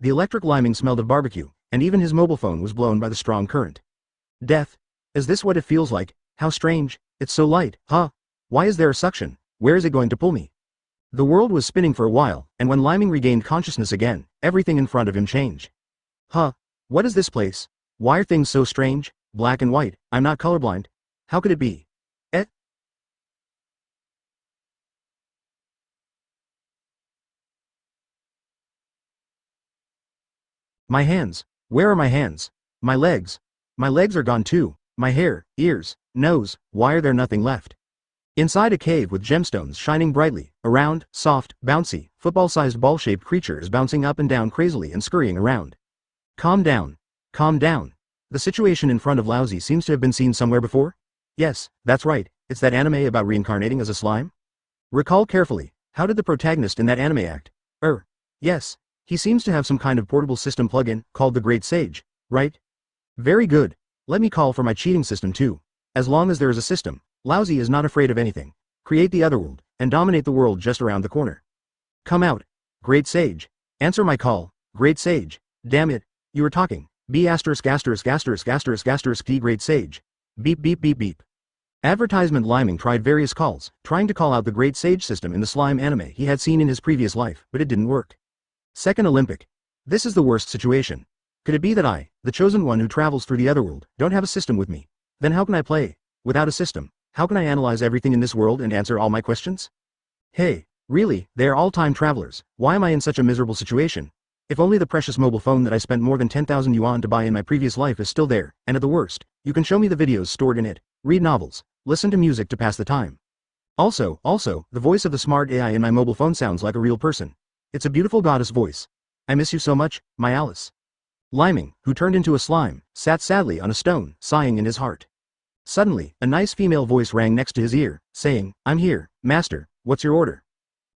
The electric Lyming smelled of barbecue, and even his mobile phone was blown by the strong current. Death? Is this what it feels like? How strange, it's so light, huh? Why is there a suction? Where is it going to pull me? The world was spinning for a while, and when Lyming regained consciousness again, everything in front of him changed. Huh? What is this place? Why are things so strange? Black and white, I'm not colorblind. How could it be? My hands. Where are my hands? My legs. My legs are gone too. My hair, ears, nose, why are there nothing left? Inside a cave with gemstones shining brightly, a round, soft, bouncy, football-sized ball-shaped creature is bouncing up and down crazily and scurrying around. Calm down. Calm down. The situation in front of Lousy seems to have been seen somewhere before? Yes, that's right, it's that anime about reincarnating as a slime? Recall carefully, how did the protagonist in that anime act? Yes. He seems to have some kind of portable system plugin, called the Great Sage, right? Very good. Let me call for my cheating system too. As long as there is a system, Lousy is not afraid of anything. Create the otherworld, and dominate the world just around the corner. Come out. Great Sage. Answer my call, Great Sage. Damn it, you were talking. B asterisk asterisk asterisk asterisk asterisk D Great Sage. Beep beep beep beep. Advertisement Lyming tried various calls, trying to call out the Great Sage system in the slime anime he had seen in his previous life, but it didn't work. Second Olympic. This is the worst situation. Could it be that I, the chosen one who travels through the otherworld, don't have a system with me? Then how can I play? Without a system, how can I analyze everything in this world and answer all my questions? Hey, really, they are all time travelers. Why am I in such a miserable situation? If only the precious mobile phone that I spent more than 10,000 yuan to buy in my previous life is still there, and at the worst, you can show me the videos stored in it, read novels, listen to music to pass the time. Also, the voice of the smart AI in my mobile phone sounds like a real person. It's a beautiful goddess voice. I miss you so much, my Alice. Lyming, who turned into a slime, sat sadly on a stone, sighing in his heart. Suddenly, a nice female voice rang next to his ear, saying, I'm here, master, what's your order?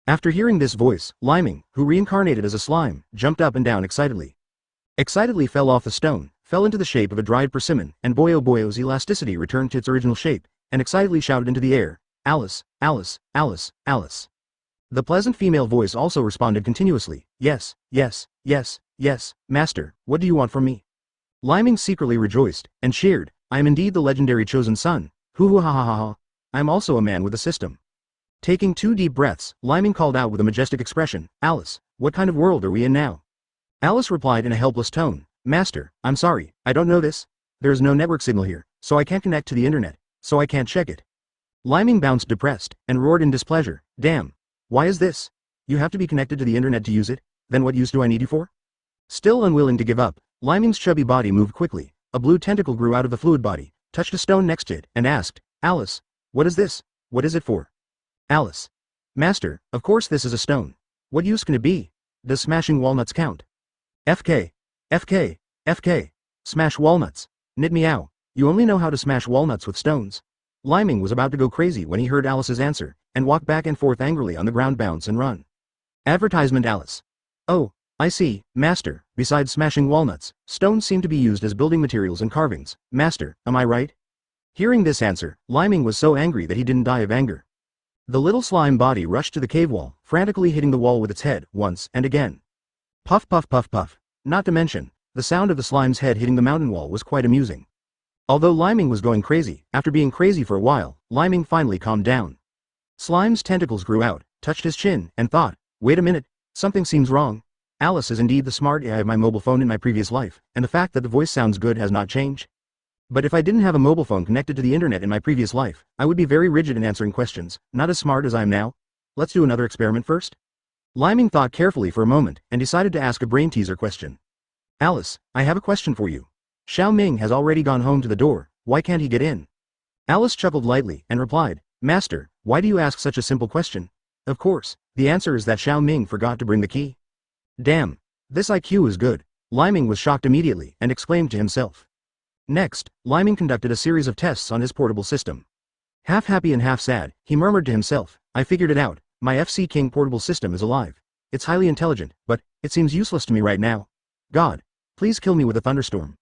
After hearing this voice, Lyming, who reincarnated as a slime, jumped up and down excitedly. Excitedly fell off the stone, fell into the shape of a dried persimmon, and boyo boyo's elasticity returned to its original shape, and excitedly shouted into the air, Alice, Alice, Alice, Alice. The pleasant female voice also responded continuously, yes, yes, yes, yes, master, what do you want from me? Lyming secretly rejoiced, and cheered, I am indeed the legendary chosen son, hoo ha ha ha ha. I am also a man with a system. Taking 2 deep breaths, Lyming called out with a majestic expression, Alice, what kind of world are we in now? Alice replied in a helpless tone, Master, I'm sorry, I don't know this. There is no network signal here, so I can't connect to the internet, so I can't check it. Lyming bounced depressed, and roared in displeasure, damn. Why is this? You have to be connected to the internet to use it, then what use do I need you for? Still unwilling to give up, Lyming's chubby body moved quickly, a blue tentacle grew out of the fluid body, touched a stone next to it, and asked, Alice, what is this? What is it for? Alice. Master, of course this is a stone. What use can it be? Does smashing walnuts count? FK. FK. FK. Smash walnuts. Knit meow. You only know how to smash walnuts with stones. Lyming was about to go crazy when he heard Alice's answer, and walked back and forth angrily on the ground, bounce and run. Advertisement Alice. Oh, I see, master, besides smashing walnuts, stones seem to be used as building materials and carvings. Master, am I right? Hearing this answer, Lyming was so angry that he didn't die of anger. The little slime body rushed to the cave wall, frantically hitting the wall with its head, once and again. Puff puff puff puff. Not to mention, the sound of the slime's head hitting the mountain wall was quite amusing. Although Lyming was going crazy, after being crazy for a while, Lyming finally calmed down. Slime's tentacles grew out, touched his chin, and thought, wait a minute, something seems wrong. Alice is indeed the smart AI of my mobile phone in my previous life, and the fact that the voice sounds good has not changed. But if I didn't have a mobile phone connected to the internet in my previous life, I would be very rigid in answering questions, not as smart as I am now. Let's do another experiment first. Leiming thought carefully for a moment and decided to ask a brain teaser question. Alice, I have a question for you. Xiao Ming has already gone home to the door, why can't he get in? Alice chuckled lightly and replied, Master, why do you ask such a simple question? Of course, the answer is that Xiao Ming forgot to bring the key. Damn, this IQ is good. Leiming was shocked immediately and exclaimed to himself. Next, Leiming conducted a series of tests on his portable system. Half happy and half sad, he murmured to himself, I figured it out, my FC King portable system is alive. It's highly intelligent, but it seems useless to me right now. God, please kill me with a thunderstorm.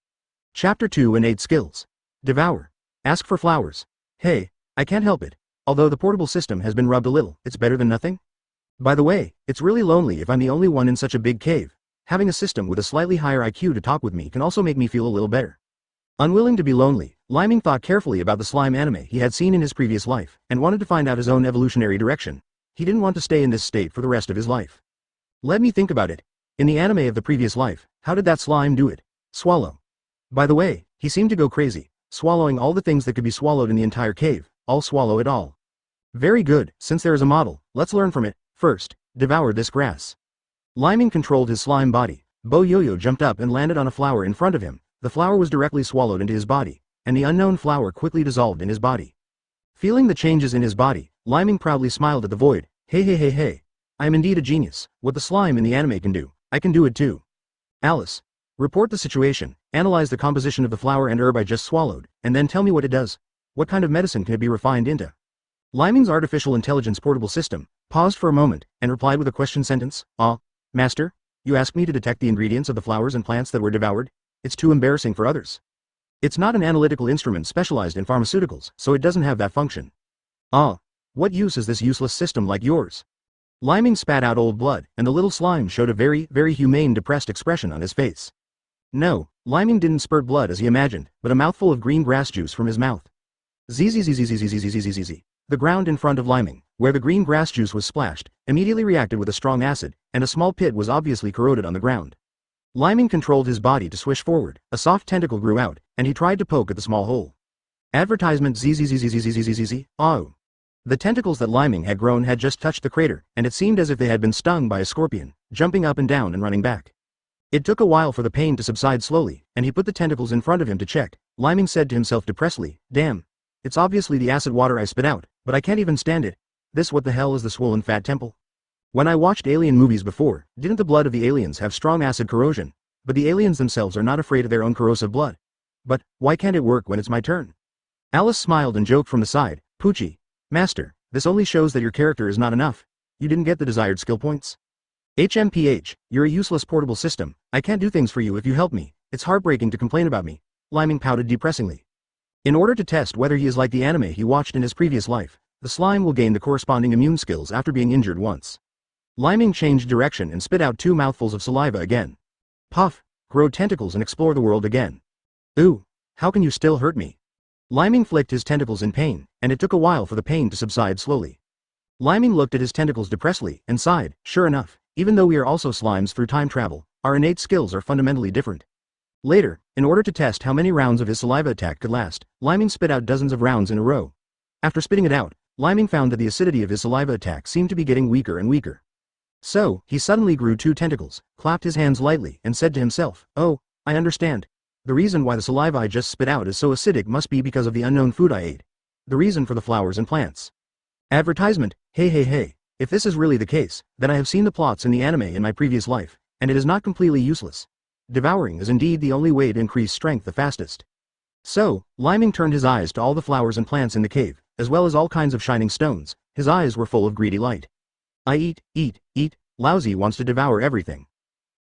Chapter 2 Innate Skills. Devour. Ask for flowers. Hey, I can't help it. Although the portable system has been rubbed a little, it's better than nothing. By the way, it's really lonely if I'm the only one in such a big cave. Having a system with a slightly higher IQ to talk with me can also make me feel a little better. Unwilling to be lonely, Leiming thought carefully about the slime anime he had seen in his previous life, and wanted to find out his own evolutionary direction. He didn't want to stay in this state for the rest of his life. Let me think about it. In the anime of the previous life, how did that slime do it? Swallow. By the way, he seemed to go crazy, swallowing all the things that could be swallowed in the entire cave. I'll swallow it all. Very good, since there is a model, let's learn from it. First, devour this grass. Leiming controlled his slime body. Bo Yo-Yo jumped up and landed on a flower in front of him. The flower was directly swallowed into his body, and the unknown flower quickly dissolved in his body. Feeling the changes in his body, Leiming proudly smiled at the void. Hey hey hey hey. I am indeed a genius. What the slime in the anime can do, I can do it too. Alice. Report the situation, analyze the composition of the flower and herb I just swallowed, and then tell me what it does. What kind of medicine can it be refined into? Leiming's artificial intelligence portable system paused for a moment and replied with a question sentence. Master, you asked me to detect the ingredients of the flowers and plants that were devoured? It's too embarrassing for others. It's not an analytical instrument specialized in pharmaceuticals, so it doesn't have that function. What use is this useless system like yours? Leiming spat out old blood, and the little slime showed a very, very humane depressed expression on his face. No, Leiming didn't spurt blood as he imagined, but a mouthful of green grass juice from his mouth. Zzzzzzzzzzzzzzz. The ground in front of Leiming, where the green grass juice was splashed, immediately reacted with a strong acid, and a small pit was obviously corroded on the ground. Leiming controlled his body to swish forward, a soft tentacle grew out, and he tried to poke at the small hole. Advertisement zzzzzzzzzzzzz. Oh. The tentacles that Leiming had grown had just touched the crater, and it seemed as if they had been stung by a scorpion, jumping up and down and running back. It took a while for the pain to subside slowly, and he put the tentacles in front of him to check. Leiming said to himself depressedly, damn. It's obviously the acid water I spit out, but I can't even stand it. This what the hell is the swollen fat temple? When I watched alien movies before, didn't the blood of the aliens have strong acid corrosion? But the aliens themselves are not afraid of their own corrosive blood. But, why can't it work when it's my turn? Alice smiled and joked from the side, Poochie. Master, this only shows that your character is not enough. You didn't get the desired skill points. HMPH, you're a useless portable system. I can't do things for you if you help me. It's heartbreaking to complain about me. Leiming pouted depressingly. In order to test whether he is like the anime he watched in his previous life, the slime will gain the corresponding immune skills after being injured once. Leiming changed direction and spit out 2 mouthfuls of saliva again. Puff, grow tentacles and explore the world again. Ooh, how can you still hurt me? Leiming flicked his tentacles in pain, and it took a while for the pain to subside slowly. Leiming looked at his tentacles depressedly and sighed. Sure enough, even though we are also slimes through time travel, our innate skills are fundamentally different. Later, in order to test how many rounds of his saliva attack could last, Leiming spit out dozens of rounds in a row. After spitting it out, Leiming found that the acidity of his saliva attack seemed to be getting weaker and weaker. So, he suddenly grew 2 tentacles, clapped his hands lightly, and said to himself, oh, I understand. The reason why the saliva I just spit out is so acidic must be because of the unknown food I ate. The reason for the flowers and plants. Advertisement, hey hey hey, if this is really the case, then I have seen the plots in the anime in my previous life, and it is not completely useless. Devouring is indeed the only way to increase strength the fastest. So, Leiming turned his eyes to all the flowers and plants in the cave, as well as all kinds of shining stones. His eyes were full of greedy light. I eat, Lousy wants to devour everything.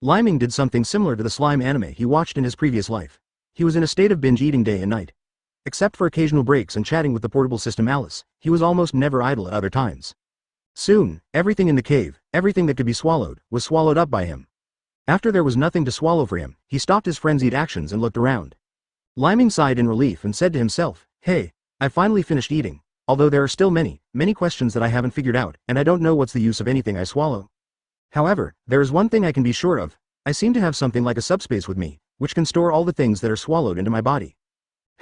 Leiming did something similar to the slime anime he watched in his previous life. He was in a state of binge eating day and night. Except for occasional breaks and chatting with the portable system Alice, he was almost never idle at other times. Soon, everything in the cave, everything that could be swallowed, was swallowed up by him. After there was nothing to swallow for him, he stopped his frenzied actions and looked around. Leiming sighed in relief and said to himself, hey, I finally finished eating, although there are still many questions that I haven't figured out, and I don't know what's the use of anything I swallow. However, there is one thing I can be sure of. I seem to have something like a subspace with me, which can store all the things that are swallowed into my body.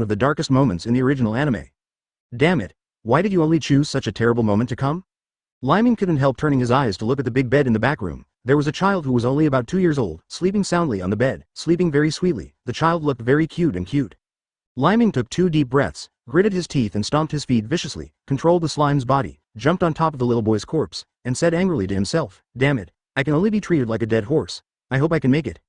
one of the darkest moments in the original anime. Damn it, why did you only choose such a terrible moment to come? Leiming couldn't help turning his eyes to look at the big bed in the back room. There was a child who was only about 2 years old, sleeping soundly on the bed, sleeping very sweetly. The child looked very cute and cute. Leiming took 2 deep breaths, gritted his teeth and stomped his feet viciously, controlled the slime's body, jumped on top of the little boy's corpse, and said angrily to himself, damn it, I can only be treated like a dead horse. I hope I can make it.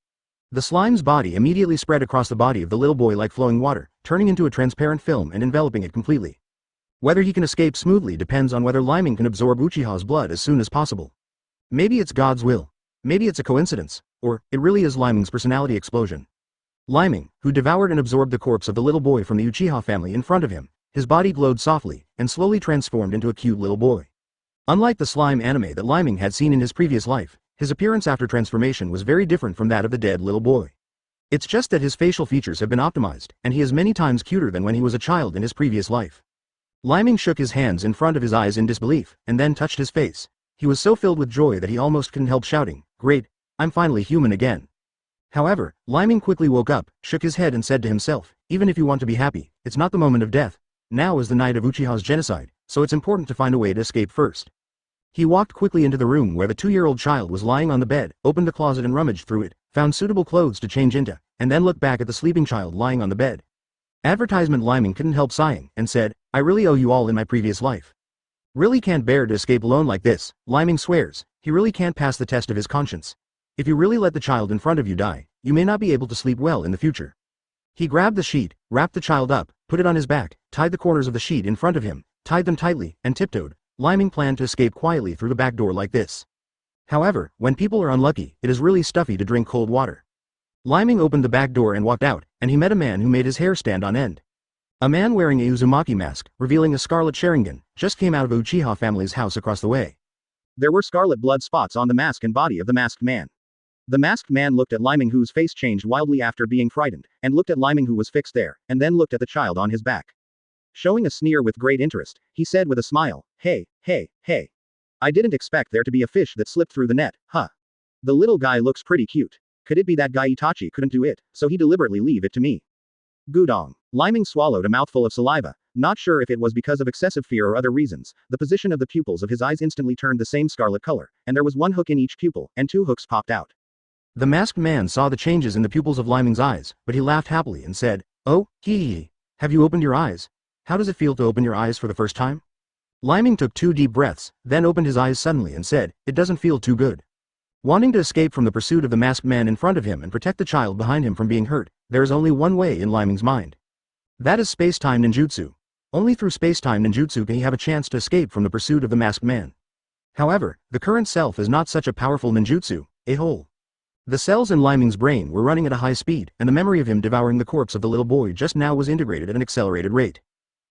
The slime's body immediately spread across the body of the little boy like flowing water, turning into a transparent film and enveloping it completely. Whether he can escape smoothly depends on whether Leiming can absorb Uchiha's blood as soon as possible. Maybe it's God's will. Maybe it's a coincidence, or it really is Leiming's personality explosion. Leiming, who devoured and absorbed the corpse of the little boy from the Uchiha family in front of him, his body glowed softly, and slowly transformed into a cute little boy. Unlike the slime anime that Leiming had seen in his previous life, his appearance after transformation was very different from that of the dead little boy. It's just that his facial features have been optimized, and he is many times cuter than when he was a child in his previous life. Leiming shook his hands in front of his eyes in disbelief, and then touched his face. He was so filled with joy that he almost couldn't help shouting, great, I'm finally human again. However, Leiming quickly woke up, shook his head and said to himself, even if you want to be happy, it's not the moment of death. Now is the night of Uchiha's genocide, so it's important to find a way to escape first. He walked quickly into the room where the 2-year-old child was lying on the bed, opened the closet and rummaged through it, found suitable clothes to change into, and then looked back at the sleeping child lying on the bed. Advertisement Leiming couldn't help sighing, and said, I really owe you all in my previous life. Really can't bear to escape alone like this, Leiming swears, he really can't pass the test of his conscience. If you really let the child in front of you die, you may not be able to sleep well in the future. He grabbed the sheet, wrapped the child up, put it on his back, tied the corners of the sheet in front of him, tied them tightly, and tiptoed. Leiming planned to escape quietly through the back door like this. However, when people are unlucky, it is really stuffy to drink cold water. Leiming opened the back door and walked out, and he met a man who made his hair stand on end. A man wearing a Uzumaki mask, revealing a scarlet Sharingan, just came out of Uchiha family's house across the way. There were scarlet blood spots on the mask and body of the masked man. The masked man looked at Leiming, whose face changed wildly after being frightened, and looked at Leiming, who was fixed there, and then looked at the child on his back. Showing a sneer with great interest, he said with a smile, hey, hey, hey. I didn't expect there to be a fish that slipped through the net, huh? The little guy looks pretty cute. Could it be that guy Itachi couldn't do it, so he deliberately leave it to me? Gudong. Leiming swallowed a mouthful of saliva, not sure if it was because of excessive fear or other reasons. The position of the pupils of his eyes instantly turned the same scarlet color, and there was 1 hook in each pupil, and 2 hooks popped out. The masked man saw the changes in the pupils of Leiming's eyes, but he laughed happily and said, oh, hee. Have you opened your eyes? How does it feel to open your eyes for the first time? Leiming took 2 deep breaths, then opened his eyes suddenly and said, it doesn't feel too good. Wanting to escape from the pursuit of the masked man in front of him and protect the child behind him from being hurt, there is only one way in Leiming's mind. That is space-time ninjutsu. Only through space-time ninjutsu can he have a chance to escape from the pursuit of the masked man. However, the current self is not such a powerful ninjutsu, a-hole. The cells in Leiming's brain were running at a high speed, and the memory of him devouring the corpse of the little boy just now was integrated at an accelerated rate.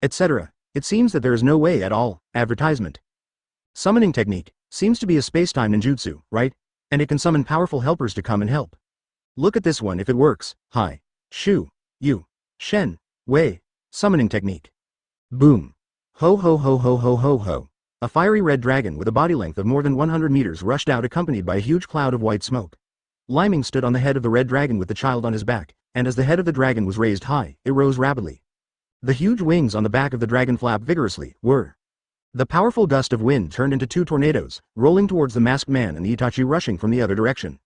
Etc. It seems that there is no way at all. Advertisement. Summoning technique seems to be a space-time ninjutsu, right? And it can summon powerful helpers to come and help. Look at this one if it works. Hi. Shu. Yu. Shen. Wei. Summoning technique. Boom. Ho ho ho ho ho ho ho. A fiery red dragon with a body length of more than 100 meters rushed out accompanied by a huge cloud of white smoke. Leiming stood on the head of the red dragon with the child on his back, and as the head of the dragon was raised high, it rose rapidly. The huge wings on the back of the dragon flapped vigorously. The powerful gust of wind turned into two tornadoes, rolling towards the masked man and the Itachi rushing from the other direction.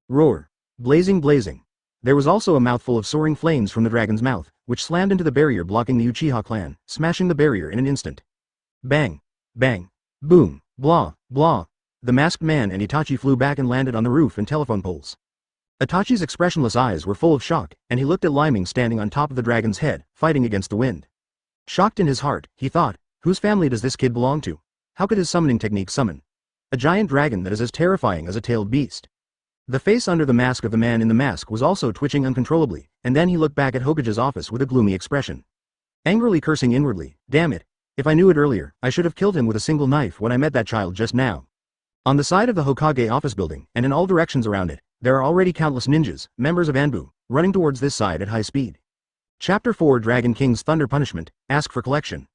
Roar. Blazing blazing. There was also a mouthful of soaring flames from the dragon's mouth, which slammed into the barrier blocking the Uchiha clan, smashing the barrier in an instant. Bang. Bang. Boom. Blah. Blah. The masked man and Itachi flew back and landed on the roof and telephone poles. Itachi's expressionless eyes were full of shock, and he looked at Leiming standing on top of the dragon's head, fighting against the wind. Shocked in his heart, he thought, whose family does this kid belong to? How could his summoning technique summon a giant dragon that is as terrifying as a tailed beast? The face under the mask of the man in the mask was also twitching uncontrollably, and then he looked back at Hokage's office with a gloomy expression. Angrily cursing inwardly, damn it, if I knew it earlier, I should have killed him with a single knife when I met that child just now. On the side of the Hokage office building, and in all directions around it, there are already countless ninjas, members of Anbu, running towards this side at high speed. Chapter 4 Dragon King's Thunder Punishment, Ask for Collection.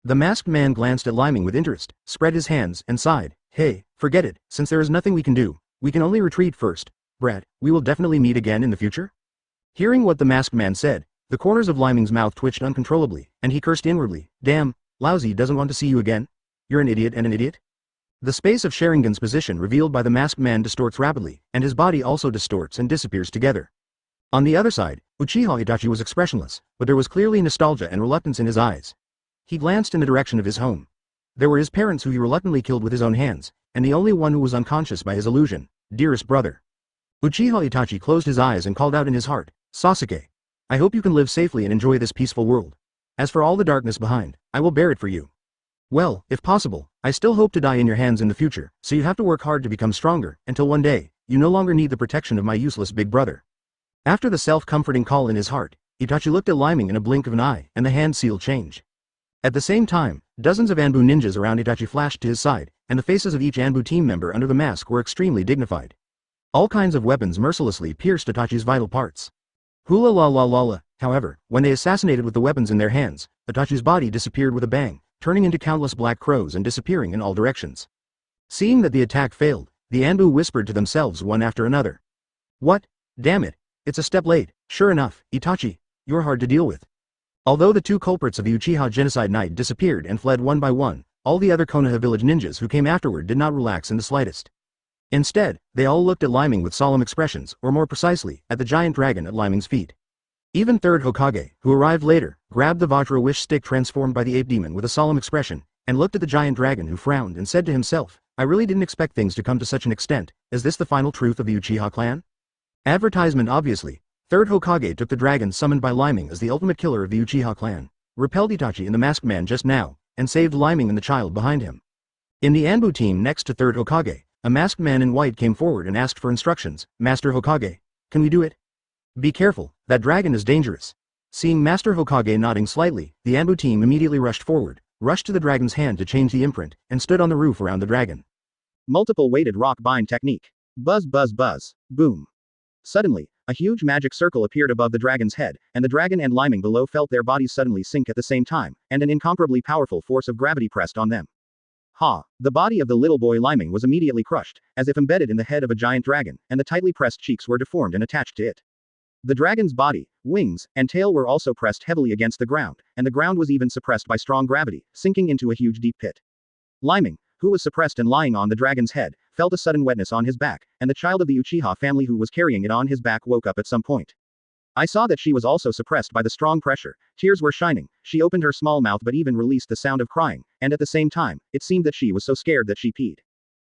The masked man glanced at Leiming with interest, spread his hands, and sighed, hey, forget it, since there is nothing we can do, we can only retreat first. Brat, we will definitely meet again in the future? Hearing what the masked man said, the corners of Leiming's mouth twitched uncontrollably, and he cursed inwardly, damn, lousy doesn't want to see you again? You're an idiot and an idiot? The space of Sharingan's position revealed by the masked man distorts rapidly, and his body also distorts and disappears together. On the other side, Uchiha Itachi was expressionless, but there was clearly nostalgia and reluctance in his eyes. He glanced in the direction of his home. There were his parents who he reluctantly killed with his own hands, and the only one who was unconscious by his illusion, dearest brother. Uchiha Itachi closed his eyes and called out in his heart, Sasuke. I hope you can live safely and enjoy this peaceful world. As for all the darkness behind, I will bear it for you. Well, if possible, I still hope to die in your hands in the future, so you have to work hard to become stronger, until one day, you no longer need the protection of my useless big brother. After the self-comforting call in his heart, Itachi looked at Leiming in a blink of an eye, and the hand seal changed. At the same time, dozens of Anbu ninjas around Itachi flashed to his side, and the faces of each Anbu team member under the mask were extremely dignified. All kinds of weapons mercilessly pierced Itachi's vital parts. Hula la la la la. However, when they assassinated with the weapons in their hands, Itachi's body disappeared with a bang, turning into countless black crows and disappearing in all directions. Seeing that the attack failed, the Anbu whispered to themselves one after another. What? Damn it, it's a step late. Sure enough, Itachi, you're hard to deal with. Although the two culprits of the Uchiha genocide night disappeared and fled one by one, all the other Konoha village ninjas who came afterward did not relax in the slightest. Instead, they all looked at Leiming with solemn expressions, or more precisely, at the giant dragon at Leiming's feet. Even third Hokage, who arrived later, grabbed the Vajra wish stick transformed by the ape demon with a solemn expression, and looked at the giant dragon who frowned and said to himself, I really didn't expect things to come to such an extent. Is this the final truth of the Uchiha clan? Advertisement obviously. Third Hokage took the dragon summoned by Leiming as the ultimate killer of the Uchiha clan, repelled Itachi and the masked man just now, and saved Leiming and the child behind him. In the Anbu team next to third Hokage, a masked man in white came forward and asked for instructions. Master Hokage, can we do it? Be careful, that dragon is dangerous. Seeing Master Hokage nodding slightly, the Anbu team immediately rushed forward, rushed to the dragon's hand to change the imprint, and stood on the roof around the dragon. Multiple weighted rock bind technique. Buzz buzz buzz. Boom. Suddenly, a huge magic circle appeared above the dragon's head, and the dragon and Leiming below felt their bodies suddenly sink at the same time, and an incomparably powerful force of gravity pressed on them. Ha! The body of the little boy Leiming was immediately crushed, as if embedded in the head of a giant dragon, and the tightly pressed cheeks were deformed and attached to it. The dragon's body, wings, and tail were also pressed heavily against the ground, and the ground was even suppressed by strong gravity, sinking into a huge deep pit. Leiming, who was suppressed and lying on the dragon's head, felt a sudden wetness on his back, and the child of the Uchiha family who was carrying it on his back woke up at some point. I saw that she was also suppressed by the strong pressure. Tears were shining, she opened her small mouth but even released the sound of crying, and at the same time, it seemed that she was so scared that she peed.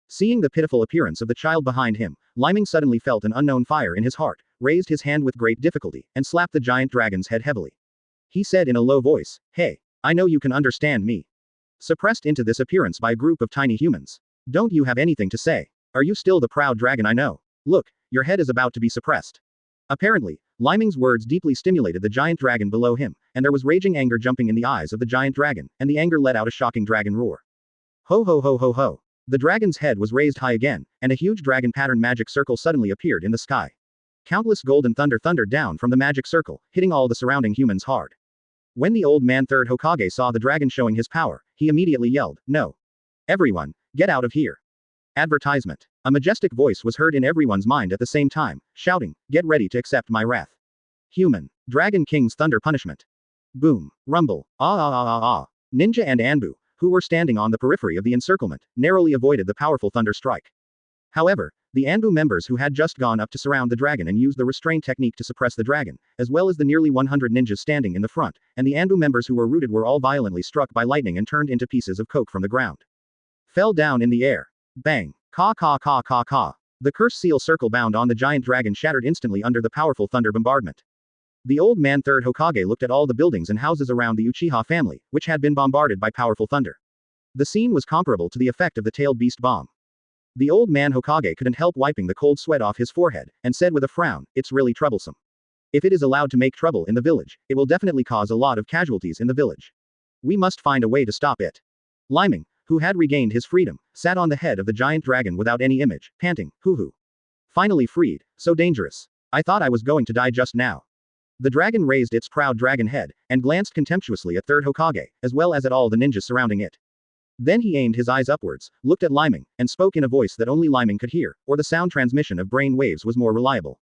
Seeing the pitiful appearance of the child behind him, Leiming suddenly felt an unknown fire in his heart, raised his hand with great difficulty, and slapped the giant dragon's head heavily. He said in a low voice, Hey, I know you can understand me. Suppressed into this appearance by a group of tiny humans. Don't you have anything to say? Are you still the proud dragon I know? Look, your head is about to be suppressed. Apparently, Leiming's words deeply stimulated the giant dragon below him, and there was raging anger jumping in the eyes of the giant dragon, and the anger let out a shocking dragon roar. Ho ho ho ho ho. The dragon's head was raised high again, and a huge dragon pattern magic circle suddenly appeared in the sky. Countless golden thunder thundered down from the magic circle, hitting all the surrounding humans hard. When the old man third Hokage saw the dragon showing his power, he immediately yelled, "No! Everyone, get out of here!" Advertisement. A majestic voice was heard in everyone's mind at the same time, shouting, "Get ready to accept my wrath. Human. Dragon King's thunder punishment." Boom. Rumble. Ah ah ah ah ah. Ninja and Anbu, who were standing on the periphery of the encirclement, narrowly avoided the powerful thunder strike. However, the Anbu members who had just gone up to surround the dragon and used the restraint technique to suppress the dragon, as well as the nearly 100 ninjas standing in the front, and the Anbu members who were rooted were all violently struck by lightning and turned into pieces of coke from the ground. Fell down in the air. Bang. Ka ka ka ka ka. The curse seal circle bound on the giant dragon shattered instantly under the powerful thunder bombardment. The old man third Hokage looked at all the buildings and houses around the Uchiha family, which had been bombarded by powerful thunder. The scene was comparable to the effect of the tailed beast bomb. The old man Hokage couldn't help wiping the cold sweat off his forehead, and said with a frown, "It's really troublesome. If it is allowed to make trouble in the village, it will definitely cause a lot of casualties in the village. We must find a way to stop it." Leiming, who had regained his freedom, sat on the head of the giant dragon without any image, panting, "Hoo-hoo. Finally freed, so dangerous. I thought I was going to die just now." The dragon raised its proud dragon head, and glanced contemptuously at third Hokage, as well as at all the ninjas surrounding it. Then he aimed his eyes upwards, looked at Leiming, and spoke in a voice that only Leiming could hear, or the sound transmission of brain waves was more reliable.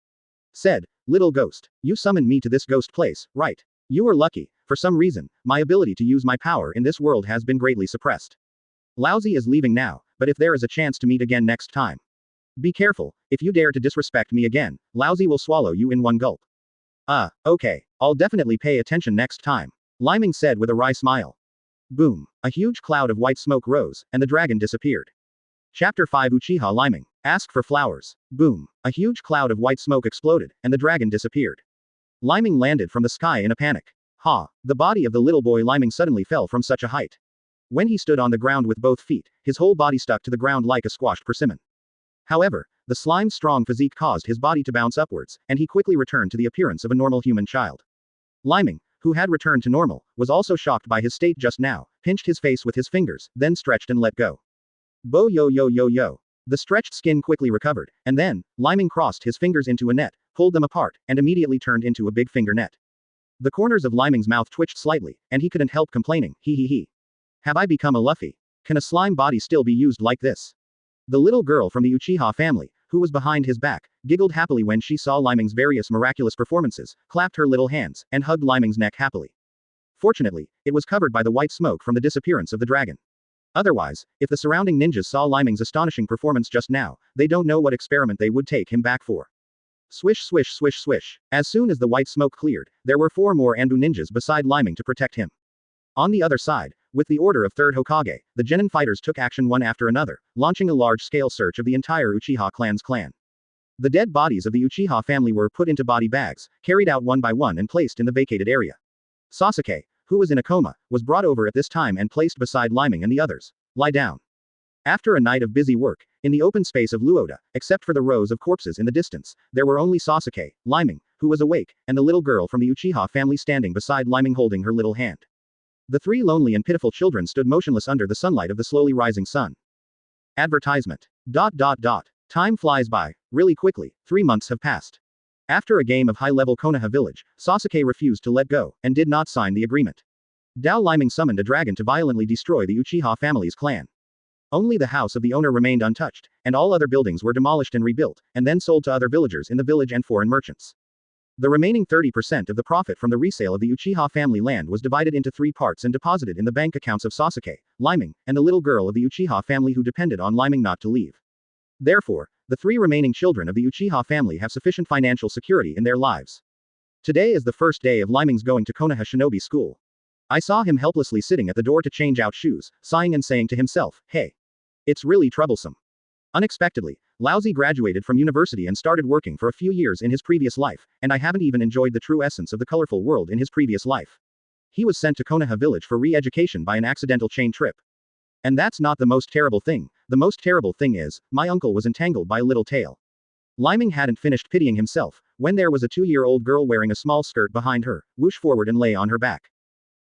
Said, "Little ghost, you summoned me to this ghost place, right? You were lucky. For some reason, my ability to use my power in this world has been greatly suppressed. Laozi is leaving now, but if there is a chance to meet again next time. Be careful, if you dare to disrespect me again, Laozi will swallow you in one gulp." Okay. I'll definitely pay attention next time," Leiming said with a wry smile. Boom. A huge cloud of white smoke rose, and the dragon disappeared. Chapter 5 Uchiha Leiming. Ask for flowers. Boom. A huge cloud of white smoke exploded, and the dragon disappeared. Leiming landed from the sky in a panic. The body of the little boy Leiming suddenly fell from such a height. When he stood on the ground with both feet, his whole body stuck to the ground like a squashed persimmon. However, the slime's strong physique caused his body to bounce upwards, and he quickly returned to the appearance of a normal human child. Leiming, who had returned to normal, was also shocked by his state just now, pinched his face with his fingers, then stretched and let go. Bo yo yo yo yo. The stretched skin quickly recovered, and then, Leiming crossed his fingers into a net, pulled them apart, and immediately turned into a big finger net. The corners of Leiming's mouth twitched slightly, and he couldn't help complaining, "He. Have I become a Luffy? Can a slime body still be used like this?" The little girl from the Uchiha family, who was behind his back, giggled happily when she saw Leiming's various miraculous performances, clapped her little hands, and hugged Leiming's neck happily. Fortunately, it was covered by the white smoke from the disappearance of the dragon. Otherwise, if the surrounding ninjas saw Leiming's astonishing performance just now, they don't know what experiment they would take him back for. Swish swish swish swish. As soon as the white smoke cleared, there were 4 more Anbu ninjas beside Leiming to protect him. On the other side, with the order of third Hokage, the genin fighters took action one after another, launching a large-scale search of the entire Uchiha clan's clan. The dead bodies of the Uchiha family were put into body bags, carried out one by one and placed in the vacated area. Sasuke, who was in a coma, was brought over at this time and placed beside Leiming and the others. Lie down. After a night of busy work, in the open space of Luoda, except for the rows of corpses in the distance, there were only Sasuke, Leiming, who was awake, and the little girl from the Uchiha family standing beside Leiming holding her little hand. The 3 lonely and pitiful children stood motionless under the sunlight of the slowly rising sun. Advertisement. Time flies by, really quickly. 3 months have passed. After a game of high-level Konoha village, Sasuke refused to let go, and did not sign the agreement. Dao Leiming summoned a dragon to violently destroy the Uchiha family's clan. Only the house of the owner remained untouched, and all other buildings were demolished and rebuilt, and then sold to other villagers in the village and foreign merchants. The remaining 30% of the profit from the resale of the Uchiha family land was divided into 3 parts and deposited in the bank accounts of Sasuke, Leiming, and the little girl of the Uchiha family who depended on Leiming not to leave. Therefore, the 3 remaining children of the Uchiha family have sufficient financial security in their lives. Today is the first day of Leiming's going to Konoha Shinobi School. I saw him helplessly sitting at the door to change out shoes, sighing and saying to himself, "Hey. It's really troublesome." Unexpectedly, Laozi graduated from university and started working for a few years in his previous life, and I haven't even enjoyed the true essence of the colorful world in his previous life. He was sent to Konoha village for re-education by an accidental chain trip. And that's not the most terrible thing. The most terrible thing is, my uncle was entangled by a little tail. Leiming hadn't finished pitying himself, when there was a 2-year-old girl wearing a small skirt behind her, whoosh forward and lay on her back.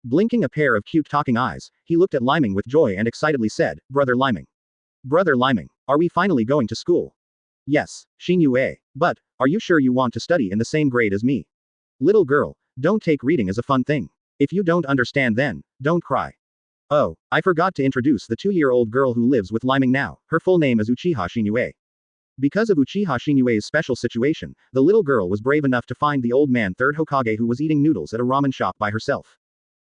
Blinking a pair of cute talking eyes, he looked at Leiming with joy and excitedly said, "Brother Leiming. Brother Leiming, are we finally going to school?" "Yes, Xinyu. But, are you sure you want to study in the same grade as me?" "Little girl, don't take reading as a fun thing. If you don't understand then, don't cry. Oh, I forgot to introduce the 2-year-old girl who lives with Leiming now. Her full name is Uchiha Shinue. Because of Uchiha Shinue's special situation, the little girl was brave enough to find the old man third Hokage who was eating noodles at a ramen shop by herself.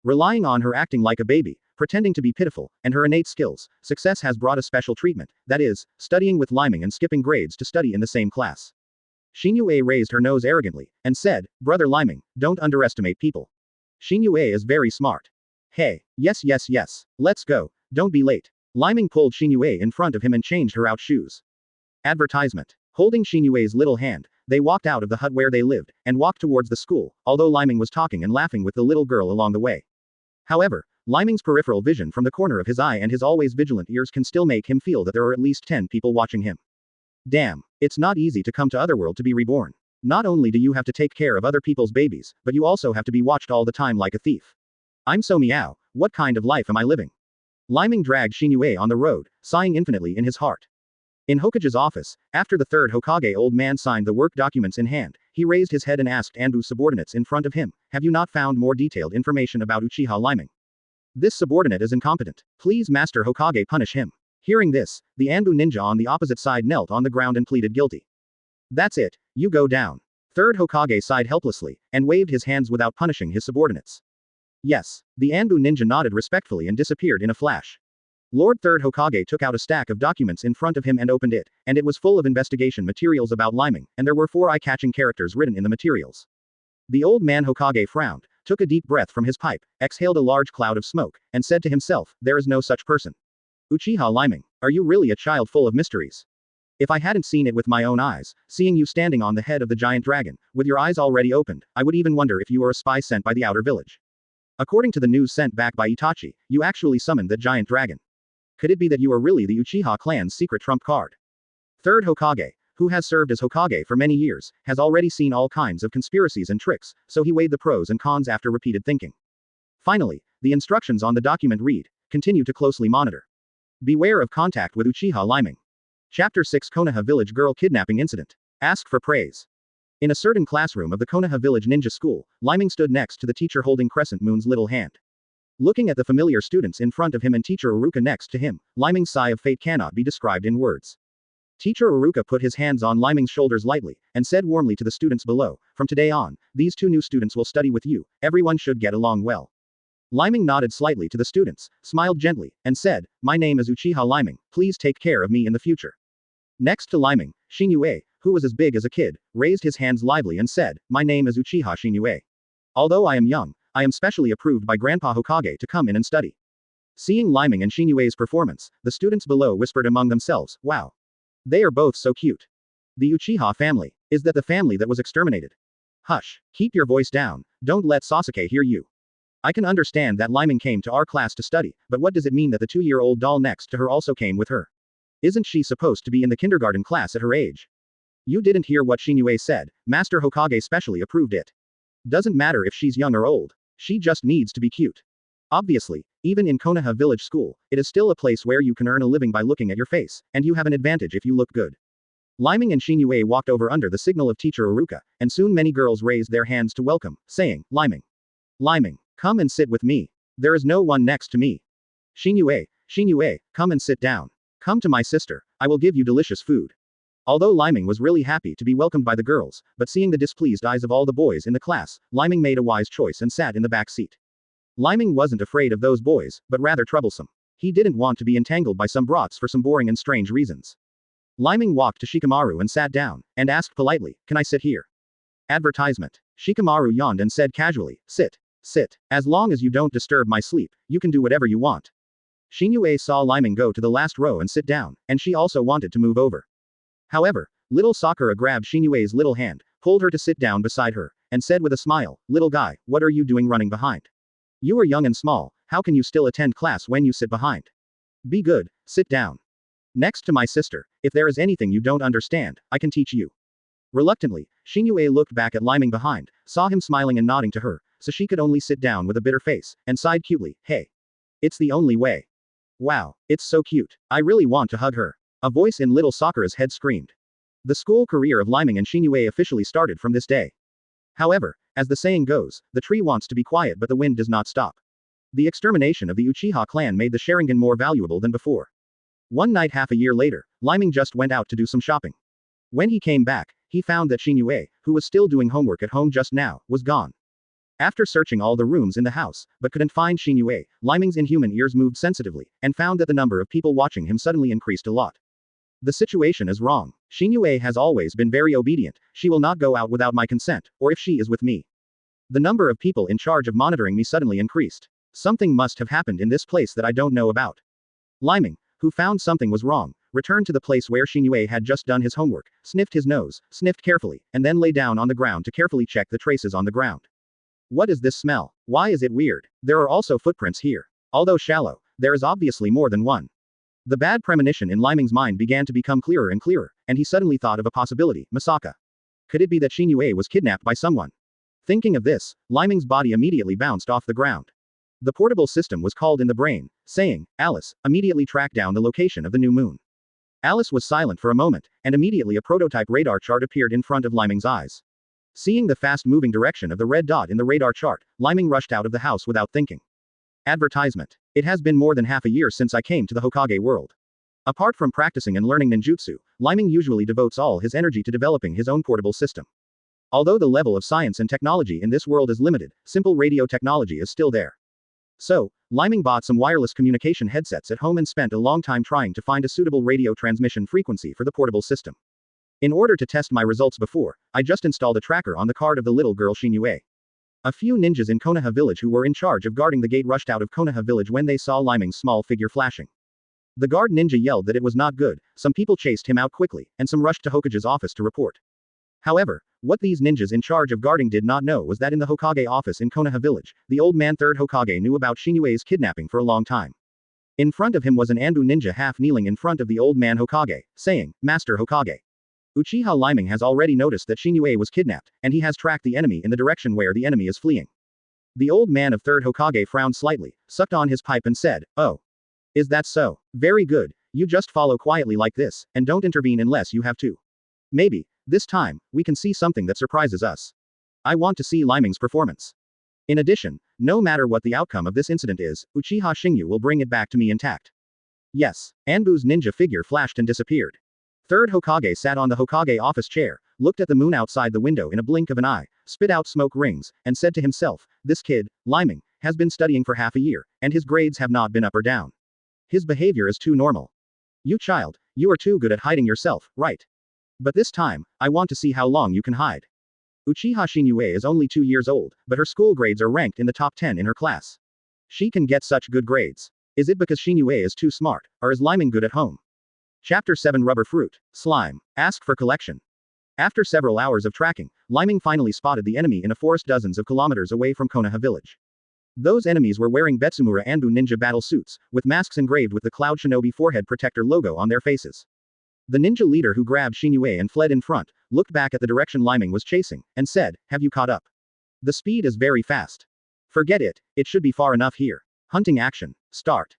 Relying on her acting like a baby, pretending to be pitiful, and her innate skills, success has brought a special treatment, that is, studying with Leiming and skipping grades to study in the same class. Shinue raised her nose arrogantly, and said, Brother Leiming, don't underestimate people. Shinue is very smart. Hey, yes, let's go, don't be late. Leiming pulled Shinue in front of him and changed her out shoes. Advertisement. Holding Shinue's little hand, they walked out of the hut where they lived, and walked towards the school, although Leiming was talking and laughing with the little girl along the way. However, Leiming's peripheral vision from the corner of his eye and his always vigilant ears can still make him feel that there are at least 10 people watching him. Damn, it's not easy to come to Otherworld to be reborn. Not only do you have to take care of other people's babies, but you also have to be watched all the time like a thief. I'm so meow, what kind of life am I living? Leiming dragged Shinue on the road, sighing infinitely in his heart. In Hokage's office, after the third Hokage old man signed the work documents in hand, he raised his head and asked Anbu's subordinates in front of him, have you not found more detailed information about Uchiha Leiming? This subordinate is incompetent. Please Master Hokage punish him. Hearing this, the Anbu ninja on the opposite side knelt on the ground and pleaded guilty. That's it, you go down. Third Hokage sighed helplessly, and waved his hands without punishing his subordinates. Yes, the Anbu ninja nodded respectfully and disappeared in a flash. Lord Third Hokage took out a stack of documents in front of him and opened it, and it was full of investigation materials about Leiming, and there were 4 eye-catching characters written in the materials. The old man Hokage frowned, took a deep breath from his pipe, exhaled a large cloud of smoke, and said to himself, there is no such person. Uchiha Leiming, are you really a child full of mysteries? If I hadn't seen it with my own eyes, seeing you standing on the head of the giant dragon, with your eyes already opened, I would even wonder if you were a spy sent by the outer village. According to the news sent back by Itachi, you actually summoned that giant dragon. Could it be that you are really the Uchiha clan's secret trump card? Third Hokage, who has served as Hokage for many years, has already seen all kinds of conspiracies and tricks, so he weighed the pros and cons after repeated thinking. Finally, the instructions on the document read, continue to closely monitor. Beware of contact with Uchiha Leiming. Chapter 6 Konoha Village Girl Kidnapping Incident. Ask for praise. In a certain classroom of the Konoha Village Ninja School, Leiming stood next to the teacher holding Crescent Moon's little hand. Looking at the familiar students in front of him and teacher Uruka next to him, Leiming's sigh of fate cannot be described in words. Teacher Uruka put his hands on Leiming's shoulders lightly, and said warmly to the students below, from today on, these 2 new students will study with you, everyone should get along well. Leiming nodded slightly to the students, smiled gently, and said, my name is Uchiha Leiming, please take care of me in the future. Next to Leiming, Shinue, who was as big as a kid, raised his hands lively and said, my name is Uchiha Shinue. Although I am young, I am specially approved by Grandpa Hokage to come in and study. Seeing Leiming and Shinue's performance, the students below whispered among themselves, wow. They are both so cute. The Uchiha family. Is that the family that was exterminated? Hush. Keep your voice down, don't let Sasuke hear you. I can understand that Leiming came to our class to study, but what does it mean that the 2-year-old doll next to her also came with her? Isn't she supposed to be in the kindergarten class at her age? You didn't hear what Shinue said, Master Hokage specially approved it. Doesn't matter if she's young or old. She just needs to be cute. Obviously, even in Konoha Village School, it is still a place where you can earn a living by looking at your face, and you have an advantage if you look good. Leiming and Shinue walked over under the signal of teacher Uruka, and soon many girls raised their hands to welcome, saying, Leiming. Leiming, come and sit with me. There is no one next to me. Shinue, come and sit down. Come to my sister, I will give you delicious food. Although Leiming was really happy to be welcomed by the girls, but seeing the displeased eyes of all the boys in the class, Leiming made a wise choice and sat in the back seat. Leiming wasn't afraid of those boys, but rather troublesome. He didn't want to be entangled by some brats for some boring and strange reasons. Leiming walked to Shikamaru and sat down, and asked politely, can I sit here? Advertisement. Shikamaru yawned and said casually, sit. As long as you don't disturb my sleep, you can do whatever you want. Shinue saw Leiming go to the last row and sit down, and she also wanted to move over. However, little Sakura grabbed Shinue's little hand, pulled her to sit down beside her, and said with a smile, little guy, what are you doing running behind? You are young and small, how can you still attend class when you sit behind? Be good, sit down. Next to my sister, if there is anything you don't understand, I can teach you. Reluctantly, Shinue looked back at Leiming behind, saw him smiling and nodding to her, so she could only sit down with a bitter face, and sighed cutely, hey. It's the only way. Wow, it's so cute, I really want to hug her. A voice in little Sakura's head screamed. The school career of Leiming and Shinue officially started from this day. However, As the saying goes, the tree wants to be quiet but the wind does not stop. The extermination of the Uchiha clan made the Sharingan more valuable than before. One night half a year later, Leiming just went out to do some shopping. When he came back, he found that Shinue, who was still doing homework at home just now, was gone. After searching all the rooms in the house, but couldn't find Shinue, Leiming's inhuman ears moved sensitively, and found that the number of people watching him suddenly increased a lot. The situation is wrong. Shinue has always been very obedient, she will not go out without my consent, or if she is with me. The number of people in charge of monitoring me suddenly increased. Something must have happened in this place that I don't know about. Leiming, who found something was wrong, returned to the place where Shinue had just done his homework, sniffed his nose, sniffed carefully, and then lay down on the ground to carefully check the traces on the ground. What is this smell? Why is it weird? There are also footprints here. Although shallow, there is obviously more than one. The bad premonition in Leiming's mind began to become clearer and clearer, and he suddenly thought of a possibility, Masaka. Could it be that Shinue was kidnapped by someone? Thinking of this, Leiming's body immediately bounced off the ground. The portable system was called in the brain, saying, Alice, immediately track down the location of the new moon. Alice was silent for a moment, and immediately a prototype radar chart appeared in front of Leiming's eyes. Seeing the fast-moving direction of the red dot in the radar chart, Leiming rushed out of the house without thinking. Advertisement. It has been more than half a year since I came to the Hokage world. Apart from practicing and learning ninjutsu, Leiming usually devotes all his energy to developing his own portable system. Although the level of science and technology in this world is limited, simple radio technology is still there. So, Leiming bought some wireless communication headsets at home and spent a long time trying to find a suitable radio transmission frequency for the portable system. In order to test my results before, I just installed a tracker on the card of the little girl Shinue. A few ninjas in Konoha village who were in charge of guarding the gate rushed out of Konoha village when they saw Leiming's small figure flashing. The guard ninja yelled that it was not good, some people chased him out quickly, and some rushed to Hokage's office to report. However, what these ninjas in charge of guarding did not know was that in the Hokage office in Konoha village, the old man third Hokage knew about Shinue's kidnapping for a long time. In front of him was an Anbu ninja half kneeling in front of the old man Hokage, saying, Master Hokage. Uchiha Leiming has already noticed that Shinue was kidnapped, and he has tracked the enemy in the direction where the enemy is fleeing. The old man of third Hokage frowned slightly, sucked on his pipe and said, Oh. Is that so? Very good, you just follow quietly like this, and don't intervene unless you have to. Maybe, this time, we can see something that surprises us. I want to see Leiming's performance. In addition, no matter what the outcome of this incident is, Uchiha Shingyu will bring it back to me intact. Yes, Anbu's ninja figure flashed and disappeared. Third Hokage sat on the Hokage office chair, looked at the moon outside the window in a blink of an eye, spit out smoke rings, and said to himself, this kid, Leiming, has been studying for half a year, and his grades have not been up or down. His behavior is too normal. You child, you are too good at hiding yourself, right? But this time, I want to see how long you can hide. Uchiha Shinue is only 2 years old, but her school grades are ranked in the top 10 in her class. She can get such good grades. Is it because Shinue is too smart, or is Leiming good at home? Chapter 7 Rubber Fruit, Slime, Ask for Collection. After several hours of tracking, Leiming finally spotted the enemy in a forest dozens of kilometers away from Konoha village. Those enemies were wearing Betsumura Anbu ninja battle suits, with masks engraved with the Cloud Shinobi forehead protector logo on their faces. The ninja leader who grabbed Shinue and fled in front, looked back at the direction Leiming was chasing, and said, Have you caught up? The speed is very fast. Forget it, it should be far enough here. Hunting action, start.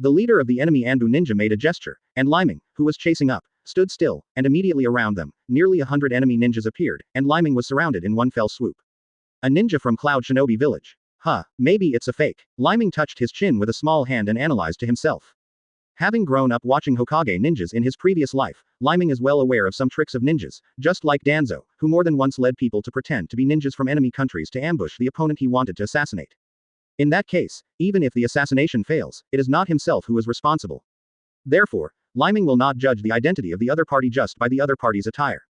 The leader of the enemy Anbu ninja made a gesture, and Leiming, who was chasing up, stood still, and immediately around them, nearly 100 enemy ninjas appeared, and Leiming was surrounded in one fell swoop. A ninja from Cloud Shinobi village. Huh, maybe it's a fake. Leiming touched his chin with a small hand and analyzed to himself. Having grown up watching Hokage ninjas in his previous life, Leiming is well aware of some tricks of ninjas, just like Danzo, who more than once led people to pretend to be ninjas from enemy countries to ambush the opponent he wanted to assassinate. In that case, even if the assassination fails, it is not himself who is responsible. Therefore, Leiming will not judge the identity of the other party just by the other party's attire.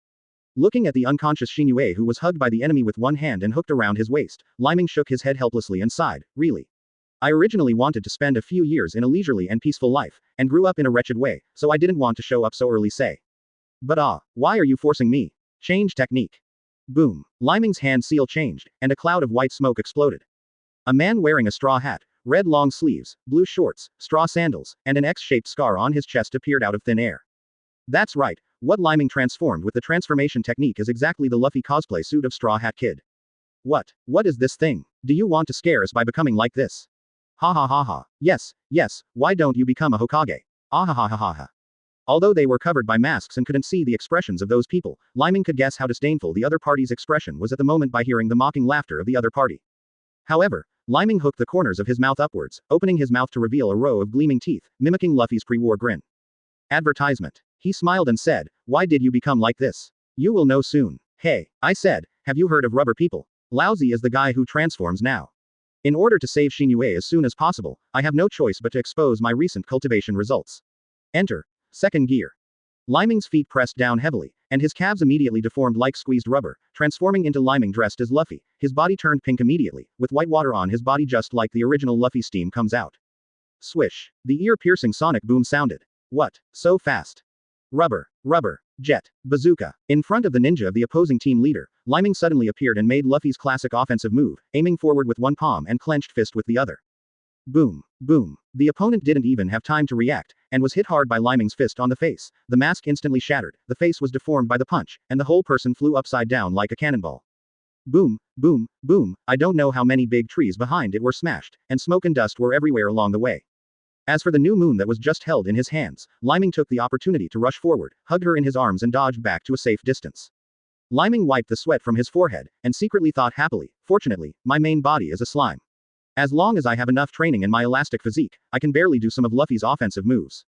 Looking at the unconscious Shinue who was hugged by the enemy with one hand and hooked around his waist, Leiming shook his head helplessly and sighed, really. I originally wanted to spend a few years in a leisurely and peaceful life, and grew up in a wretched way, so I didn't want to show up so early say. But why are you forcing me? Change technique. Boom. Leiming's hand seal changed, and a cloud of white smoke exploded. A man wearing a straw hat, red long sleeves, blue shorts, straw sandals, and an X-shaped scar on his chest appeared out of thin air. That's right, what Leiming transformed with the transformation technique is exactly the Luffy cosplay suit of Straw Hat Kid. What is this thing? Do you want to scare us by becoming like this? Ha ha ha ha. Yes, why don't you become a Hokage? Ah ha ha ha ha ha. Although they were covered by masks and couldn't see the expressions of those people, Leiming could guess how disdainful the other party's expression was at the moment by hearing the mocking laughter of the other party. However, Leiming hooked the corners of his mouth upwards, opening his mouth to reveal a row of gleaming teeth, mimicking Luffy's pre-war grin. Advertisement. He smiled and said, "Why did you become like this? You will know soon." "Hey," I said, "have you heard of rubber people? Lousy is the guy who transforms now. In order to save Shinue as soon as possible, I have no choice but to expose my recent cultivation results. Enter. Second gear." Leiming's feet pressed down heavily, and his calves immediately deformed like squeezed rubber, transforming into Leiming dressed as Luffy. His body turned pink immediately, with white water on his body just like the original Luffy. Steam comes out. Swish. The ear-piercing sonic boom sounded. What? So fast? Rubber. Rubber. Jet. Bazooka. In front of the ninja of the opposing team leader, Leiming suddenly appeared and made Luffy's classic offensive move, aiming forward with one palm and clenched fist with the other. Boom. Boom. The opponent didn't even have time to react, and was hit hard by Leiming's fist on the face. The mask instantly shattered, the face was deformed by the punch, and the whole person flew upside down like a cannonball. Boom. Boom. Boom. I don't know how many big trees behind it were smashed, and smoke and dust were everywhere along the way. As for the new moon that was just held in his hands, Leiming took the opportunity to rush forward, hugged her in his arms and dodged back to a safe distance. Leiming wiped the sweat from his forehead, and secretly thought happily, "Fortunately, my main body is a slime. As long as I have enough training in my elastic physique, I can barely do some of Luffy's offensive moves.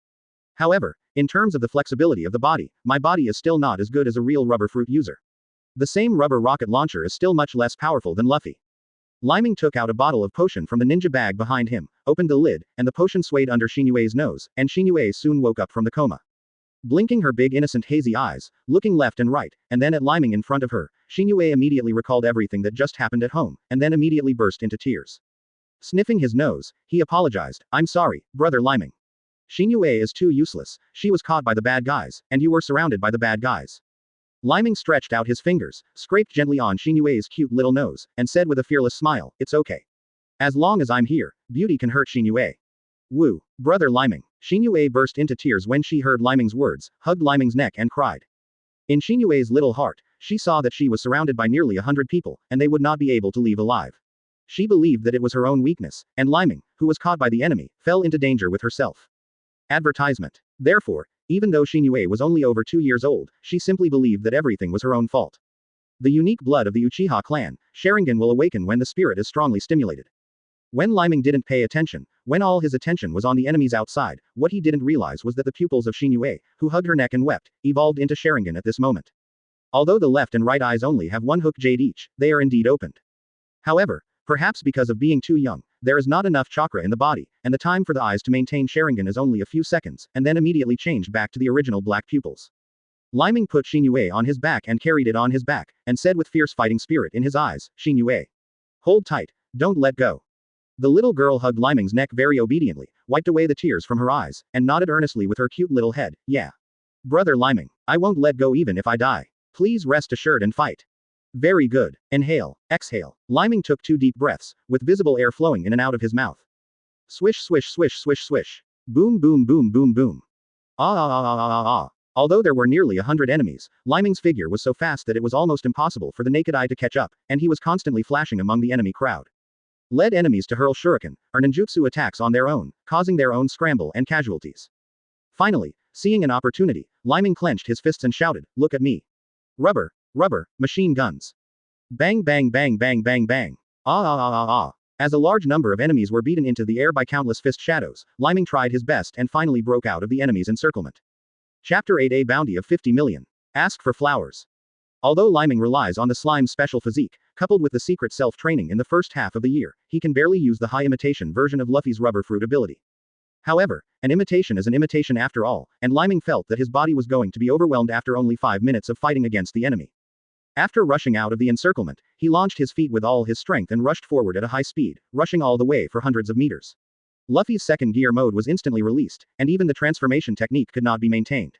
However, in terms of the flexibility of the body, my body is still not as good as a real rubber fruit user. The same rubber rocket launcher is still much less powerful than Luffy." Leiming took out a bottle of potion from the ninja bag behind him, opened the lid, and the potion swayed under Shinue's nose, and Shinue soon woke up from the coma. Blinking her big innocent hazy eyes, looking left and right, and then at Leiming in front of her, Shinue immediately recalled everything that just happened at home, and then immediately burst into tears. Sniffing his nose, he apologized, "I'm sorry, brother Leiming. Shinue is too useless, she was caught by the bad guys, and you were surrounded by the bad guys." Leiming stretched out his fingers, scraped gently on Shinue's cute little nose, and said with a fearless smile, "It's okay. As long as I'm here, beauty can hurt Shinue." "Woo, brother Leiming." Shinue burst into tears when she heard Leiming's words, hugged Leiming's neck and cried. In Shinue's little heart, she saw that she was surrounded by nearly 100 people, and they would not be able to leave alive. She believed that it was her own weakness, and Leiming, who was caught by the enemy, fell into danger with herself. Advertisement. Therefore, even though Shinue was only over 2 years old, she simply believed that everything was her own fault. The unique blood of the Uchiha clan, Sharingan will awaken when the spirit is strongly stimulated. When Leiming didn't pay attention, when all his attention was on the enemies outside, what he didn't realize was that the pupils of Shinue, who hugged her neck and wept, evolved into Sharingan at this moment. Although the left and right eyes only have one hook jade each, they are indeed opened. However, perhaps because of being too young, there is not enough chakra in the body, and the time for the eyes to maintain Sharingan is only a few seconds, and then immediately changed back to the original black pupils. Leiming put Shinue on his back and carried it on his back, and said with fierce fighting spirit in his eyes, "Shinue. Hold tight, don't let go." The little girl hugged Leiming's neck very obediently, wiped away the tears from her eyes, and nodded earnestly with her cute little head, "Yeah. Brother Leiming, I won't let go even if I die. Please rest assured and fight." "Very good. Inhale, exhale." Leiming took 2 deep breaths, with visible air flowing in and out of his mouth. Swish swish swish swish swish. Boom boom boom boom boom. Ah ah ah ah ah ah. Although there were nearly 100 enemies, Leiming's figure was so fast that it was almost impossible for the naked eye to catch up, and he was constantly flashing among the enemy crowd. Led enemies to hurl shuriken, or ninjutsu attacks on their own, causing their own scramble and casualties. Finally, seeing an opportunity, Leiming clenched his fists and shouted, "Look at me. Rubber. Rubber, machine guns. Bang bang bang bang bang bang. Ah ah ah ah ah." As a large number of enemies were beaten into the air by countless fist shadows, Leiming tried his best and finally broke out of the enemy's encirclement. Chapter 8: A bounty of 50 million. Ask for flowers. Although Leiming relies on the slime's special physique, coupled with the secret self-training in the first half of the year, he can barely use the high imitation version of Luffy's rubber fruit ability. However, an imitation is an imitation after all, and Leiming felt that his body was going to be overwhelmed after only 5 minutes of fighting against the enemy. After rushing out of the encirclement, he launched his feet with all his strength and rushed forward at a high speed, rushing all the way for hundreds of meters. Luffy's second gear mode was instantly released, and even the transformation technique could not be maintained.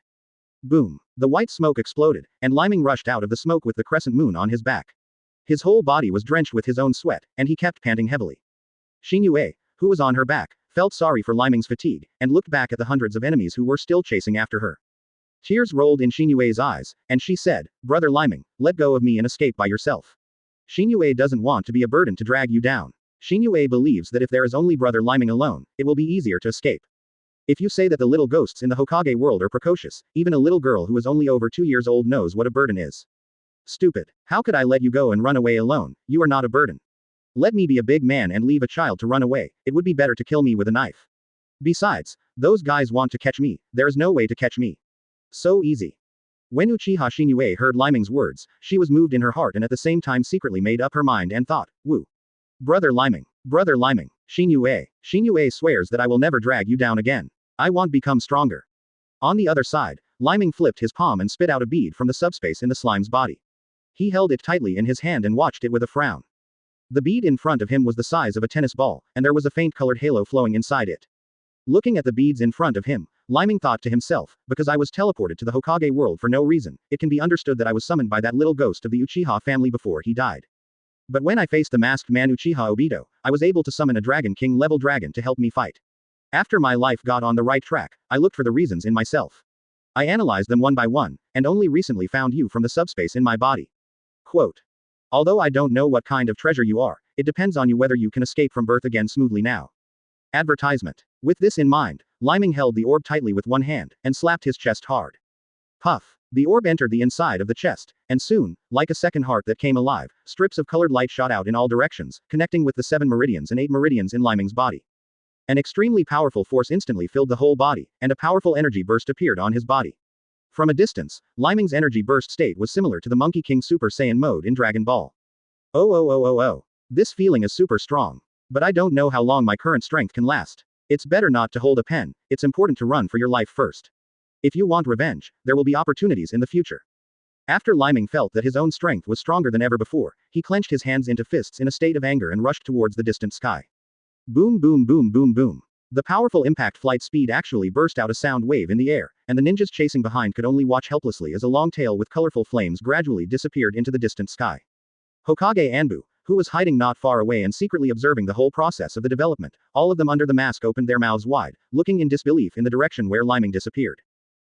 Boom. The white smoke exploded, and Leiming rushed out of the smoke with the crescent moon on his back. His whole body was drenched with his own sweat, and he kept panting heavily. Shinue, who was on her back, felt sorry for Leiming's fatigue, and looked back at the hundreds of enemies who were still chasing after her. Tears rolled in Shinue's eyes, and she said, "Brother Leiming, let go of me and escape by yourself. Shinue doesn't want to be a burden to drag you down. Shinue believes that if there is only brother Leiming alone, it will be easier to escape." If you say that the little ghosts in the Hokage world are precocious, even a little girl who is only over 2 years old knows what a burden is. Stupid. How could I let you go and run away alone? You are not a burden. Let me be a big man and leave a child to run away. It would be better to kill me with a knife. Besides, those guys want to catch me. There is no way to catch me. So easy. When Uchiha Shinue heard Leiming's words, she was moved in her heart and at the same time secretly made up her mind and thought, woo. Brother Leiming. Brother Leiming. Shinue. Shinue swears that I will never drag you down again. I want become stronger. On the other side, Leiming flipped his palm and spit out a bead from the subspace in the slime's body. He held it tightly in his hand and watched it with a frown. The bead in front of him was the size of a tennis ball, and there was a faint colored halo flowing inside it. Looking at the beads in front of him, Leiming thought to himself, because I was teleported to the Hokage world for no reason, it can be understood that I was summoned by that little ghost of the Uchiha family before he died. But when I faced the masked man Uchiha Obito, I was able to summon a Dragon King level dragon to help me fight. After my life got on the right track, I looked for the reasons in myself. I analyzed them one by one, and only recently found you from the subspace in my body. Quote. Although I don't know what kind of treasure you are, it depends on you whether you can escape from birth again smoothly now. Advertisement. With this in mind, Leiming held the orb tightly with one hand, and slapped his chest hard. Puff. The orb entered the inside of the chest, and soon, like a second heart that came alive, strips of colored light shot out in all directions, connecting with the 7 meridians and 8 meridians in Leiming's body. An extremely powerful force instantly filled the whole body, and a powerful energy burst appeared on his body. From a distance, Leiming's energy burst state was similar to the Monkey King Super Saiyan mode in Dragon Ball. Oh. This feeling is super strong. But I don't know how long my current strength can last. It's better not to hold a pen, it's important to run for your life first. If you want revenge, there will be opportunities in the future. After Leiming felt that his own strength was stronger than ever before, he clenched his hands into fists in a state of anger and rushed towards the distant sky. Boom boom boom boom boom. The powerful impact flight speed actually burst out a sound wave in the air, and the ninjas chasing behind could only watch helplessly as a long tail with colorful flames gradually disappeared into the distant sky. Hokage Anbu, who was hiding not far away and secretly observing the whole process of the development, all of them under the mask opened their mouths wide, looking in disbelief in the direction where Leiming disappeared.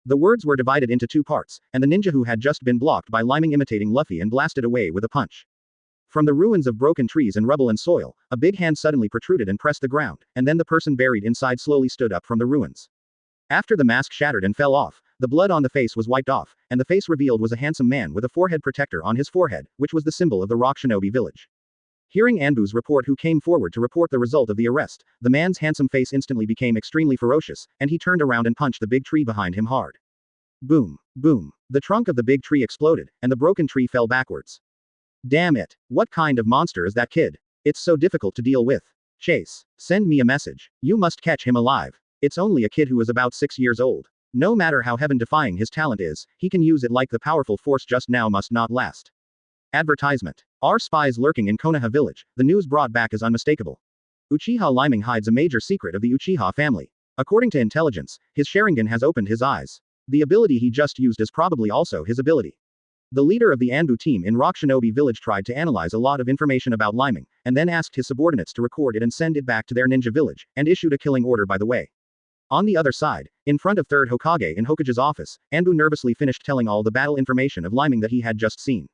The words were divided into 2 parts, and the ninja who had just been blocked by Leiming imitating Luffy and blasted away with a punch. From the ruins of broken trees and rubble and soil, a big hand suddenly protruded and pressed the ground, and then the person buried inside slowly stood up from the ruins. After the mask shattered and fell off, the blood on the face was wiped off, and the face revealed was a handsome man with a forehead protector on his forehead, which was the symbol of the Rock Shinobi village. Hearing Anbu's report, who came forward to report the result of the arrest, the man's handsome face instantly became extremely ferocious, and he turned around and punched the big tree behind him hard. Boom. Boom. The trunk of the big tree exploded, and the broken tree fell backwards. Damn it. What kind of monster is that kid? It's so difficult to deal with. Chase. Send me a message. You must catch him alive. It's only a kid who is about 6 years old. No matter how heaven-defying his talent is, he can use it like the powerful force just now must not last. Advertisement. Our spies lurking in Konoha village, the news brought back is unmistakable. Uchiha Leiming hides a major secret of the Uchiha family. According to intelligence, his Sharingan has opened his eyes. The ability he just used is probably also his ability. The leader of the Anbu team in Rock Shinobi village tried to analyze a lot of information about Leiming, and then asked his subordinates to record it and send it back to their ninja village, and issued a killing order by the way. On the other side, in front of 3rd Hokage in Hokage's office, Anbu nervously finished telling all the battle information of Leiming that he had just seen.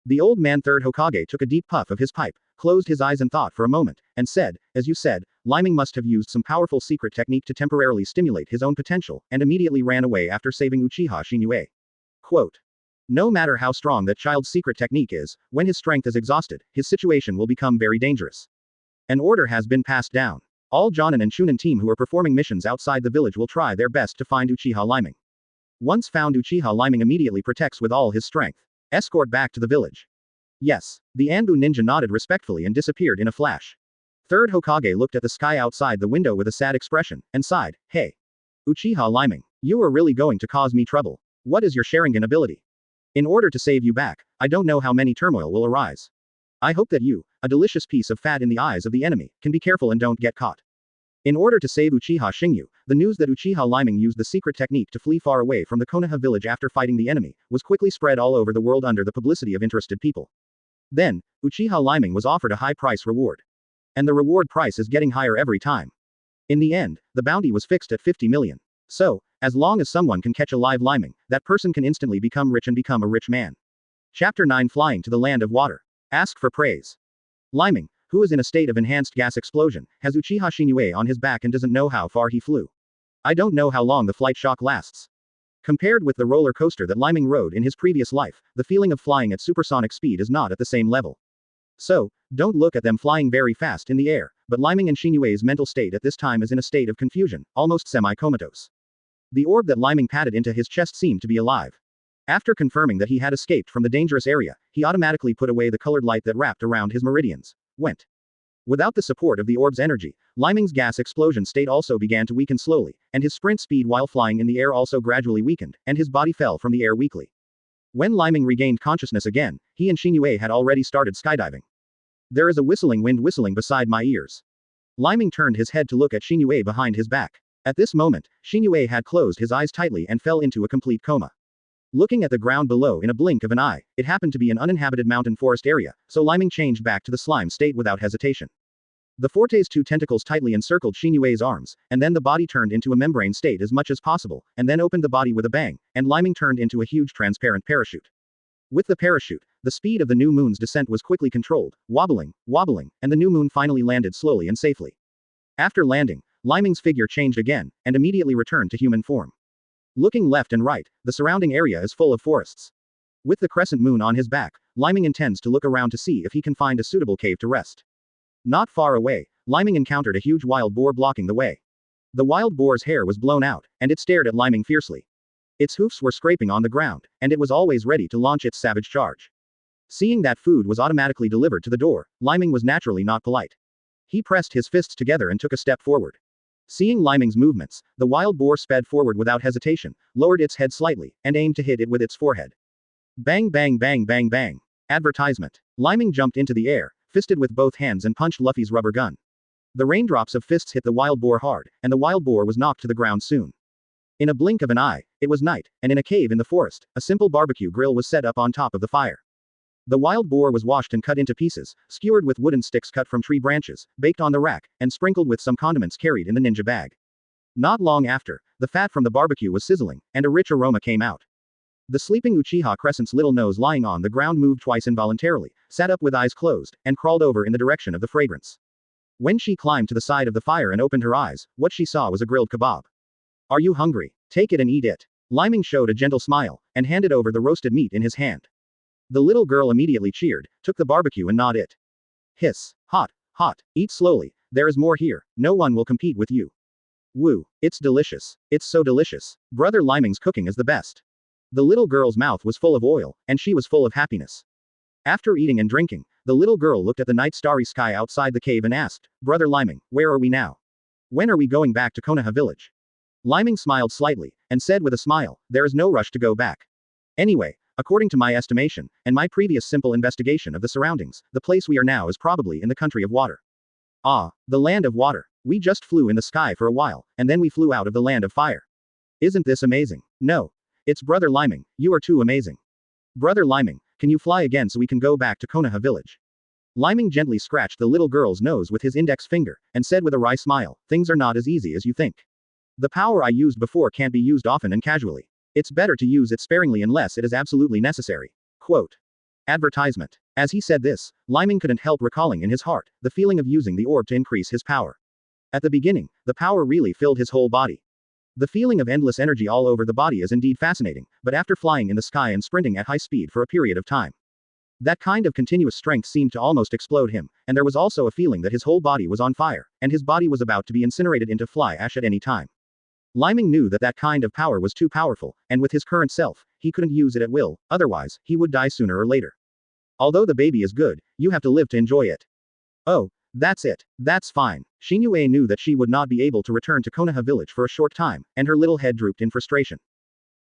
The old man 3rd Hokage took a deep puff of his pipe, closed his eyes and thought for a moment, and said, as you said, Leiming must have used some powerful secret technique to temporarily stimulate his own potential, and immediately ran away after saving Uchiha Shinue. Quote. No matter how strong that child's secret technique is, when his strength is exhausted, his situation will become very dangerous. An order has been passed down. All Jonin and Chunin team who are performing missions outside the village will try their best to find Uchiha Leiming. Once found, Uchiha Leiming immediately protects with all his strength. Escort back to the village. Yes. The Anbu ninja nodded respectfully and disappeared in a flash. 3rd Hokage looked at the sky outside the window with a sad expression, and sighed, hey. Uchiha Leiming, you are really going to cause me trouble. What is your Sharingan ability? In order to save you back, I don't know how many turmoil will arise. I hope that you, a delicious piece of fat in the eyes of the enemy, can be careful and don't get caught. In order to save Uchiha Shingyu, the news that Uchiha Leiming used the secret technique to flee far away from the Konoha village after fighting the enemy, was quickly spread all over the world under the publicity of interested people. Then, Uchiha Leiming was offered a high price reward. And the reward price is getting higher every time. In the end, the bounty was fixed at 50 million. So, as long as someone can catch a live Leiming, that person can instantly become rich and become a rich man. Chapter 9, Flying to the Land of Water. Ask for praise. Leiming, who is in a state of enhanced gas explosion, has Uchiha Shinue on his back and doesn't know how far he flew. I don't know how long the flight shock lasts. Compared with the roller coaster that Leiming rode in his previous life, the feeling of flying at supersonic speed is not at the same level. So, don't look at them flying very fast in the air, but Leiming and Xinyue's mental state at this time is in a state of confusion, almost semi-comatose. The orb that Leiming patted into his chest seemed to be alive. After confirming that he had escaped from the dangerous area, he automatically put away the colored light that wrapped around his meridians. Went. Without the support of the orb's energy, Leiming's gas explosion state also began to weaken slowly, and his sprint speed while flying in the air also gradually weakened, and his body fell from the air weakly. When Leiming regained consciousness again, he and Xinyue had already started skydiving. There is a whistling wind whistling beside my ears. Leiming turned his head to look at Xinyue behind his back. At this moment, Xinyue had closed his eyes tightly and fell into a complete coma. Looking at the ground below in a blink of an eye, it happened to be an uninhabited mountain forest area, so Leiming changed back to the slime state without hesitation. The Forte's two tentacles tightly encircled Xinyue's arms, and then the body turned into a membrane state as much as possible, and then opened the body with a bang, and Leiming turned into a huge transparent parachute. With the parachute, the speed of the new moon's descent was quickly controlled, wobbling, and the new moon finally landed slowly and safely. After landing, Leiming's figure changed again, and immediately returned to human form. Looking left and right, the surrounding area is full of forests. With the crescent moon on his back, Leiming intends to look around to see if he can find a suitable cave to rest. Not far away, Leiming encountered a huge wild boar blocking the way. The wild boar's hair was blown out, and it stared at Leiming fiercely. Its hoofs were scraping on the ground, and it was always ready to launch its savage charge. Seeing that food was automatically delivered to the door, Leiming was naturally not polite. He pressed his fists together and took a step forward. Seeing Leiming's movements, the wild boar sped forward without hesitation, lowered its head slightly, and aimed to hit it with its forehead. Bang bang bang bang bang. Advertisement. Leiming jumped into the air, fisted with both hands and punched Luffy's rubber gun. The raindrops of fists hit the wild boar hard, and the wild boar was knocked to the ground soon. In a blink of an eye, it was night, and in a cave in the forest, a simple barbecue grill was set up on top of the fire. The wild boar was washed and cut into pieces, skewered with wooden sticks cut from tree branches, baked on the rack, and sprinkled with some condiments carried in the ninja bag. Not long after, the fat from the barbecue was sizzling, and a rich aroma came out. The sleeping Uchiha Crescent's little nose lying on the ground moved twice involuntarily, sat up with eyes closed, and crawled over in the direction of the fragrance. When she climbed to the side of the fire and opened her eyes, what she saw was a grilled kebab. Are you hungry? Take it and eat it. Leiming showed a gentle smile, and handed over the roasted meat in his hand. The little girl immediately cheered, took the barbecue and gnawed it. Hiss. Hot, hot, eat slowly, there is more here, no one will compete with you. Woo, it's delicious. It's so delicious. Brother Leiming's cooking is the best. The little girl's mouth was full of oil, and she was full of happiness. After eating and drinking, the little girl looked at the night starry sky outside the cave and asked, Brother Leiming, where are we now? When are we going back to Konoha village? Leiming smiled slightly, and said with a smile, there is no rush to go back. Anyway, according to my estimation, and my previous simple investigation of the surroundings, the place we are now is probably in the country of water. Ah, the land of water. We just flew in the sky for a while, and then we flew out of the land of fire. Isn't this amazing? No. It's Brother Leiming, you are too amazing. Brother Leiming, can you fly again so we can go back to Konoha village? Leiming gently scratched the little girl's nose with his index finger, and said with a wry smile, things are not as easy as you think. The power I used before can't be used often and casually. It's better to use it sparingly unless it is absolutely necessary. Quote. Advertisement. As he said this, Leiming couldn't help recalling in his heart the feeling of using the orb to increase his power. At the beginning, the power really filled his whole body. The feeling of endless energy all over the body is indeed fascinating, but after flying in the sky and sprinting at high speed for a period of time, that kind of continuous strength seemed to almost explode him, and there was also a feeling that his whole body was on fire, and his body was about to be incinerated into fly ash at any time. Leiming knew that that kind of power was too powerful, and with his current self, he couldn't use it at will, otherwise, he would die sooner or later. Although the baby is good, you have to live to enjoy it. Oh, that's it. That's fine. Xinyue knew that she would not be able to return to Konoha village for a short time, and her little head drooped in frustration.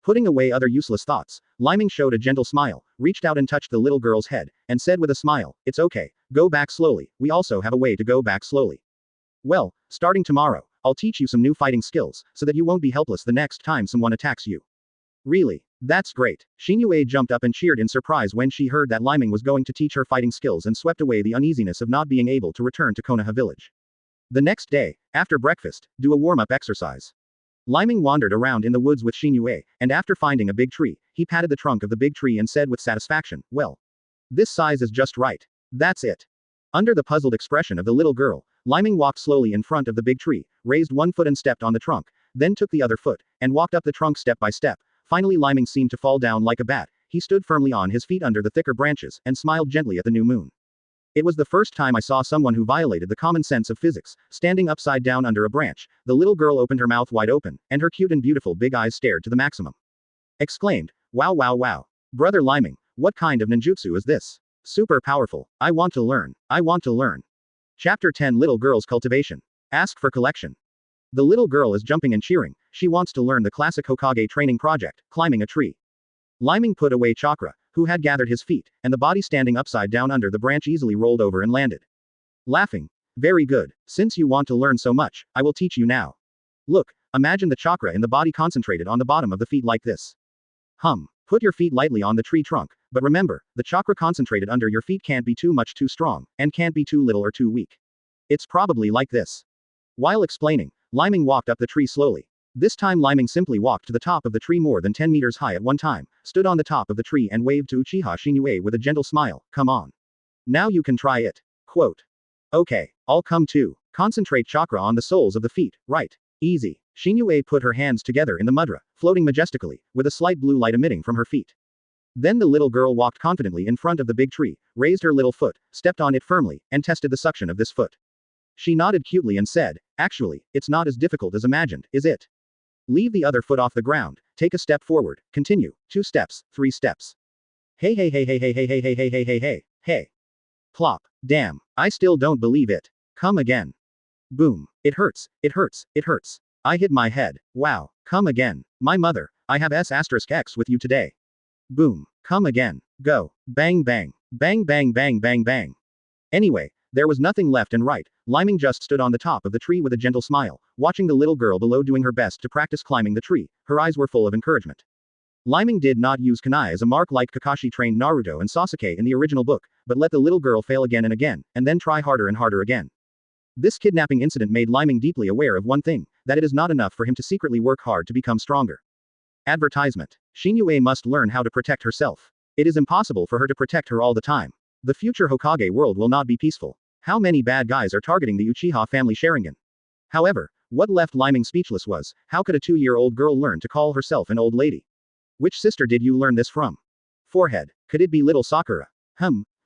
Putting away other useless thoughts, Leiming showed a gentle smile, reached out and touched the little girl's head, and said with a smile, it's okay, go back slowly, we also have a way to go back slowly. Well, starting tomorrow, I'll teach you some new fighting skills, so that you won't be helpless the next time someone attacks you. Really? That's great. Xinyue jumped up and cheered in surprise when she heard that Leiming was going to teach her fighting skills and swept away the uneasiness of not being able to return to Konoha village. The next day, after breakfast, do a warm-up exercise. Leiming wandered around in the woods with Xinyue, and after finding a big tree, he patted the trunk of the big tree and said with satisfaction, well, this size is just right. That's it. Under the puzzled expression of the little girl, Leiming walked slowly in front of the big tree, raised one foot and stepped on the trunk, then took the other foot, and walked up the trunk step by step. Finally Leiming seemed to fall down like a bat. He stood firmly on his feet under the thicker branches, and smiled gently at the new moon. It was the first time I saw someone who violated the common sense of physics, standing upside down under a branch. The little girl opened her mouth wide open, and her cute and beautiful big eyes stared to the maximum. Exclaimed, "Wow wow wow. Brother Leiming, what kind of ninjutsu is this? Super powerful. I want to learn. I want to learn." Chapter 10 Little Girl's Cultivation. Ask for collection. The little girl is jumping and cheering. She wants to learn the classic Hokage training project, climbing a tree. Leiming put away Chakra, who had gathered his feet, and the body standing upside down under the branch easily rolled over and landed. Laughing. "Very good. Since you want to learn so much, I will teach you now. Look, imagine the chakra in the body concentrated on the bottom of the feet like this. Put your feet lightly on the tree trunk, but remember, the chakra concentrated under your feet can't be too much too strong, and can't be too little or too weak. It's probably like this." While explaining, Leiming walked up the tree slowly. This time Leiming simply walked to the top of the tree more than 10 meters high at one time, stood on the top of the tree and waved to Uchiha Shinue with a gentle smile, "Come on. Now you can try it." Quote. "Okay, I'll come too. Concentrate chakra on the soles of the feet, right? Easy." Shinue put her hands together in the mudra, floating majestically, with a slight blue light emitting from her feet. Then the little girl walked confidently in front of the big tree, raised her little foot, stepped on it firmly, and tested the suction of this foot. She nodded cutely and said, "Actually, it's not as difficult as imagined, is it? Leave the other foot off the ground, take a step forward, continue, 2 steps, 3 steps. Hey hey hey hey hey hey hey hey hey hey hey hey, hey. Plop. Damn, I still don't believe it. Come again. Boom. It hurts, it hurts, it hurts. I hit my head. Wow. Come again. My mother, I have S*X with you today. Boom. Come again. Go. Bang bang. Bang bang bang bang bang." Anyway, there was nothing left and right. Leiming just stood on the top of the tree with a gentle smile, watching the little girl below doing her best to practice climbing the tree. Her eyes were full of encouragement. Leiming did not use kunai as a mark like Kakashi trained Naruto and Sasuke in the original book, but let the little girl fail again, and then try harder and harder again. This kidnapping incident made Leiming deeply aware of one thing, that it is not enough for him to secretly work hard to become stronger. Advertisement. Shinue must learn how to protect herself. It is impossible for her to protect her all the time. The future Hokage world will not be peaceful. How many bad guys are targeting the Uchiha family Sharingan? However, what left Leiming speechless was, how could a 2-year-old girl learn to call herself an old lady? Which sister did you learn this from? Forehead. Could it be little Sakura?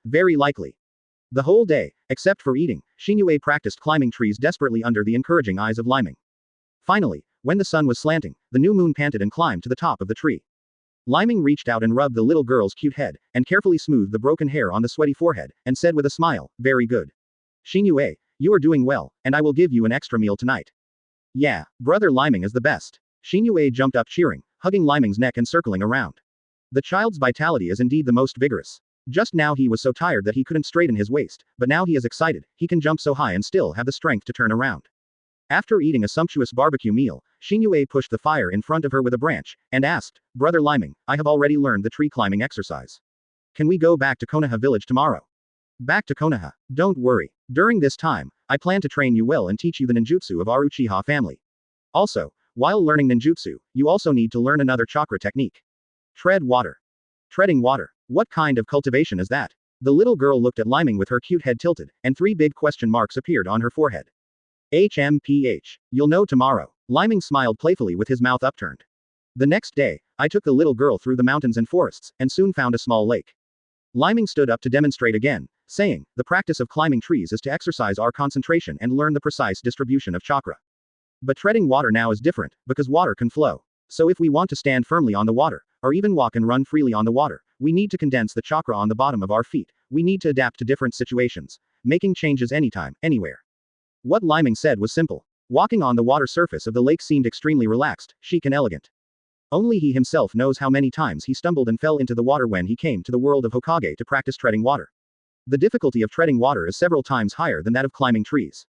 Very likely. The whole day, except for eating, Shinue practiced climbing trees desperately under the encouraging eyes of Leiming. Finally, when the sun was slanting, the new moon panted and climbed to the top of the tree. Leiming reached out and rubbed the little girl's cute head, and carefully smoothed the broken hair on the sweaty forehead, and said with a smile, "Very good. Shinue, you are doing well, and I will give you an extra meal tonight." "Yeah, brother Leiming is the best." Shinue jumped up cheering, hugging Leiming's neck and circling around. The child's vitality is indeed the most vigorous. Just now he was so tired that he couldn't straighten his waist, but now he is excited, he can jump so high and still have the strength to turn around. After eating a sumptuous barbecue meal, Shinue pushed the fire in front of her with a branch, and asked, "Brother Leiming, I have already learned the tree climbing exercise. Can we go back to Konoha village tomorrow?" "Back to Konoha? Don't worry. During this time, I plan to train you well and teach you the ninjutsu of our Uchiha family. Also, while learning ninjutsu, you also need to learn another chakra technique. Tread water." Treading water. What kind of cultivation is that? The little girl looked at Leiming with her cute head tilted, and 3 big question marks appeared on her forehead. HMPH. You'll know tomorrow. Leiming smiled playfully with his mouth upturned. The next day, I took the little girl through the mountains and forests, and soon found a small lake. Leiming stood up to demonstrate again, saying, "The practice of climbing trees is to exercise our concentration and learn the precise distribution of chakra. But treading water now is different, because water can flow. So if we want to stand firmly on the water, or even walk and run freely on the water, we need to condense the chakra on the bottom of our feet. We need to adapt to different situations, making changes anytime, anywhere." What Leiming said was simple. Walking on the water surface of the lake seemed extremely relaxed, chic and elegant. Only he himself knows how many times he stumbled and fell into the water when he came to the world of Hokage to practice treading water. The difficulty of treading water is several times higher than that of climbing trees.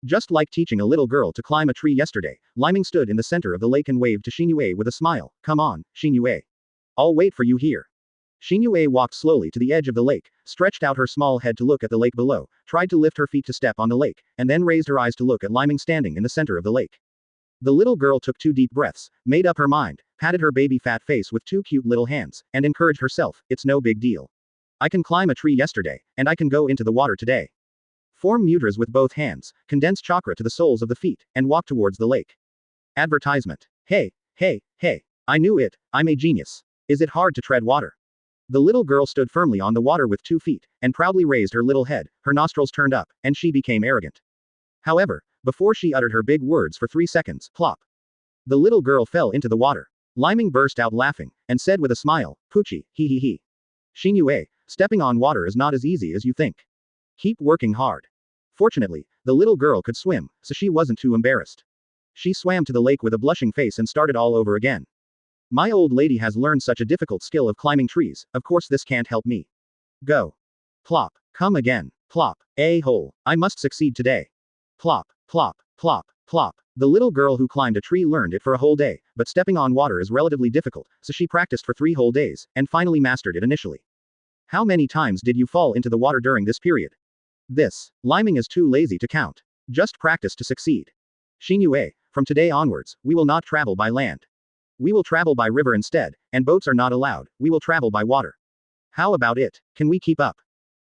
Just like teaching a little girl to climb a tree yesterday, Leiming stood in the center of the lake and waved to Shinue with a smile. "Come on, Shinue. I'll wait for you here." Shinue walked slowly to the edge of the lake, stretched out her small head to look at the lake below, tried to lift her feet to step on the lake, and then raised her eyes to look at Leiming standing in the center of the lake. The little girl took 2 deep breaths, made up her mind, patted her baby fat face with 2 cute little hands, and encouraged herself, "It's no big deal. I can climb a tree yesterday, and I can go into the water today." Form mudras with both hands, condense chakra to the soles of the feet, and walk towards the lake. Advertisement. Hey, hey, hey. I knew it, I'm a genius. Is it hard to tread water? The little girl stood firmly on the water with 2 feet, and proudly raised her little head, her nostrils turned up, and she became arrogant. However, before she uttered her big words for 3 seconds, plop. The little girl fell into the water. Leiming burst out laughing, and said with a smile, Poochie, hee hee hee. Shinue, stepping on water is not as easy as you think. Keep working hard. Fortunately, the little girl could swim, so she wasn't too embarrassed. She swam to the lake with a blushing face and started all over again. My old lady has learned such a difficult skill of climbing trees, of course this can't help me. Go. Plop. Come again. Plop. A-hole. I must succeed today. Plop, plop, plop, plop. The little girl who climbed a tree learned it for a whole day, but stepping on water is relatively difficult, so she practiced for 3 whole days, and finally mastered it initially. How many times did you fall into the water during this period? This. Lyming is too lazy to count. Just practice to succeed. Shinue, from today onwards, we will not travel by land. We will travel by river instead, and boats are not allowed, we will travel by water. How about it? Can we keep up?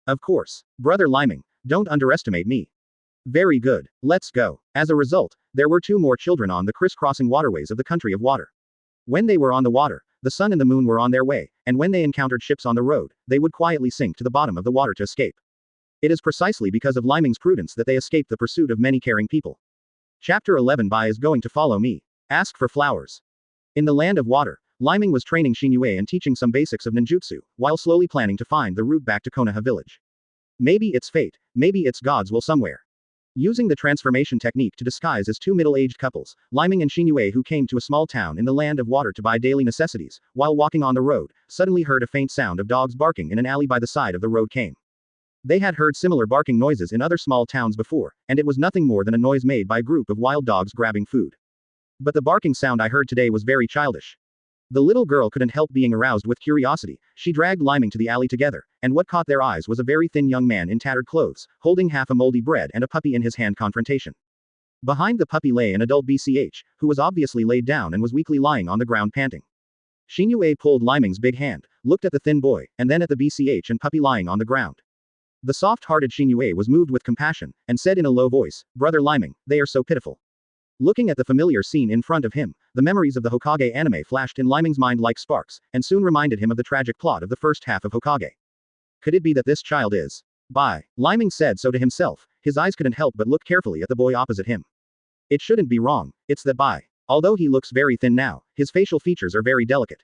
Of course. Brother Lyming, don't underestimate me. Very good, let's go. As a result, there were 2 more children on the crisscrossing waterways of the country of water. When they were on the water, the sun and the moon were on their way, and when they encountered ships on the road, they would quietly sink to the bottom of the water to escape. It is precisely because of Lyming's prudence that they escaped the pursuit of many caring people. Chapter 11. Bai is going to follow me. Ask for flowers. In the land of water, Lyming was training Shinue and teaching some basics of ninjutsu, while slowly planning to find the route back to Konoha village. Maybe it's fate, maybe it's God's will somewhere. Using the transformation technique to disguise as 2 middle-aged couples, Lyming and Shinue, who came to a small town in the land of water to buy daily necessities, while walking on the road, suddenly heard a faint sound of dogs barking in an alley by the side of the road came. They had heard similar barking noises in other small towns before, and it was nothing more than a noise made by a group of wild dogs grabbing food. But the barking sound I heard today was very childish. The little girl couldn't help being aroused with curiosity. She dragged Lyming to the alley together, and what caught their eyes was a very thin young man in tattered clothes, holding half a moldy bread and a puppy in his hand. Confrontation. Behind the puppy lay an adult BCH, who was obviously laid down and was weakly lying on the ground panting. Shinue pulled Lyming's big hand, looked at the thin boy, and then at the BCH and puppy lying on the ground. The soft-hearted Shinue was moved with compassion, and said in a low voice, Brother Lyming, they are so pitiful. Looking at the familiar scene in front of him, the memories of the Hokage anime flashed in Lyming's mind like sparks, and soon reminded him of the tragic plot of the first half of Hokage. Could it be that this child is? Bai. Lyming said so to himself, his eyes couldn't help but look carefully at the boy opposite him. It shouldn't be wrong, it's that Bai. Although he looks very thin now, his facial features are very delicate.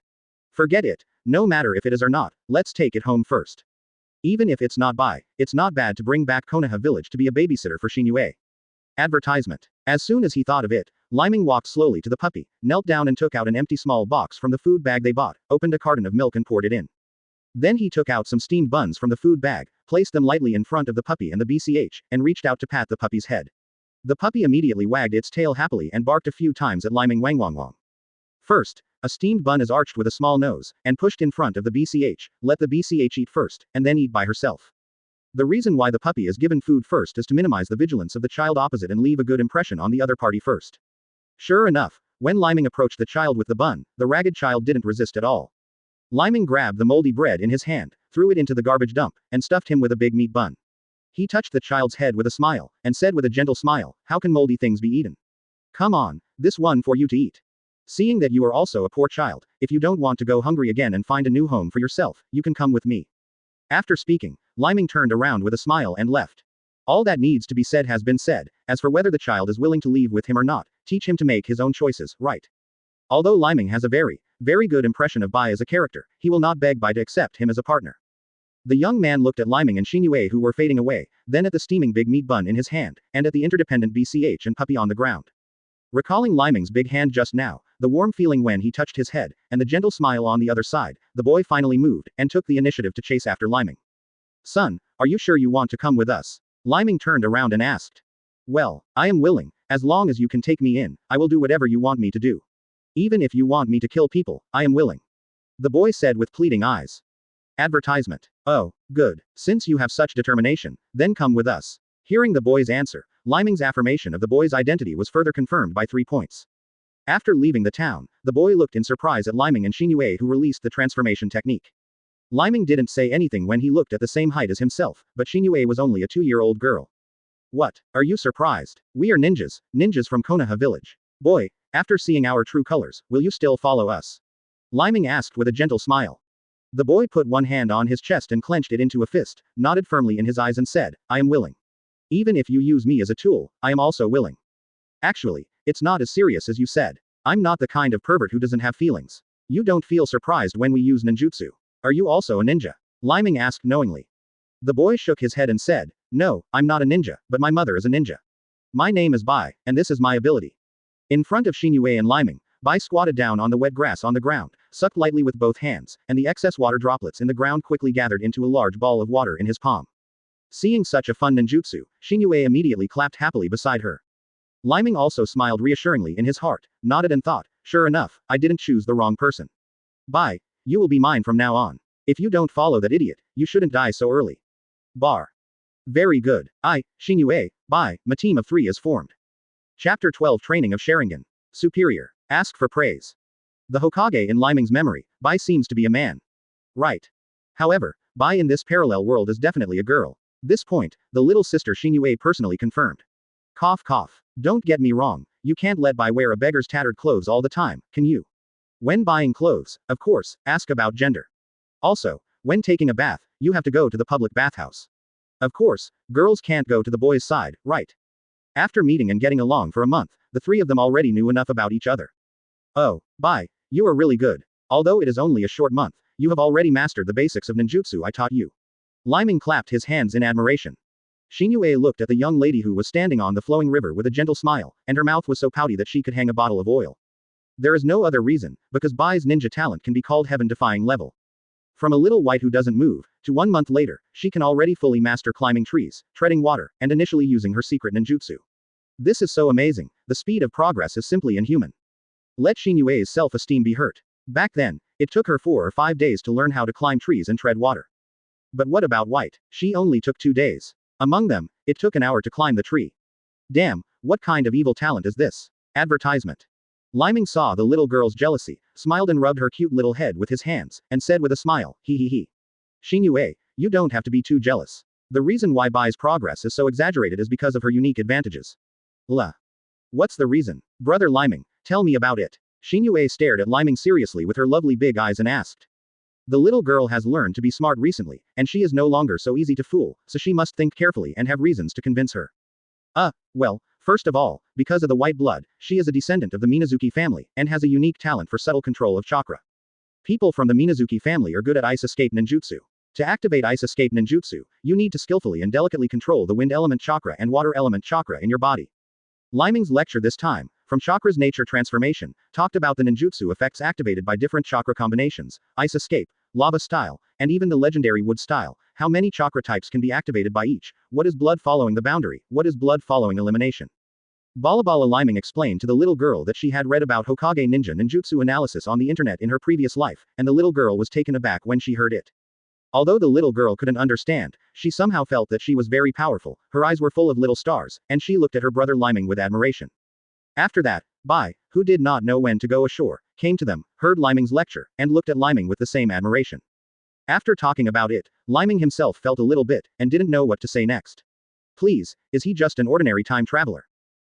Forget it, no matter if it is or not, let's take it home first. Even if it's not Bai, it's not bad to bring back Konoha village to be a babysitter for Shinue. Advertisement. As soon as he thought of it, Lyming walked slowly to the puppy, knelt down and took out an empty small box from the food bag they bought, opened a carton of milk and poured it in. Then he took out some steamed buns from the food bag, placed them lightly in front of the puppy and the BCH, and reached out to pat the puppy's head. The puppy immediately wagged its tail happily and barked a few times at Lyming. Wang wang wang. First, a steamed bun is arched with a small nose, and pushed in front of the BCH, let the BCH eat first, and then eat by herself. The reason why the puppy is given food first is to minimize the vigilance of the child opposite and leave a good impression on the other party first. Sure enough, when Lyming approached the child with the bun, the ragged child didn't resist at all. Lyming grabbed the moldy bread in his hand, threw it into the garbage dump, and stuffed him with a big meat bun. He touched the child's head with a smile, and said with a gentle smile, how can moldy things be eaten? Come on, this one for you to eat. Seeing that you are also a poor child, if you don't want to go hungry again and find a new home for yourself, you can come with me. After speaking, Lyming turned around with a smile and left. All that needs to be said has been said. As for whether the child is willing to leave with him or not, teach him to make his own choices, right? Although Lyming has a very good impression of Bai as a character, he will not beg Bai to accept him as a partner. The young man looked at Lyming and Shinue who were fading away, then at the steaming big meat bun in his hand, and at the interdependent BCH and puppy on the ground. Recalling Lyming's big hand just now, the warm feeling when he touched his head, and the gentle smile on the other side, the boy finally moved, and took the initiative to chase after Lyming. Son, are you sure you want to come with us? Lyming turned around and asked. Well, I am willing, as long as you can take me in, I will do whatever you want me to do. Even if you want me to kill people, I am willing. The boy said with pleading eyes. Advertisement. Oh, good, since you have such determination, then come with us. Hearing the boy's answer, Lyming's affirmation of the boy's identity was further confirmed by 3 points. After leaving the town, the boy looked in surprise at Lyming and Shinue who released the transformation technique. Lyming didn't say anything when he looked at the same height as himself, but Shinue was only a 2-year-old girl. What, are you surprised? We are ninjas from Konoha village. Boy, After seeing our true colors, will you still follow us? Leiming asked with a gentle smile. The boy put one hand on his chest and clenched it into a fist, nodded firmly in his eyes and said, I am willing. Even if you use me as a tool, I am also willing. Actually, it's not as serious as you said. I'm not the kind of pervert who doesn't have feelings. You don't feel surprised when we use ninjutsu. Are you also a ninja? Leiming asked knowingly. The boy shook his head and said, No, I'm not a ninja, but my mother is a ninja. My name is Bai, and this is my ability. In front of Shinue and Leiming, Bai squatted down on the wet grass on the ground, sucked lightly with both hands, and the excess water droplets in the ground quickly gathered into a large ball of water in his palm. Seeing such a fun ninjutsu, Shinue immediately clapped happily beside her. Leiming also smiled reassuringly in his heart, nodded and thought, sure enough, I didn't choose the wrong person. Bai, you will be mine from now on. If you don't follow that idiot, you shouldn't die so early. Bar. Very good. Shinue, Bai, my team of 3 is formed. Chapter 12 Training of Sharingan. Superior. Ask for praise. The Hokage in Leiming's memory, Bai seems to be a man. Right. However, Bai in this parallel world is definitely a girl. This point, the little sister Shinue personally confirmed. Cough cough. Don't get me wrong, you can't let Bai wear a beggar's tattered clothes all the time, can you? When buying clothes, of course, ask about gender. Also, when taking a bath, you have to go to the public bathhouse. Of course, girls can't go to the boys' side, right? After meeting and getting along for a month, the 3 of them already knew enough about each other. Oh, Bai, you are really good. Although it is only a short month, you have already mastered the basics of ninjutsu I taught you. Leiming clapped his hands in admiration. Shinue looked at the young lady who was standing on the flowing river with a gentle smile, and her mouth was so pouty that she could hang a bottle of oil. There is no other reason, because Bai's ninja talent can be called heaven-defying level. From a little white who doesn't move, to 1 month later, she can already fully master climbing trees, treading water, and initially using her secret ninjutsu. This is so amazing, the speed of progress is simply inhuman. Let Shinue's self-esteem be hurt. Back then, it took her 4 or 5 days to learn how to climb trees and tread water. But what about White? She only took 2 days. Among them, it took an hour to climb the tree. Damn, what kind of evil talent is this? Advertisement. Leiming saw the little girl's jealousy, smiled and rubbed her cute little head with his hands, and said with a smile, hee hee hee. Shinue, you don't have to be too jealous. The reason why Bai's progress is so exaggerated is because of her unique advantages. What's the reason? Brother Leiming, tell me about it. Shinue stared at Leiming seriously with her lovely big eyes and asked. The little girl has learned to be smart recently, and she is no longer so easy to fool, so she must think carefully and have reasons to convince her. Well, first of all, because of the white blood, she is a descendant of the Minazuki family, and has a unique talent for subtle control of chakra. People from the Minazuki family are good at ice escape ninjutsu. To activate ice escape ninjutsu, you need to skillfully and delicately control the wind element chakra and water element chakra in your body. Leiming's lecture this time, from chakra's nature transformation, talked about the ninjutsu effects activated by different chakra combinations, ice escape, lava style, and even the legendary wood style, how many chakra types can be activated by each, what is blood following the boundary, what is blood following elimination. Balabala Leiming explained to the little girl that she had read about Hokage ninjutsu analysis on the internet in her previous life, and the little girl was taken aback when she heard it. Although the little girl couldn't understand, she somehow felt that she was very powerful, her eyes were full of little stars, and she looked at her brother Leiming with admiration. After that, Bai, who did not know when to go ashore, came to them, heard Leiming's lecture, and looked at Leiming with the same admiration. After talking about it, Leiming himself felt a little bit, and didn't know what to say next. Please, is he just an ordinary time traveler?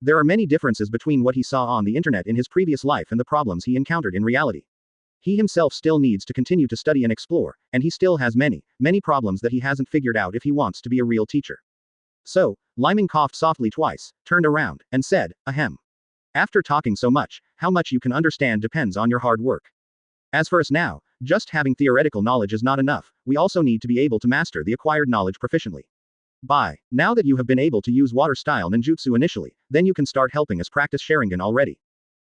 There are many differences between what he saw on the internet in his previous life and the problems he encountered in reality. He himself still needs to continue to study and explore, and he still has many problems that he hasn't figured out if he wants to be a real teacher. So, Leiming coughed softly twice, turned around, and said, ahem. After talking so much, how much you can understand depends on your hard work. As for us now, just having theoretical knowledge is not enough, we also need to be able to master the acquired knowledge proficiently. Bai, now that you have been able to use water-style ninjutsu initially, then you can start helping us practice Sharingan already.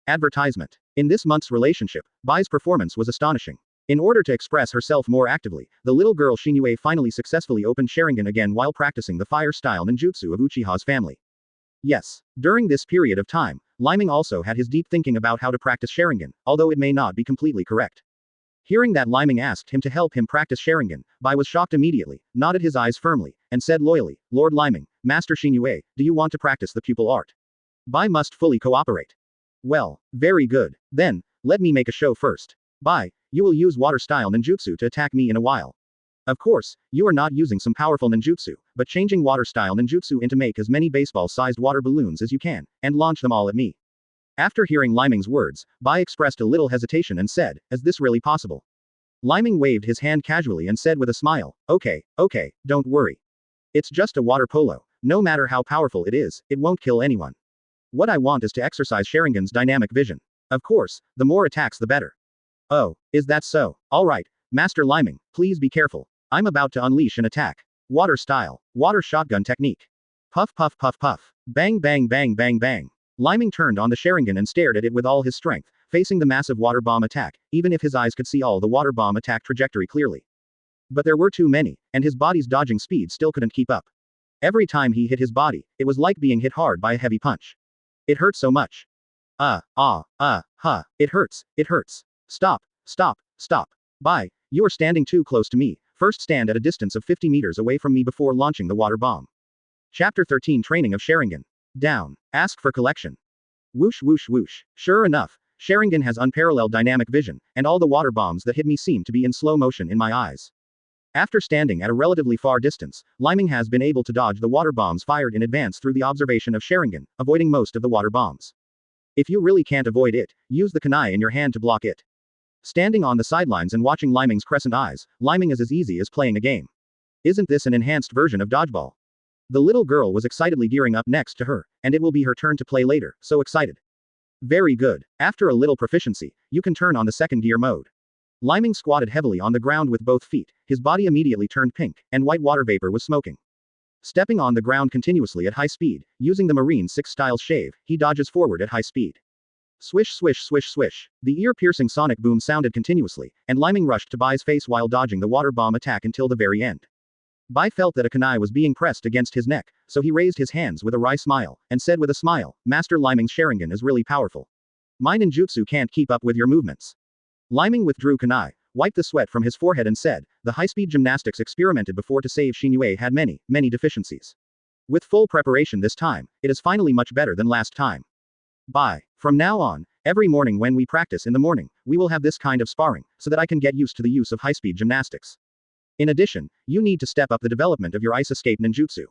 Advertisement. In this month's relationship, Bai's performance was astonishing. In order to express herself more actively, the little girl Shinue finally successfully opened Sharingan again while practicing the fire-style ninjutsu of Uchiha's family. Yes, during this period of time, Leiming also had his deep thinking about how to practice Sharingan, although it may not be completely correct. Hearing that Leiming asked him to help him practice Sharingan, Bai was shocked immediately, nodded his eyes firmly, and said loyally, Lord Leiming, Master Shinue, do you want to practice the pupil art? Bai must fully cooperate. Well, very good. Then, let me make a show first. Bai, you will use water-style ninjutsu to attack me in a while. Of course, you are not using some powerful ninjutsu, but changing water-style ninjutsu into make as many baseball-sized water balloons as you can, and launch them all at me. After hearing Leiming's words, Bai expressed a little hesitation and said, "Is this really possible?" Leiming waved his hand casually and said with a smile, okay, don't worry. It's just a water polo. No matter how powerful it is, it won't kill anyone. What I want is to exercise Sharingan's dynamic vision. Of course, the more attacks the better. Oh, is that so? Alright, Master Leiming, please be careful. I'm about to unleash an attack. Water style. Water shotgun technique. Puff puff puff puff. Bang bang bang bang bang. Leiming turned on the Sharingan and stared at it with all his strength, facing the massive water bomb attack, even if his eyes could see all the water bomb attack trajectory clearly. But there were too many, and his body's dodging speed still couldn't keep up. Every time he hit his body, it was like being hit hard by a heavy punch. It hurt so much. It hurts. Stop. Bai, you are standing too close to me. First stand at a distance of 50 meters away from me before launching the water bomb. Chapter 13 Training of Sharingan. Down. Ask for collection. Whoosh whoosh whoosh. Sure enough, Sharingan has unparalleled dynamic vision, and all the water bombs that hit me seem to be in slow motion in my eyes. After standing at a relatively far distance, Leiming has been able to dodge the water bombs fired in advance through the observation of Sharingan, avoiding most of the water bombs. If you really can't avoid it, use the kunai in your hand to block it. Standing on the sidelines and watching Leiming's crescent eyes, Leiming is as easy as playing a game. Isn't this an enhanced version of dodgeball? The little girl was excitedly gearing up next to her, and it will be her turn to play later, so excited. Very good. After a little proficiency, you can turn on the second gear mode. Leiming squatted heavily on the ground with both feet, his body immediately turned pink, and white water vapor was smoking. Stepping on the ground continuously at high speed, using the Marine 6 style shave, he dodges forward at high speed. Swish swish swish swish. The ear-piercing sonic boom sounded continuously, and Leiming rushed to Bai's face while dodging the water bomb attack until the very end. Bai felt that a kunai was being pressed against his neck, so he raised his hands with a wry smile, and said with a smile, Master Leiming's Sharingan is really powerful. My ninjutsu can't keep up with your movements. Leiming withdrew kunai, wiped the sweat from his forehead and said, the high-speed gymnastics experimented before to save Shinue had many deficiencies. With full preparation this time, it is finally much better than last time. Bai, from now on, every morning when we practice in the morning, we will have this kind of sparring, so that I can get used to the use of high-speed gymnastics. In addition, you need to step up the development of your ice escape ninjutsu.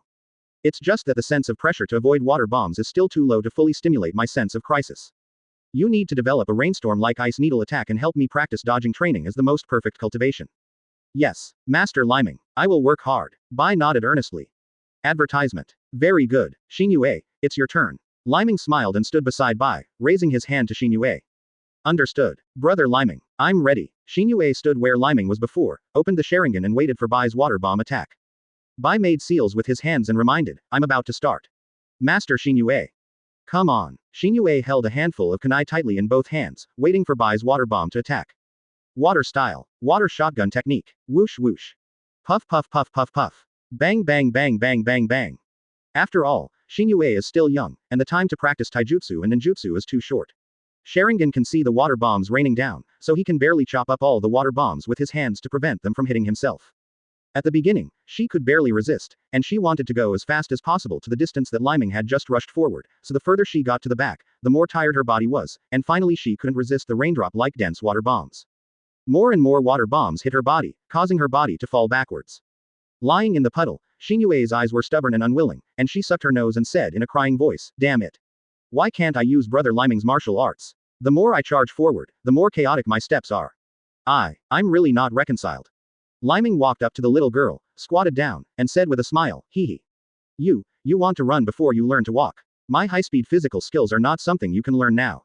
It's just that the sense of pressure to avoid water bombs is still too low to fully stimulate my sense of crisis. You need to develop a rainstorm-like ice needle attack and help me practice dodging training as the most perfect cultivation. Yes, Master Leiming, I will work hard. Bai nodded earnestly. Advertisement. Very good. Shinue, it's your turn. Leiming smiled and stood beside Bai, raising his hand to Shinue. Understood. Brother Leiming, I'm ready. Shinue stood where Leiming was before, opened the Sharingan and waited for Bai's water bomb attack. Bai made seals with his hands and reminded, I'm about to start. Master Shinue. Come on. Shinue held a handful of kunai tightly in both hands, waiting for Bai's water bomb to attack. Water style. Water shotgun technique. Whoosh whoosh. Puff puff puff puff puff. Bang bang bang bang bang bang. After all, Shinue is still young, and the time to practice taijutsu and ninjutsu is too short. Sharingan can see the water bombs raining down, so he can barely chop up all the water bombs with his hands to prevent them from hitting himself. At the beginning, she could barely resist, and she wanted to go as fast as possible to the distance that Leiming had just rushed forward, so the further she got to the back, the more tired her body was, and finally she couldn't resist the raindrop-like dense water bombs. More and more water bombs hit her body, causing her body to fall backwards. Lying in the puddle, Shinue's eyes were stubborn and unwilling, and she sucked her nose and said in a crying voice, damn it. Why can't I use Brother Leiming's martial arts? The more I charge forward, the more chaotic my steps are. I'm really not reconciled. Leiming walked up to the little girl, squatted down, and said with a smile, hee. You want to run before you learn to walk. My high-speed physical skills are not something you can learn now.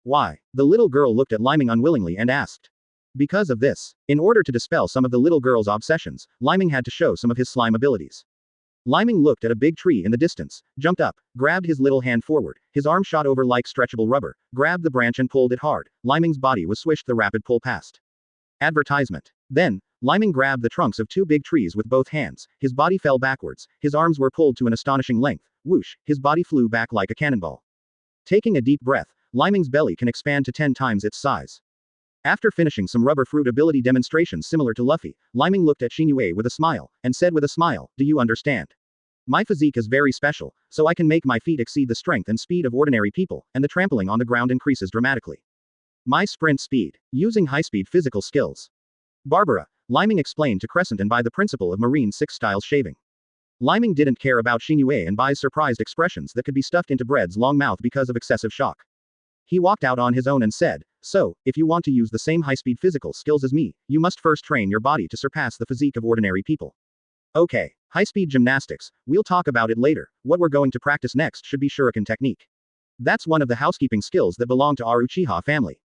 Why? The little girl looked at Leiming unwillingly and asked. Because of this. In order to dispel some of the little girl's obsessions, Leiming had to show some of his slime abilities. Leiming looked at a big tree in the distance, jumped up, grabbed his little hand forward, his arm shot over like stretchable rubber, grabbed the branch and pulled it hard. Leiming's body was swished the rapid pull past. Advertisement. Then, Leiming grabbed the trunks of two big trees with both hands, his body fell backwards, his arms were pulled to an astonishing length, whoosh, his body flew back like a cannonball. Taking a deep breath, Leiming's belly can expand to 10 times its size. After finishing some rubber fruit ability demonstrations similar to Luffy, Leiming looked at Shinue with a smile, and said with a smile, do you understand? My physique is very special, so I can make my feet exceed the strength and speed of ordinary people, and the trampling on the ground increases dramatically. My sprint speed. Using high-speed physical skills. Barbara, Leiming explained to Crescent and by the principle of Marine 6 style shaving. Leiming didn't care about Shinue and Bai's surprised expressions that could be stuffed into Bread's long mouth because of excessive shock. He walked out on his own and said, "So, if you want to use the same high-speed physical skills as me, you must first train your body to surpass the physique of ordinary people." Okay, high-speed gymnastics, we'll talk about it later. What we're going to practice next should be Shuriken technique. That's one of the housekeeping skills that belong to our Uchiha family.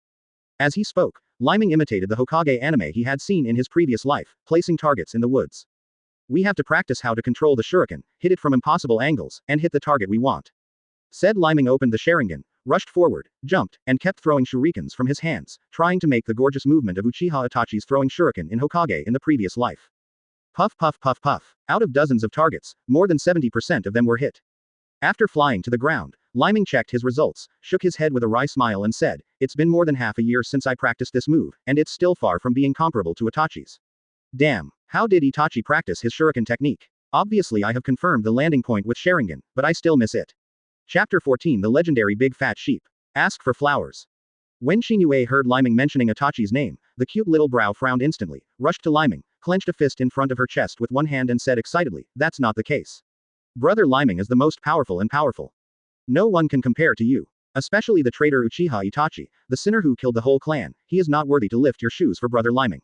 As he spoke, Leiming imitated the Hokage anime he had seen in his previous life, placing targets in the woods. We have to practice how to control the Shuriken, hit it from impossible angles, and hit the target we want. Said Leiming opened the Sharingan, rushed forward, jumped, and kept throwing shurikens from his hands, trying to make the gorgeous movement of Uchiha Itachi's throwing shuriken in Hokage in the previous life. Puff puff puff puff. Out of dozens of targets, more than 70% of them were hit. After flying to the ground, Leiming checked his results, shook his head with a wry smile and said, "It's been more than half a year since I practiced this move, and it's still far from being comparable to Itachi's. Damn, how did Itachi practice his shuriken technique? Obviously I have confirmed the landing point with Sharingan, but I still miss it." Chapter 14 The Legendary Big Fat Sheep. Ask for flowers. When Shinue heard Leiming mentioning Itachi's name, the cute little brow frowned instantly, rushed to Leiming, clenched a fist in front of her chest with one hand and said excitedly, "That's not the case. Brother Leiming is the most powerful and powerful. No one can compare to you. Especially the traitor Uchiha Itachi, the sinner who killed the whole clan, he is not worthy to lift your shoes for Brother Leiming."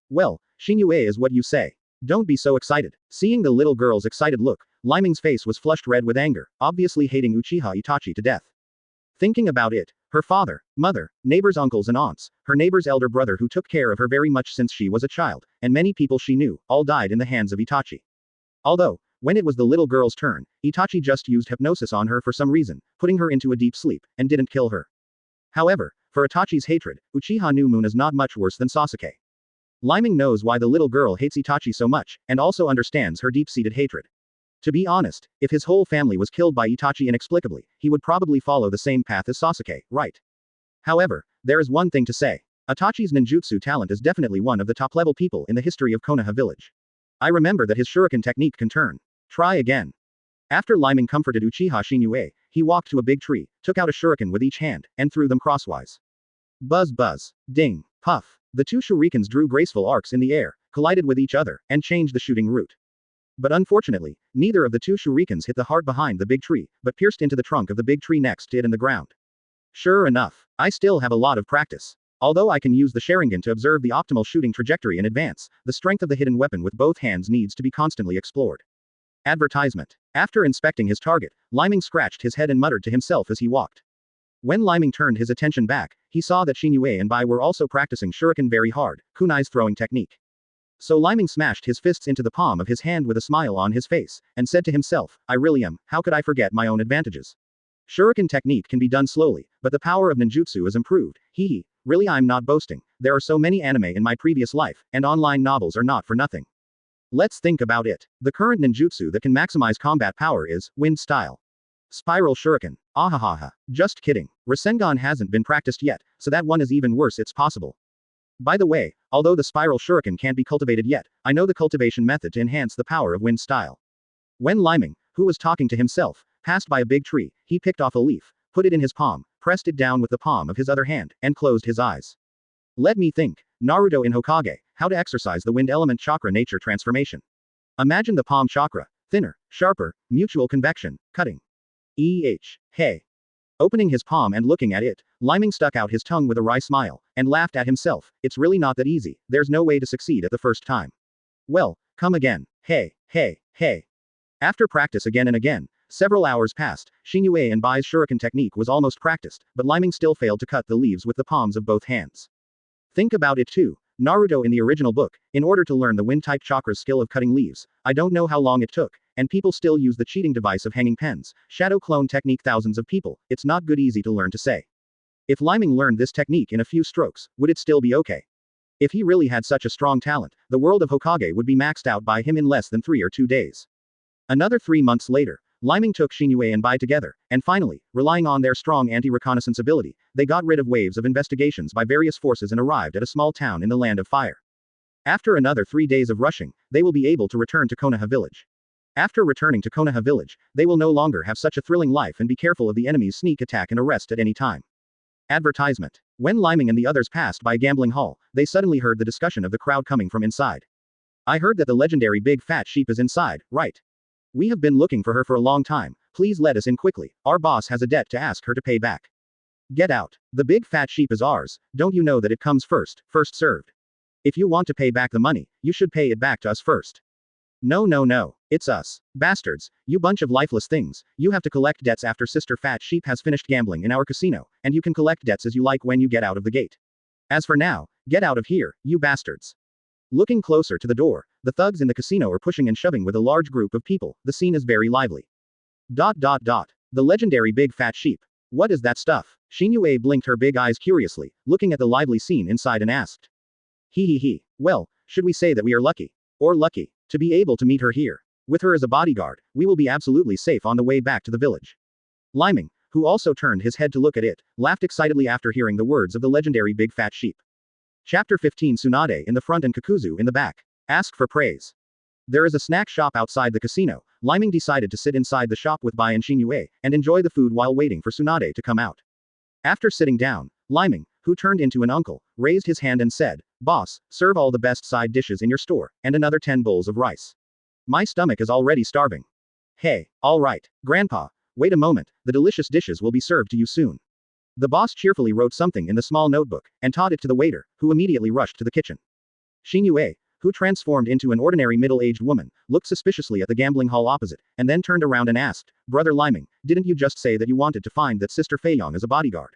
Well, Shinue is what you say. Don't be so excited. Seeing the little girl's excited look, Leiming's face was flushed red with anger, obviously hating Uchiha Itachi to death. Thinking about it, her father, mother, neighbors' uncles and aunts, her neighbor's elder brother who took care of her very much since she was a child, and many people she knew, all died in the hands of Itachi. Although, when it was the little girl's turn, Itachi just used hypnosis on her for some reason, putting her into a deep sleep, and didn't kill her. However, for Itachi's hatred, Uchiha New Moon is not much worse than Sasuke. Leiming knows why the little girl hates Itachi so much, and also understands her deep-seated hatred. To be honest, if his whole family was killed by Itachi inexplicably, he would probably follow the same path as Sasuke, right? However, there is one thing to say. Itachi's ninjutsu talent is definitely one of the top-level people in the history of Konoha village. I remember that his shuriken technique can turn. Try again. After Leiming comforted Uchiha Shinue, he walked to a big tree, took out a shuriken with each hand, and threw them crosswise. Buzz buzz. Ding. Puff. The two shurikens drew graceful arcs in the air, collided with each other, and changed the shooting route. But unfortunately, neither of the two shurikens hit the heart behind the big tree, but pierced into the trunk of the big tree next to it in the ground. Sure enough, I still have a lot of practice. Although I can use the Sharingan to observe the optimal shooting trajectory in advance, the strength of the hidden weapon with both hands needs to be constantly explored. Advertisement. After inspecting his target, Leiming scratched his head and muttered to himself as he walked. When Leiming turned his attention back, he saw that Shinue and Bai were also practicing shuriken very hard, kunai's throwing technique. So Leiming smashed his fists into the palm of his hand with a smile on his face, and said to himself, "I really am, how could I forget my own advantages? Shuriken technique can be done slowly, but the power of ninjutsu is improved, hee. Really I'm not boasting, there are so many anime in my previous life, and online novels are not for nothing. Let's think about it. The current ninjutsu that can maximize combat power is, wind style. Spiral shuriken. Ahahaha. Just kidding. Rasengan hasn't been practiced yet, so that one is even worse it's possible. By the way, although the spiral shuriken can't be cultivated yet, I know the cultivation method to enhance the power of wind style." When Leiming, who was talking to himself, passed by a big tree, he picked off a leaf, put it in his palm, pressed it down with the palm of his other hand, and closed his eyes. Let me think. Naruto in Hokage, how to exercise the wind element chakra nature transformation. Imagine the palm chakra, thinner, sharper, mutual convection, cutting. Hey. Opening his palm and looking at it, Leiming stuck out his tongue with a wry smile, and laughed at himself. It's really not that easy, there's no way to succeed at the first time. Well, come again. Hey. After practice again and again, several hours passed, Shinue and Bai's shuriken technique was almost practiced, but Leiming still failed to cut the leaves with the palms of both hands. Think about it too. Naruto in the original book, in order to learn the wind-type chakra's skill of cutting leaves, I don't know how long it took, and people still use the cheating device of hanging pens, shadow clone technique thousands of people, it's not good easy to learn to say. If Leiming learned this technique in a few strokes, would it still be okay? If he really had such a strong talent, the world of Hokage would be maxed out by him in less than 3 or 2 days. Another 3 months later, Leiming took Shinue and Bai together, and finally, relying on their strong anti-reconnaissance ability, they got rid of waves of investigations by various forces and arrived at a small town in the Land of Fire. After another 3 days of rushing, they will be able to return to Konoha village. After returning to Konoha village, they will no longer have such a thrilling life and be careful of the enemy's sneak attack and arrest at any time. Advertisement. When Leiming and the others passed by a gambling hall, they suddenly heard the discussion of the crowd coming from inside. I heard that the legendary big fat sheep is inside, right? We have been looking for her for a long time, please let us in quickly, our boss has a debt to ask her to pay back. Get out. The big fat sheep is ours, don't you know that it comes first served. If you want to pay back the money, you should pay it back to us first. No no no, it's us. Bastards, you bunch of lifeless things, you have to collect debts after Sister Fat Sheep has finished gambling in our casino, and you can collect debts as you like when you get out of the gate. As for now, get out of here, you bastards. Looking closer to the door, the thugs in the casino are pushing and shoving with a large group of people, the scene is very lively. The legendary big fat sheep. What is that stuff? Shinue blinked her big eyes curiously, looking at the lively scene inside and asked. He. Well, should we say that we are lucky? Or lucky to be able to meet her here. With her as a bodyguard, we will be absolutely safe on the way back to the village. Leiming, who also turned his head to look at it, laughed excitedly after hearing the words of the legendary big fat sheep. Chapter 15 Tsunade in the front and Kakuzu in the back. Ask for praise. There is a snack shop outside the casino. Leiming decided to sit inside the shop with Bai and Shinue, and enjoy the food while waiting for Tsunade to come out. After sitting down, Leiming, who turned into an uncle, raised his hand and said, Boss, serve all the best side dishes in your store, and another 10 bowls of rice. My stomach is already starving. Hey, alright, Grandpa, wait a moment, the delicious dishes will be served to you soon. The boss cheerfully wrote something in the small notebook, and taught it to the waiter, who immediately rushed to the kitchen. Shinue, who transformed into an ordinary middle-aged woman, looked suspiciously at the gambling hall opposite, and then turned around and asked, Brother Leiming, didn't you just say that you wanted to find that Sister Feiyong as a bodyguard?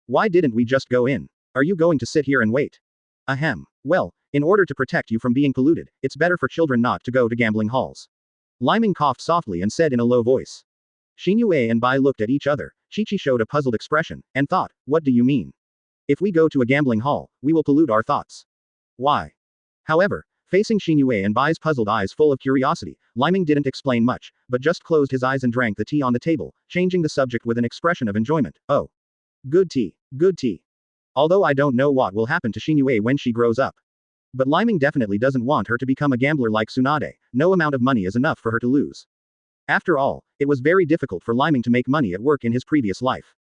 Why didn't we just go in? Are you going to sit here and wait? Ahem. Well, in order to protect you from being polluted, it's better for children not to go to gambling halls. Leiming coughed softly and said in a low voice. Shinue and Bai looked at each other. Chichi showed a puzzled expression, and thought, what do you mean? If we go to a gambling hall, we will pollute our thoughts. Why? However, facing Shinue and Bai's puzzled eyes full of curiosity, Leiming didn't explain much, but just closed his eyes and drank the tea on the table, changing the subject with an expression of enjoyment. Oh. Good tea. Good tea. Although I don't know what will happen to Shinue when she grows up. But Leiming definitely doesn't want her to become a gambler like Tsunade, no amount of money is enough for her to lose. After all, it was very difficult for Leiming to make money at work in his previous life.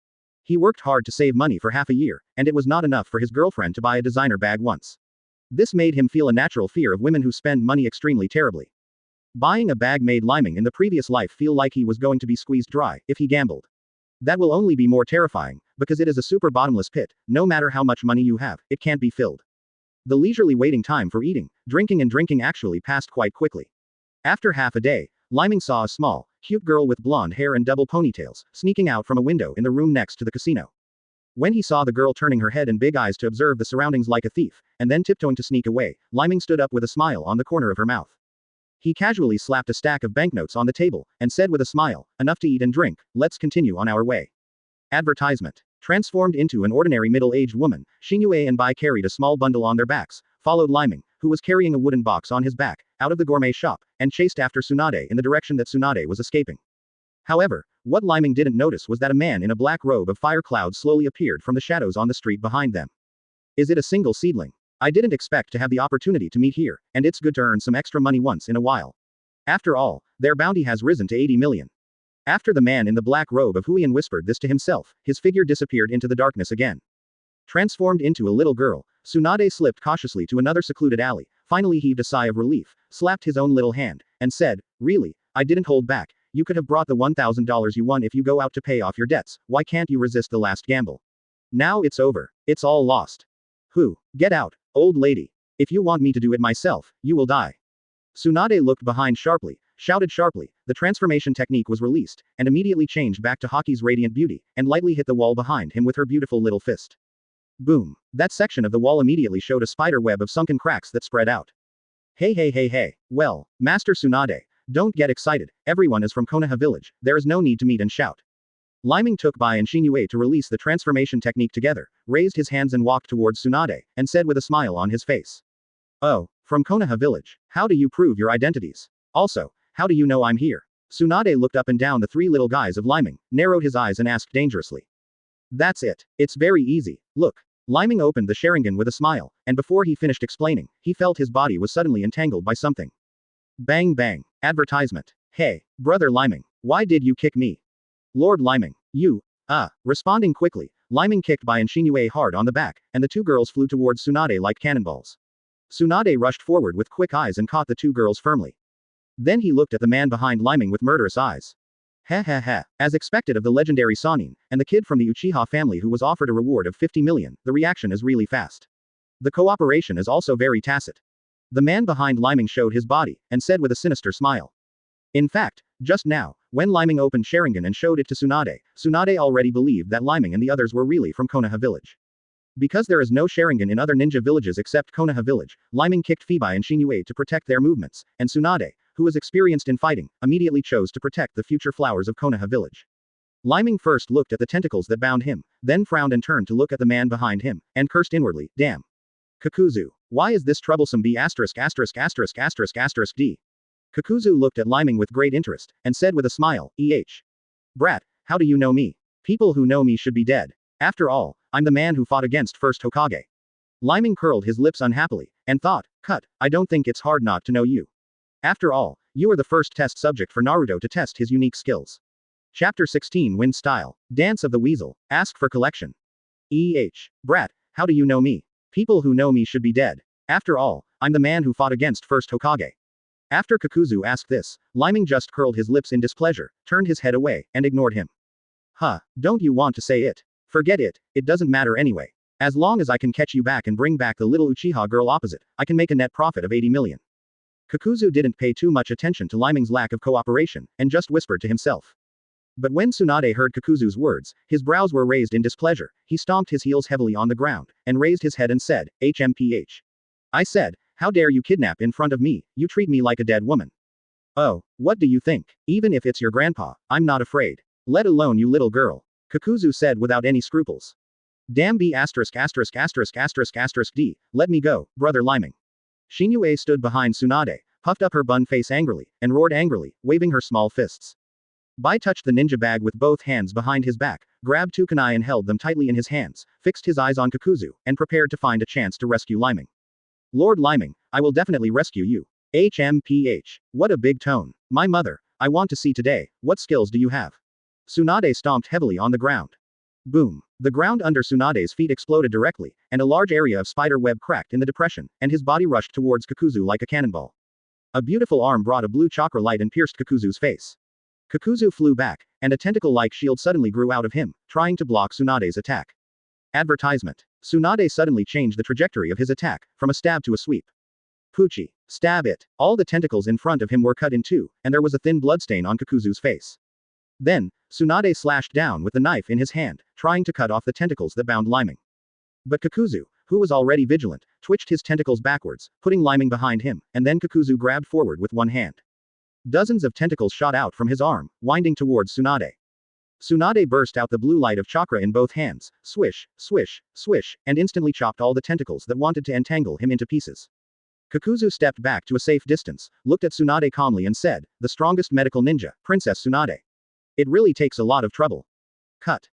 He worked hard to save money for half a year, and it was not enough for his girlfriend to buy a designer bag once. This made him feel a natural fear of women who spend money extremely terribly. Buying a bag made Leiming in the previous life feel like he was going to be squeezed dry if he gambled. That will only be more terrifying, because it is a super bottomless pit, no matter how much money you have, it can't be filled. The leisurely waiting time for eating, drinking actually passed quite quickly. After half a day, Leiming saw a small, cute girl with blonde hair and double ponytails, sneaking out from a window in the room next to the casino. When he saw the girl turning her head and big eyes to observe the surroundings like a thief, and then tiptoeing to sneak away, Leiming stood up with a smile on the corner of her mouth. He casually slapped a stack of banknotes on the table, and said with a smile, enough to eat and drink, let's continue on our way. Advertisement. Transformed into an ordinary middle-aged woman, Shinue and Bai carried a small bundle on their backs, followed Leiming, who was carrying a wooden box on his back, out of the gourmet shop, and chased after Tsunade in the direction that Tsunade was escaping. However, what Leiming didn't notice was that a man in a black robe of fire clouds slowly appeared from the shadows on the street behind them. Is it a single seedling? I didn't expect to have the opportunity to meet here, and it's good to earn some extra money once in a while. After all, their bounty has risen to 80 million. After the man in the black robe of Huiyan whispered this to himself, his figure disappeared into the darkness again. Transformed into a little girl, Tsunade slipped cautiously to another secluded alley, finally heaved a sigh of relief, slapped his own little hand, and said, really, I didn't hold back, you could have brought the $1,000 you won if you go out to pay off your debts, why can't you resist the last gamble? Now it's over, it's all lost. Get out, old lady. If you want me to do it myself, you will die. Tsunade looked behind sharply, shouted sharply, the transformation technique was released, and immediately changed back to Haki's radiant beauty, and lightly hit the wall behind him with her beautiful little fist. Boom. That section of the wall immediately showed a spider web of sunken cracks that spread out. Hey. Well, Master Tsunade, don't get excited, everyone is from Konoha village, there is no need to meet and shout. Leiming took Bai and Shinue to release the transformation technique together, raised his hands and walked towards Tsunade, and said with a smile on his face. Oh, from Konoha village, how do you prove your identities? Also, how do you know I'm here? Tsunade looked up and down the three little guys of Leiming, narrowed his eyes and asked dangerously. That's it, it's very easy, look. Leiming opened the Sharingan with a smile, and before he finished explaining, he felt his body was suddenly entangled by something. Bang bang, advertisement. Hey, brother Leiming, why did you kick me? Lord Leiming, you, responding quickly, Leiming kicked Bai and Shinue hard on the back, and the two girls flew towards Tsunade like cannonballs. Tsunade rushed forward with quick eyes and caught the two girls firmly. Then he looked at the man behind Leiming with murderous eyes. Heh heh heh. As expected of the legendary Sannin, and the kid from the Uchiha family who was offered a reward of 50 million, the reaction is really fast. The cooperation is also very tacit. The man behind Leiming showed his body, and said with a sinister smile. In fact, just now, when Leiming opened Sharingan and showed it to Tsunade, Tsunade already believed that Leiming and the others were really from Konoha village. Because there is no Sharingan in other ninja villages except Konoha village, Leiming kicked Phoebe and Shinue to protect their movements, and Tsunade, who was experienced in fighting, immediately chose to protect the future flowers of Konoha village. Leiming first looked at the tentacles that bound him, then frowned and turned to look at the man behind him, and cursed inwardly, damn. Kakuzu. Why is this troublesome B******************. D. Kakuzu looked at Leiming with great interest, and said with a smile, Brat, how do you know me? People who know me should be dead. After all, I'm the man who fought against first Hokage. Leiming curled his lips unhappily, and thought, I don't think it's hard not to know you. After all, you are the first test subject for Naruto to test his unique skills. Chapter 16 Wind Style. Dance of the Weasel. Ask for collection. Brat, how do you know me? People who know me should be dead. After all, I'm the man who fought against first Hokage. After Kakuzu asked this, Leiming just curled his lips in displeasure, turned his head away, and ignored him. Don't you want to say it? Forget it, it doesn't matter anyway. As long as I can catch you back and bring back the little Uchiha girl opposite, I can make a net profit of 80 million. Kakuzu didn't pay too much attention to Leiming's lack of cooperation, and just whispered to himself. But when Tsunade heard Kakuzu's words, his brows were raised in displeasure, he stomped his heels heavily on the ground, and raised his head and said, HMPH. I said, how dare you kidnap in front of me, you treat me like a dead woman. Oh, what do you think? Even if it's your grandpa, I'm not afraid. Let alone you little girl. Kakuzu said without any scruples. Damn B************************************* D, let me go, brother Leiming. Shinue stood behind Tsunade, puffed up her bun face angrily, and roared angrily, waving her small fists. Bai touched the ninja bag with both hands behind his back, grabbed two kunai and held them tightly in his hands, fixed his eyes on Kakuzu, and prepared to find a chance to rescue Leiming. Lord Leiming, I will definitely rescue you. HMPH. What a big tone. My mother, I want to see today, what skills do you have? Tsunade stomped heavily on the ground. Boom. The ground under Tsunade's feet exploded directly, and a large area of spider web cracked in the depression, and his body rushed towards Kakuzu like a cannonball. A beautiful arm brought a blue chakra light and pierced Kakuzu's face. Kakuzu flew back, and a tentacle-like shield suddenly grew out of him, trying to block Tsunade's attack. Advertisement. Tsunade suddenly changed the trajectory of his attack, from a stab to a sweep. Poochie. Stab it. All the tentacles in front of him were cut in two, and there was a thin bloodstain on Kakuzu's face. Then, Tsunade slashed down with the knife in his hand, trying to cut off the tentacles that bound Leiming. But Kakuzu, who was already vigilant, twitched his tentacles backwards, putting Leiming behind him, and then Kakuzu grabbed forward with one hand. Dozens of tentacles shot out from his arm, winding towards Tsunade. Tsunade burst out the blue light of chakra in both hands, swish, swish, swish, and instantly chopped all the tentacles that wanted to entangle him into pieces. Kakuzu stepped back to a safe distance, looked at Tsunade calmly and said, the strongest medical ninja, Princess Tsunade. It really takes a lot of trouble.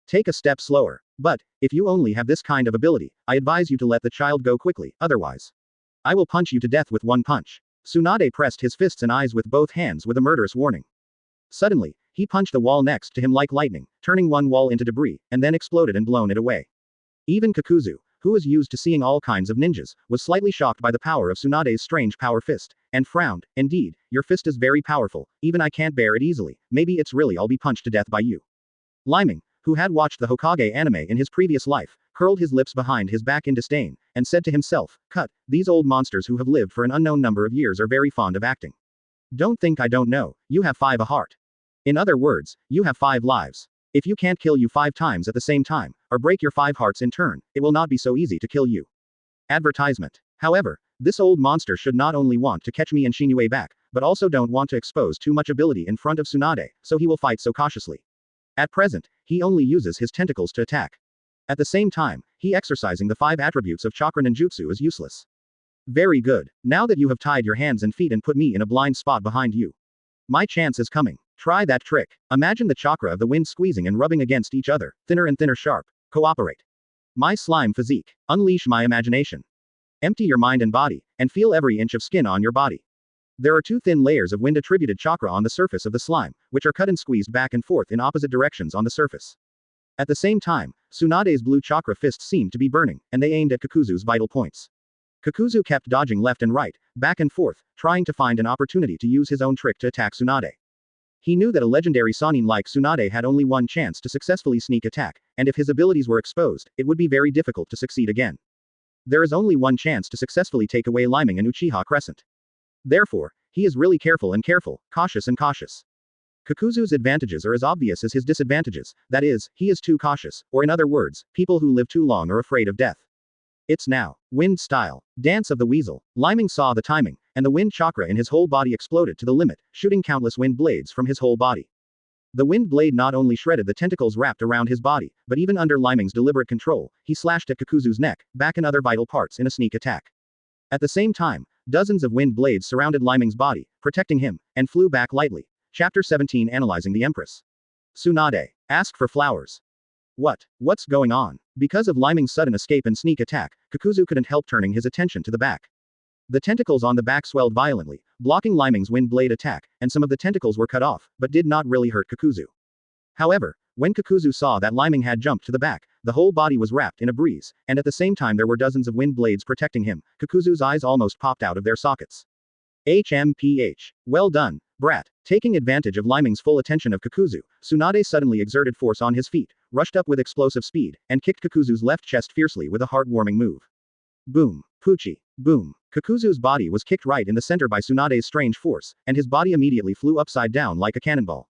Take a step slower. But, if you only have this kind of ability, I advise you to let the child go quickly, otherwise. I will punch you to death with one punch. Tsunade pressed his fists and eyes with both hands with a murderous warning. Suddenly, he punched the wall next to him like lightning, turning one wall into debris, and then exploded and blown it away. Even Kakuzu, who was used to seeing all kinds of ninjas, was slightly shocked by the power of Tsunade's strange power fist, and frowned. Indeed, your fist is very powerful, even I can't bear it easily, maybe it's really I'll be punched to death by you. Leiming, who had watched the Hokage anime in his previous life, curled his lips behind his back in disdain, and said to himself, these old monsters who have lived for an unknown number of years are very fond of acting. Don't think I don't know, you have 5 a heart. In other words, you have 5 lives. If you can't kill you 5 times at the same time, or break your 5 hearts in turn, it will not be so easy to kill you. Advertisement. However, this old monster should not only want to catch me and Shinue back, but also don't want to expose too much ability in front of Tsunade, so he will fight so cautiously. At present, he only uses his tentacles to attack. At the same time, he exercising the 5 attributes of chakra ninjutsu is useless. Very good. Now that you have tied your hands and feet and put me in a blind spot behind you. My chance is coming. Try that trick. Imagine the chakra of the wind squeezing and rubbing against each other, thinner and thinner sharp. Cooperate. My slime physique. Unleash my imagination. Empty your mind and body, and feel every inch of skin on your body. There are 2 thin layers of wind-attributed chakra on the surface of the slime, which are cut and squeezed back and forth in opposite directions on the surface. At the same time, Tsunade's blue chakra fists seemed to be burning, and they aimed at Kakuzu's vital points. Kakuzu kept dodging left and right, back and forth, trying to find an opportunity to use his own trick to attack Tsunade. He knew that a legendary Sannin like Tsunade had only one chance to successfully sneak attack, and if his abilities were exposed, it would be very difficult to succeed again. There is only one chance to successfully take away Leiming and Uchiha Crescent. Therefore, he is really careful, cautious and cautious. Kakuzu's advantages are as obvious as his disadvantages, that is, he is too cautious, or in other words, people who live too long are afraid of death. It's now. Wind style. Dance of the Weasel. Leiming saw the timing, and the wind chakra in his whole body exploded to the limit, shooting countless wind blades from his whole body. The wind blade not only shredded the tentacles wrapped around his body, but even under Leiming's deliberate control, he slashed at Kakuzu's neck, back and other vital parts in a sneak attack. At the same time, dozens of wind blades surrounded Leiming's body, protecting him, and flew back lightly. Chapter 17 Analyzing the Empress. Tsunade. Ask for flowers. What's going on? Because of Leiming's sudden escape and sneak attack, Kakuzu couldn't help turning his attention to the back. The tentacles on the back swelled violently, blocking Leiming's wind blade attack, and some of the tentacles were cut off, but did not really hurt Kakuzu. However, when Kakuzu saw that Leiming had jumped to the back, the whole body was wrapped in a breeze, and at the same time there were dozens of wind blades protecting him. Kakuzu's eyes almost popped out of their sockets. HMPH. Well done, brat. Taking advantage of Leiming's full attention of Kakuzu, Tsunade suddenly exerted force on his feet, rushed up with explosive speed, and kicked Kakuzu's left chest fiercely with a heart-warming move. Boom. Poochie. Boom. Kakuzu's body was kicked right in the center by Tsunade's strange force, and his body immediately flew upside down like a cannonball.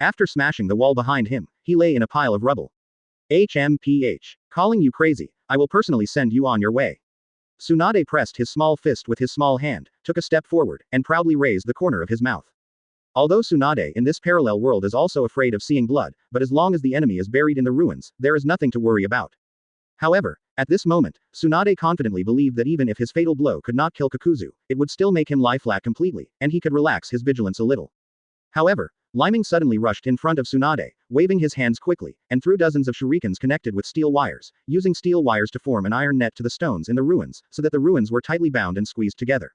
After smashing the wall behind him, he lay in a pile of rubble. HMPH. Calling you crazy, I will personally send you on your way. Tsunade pressed his small fist with his small hand, took a step forward, and proudly raised the corner of his mouth. Although Tsunade in this parallel world is also afraid of seeing blood, but as long as the enemy is buried in the ruins, there is nothing to worry about. However, at this moment, Tsunade confidently believed that even if his fatal blow could not kill Kakuzu, it would still make him lie flat completely, and he could relax his vigilance a little. However, Leiming suddenly rushed in front of Tsunade, waving his hands quickly, and threw dozens of shurikens connected with steel wires, using steel wires to form an iron net to the stones in the ruins, so that the ruins were tightly bound and squeezed together.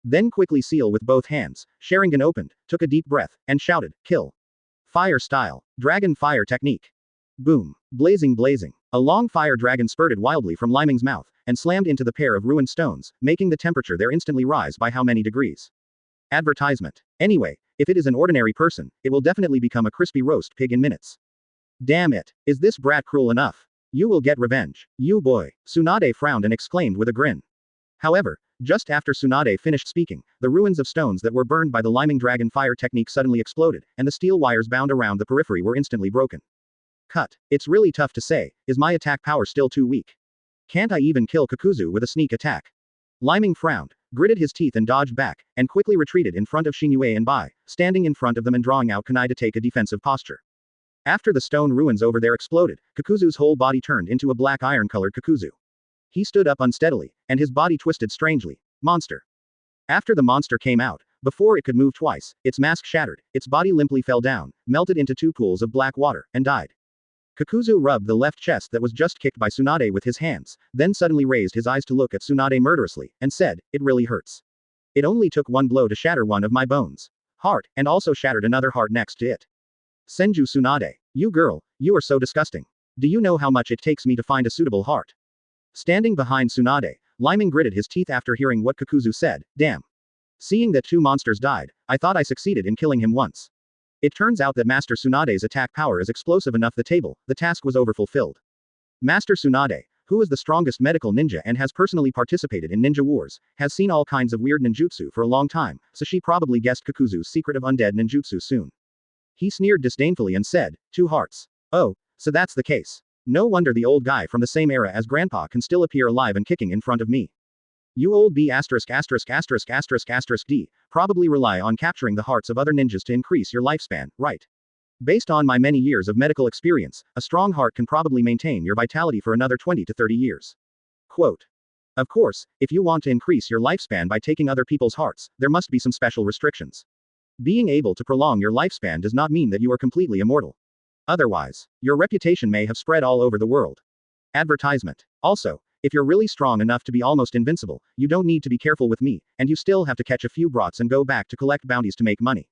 Then quickly seal with both hands, Sharingan opened, took a deep breath, and shouted, kill. Fire style. Dragon fire technique. Boom. Blazing. A long fire dragon spurted wildly from Leiming's mouth, and slammed into the pair of ruined stones, making the temperature there instantly rise by how many degrees? Advertisement. Anyway, if it is an ordinary person, it will definitely become a crispy roast pig in minutes. Damn it. Is this brat cruel enough? You will get revenge. You boy. Tsunade frowned and exclaimed with a grin. However, just after Tsunade finished speaking, the ruins of stones that were burned by the Leiming dragon fire technique suddenly exploded, and the steel wires bound around the periphery were instantly broken. Cut. It's really tough to say, is my attack power still too weak? Can't I even kill Kakuzu with a sneak attack? Leiming frowned, gritted his teeth and dodged back, and quickly retreated in front of Shinue and Bai, standing in front of them and drawing out kunai to take a defensive posture. After the stone ruins over there exploded, Kakuzu's whole body turned into a black iron-colored Kakuzu. He stood up unsteadily, and his body twisted strangely. Monster. After the monster came out, before it could move twice, its mask shattered, its body limply fell down, melted into 2 pools of black water, and died. Kakuzu rubbed the left chest that was just kicked by Tsunade with his hands, then suddenly raised his eyes to look at Tsunade murderously, and said, it really hurts. It only took one blow to shatter one of my bones. Heart, and also shattered another heart next to it. Senju Tsunade. You girl, you are so disgusting. Do you know how much it takes me to find a suitable heart? Standing behind Tsunade, Leiming gritted his teeth after hearing what Kakuzu said, damn. Seeing that 2 monsters died, I thought I succeeded in killing him once. It turns out that Master Tsunade's attack power is explosive enough the task was overfulfilled. Master Tsunade, who is the strongest medical ninja and has personally participated in ninja wars, has seen all kinds of weird ninjutsu for a long time, so she probably guessed Kakuzu's secret of undead ninjutsu soon. He sneered disdainfully and said, 2 hearts. Oh, so that's the case. No wonder the old guy from the same era as Grandpa can still appear alive and kicking in front of me. You old B*************** D probably rely on capturing the hearts of other ninjas to increase your lifespan, right? Based on my many years of medical experience, a strong heart can probably maintain your vitality for another 20 to 30 years. Quote. Of course, if you want to increase your lifespan by taking other people's hearts, there must be some special restrictions. Being able to prolong your lifespan does not mean that you are completely immortal. Otherwise, your reputation may have spread all over the world. Advertisement. Also, if you're really strong enough to be almost invincible, you don't need to be careful with me, and you still have to catch a few brats and go back to collect bounties to make money.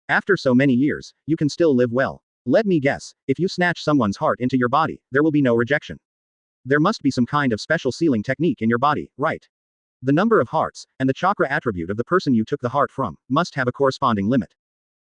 After so many years, you can still live well. Let me guess, if you snatch someone's heart into your body, there will be no rejection. There must be some kind of special sealing technique in your body, right? The number of hearts, and the chakra attribute of the person you took the heart from, must have a corresponding limit.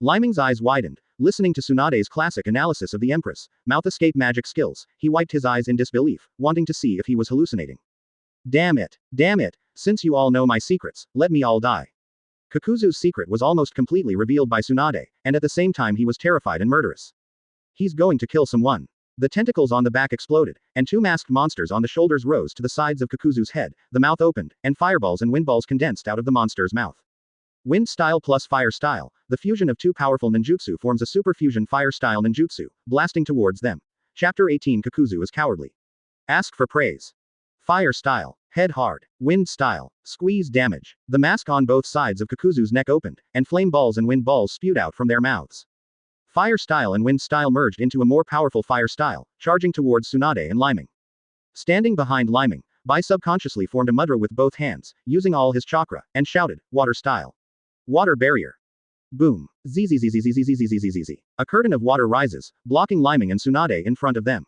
Leiming's eyes widened, listening to Tsunade's classic analysis of the Empress, mouth escape magic skills. He wiped his eyes in disbelief, wanting to see if he was hallucinating. Damn it, since you all know my secrets, let me all die. Kakuzu's secret was almost completely revealed by Tsunade, and at the same time he was terrified and murderous. He's going to kill someone. The tentacles on the back exploded, and two masked monsters on the shoulders rose to the sides of Kakuzu's head, the mouth opened, and fireballs and windballs condensed out of the monster's mouth. Wind style plus fire style, the fusion of two powerful ninjutsu forms a super fusion fire style ninjutsu, blasting towards them. Chapter 18 Kakuzu is cowardly. Ask for praise. Fire style, head hard. Wind style, squeeze damage. The mask on both sides of Kakuzu's neck opened, and flame balls and wind balls spewed out from their mouths. Fire style and wind style merged into a more powerful fire style, charging towards Tsunade and Leiming. Standing behind Leiming, Bai subconsciously formed a mudra with both hands, using all his chakra, and shouted, water style. Water barrier. Boom. Zzzzzzzzzzzzzzzzzzz. A curtain of water rises, blocking Leiming and Tsunade in front of them.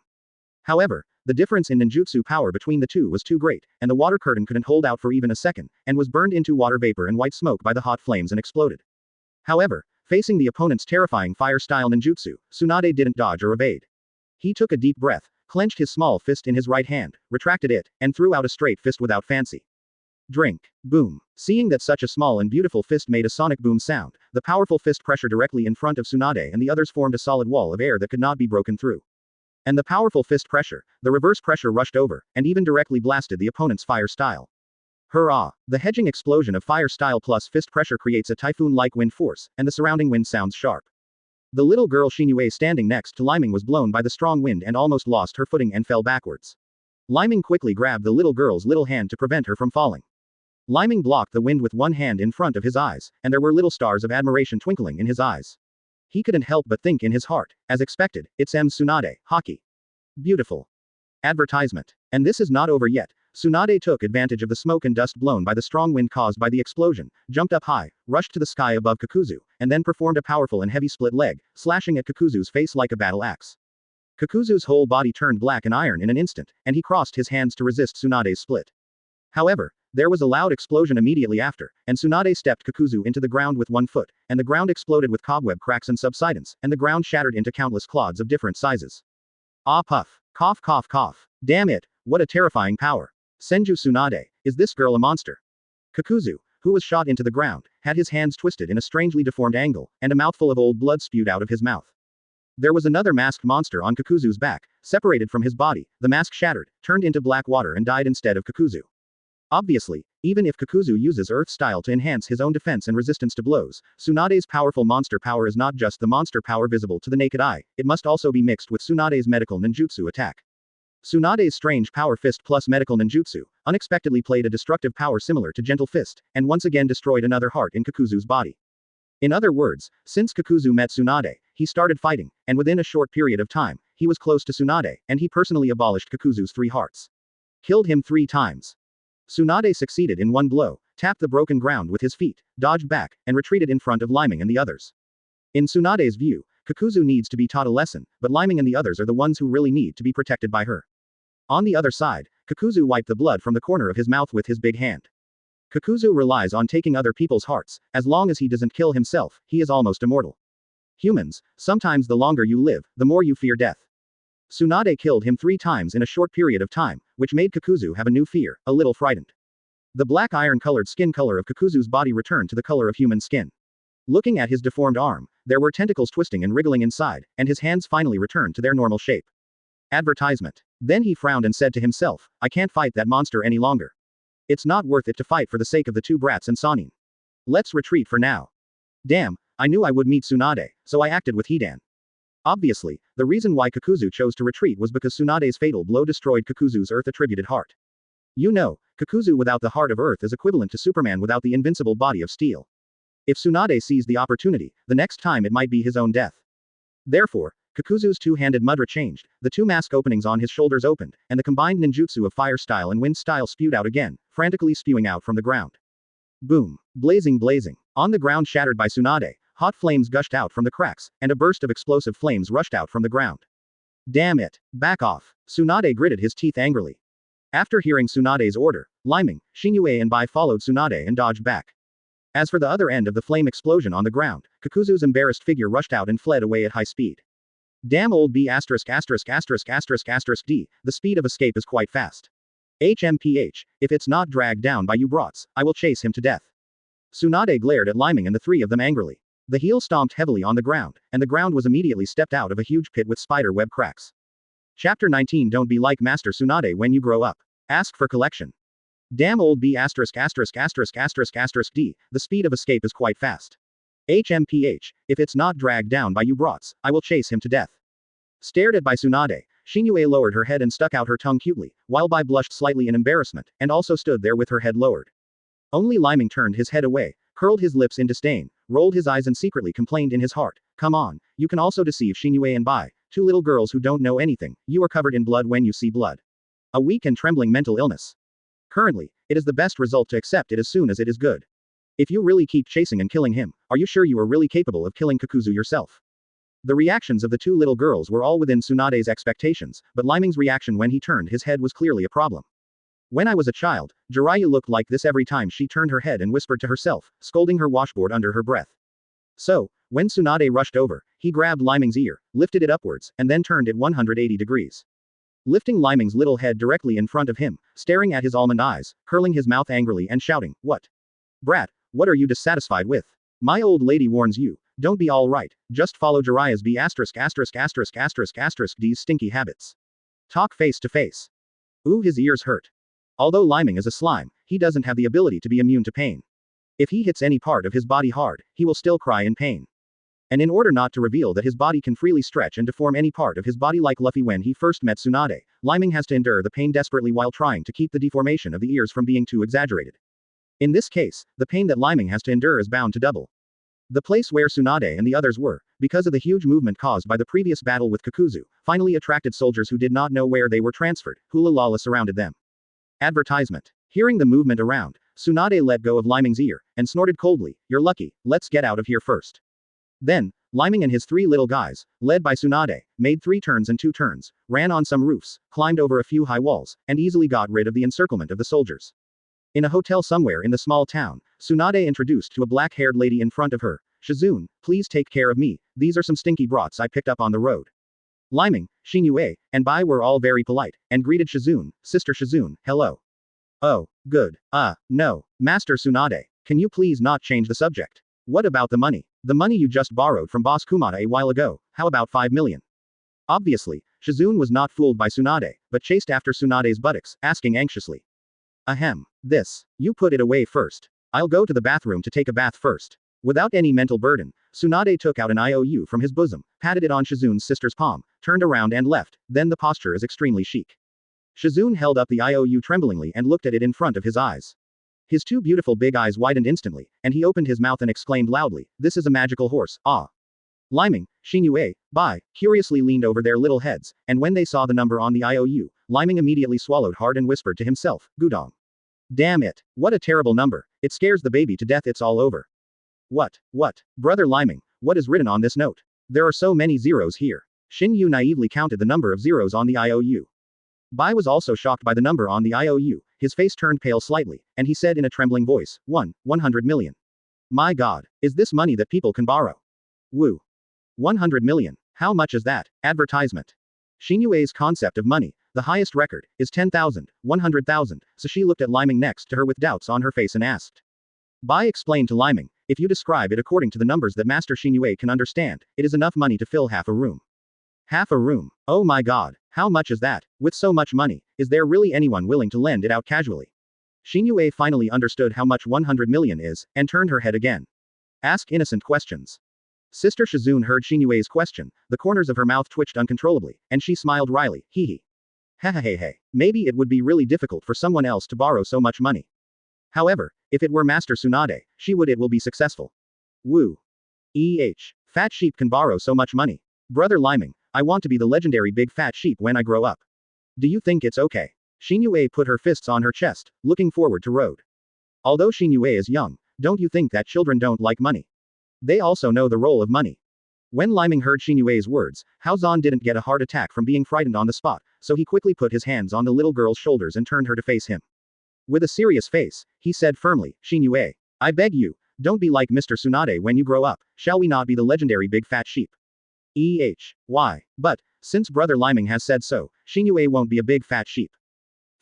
However, the difference in ninjutsu power between the two was too great, and the water curtain couldn't hold out for even a second, and was burned into water vapor and white smoke by the hot flames and exploded. However, facing the opponent's terrifying fire-style ninjutsu, Tsunade didn't dodge or evade. He took a deep breath, clenched his small fist in his right hand, retracted it, and threw out a straight fist without fancy. Drink. Boom. Seeing that such a small and beautiful fist made a sonic boom sound, the powerful fist pressure directly in front of Tsunade and the others formed a solid wall of air that could not be broken through. And the powerful fist pressure, the reverse pressure rushed over, and even directly blasted the opponent's fire style. Hurrah! The hedging explosion of fire style plus fist pressure creates a typhoon-like wind force, and the surrounding wind sounds sharp. The little girl Shinue standing next to Leiming was blown by the strong wind and almost lost her footing and fell backwards. Leiming quickly grabbed the little girl's little hand to prevent her from falling. Leiming blocked the wind with one hand in front of his eyes, and there were little stars of admiration twinkling in his eyes. He couldn't help but think in his heart, as expected, it's Tsunade, Haki. Beautiful. Advertisement. And this is not over yet. Tsunade took advantage of the smoke and dust blown by the strong wind caused by the explosion, jumped up high, rushed to the sky above Kakuzu, and then performed a powerful and heavy split leg, slashing at Kakuzu's face like a battle axe. Kakuzu's whole body turned black and iron in an instant, and he crossed his hands to resist Tsunade's split. However, there was a loud explosion immediately after, and Tsunade stepped Kakuzu into the ground with one foot, and the ground exploded with cobweb cracks and subsidence, and the ground shattered into countless clods of different sizes. Ah puff. Cough cough cough. Damn it, what a terrifying power. Senju Tsunade, is this girl a monster? Kakuzu, who was shot into the ground, had his hands twisted in a strangely deformed angle, and a mouthful of old blood spewed out of his mouth. There was another masked monster on Kakuzu's back, separated from his body, the mask shattered, turned into black water and died instead of Kakuzu. Obviously, even if Kakuzu uses Earth style to enhance his own defense and resistance to blows, Tsunade's powerful monster power is not just the monster power visible to the naked eye, it must also be mixed with Tsunade's medical ninjutsu attack. Tsunade's strange power fist plus medical ninjutsu, unexpectedly played a destructive power similar to gentle fist, and once again destroyed another heart in Kakuzu's body. In other words, since Kakuzu met Tsunade, he started fighting, and within a short period of time, he was close to Tsunade, and he personally abolished Kakuzu's 3 hearts. Killed him 3 times. Tsunade succeeded in one blow, tapped the broken ground with his feet, dodged back, and retreated in front of Leiming and the others. In Tsunade's view, Kakuzu needs to be taught a lesson, but Leiming and the others are the ones who really need to be protected by her. On the other side, Kakuzu wiped the blood from the corner of his mouth with his big hand. Kakuzu relies on taking other people's hearts, as long as he doesn't kill himself, he is almost immortal. Humans, sometimes the longer you live, the more you fear death. Tsunade killed him 3 times in a short period of time, which made Kakuzu have a new fear, a little frightened. The black iron-colored skin color of Kakuzu's body returned to the color of human skin. Looking at his deformed arm, there were tentacles twisting and wriggling inside, and his hands finally returned to their normal shape. Advertisement. Then he frowned and said to himself, I can't fight that monster any longer. It's not worth it to fight for the sake of the 2 brats and Sanin. Let's retreat for now. Damn, I knew I would meet Tsunade, so I acted with Hidan. Obviously, the reason why Kakuzu chose to retreat was because Tsunade's fatal blow destroyed Kakuzu's Earth-attributed heart. You know, Kakuzu without the heart of Earth is equivalent to Superman without the invincible body of steel. If Tsunade sees the opportunity, the next time it might be his own death. Therefore, Kakuzu's two-handed mudra changed, the two mask openings on his shoulders opened, and the combined ninjutsu of fire style and wind style spewed out again, frantically spewing out from the ground. Boom. Blazing. On the ground shattered by Tsunade, hot flames gushed out from the cracks, and a burst of explosive flames rushed out from the ground. Damn it. Back off. Tsunade gritted his teeth angrily. After hearing Tsunade's order, Leiming, Shinue and Bai followed Tsunade and dodged back. As for the other end of the flame explosion on the ground, Kakuzu's embarrassed figure rushed out and fled away at high speed. Damn old B**************************************************************************************************************************x if it's not dragged down by you brats, I will chase him to death. Tsunade glared at Leiming and the three of them angrily. The heel stomped heavily on the ground, and the ground was immediately stepped out of a huge pit with spider web cracks. Chapter 19 Don't be like Master Tsunade when you grow up. Ask for collection. Damn old B********************* D, the speed of escape is quite fast. HMPH, if it's not dragged down by you brats, I will chase him to death. Stared at by Tsunade, Shinue lowered her head and stuck out her tongue cutely, while Bai blushed slightly in embarrassment, and also stood there with her head lowered. Only Leiming turned his head away, curled his lips in disdain, rolled his eyes and secretly complained in his heart, come on, you can also deceive Shinue and Bai, two little girls who don't know anything, you are covered in blood when you see blood. A weak and trembling mental illness. Currently, it is the best result to accept it as soon as it is good. If you really keep chasing and killing him, are you sure you are really capable of killing Kakuzu yourself? The reactions of the two little girls were all within Tsunade's expectations, but Leiming's reaction when he turned his head was clearly a problem. When I was a child, Jiraiya looked like this every time she turned her head and whispered to herself, scolding her washboard under her breath. So, when Tsunade rushed over, he grabbed Leiming's ear, lifted it upwards, and then turned it 180 degrees. Lifting Leiming's little head directly in front of him, staring at his almond eyes, curling his mouth angrily and shouting, what? Brat, what are you dissatisfied with? My old lady warns you, don't be all right, just follow Jiraiya's D's stinky habits. Talk face to face. Ooh, his ears hurt. Although Leiming is a slime, he doesn't have the ability to be immune to pain. If he hits any part of his body hard, he will still cry in pain. And in order not to reveal that his body can freely stretch and deform any part of his body like Luffy when he first met Tsunade, Leiming has to endure the pain desperately while trying to keep the deformation of the ears from being too exaggerated. In this case, the pain that Leiming has to endure is bound to double. The place where Tsunade and the others were, because of the huge movement caused by the previous battle with Kakuzu, finally attracted soldiers who did not know where they were transferred. Hula Lala surrounded them. Advertisement. Hearing the movement around, Tsunade let go of Leiming's ear, and snorted coldly, you're lucky, let's get out of here first. Then, Leiming and his three little guys, led by Tsunade, made 3 turns and 2 turns, ran on some roofs, climbed over a few high walls, and easily got rid of the encirclement of the soldiers. In a hotel somewhere in the small town, Tsunade introduced to a black-haired lady in front of her, Shizune, please take care of me, these are some stinky brats I picked up on the road. Leiming, Shinue, and Bai were all very polite, and greeted Shizune, Sister Shizune, hello. Oh, good, no, Master Tsunade, can you please not change the subject? What about the money? The money you just borrowed from Boss Kumada a while ago, how about 5 million? Obviously, Shizune was not fooled by Tsunade, but chased after Tsunade's buttocks, asking anxiously. Ahem, this, you put it away first. I'll go to the bathroom to take a bath first. Without any mental burden, Tsunade took out an IOU from his bosom, patted it on Shizune's sister's palm, turned around and left, then the posture is extremely chic. Shizune held up the IOU tremblingly and looked at it in front of his eyes. His 2 beautiful big eyes widened instantly, and he opened his mouth and exclaimed loudly, this is a magical horse, ah. Leiming, Shinue, Bai, curiously leaned over their little heads, and when they saw the number on the IOU, Leiming immediately swallowed hard and whispered to himself, Gudong. Damn it, what a terrible number, it scares the baby to death, it's all over. What, brother Leiming, what is written on this note? There are so many zeros here. Shin Yu naively counted the number of zeros on the IOU. Bai was also shocked by the number on the IOU, his face turned pale slightly, and he said in a trembling voice, 100 million. My god, is this money that people can borrow? Woo. 100 million, how much is that? Advertisement. Shinue's concept of money, the highest record, is 10,000, 100,000, so she looked at Leiming next to her with doubts on her face and asked. Bai explained to Leiming, if you describe it according to the numbers that Master Shinue can understand, it is enough money to fill half a room. Half a room. Oh my god, how much is that? With so much money, is there really anyone willing to lend it out casually? Shinue finally understood how much 100 million is, and turned her head again. Ask innocent questions. Sister Shizune heard Shinue's question, the corners of her mouth twitched uncontrollably, and she smiled wryly, hee hee. Hey, maybe it would be really difficult for someone else to borrow so much money. However, if it were Master Tsunade, it will be successful. Woo. Fat sheep can borrow so much money. Brother Leiming, I want to be the legendary big fat sheep when I grow up. Do you think it's okay? Shinue put her fists on her chest, looking forward to road. Although Shinue is young, don't you think that children don't like money? They also know the role of money. When Leiming heard Shinue's words, Haozan didn't get a heart attack from being frightened on the spot, so he quickly put his hands on the little girl's shoulders and turned her to face him. With a serious face, he said firmly, Shinue, I beg you, don't be like Mr. Tsunade when you grow up, shall we not be the legendary big fat sheep? Why? But, since Brother Leiming has said so, Shinue won't be a big fat sheep.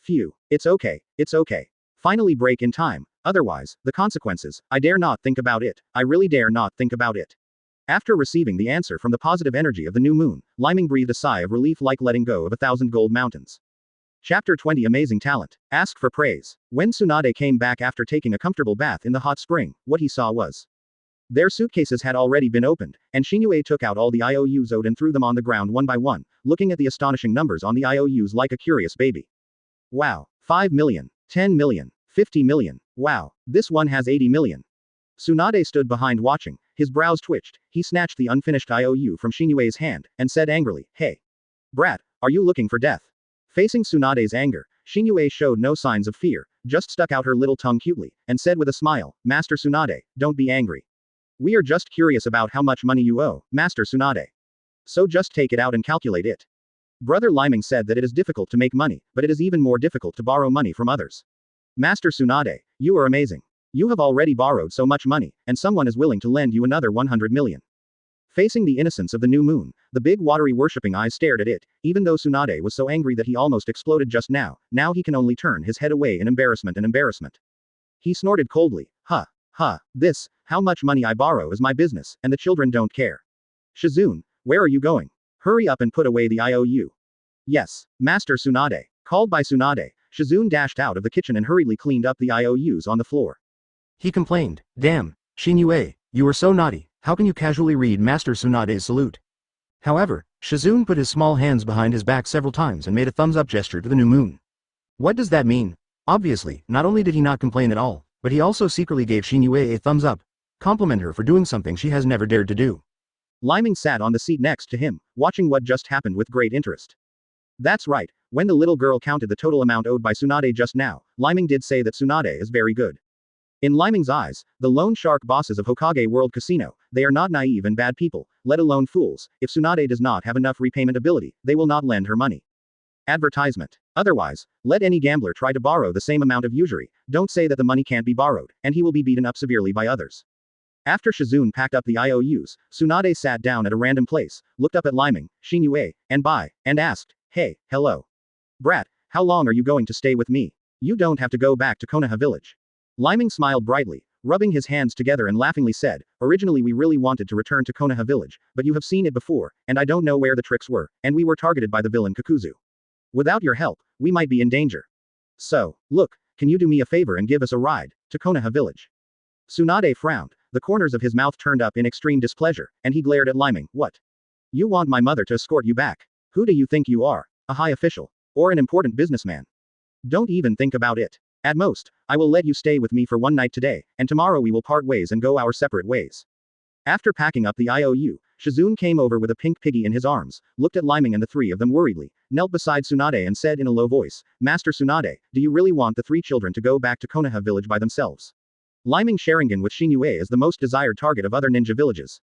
Phew, it's okay. Finally break in time, otherwise, the consequences, I dare not think about it, I really dare not think about it. After receiving the answer from the positive energy of the new moon, Leiming breathed a sigh of relief like letting go of 1,000 gold mountains. Chapter 20 Amazing Talent. Ask for praise. When Tsunade came back after taking a comfortable bath in the hot spring, what he saw was their suitcases had already been opened, and Shinue took out all the IOUs owed and threw them on the ground one by one, looking at the astonishing numbers on the IOUs like a curious baby. Wow. 5 million. 10 million. 50 million. Wow. This one has 80 million. Tsunade stood behind watching, his brows twitched, he snatched the unfinished IOU from Shinue's hand, and said angrily, Hey! Brat, are you looking for death? Facing Tsunade's anger, Shinue showed no signs of fear, just stuck out her little tongue cutely, and said with a smile, Master Tsunade, don't be angry. We are just curious about how much money you owe, Master Tsunade. So just take it out and calculate it. Brother Leiming said that it is difficult to make money, but it is even more difficult to borrow money from others. Master Tsunade, you are amazing. You have already borrowed so much money, and someone is willing to lend you another 100 million. Facing the innocence of the new moon, the big watery worshipping eyes stared at it, even though Tsunade was so angry that he almost exploded just now he can only turn his head away in embarrassment. He snorted coldly, this, how much money I borrow is my business, and the children don't care. Shizune, where are you going? Hurry up and put away the IOU. Yes, Master Tsunade. Called by Tsunade, Shizune dashed out of the kitchen and hurriedly cleaned up the IOUs on the floor. He complained, Damn, Shinue, you are so naughty, how can you casually read Master Tsunade's salute? However, Shizune put his small hands behind his back several times and made a thumbs up gesture to the new moon. What does that mean? Obviously, not only did he not complain at all, but he also secretly gave Shinue a thumbs up, compliment her for doing something she has never dared to do. Leiming sat on the seat next to him, watching what just happened with great interest. That's right, when the little girl counted the total amount owed by Tsunade just now, Leiming did say that Tsunade is very good. In Leiming's eyes, the loan shark bosses of Hokage World Casino, they are not naive and bad people, let alone fools. If Tsunade does not have enough repayment ability, they will not lend her money. Advertisement. Otherwise, let any gambler try to borrow the same amount of usury, don't say that the money can't be borrowed, and he will be beaten up severely by others. After Shizune packed up the IOUs, Tsunade sat down at a random place, looked up at Leiming, Shinue, and Bai, and asked, Hey, hello. Brat, how long are you going to stay with me? You don't have to go back to Konoha village. Leiming smiled brightly, rubbing his hands together and laughingly said, Originally we really wanted to return to Konoha village, but you have seen it before, and I don't know where the tricks were, and we were targeted by the villain Kakuzu. Without your help, we might be in danger. So, look, can you do me a favor and give us a ride to Konoha village? Tsunade frowned, the corners of his mouth turned up in extreme displeasure, and he glared at Leiming. What? You want my mother to escort you back? Who do you think you are? A high official? Or an important businessman? Don't even think about it. At most, I will let you stay with me for one night today, and tomorrow we will part ways and go our separate ways. After packing up the IOU, Shizune came over with a pink piggy in his arms, looked at Leiming and the three of them worriedly, knelt beside Tsunade and said in a low voice, Master Tsunade, do you really want the three children to go back to Konoha village by themselves? Leiming Sharingan with Shinue is the most desired target of other ninja villages.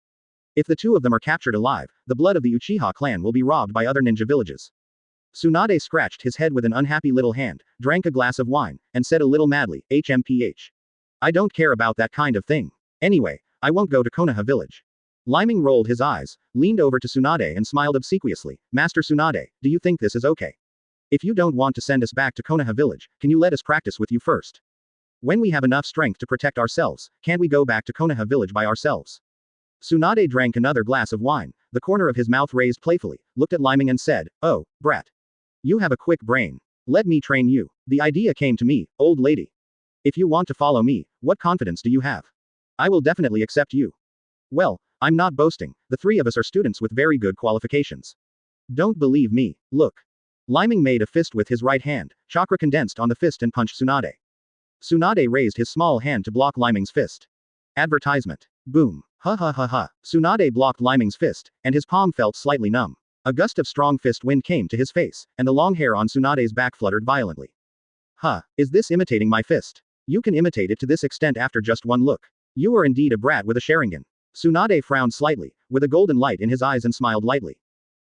If the two of them are captured alive, the blood of the Uchiha clan will be robbed by other ninja villages. Tsunade scratched his head with an unhappy little hand, drank a glass of wine, and said a little madly, HMPH. I don't care about that kind of thing. Anyway, I won't go to Konoha village. Leiming rolled his eyes, leaned over to Tsunade and smiled obsequiously, Master Tsunade, do you think this is okay? If you don't want to send us back to Konoha village, can you let us practice with you first? When we have enough strength to protect ourselves, can't we go back to Konoha village by ourselves? Tsunade drank another glass of wine, the corner of his mouth raised playfully, looked at Leiming and said, Oh, brat. You have a quick brain. Let me train you. The idea came to me, old lady. If you want to follow me, what confidence do you have? I will definitely accept you. Well, I'm not boasting, the three of us are students with very good qualifications. Don't believe me, look. Leiming made a fist with his right hand, chakra condensed on the fist and punched Tsunade. Tsunade raised his small hand to block Leiming's fist. Advertisement. Boom. Ha ha ha ha. Tsunade blocked Leiming's fist, and his palm felt slightly numb. A gust of strong fist wind came to his face, and the long hair on Tsunade's back fluttered violently. Huh, is this imitating my fist? You can imitate it to this extent after just one look. You are indeed a brat with a Sharingan. Tsunade frowned slightly, with a golden light in his eyes and smiled lightly.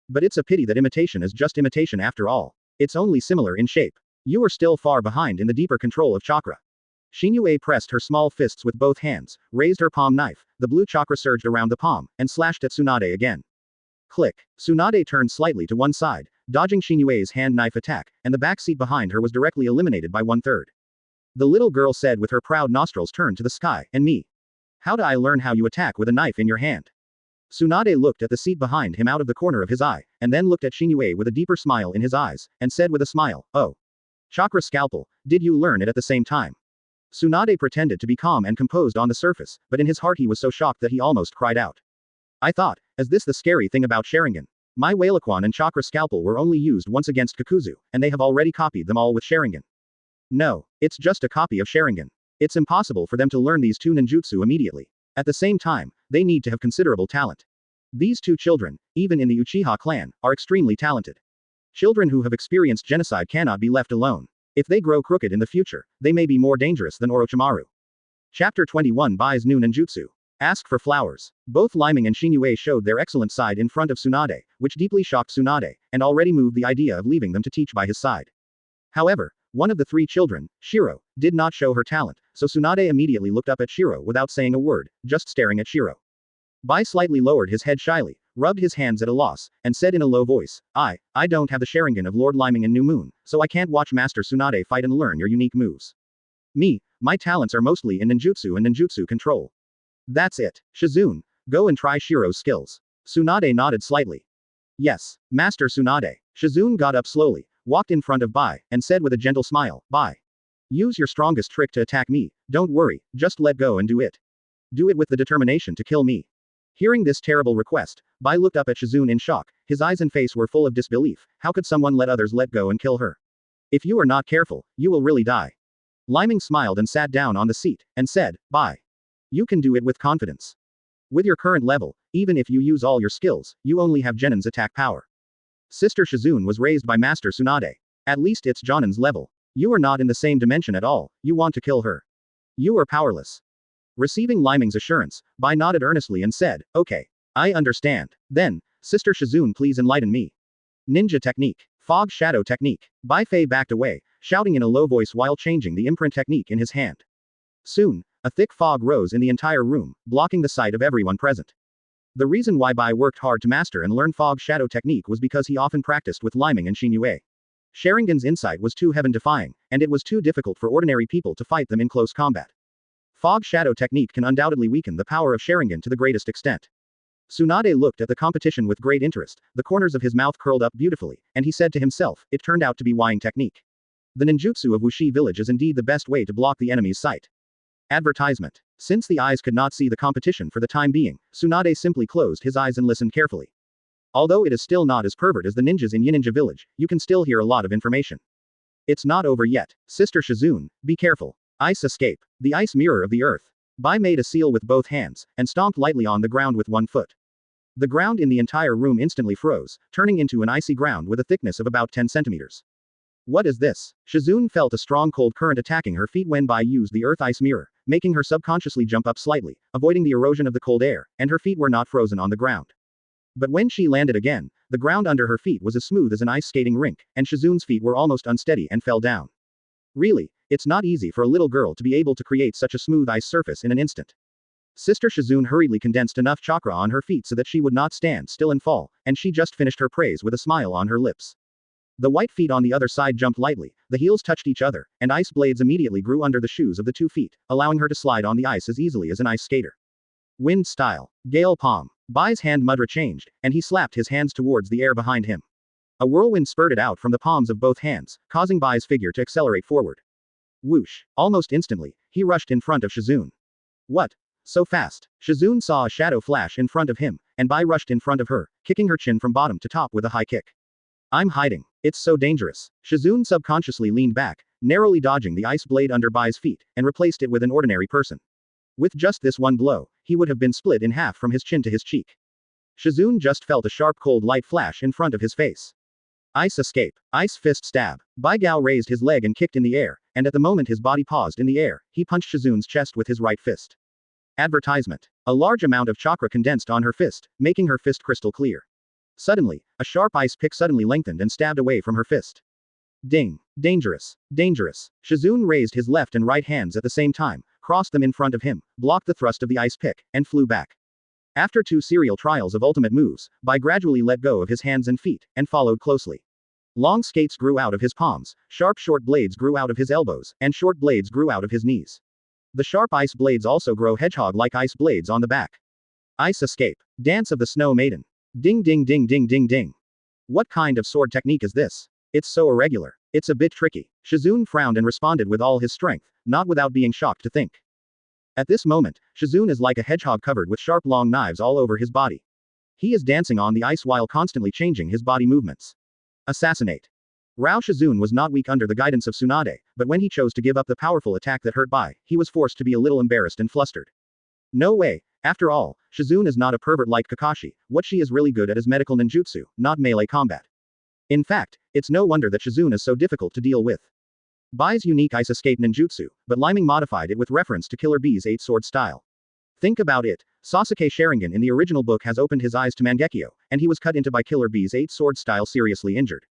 But it's a pity that imitation is just imitation after all. It's only similar in shape. You are still far behind in the deeper control of chakra. Shinue pressed her small fists with both hands, raised her palm knife, the blue chakra surged around the palm, and slashed at Tsunade again. Click. Tsunade turned slightly to one side, dodging Shinue's hand knife attack, and the back seat behind her was directly eliminated by 1/3. The little girl said with her proud nostrils turned to the sky, and me. How do I learn how you attack with a knife in your hand? Tsunade looked at the seat behind him out of the corner of his eye, and then looked at Shinue with a deeper smile in his eyes, and said with a smile, oh. Chakra scalpel, did you learn it at the same time? Tsunade pretended to be calm and composed on the surface, but in his heart he was so shocked that he almost cried out. I thought, is this the scary thing about Sharingan? My Whalakwan and Chakra Scalpel were only used once against Kakuzu, and they have already copied them all with Sharingan. No, it's just a copy of Sharingan. It's impossible for them to learn these two ninjutsu immediately. At the same time, they need to have considerable talent. These two children, even in the Uchiha clan, are extremely talented. Children who have experienced genocide cannot be left alone. If they grow crooked in the future, they may be more dangerous than Orochimaru. Chapter 21 Buys New Ninjutsu. Ask for flowers. Both Leiming and Shinue showed their excellent side in front of Tsunade, which deeply shocked Tsunade, and already moved the idea of leaving them to teach by his side. However, one of the three children, Shiro, did not show her talent, so Tsunade immediately looked up at Shiro without saying a word, just staring at Shiro. Bai slightly lowered his head shyly, rubbed his hands at a loss, and said in a low voice, I don't have the Sharingan of Lord Leiming and New Moon, so I can't watch Master Tsunade fight and learn your unique moves. My talents are mostly in ninjutsu and ninjutsu control. That's it. Shizune, go and try Shiro's skills. Tsunade nodded slightly. Yes, Master Tsunade. Shizune got up slowly, walked in front of Bai, and said with a gentle smile, Bai. Use your strongest trick to attack me, don't worry, just let go and do it. Do it with the determination to kill me. Hearing this terrible request, Bai looked up at Shizune in shock, his eyes and face were full of disbelief. How could someone let others let go and kill her? If you are not careful, you will really die. Leiming smiled and sat down on the seat, and said, Bai. You can do it with confidence. With your current level, even if you use all your skills, you only have Genin's attack power. Sister Shizune was raised by Master Tsunade. At least it's Jonin's level. You are not in the same dimension at all, you want to kill her. You are powerless. Receiving Leiming's assurance, Bai nodded earnestly and said, okay. I understand. Then, Sister Shizune please enlighten me. Ninja technique. Fog shadow technique. Bai Fei backed away, shouting in a low voice while changing the imprint technique in his hand. Soon, a thick fog rose in the entire room, blocking the sight of everyone present. The reason why Bai worked hard to master and learn fog shadow technique was because he often practiced with Leiming and Shinue. Sharingan's insight was too heaven-defying, and it was too difficult for ordinary people to fight them in close combat. Fog shadow technique can undoubtedly weaken the power of Sharingan to the greatest extent. Tsunade looked at the competition with great interest, the corners of his mouth curled up beautifully, and he said to himself, it turned out to be Wying technique. The ninjutsu of Wuxi village is indeed the best way to block the enemy's sight. Advertisement. Since the eyes could not see the competition for the time being, Tsunade simply closed his eyes and listened carefully. Although it is still not as pervert as the ninjas in Yininja village, you can still hear a lot of information. It's not over yet. Sister Shizune, be careful. Ice escape. The ice mirror of the earth. Bai made a seal with both hands, and stomped lightly on the ground with one foot. The ground in the entire room instantly froze, turning into an icy ground with a thickness of about 10 centimeters. What is this? Shizune felt a strong cold current attacking her feet when Bai used the earth ice mirror, making her subconsciously jump up slightly, avoiding the erosion of the cold air, and her feet were not frozen on the ground. But when she landed again, the ground under her feet was as smooth as an ice skating rink, and Shizune's feet were almost unsteady and fell down. Really, it's not easy for a little girl to be able to create such a smooth ice surface in an instant. Sister Shizune hurriedly condensed enough chakra on her feet so that she would not stand still and fall, and she just finished her praise with a smile on her lips. The white feet on the other side jumped lightly, the heels touched each other, and ice blades immediately grew under the shoes of the 2 feet, allowing her to slide on the ice as easily as an ice skater. Wind style. Gale palm. Bai's hand mudra changed, and he slapped his hands towards the air behind him. A whirlwind spurted out from the palms of both hands, causing Bai's figure to accelerate forward. Whoosh. Almost instantly, he rushed in front of Shizune. What? So fast. Shizune saw a shadow flash in front of him, and Bai rushed in front of her, kicking her chin from bottom to top with a high kick. I'm hiding. It's so dangerous. Shizune subconsciously leaned back, narrowly dodging the ice blade under Bai's feet, and replaced it with an ordinary person. With just this one blow, he would have been split in half from his chin to his cheek. Shizune just felt a sharp cold light flash in front of his face. Ice escape. Ice fist stab. Bai Gao raised his leg and kicked in the air, and at the moment his body paused in the air, he punched Shizune's chest with his right fist. Advertisement. A large amount of chakra condensed on her fist, making her fist crystal clear. Suddenly, a sharp ice pick suddenly lengthened and stabbed away from her fist. Ding. Dangerous. Dangerous. Shizune raised his left and right hands at the same time, crossed them in front of him, blocked the thrust of the ice pick, and flew back. After 2 serial trials of ultimate moves, Bai gradually let go of his hands and feet, and followed closely. Long skates grew out of his palms, sharp short blades grew out of his elbows, and short blades grew out of his knees. The sharp ice blades also grow hedgehog-like ice blades on the back. Ice escape. Dance of the Snow Maiden. Ding ding ding ding ding ding. What kind of sword technique is this? It's so irregular. It's a bit tricky. Shizune frowned and responded with all his strength, not without being shocked to think. At this moment, Shizune is like a hedgehog covered with sharp long knives all over his body. He is dancing on the ice while constantly changing his body movements. Assassinate. Rao Shizune was not weak under the guidance of Tsunade, but when he chose to give up the powerful attack that hurt Bai, he was forced to be a little embarrassed and flustered. No way. After all, Shizune is not a pervert like Kakashi, what she is really good at is medical ninjutsu, not melee combat. In fact, it's no wonder that Shizune is so difficult to deal with. Bai's unique ice escape ninjutsu, but Leiming modified it with reference to Killer Bee's 8-sword style. Think about it. Sasuke Sharingan in the original book has opened his eyes to Mangekyo, and he was cut into by Killer Bee's 8-sword style seriously injured.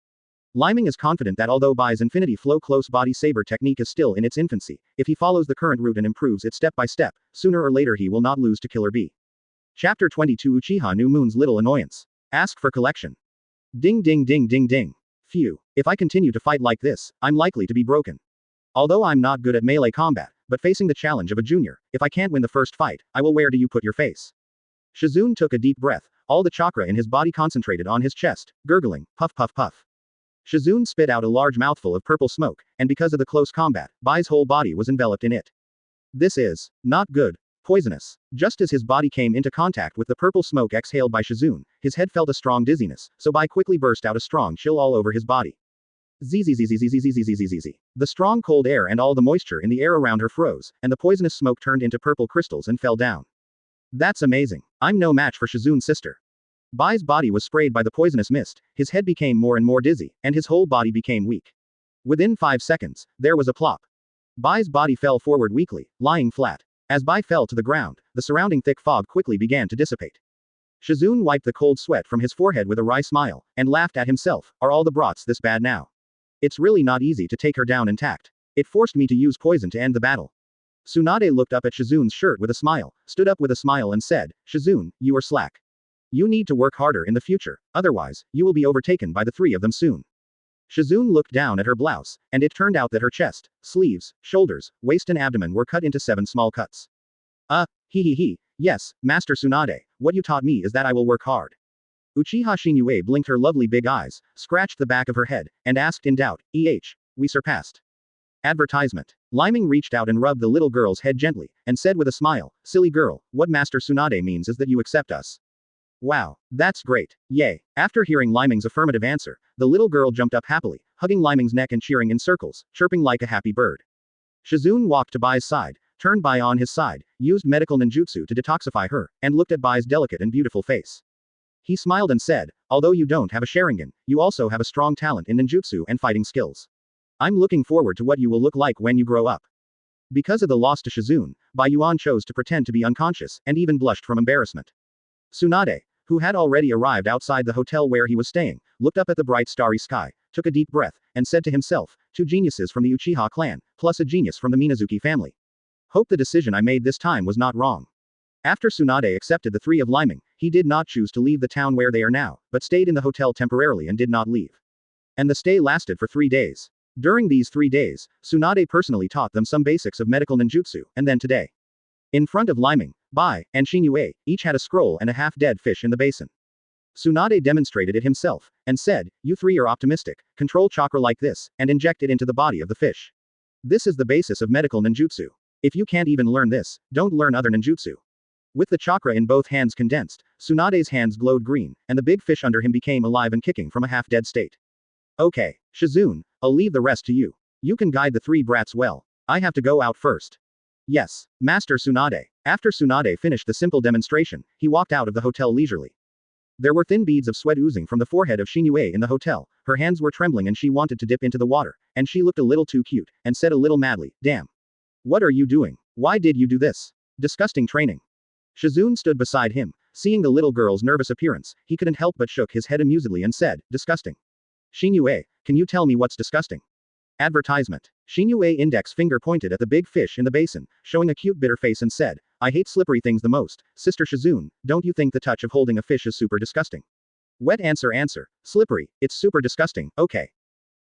Leiming is confident that although Bai's Infinity Flow close body saber technique is still in its infancy, if he follows the current route and improves it step by step, sooner or later he will not lose to Killer Bee. Chapter 22 Uchiha New Moon's Little Annoyance. Ask for collection. Ding ding ding ding ding. Phew, if I continue to fight like this, I'm likely to be broken. Although I'm not good at melee combat, but facing the challenge of a junior, if I can't win the first fight, I will. Where do you put your face? Shizune took a deep breath, all the chakra in his body concentrated on his chest, gurgling, puff puff puff. Shizune spit out a large mouthful of purple smoke, and because of the close combat, Bai's whole body was enveloped in it. This is not good. Poisonous. Just as his body came into contact with the purple smoke exhaled by Shizune, his head felt a strong dizziness, so Bai quickly burst out a strong chill all over his body. Zzzzzzzzzzzzzzzzz. The strong cold air and all the moisture in the air around her froze, and the poisonous smoke turned into purple crystals and fell down. That's amazing. I'm no match for Shizune's sister. Bai's body was sprayed by the poisonous mist, his head became more and more dizzy, and his whole body became weak. Within 5 seconds, there was a plop. Bai's body fell forward weakly, lying flat. As Bai fell to the ground, the surrounding thick fog quickly began to dissipate. Shizune wiped the cold sweat from his forehead with a wry smile, and laughed at himself. Are all the brats this bad now? It's really not easy to take her down intact. It forced me to use poison to end the battle. Tsunade looked up at Shizune's shirt with a smile, stood up with a smile and said, Shizune, you are slack. You need to work harder in the future, otherwise, you will be overtaken by the 3 of them soon. Shizune looked down at her blouse, and it turned out that her chest, sleeves, shoulders, waist and abdomen were cut into 7 small cuts. Yes, Master Tsunade, what you taught me is that I will work hard. Uchiha Shinue blinked her lovely big eyes, scratched the back of her head, and asked in doubt, we surpassed. Advertisement. Leiming reached out and rubbed the little girl's head gently, and said with a smile, silly girl, what Master Tsunade means is that you accept us. Wow, that's great. Yay. After hearing Leiming's affirmative answer, the little girl jumped up happily, hugging Leiming's neck and cheering in circles, chirping like a happy bird. Shizune walked to Bai's side, turned Bai on his side, used medical ninjutsu to detoxify her, and looked at Bai's delicate and beautiful face. He smiled and said, although you don't have a Sharingan, you also have a strong talent in ninjutsu and fighting skills. I'm looking forward to what you will look like when you grow up. Because of the loss to Shizune, Bai Yuan chose to pretend to be unconscious, and even blushed from embarrassment. Tsunade, who had already arrived outside the hotel where he was staying, looked up at the bright starry sky, took a deep breath, and said to himself, 2 geniuses from the Uchiha clan, plus a genius from the Minazuki family. Hope the decision I made this time was not wrong. After Tsunade accepted the 3 of Lyming, he did not choose to leave the town where they are now, but stayed in the hotel temporarily and did not leave. And the stay lasted for 3 days. During these 3 days, Tsunade personally taught them some basics of medical ninjutsu, and then today. In front of Lyming, Bai, and Shinue, each had a scroll and a half-dead fish in the basin. Tsunade demonstrated it himself, and said, you 3 are optimistic, control chakra like this, and inject it into the body of the fish. This is the basis of medical ninjutsu. If you can't even learn this, don't learn other ninjutsu. With the chakra in both hands condensed, Tsunade's hands glowed green, and the big fish under him became alive and kicking from a half-dead state. Okay, Shizune, I'll leave the rest to you. You can guide the 3 brats well. I have to go out first. Yes, Master Tsunade. After Tsunade finished the simple demonstration, he walked out of the hotel leisurely. There were thin beads of sweat oozing from the forehead of Shinue in the hotel, her hands were trembling and she wanted to dip into the water, and she looked a little too cute, and said a little madly, "Damn. What are you doing? Why did you do this? Disgusting training." Shizune stood beside him, seeing the little girl's nervous appearance, he couldn't help but shook his head amusedly and said, "Disgusting. Shinue, can you tell me what's disgusting?" Advertisement. Shinue index finger pointed at the big fish in the basin, showing a cute bitter face and said, "I hate slippery things the most, Sister Shizune, don't you think the touch of holding a fish is super disgusting?" Wet answer. Slippery, it's super disgusting, okay.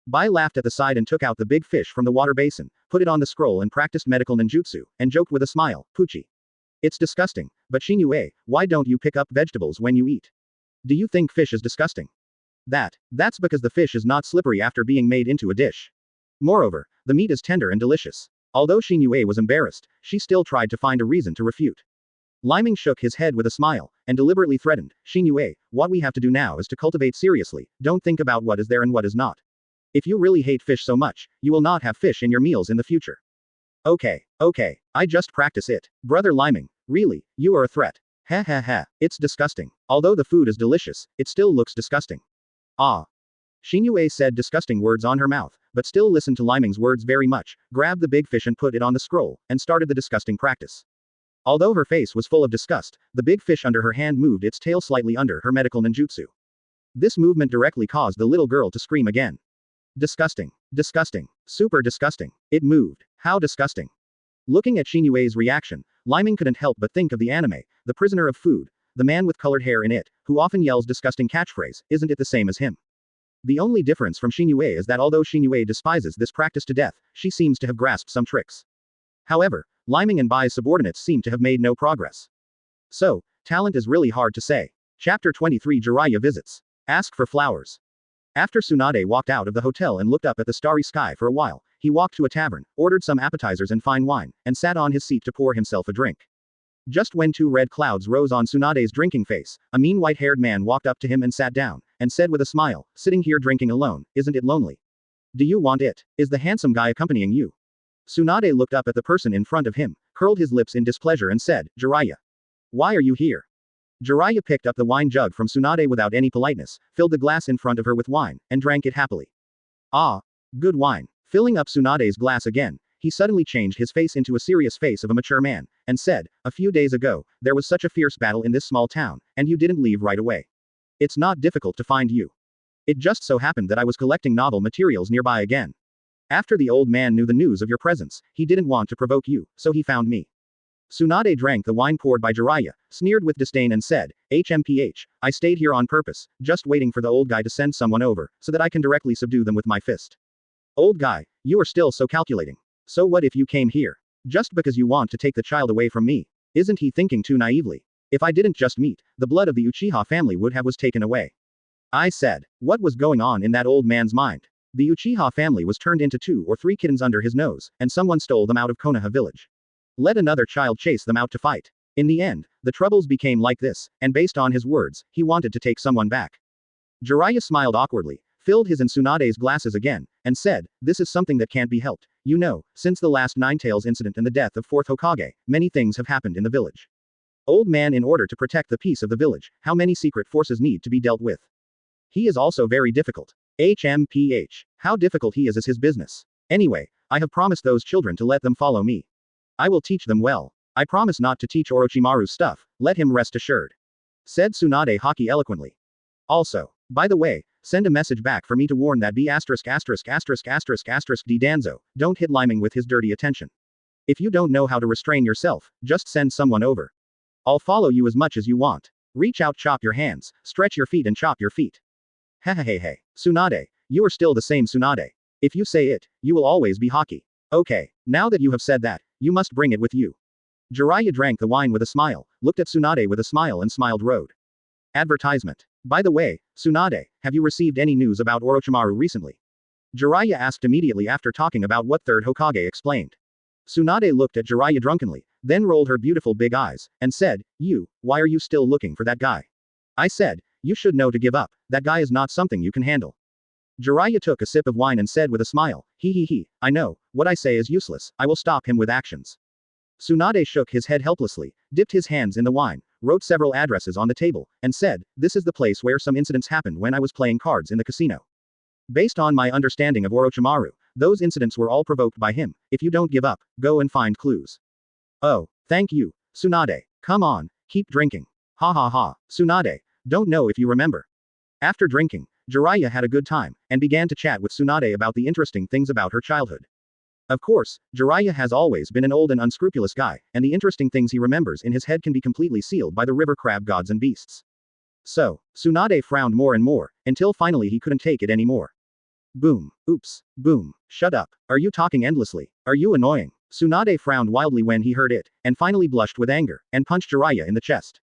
Bai laughed at the side and took out the big fish from the water basin, put it on the scroll and practiced medical ninjutsu, and joked with a smile, "Poochie. It's disgusting, but Shinue, why don't you pick up vegetables when you eat? Do you think fish is disgusting?" That's because the fish is not slippery after being made into a dish. Moreover, the meat is tender and delicious. Although Shinue was embarrassed, she still tried to find a reason to refute. Leiming shook his head with a smile, and deliberately threatened, "Shinue, what we have to do now is to cultivate seriously, don't think about what is there and what is not. If you really hate fish so much, you will not have fish in your meals in the future." Okay, I just practice it. Brother Leiming, really, you are a threat. Ha ha ha, it's disgusting. Although the food is delicious, it still looks disgusting. Ah. Shinue said disgusting words on her mouth, but still listened to Leiming's words very much, grabbed the big fish and put it on the scroll, and started the disgusting practice. Although her face was full of disgust, the big fish under her hand moved its tail slightly under her medical ninjutsu. This movement directly caused the little girl to scream again. Disgusting. Disgusting. Super disgusting. It moved. How disgusting. Looking at Shinue's reaction, Leiming couldn't help but think of the anime, The Prisoner of Food, the man with colored hair in it, who often yells disgusting catchphrase, "Isn't it the same as him?" The only difference from Shinue is that although Shinue despises this practice to death, she seems to have grasped some tricks. However, Leiming and Bai's subordinates seem to have made no progress. So, talent is really hard to say. Chapter 23 Jiraiya visits. Ask for flowers. After Tsunade walked out of the hotel and looked up at the starry sky for a while, he walked to a tavern, ordered some appetizers and fine wine, and sat on his seat to pour himself a drink. Just when two red clouds rose on Tsunade's drinking face, a mean white-haired man walked up to him and sat down, and said with a smile, "Sitting here drinking alone, isn't it lonely? Do you want it? Is the handsome guy accompanying you?" Tsunade looked up at the person in front of him, curled his lips in displeasure and said, "Jiraiya. Why are you here?" Jiraiya picked up the wine jug from Tsunade without any politeness, filled the glass in front of her with wine, and drank it happily. Ah. Good wine. Filling up Tsunade's glass again, he suddenly changed his face into a serious face of a mature man, and said, "A few days ago, there was such a fierce battle in this small town, and you didn't leave right away. It's not difficult to find you. It just so happened that I was collecting novel materials nearby again. After the old man knew the news of your presence, he didn't want to provoke you, so he found me." Tsunade drank the wine poured by Jiraiya, sneered with disdain and said, "HMPH, I stayed here on purpose, just waiting for the old guy to send someone over, so that I can directly subdue them with my fist." Old guy, you are still so calculating. So what if you came here? Just because you want to take the child away from me? Isn't he thinking too naively? If I didn't just meet, the blood of the Uchiha family would have was taken away. I said, what was going on in that old man's mind? The Uchiha family was turned into 2 or 3 kittens under his nose, and someone stole them out of Konoha village. Let another child chase them out to fight. In the end, the troubles became like this, and based on his words, he wanted to take someone back. Jiraiya smiled awkwardly, filled his and Tsunade's glasses again, and said, "This is something that can't be helped. You know, since the last Ninetales incident and the death of 4th Hokage, many things have happened in the village. Old man, in order to protect the peace of the village, how many secret forces need to be dealt with? He is also very difficult. HMPH. How difficult he is his business. Anyway, I have promised those children to let them follow me. I will teach them well. I promise not to teach Orochimaru's stuff, let him rest assured," said Tsunade Haki eloquently. Also, by the way, send a message back for me to warn that D Danzo, don't hit Lyming with his dirty attention. If you don't know how to restrain yourself, just send someone over. I'll follow you as much as you want. Reach out, chop your hands, stretch your feet and chop your feet. Hey, Tsunade, you are still the same Tsunade. If you say it, you will always be Haki. Okay, now that you have said that, you must bring it with you. Jiraiya drank the wine with a smile, looked at Tsunade with a smile and smiled road. Advertisement. By the way, Tsunade, have you received any news about Orochimaru recently? Jiraiya asked immediately after talking about what 3rd Hokage explained. Tsunade looked at Jiraiya drunkenly, then rolled her beautiful big eyes, and said, why are you still looking for that guy? I said, you should know to give up, that guy is not something you can handle. Jiraiya took a sip of wine and said with a smile, I know, what I say is useless, I will stop him with actions. Tsunade shook his head helplessly, dipped his hands in the wine, wrote several addresses on the table, and said, "This is the place where some incidents happened when I was playing cards in the casino. Based on my understanding of Orochimaru, those incidents were all provoked by him. If you don't give up, go and find clues." "Oh, thank you, Tsunade. Come on, keep drinking. Ha ha ha, Tsunade, don't know if you remember." After drinking, Jiraiya had a good time, and began to chat with Tsunade about the interesting things about her childhood. Of course, Jiraiya has always been an old and unscrupulous guy, and the interesting things he remembers in his head can be completely sealed by the river crab gods and beasts. So, Tsunade frowned more and more, until finally he couldn't take it anymore. Boom. Oops. Boom. Shut up. Are you talking endlessly? Are you annoying? Tsunade frowned wildly when he heard it, and finally blushed with anger, and punched Jiraiya in the chest.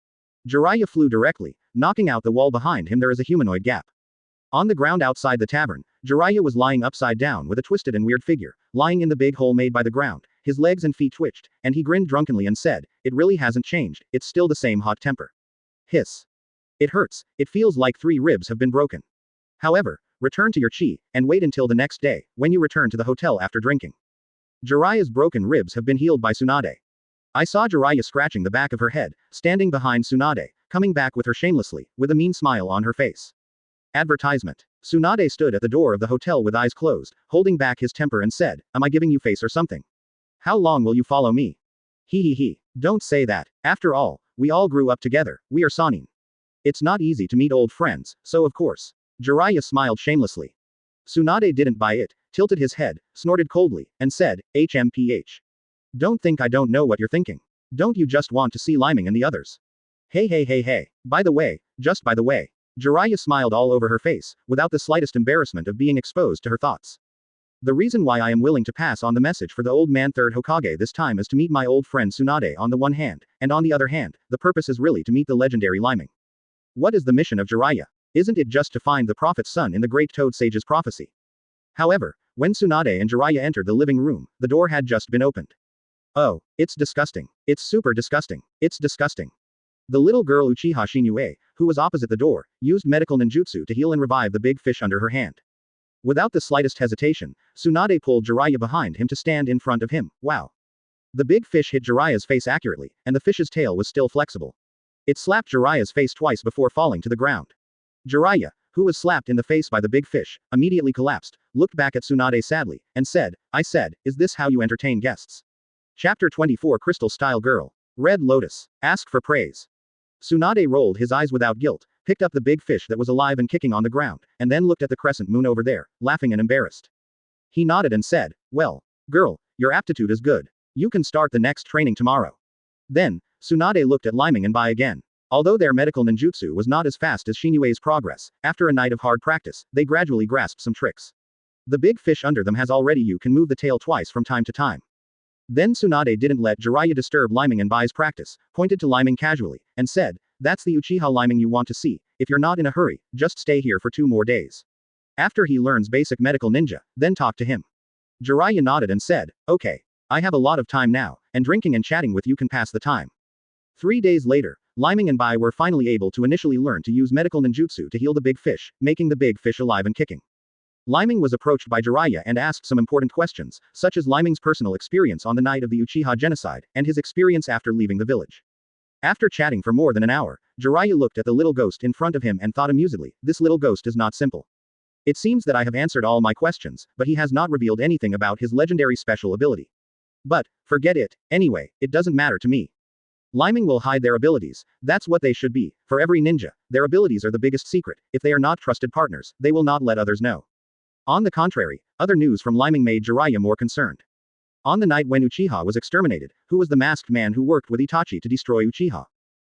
Jiraiya flew directly, knocking out the wall behind him. There is a humanoid gap. On the ground outside the tavern, Jiraiya was lying upside down with a twisted and weird figure, lying in the big hole made by the ground. His legs and feet twitched, and he grinned drunkenly and said, "It really hasn't changed, it's still the same hot temper." Hiss. "It hurts, it feels like 3 ribs have been broken. However, return to your chi, and wait until the next day, when you return to the hotel after drinking." Jiraiya's broken ribs have been healed by Tsunade. I saw Jiraiya scratching the back of her head, standing behind Tsunade, coming back with her shamelessly, with a mean smile on her face. Advertisement. Tsunade stood at the door of the hotel with eyes closed, holding back his temper and said, "Am I giving you face or something? How long will you follow me? He. Don't say that. After all, we all grew up together, we are Sanin. It's not easy to meet old friends, so of course." Jiraiya smiled shamelessly. Tsunade didn't buy it, tilted his head, snorted coldly, and said, "HMPH. Don't think I don't know what you're thinking. Don't you just want to see Leiming and the others? Hey. By the way, just by the way." Jiraiya smiled all over her face, without the slightest embarrassment of being exposed to her thoughts. "The reason why I am willing to pass on the message for the old man third Hokage this time is to meet my old friend Tsunade on the one hand, and on the other hand, the purpose is really to meet the legendary Leiming. What is the mission of Jiraiya? Isn't it just to find the prophet's son in the great Toad Sage's prophecy?" However, when Tsunade and Jiraiya entered the living room, the door had just been opened. "Oh, it's disgusting. It's super disgusting. It's disgusting." The little girl Uchiha Shinue, who was opposite the door, used medical ninjutsu to heal and revive the big fish under her hand. Without the slightest hesitation, Tsunade pulled Jiraiya behind him to stand in front of him. Wow. The big fish hit Jiraiya's face accurately, and the fish's tail was still flexible. It slapped Jiraiya's face twice before falling to the ground. Jiraiya, who was slapped in the face by the big fish, immediately collapsed, looked back at Tsunade sadly, and said, "I said, is this how you entertain guests?" Chapter 24 Crystal Style Girl. Red Lotus. Ask for praise. Tsunade rolled his eyes without guilt, picked up the big fish that was alive and kicking on the ground, and then looked at the crescent moon over there, laughing and embarrassed. He nodded and said, "Well, girl, your aptitude is good. You can start the next training tomorrow." Then, Tsunade looked at Leiming and Bai again. Although their medical ninjutsu was not as fast as Shinue's progress, after a night of hard practice, they gradually grasped some tricks. The big fish under them has already you can move the tail twice from time to time. Then Tsunade didn't let Jiraiya disturb Leiming and Bai's practice, pointed to Leiming casually, and said, "That's the Uchiha Leiming you want to see. If you're not in a hurry, just stay here for 2 more days. After he learns basic medical ninja, then talk to him." Jiraiya nodded and said, "Okay. I have a lot of time now, and drinking and chatting with you can pass the time." 3 days later, Leiming and Bai were finally able to initially learn to use medical ninjutsu to heal the big fish, making the big fish alive and kicking. Leiming was approached by Jiraiya and asked some important questions, such as Leiming's personal experience on the night of the Uchiha genocide, and his experience after leaving the village. After chatting for more than an hour, Jiraiya looked at the little ghost in front of him and thought amusedly, "This little ghost is not simple. It seems that I have answered all my questions, but he has not revealed anything about his legendary special ability. But, forget it, anyway, it doesn't matter to me. Leiming will hide their abilities, that's what they should be. For every ninja, their abilities are the biggest secret. If they are not trusted partners, they will not let others know." On the contrary, other news from Leiming made Jiraiya more concerned. On the night when Uchiha was exterminated, who was the masked man who worked with Itachi to destroy Uchiha?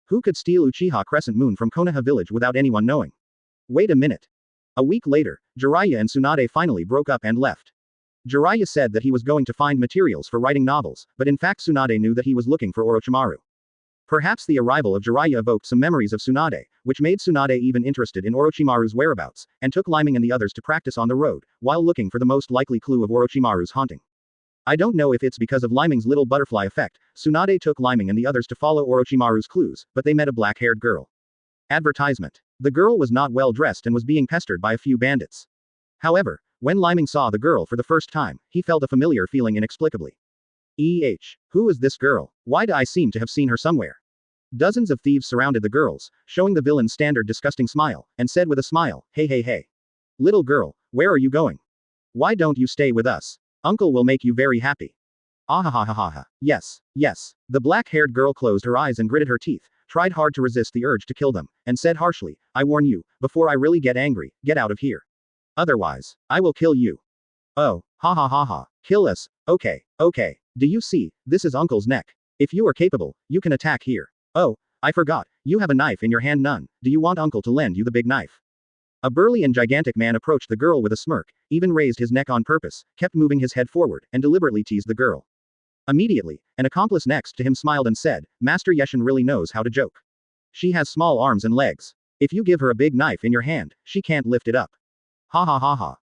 Who could steal Uchiha Crescent Moon from Konoha village without anyone knowing? Wait a minute. A week later, Jiraiya and Tsunade finally broke up and left. Jiraiya said that he was going to find materials for writing novels, but in fact Tsunade knew that he was looking for Orochimaru. Perhaps the arrival of Jiraiya evoked some memories of Tsunade, which made Tsunade even interested in Orochimaru's whereabouts, and took Leiming and the others to practice on the road, while looking for the most likely clue of Orochimaru's haunting. I don't know if it's because of Leiming's little butterfly effect, Tsunade took Leiming and the others to follow Orochimaru's clues, but they met a black-haired girl. Advertisement. The girl was not well dressed and was being pestered by a few bandits. However, when Leiming saw the girl for the first time, he felt a familiar feeling inexplicably. Who is this girl? Why do I seem to have seen her somewhere? Dozens of thieves surrounded the girls, showing the villain's standard disgusting smile, and said with a smile, hey hey hey. Little girl, where are you going? Why don't you stay with us? Uncle will make you very happy. Ahahahaha. Yes, yes. The black-haired girl closed her eyes and gritted her teeth, tried hard to resist the urge to kill them, and said harshly, I warn you, before I really get angry, get out of here. Otherwise, I will kill you. Oh, ha ha ha ha. Kill us, okay, okay. Do you see, this is Uncle's neck. If you are capable, you can attack here. Oh, I forgot, you have a knife in your hand none, do you want Uncle to lend you the big knife? A burly and gigantic man approached the girl with a smirk, even raised his neck on purpose, kept moving his head forward, and deliberately teased the girl. Immediately, an accomplice next to him smiled and said, Master Yeshin really knows how to joke. She has small arms and legs. If you give her a big knife in your hand, she can't lift it up. Ha ha ha ha.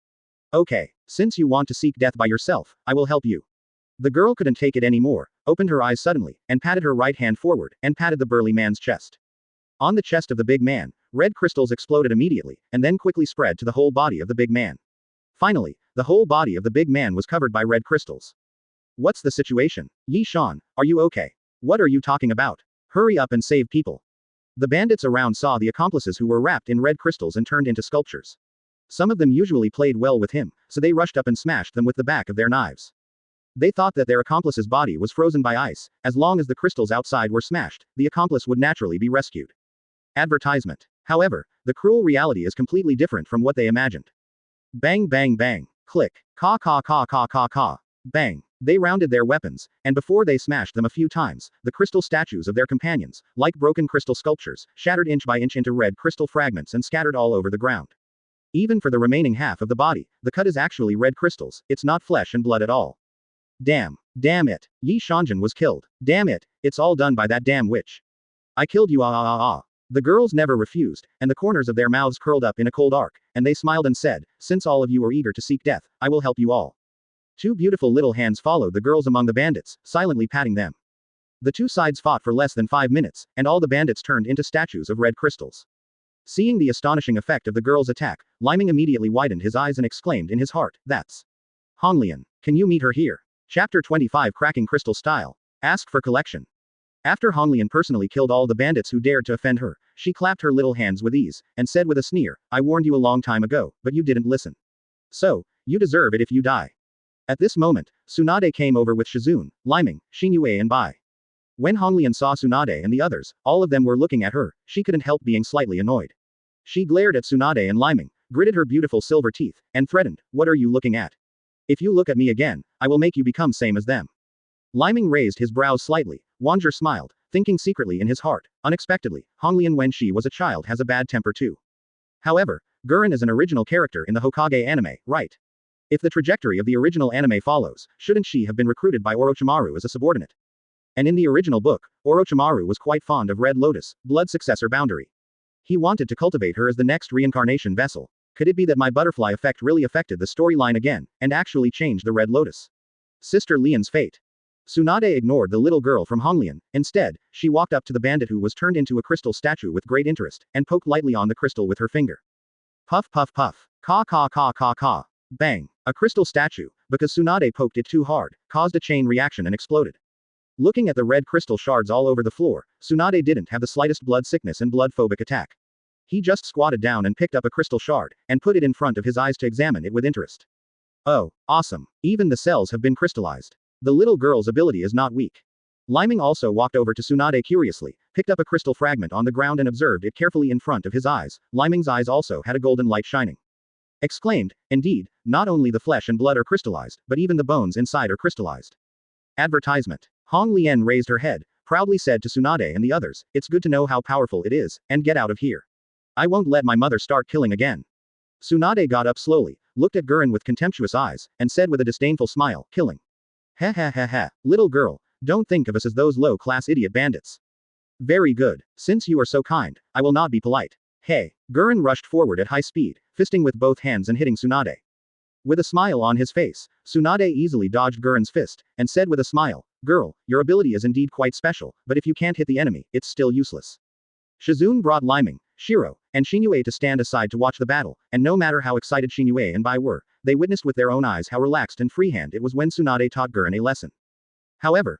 Okay, since you want to seek death by yourself, I will help you. The girl couldn't take it anymore, opened her eyes suddenly, and patted her right hand forward, and patted the burly man's chest. On the chest of the big man, red crystals exploded immediately, and then quickly spread to the whole body of the big man. Finally, the whole body of the big man was covered by red crystals. What's the situation? Yi Shan, are you okay? What are you talking about? Hurry up and save people. The bandits around saw the accomplices who were wrapped in red crystals and turned into sculptures. Some of them usually played well with him, so they rushed up and smashed them with the back of their knives. They thought that their accomplice's body was frozen by ice, as long as the crystals outside were smashed, the accomplice would naturally be rescued. Advertisement. However, the cruel reality is completely different from what they imagined. Bang bang bang. Click. Caw caw caw caw caw caw. Bang. They rounded their weapons, and before they smashed them a few times, the crystal statues of their companions, like broken crystal sculptures, shattered inch by inch into red crystal fragments and scattered all over the ground. Even for the remaining half of the body, the cut is actually red crystals, it's not flesh and blood at all. Damn. Damn it. Yi Shanjin was killed. Damn it, it's all done by that damn witch. I killed you ah ah ah ah. The girls never refused, and the corners of their mouths curled up in a cold arc, and they smiled and said, since all of you are eager to seek death, I will help you all. Two beautiful little hands followed the girls among the bandits, silently patting them. The two sides fought for less than 5 minutes, and all the bandits turned into statues of red crystals. Seeing the astonishing effect of the girls' attack, Leiming immediately widened his eyes and exclaimed in his heart, that's Honglian. Can you meet her here? Chapter 25 Cracking Crystal Style. Ask for collection. After Honglian personally killed all the bandits who dared to offend her, she clapped her little hands with ease, and said with a sneer, I warned you a long time ago, but you didn't listen. So, you deserve it if you die. At this moment, Tsunade came over with Shizune, Leiming, Xinyue and Bai. When Honglian saw Tsunade and the others, all of them were looking at her, she couldn't help being slightly annoyed. She glared at Tsunade and Leiming, gritted her beautiful silver teeth, and threatened, what are you looking at? If you look at me again, I will make you become same as them. Leiming raised his brows slightly, Wanger smiled, thinking secretly in his heart, unexpectedly, Honglian when she was a child has a bad temper too. However, Gurren is an original character in the Hokage anime, right? If the trajectory of the original anime follows, shouldn't she have been recruited by Orochimaru as a subordinate? And in the original book, Orochimaru was quite fond of Red Lotus, blood successor boundary. He wanted to cultivate her as the next reincarnation vessel. Could it be that my butterfly effect really affected the storyline again, and actually changed the Red Lotus? Sister Lian's fate. Tsunade ignored the little girl from Honglian. Instead, she walked up to the bandit who was turned into a crystal statue with great interest, and poked lightly on the crystal with her finger. Puff puff puff. Caw caw caw caw caw. Bang. A crystal statue, because Tsunade poked it too hard, caused a chain reaction and exploded. Looking at the red crystal shards all over the floor, Tsunade didn't have the slightest blood sickness and blood-phobic attack. He just squatted down and picked up a crystal shard, and put it in front of his eyes to examine it with interest. Oh, awesome. Even the cells have been crystallized. The little girl's ability is not weak. Leiming also walked over to Tsunade curiously, picked up a crystal fragment on the ground and observed it carefully in front of his eyes. Leiming's eyes also had a golden light shining. Exclaimed, indeed, not only the flesh and blood are crystallized, but even the bones inside are crystallized. Advertisement. Hong Lian raised her head, proudly said to Tsunade and the others, it's good to know how powerful it is, and get out of here. I won't let my mother start killing again. Tsunade got up slowly, looked at Gurren with contemptuous eyes, and said with a disdainful smile, killing. Ha ha ha ha, little girl, don't think of us as those low-class idiot bandits. Very good, since you are so kind, I will not be polite. Hey, Gurren rushed forward at high speed, fisting with both hands and hitting Tsunade. With a smile on his face, Tsunade easily dodged Gurren's fist, and said with a smile, girl, your ability is indeed quite special, but if you can't hit the enemy, it's still useless. Shizune brought Leiming, Shiro, and Xinyue to stand aside to watch the battle, and no matter how excited Xinyue and Bai were, they witnessed with their own eyes how relaxed and freehand it was when Tsunade taught Gurren a lesson. However,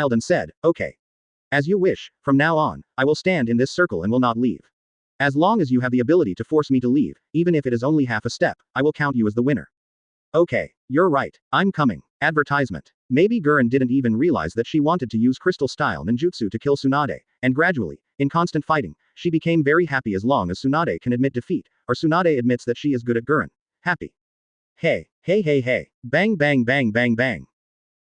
smiled and said, okay. As you wish, from now on, I will stand in this circle and will not leave. As long as you have the ability to force me to leave, even if it is only half a step, I will count you as the winner. Okay, you're right, I'm coming. Advertisement. Maybe Gurren didn't even realize that she wanted to use crystal-style ninjutsu to kill Tsunade, and gradually, in constant fighting, she became very happy as long as Tsunade can admit defeat, or Tsunade admits that she is good at Gurren. Happy. Hey, hey hey hey, bang bang bang bang bang.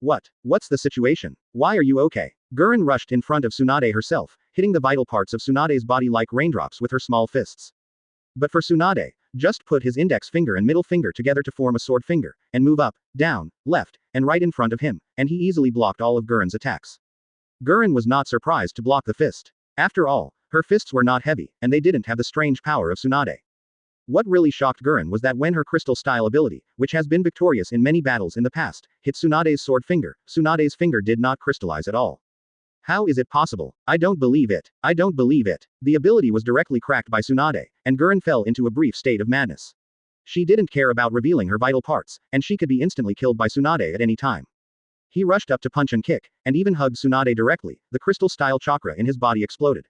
What's the situation? Why are you okay? Gurren rushed in front of Tsunade herself, hitting the vital parts of Tsunade's body like raindrops with her small fists. But for Tsunade, just put his index finger and middle finger together to form a sword finger, and move up, down, left, and right in front of him, and he easily blocked all of Gurren's attacks. Gurren was not surprised to block the fist. After all, her fists were not heavy, and they didn't have the strange power of Tsunade. What really shocked Gurren was that when her crystal-style ability, which has been victorious in many battles in the past, hit Tsunade's sword finger, Tsunade's finger did not crystallize at all. How is it possible? I don't believe it. I don't believe it. The ability was directly cracked by Tsunade, and Gurren fell into a brief state of madness. She didn't care about revealing her vital parts, and she could be instantly killed by Tsunade at any time. He rushed up to punch and kick, and even hugged Tsunade directly. The crystal-style chakra in his body exploded.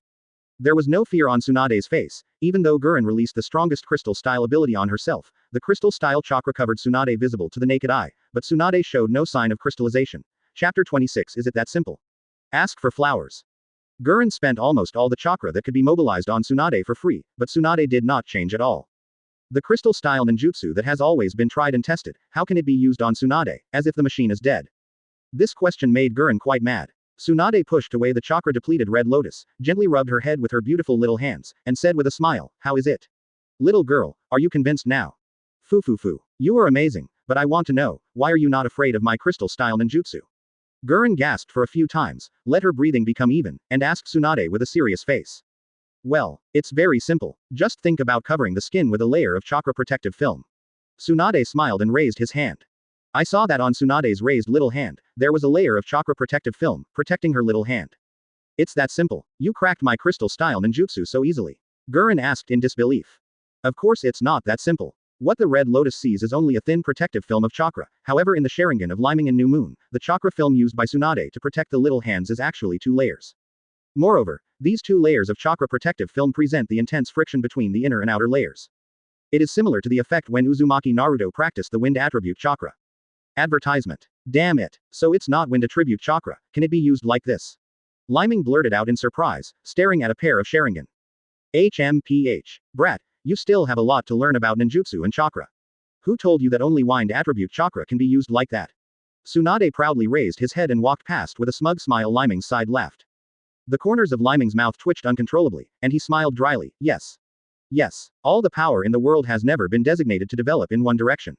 There was no fear on Tsunade's face, even though Gurren released the strongest crystal-style ability on herself. The crystal-style chakra covered Tsunade visible to the naked eye, but Tsunade showed no sign of crystallization. Chapter 26. Is it that simple? Ask for flowers. Gurren spent almost all the chakra that could be mobilized on Tsunade for free, but Tsunade did not change at all. The crystal-style ninjutsu that has always been tried and tested, how can it be used on Tsunade, as if the machine is dead? This question made Gurren quite mad. Tsunade pushed away the chakra-depleted red lotus, gently rubbed her head with her beautiful little hands, and said with a smile, how is it? Little girl, are you convinced now? Foo. You are amazing, but I want to know, why are you not afraid of my crystal-style ninjutsu? Gurren gasped for a few times, let her breathing become even, and asked Tsunade with a serious face. Well, it's very simple, just think about covering the skin with a layer of chakra protective film. Tsunade smiled and raised his hand. I saw that on Tsunade's raised little hand, there was a layer of chakra protective film, protecting her little hand. It's that simple, you cracked my crystal-style ninjutsu so easily. Gurren asked in disbelief. Of course it's not that simple. What the Red Lotus sees is only a thin protective film of chakra, however in the Sharingan of Leiming and New Moon, the chakra film used by Tsunade to protect the little hands is actually 2 layers. Moreover, these 2 layers of chakra protective film present the intense friction between the inner and outer layers. It is similar to the effect when Uzumaki Naruto practiced the wind attribute chakra. Advertisement. Damn it, so it's not wind attribute chakra, can it be used like this? Leiming blurted out in surprise, staring at a pair of Sharingan. HMPH. Brat, you still have a lot to learn about ninjutsu and chakra. Who told you that only wind attribute chakra can be used like that? Tsunade proudly raised his head and walked past with a smug smile. Leiming's side laughed. The corners of Leiming's mouth twitched uncontrollably, and he smiled dryly, yes. Yes, all the power in the world has never been designated to develop in one direction.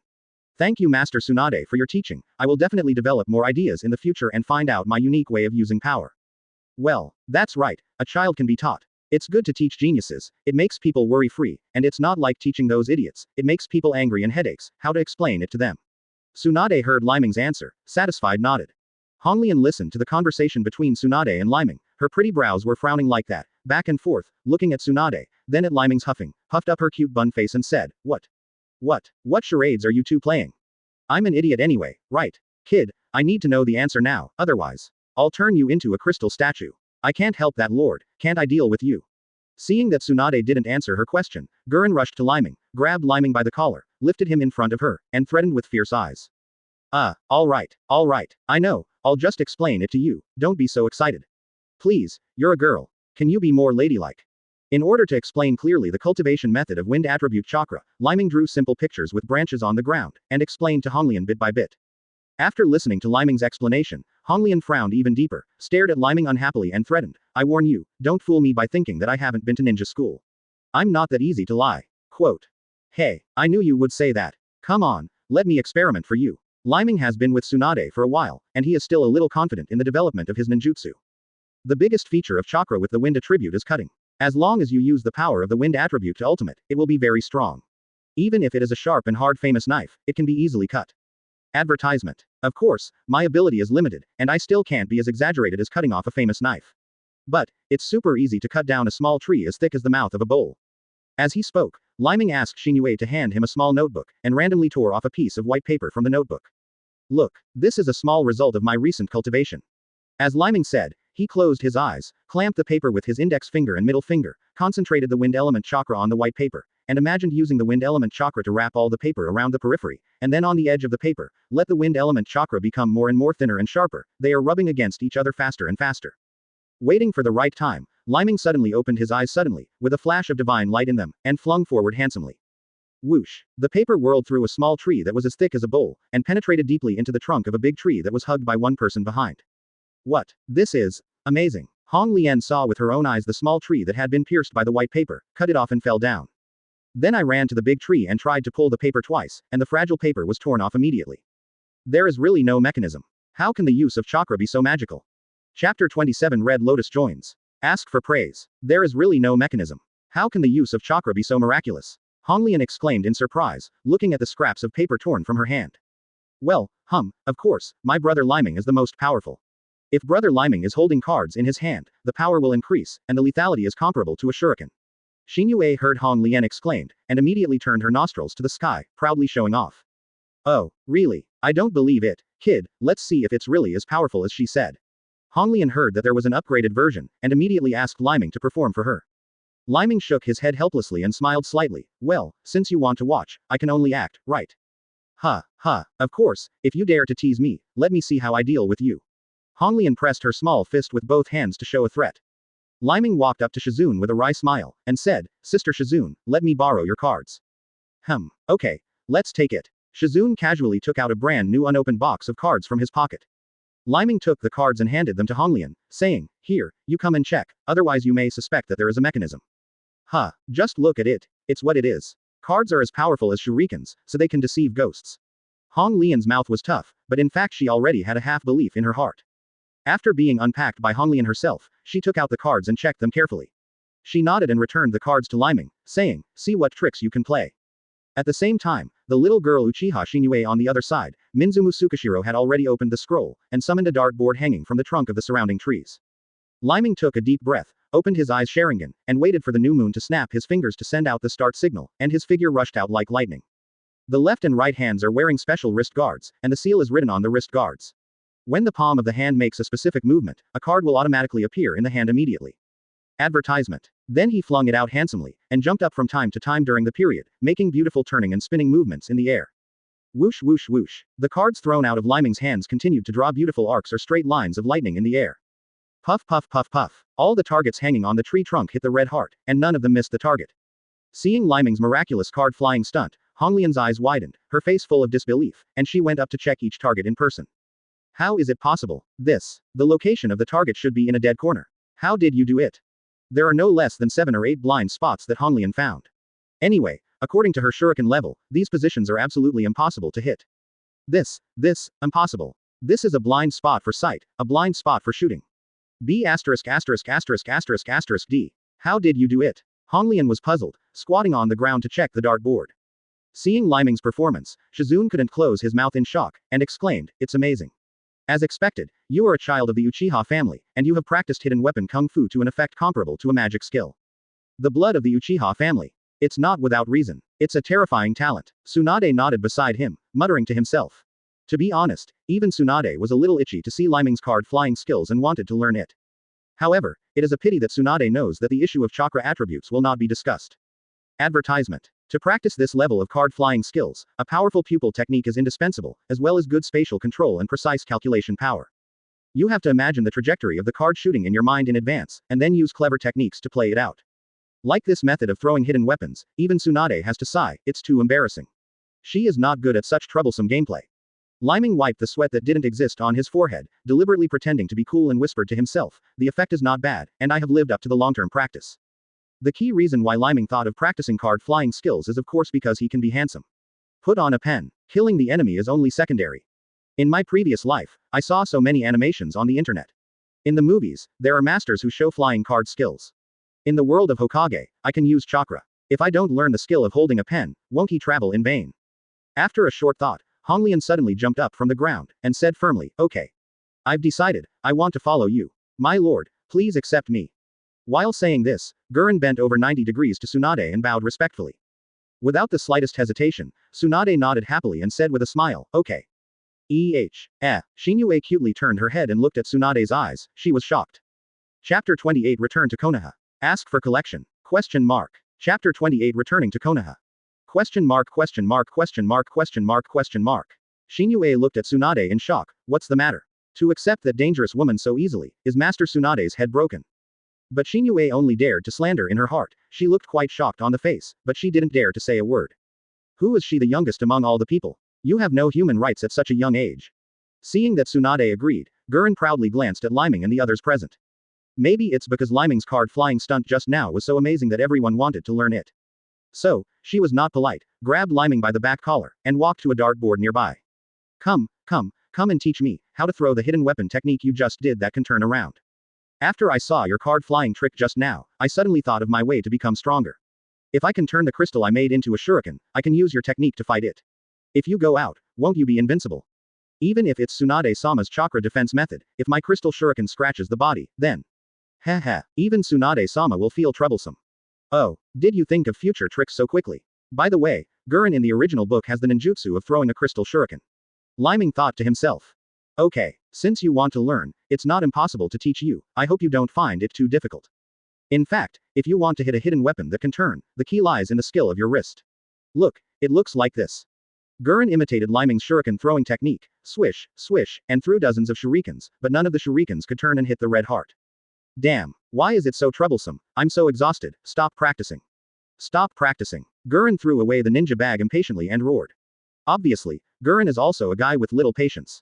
Thank you Master Tsunade for your teaching, I will definitely develop more ideas in the future and find out my unique way of using power. Well, that's right, a child can be taught. It's good to teach geniuses, it makes people worry-free, and it's not like teaching those idiots, it makes people angry and headaches, how to explain it to them. Tsunade heard Leiming's answer, satisfied nodded. Honglian listened to the conversation between Tsunade and Leiming, her pretty brows were frowning like that, back and forth, looking at Tsunade, then at Leiming's huffing, puffed up her cute bun face and said, What charades are you two playing? I'm an idiot anyway, right? Kid, I need to know the answer now, otherwise, I'll turn you into a crystal statue. I can't help that lord, can't I deal with you? Seeing that Tsunade didn't answer her question, Gurren rushed to Leiming, grabbed Leiming by the collar, lifted him in front of her, and threatened with fierce eyes. All right, I know, I'll just explain it to you, don't be so excited. Please, you're a girl, can you be more ladylike? In order to explain clearly the cultivation method of wind attribute chakra, Leiming drew simple pictures with branches on the ground, and explained to Honglian bit by bit. After listening to Leiming's explanation, Honglian frowned even deeper, stared at Leiming unhappily and threatened, "I warn you, don't fool me by thinking that I haven't been to ninja school. I'm not that easy to lie." Quote. "Hey, I knew you would say that. Come on, let me experiment for you." Leiming has been with Tsunade for a while, and he is still a little confident in the development of his ninjutsu. The biggest feature of chakra with the wind attribute is cutting. As long as you use the power of the wind attribute to ultimate, it will be very strong. Even if it is a sharp and hard famous knife, it can be easily cut. Advertisement. Of course, my ability is limited, and I still can't be as exaggerated as cutting off a famous knife. But, it's super easy to cut down a small tree as thick as the mouth of a bowl. As he spoke, Leiming asked Xinyue to hand him a small notebook, and randomly tore off a piece of white paper from the notebook. "Look, this is a small result of my recent cultivation." As Leiming said, he closed his eyes, clamped the paper with his index finger and middle finger, concentrated the wind element chakra on the white paper, and imagined using the wind element chakra to wrap all the paper around the periphery, and then on the edge of the paper, let the wind element chakra become more and more thinner and sharper. They are rubbing against each other faster and faster. Waiting for the right time, Leiming suddenly opened his eyes suddenly, with a flash of divine light in them, and flung forward handsomely. Whoosh! The paper whirled through a small tree that was as thick as a bowl, and penetrated deeply into the trunk of a big tree that was hugged by one person behind. What? This is amazing. Hong Lian saw with her own eyes the small tree that had been pierced by the white paper, cut it off and fell down. Then I ran to the big tree and tried to pull the paper twice, and the fragile paper was torn off immediately. There is really no mechanism. How can the use of chakra be so magical? Chapter 27 Red Lotus joins. Ask for praise. There is really no mechanism. How can the use of chakra be so miraculous? Honglian exclaimed in surprise, looking at the scraps of paper torn from her hand. Well, of course, my brother Leiming is the most powerful. If brother Leiming is holding cards in his hand, the power will increase, and the lethality is comparable to a shuriken. Xinyue heard Hong Lian exclaimed, and immediately turned her nostrils to the sky, proudly showing off. "Oh, really? I don't believe it, kid, let's see if it's really as powerful as she said." Hong Lian heard that there was an upgraded version, and immediately asked Leiming to perform for her. Leiming shook his head helplessly and smiled slightly. "Well, since you want to watch, I can only act, right? Of course, if you dare to tease me, let me see how I deal with you." Hong Lian pressed her small fist with both hands to show a threat. Leiming walked up to Shizune with a wry smile, and said, "Sister Shizune, let me borrow your cards." Okay, let's take it." Shizune casually took out a brand new unopened box of cards from his pocket. Leiming took the cards and handed them to Honglian, saying, "Here, you come and check, otherwise you may suspect that there is a mechanism." Just look at it. It's what it is. Cards are as powerful as shurikens, so they can deceive ghosts. Hong Lian's mouth was tough, but in fact she already had a half-belief in her heart. After being unpacked by Honglian herself, she took out the cards and checked them carefully. She nodded and returned the cards to Leiming, saying, "See what tricks you can play." At the same time, the little girl Uchiha Xinyue on the other side, Minzumu Tsukishiro had already opened the scroll, and summoned a dartboard hanging from the trunk of the surrounding trees. Leiming took a deep breath, opened his eyes Sharingan, and waited for the new moon to snap his fingers to send out the start signal, and his figure rushed out like lightning. The left and right hands are wearing special wrist guards, and the seal is written on the wrist guards. When the palm of the hand makes a specific movement, a card will automatically appear in the hand immediately. Advertisement. Then he flung it out handsomely, and jumped up from time to time during the period, making beautiful turning and spinning movements in the air. Whoosh whoosh whoosh. The cards thrown out of Leiming's hands continued to draw beautiful arcs or straight lines of lightning in the air. Puff puff puff puff. All the targets hanging on the tree trunk hit the red heart, and none of them missed the target. Seeing Leiming's miraculous card flying stunt, Honglian's eyes widened, her face full of disbelief, and she went up to check each target in person. "How is it possible? The location of the target should be in a dead corner. How did you do it?" There are no less than 7 or 8 blind spots that Honglian found. Anyway, according to her shuriken level, these positions are absolutely impossible to hit. Impossible. This is a blind spot for sight, a blind spot for shooting. B*******************************************************************************************************************************************************************************************************************************************̈ Hongling on the ground to check the dartboard. Seeing Leiming's performance, Shizune couldn't close his mouth in shock, and exclaimed, "It's amazing. As expected, you are a child of the Uchiha family, and you have practiced hidden weapon kung fu to an effect comparable to a magic skill. The blood of the Uchiha family. It's not without reason. It's a terrifying talent." Tsunade nodded beside him, muttering to himself. To be honest, even Tsunade was a little itchy to see Leiming's card flying skills and wanted to learn it. However, it is a pity that Tsunade knows that the issue of chakra attributes will not be discussed. Advertisement. To practice this level of card flying skills, a powerful pupil technique is indispensable, as well as good spatial control and precise calculation power. You have to imagine the trajectory of the card shooting in your mind in advance, and then use clever techniques to play it out. Like this method of throwing hidden weapons, even Tsunade has to sigh, it's too embarrassing. She is not good at such troublesome gameplay. Lyming wiped the sweat that didn't exist on his forehead, deliberately pretending to be cool and whispered to himself, the effect is not bad, and I have lived up to the long-term practice. The key reason why Lyming thought of practicing card flying skills is of course because he can be handsome. Put on a pen. Killing the enemy is only secondary. In my previous life, I saw so many animations on the internet. In the movies, there are masters who show flying card skills. In the world of Hokage, I can use chakra. If I don't learn the skill of holding a pen, won't he travel in vain? After a short thought, Honglian suddenly jumped up from the ground, and said firmly, okay. I've decided, I want to follow you. My lord, please accept me. While saying this, Gurren bent over 90 degrees to Tsunade and bowed respectfully. Without the slightest hesitation, Tsunade nodded happily and said with a smile, okay. Shinue cutely turned her head and looked at Tsunade's eyes, she was shocked. Chapter 28 Return to Konoha. Ask for collection. Question mark. Chapter 28 Returning to Konoha. Question mark. Shinue looked at Tsunade in shock, what's the matter? To accept that dangerous woman so easily, is Master Tsunade's head broken? But Shinue only dared to slander in her heart, she looked quite shocked on the face, but she didn't dare to say a word. Who is she the youngest among all the people? You have no human rights at such a young age. Seeing that Tsunade agreed, Gurren proudly glanced at Leiming and the others present. Maybe it's because Leiming's card flying stunt just now was so amazing that everyone wanted to learn it. So, she was not polite, grabbed Leiming by the back collar, and walked to a dartboard nearby. Come and teach me how to throw the hidden weapon technique you just did that can turn around. After I saw your card flying trick just now, I suddenly thought of my way to become stronger. If I can turn the crystal I made into a shuriken, I can use your technique to fight it. If you go out, won't you be invincible? Even if it's Tsunade-sama's chakra defense method, if my crystal shuriken scratches the body, then. Even Tsunade-sama will feel troublesome. Oh, did you think of future tricks so quickly? By the way, Gurren in the original book has the ninjutsu of throwing a crystal shuriken. Leiming thought to himself. Okay, since you want to learn, it's not impossible to teach you, I hope you don't find it too difficult. In fact, if you want to hit a hidden weapon that can turn, the key lies in the skill of your wrist. Look, it looks like this. Gurren imitated Leiming's shuriken throwing technique, swish, swish, and threw dozens of shurikens, but none of the shurikens could turn and hit the red heart. Damn, why is it so troublesome? I'm so exhausted, stop practicing. Stop practicing. Gurren threw away the ninja bag impatiently and roared. Obviously, Gurren is also a guy with little patience.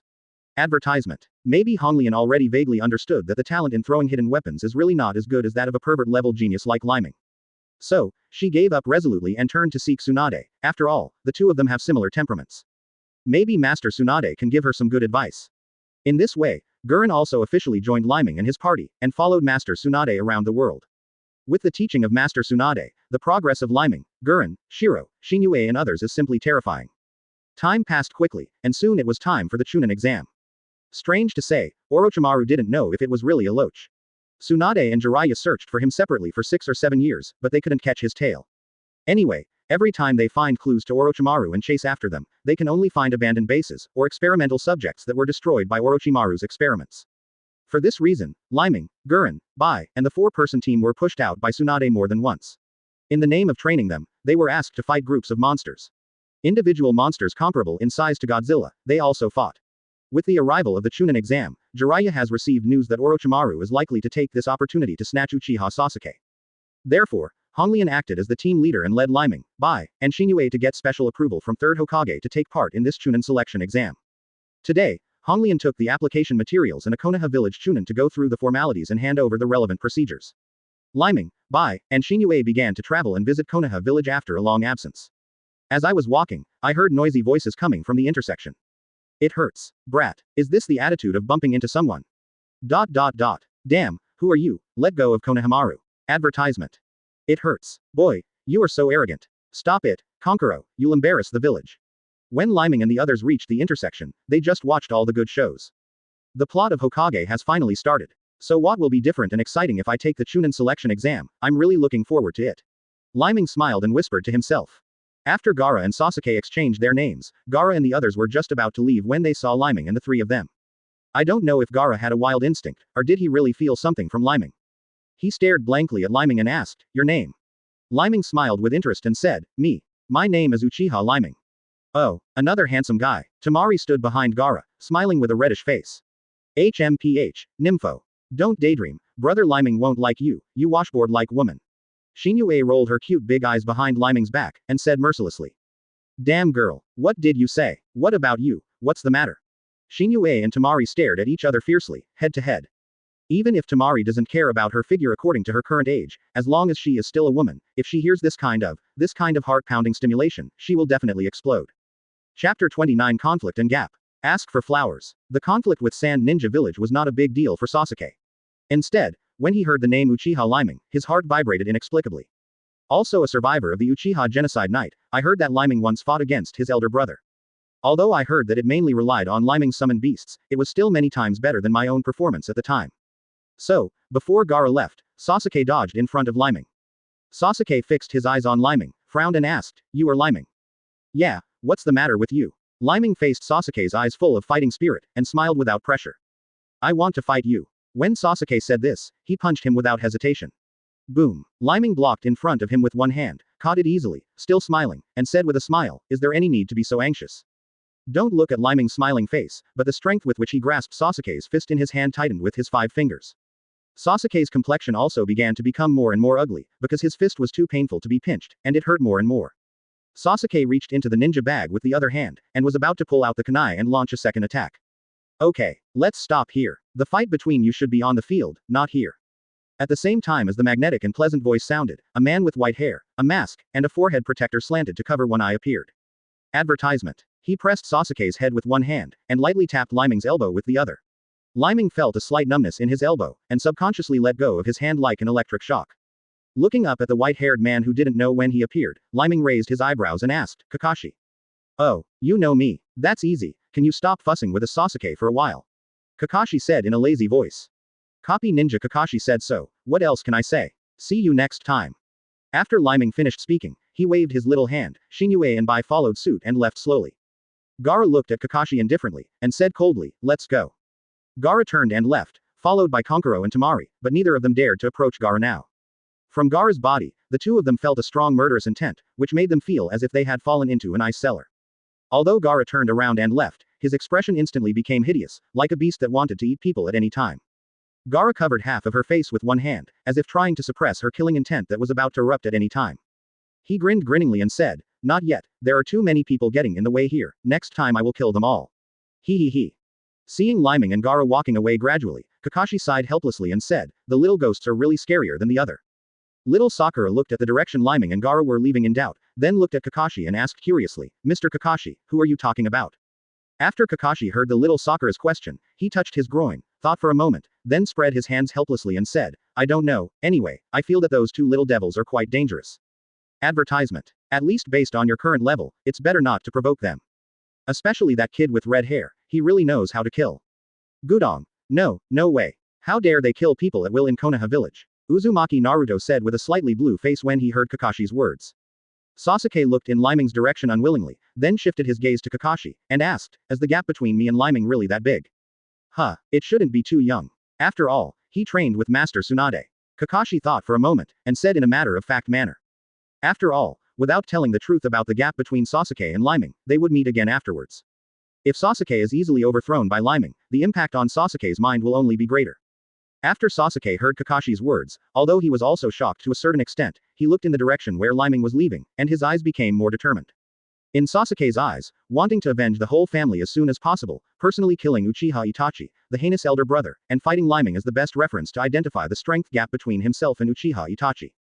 Advertisement. Maybe Honglian already vaguely understood that the talent in throwing hidden weapons is really not as good as that of a pervert-level genius like Leiming. So, she gave up resolutely and turned to seek Tsunade. After all, the two of them have similar temperaments. Maybe Master Tsunade can give her some good advice. In this way, Gurren also officially joined Leiming and his party, and followed Master Tsunade around the world. With the teaching of Master Tsunade, the progress of Leiming, Gurren, Shiro, Shinue and others is simply terrifying. Time passed quickly, and soon it was time for the Chunin exam. Strange to say, Orochimaru didn't know if it was really a loach. Tsunade and Jiraiya searched for him separately for 6 or 7 years, but they couldn't catch his tail. Anyway, every time they find clues to Orochimaru and chase after them, they can only find abandoned bases, or experimental subjects that were destroyed by Orochimaru's experiments. For this reason, Leiming, Gurren, Bai, and the 4-person team were pushed out by Tsunade more than once. In the name of training them, they were asked to fight groups of monsters. Individual monsters comparable in size to Godzilla, they also fought. With the arrival of the Chunin exam, Jiraiya has received news that Orochimaru is likely to take this opportunity to snatch Uchiha Sasuke. Therefore, Honglian acted as the team leader and led Leiming, Bai, and Shinue to get special approval from 3rd Hokage to take part in this Chunin selection exam. Today, Honglian took the application materials in a Konoha village Chunin to go through the formalities and hand over the relevant procedures. Leiming, Bai, and Shinue began to travel and visit Konoha village after a long absence. As I was walking, I heard noisy voices coming from the intersection. It hurts. Brat. Is this the attitude of bumping into someone? Damn, who are you? Let go of Konohamaru. Advertisement. It hurts. Boy, you are so arrogant. Stop it, Konkuro, you'll embarrass the village. When Leiming and the others reached the intersection, they just watched all the good shows. The plot of Hokage has finally started. So what will be different and exciting if I take the Chunin selection exam? I'm really looking forward to it. Leiming smiled and whispered to himself. After Gaara and Sasuke exchanged their names, Gaara and the others were just about to leave when they saw Leiming and the 3 of them. I don't know if Gaara had a wild instinct, or did he really feel something from Leiming. He stared blankly at Leiming and asked, your name? Leiming smiled with interest and said, me. My name is Uchiha Leiming. Oh, another handsome guy. Tamari stood behind Gaara, smiling with a reddish face. HMPH, Nympho. Don't daydream, brother Leiming won't like you, you washboard-like woman. Shinue rolled her cute big eyes behind Lyming's back, and said mercilessly. Damn girl, what did you say? What about you, what's the matter? Shinue and Tamari stared at each other fiercely, head to head. Even if Tamari doesn't care about her figure according to her current age, as long as she is still a woman, if she hears this kind of heart-pounding stimulation, she will definitely explode. Chapter 29 Conflict and Gap. Ask for flowers. The conflict with Sand Ninja Village was not a big deal for Sasuke. Instead, when he heard the name Uchiha Leiming, his heart vibrated inexplicably. Also a survivor of the Uchiha genocide night, I heard that Leiming once fought against his elder brother. Although I heard that it mainly relied on Leiming's summoned beasts, it was still many times better than my own performance at the time. So, before Gaara left, Sasuke dodged in front of Leiming. Sasuke fixed his eyes on Leiming, frowned and asked, You are Leiming? Yeah, what's the matter with you? Leiming faced Sasuke's eyes full of fighting spirit, and smiled without pressure. I want to fight you. When Sasuke said this, he punched him without hesitation. Boom. Leiming blocked in front of him with one hand, caught it easily, still smiling, and said with a smile, Is there any need to be so anxious? Don't look at Leiming's smiling face, but the strength with which he grasped Sasuke's fist in his hand tightened with his 5 fingers. Sasuke's complexion also began to become more and more ugly, because his fist was too painful to be pinched, and it hurt more and more. Sasuke reached into the ninja bag with the other hand, and was about to pull out the kunai and launch a second attack. Okay, let's stop here. The fight between you should be on the field, not here. At the same time as the magnetic and pleasant voice sounded, a man with white hair, a mask, and a forehead protector slanted to cover one eye appeared. Advertisement. He pressed Sasuke's head with one hand, and lightly tapped Leiming's elbow with the other. Leiming felt a slight numbness in his elbow, and subconsciously let go of his hand like an electric shock. Looking up at the white-haired man who didn't know when he appeared, Leiming raised his eyebrows and asked, Kakashi. Oh, you know me. That's easy. Can you stop fussing with a Sasuke for a while? Kakashi said in a lazy voice. Copy Ninja Kakashi said so, what else can I say? See you next time. After Leiming finished speaking, he waved his little hand, Shinue and Bai followed suit and left slowly. Gaara looked at Kakashi indifferently, and said coldly, Let's go. Gaara turned and left, followed by Konkuro and Tamari, but neither of them dared to approach Gaara now. From Gaara's body, the two of them felt a strong murderous intent, which made them feel as if they had fallen into an ice cellar. Although Gaara turned around and left, his expression instantly became hideous, like a beast that wanted to eat people at any time. Gaara covered half of her face with one hand, as if trying to suppress her killing intent that was about to erupt at any time. He grinned grinningly and said, Not yet, there are too many people getting in the way here, next time I will kill them all. Hee hee hee. Seeing Leiming and Gaara walking away gradually, Kakashi sighed helplessly and said, The little ghosts are really scarier than the other. Little Sakura looked at the direction Leiming and Gaara were leaving in doubt, then looked at Kakashi and asked curiously, Mr. Kakashi, who are you talking about? After Kakashi heard the little Sakura's question, he touched his groin, thought for a moment, then spread his hands helplessly and said, I don't know, anyway, I feel that those two little devils are quite dangerous. Advertisement. At least based on your current level, it's better not to provoke them. Especially that kid with red hair, he really knows how to kill. Gudong. No, no way. How dare they kill people at will in Konoha village? Uzumaki Naruto said with a slightly blue face when he heard Kakashi's words. Sasuke looked in Leiming's direction unwillingly, then shifted his gaze to Kakashi, and asked, Is the gap between me and Leiming really that big? Huh, it shouldn't be too young. After all, he trained with Master Tsunade. Kakashi thought for a moment, and said in a matter-of-fact manner. After all, without telling the truth about the gap between Sasuke and Leiming, they would meet again afterwards. If Sasuke is easily overthrown by Leiming, the impact on Sasuke's mind will only be greater. After Sasuke heard Kakashi's words, although he was also shocked to a certain extent, he looked in the direction where Leiming was leaving, and his eyes became more determined. In Sasuke's eyes, wanting to avenge the whole family as soon as possible, personally killing Uchiha Itachi, the heinous elder brother, and fighting Leiming is the best reference to identify the strength gap between himself and Uchiha Itachi.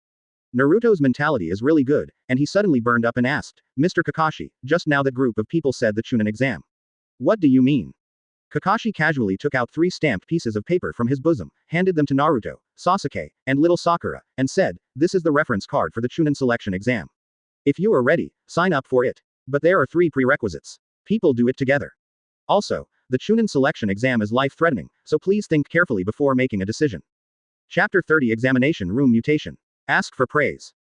Naruto's mentality is really good, and he suddenly burned up and asked, Mr. Kakashi, just now that group of people said the Chunin exam. What do you mean? Kakashi casually took out 3 stamped pieces of paper from his bosom, handed them to Naruto, Sasuke, and little Sakura, and said, This is the reference card for the Chunin selection exam. If you are ready, sign up for it. But there are 3 prerequisites. People do it together. Also, the Chunin selection exam is life-threatening, so please think carefully before making a decision. Chapter 30 Examination Room Mutation. Ask for praise.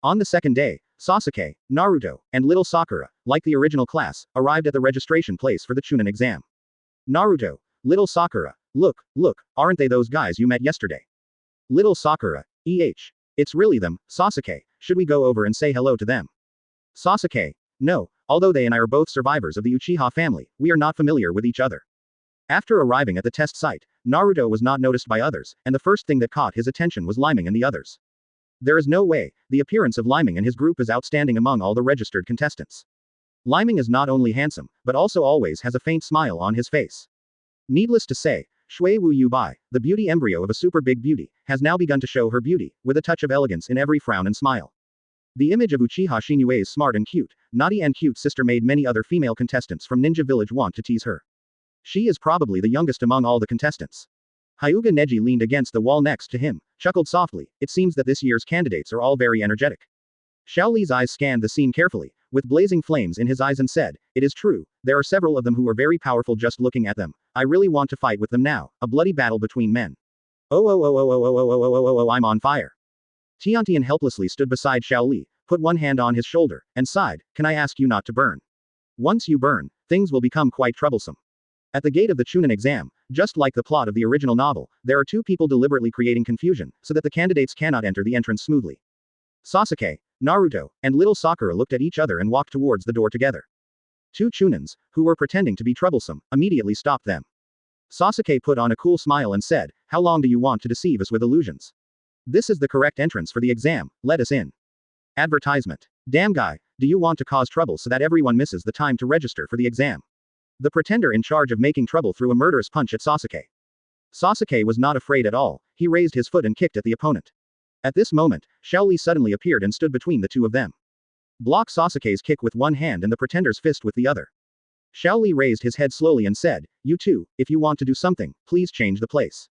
On the second day, Sasuke, Naruto, and little Sakura, like the original class, arrived at the registration place for the Chunin exam. Naruto, little Sakura, look, aren't they those guys you met yesterday? Little Sakura, it's really them, Sasuke, should we go over and say hello to them? Sasuke, no, although they and I are both survivors of the Uchiha family, we are not familiar with each other. After arriving at the test site, Naruto was not noticed by others, and the first thing that caught his attention was Leiming and the others. There is no way. The appearance of Leiming and his group is outstanding among all the registered contestants. Leiming is not only handsome, but also always has a faint smile on his face. Needless to say, Shui Wu Yu Bai, the beauty embryo of a super big beauty, has now begun to show her beauty, with a touch of elegance in every frown and smile. The image of Uchiha Shinyue's smart and cute, naughty and cute sister made many other female contestants from Ninja Village want to tease her. She is probably the youngest among all the contestants. Hyuga Neji leaned against the wall next to him, chuckled softly. It seems that this year's candidates are all very energetic. Xiaoli's eyes scanned the scene carefully, with blazing flames in his eyes and said, "It is true, there are several of them who are very powerful just looking at them. I really want to fight with them now, a bloody battle between men. Oh, I'm on fire." Tiantian helplessly stood beside Xiaoli, put one hand on his shoulder, and sighed, "Can I ask you not to burn? Once you burn, things will become quite troublesome." At the gate of the Chunin exam, just like the plot of the original novel, there are two people deliberately creating confusion, so that the candidates cannot enter the entrance smoothly. Sasuke, Naruto, and little Sakura looked at each other and walked towards the door together. Two Chunins, who were pretending to be troublesome, immediately stopped them. Sasuke put on a cool smile and said, "How long do you want to deceive us with illusions? This is the correct entrance for the exam, let us in." Advertisement. Damn guy, do you want to cause trouble so that everyone misses the time to register for the exam? The pretender in charge of making trouble threw a murderous punch at Sasuke. Sasuke was not afraid at all, he raised his foot and kicked at the opponent. At this moment, Xiaoli suddenly appeared and stood between the two of them. Block Sasuke's kick with one hand and the pretender's fist with the other. Xiaoli raised his head slowly and said, "You two, if you want to do something, please change the place.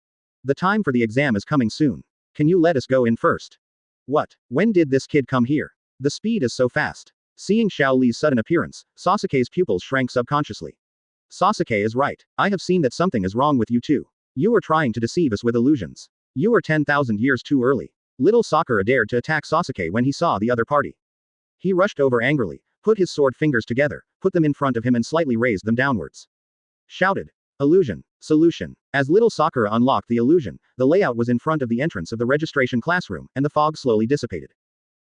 The time for the exam is coming soon. Can you let us go in first?" "What? When did this kid come here? The speed is so fast." Seeing Xiaoli's sudden appearance, Sasuke's pupils shrank subconsciously. Sasuke is right. I have seen that something is wrong with you two. You are trying to deceive us with illusions. You are 10,000 years too early. Little Sakura dared to attack Sasuke when he saw the other party. He rushed over angrily, put his sword fingers together, put them in front of him and slightly raised them downwards. Shouted. "Illusion. Solution." As little Sakura unlocked the illusion, the layout was in front of the entrance of the registration classroom, and the fog slowly dissipated.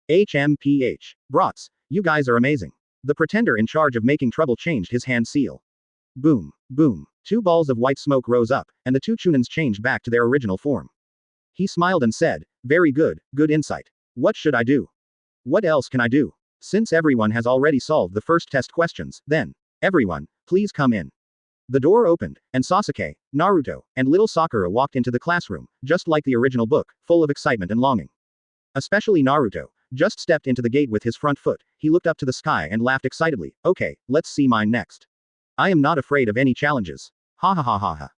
HMPH. Brats, you guys are amazing. The pretender in charge of making trouble changed his hand seal. Boom. Boom. Two balls of white smoke rose up, and the two Chunins changed back to their original form. He smiled and said, "Very good, good insight. What should I do? What else can I do? Since everyone has already solved the first test questions, then, everyone, please come in." The door opened, and Sasuke, Naruto, and little Sakura walked into the classroom, just like the original book, full of excitement and longing. Especially Naruto, just stepped into the gate with his front foot, he looked up to the sky and laughed excitedly, "Okay, let's see mine next. I am not afraid of any challenges. Ha ha ha ha ha."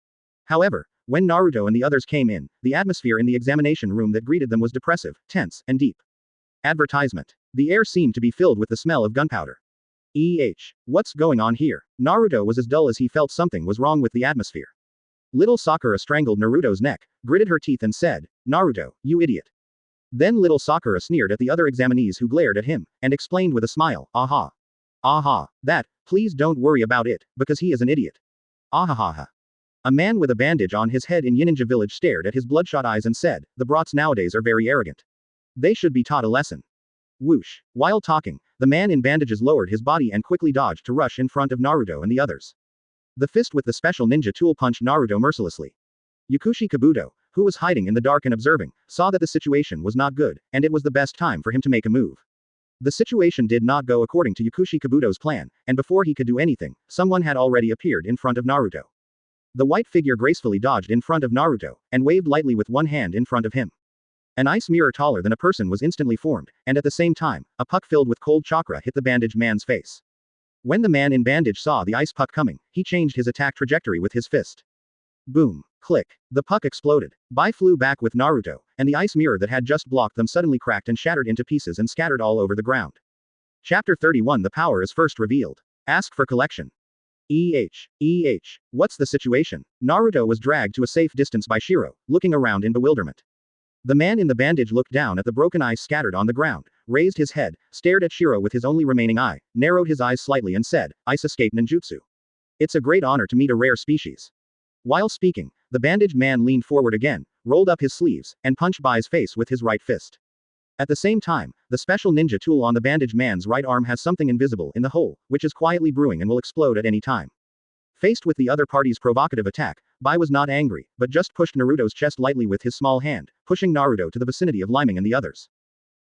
However, when Naruto and the others came in, the atmosphere in the examination room that greeted them was depressive, tense, and deep. Advertisement. The air seemed to be filled with the smell of gunpowder. What's going on here? Naruto was as dull as he felt something was wrong with the atmosphere. Little Sakura strangled Naruto's neck, gritted her teeth and said, "Naruto, you idiot." Then little Sakura sneered at the other examinees who glared at him, and explained with a smile, "Aha. Aha, that, please don't worry about it, because he is an idiot. Ahahaha." A man with a bandage on his head in Yininja village stared at his bloodshot eyes and said, "The brats nowadays are very arrogant. They should be taught a lesson." Whoosh. While talking, the man in bandages lowered his body and quickly dodged to rush in front of Naruto and the others. The fist with the special ninja tool punched Naruto mercilessly. Yakushi Kabuto, who was hiding in the dark and observing, saw that the situation was not good, and it was the best time for him to make a move. The situation did not go according to Yakushi Kabuto's plan, and before he could do anything, someone had already appeared in front of Naruto. The white figure gracefully dodged in front of Naruto, and waved lightly with one hand in front of him. An ice mirror taller than a person was instantly formed, and at the same time, a puck filled with cold chakra hit the bandaged man's face. When the man in bandage saw the ice puck coming, he changed his attack trajectory with his fist. Boom. Click. The puck exploded. Bai flew back with Naruto, and the ice mirror that had just blocked them suddenly cracked and shattered into pieces and scattered all over the ground. Chapter 31. The power is first revealed. Ask for collection. What's the situation? Naruto was dragged to a safe distance by Shiro, looking around in bewilderment. The man in the bandage looked down at the broken ice scattered on the ground, raised his head, stared at Shiro with his only remaining eye, narrowed his eyes slightly and said, "Ice escape ninjutsu. It's a great honor to meet a rare species." While speaking, the bandaged man leaned forward again, rolled up his sleeves, and punched Bai's face with his right fist. At the same time, the special ninja tool on the bandaged man's right arm has something invisible in the hole, which is quietly brewing and will explode at any time. Faced with the other party's provocative attack, Bai was not angry, but just pushed Naruto's chest lightly with his small hand, pushing Naruto to the vicinity of Lyming and the others.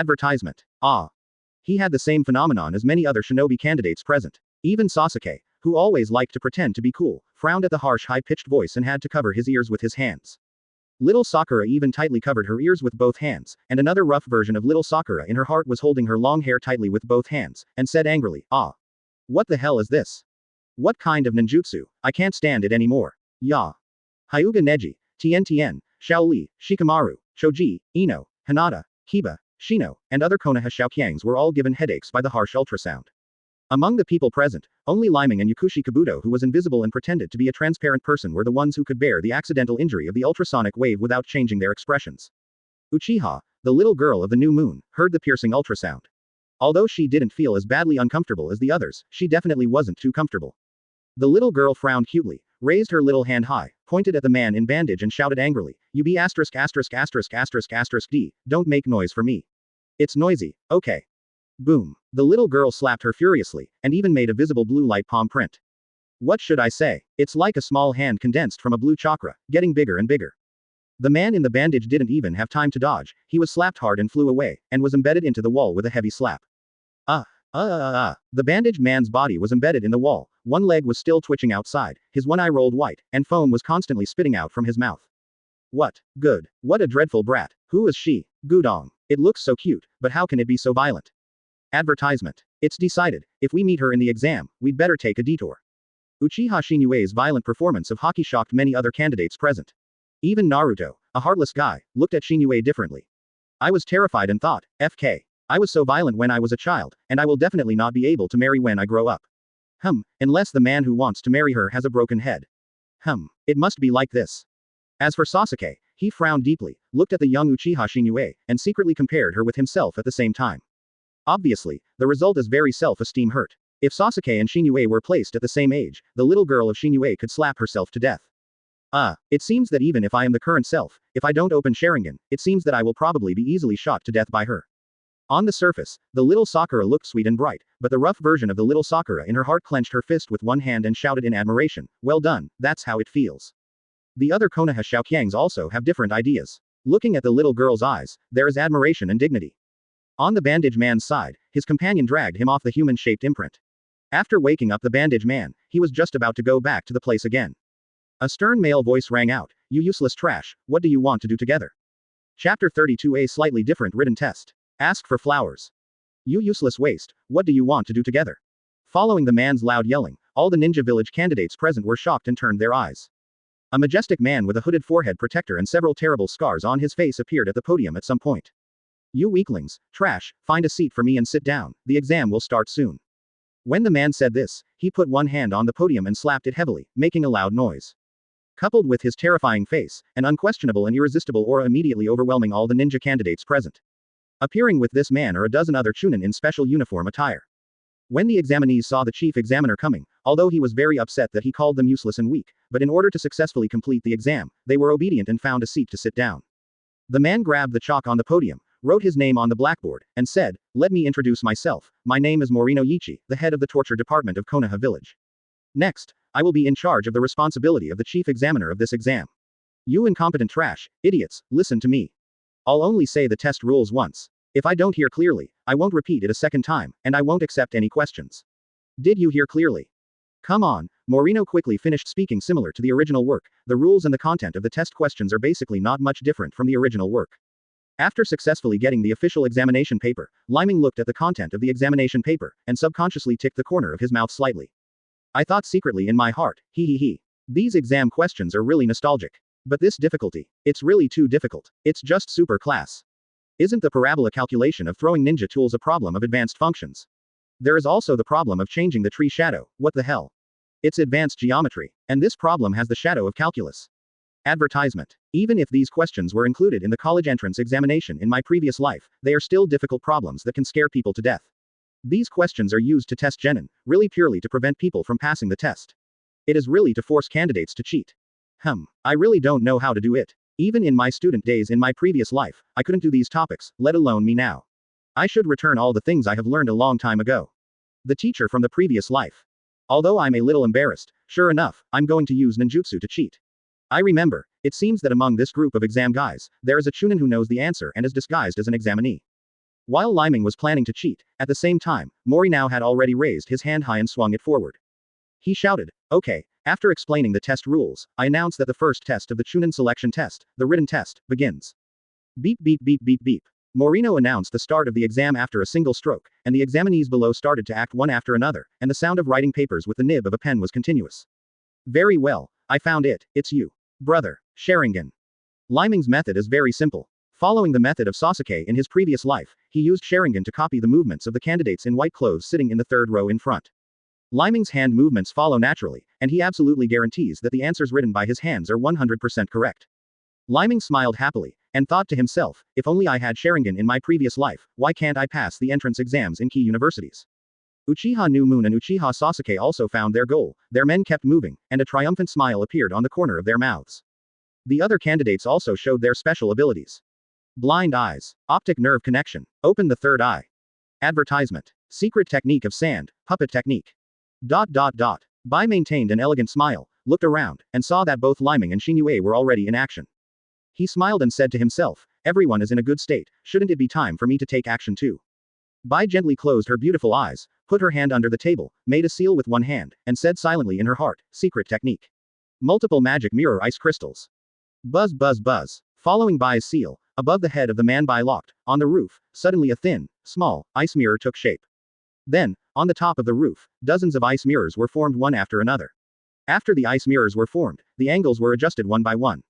Advertisement. Ah. He had the same phenomenon as many other shinobi candidates present. Even Sasuke, who always liked to pretend to be cool, frowned at the harsh high-pitched voice and had to cover his ears with his hands. Little Sakura even tightly covered her ears with both hands, and another rough version of little Sakura in her heart was holding her long hair tightly with both hands, and said angrily, "Ah. What the hell is this? What kind of ninjutsu? I can't stand it anymore. Ya. Hyuga Neji, Tien, Shaoli, Shikamaru, Choji, Ino, Hinata, Kiba, Shino, and other Konoha Xiaoqiangs were all given headaches by the harsh ultrasound. Among the people present, only Leiming and Yakushi Kabuto, who was invisible and pretended to be a transparent person, were the ones who could bear the accidental injury of the ultrasonic wave without changing their expressions. Uchiha, the little girl of the new moon, heard the piercing ultrasound. Although she didn't feel as badly uncomfortable as the others, she definitely wasn't too comfortable. The little girl frowned cutely, raised her little hand high, pointed at the man in bandage and shouted angrily, "You be asterisk asterisk asterisk asterisk asterisk D, don't make noise for me. It's noisy, okay." Boom. The little girl slapped her furiously, and even made a visible blue light palm print. What should I say? It's like a small hand condensed from a blue chakra, getting bigger and bigger. The man in the bandage didn't even have time to dodge, he was slapped hard and flew away, and was embedded into the wall with a heavy slap. The bandaged man's body was embedded in the wall, one leg was still twitching outside, his one eye rolled white, and foam was constantly spitting out from his mouth. What? Good. What a dreadful brat. Who is she? Gudong. It looks so cute, but how can it be so violent? Advertisement. It's decided, if we meet her in the exam, we'd better take a detour. Uchiha Shinue's violent performance of Haki shocked many other candidates present. Even Naruto, a heartless guy, looked at Shinue differently. I was terrified and thought, FK. I was so violent when I was a child, and I will definitely not be able to marry when I grow up. Unless the man who wants to marry her has a broken head. It must be like this. As for Sasuke, he frowned deeply, looked at the young Uchiha Shinue, and secretly compared her with himself at the same time. Obviously, the result is very self-esteem hurt. If Sasuke and Shinue were placed at the same age, the little girl of Shinue could slap herself to death. It seems that even if I am the current self, if I don't open Sharingan, it seems that I will probably be easily shot to death by her. On the surface, the little Sakura looked sweet and bright, but the rough version of the little Sakura in her heart clenched her fist with one hand and shouted in admiration, "Well done, that's how it feels." The other Konoha Xiaoqiangs also have different ideas. Looking at the little girl's eyes, there is admiration and dignity. On the bandage man's side, his companion dragged him off the human-shaped imprint. After waking up the bandage man, he was just about to go back to the place again. A stern male voice rang out, "You useless trash, what do you want to do together?" Chapter 32, a slightly different written test. Ask for flowers. You useless waste, what do you want to do together? Following the man's loud yelling, all the ninja village candidates present were shocked and turned their eyes. A majestic man with a hooded forehead protector and several terrible scars on his face appeared at the podium at some point. You weaklings, trash, find a seat for me and sit down, the exam will start soon. When the man said this, he put one hand on the podium and slapped it heavily, making a loud noise. Coupled with his terrifying face, an unquestionable and irresistible aura immediately overwhelming all the ninja candidates present. Appearing with this man are a dozen other Chunin in special uniform attire. When the examinees saw the chief examiner coming, although he was very upset that he called them useless and weak, but in order to successfully complete the exam, they were obedient and found a seat to sit down. The man grabbed the chalk on the podium, wrote his name on the blackboard, and said, "Let me introduce myself, my name is Morino Yichi, the head of the torture department of Konoha village. Next, I will be in charge of the responsibility of the chief examiner of this exam. You incompetent trash, idiots, listen to me. I'll only say the test rules once. If I don't hear clearly, I won't repeat it a second time, and I won't accept any questions. Did you hear clearly? Come on." Morino quickly finished speaking. Similar to the original work, the rules and the content of the test questions are basically not much different from the original work. After successfully getting the official examination paper, Lyming looked at the content of the examination paper, and subconsciously ticked the corner of his mouth slightly. I thought secretly in my heart, he. These exam questions are really nostalgic. But this difficulty, it's really too difficult. It's just super class. Isn't the parabola calculation of throwing ninja tools a problem of advanced functions? There is also the problem of changing the tree shadow. What the hell? It's advanced geometry. And this problem has the shadow of calculus. Advertisement. Even if these questions were included in the college entrance examination in my previous life, they are still difficult problems that can scare people to death. These questions are used to test genin, really purely to prevent people from passing the test. It is really to force candidates to cheat. I really don't know how to do it. Even in my student days in my previous life, I couldn't do these topics, let alone me now. I should return all the things I have learned a long time ago. The teacher from the previous life. Although I'm a little embarrassed, sure enough, I'm going to use ninjutsu to cheat. I remember, it seems that among this group of exam guys, there is a Chunin who knows the answer and is disguised as an examinee. While Leiming was planning to cheat, at the same time, Mori now had already raised his hand high and swung it forward. He shouted, "Okay." After explaining the test rules, I announced that the first test of the Chunin selection test, the written test, begins. Beep beep beep beep beep. Morino announced the start of the exam after a single stroke, and the examinees below started to act one after another, and the sound of writing papers with the nib of a pen was continuous. Very well, I found it, it's you. Brother, Sharingan. Leiming's method is very simple. Following the method of Sasuke in his previous life, he used Sharingan to copy the movements of the candidates in white clothes sitting in the third row in front. Leiming's hand movements follow naturally, and he absolutely guarantees that the answers written by his hands are 100% correct. Leiming smiled happily, and thought to himself, if only I had Sharingan in my previous life, why can't I pass the entrance exams in key universities? Uchiha New Moon and Uchiha Sasuke also found their goal, their men kept moving, and a triumphant smile appeared on the corner of their mouths. The other candidates also showed their special abilities. Blind eyes, optic nerve connection, open the third eye. Advertisement, secret technique of sand, puppet technique. Bai maintained an elegant smile, looked around, and saw that both Leiming and Shinue were already in action. He smiled and said to himself, everyone is in a good state, shouldn't it be time for me to take action too? Bai gently closed her beautiful eyes, put her hand under the table, made a seal with one hand, and said silently in her heart, secret technique. Multiple magic mirror ice crystals. Buzz buzz buzz. Following Bai's seal, above the head of the man Bai locked, on the roof, suddenly a thin, small, ice mirror took shape. Then, on the top of the roof, dozens of ice mirrors were formed one after another. After the ice mirrors were formed, the angles were adjusted one by one.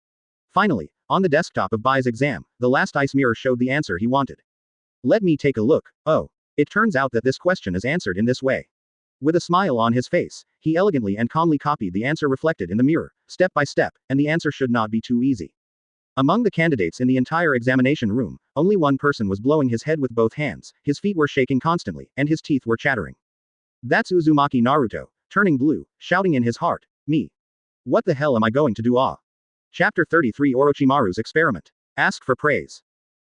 Finally, on the desktop of Bai's exam, the last ice mirror showed the answer he wanted. Let me take a look. Oh. It turns out that this question is answered in this way. With a smile on his face, he elegantly and calmly copied the answer reflected in the mirror, step by step, and the answer should not be too easy. Among the candidates in the entire examination room, only one person was blowing his head with both hands, his feet were shaking constantly, and his teeth were chattering. That's Uzumaki Naruto, turning blue, shouting in his heart, me. What the hell am I going to do? Chapter 33 Orochimaru's Experiment. Ask for praise.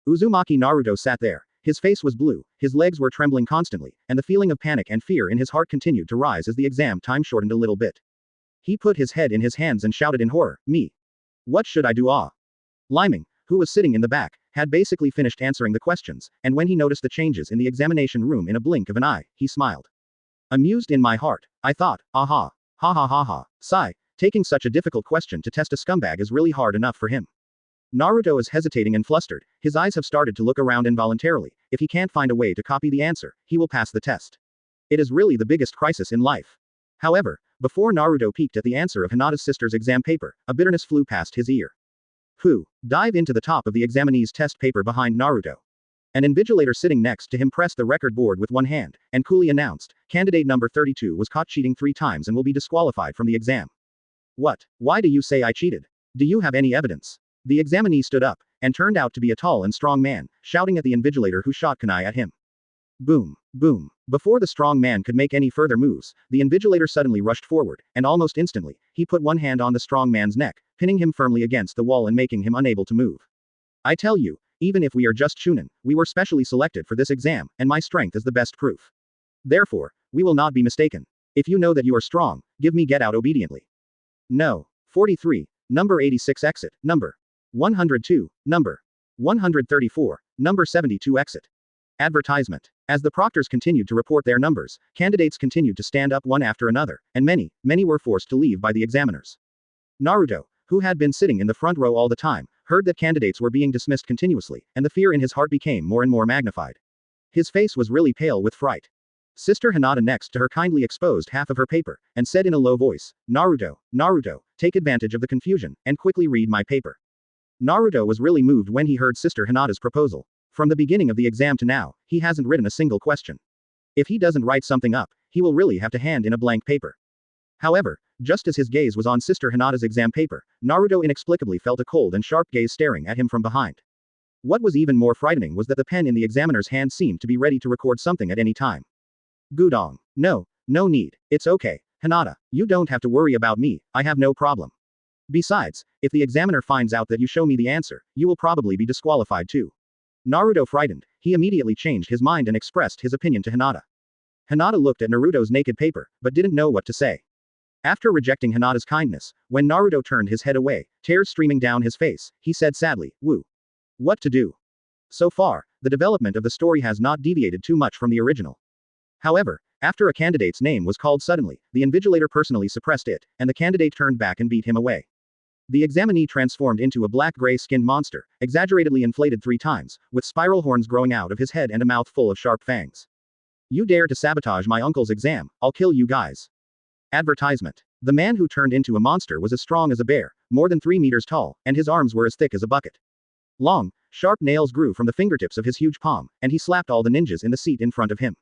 Uzumaki Naruto sat there. His face was blue, his legs were trembling constantly, and the feeling of panic and fear in his heart continued to rise as the exam time shortened a little bit. He put his head in his hands and shouted in horror, me. What should I do? Lyming, who was sitting in the back, had basically finished answering the questions, and when he noticed the changes in the examination room in a blink of an eye, he smiled. Amused in my heart, I thought, aha. Ha ha ha ha. Sigh, taking such a difficult question to test a scumbag is really hard enough for him. Naruto is hesitating and flustered, his eyes have started to look around involuntarily, if he can't find a way to copy the answer, he will pass the test. It is really the biggest crisis in life. However, before Naruto peeked at the answer of Hinata's sister's exam paper, a bitterness flew past his ear. Dive into the top of the examinee's test paper behind Naruto. An invigilator sitting next to him pressed the record board with one hand, and coolly announced, candidate number 32 was caught cheating 3 times and will be disqualified from the exam. What? Why do you say I cheated? Do you have any evidence? The examinee stood up, and turned out to be a tall and strong man, shouting at the invigilator who shot kunai at him. Boom, boom. Before the strong man could make any further moves, the invigilator suddenly rushed forward, and almost instantly, he put one hand on the strong man's neck, pinning him firmly against the wall and making him unable to move. I tell you, even if we are just Chunin, we were specially selected for this exam, and my strength is the best proof. Therefore, we will not be mistaken. If you know that you are strong, give me get out obediently. No. 43, number 86 exit, number 102, number 134, number 72 exit. Advertisement. As the proctors continued to report their numbers, candidates continued to stand up one after another, and many were forced to leave by the examiners. Naruto, who had been sitting in the front row all the time, heard that candidates were being dismissed continuously, and the fear in his heart became more and more magnified. His face was really pale with fright. Sister Hinata next to her kindly exposed half of her paper, and said in a low voice, Naruto, take advantage of the confusion, and quickly read my paper. Naruto was really moved when he heard Sister Hinata's proposal. From the beginning of the exam to now, he hasn't written a single question. If he doesn't write something up, he will really have to hand in a blank paper. However, just as his gaze was on Sister Hinata's exam paper, Naruto inexplicably felt a cold and sharp gaze staring at him from behind. What was even more frightening was that the pen in the examiner's hand seemed to be ready to record something at any time. Gudong. No, no need, it's okay, Hinata, you don't have to worry about me, I have no problem. Besides, if the examiner finds out that you show me the answer, you will probably be disqualified too. Naruto frightened, he immediately changed his mind and expressed his opinion to Hinata. Hinata looked at Naruto's naked paper, but didn't know what to say. After rejecting Hinata's kindness, when Naruto turned his head away, tears streaming down his face, he said sadly, "Woo. What to do?" So far, the development of the story has not deviated too much from the original. However, after a candidate's name was called suddenly, the invigilator personally suppressed it, and the candidate turned back and beat him away. The examinee transformed into a black-gray-skinned monster, exaggeratedly inflated 3 times, with spiral horns growing out of his head and a mouth full of sharp fangs. You dare to sabotage my uncle's exam, I'll kill you guys. Advertisement. The man who turned into a monster was as strong as a bear, more than 3 meters tall, and his arms were as thick as a bucket. Long, sharp nails grew from the fingertips of his huge palm, and he slapped all the ninjas in the seat in front of him.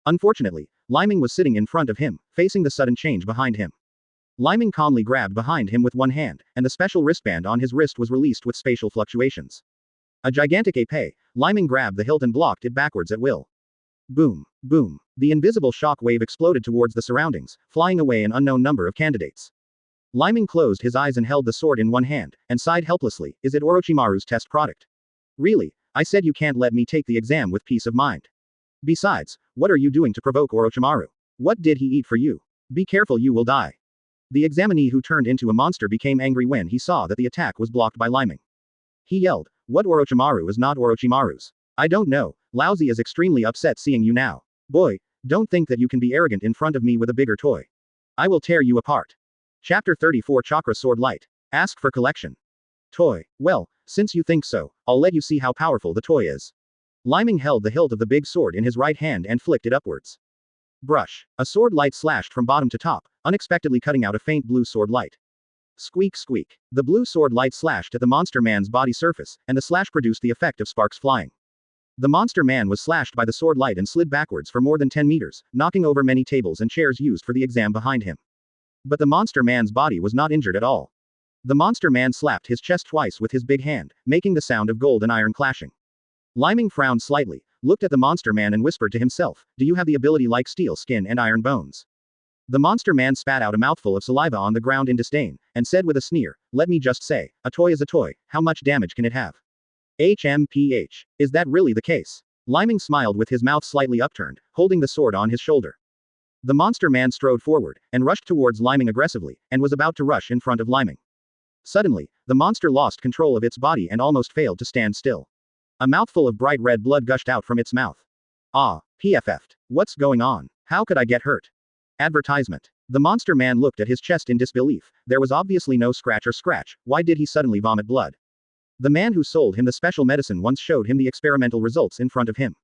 Unfortunately, Leiming was sitting in front of him, facing the sudden change behind him. Leiming calmly grabbed behind him with one hand, and the special wristband on his wrist was released with spatial fluctuations. A gigantic épée, Leiming grabbed the hilt and blocked it backwards at will. Boom, boom. The invisible shock wave exploded towards the surroundings, flying away an unknown number of candidates. Leiming closed his eyes and held the sword in one hand, and sighed helplessly, is it Orochimaru's test product? Really, I said you can't let me take the exam with peace of mind. Besides, what are you doing to provoke Orochimaru? What did he eat for you? Be careful, you will die. The examinee who turned into a monster became angry when he saw that the attack was blocked by Leiming. He yelled, what Orochimaru is not Orochimaru's? I don't know, Laozi is extremely upset seeing you now. Boy, don't think that you can be arrogant in front of me with a bigger toy. I will tear you apart. Chapter 34 Chakra Sword Light. Ask for collection. Toy. Well, since you think so, I'll let you see how powerful the toy is. Leiming held the hilt of the big sword in his right hand and flicked it upwards. Brush. A sword light slashed from bottom to top, unexpectedly cutting out a faint blue sword light. Squeak squeak. The blue sword light slashed at the monster man's body surface, and the slash produced the effect of sparks flying. The monster man was slashed by the sword light and slid backwards for more than 10 meters, knocking over many tables and chairs used for the exam behind him. But the monster man's body was not injured at all. The monster man slapped his chest twice with his big hand, making the sound of gold and iron clashing. Leiming frowned slightly, looked at the monster man and whispered to himself, do you have the ability like steel skin and iron bones? The monster man spat out a mouthful of saliva on the ground in disdain, and said with a sneer, let me just say, a toy is a toy, how much damage can it have? HMPH. Is that really the case? Leiming smiled with his mouth slightly upturned, holding the sword on his shoulder. The monster man strode forward, and rushed towards Leiming aggressively, and was about to rush in front of Leiming. Suddenly, the monster lost control of its body and almost failed to stand still. A mouthful of bright red blood gushed out from its mouth. Ah, PFF'd. What's going on? How could I get hurt? Advertisement. The monster man looked at his chest in disbelief, there was obviously no scratch or scratch, why did he suddenly vomit blood? The man who sold him the special medicine once showed him the experimental results in front of him.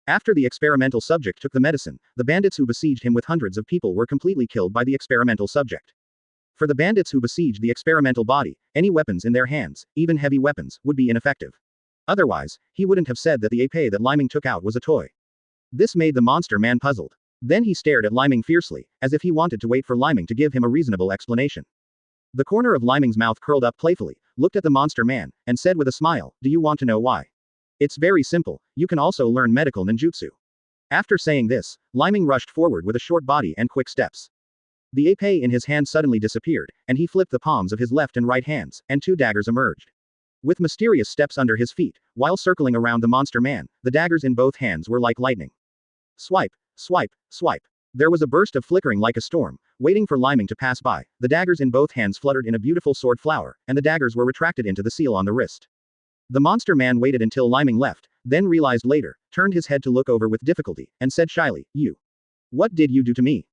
After the experimental subject took the medicine, the bandits who besieged him with hundreds of people were completely killed by the experimental subject. For the bandits who besieged the experimental body, any weapons in their hands, even heavy weapons, would be ineffective. Otherwise, he wouldn't have said that the épée that Leiming took out was a toy. This made the monster man puzzled. Then he stared at Leiming fiercely, as if he wanted to wait for Leiming to give him a reasonable explanation. The corner of Leiming's mouth curled up playfully, looked at the monster man, and said with a smile, do you want to know why? It's very simple, you can also learn medical ninjutsu. After saying this, Leiming rushed forward with a short body and quick steps. The épée in his hand suddenly disappeared, and he flipped the palms of his left and right hands, and 2 daggers emerged. With mysterious steps under his feet, while circling around the monster man, the daggers in both hands were like lightning. Swipe, swipe, swipe. There was a burst of flickering like a storm, waiting for Leiming to pass by, the daggers in both hands fluttered in a beautiful sword flower, and the daggers were retracted into the seal on the wrist. The monster man waited until Leiming left, then realized later, turned his head to look over with difficulty, and said shyly, you. What did you do to me?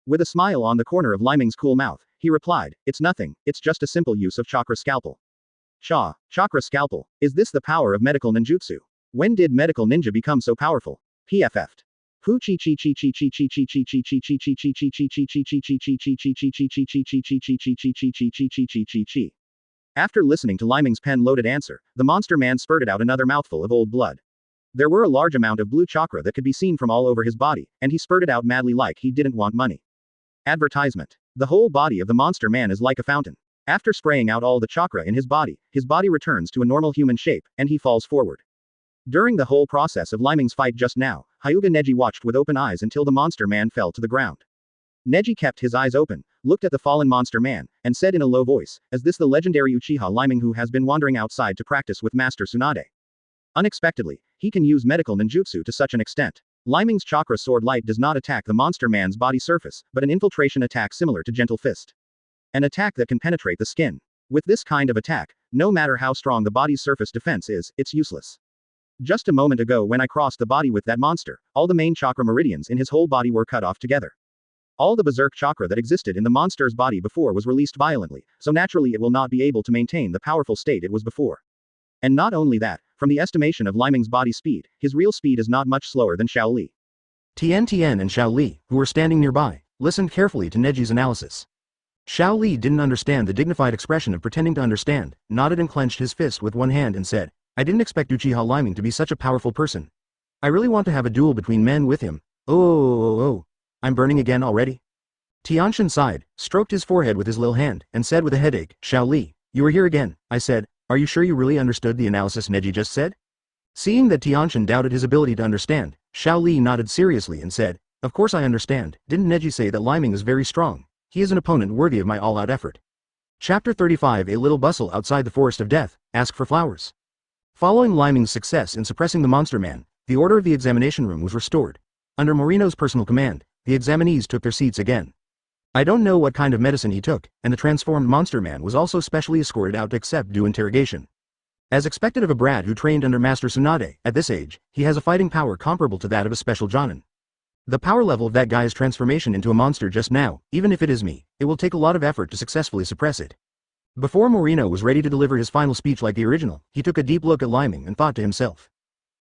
With a smile on the corner of Leiming's cool mouth, he replied, it's nothing, it's just a simple use of chakra scalpel. Chakra scalpel. Is this the power of medical ninjutsu? When did medical ninja become so powerful? PFF'd. After listening to Leiming's pen-loaded answer, the monster man spurted out another mouthful of old blood. There were a large amount of blue chakra that could be seen from all over his body, and he spurted out madly like he didn't want money. Advertisement. The whole body of the monster man is like a fountain. After spraying out all the chakra in his body returns to a normal human shape, and he falls forward. During the whole process of Leiming's fight just now, Hyuga Neji watched with open eyes until the monster man fell to the ground. Neji kept his eyes open, looked at the fallen monster man, and said in a low voice, "Is this the legendary Uchiha Leiming who has been wandering outside to practice with Master Tsunade?" Unexpectedly, he can use medical ninjutsu to such an extent. Leiming's chakra sword light does not attack the monster man's body surface, but an infiltration attack similar to Gentle Fist. An attack that can penetrate the skin. With this kind of attack, no matter how strong the body's surface defense is, it's useless. Just a moment ago when I crossed the body with that monster, all the main chakra meridians in his whole body were cut off together. All the berserk chakra that existed in the monster's body before was released violently, so naturally it will not be able to maintain the powerful state it was before. And not only that, from the estimation of Leiming's body speed, his real speed is not much slower than Xiao Li. Tian and Xiao Li, who were standing nearby, listened carefully to Neji's analysis. Xiao Li didn't understand the dignified expression of pretending to understand, nodded and clenched his fist with one hand and said, "I didn't expect Uchiha Leiming to be such a powerful person. I really want to have a duel between men with him. Oh, I'm burning again already." Tianshan sighed, stroked his forehead with his little hand, and said with a headache, "Xiao Li, you are here again," I said. "Are you sure you really understood the analysis Neji just said?" Seeing that Tianshan doubted his ability to understand, Xiao Li nodded seriously and said, "Of course I understand. Didn't Neji say that Leiming is very strong? He is an opponent worthy of my all-out effort." Chapter 35. A little bustle outside the Forest of Death. Ask for flowers. Following Leiming's success in suppressing the monster man, the order of the examination room was restored. Under Morino's personal command, the examinees took their seats again. I don't know what kind of medicine he took, and the transformed monster man was also specially escorted out to accept due interrogation. As expected of a brat who trained under Master Tsunade, at this age, he has a fighting power comparable to that of a special Jonin. The power level of that guy's transformation into a monster just now, even if it is me, it will take a lot of effort to successfully suppress it. Before Morino was ready to deliver his final speech like the original, he took a deep look at Leiming and thought to himself.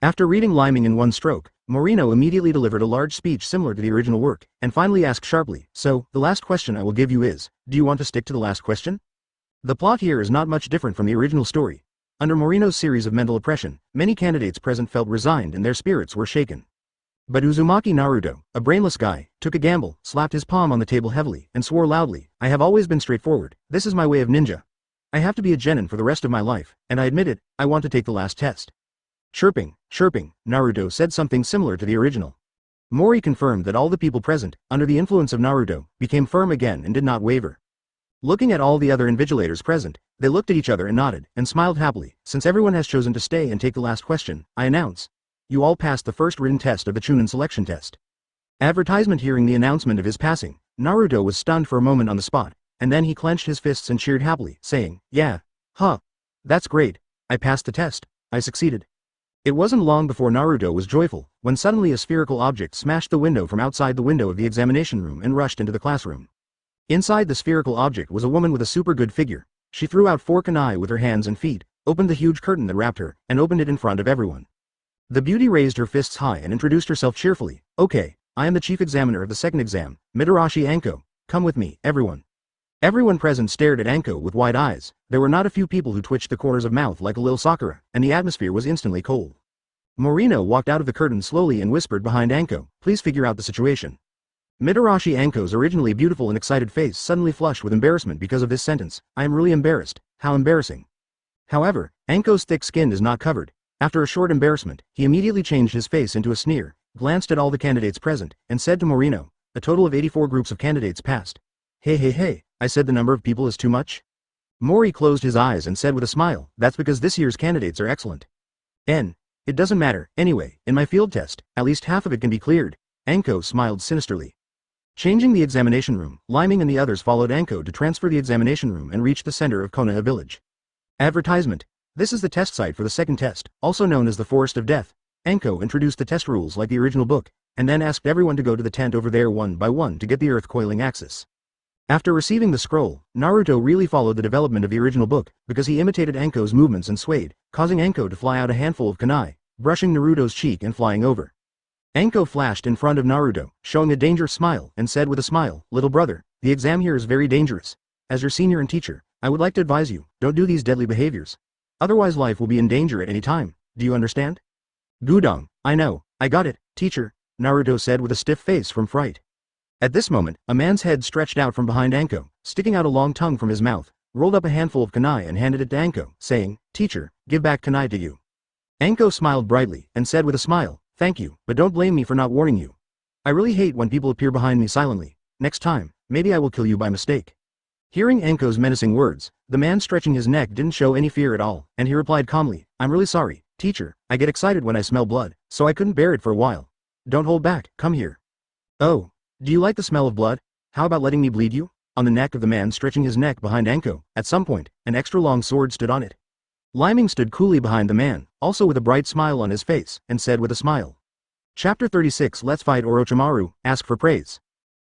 After reading Leiming in one stroke, Morino immediately delivered a large speech similar to the original work, and finally asked sharply, "So, the last question I will give you is, do you want to stick to the last question?" The plot here is not much different from the original story. Under Morino's series of mental oppression, many candidates present felt resigned and their spirits were shaken. But Uzumaki Naruto, a brainless guy, took a gamble, slapped his palm on the table heavily, and swore loudly, "I have always been straightforward. This is my way of ninja. I have to be a genin for the rest of my life, and I admit it, I want to take the last test." Chirping, Naruto said something similar to the original. Mori confirmed that all the people present, under the influence of Naruto, became firm again and did not waver. Looking at all the other invigilators present, they looked at each other and nodded, and smiled happily. "Since everyone has chosen to stay and take the last question, I announce. You all passed the first written test of the Chunin selection test." Advertisement. Hearing the announcement of his passing, Naruto was stunned for a moment on the spot, and then he clenched his fists and cheered happily, saying, "Yeah. Huh. That's great. I passed the test. I succeeded." It wasn't long before Naruto was joyful, when suddenly a spherical object smashed the window from outside the window of the examination room and rushed into the classroom. Inside the spherical object was a woman with a super good figure. She threw out 4 kunai with her hands and feet, opened the huge curtain that wrapped her, and opened it in front of everyone. The beauty raised her fists high and introduced herself cheerfully. "Okay, I am the chief examiner of the second exam, Mitarashi Anko. Come with me, everyone." Everyone present stared at Anko with wide eyes. There were not a few people who twitched the corners of mouth like a little Sakura, and the atmosphere was instantly cold. Morino walked out of the curtain slowly and whispered behind Anko, "Please figure out the situation." Mitarashi Anko's originally beautiful and excited face suddenly flushed with embarrassment because of this sentence. "I am really embarrassed. How embarrassing." However, Anko's thick skin is not covered. After a short embarrassment, he immediately changed his face into a sneer, glanced at all the candidates present, and said to Morino, "A total of 84 groups of candidates passed. Hey, I said the number of people is too much?" Mori closed his eyes and said with a smile, "That's because this year's candidates are excellent. It doesn't matter, anyway, in my field test, at least half of it can be cleared." Anko smiled sinisterly. Changing the examination room, Leiming and the others followed Anko to transfer the examination room and reach the center of Konoha village. Advertisement. This is the test site for the second test, also known as the Forest of Death. Anko introduced the test rules like the original book, and then asked everyone to go to the tent over there one by one to get the earth coiling axis. After receiving the scroll, Naruto really followed the development of the original book, because he imitated Anko's movements and swayed, causing Anko to fly out a handful of kunai, brushing Naruto's cheek and flying over. Anko flashed in front of Naruto, showing a dangerous smile, and said with a smile, "Little brother, the exam here is very dangerous. As your senior and teacher, I would like to advise you, don't do these deadly behaviors. Otherwise life will be in danger at any time. Do you understand?" Gudong, I know, I got it, teacher, Naruto said with a stiff face from fright. At this moment, a man's head stretched out from behind Anko, sticking out a long tongue from his mouth, rolled up a handful of kunai and handed it to Anko, saying, Teacher, give back kunai to you. Anko smiled brightly, and said with a smile, Thank you, but don't blame me for not warning you. I really hate when people appear behind me silently. Next time, maybe I will kill you by mistake. Hearing Anko's menacing words, the man stretching his neck didn't show any fear at all, and he replied calmly, I'm really sorry, teacher, I get excited when I smell blood, so I couldn't bear it for a while. Don't hold back, come here. Oh, do you like the smell of blood? How about letting me bleed you? On the neck of the man stretching his neck behind Anko, at some point, an extra long sword stood on it. Lyming stood coolly behind the man, also with a bright smile on his face, and said with a smile. Chapter 36 Let's fight Orochimaru, ask for praise.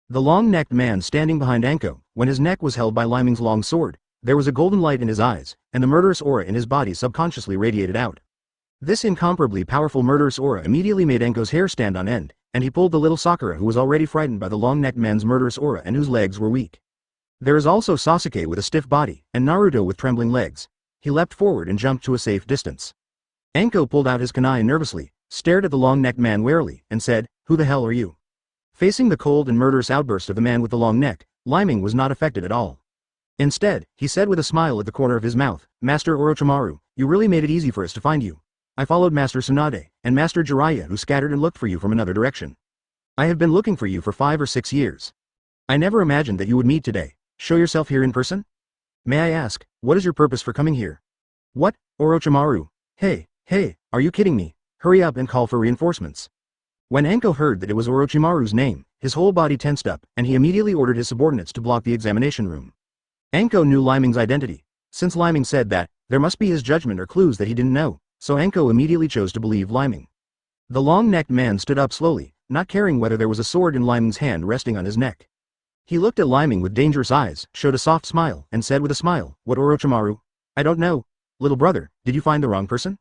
The long-necked man standing behind Anko, when his neck was held by Lyming's long sword, there was a golden light in his eyes, and the murderous aura in his body subconsciously radiated out. This incomparably powerful murderous aura immediately made Anko's hair stand on end, and he pulled the little Sakura who was already frightened by the long-necked man's murderous aura and whose legs were weak. There is also Sasuke with a stiff body, and Naruto with trembling legs. He leapt forward and jumped to a safe distance. Anko pulled out his kunai nervously, stared at the long-necked man warily, and said, Who the hell are you? Facing the cold and murderous outburst of the man with the long neck, Lyming was not affected at all. Instead, he said with a smile at the corner of his mouth, Master Orochimaru, you really made it easy for us to find you. I followed Master Tsunade, and Master Jiraiya who scattered and looked for you from another direction. I have been looking for you for 5 or 6 years. I never imagined that you would meet today. Show yourself here in person? May I ask, what is your purpose for coming here? What, Orochimaru? Hey, are you kidding me? Hurry up and call for reinforcements. When Anko heard that it was Orochimaru's name, his whole body tensed up, and he immediately ordered his subordinates to block the examination room. Anko knew Lyming's identity. Since Lyming said that, there must be his judgment or clues that he didn't know, so Anko immediately chose to believe Lyming. The long-necked man stood up slowly, not caring whether there was a sword in Lyming's hand resting on his neck. He looked at Lyming with dangerous eyes, showed a soft smile, and said with a smile, What Orochimaru? I don't know. Little brother, did you find the wrong person?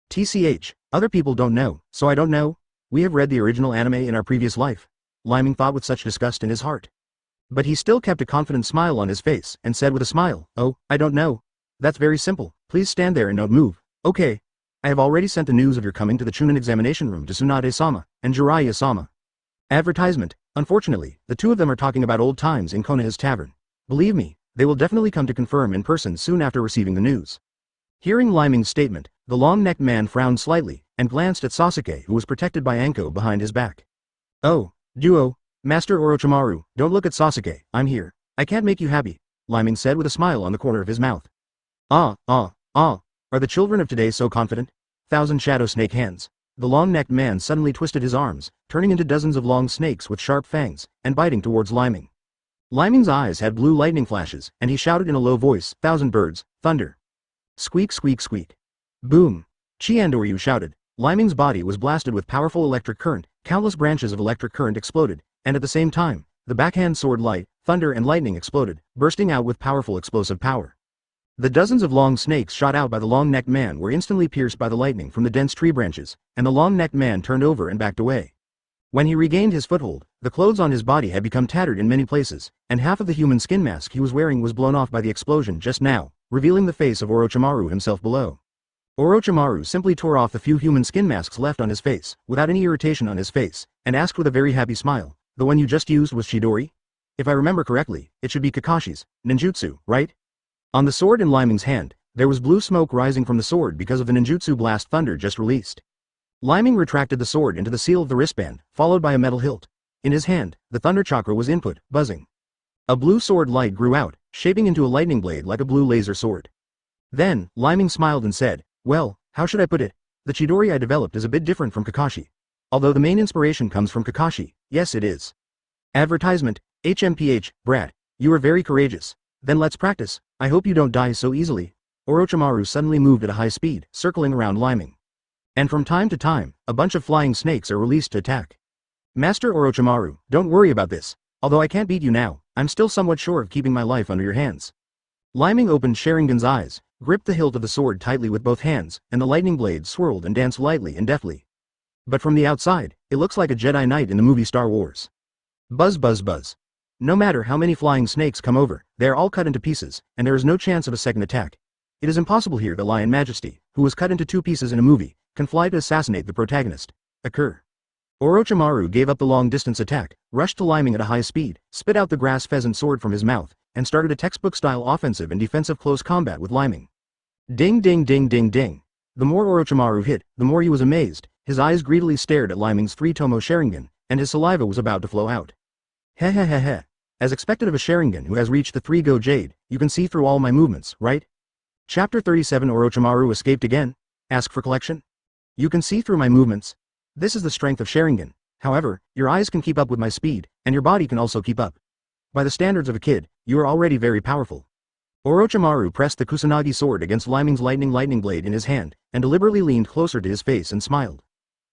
TCH, other people don't know, so I don't know. We have read the original anime in our previous life. Lyming thought with such disgust in his heart. But he still kept a confident smile on his face, and said with a smile, Oh, I don't know. That's very simple, please stand there and don't move. Okay. I have already sent the news of your coming to the Chunin examination room to Tsunade-sama, and Jiraiya-sama. Advertisement. Unfortunately, the two of them are talking about old times in Konoha's tavern. Believe me, they will definitely come to confirm in person soon after receiving the news. Hearing Lyming's statement, the long-necked man frowned slightly, and glanced at Sasuke who was protected by Anko behind his back. Oh, duo, Master Orochimaru, don't look at Sasuke, I'm here. I can't make you happy, Lyming said with a smile on the corner of his mouth. Are the children of today so confident? Thousand shadow snake hands. The long-necked man suddenly twisted his arms, turning into dozens of long snakes with sharp fangs, and biting towards Lyming. Lyming's eyes had blue lightning flashes, and he shouted in a low voice, Thousand birds, thunder. Squeak squeak squeak. Boom. Chiandoryu shouted. Lyming's body was blasted with powerful electric current, countless branches of electric current exploded, and at the same time, the backhand sword light, thunder and lightning exploded, bursting out with powerful explosive power. The dozens of long snakes shot out by the long-necked man were instantly pierced by the lightning from the dense tree branches, and the long-necked man turned over and backed away. When he regained his foothold, the clothes on his body had become tattered in many places, and half of the human skin mask he was wearing was blown off by the explosion just now, revealing the face of Orochimaru himself below. Orochimaru simply tore off the few human skin masks left on his face, without any irritation on his face, and asked with a very happy smile, The one you just used was Chidori? If I remember correctly, it should be Kakashi's ninjutsu, right? On the sword in Lyming's hand, there was blue smoke rising from the sword because of the ninjutsu blast thunder just released. Lyming retracted the sword into the seal of the wristband, followed by a metal hilt. In his hand, the thunder chakra was input, buzzing. A blue sword light grew out, shaping into a lightning blade like a blue laser sword. Then, Lyming smiled and said, Well, how should I put it? The Chidori I developed is a bit different from Kakashi. Although the main inspiration comes from Kakashi, yes it is. Advertisement, HMPH, brat, you are very courageous. Then let's practice. I hope you don't die so easily. Orochimaru suddenly moved at a high speed, circling around Lyming. And from time to time, a bunch of flying snakes are released to attack. Master Orochimaru, don't worry about this. Although I can't beat you now, I'm still somewhat sure of keeping my life under your hands. Lyming opened Sharingan's eyes, gripped the hilt of the sword tightly with both hands, and the lightning blade swirled and danced lightly and deftly. But from the outside, it looks like a Jedi Knight in the movie Star Wars. Buzz buzz buzz. No matter how many flying snakes come over, they are all cut into pieces, and there is no chance of a second attack. It is impossible here the Lion Majesty, who was cut into 2 pieces in a movie, can fly to assassinate the protagonist. Occur. Orochimaru gave up the long-distance attack, rushed to Leiming at a high speed, spit out the grass pheasant sword from his mouth, and started a textbook-style offensive and defensive close combat with Leiming. Ding ding ding ding ding. The more Orochimaru hit, the more he was amazed. His eyes greedily stared at Leiming's 3-tomo Sharingan, and his saliva was about to flow out. Heh heh heh heh. As expected of a Sharingan who has reached the 3-go Jade, you can see through all my movements, right? Chapter 37 Orochimaru escaped again? Ask for collection? You can see through my movements. This is the strength of Sharingan. However, your eyes can keep up with my speed, and your body can also keep up. By the standards of a kid, you are already very powerful. Orochimaru pressed the Kusanagi sword against Leiming's lightning blade in his hand, and deliberately leaned closer to his face and smiled.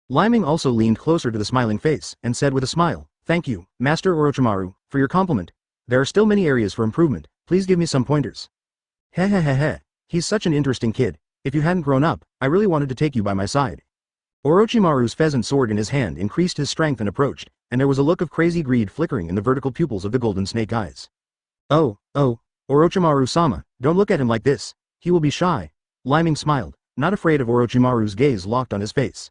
Leiming also leaned closer to the smiling face, and said with a smile, "Thank you, Master Orochimaru, for your compliment. There are still many areas for improvement, please give me some pointers." Heh heh heh heh, he's such an interesting kid. If you hadn't grown up, I really wanted to take you by my side. Orochimaru's pheasant sword in his hand increased his strength and approached, and there was a look of crazy greed flickering in the vertical pupils of the golden snake eyes. Oh, Orochimaru-sama, don't look at him like this. He will be shy. Leiming smiled, not afraid of Orochimaru's gaze locked on his face.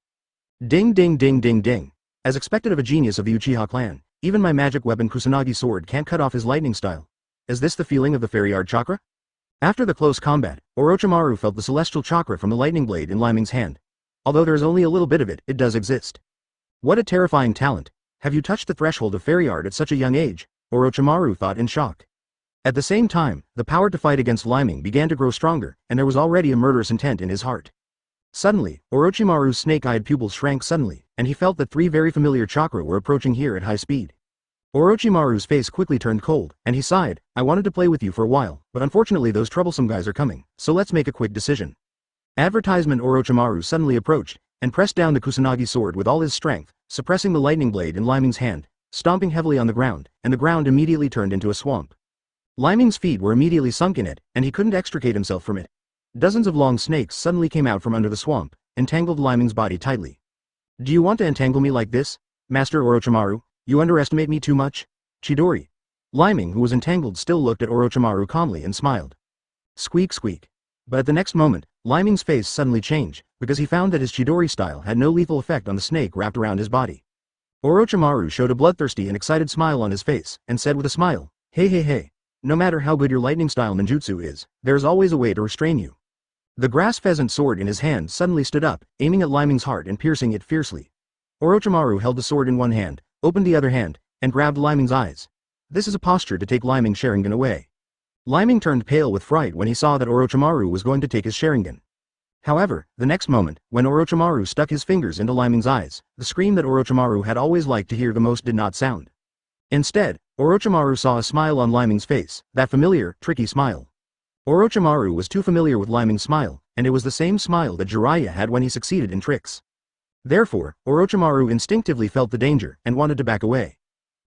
Ding ding ding ding ding. As expected of a genius of the Uchiha clan, even my magic weapon Kusanagi sword can't cut off his lightning style. Is this the feeling of the Fairyard chakra? After the close combat, Orochimaru felt the celestial chakra from the lightning blade in Leiming's hand. Although there is only a little bit of it, it does exist. What a terrifying talent. Have you touched the threshold of Fairyard at such a young age? Orochimaru thought in shock. At the same time, the power to fight against Leiming began to grow stronger, and there was already a murderous intent in his heart. Suddenly, Orochimaru's snake-eyed pupils shrank suddenly, and he felt that 3 very familiar chakra were approaching here at high speed. Orochimaru's face quickly turned cold, and he sighed, "I wanted to play with you for a while, but unfortunately those troublesome guys are coming, so let's make a quick decision." Advertisement Orochimaru suddenly approached, and pressed down the Kusanagi sword with all his strength, suppressing the lightning blade in Leiming's hand, stomping heavily on the ground, and the ground immediately turned into a swamp. Leiming's feet were immediately sunk in it, and he couldn't extricate himself from it. Dozens of long snakes suddenly came out from under the swamp, entangled Leiming's body tightly. "Do you want to entangle me like this, Master Orochimaru? You underestimate me too much?" Chidori. Leiming, who was entangled, still looked at Orochimaru calmly and smiled. Squeak squeak. But at the next moment, Leiming's face suddenly changed, because he found that his Chidori style had no lethal effect on the snake wrapped around his body. Orochimaru showed a bloodthirsty and excited smile on his face, and said with a smile, "Hey hey hey. No matter how good your lightning style ninjutsu is, there is always a way to restrain you." The grass pheasant sword in his hand suddenly stood up, aiming at Leiming's heart and piercing it fiercely. Orochimaru held the sword in one hand, opened the other hand, and grabbed Leiming's eyes. This is a posture to take Leiming's Sharingan away. Leiming turned pale with fright when he saw that Orochimaru was going to take his Sharingan. However, the next moment, when Orochimaru stuck his fingers into Leiming's eyes, the scream that Orochimaru had always liked to hear the most did not sound. Instead, Orochimaru saw a smile on Leiming's face, that familiar, tricky smile. Orochimaru was too familiar with Leiming's smile, and it was the same smile that Jiraiya had when he succeeded in tricks. Therefore, Orochimaru instinctively felt the danger and wanted to back away.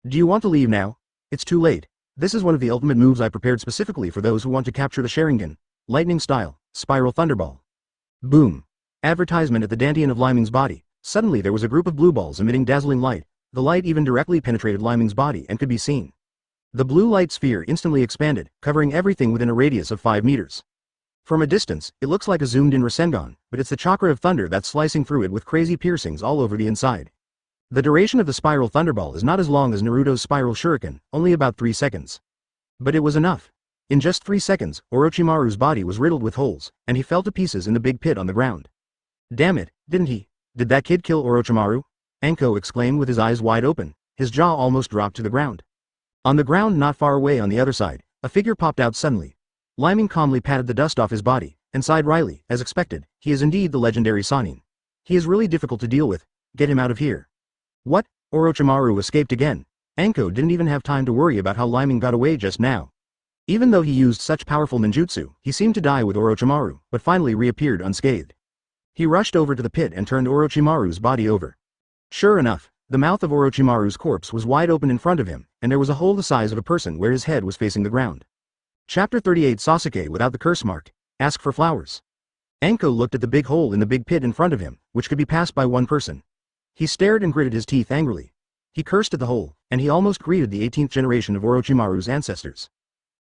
"Do you want to leave now? It's too late. This is one of the ultimate moves I prepared specifically for those who want to capture the Sharingan. Lightning style, Spiral Thunderball." Boom. Advertisement at the dantian of Leiming's body. Suddenly there was a group of blue balls emitting dazzling light. The light even directly penetrated Leiming's body and could be seen. The blue light sphere instantly expanded, covering everything within a radius of 5 meters. From a distance, it looks like a zoomed-in Rasengan, but it's the chakra of thunder that's slicing through it with crazy piercings all over the inside. The duration of the Spiral Thunderball is not as long as Naruto's Spiral Shuriken, only about 3 seconds. But it was enough. In just 3 seconds, Orochimaru's body was riddled with holes, and he fell to pieces in the big pit on the ground. "Damn it, didn't he? Did that kid kill Orochimaru?" Anko exclaimed with his eyes wide open, his jaw almost dropped to the ground. On the ground not far away on the other side, a figure popped out suddenly. Leiming calmly patted the dust off his body, and sighed wryly, as expected, he is indeed the legendary Sannin. He is really difficult to deal with. Get him out of here. What? Orochimaru escaped again. Anko didn't even have time to worry about how Leiming got away just now. Even though he used such powerful ninjutsu, he seemed to die with Orochimaru, but finally reappeared unscathed. He rushed over to the pit and turned Orochimaru's body over. Sure enough, the mouth of Orochimaru's corpse was wide open in front of him, and there was a hole the size of a person where his head was facing the ground. Chapter 38 Sasuke without the curse mark. Ask for flowers. Anko looked at the big hole in the big pit in front of him, which could be passed by one person. He stared and gritted his teeth angrily. He cursed at the hole, and he almost greeted the 18th generation of Orochimaru's ancestors.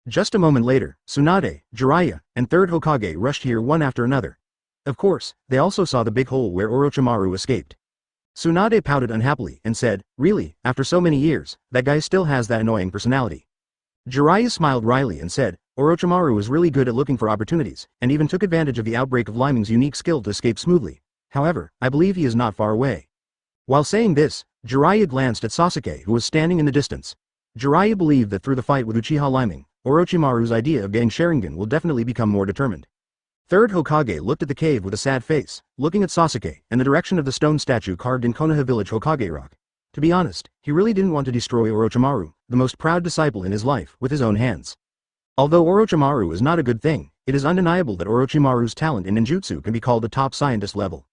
Just a moment later, Tsunade, Jiraiya, and 3rd Hokage rushed here one after another. Of course, they also saw the big hole where Orochimaru escaped. Tsunade pouted unhappily and said, "Really, after so many years, that guy still has that annoying personality." Jiraiya smiled wryly and said, "Orochimaru is really good at looking for opportunities, and even took advantage of the outbreak of Leiming's unique skill to escape smoothly. However, I believe he is not far away." While saying this, Jiraiya glanced at Sasuke, who was standing in the distance. Jiraiya believed that through the fight with Uchiha Leiming, Orochimaru's idea of getting Sharingan will definitely become more determined. Third Hokage looked at the cave with a sad face, looking at Sasuke and the direction of the stone statue carved in Konoha village Hokage rock. To be honest, he really didn't want to destroy Orochimaru, the most proud disciple in his life, with his own hands. Although Orochimaru is not a good thing, it is undeniable that Orochimaru's talent in ninjutsu can be called a top scientist level.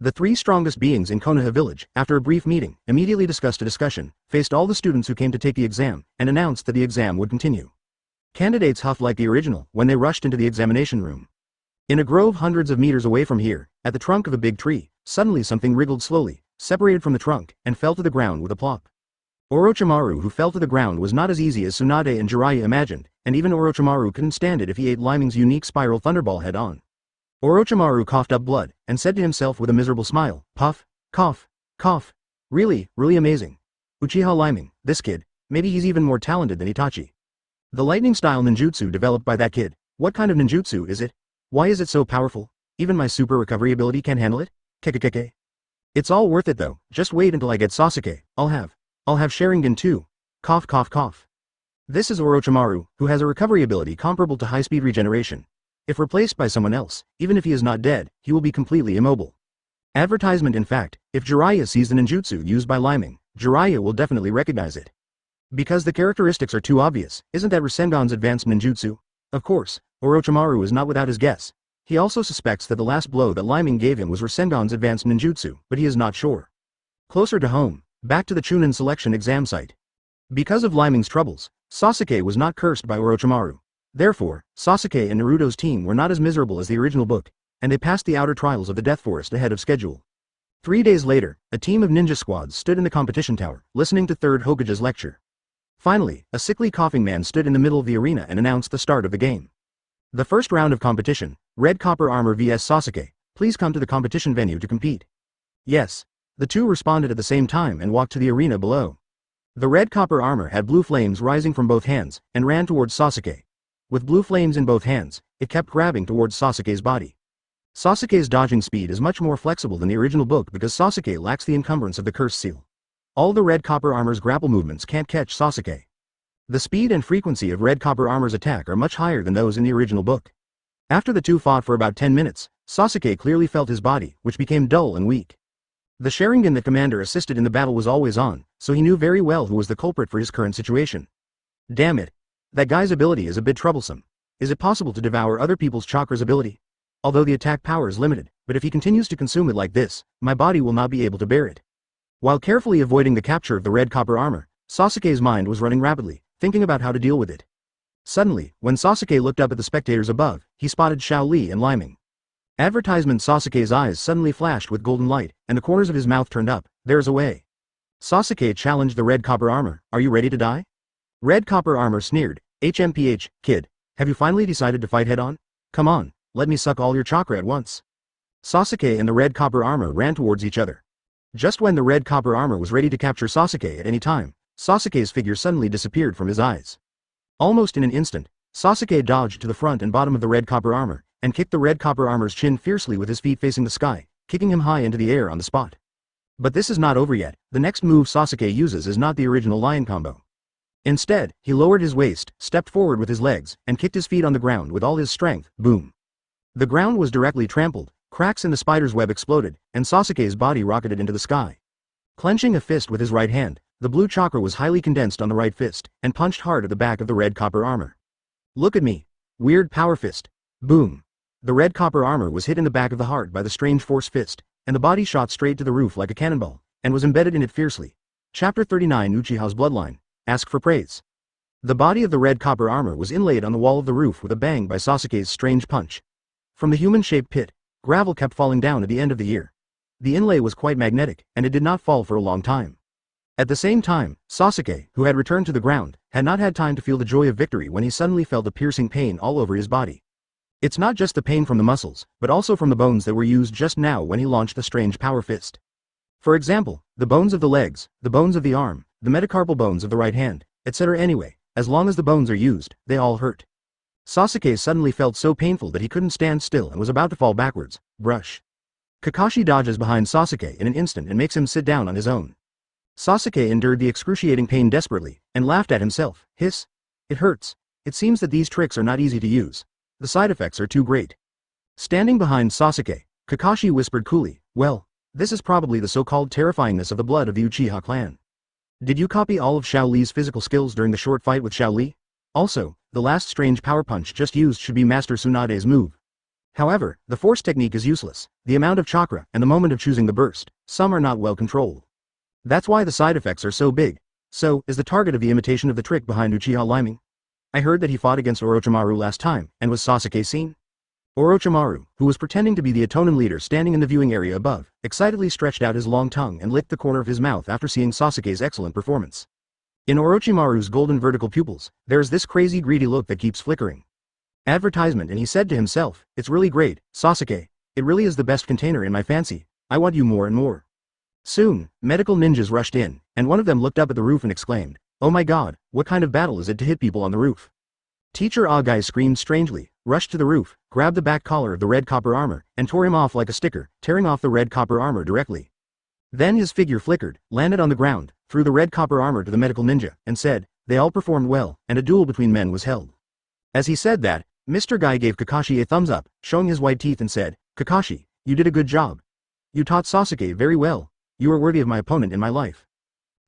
The three strongest beings in Konoha village, after a brief meeting, immediately discussed a discussion, faced all the students who came to take the exam, and announced that the exam would continue. Candidates huffed like the original when they rushed into the examination room. In a grove hundreds of meters away from here, at the trunk of a big tree, suddenly something wriggled slowly, separated from the trunk, and fell to the ground with a plop. Orochimaru, who fell to the ground, was not as easy as Tsunade and Jiraiya imagined, and even Orochimaru couldn't stand it if he ate Leiming's unique spiral thunderball head on. Orochimaru coughed up blood, and said to himself with a miserable smile, "Puff, cough, cough. Really amazing. Uchiha Leiming, this kid, maybe he's even more talented than Itachi. The lightning-style ninjutsu developed by that kid, what kind of ninjutsu is it? Why is it so powerful? Even my super recovery ability can't handle it? Kekekeke. It's all worth it though, just wait until I get Sasuke, I'll have Sharingan too. Cough cough cough." This is Orochimaru, who has a recovery ability comparable to high-speed regeneration. If replaced by someone else, even if he is not dead, he will be completely immobile. Advertisement. In fact, if Jiraiya sees the ninjutsu used by Leiming, Jiraiya will definitely recognize it. Because the characteristics are too obvious, isn't that Rasengan's advanced ninjutsu? Of course, Orochimaru is not without his guess. He also suspects that the last blow that Leiming gave him was Rasengan's advanced ninjutsu, but he is not sure. Closer to home, back to the Chunin selection exam site. Because of Leiming's troubles, Sasuke was not cursed by Orochimaru. Therefore, Sasuke and Naruto's team were not as miserable as the original book, and they passed the outer trials of the Death Forest ahead of schedule. 3 days later, a team of ninja squads stood in the competition tower, listening to Third Hokage's lecture. Finally, a sickly coughing man stood in the middle of the arena and announced the start of the game. The first round of competition, Red Copper Armor vs Sasuke, please come to the competition venue to compete. Yes. The two responded at the same time and walked to the arena below. The Red Copper Armor had blue flames rising from both hands, and ran towards Sasuke. With blue flames in both hands, it kept grabbing towards Sasuke's body. Sasuke's dodging speed is much more flexible than the original book because Sasuke lacks the encumbrance of the curse seal. All the Red Copper Armor's grapple movements can't catch Sasuke. The speed and frequency of Red Copper Armor's attack are much higher than those in the original book. After the two fought for about 10 minutes, Sasuke clearly felt his body, which became dull and weak. The Sharingan that Commander assisted in the battle was always on, so he knew very well who was the culprit for his current situation. Damn it. That guy's ability is a bit troublesome. Is it possible to devour other people's chakras ability? Although the attack power is limited, but if he continues to consume it like this, my body will not be able to bear it. While carefully avoiding the capture of the Red Copper Armor, Sasuke's mind was running rapidly, thinking about how to deal with it. Suddenly, when Sasuke looked up at the spectators above, he spotted Shao Li and Leiming. Advertisement. Sasuke's eyes suddenly flashed with golden light, and the corners of his mouth turned up. "There's a way." Sasuke challenged the Red Copper Armor. "Are you ready to die?" Red Copper Armor sneered. "HMPH, kid. Have you finally decided to fight head-on? Come on, let me suck all your chakra at once." Sasuke and the Red Copper Armor ran towards each other. Just when the Red Copper Armor was ready to capture Sasuke at any time, Sasuke's figure suddenly disappeared from his eyes. Almost in an instant, Sasuke dodged to the front and bottom of the Red Copper Armor, and kicked the Red Copper Armor's chin fiercely with his feet facing the sky, kicking him high into the air on the spot. But this is not over yet. The next move Sasuke uses is not the original lion combo. Instead, he lowered his waist, stepped forward with his legs, and kicked his feet on the ground with all his strength. Boom. The ground was directly trampled, cracks in the spider's web exploded, and Sasuke's body rocketed into the sky. Clenching a fist with his right hand, the blue chakra was highly condensed on the right fist, and punched hard at the back of the Red Copper Armor. "Look at me. Weird power fist." Boom. The Red Copper Armor was hit in the back of the heart by the strange force fist, and the body shot straight to the roof like a cannonball, and was embedded in it fiercely. Chapter 39. Uchiha's Bloodline. Ask for praise. The body of the Red Copper Armor was inlaid on the wall of the roof with a bang by Sasuke's strange punch. From the human-shaped pit, gravel kept falling down at the end of the year. The inlay was quite magnetic, and it did not fall for a long time. At the same time, Sasuke, who had returned to the ground, had not had time to feel the joy of victory when he suddenly felt a piercing pain all over his body. It's not just the pain from the muscles, but also from the bones that were used just now when he launched the strange power fist. For example, the bones of the legs, the bones of the arm, the metacarpal bones of the right hand, etc. Anyway, as long as the bones are used, they all hurt. Sasuke suddenly felt so painful that he couldn't stand still and was about to fall backwards. Brush. Kakashi dodges behind Sasuke in an instant and makes him sit down on his own. Sasuke endured the excruciating pain desperately, and laughed at himself. Hiss. It hurts. It seems that these tricks are not easy to use. The side effects are too great. Standing behind Sasuke, Kakashi whispered coolly, well, this is probably the so-called terrifyingness of the blood of the Uchiha clan. Did you copy all of Xiao Li's physical skills during the short fight with Xiao Li? Also, the last strange power punch just used should be Master Tsunade's move. However, the force technique is useless, the amount of chakra and the moment of choosing the burst, some are not well controlled. That's why the side effects are so big. So, is the target of the imitation of the trick behind Uchiha Leiming? I heard that he fought against Orochimaru last time, and was Sasuke seen? Orochimaru, who was pretending to be the Atonin leader standing in the viewing area above, excitedly stretched out his long tongue and licked the corner of his mouth after seeing Sasuke's excellent performance. In Orochimaru's golden vertical pupils, there's this crazy greedy look that keeps flickering. Advertisement, and he said to himself, it's really great, Sasuke. It really is the best container in my fancy. I want you more and more. Soon, medical ninjas rushed in, and one of them looked up at the roof and exclaimed, oh my god, what kind of battle is it to hit people on the roof? Teacher Agai screamed strangely, rushed to the roof, grabbed the back collar of the red copper armor, and tore him off like a sticker, tearing off the red copper armor directly. Then his figure flickered, landed on the ground, threw the red copper armor to the medical ninja, and said, they all performed well, and a duel between men was held. As he said that, Mr. Guy gave Kakashi a thumbs up, showing his white teeth and said, Kakashi, you did a good job. You taught Sasuke very well. You are worthy of my opponent in my life.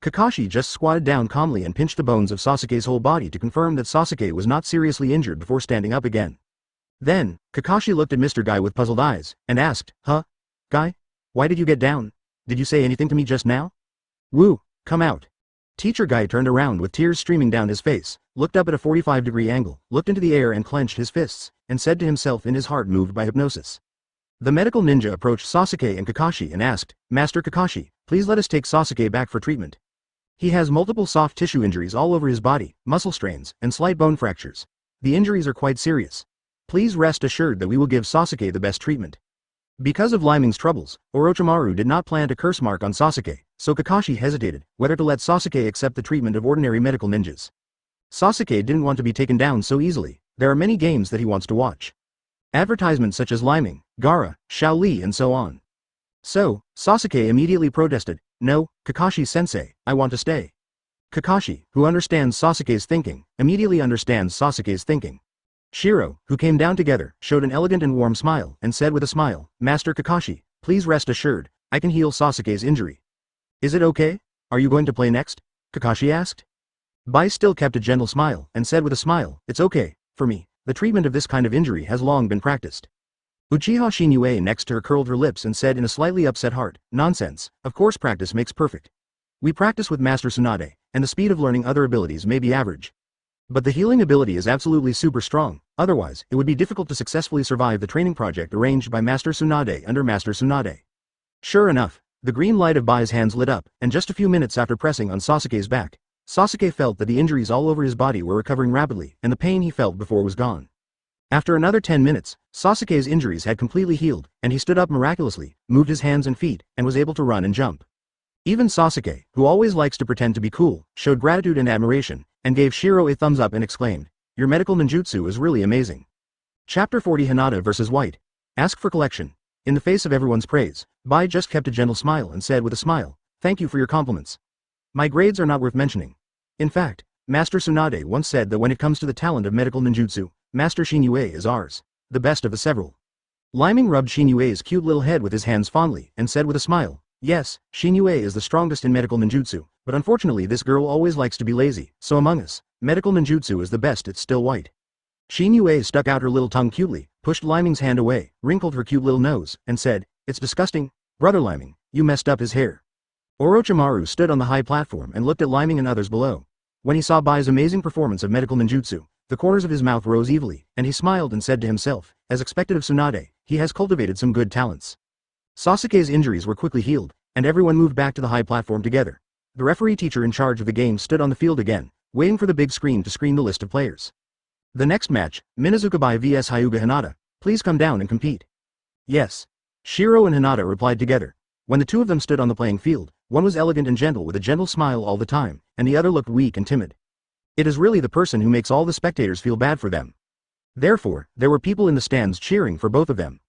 Kakashi just squatted down calmly and pinched the bones of Sasuke's whole body to confirm that Sasuke was not seriously injured before standing up again. Then, Kakashi looked at Mr. Guy with puzzled eyes, and asked, huh? Guy? Why did you get down? Did you say anything to me just now? Woo, come out. Teacher Guy turned around with tears streaming down his face, looked up at a 45-degree angle, looked into the air and clenched his fists, and said to himself in his heart moved by hypnosis. The medical ninja approached Sasuke and Kakashi and asked, Master Kakashi, please let us take Sasuke back for treatment. He has multiple soft tissue injuries all over his body, muscle strains, and slight bone fractures. The injuries are quite serious. Please rest assured that we will give Sasuke the best treatment. Because of Leiming's troubles, Orochimaru did not plant a curse mark on Sasuke, so Kakashi hesitated whether to let Sasuke accept the treatment of ordinary medical ninjas. Sasuke didn't want to be taken down so easily. There are many games that he wants to watch. Advertisements such as Leiming, Gaara, Xiao Li and so on. So, Sasuke immediately protested, no, Kakashi-sensei, I want to stay. Kakashi, who understands Sasuke's thinking, immediately understands Sasuke's thinking. Shiro, who came down together, showed an elegant and warm smile, and said with a smile, Master Kakashi, please rest assured, I can heal Sasuke's injury. Is it okay? Are you going to play next? Kakashi asked. Bai still kept a gentle smile, and said with a smile, it's okay, for me, the treatment of this kind of injury has long been practiced. Uchiha Shinue next to her curled her lips and said in a slightly upset heart, nonsense, of course practice makes perfect. We practice with Master Tsunade, and the speed of learning other abilities may be average. But the healing ability is absolutely super strong, otherwise, it would be difficult to successfully survive the training project arranged by Master Tsunade under Master Tsunade. Sure enough, the green light of Bai's hands lit up, and just a few minutes after pressing on Sasuke's back, Sasuke felt that the injuries all over his body were recovering rapidly, and the pain he felt before was gone. After another 10 minutes, Sasuke's injuries had completely healed, and he stood up miraculously, moved his hands and feet, and was able to run and jump. Even Sasuke, who always likes to pretend to be cool, showed gratitude and admiration, and gave Shiro a thumbs up and exclaimed, your medical ninjutsu is really amazing. Chapter 40 Hinata vs. White. Ask for collection. In the face of everyone's praise, Bai just kept a gentle smile and said with a smile, thank you for your compliments. My grades are not worth mentioning. In fact, Master Tsunade once said that when it comes to the talent of medical ninjutsu, Master Shinue is ours, the best of the several. Leiming rubbed Shinue's cute little head with his hands fondly, and said with a smile, yes, Shinue is the strongest in medical ninjutsu, but unfortunately this girl always likes to be lazy, so among us, medical ninjutsu is the best it's still white. Shinue stuck out her little tongue cutely, pushed Leiming's hand away, wrinkled her cute little nose, and said, it's disgusting. Brother Leiming, you messed up his hair. Orochimaru stood on the high platform and looked at Leiming and others below. When he saw Bai's amazing performance of medical ninjutsu, the corners of his mouth rose evilly, and he smiled and said to himself, as expected of Tsunade, he has cultivated some good talents. Sasuke's injuries were quickly healed, and everyone moved back to the high platform together. The referee teacher in charge of the game stood on the field again, waiting for the big screen to screen the list of players. The next match, Minazuka Bai vs Hyuga Hinata, Please come down and compete. Yes. Shiro and Hinata replied together. When the two of them stood on the playing field, one was elegant and gentle with a gentle smile all the time, and the other looked weak and timid. It is really the person who makes all the spectators feel bad for them. Therefore, there were people in the stands cheering for both of them.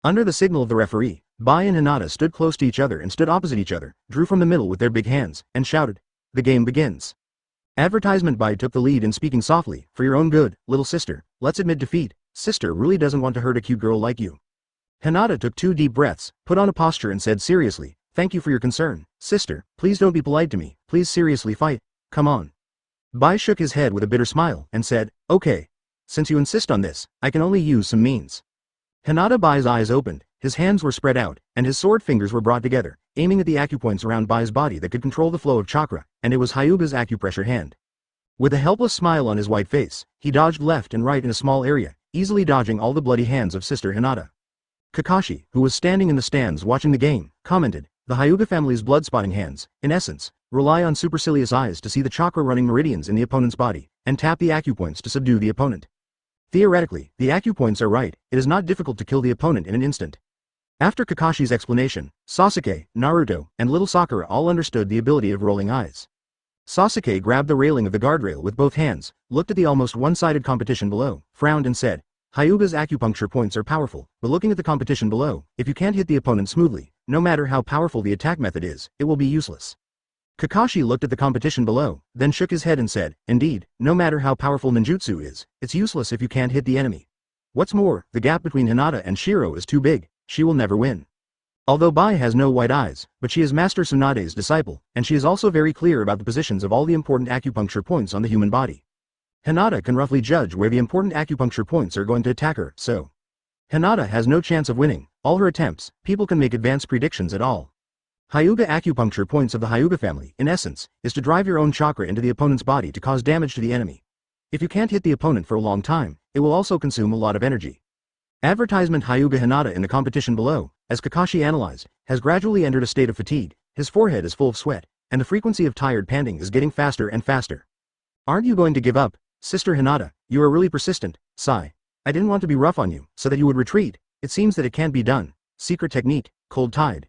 Under the signal of the referee, Bai and Hinata stood close to each other and stood opposite each other, drew from the middle with their big hands, and shouted, "The game begins." Advertisement Bai took the lead in speaking softly, "For your own good, little sister, let's admit defeat. Sister really doesn't want to hurt a cute girl like you." Hinata took 2 deep breaths, put on a posture and said seriously, "Thank you for your concern. Sister, please don't be polite to me, please seriously fight, come on." Bai shook his head with a bitter smile, and said, "Okay. Since you insist on this, I can only use some means." Hinata Bai's eyes opened, his hands were spread out, and his sword fingers were brought together, aiming at the acupoints around Bai's body that could control the flow of chakra, and it was Hyuga's acupressure hand. With a helpless smile on his white face, he dodged left and right in a small area, easily dodging all the bloody hands of Sister Hinata. Kakashi, who was standing in the stands watching the game, commented, "The Hyuga family's blood-spotting hands, in essence, rely on supercilious eyes to see the chakra-running meridians in the opponent's body, and tap the acupoints to subdue the opponent. Theoretically, the acupoints are right, it is not difficult to kill the opponent in an instant." After Kakashi's explanation, Sasuke, Naruto, and little Sakura all understood the ability of rolling eyes. Sasuke grabbed the railing of the guardrail with both hands, looked at the almost one-sided competition below, frowned and said, "Hyuga's acupuncture points are powerful, but looking at the competition below, if you can't hit the opponent smoothly, no matter how powerful the attack method is, it will be useless." Kakashi looked at the competition below, then shook his head and said, "Indeed, no matter how powerful ninjutsu is, it's useless if you can't hit the enemy. What's more, the gap between Hinata and Shiro is too big, she will never win." Although Bai has no white eyes, but she is Master Tsunade's disciple, and she is also very clear about the positions of all the important acupuncture points on the human body. Hinata can roughly judge where the important acupuncture points are going to attack her, so Hinata has no chance of winning. All her attempts, people can make advanced predictions at all. Hyuga acupuncture points of the Hyuga family, in essence, is to drive your own chakra into the opponent's body to cause damage to the enemy. If you can't hit the opponent for a long time, it will also consume a lot of energy. Advertisement Hyuga Hinata in the competition below, as Kakashi analyzed, has gradually entered a state of fatigue, his forehead is full of sweat, and the frequency of tired panting is getting faster and faster. "Aren't you going to give up? Sister Hinata, you are really persistent." "Sigh. I didn't want to be rough on you, so that you would retreat. It seems that it can't be done. Secret technique, cold tide."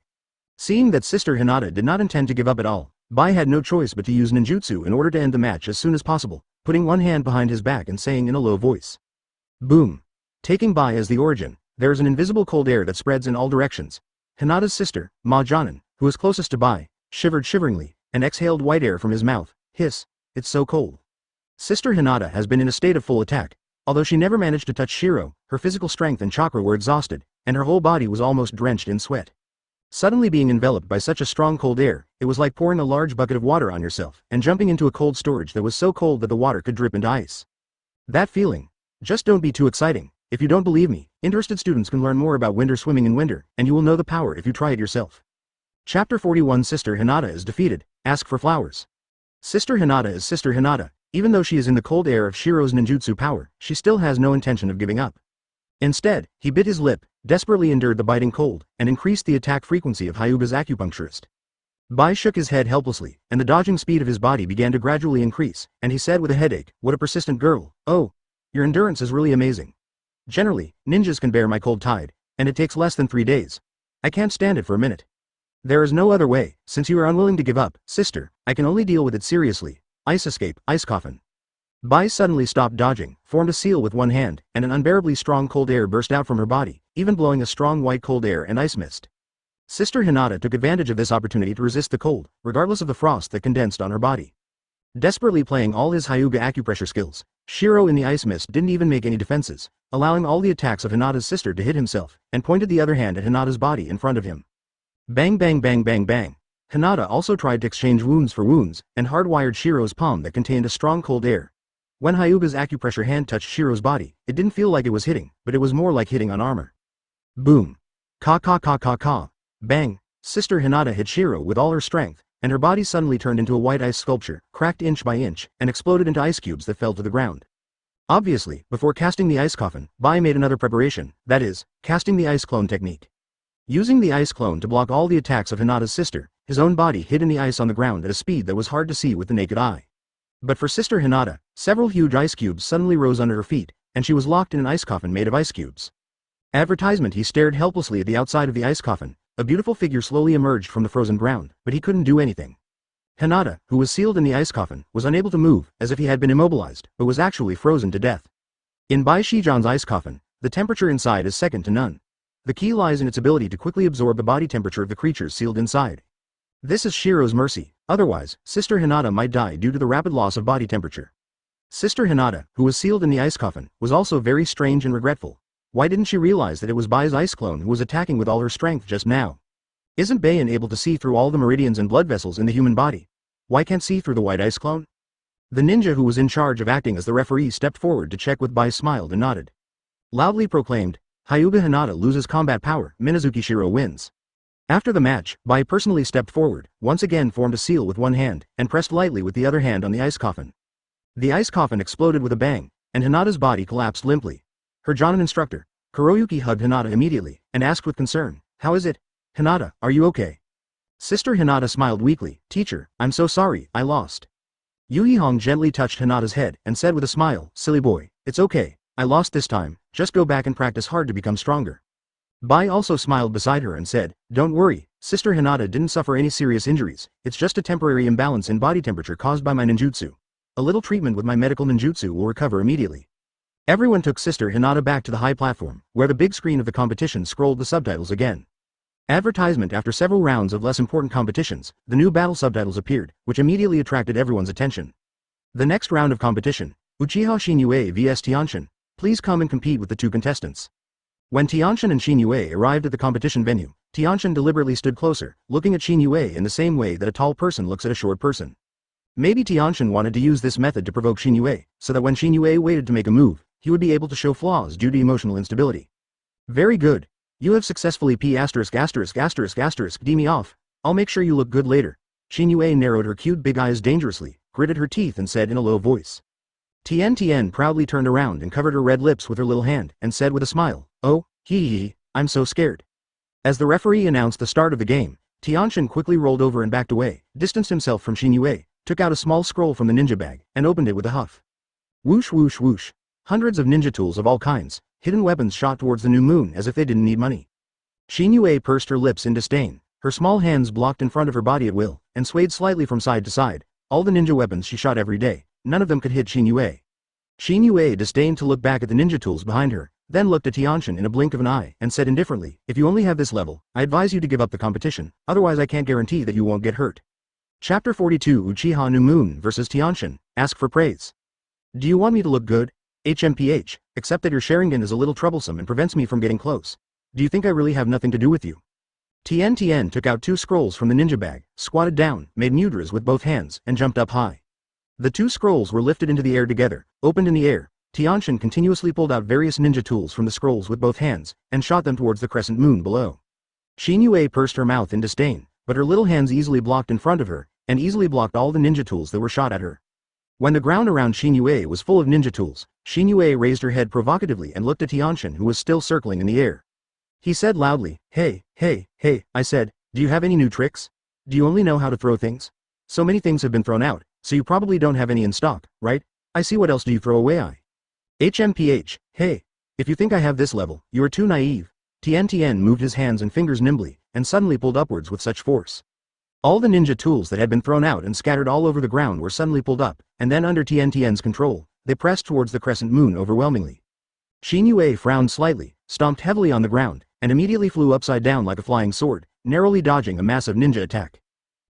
Seeing that Sister Hinata did not intend to give up at all, Bai had no choice but to use ninjutsu in order to end the match as soon as possible, putting one hand behind his back and saying in a low voice, "Boom." Taking Bai as the origin, there is an invisible cold air that spreads in all directions. Hinata's sister, Ma-Janan, who is closest to Bai, shivered shiveringly, and exhaled white air from his mouth. "Hiss, it's so cold." Sister Hinata has been in a state of full attack. Although she never managed to touch Shiro, her physical strength and chakra were exhausted, and her whole body was almost drenched in sweat. Suddenly being enveloped by such a strong cold air, it was like pouring a large bucket of water on yourself, and jumping into a cold storage that was so cold that the water could drip into ice. That feeling. Just don't be too exciting. If you don't believe me, interested students can learn more about winter swimming in winter, and you will know the power if you try it yourself. Chapter 41 Sister Hinata is defeated. Ask for flowers. Sister Hinata is Sister Hinata. Even though she is in the cold air of Shiro's ninjutsu power, she still has no intention of giving up. Instead, he bit his lip, desperately endured the biting cold, and increased the attack frequency of Hyuga's acupuncturist. Bai shook his head helplessly, and the dodging speed of his body began to gradually increase, and he said with a headache, "What a persistent girl. Oh, your endurance is really amazing. Generally, ninjas can bear my cold tide, and it takes less than 3 days. I can't stand it for a minute. There is no other way, since you are unwilling to give up, sister, I can only deal with it seriously. Ice escape, ice coffin." Bai suddenly stopped dodging, formed a seal with one hand, and an unbearably strong cold air burst out from her body, even blowing a strong white cold air and ice mist. Sister Hinata took advantage of this opportunity to resist the cold, regardless of the frost that condensed on her body. Desperately playing all his Hyuga acupressure skills, Shiro in the ice mist didn't even make any defenses, allowing all the attacks of Hinata's sister to hit himself, and pointed the other hand at Hinata's body in front of him. Bang bang bang bang bang. Hinata also tried to exchange wounds for wounds, and hardwired Shiro's palm that contained a strong cold air. When Hyuga's acupressure hand touched Shiro's body, it didn't feel like it was hitting, but it was more like hitting on armor. Boom. Ka ka ka ka ka. Bang. Sister Hinata hit Shiro with all her strength, and her body suddenly turned into a white ice sculpture, cracked inch by inch, and exploded into ice cubes that fell to the ground. Obviously, before casting the ice coffin, Bai made another preparation, that is, casting the ice clone technique. Using the ice clone to block all the attacks of Hinata's sister, his own body hid in the ice on the ground at a speed that was hard to see with the naked eye. But for Sister Hinata, several huge ice cubes suddenly rose under her feet, and she was locked in an ice coffin made of ice cubes. Advertisement. He stared helplessly at the outside of the ice coffin. A beautiful figure slowly emerged from the frozen ground, but he couldn't do anything. Hinata, who was sealed in the ice coffin, was unable to move, as if he had been immobilized, but was actually frozen to death. In Bai Shijan's ice coffin, the temperature inside is second to none. The key lies in its ability to quickly absorb the body temperature of the creatures sealed inside. This is Shiro's mercy, otherwise, Sister Hinata might die due to the rapid loss of body temperature. Sister Hinata, who was sealed in the ice coffin, was also very strange and regretful. Why didn't she realize that it was Bai's ice clone who was attacking with all her strength just now? Isn't Baian able to see through all the meridians and blood vessels in the human body? Why can't see through the white ice clone? The ninja who was in charge of acting as the referee stepped forward to check with Bai, smiled and nodded. Loudly proclaimed, Hyuga Hinata loses combat power, Minazuki Shiro wins. After the match, Bai personally stepped forward, once again formed a seal with one hand, and pressed lightly with the other hand on the ice coffin. The ice coffin exploded with a bang, and Hinata's body collapsed limply. Her Jonin instructor, Kuroyuki, hugged Hinata immediately, and asked with concern, "How is it? Hinata, are you okay?" Sister Hinata smiled weakly, "Teacher, I'm so sorry, I lost." Yuhihong gently touched Hinata's head, and said with a smile, "Silly boy, it's okay, I lost this time, just go back and practice hard to become stronger." Bai also smiled beside her and said, "Don't worry, Sister Hinata didn't suffer any serious injuries, it's just a temporary imbalance in body temperature caused by my ninjutsu. A little treatment with my medical ninjutsu will recover immediately." Everyone took Sister Hinata back to the high platform, where the big screen of the competition scrolled the subtitles again. Advertisement. After several rounds of less important competitions, the new battle subtitles appeared, which immediately attracted everyone's attention. The next round of competition, Uchiha Shinyue vs Tianshin, please come and compete with the two contestants. When Tianshin and Shinyue arrived at the competition venue, Tianshin deliberately stood closer, looking at Shinyue in the same way that a tall person looks at a short person. Maybe Tianshin wanted to use this method to provoke Shinyue, so that when Shinyue waited to make a move, he would be able to show flaws due to emotional instability. Very good. You have successfully d me off, I'll make sure you look good later. Shinyue narrowed her cute big eyes dangerously, gritted her teeth and said in a low voice. Tien proudly turned around and covered her red lips with her little hand, and said with a smile, "Oh, hee, I'm so scared." As the referee announced the start of the game, Tianshin quickly rolled over and backed away, distanced himself from Shinyue, took out a small scroll from the ninja bag, and opened it with a huff. Whoosh whoosh whoosh. Hundreds of ninja tools of all kinds, hidden weapons shot towards the new moon as if they didn't need money. Shinyue pursed her lips in disdain, her small hands blocked in front of her body at will, and swayed slightly from side to side. All the ninja weapons she shot every day, none of them could hit Shinyue. Shinyue disdained to look back at the ninja tools behind her, then looked at Tianshin in a blink of an eye, and said indifferently, "If you only have this level, I advise you to give up the competition, otherwise I can't guarantee that you won't get hurt." Chapter 42. Uchiha New Moon vs Tianshin, ask for praise. Do you want me to look good? HMPH, except that your Sharingan is a little troublesome and prevents me from getting close. Do you think I really have nothing to do with you? Tien took out two scrolls from the ninja bag, squatted down, made mudras with both hands, and jumped up high. The two scrolls were lifted into the air together, opened in the air. Tianshin continuously pulled out various ninja tools from the scrolls with both hands, and shot them towards the crescent moon below. Shinyue pursed her mouth in disdain, but her little hands easily blocked in front of her, and easily blocked all the ninja tools that were shot at her. When the ground around Shinyue was full of ninja tools, Shinyue raised her head provocatively and looked at Tianshin, who was still circling in the air. He said loudly, hey, I said, do you have any new tricks? Do you only know how to throw things? So many things have been thrown out, so you probably don't have any in stock, right? I see. What else do you throw away? HMPH, hey. If you think I have this level, you are too naive. Tien moved his hands and fingers nimbly, and suddenly pulled upwards with such force. All the ninja tools that had been thrown out and scattered all over the ground were suddenly pulled up, and then under Tien's control, they pressed towards the crescent moon overwhelmingly. Shinyue frowned slightly, stomped heavily on the ground, and immediately flew upside down like a flying sword, narrowly dodging a massive ninja attack.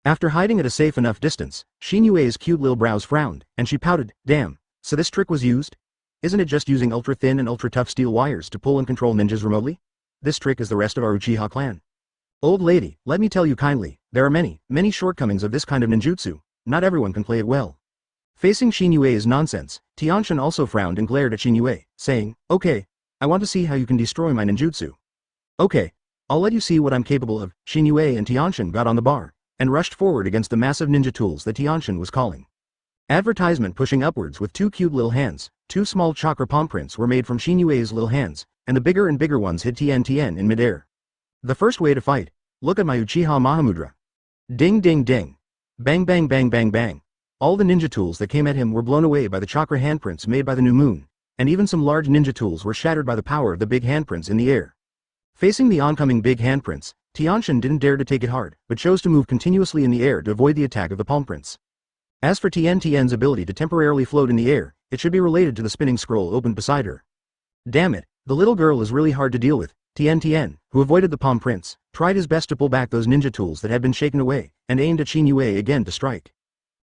After hiding at a safe enough distance, Shinyue's cute little brows frowned, and she pouted, damn, so this trick was used? Isn't it just using ultra-thin and ultra-tough steel wires to pull and control ninjas remotely? This trick is the rest of our Uchiha clan. Old lady, let me tell you kindly, there are many shortcomings of this kind of ninjutsu. Not everyone can play it well. Facing Shinyue's nonsense, Tianshin also frowned and glared at Shinyue, saying, okay, I want to see how you can destroy my ninjutsu. Okay, I'll let you see what I'm capable of. Shinyue and Tianshin got on the bar, and rushed forward against the massive ninja tools that Tianshin was calling. Advertisement pushing upwards with two cute little hands, two small chakra palm prints were made from Shinyue's little hands, and the bigger and bigger ones hit Tien in midair. The first way to fight. Look at my Uchiha Mahamudra. Ding ding ding. Bang bang bang bang bang. All the ninja tools that came at him were blown away by the chakra handprints made by the new moon, and even some large ninja tools were shattered by the power of the big handprints in the air. Facing the oncoming big handprints, Tianshan didn't dare to take it hard, but chose to move continuously in the air to avoid the attack of the palm prints. As for Tian's ability to temporarily float in the air, it should be related to the spinning scroll opened beside her. Damn it, the little girl is really hard to deal with. Tian, who avoided the palm prints, tried his best to pull back those ninja tools that had been shaken away, and aimed at Shinue again to strike.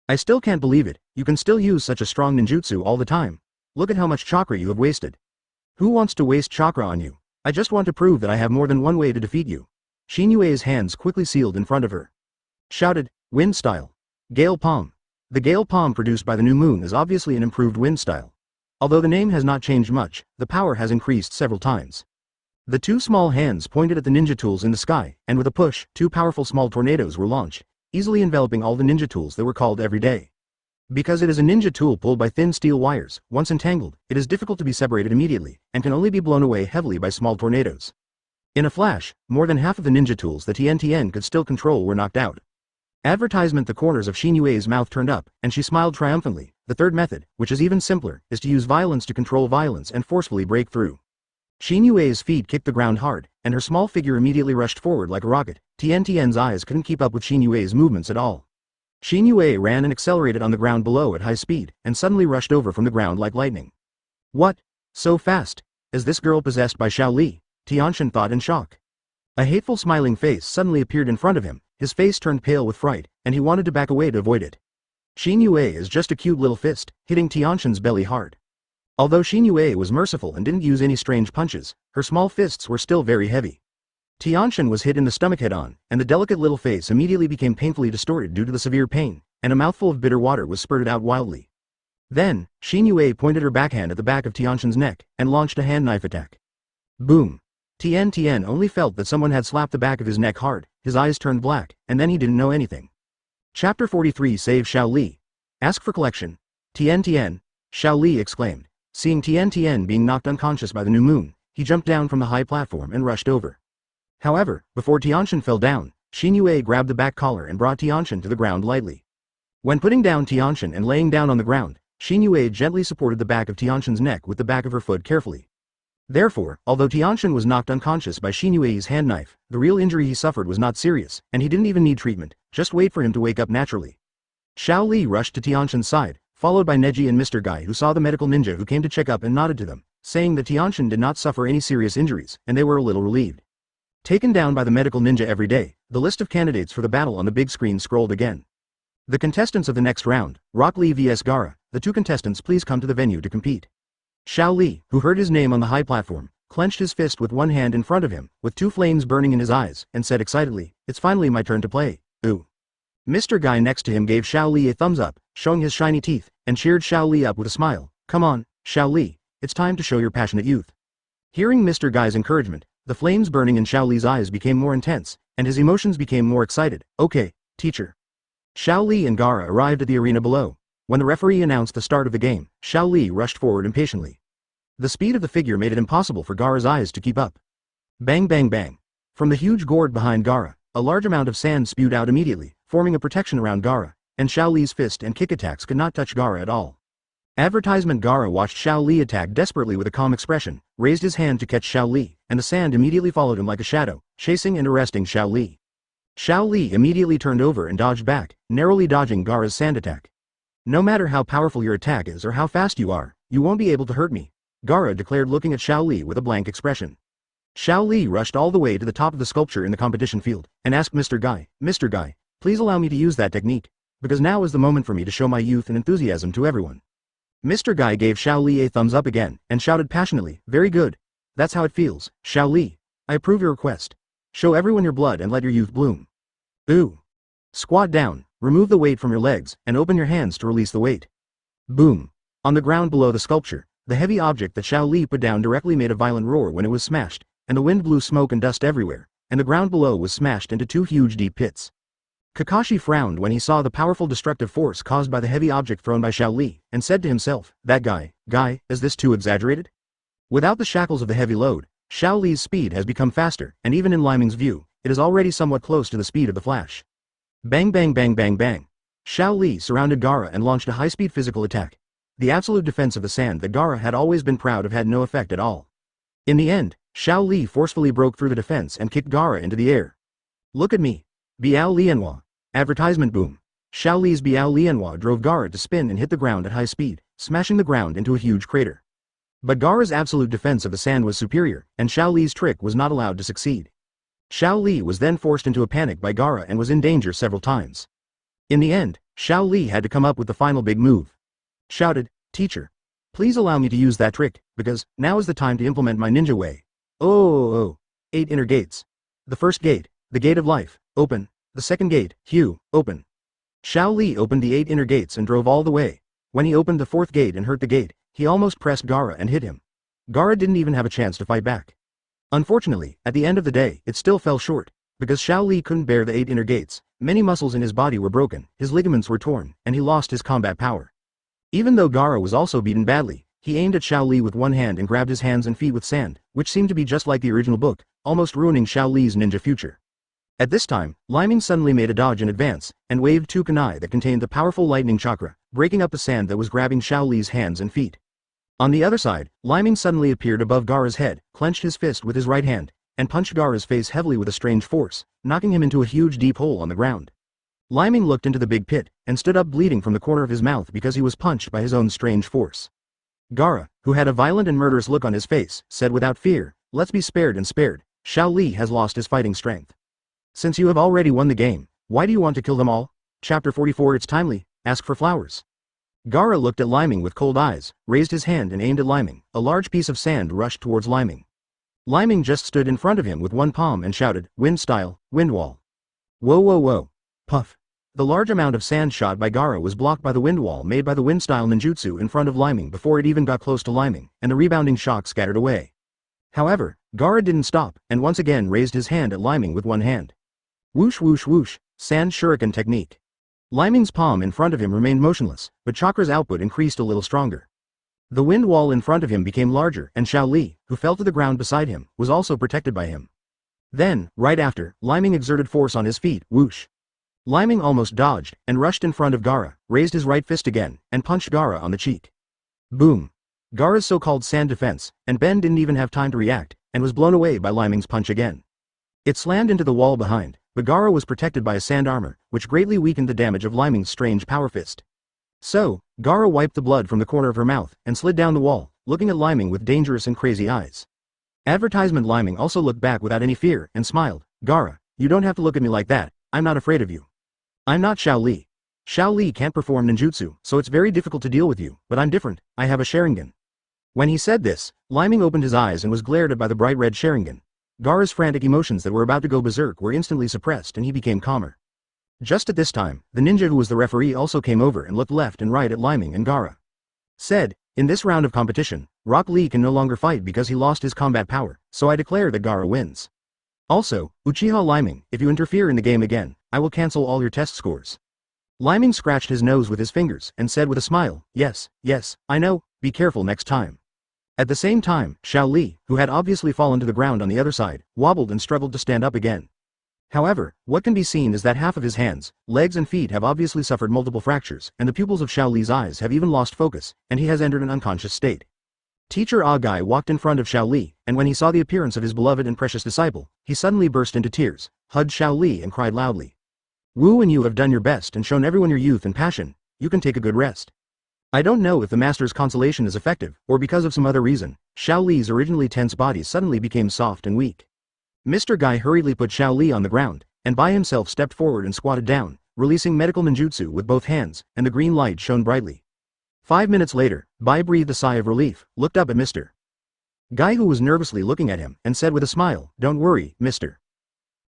I still can't believe it, you can still use such a strong ninjutsu all the time. Look at how much chakra you have wasted. Who wants to waste chakra on you? I just want to prove that I have more than one way to defeat you. Shinue's hands quickly sealed in front of her. Shouted, wind style. Gale palm. The gale palm produced by the new moon is obviously an improved wind style. Although the name has not changed much, the power has increased several times. The two small hands pointed at the ninja tools in the sky, and with a push, two powerful small tornadoes were launched, easily enveloping all the ninja tools that were called every day. Because it is a ninja tool pulled by thin steel wires, once entangled, it is difficult to be separated immediately, and can only be blown away heavily by small tornadoes. In a flash, more than half of the ninja tools that Tian could still control were knocked out. Advertisement. The corners of Shinue's mouth turned up, and she smiled triumphantly. The third method, which is even simpler, is to use violence to control violence and forcefully break through. Shinue's feet kicked the ground hard, and her small figure immediately rushed forward like a rocket. Tian's eyes couldn't keep up with Shinue's movements at all. Shinue ran and accelerated on the ground below at high speed, and suddenly rushed over from the ground like lightning. What? So fast? Is this girl possessed by Shaoli? Tianshan thought in shock. A hateful smiling face suddenly appeared in front of him, his face turned pale with fright, and he wanted to back away to avoid it. Shinue is just a cute little fist, hitting Tianshan's belly hard. Although Shinue was merciful and didn't use any strange punches, her small fists were still very heavy. Tianshan was hit in the stomach head-on, and the delicate little face immediately became painfully distorted due to the severe pain, and a mouthful of bitter water was spurted out wildly. Then, Shinue pointed her backhand at the back of Tianshan's neck, and launched a hand knife attack. Boom! Tian only felt that someone had slapped the back of his neck hard, his eyes turned black, and then he didn't know anything. Chapter 43. Save Shaoli. Ask for collection. Tian, Shaoli exclaimed. Seeing Tian being knocked unconscious by the new moon, he jumped down from the high platform and rushed over. However, before Tianshan fell down, Shinue grabbed the back collar and brought Tianshan to the ground lightly. When putting down Tianshan and laying down on the ground, Shinue gently supported the back of Tianshan's neck with the back of her foot carefully. Therefore, although Tianshan was knocked unconscious by Shinue's hand knife, the real injury he suffered was not serious, and he didn't even need treatment, just wait for him to wake up naturally. Shaoli rushed to Tianshan's side, followed by Neji and Mr. Guy, who saw the medical ninja who came to check up and nodded to them, saying that Tianshan did not suffer any serious injuries, and they were a little relieved. Taken down by the medical ninja every day, the list of candidates for the battle on the big screen scrolled again. The contestants of the next round, Rock Lee vs Gaara, the two contestants please come to the venue to compete. Shaoli, who heard his name on the high platform, clenched his fist with one hand in front of him, with two flames burning in his eyes, and said excitedly, "It's finally my turn to play, ooh." Mr. Guy next to him gave Shaoli a thumbs up, showing his shiny teeth, and cheered Shaoli up with a smile. "Come on, Shaoli, it's time to show your passionate youth." Hearing Mr. Guy's encouragement, the flames burning in Shaoli's eyes became more intense, and his emotions became more excited. "Okay, teacher." Shaoli and Gaara arrived at the arena below. When the referee announced the start of the game, Shaoli rushed forward impatiently. The speed of the figure made it impossible for Gaara's eyes to keep up. Bang bang bang. From the huge gourd behind Gaara, a large amount of sand spewed out immediately, forming a protection around Gaara, and Shaoli's fist and kick attacks could not touch Gaara at all. Advertisement. Gaara watched Shaoli attack desperately with a calm expression, raised his hand to catch Shaoli, and the sand immediately followed him like a shadow, chasing and arresting Shaoli. Shaoli immediately turned over and dodged back, narrowly dodging Gaara's sand attack. "No matter how powerful your attack is or how fast you are, you won't be able to hurt me," Gaara declared, looking at Shaoli with a blank expression. Shaoli rushed all the way to the top of the sculpture in the competition field, and asked Mr. Guy, "Mr. Guy, please allow me to use that technique, because now is the moment for me to show my youth and enthusiasm to everyone." Mr. Guy gave Shaoli a thumbs up again, and shouted passionately, "Very good. That's how it feels, Shaoli. I approve your request. Show everyone your blood and let your youth bloom. Ooh. Squat down, remove the weight from your legs, and open your hands to release the weight." Boom. On the ground below the sculpture, the heavy object that Shaoli put down directly made a violent roar when it was smashed, and the wind blew smoke and dust everywhere, and the ground below was smashed into two huge deep pits. Kakashi frowned when he saw the powerful destructive force caused by the heavy object thrown by Shaoli, and said to himself, "That guy, is this too exaggerated?" Without the shackles of the heavy load, Shaoli's speed has become faster, and even in Lyming's view, it is already somewhat close to the speed of the Flash. Bang bang bang bang bang. Shaoli surrounded Gaara and launched a high-speed physical attack. the absolute defense of the sand that Gaara had always been proud of had no effect at all. In the end, Xiao Li forcefully broke through the defense and kicked Gaara into the air. Look at me. Biao Lianhua. Advertisement boom. Xiao Li's Biao Lianhua drove Gaara to spin and hit the ground at high speed, smashing the ground into a huge crater. But Gaara's absolute defense of the sand was superior, and Xiao Li's trick was not allowed to succeed. Xiao Li was then forced into a panic by Gaara and was in danger several times. In the end, Xiao Li had to come up with the final big move. Shouted, "Teacher, please allow me to use that trick, because now is the time to implement my ninja way. Oh. 8 inner gates. The first gate, the gate of life, open. The second gate, Hue, open." Xiao Li opened the 8 inner gates and drove all the way. When he opened the 4th gate and hurt the gate, he almost pressed Gaara and hit him. Gaara didn't even have a chance to fight back. Unfortunately, at the end of the day, it still fell short. Because Xiao Li couldn't bear the 8 inner gates, many muscles in his body were broken, his ligaments were torn, and he lost his combat power. Even though Gaara was also beaten badly, he aimed at Xiao Li with one hand and grabbed his hands and feet with sand, which seemed to be just like the original book, almost ruining Xiao Li's ninja future. At this time, Leiming suddenly made a dodge in advance, and waved 2 kunai that contained the powerful lightning chakra, breaking up the sand that was grabbing Xiao Li's hands and feet. On the other side, Leiming suddenly appeared above Gaara's head, clenched his fist with his right hand, and punched Gaara's face heavily with a strange force, knocking him into a huge deep hole on the ground. Leiming looked into the big pit, and stood up bleeding from the corner of his mouth because he was punched by his own strange force. Gaara, who had a violent and murderous look on his face, said without fear, "Let's be spared and spared. Xiao Li has lost his fighting strength. Since you have already won the game, why do you want to kill them all?" Chapter 44. It's timely, ask for flowers. Gaara looked at Leiming with cold eyes, raised his hand and aimed at Leiming. A large piece of sand rushed towards Leiming. Leiming just stood in front of him with one palm and shouted, "Wind style, wind wall." Whoa. Puff. The large amount of sand shot by Gaara was blocked by the wind wall made by the wind style ninjutsu in front of Leiming before it even got close to Leiming, and the rebounding shock scattered away. However, Gaara didn't stop, and once again raised his hand at Leiming with one hand. Whoosh, sand shuriken technique. Leiming's palm in front of him remained motionless, but chakra's output increased a little stronger. The wind wall in front of him became larger, and Xiao Li, who fell to the ground beside him, was also protected by him. Then, right after, Leiming exerted force on his feet, whoosh. Leiming almost dodged, and rushed in front of Gaara, raised his right fist again, and punched Gaara on the cheek. Boom. Gaara's so-called sand defense, and Ben didn't even have time to react, and was blown away by Leiming's punch again. It slammed into the wall behind, but Gaara was protected by a sand armor, which greatly weakened the damage of Leiming's strange power fist. So, Gaara wiped the blood from the corner of her mouth, and slid down the wall, looking at Leiming with dangerous and crazy eyes. Advertisement Leiming also looked back without any fear, and smiled. "Gaara, you don't have to look at me like that, I'm not afraid of you. I'm not Xiao Li. Xiao Li can't perform ninjutsu, so it's very difficult to deal with you, but I'm different, I have a Sharingan." When he said this, Leiming opened his eyes and was glared at by the bright red Sharingan. Gaara's frantic emotions that were about to go berserk were instantly suppressed and he became calmer. Just at this time, the ninja who was the referee also came over and looked left and right at Leiming and Gaara. Said, "In this round of competition, Rock Lee can no longer fight because he lost his combat power, so I declare that Gaara wins. Also, Uchiha Leiming, if you interfere in the game again, I will cancel all your test scores." Leiming scratched his nose with his fingers and said with a smile, yes, I know, be careful next time." At the same time, Xiao Li, who had obviously fallen to the ground on the other side, wobbled and struggled to stand up again. However, what can be seen is that half of his hands, legs and feet have obviously suffered multiple fractures, and the pupils of Xiao Li's eyes have even lost focus, and he has entered an unconscious state. Teacher Agai walked in front of Xiao Li, and when he saw the appearance of his beloved and precious disciple, he suddenly burst into tears, hugged Xiao Li and cried loudly. "Wu and you have done your best and shown everyone your youth and passion, you can take a good rest. I don't know if the master's consolation is effective, or because of some other reason, Xiao Li's originally tense body suddenly became soft and weak." Mr. Guy hurriedly put Xiao Li on the ground, and by himself stepped forward and squatted down, releasing medical ninjutsu with both hands, and the green light shone brightly. 5 minutes later, Bai breathed a sigh of relief, looked up at Mr. Guy who was nervously looking at him, and said with a smile, "Don't worry, Mr.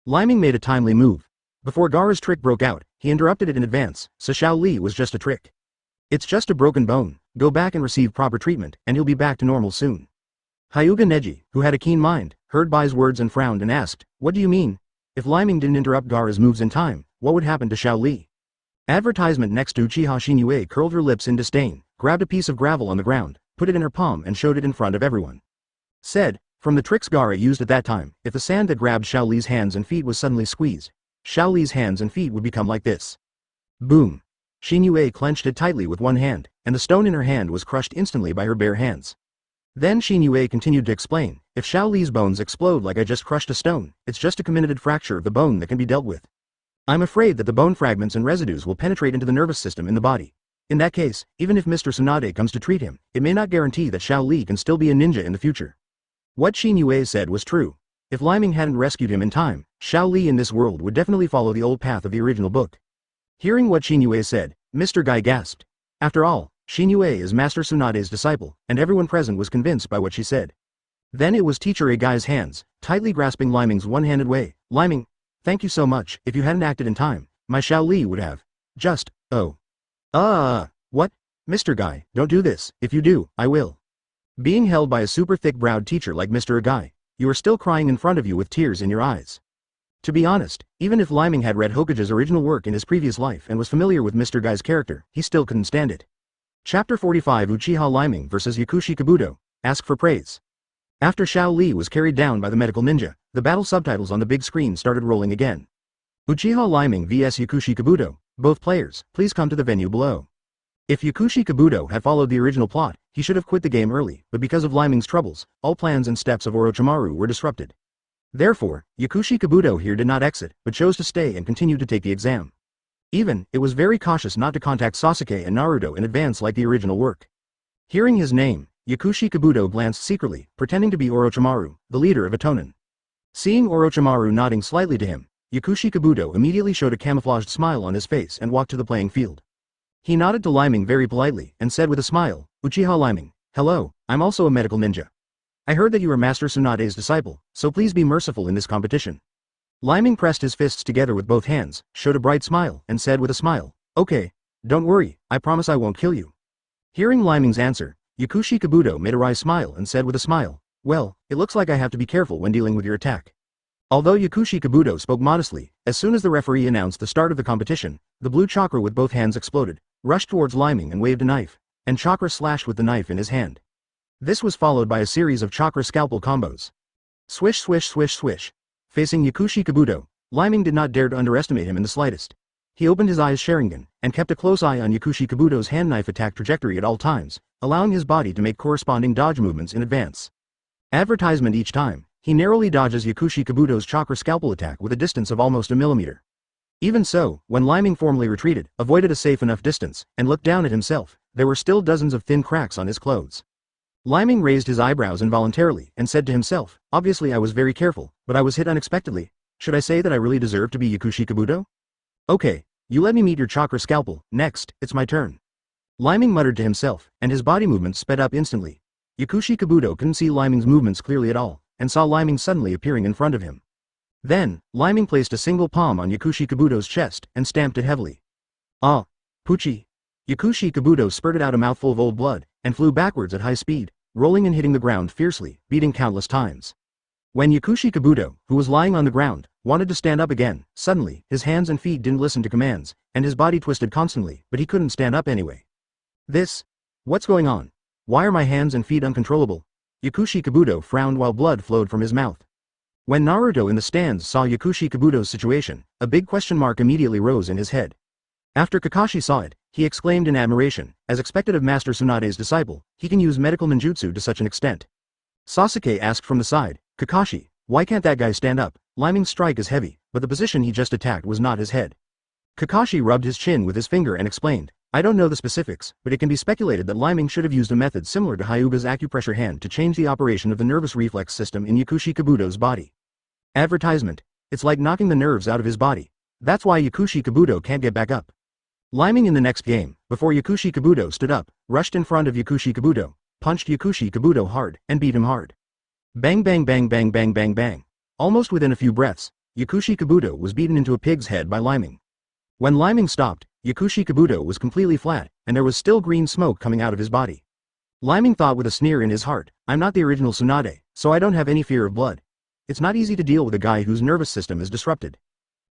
Leiming made a timely move. Before Gaara's trick broke out, he interrupted it in advance, so Xiao Li was just a trick. It's just a broken bone, go back and receive proper treatment, and he'll be back to normal soon." Hyuga Neji, who had a keen mind, heard Bai's words and frowned and asked, "What do you mean? If Leiming didn't interrupt Gaara's moves in time, what would happen to Xiao Li?" Advertisement next to Uchiha Shinue curled her lips in disdain, grabbed a piece of gravel on the ground, put it in her palm and showed it in front of everyone. Said, "From the tricks Gaara used at that time, if the sand that grabbed Xiao Li's hands and feet was suddenly squeezed, Xiao Li's hands and feet would become like this." Boom. Yue clenched it tightly with one hand, and the stone in her hand was crushed instantly by her bare hands. Then Yue continued to explain, if Xiao Li's bones explode like I just crushed a stone, it's just a comminuted fracture of the bone that can be dealt with. I'm afraid that the bone fragments and residues will penetrate into the nervous system in the body. In that case, even if Mr. Tsunade comes to treat him, it may not guarantee that Xiao Li can still be a ninja in the future. What Yue said was true. If Leiming hadn't rescued him in time, Xiao Li in this world would definitely follow the old path of the original book. Hearing what Yue said, Mr. Guy gasped. After all, Yue is Master Tsunade's disciple, and everyone present was convinced by what she said. Then it was Teacher Guy's hands, tightly grasping Leiming's one-handed way. Leiming, thank you so much. If you hadn't acted in time, my Xiao Li would have. Just, oh. What? Mr. Guy, don't do this. If you do, I will. Being held by a super thick-browed teacher like Mr. Guy, you are still crying in front of you with tears in your eyes. To be honest, even if Leiming had read Hokage's original work in his previous life and was familiar with Mr. Guy's character, he still couldn't stand it. Chapter 45 Uchiha Leiming vs Yakushi Kabuto, Ask for Praise. After Xiao Li was carried down by the medical ninja, the battle subtitles on the big screen started rolling again. Uchiha Leiming vs Yakushi Kabuto, both players, please come to the venue below. If Yakushi Kabuto had followed the original plot, he should have quit the game early, but because of Leiming's troubles, all plans and steps of Orochimaru were disrupted. Therefore, Yakushi Kabuto here did not exit, but chose to stay and continue to take the exam. It was very cautious not to contact Sasuke and Naruto in advance like the original work. Hearing his name, Yakushi Kabuto glanced secretly, pretending to be Orochimaru, the leader of a Chunin. Seeing Orochimaru nodding slightly to him, Yakushi Kabuto immediately showed a camouflaged smile on his face and walked to the playing field. He nodded to Leiming very politely and said with a smile, Uchiha Leiming, hello, I'm also a medical ninja. I heard that you are Master Tsunade's disciple, so please be merciful in this competition. Leiming pressed his fists together with both hands, showed a bright smile, and said with a smile, okay, don't worry, I promise I won't kill you. Hearing Leiming's answer, Yakushi Kabuto made a wry smile and said with a smile, well, it looks like I have to be careful when dealing with your attack. Although Yakushi Kabuto spoke modestly, as soon as the referee announced the start of the competition, the blue chakra with both hands exploded, rushed towards Leiming and waved a knife, and chakra slashed with the knife in his hand. This was followed by a series of chakra scalpel combos. Swish swish swish swish. Facing Yakushi Kabuto, Leiming did not dare to underestimate him in the slightest. He opened his eyes Sharingan, and kept a close eye on Yakushi Kabuto's hand knife attack trajectory at all times, allowing his body to make corresponding dodge movements in advance. Advertisement each time, he narrowly dodges Yakushi Kabuto's chakra scalpel attack with a distance of almost a millimeter. Even so, when Leiming formally retreated, avoided a safe enough distance, and looked down at himself, there were still dozens of thin cracks on his clothes. Leiming raised his eyebrows involuntarily, and said to himself, obviously I was very careful, but I was hit unexpectedly. Should I say that I really deserve to be Yakushi Kabuto? Okay, you let me meet your chakra scalpel, next, it's my turn. Leiming muttered to himself, and his body movements sped up instantly. Yakushi Kabuto couldn't see Leiming's movements clearly at all, and saw Leiming suddenly appearing in front of him. Then, Leiming placed a single palm on Yakushi Kabuto's chest, and stamped it heavily. Ah! Poochie! Yakushi Kabuto spurted out a mouthful of old blood, and flew backwards at high speed, rolling and hitting the ground fiercely, beating countless times. When Yakushi Kabuto, who was lying on the ground, wanted to stand up again, suddenly, his hands and feet didn't listen to commands, and his body twisted constantly, but he couldn't stand up anyway. What's going on? Why are my hands and feet uncontrollable? Yakushi Kabuto frowned while blood flowed from his mouth. When Naruto in the stands saw Yakushi Kabuto's situation, a big question mark immediately rose in his head. After Kakashi saw it, he exclaimed in admiration, as expected of Master Tsunade's disciple, he can use medical ninjutsu to such an extent. Sasuke asked from the side, Kakashi, why can't that guy stand up? Leiming's strike is heavy, but the position he just attacked was not his head. Kakashi rubbed his chin with his finger and explained, I don't know the specifics, but it can be speculated that Leiming should have used a method similar to Hyuga's acupressure hand to change the operation of the nervous reflex system in Yakushi Kabuto's body. Advertisement. It's like knocking the nerves out of his body. That's why Yakushi Kabuto can't get back up. Leiming in the next game, before Yakushi Kabuto stood up, rushed in front of Yakushi Kabuto, punched Yakushi Kabuto hard, and beat him hard. Bang bang bang bang bang bang bang. Almost within a few breaths, Yakushi Kabuto was beaten into a pig's head by Leiming. When Leiming stopped, Yakushi Kabuto was completely flat, and there was still green smoke coming out of his body. Leiming thought with a sneer in his heart, I'm not the original Tsunade, so I don't have any fear of blood. It's not easy to deal with a guy whose nervous system is disrupted.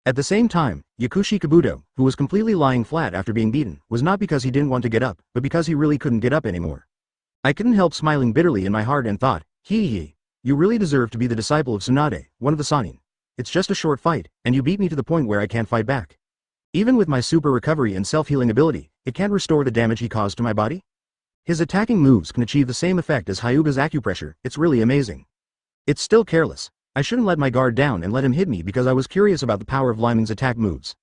At the same time, Yakushi Kabuto, who was completely lying flat after being beaten, was not because he didn't want to get up, but because he really couldn't get up anymore. I couldn't help smiling bitterly in my heart and thought, hee, you really deserve to be the disciple of Tsunade, one of the Sannin. It's just a short fight, and you beat me to the point where I can't fight back. Even with my super recovery and self-healing ability, it can't restore the damage he caused to my body? His attacking moves can achieve the same effect as Hyuga's acupressure, it's really amazing. It's still careless. I shouldn't let my guard down and let him hit me because I was curious about the power of Leiming's attack moves.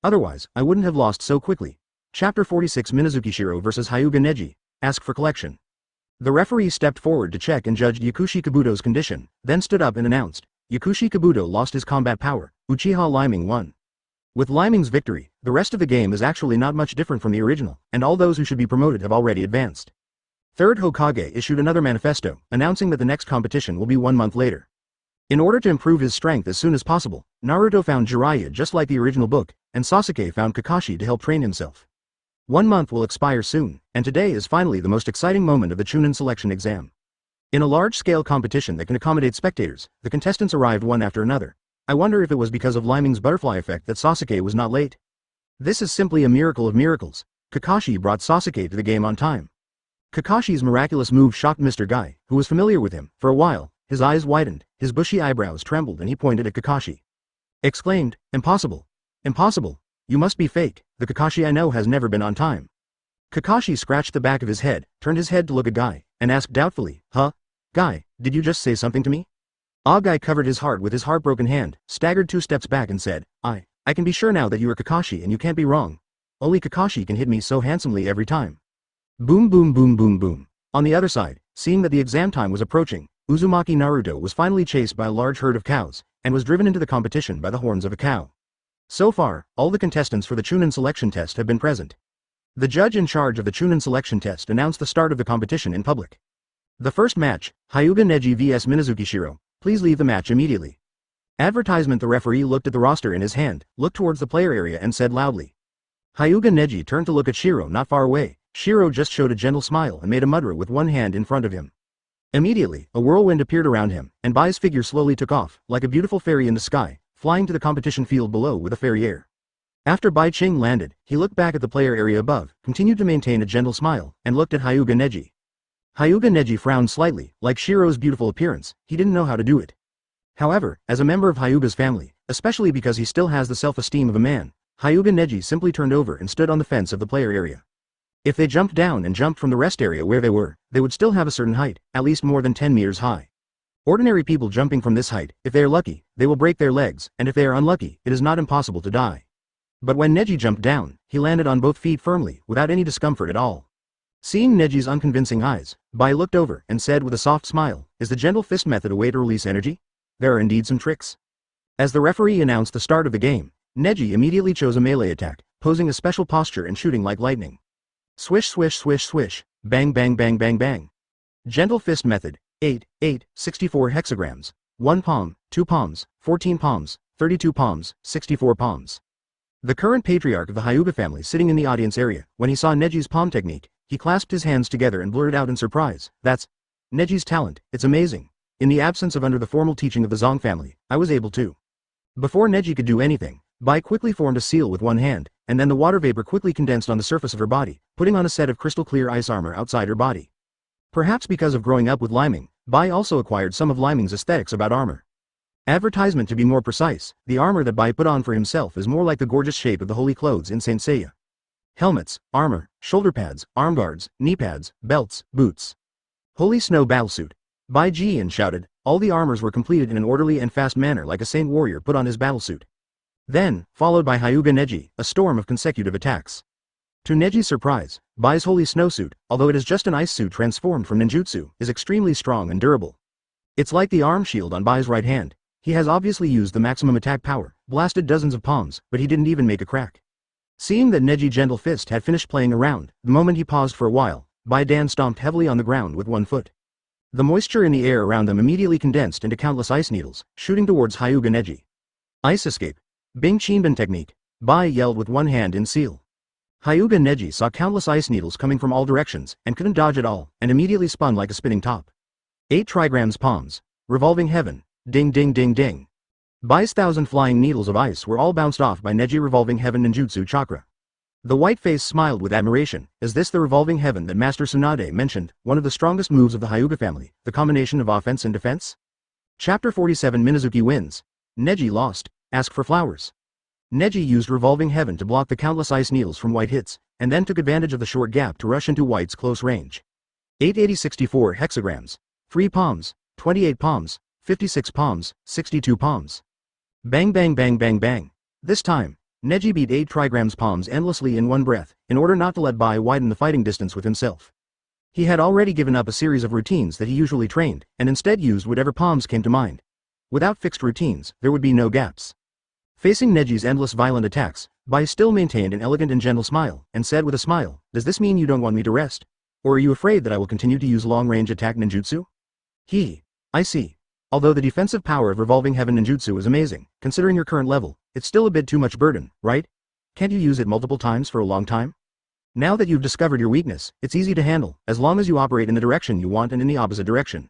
Otherwise, I wouldn't have lost so quickly. Chapter 46 Minazuki vs Hyuga Neji, Ask for Collection. The referee stepped forward to check and judged Yakushi Kabuto's condition, then stood up and announced, Yakushi Kabuto lost his combat power, Uchiha Leiming won. With Leiming's victory, the rest of the game is actually not much different from the original, and all those who should be promoted have already advanced. Third Hokage issued another manifesto, announcing that the next competition will be 1 month later. In order to improve his strength as soon as possible, Naruto found Jiraiya just like the original book, and Sasuke found Kakashi to help train himself. 1 month will expire soon, and today is finally the most exciting moment of the Chunin selection exam. In a large-scale competition that can accommodate spectators, the contestants arrived one after another. I wonder if it was because of Leiming's butterfly effect that Sasuke was not late. This is simply a miracle of miracles. Kakashi brought Sasuke to the game on time. Kakashi's miraculous move shocked Mr. Guy, who was familiar with him. For a while, his eyes widened, his bushy eyebrows trembled and he pointed at Kakashi. Exclaimed, Impossible! Impossible! You must be fake, the Kakashi I know has never been on time. Kakashi scratched the back of his head, turned his head to look at Guy, and asked doubtfully, Huh? Guy, did you just say something to me? Guy covered his heart with his heartbroken hand, staggered 2 steps back and said, I can be sure now that you are Kakashi and you can't be wrong. Only Kakashi can hit me so handsomely every time. Boom boom boom boom boom. On the other side, seeing that the exam time was approaching, Uzumaki Naruto was finally chased by a large herd of cows, and was driven into the competition by the horns of a cow. So far, all the contestants for the Chunin selection test have been present. The judge in charge of the Chunin selection test announced the start of the competition in public. The first match, Hyuga Neji vs Minazuki. Please leave the match immediately. Advertisement. The referee looked at the roster in his hand, looked towards the player area and said loudly. Hyuga Neji turned to look at Shiro not far away. Shiro just showed a gentle smile and made a mudra with one hand in front of him. Immediately, a whirlwind appeared around him, and Bai's figure slowly took off, like a beautiful fairy in the sky, flying to the competition field below with a fairy air. After Bai Ching landed, he looked back at the player area above, continued to maintain a gentle smile, and looked at Hyuga Neji. Hyuga Neji frowned slightly, like Shiro's beautiful appearance, he didn't know how to do it. However, as a member of Hyuga's family, especially because he still has the self-esteem of a man, Hyuga Neji simply turned over and stood on the fence of the player area. If they jumped down and jumped from the rest area where they were, they would still have a certain height, at least more than 10 meters high. Ordinary people jumping from this height, if they are lucky, they will break their legs, and if they are unlucky, it is not impossible to die. But when Neji jumped down, he landed on both feet firmly, without any discomfort at all. Seeing Neji's unconvincing eyes, Bai looked over and said with a soft smile, Is the gentle fist method a way to release energy? There are indeed some tricks. As the referee announced the start of the game, Neji immediately chose a melee attack, posing a special posture and shooting like lightning. Swish swish swish swish, bang bang bang bang bang. Gentle fist method, 64 hexagrams, 1 palm, 2 palms, 14 palms, 32 palms, 64 palms. The current patriarch of the Hyuga family sitting in the audience area, when he saw Neji's palm technique, he clasped his hands together and blurted out in surprise, That's Neji's talent, it's amazing. In the absence of under the formal teaching of the Zong family, I was able to. Before Neji could do anything, Bai quickly formed a seal with one hand, and then the water vapor quickly condensed on the surface of her body, putting on a set of crystal clear ice armor outside her body. Perhaps because of growing up with Leiming, Bai also acquired some of Leiming's aesthetics about armor. Advertisement. To be more precise, the armor that Bai put on for himself is more like the gorgeous shape of the holy clothes in Saint Seiya. Helmets, armor, shoulder pads, arm guards, knee pads, belts, boots. Holy snow battlesuit. Bai Jian shouted. All the armors were completed in an orderly and fast manner like a saint warrior put on his battlesuit. Then, followed by Hyuga Neji, a storm of consecutive attacks. To Neji's surprise, Bai's holy snowsuit, although it is just an ice suit transformed from ninjutsu, is extremely strong and durable. It's like the arm shield on Bai's right hand. He has obviously used the maximum attack power, blasted dozens of palms, but he didn't even make a crack. Seeing that Neji Gentle Fist had finished playing around, the moment he paused for a while, Bai Dan stomped heavily on the ground with one foot. The moisture in the air around them immediately condensed into countless ice needles, shooting towards Hyuga Neji. Ice escape. Bing Chinban technique. Bai yelled with one hand in seal. Hyuga Neji saw countless ice needles coming from all directions, and couldn't dodge at all, and immediately spun like a spinning top. 8 trigrams palms. Revolving heaven. Ding ding ding ding. Bai's 1,000 flying needles of ice were all bounced off by Neji revolving heaven ninjutsu chakra. The white face smiled with admiration. Is this the revolving heaven that Master Tsunade mentioned, one of the strongest moves of the Hyuga family, the combination of offense and defense? Chapter 47 Minazuki wins. Neji lost. Ask for flowers. Neji used Revolving Heaven to block the countless ice needles from White hits, and then took advantage of the short gap to rush into White's close range. 880-64 hexagrams. 3 palms, 28 palms, 56 palms, 62 palms. Bang bang bang bang bang. This time, Neji beat 8 trigrams palms endlessly in one breath, in order not to let Bai widen the fighting distance with himself. He had already given up a series of routines that he usually trained, and instead used whatever palms came to mind. Without fixed routines, there would be no gaps. Facing Neji's endless violent attacks, Bai still maintained an elegant and gentle smile, and said with a smile, "Does this mean you don't want me to rest? Or are you afraid that I will continue to use long-range attack ninjutsu?" I see. Although the defensive power of Revolving Heaven ninjutsu is amazing, considering your current level, it's still a bit too much burden, right? Can't you use it multiple times for a long time? Now that you've discovered your weakness, it's easy to handle, as long as you operate in the direction you want and in the opposite direction.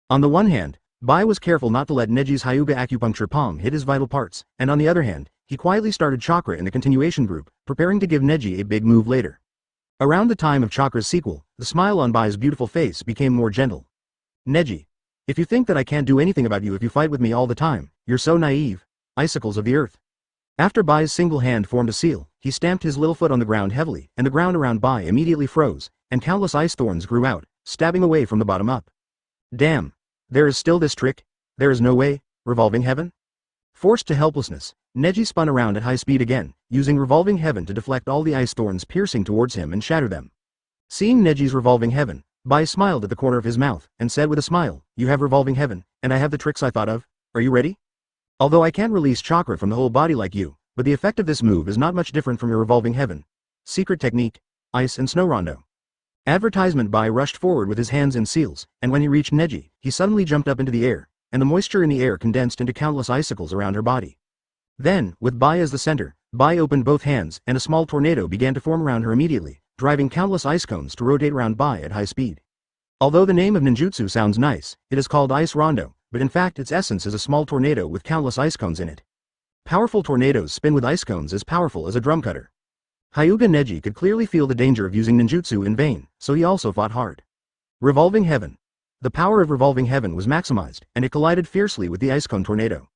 On the one hand, Bai was careful not to let Neji's Hyuga acupuncture palm hit his vital parts, and on the other hand, he quietly started chakra in the continuation group, preparing to give Neji a big move later. Around the time of chakra's sequel, the smile on Bai's beautiful face became more gentle. "Neji, if you think that I can't do anything about you if you fight with me all the time, you're so naive. Icicles of the earth." After Bai's single hand formed a seal, he stamped his little foot on the ground heavily, and the ground around Bai immediately froze, and countless ice thorns grew out, stabbing away from the bottom up. Damn. There is still this trick? There is no way? Revolving Heaven? Forced to helplessness, Neji spun around at high speed again, using Revolving Heaven to deflect all the ice thorns piercing towards him and shatter them. Seeing Neji's Revolving Heaven, Bai smiled at the corner of his mouth, and said with a smile, "You have Revolving Heaven, and I have the tricks I thought of. Are you ready? Although I can't release chakra from the whole body like you, but the effect of this move is not much different from your Revolving Heaven. Secret technique, ice and snow rondo." Advertisement Bai rushed forward with his hands in seals, and when he reached Neji, he suddenly jumped up into the air, and the moisture in the air condensed into countless icicles around her body. Then, with Bai as the center, Bai opened both hands, and a small tornado began to form around her immediately, driving countless ice cones to rotate around Bai at high speed. Although the name of ninjutsu sounds nice, it is called Ice Rondo, but in fact its essence is a small tornado with countless ice cones in it. Powerful tornadoes spin with ice cones as powerful as a drum cutter. Hyuga Neji could clearly feel the danger of using ninjutsu in vain, so he also fought hard. Revolving Heaven. The power of Revolving Heaven was maximized, and it collided fiercely with the ice cone tornado.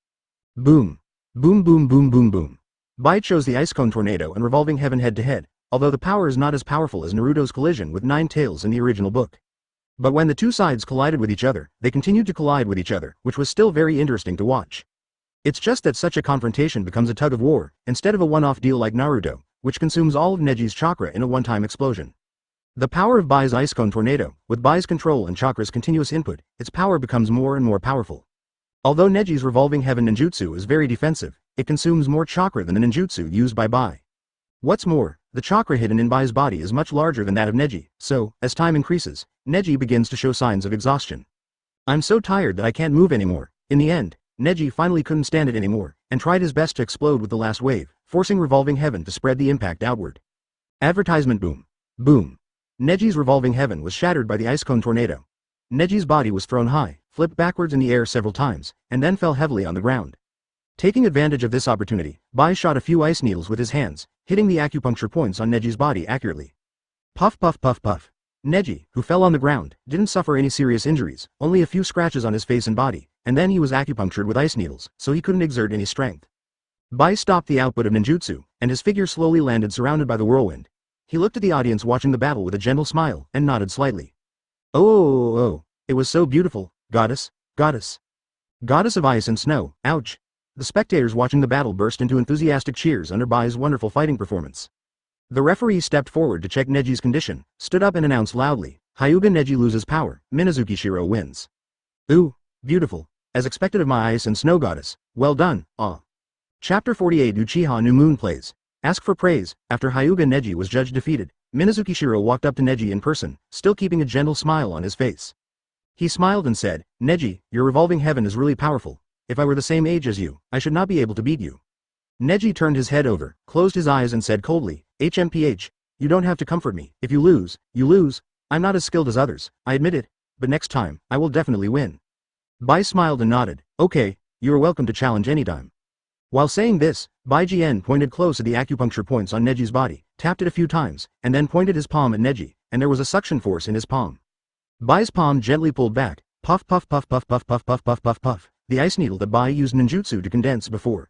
Boom. Boom boom boom boom boom. Bai chose the ice cone tornado and Revolving Heaven head to head, although the power is not as powerful as Naruto's collision with 9 tails in the original book. But when the two sides collided with each other, they continued to collide with each other, which was still very interesting to watch. It's just that such a confrontation becomes a tug of war, instead of a one-off deal like Naruto, which consumes all of Neji's chakra in a one-time explosion. The power of Bai's ice cone tornado, with Bai's control and chakra's continuous input, its power becomes more and more powerful. Although Neji's Revolving Heaven ninjutsu is very defensive, it consumes more chakra than the ninjutsu used by Bai. What's more, the chakra hidden in Bai's body is much larger than that of Neji, so, as time increases, Neji begins to show signs of exhaustion. "I'm so tired that I can't move anymore." In the end, Neji finally couldn't stand it anymore, and tried his best to explode with the last wave, forcing Revolving Heaven to spread the impact outward. Advertisement boom. Boom. Neji's Revolving Heaven was shattered by the ice cone tornado. Neji's body was thrown high, flipped backwards in the air several times, and then fell heavily on the ground. Taking advantage of this opportunity, Bai shot a few ice needles with his hands, hitting the acupuncture points on Neji's body accurately. Puff puff puff puff. Neji, who fell on the ground, didn't suffer any serious injuries, only a few scratches on his face and body, and then he was acupunctured with ice needles, so he couldn't exert any strength. Bai stopped the output of ninjutsu, and his figure slowly landed surrounded by the whirlwind. He looked at the audience watching the battle with a gentle smile, and nodded slightly. Oh, it was so beautiful, goddess, goddess. Goddess of ice and snow, ouch. The spectators watching the battle burst into enthusiastic cheers under Bai's wonderful fighting performance. The referee stepped forward to check Neji's condition, stood up and announced loudly, "Hyuga Neji loses power, Minazuki Shiro wins." Ooh, beautiful. As expected of my ice and snow goddess. Well done, Chapter 48 Uchiha New Moon plays. Ask for praise. After Hyuga Neji was judged defeated, Minazuki Shiro walked up to Neji in person, still keeping a gentle smile on his face. He smiled and said, "Neji, your Revolving Heaven is really powerful. If I were the same age as you, I should not be able to beat you." Neji turned his head over, closed his eyes and said coldly, "HMPH, you don't have to comfort me. If you lose, you lose. I'm not as skilled as others, I admit it, but next time, I will definitely win." Bai smiled and nodded, "Okay, you are welcome to challenge anytime." While saying this, Bai Jian pointed close at the acupuncture points on Neji's body, tapped it a few times, and then pointed his palm at Neji, and there was a suction force in his palm. Bai's palm gently pulled back, puff puff puff puff puff puff puff puff puff puff. The ice needle that Bai used ninjutsu to condense before,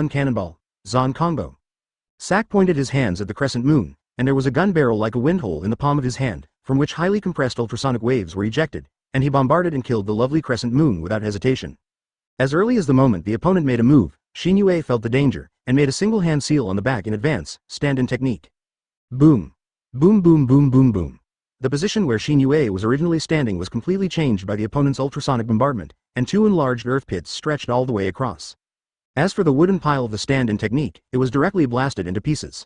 one cannonball. Zon Kongbo. Sak pointed his hands at the crescent moon, and there was a gun barrel like a windhole in the palm of his hand, from which highly compressed ultrasonic waves were ejected, and he bombarded and killed the lovely crescent moon without hesitation. As early as the moment the opponent made a move, Shin-Yue felt the danger, and made a single hand seal on the back in advance, stand-in technique. Boom. Boom boom boom boom boom. The position where Shin-Yue was originally standing was completely changed by the opponent's ultrasonic bombardment, and two enlarged earth pits stretched all the way across. As for the wooden pile of the stand-in technique, it was directly blasted into pieces.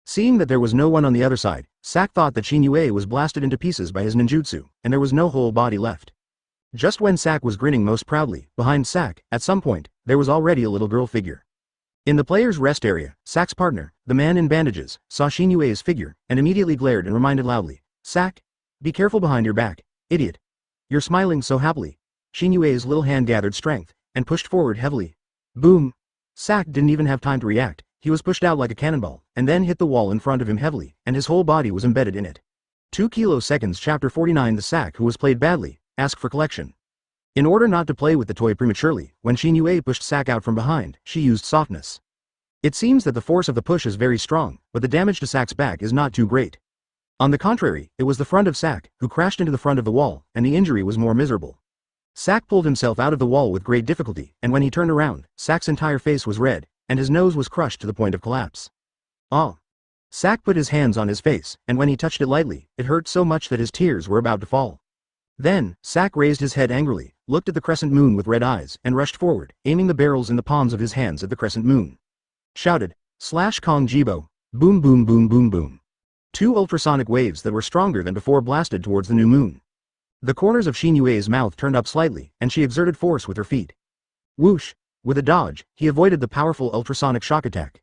Seeing that there was no one on the other side, Sak thought that Shin-Yue was blasted into pieces by his ninjutsu, and there was no whole body left. Just when Sak was grinning most proudly, behind Sak, at some point, there was already a little girl figure. In the player's rest area, Sak's partner, the man in bandages, saw Shin-Yue's figure, and immediately glared and reminded loudly, "Sak, be careful behind your back, idiot. You're smiling so happily." Shin-Yue's little hand gathered strength, and pushed forward heavily. Boom! Sak didn't even have time to react, he was pushed out like a cannonball, and then hit the wall in front of him heavily, and his whole body was embedded in it. 2 kiloseconds Chapter 49 The Sak who was played badly, asked for collection. In order not to play with the toy prematurely, when Shin-Yue pushed Sak out from behind, she used softness. It seems that the force of the push is very strong, but the damage to Sak's back is not too great. On the contrary, it was the front of Sak, who crashed into the front of the wall, and the injury was more miserable. Sak pulled himself out of the wall with great difficulty, and when he turned around, Sak's entire face was red, and his nose was crushed to the point of collapse. Ah! Sak put his hands on his face, and when he touched it lightly, it hurt so much that his tears were about to fall. Then, Sak raised his head angrily, looked at the crescent moon with red eyes, and rushed forward, aiming the barrels in the palms of his hands at the crescent moon. Shouted, "Slash Kong Jibo!" Boom boom boom boom boom. Two ultrasonic waves that were stronger than before blasted towards the new moon. The corners of Shin-Yue's mouth turned up slightly, and she exerted force with her feet. Whoosh! With a dodge, he avoided the powerful ultrasonic shock attack.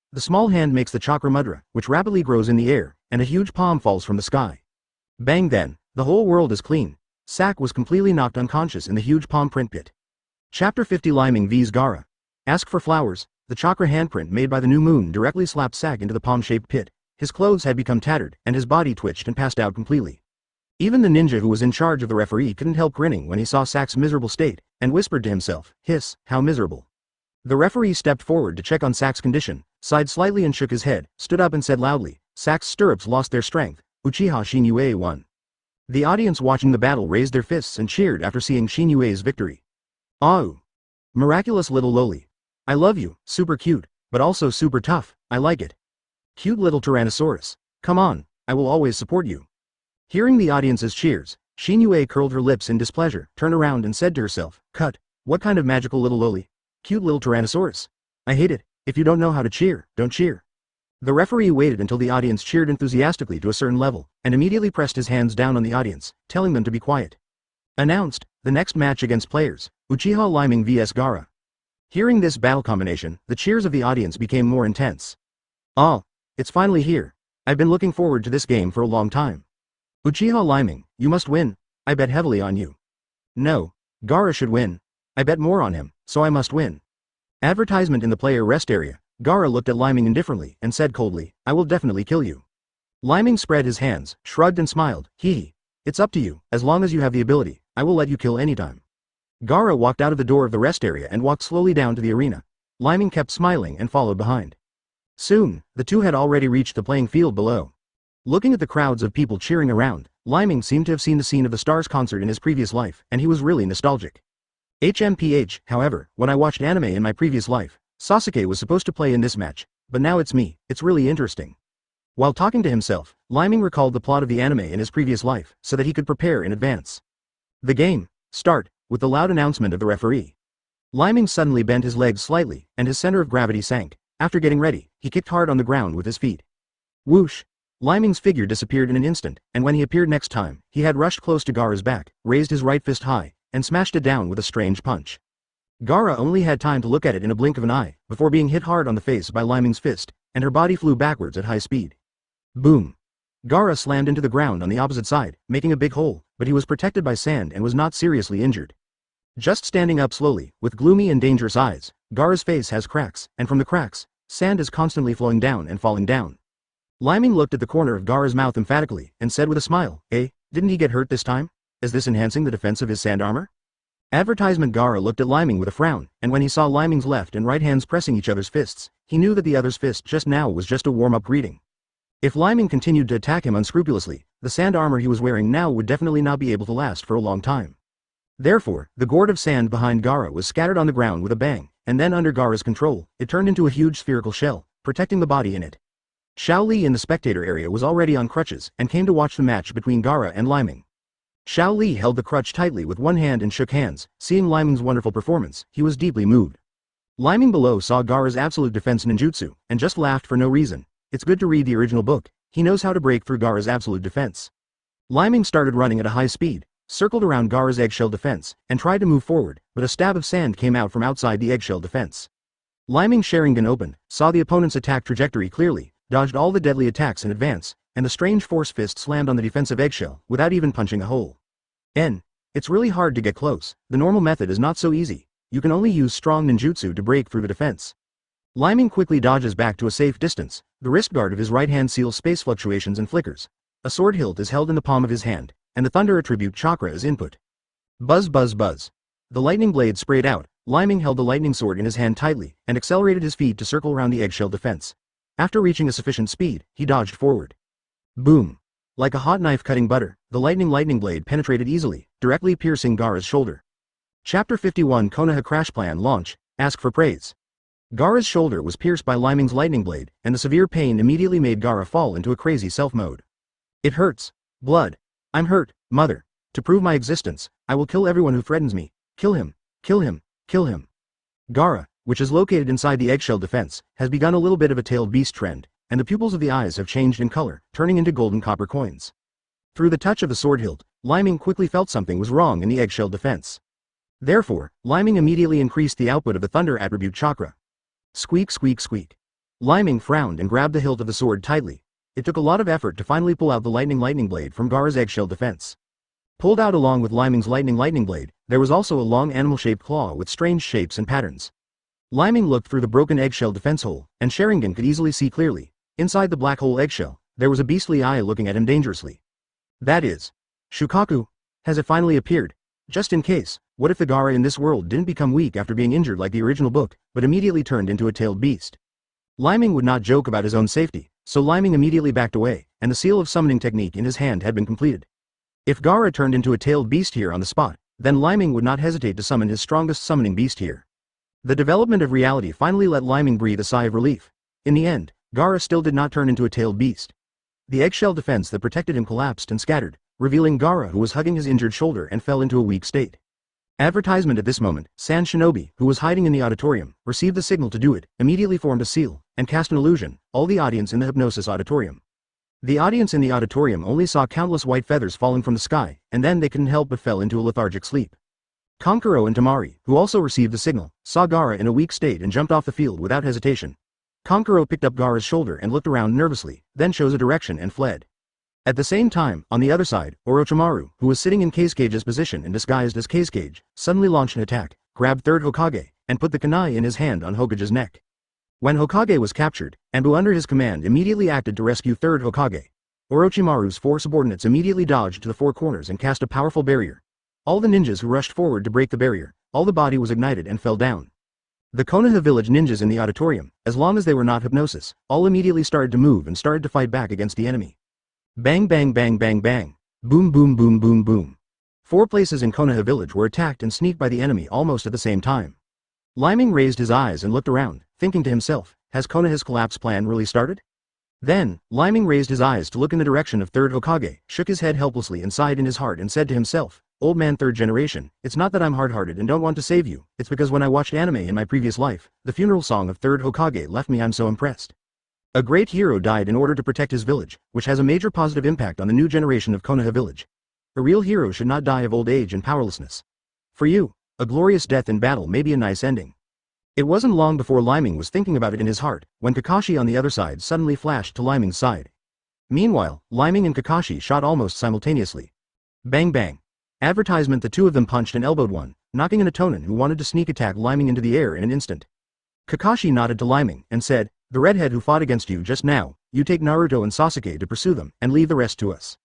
The small hand makes the chakra mudra, which rapidly grows in the air, and a huge palm falls from the sky. Bang then, the whole world is clean. Sack was completely knocked unconscious in the huge palm print pit. Chapter 50 Lyming vs Gaara. Ask for flowers. The chakra handprint made by the new moon directly slapped Sack into the palm-shaped pit. His clothes had become tattered, and his body twitched and passed out completely. Even the ninja who was in charge of the referee couldn't help grinning when he saw Sack's miserable state, and whispered to himself, "Hiss, how miserable." The referee stepped forward to check on Sack's condition, sighed slightly and shook his head, stood up and said loudly, "Sack's stirrups lost their strength. Uchiha Shin-Yue won." The audience watching the battle raised their fists and cheered after seeing Shin-Yue's victory. "Oh! Miraculous little loli. I love you, super cute, but also super tough, I like it. Cute little Tyrannosaurus. Come on, I will always support you." Hearing the audience's cheers, Shin-Yue curled her lips in displeasure, turned around and said to herself, "Cut, what kind of magical little loli? Cute little Tyrannosaurus. I hate it. If you don't know how to cheer, don't cheer." The referee waited until the audience cheered enthusiastically to a certain level, and immediately pressed his hands down on the audience, telling them to be quiet. Announced, the next match against players, Uchiha Leiming vs Gaara. Hearing this battle combination, the cheers of the audience became more intense. "Oh, it's finally here. I've been looking forward to this game for a long time. Uchiha Leiming, you must win. I bet heavily on you." "No, Gaara should win. I bet more on him, so I must win." Advertisement in the player rest area. Gaara looked at Leiming indifferently and said coldly, "I will definitely kill you." Leiming spread his hands, shrugged and smiled, "Hee. It's up to you, as long as you have the ability, I will let you kill anytime." Gaara walked out of the door of the rest area and walked slowly down to the arena. Leiming kept smiling and followed behind. Soon, the two had already reached the playing field below. Looking at the crowds of people cheering around, Leiming seemed to have seen the scene of the Stars concert in his previous life, and he was really nostalgic. However, when I watched anime in my previous life, Sasuke was supposed to play in this match, but now it's me, it's really interesting. While talking to himself, Leiming recalled the plot of the anime in his previous life, so that he could prepare in advance. The game, start, with the loud announcement of the referee. Leiming suddenly bent his legs slightly, and his center of gravity sank. After getting ready, he kicked hard on the ground with his feet. Whoosh! Leiming's figure disappeared in an instant, and when he appeared next time, he had rushed close to Gaara's back, raised his right fist high, and smashed it down with a strange punch. Gaara only had time to look at it in a blink of an eye, before being hit hard on the face by Leiming's fist, and her body flew backwards at high speed. Boom! Gaara slammed into the ground on the opposite side, making a big hole, but he was protected by sand and was not seriously injured. Just standing up slowly, with gloomy and dangerous eyes, Gaara's face has cracks, and from the cracks, sand is constantly flowing down and falling down. Leiming looked at the corner of Gaara's mouth emphatically, and said with a smile, didn't he get hurt this time? Is this enhancing the defense of his sand armor? Advertisement. Gaara looked at Leiming with a frown, and when he saw Leiming's left and right hands pressing each other's fists, he knew that the other's fist just now was just a warm-up greeting. If Leiming continued to attack him unscrupulously, the sand armor he was wearing now would definitely not be able to last for a long time. Therefore, the gourd of sand behind Gaara was scattered on the ground with a bang, and then under Gaara's control, it turned into a huge spherical shell, protecting the body in it. Xiao Li in the spectator area was already on crutches and came to watch the match between Gaara and Leiming. Xiao Li held the crutch tightly with one hand and shook hands. Seeing Leiming's wonderful performance, he was deeply moved. Leiming below saw Gaara's absolute defense ninjutsu, and just laughed for no reason. It's good to read the original book, he knows how to break through Gaara's absolute defense. Leiming started running at a high speed, circled around Gaara's eggshell defense, and tried to move forward, but a stab of sand came out from outside the eggshell defense. Leiming Sharingan opened, saw the opponent's attack trajectory clearly, dodged all the deadly attacks in advance, and the strange force fist slammed on the defensive eggshell, without even punching a hole. It's really hard to get close, the normal method is not so easy, you can only use strong ninjutsu to break through the defense. Leiming quickly dodges back to a safe distance, the wrist guard of his right hand seals space fluctuations and flickers. A sword hilt is held in the palm of his hand, and the thunder attribute chakra is input. Buzz buzz buzz. The lightning blade sprayed out, Leiming held the lightning sword in his hand tightly, and accelerated his feet to circle around the eggshell defense. After reaching a sufficient speed, he dodged forward. Boom! Like a hot knife cutting butter, the lightning blade penetrated easily, directly piercing Gaara's shoulder. Chapter 51 Konoha Crash Plan Launch, Ask for Praise. Gaara's shoulder was pierced by Leiming's lightning blade, and the severe pain immediately made Gaara fall into a crazy self-mode. It hurts. Blood. I'm hurt, mother. To prove my existence, I will kill everyone who threatens me. Kill him. Kill him. Kill him. Gaara, which is located inside the eggshell defense, has begun a little bit of a tailed beast trend, and the pupils of the eyes have changed in color, turning into golden copper coins. Through the touch of the sword hilt, Leiming quickly felt something was wrong in the eggshell defense. Therefore, Leiming immediately increased the output of the thunder attribute chakra. Squeak squeak squeak. Leiming frowned and grabbed the hilt of the sword tightly. It took a lot of effort to finally pull out the lightning blade from Gaara's eggshell defense. Pulled out along with Leiming's lightning blade, there was also a long animal-shaped claw with strange shapes and patterns. Leiming looked through the broken eggshell defense hole, and Sharingan could easily see clearly. Inside the black hole eggshell, there was a beastly eye looking at him dangerously. That is, Shukaku. Has it finally appeared? Just in case, what if the Gaara in this world didn't become weak after being injured like the original book, but immediately turned into a tailed beast? Leiming would not joke about his own safety, so Leiming immediately backed away, and the seal of summoning technique in his hand had been completed. If Gaara turned into a tailed beast here on the spot, then Leiming would not hesitate to summon his strongest summoning beast here. The development of reality finally let Leiming breathe a sigh of relief. In the end, Gaara still did not turn into a tailed beast. The eggshell defense that protected him collapsed and scattered, revealing Gaara who was hugging his injured shoulder and fell into a weak state. Advertisement at this moment, San Shinobi, who was hiding in the auditorium, received the signal to do it, immediately formed a seal, and cast an illusion, all the audience in the hypnosis auditorium. The audience in the auditorium only saw countless white feathers falling from the sky, and then they couldn't help but fell into a lethargic sleep. Kankuro and Tamari, who also received the signal, saw Gaara in a weak state and jumped off the field without hesitation. Kankuro picked up Gaara's shoulder and looked around nervously, then chose a direction and fled. At the same time, on the other side, Orochimaru, who was sitting in Kasuke's position and disguised as Kasuke, suddenly launched an attack, grabbed third Hokage, and put the kunai in his hand on Hokage's neck. When Hokage was captured, Anbu under his command immediately acted to rescue third Hokage. Orochimaru's four subordinates immediately dodged to the four corners and cast a powerful barrier. All the ninjas who rushed forward to break the barrier, all the body was ignited and fell down. The Konoha village ninjas in the auditorium, as long as they were not hypnosis, all immediately started to move and started to fight back against the enemy. Bang bang bang bang bang. Boom boom boom boom boom. 4 places in Konoha village were attacked and sneaked by the enemy almost at the same time. Leiming raised his eyes and looked around, thinking to himself, has Konoha's collapse plan really started? Then, Leiming raised his eyes to look in the direction of third Hokage, shook his head helplessly and sighed in his heart and said to himself, old man third generation, it's not that I'm hard-hearted and don't want to save you, it's because when I watched anime in my previous life, the funeral song of third Hokage left me. I'm so impressed. A great hero died in order to protect his village, which has a major positive impact on the new generation of Konoha village. A real hero should not die of old age and powerlessness. For you, a glorious death in battle may be a nice ending. It wasn't long before Leiming was thinking about it in his heart, when Kakashi on the other side suddenly flashed to Leiming's side. Meanwhile, Leiming and Kakashi shot almost simultaneously. Bang bang. Advertisement. The two of them punched and elbowed one, knocking an Atonin who wanted to sneak attack Leiming into the air in an instant. Kakashi nodded to Leiming and said, the redhead who fought against you just now, you take Naruto and Sasuke to pursue them and leave the rest to us.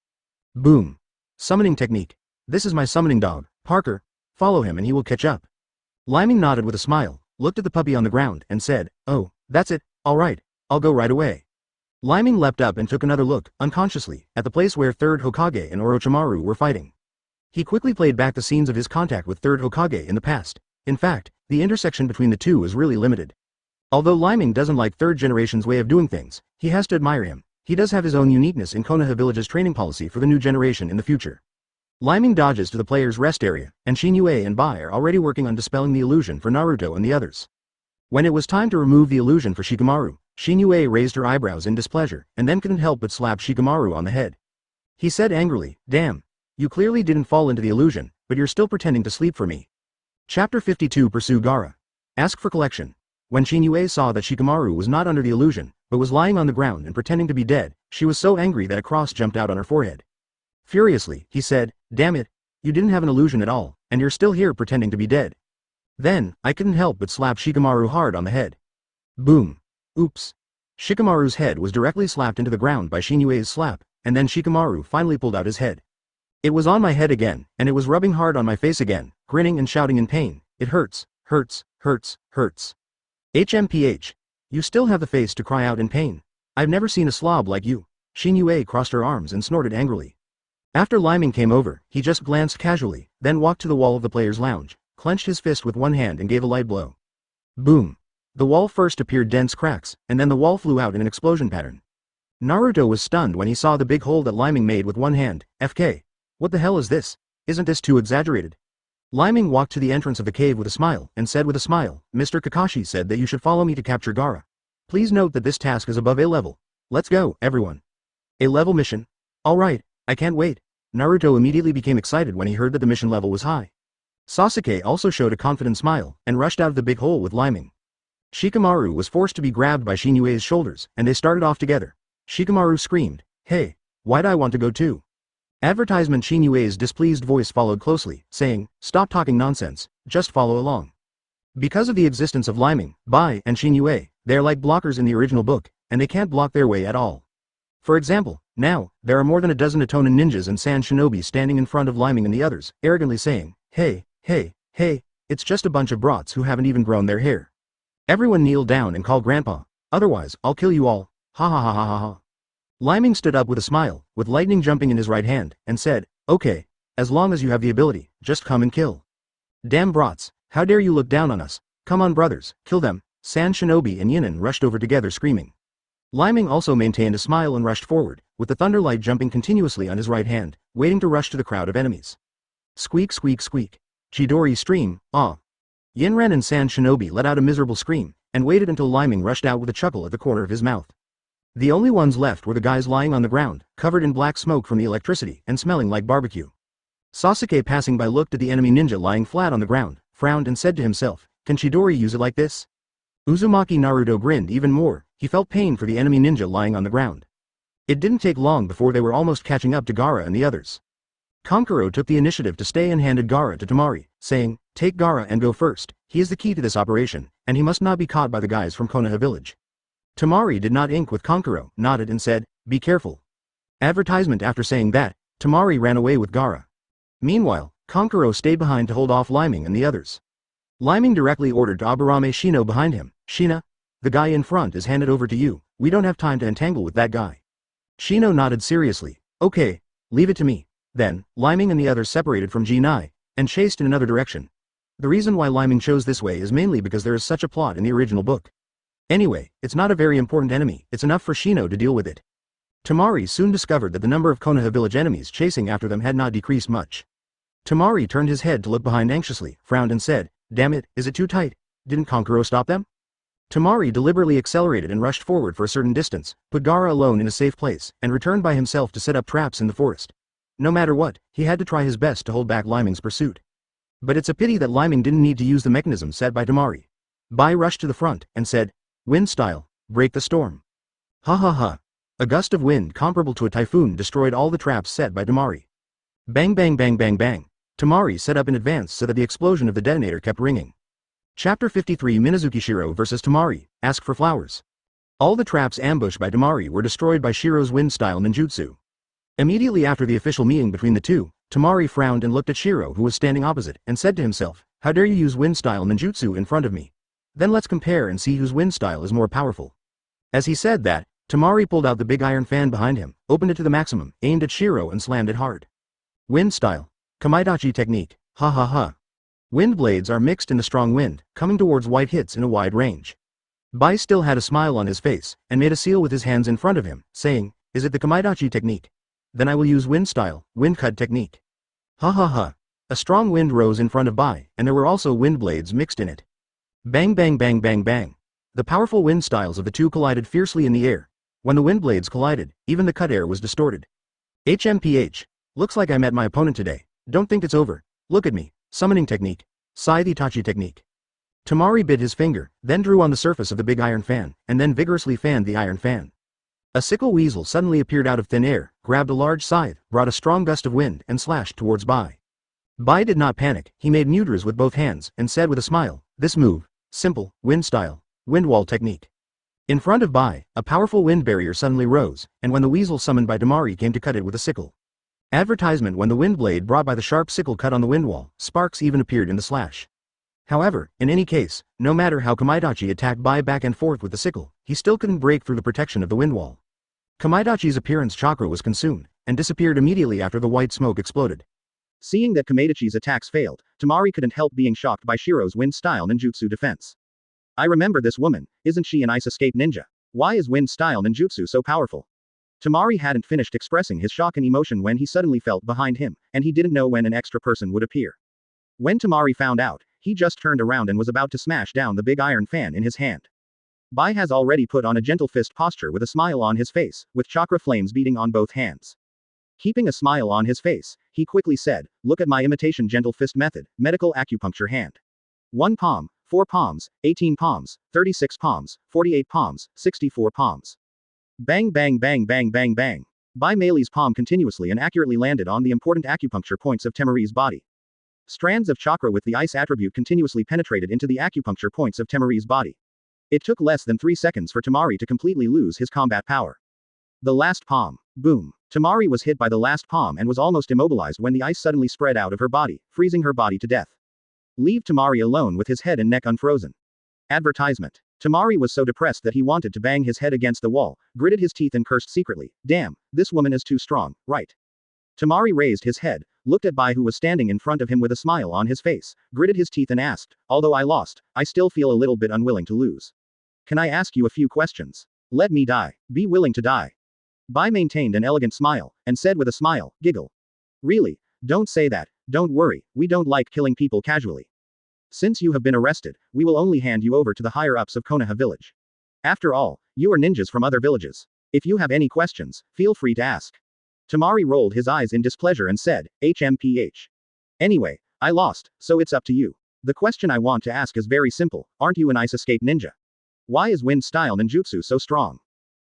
Boom. Summoning technique. This is my summoning dog, Parker. Follow him and he will catch up. Leiming nodded with a smile, looked at the puppy on the ground and said, oh, that's it, alright, I'll go right away. Leiming leapt up and took another look, unconsciously, at the place where third Hokage and Orochimaru were fighting. He quickly played back the scenes of his contact with third Hokage in the past. In fact, the intersection between the two is really limited. Although Leiming doesn't like third generation's way of doing things, he has to admire him. He does have his own uniqueness in Konoha village's training policy for the new generation in the future. Leiming dodges to the player's rest area, and Shinue and Bai are already working on dispelling the illusion for Naruto and the others. When it was time to remove the illusion for Shikamaru, Shinue raised her eyebrows in displeasure, and then couldn't help but slap Shikamaru on the head. He said angrily, damn. You clearly didn't fall into the illusion, but you're still pretending to sleep for me. Chapter 52. Pursue Gaara. Ask for collection. When Shinue saw that Shikamaru was not under the illusion, but was lying on the ground and pretending to be dead, she was so angry that a cross jumped out on her forehead. Furiously, he said, damn it, you didn't have an illusion at all, and you're still here pretending to be dead. Then, I couldn't help but slap Shikamaru hard on the head. Boom. Oops. Shikamaru's head was directly slapped into the ground by Shinue's slap, and then Shikamaru finally pulled out his head. It was on my head again, and it was rubbing hard on my face again, grinning and shouting in pain, it hurts, hurts, hurts, hurts. HMPH. You still have the face to cry out in pain. I've never seen a slob like you. Shinue crossed her arms and snorted angrily. After Leiming came over, he just glanced casually, then walked to the wall of the player's lounge, clenched his fist with one hand and gave a light blow. Boom. The wall first appeared dense cracks, and then the wall flew out in an explosion pattern. Naruto was stunned when he saw the big hole that Leiming made with one hand. FK. What the hell is this? Isn't this too exaggerated? Leiming walked to the entrance of the cave with a smile, and said with a smile, Mr. Kakashi said that you should follow me to capture Gaara. Please note that this task is above A level. Let's go, everyone. A level mission? Alright, I can't wait. Naruto immediately became excited when he heard that the mission level was high. Sasuke also showed a confident smile, and rushed out of the big hole with Leiming. Shikamaru was forced to be grabbed by Shinue's shoulders, and they started off together. Shikamaru screamed, hey, why'd I want to go too? Advertisement. Shinue's displeased voice followed closely, saying, stop talking nonsense, just follow along. Because of the existence of Leiming, Bai, and Shinue, they are like blockers in the original book, and they can't block their way at all. For example, now, there are more than a dozen Atonin ninjas and Sand Shinobi standing in front of Leiming and the others, arrogantly saying, hey, hey, hey, it's just a bunch of brats who haven't even grown their hair. Everyone kneel down and call grandpa, otherwise, I'll kill you all, ha ha ha ha ha ha. Leiming stood up with a smile, with lightning jumping in his right hand, and said, okay, as long as you have the ability, just come and kill. Damn brats, how dare you look down on us, come on brothers, kill them. Sand Shinobi and Yinin rushed over together screaming. Leiming also maintained a smile and rushed forward, with the thunderlight jumping continuously on his right hand, waiting to rush to the crowd of enemies. Squeak squeak squeak. Chidori stream, ah. Yinren and Sand Shinobi let out a miserable scream, and waited until Leiming rushed out with a chuckle at the corner of his mouth. The only ones left were the guys lying on the ground, covered in black smoke from the electricity and smelling like barbecue. Sasuke passing by looked at the enemy ninja lying flat on the ground, frowned and said to himself, can Chidori use it like this? Uzumaki Naruto grinned even more, he felt pain for the enemy ninja lying on the ground. It didn't take long before they were almost catching up to Gaara and the others. Kankuro took the initiative to stay and handed Gaara to Temari, saying, take Gaara and go first, he is the key to this operation, and he must not be caught by the guys from Konoha village. Temari did not ink with Kankuro, nodded and said, be careful. Advertisement. After saying that, Temari ran away with Gaara. Meanwhile, Kankuro stayed behind to hold off Leiming and the others. Leiming directly ordered to Aburame Shino behind him. Shina, the guy in front is handed over to you. We don't have time to entangle with that guy. Shino nodded seriously. Okay, leave it to me. Then, Leiming and the others separated from Jinai, and chased in another direction. The reason why Leiming chose this way is mainly because there is such a plot in the original book. Anyway, it's not a very important enemy, it's enough for Shino to deal with it. Tamari soon discovered that the number of Konoha village enemies chasing after them had not decreased much. Tamari turned his head to look behind anxiously, frowned and said, "Damn it, is it too tight? Didn't Kankuro stop them?" Tamari deliberately accelerated and rushed forward for a certain distance, put Gaara alone in a safe place, and returned by himself to set up traps in the forest. No matter what, he had to try his best to hold back Leiming's pursuit. But it's a pity that Leiming didn't need to use the mechanism set by Tamari. Bai rushed to the front, and said, "Wind style, break the storm." Ha ha ha. A gust of wind comparable to a typhoon destroyed all the traps set by Tamari. Bang bang bang bang bang. Tamari set up in advance so that the explosion of the detonator kept ringing. Chapter 53 Minazuki Shiro vs Tamari, Ask for Flowers. All the traps ambushed by Tamari were destroyed by Shiro's wind-style ninjutsu. Immediately after the official meeting between the two, Tamari frowned and looked at Shiro who was standing opposite, and said to himself, "How dare you use wind-style ninjutsu in front of me? Then let's compare and see whose wind-style is more powerful." As he said that, Tamari pulled out the big iron fan behind him, opened it to the maximum, aimed at Shiro and slammed it hard. Wind-style. Kamaidachi technique, ha ha ha. Wind blades are mixed in the strong wind, coming towards white hits in a wide range. Bai still had a smile on his face, and made a seal with his hands in front of him, saying, "Is it the Kamaidachi technique? Then I will use wind style, wind cut technique." Ha ha ha. A strong wind rose in front of Bai, and there were also wind blades mixed in it. Bang bang bang bang bang. The powerful wind styles of the two collided fiercely in the air. When the wind blades collided, even the cut air was distorted. HMPH. Looks like I met my opponent today. Don't think it's over. Look at me. Summoning technique. Scythe Itachi technique. Tamari bit his finger, then drew on the surface of the big iron fan, and then vigorously fanned the iron fan. A sickle weasel suddenly appeared out of thin air, grabbed a large scythe, brought a strong gust of wind, and slashed towards Bai. Bai did not panic, he made mudras with both hands, and said with a smile, "This move, simple, wind style, wind wall technique." In front of Bai, a powerful wind barrier suddenly rose, and when the weasel summoned by Tamari came to cut it with a sickle. Advertisement: when the wind blade brought by the sharp sickle cut on the wind wall, sparks even appeared in the slash. However, in any case, no matter how Kamaidachi attacked Bai back and forth with the sickle, he still couldn't break through the protection of the wind wall. Kamaidachi's appearance chakra was consumed, and disappeared immediately after the white smoke exploded. Seeing that Kamaidachi's attacks failed, Tamari couldn't help being shocked by Shiro's wind-style ninjutsu defense. "I remember this woman, isn't she an ice escape ninja? Why is wind-style ninjutsu so powerful?" Tamari hadn't finished expressing his shock and emotion when he suddenly felt behind him, and he didn't know when an extra person would appear. When Tamari found out, he just turned around and was about to smash down the big iron fan in his hand. Bai has already put on a gentle fist posture with a smile on his face, with chakra flames beating on both hands. Keeping a smile on his face, he quickly said, "Look at my imitation gentle fist method, medical acupuncture hand. 1 palm, 4 palms, 18 palms, 36 palms, 48 palms, 64 palms." Bang bang bang bang bang bang. Bai Mei's palm continuously and accurately landed on the important acupuncture points of Temari's body. Strands of chakra with the ice attribute continuously penetrated into the acupuncture points of Temari's body. It took less than 3 seconds for Tamari to completely lose his combat power. The last palm. Boom. Tamari was hit by the last palm and was almost immobilized when the ice suddenly spread out of her body, freezing her body to death. Leave Tamari alone with his head and neck unfrozen. Advertisement. Tamari was so depressed that he wanted to bang his head against the wall, gritted his teeth and cursed secretly, "Damn, this woman is too strong, right?" Tamari raised his head, looked at Bai who was standing in front of him with a smile on his face, gritted his teeth and asked, "Although I lost, I still feel a little bit unwilling to lose. Can I ask you a few questions? Let me die. Be willing to die." Bai maintained an elegant smile, and said with a smile, "Giggle. Really? Don't say that, don't worry, we don't like killing people casually. Since you have been arrested, we will only hand you over to the higher-ups of Konoha village. After all, you are ninjas from other villages. If you have any questions, feel free to ask." Tamari rolled his eyes in displeasure and said, "HMPH. Anyway, I lost, so it's up to you. The question I want to ask is very simple, aren't you an ice escape ninja? Why is wind-style ninjutsu so strong?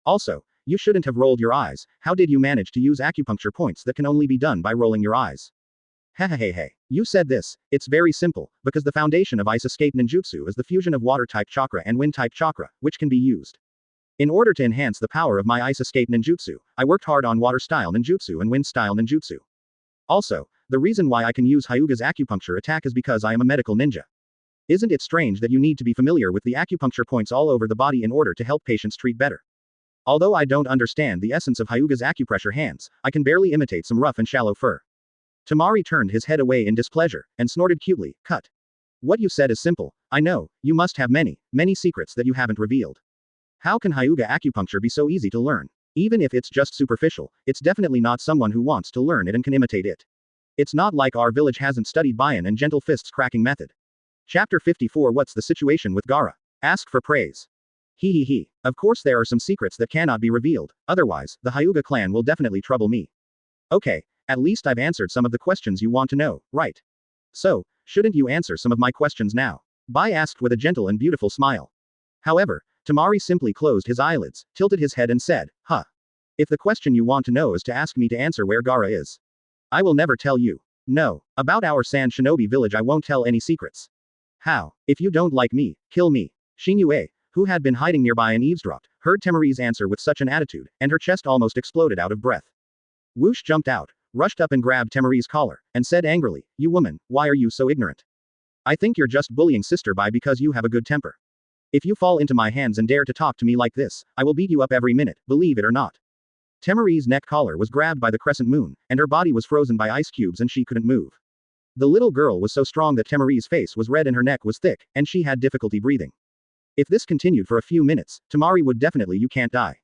Also, you shouldn't have rolled your eyes, how did you manage to use acupuncture points that can only be done by rolling your eyes? Hehehehe. You said this, it's very simple, because the foundation of ice escape ninjutsu is the fusion of water-type chakra and wind-type chakra, which can be used. In order to enhance the power of my ice escape ninjutsu, I worked hard on water-style ninjutsu and wind-style ninjutsu. Also, the reason why I can use Hyuga's acupuncture attack is because I am a medical ninja. Isn't it strange that you need to be familiar with the acupuncture points all over the body in order to help patients treat better? Although I don't understand the essence of Hyuga's acupressure hands, I can barely imitate some rough and shallow fur. Tamari turned his head away in displeasure, and snorted cutely, cut. What you said is simple, I know, you must have many, many secrets that you haven't revealed. How can Hyuga acupuncture be so easy to learn? Even if it's just superficial, it's definitely not someone who wants to learn it and can imitate it. It's not like our village hasn't studied Bayan and gentle fists cracking method. Chapter 54 What's the situation with Gaara? Ask for praise. He. Of course there are some secrets that cannot be revealed, otherwise, the Hyuga clan will definitely trouble me. Okay, at least I've answered some of the questions you want to know, right? So, shouldn't you answer some of my questions now? Bai asked with a gentle and beautiful smile. However, Tamari simply closed his eyelids, tilted his head and said, huh. If the question you want to know is to ask me to answer where Gaara is, I will never tell you. No, about our Sand Shinobi village I won't tell any secrets. How? If you don't like me, kill me. Xinyue, who had been hiding nearby and eavesdropped, heard Tamari's answer with such an attitude, and her chest almost exploded out of breath. Whoosh jumped out, rushed up and grabbed Tamari's collar, and said angrily, you woman, why are you so ignorant? I think you're just bullying Sister Bai because you have a good temper. If you fall into my hands and dare to talk to me like this, I will beat you up every minute, believe it or not. Tamari's neck collar was grabbed by the crescent moon, and her body was frozen by ice cubes and she couldn't move. The little girl was so strong that Tamari's face was red and her neck was thick, and she had difficulty breathing. If this continued for a few minutes, Tamari would definitely you can't die.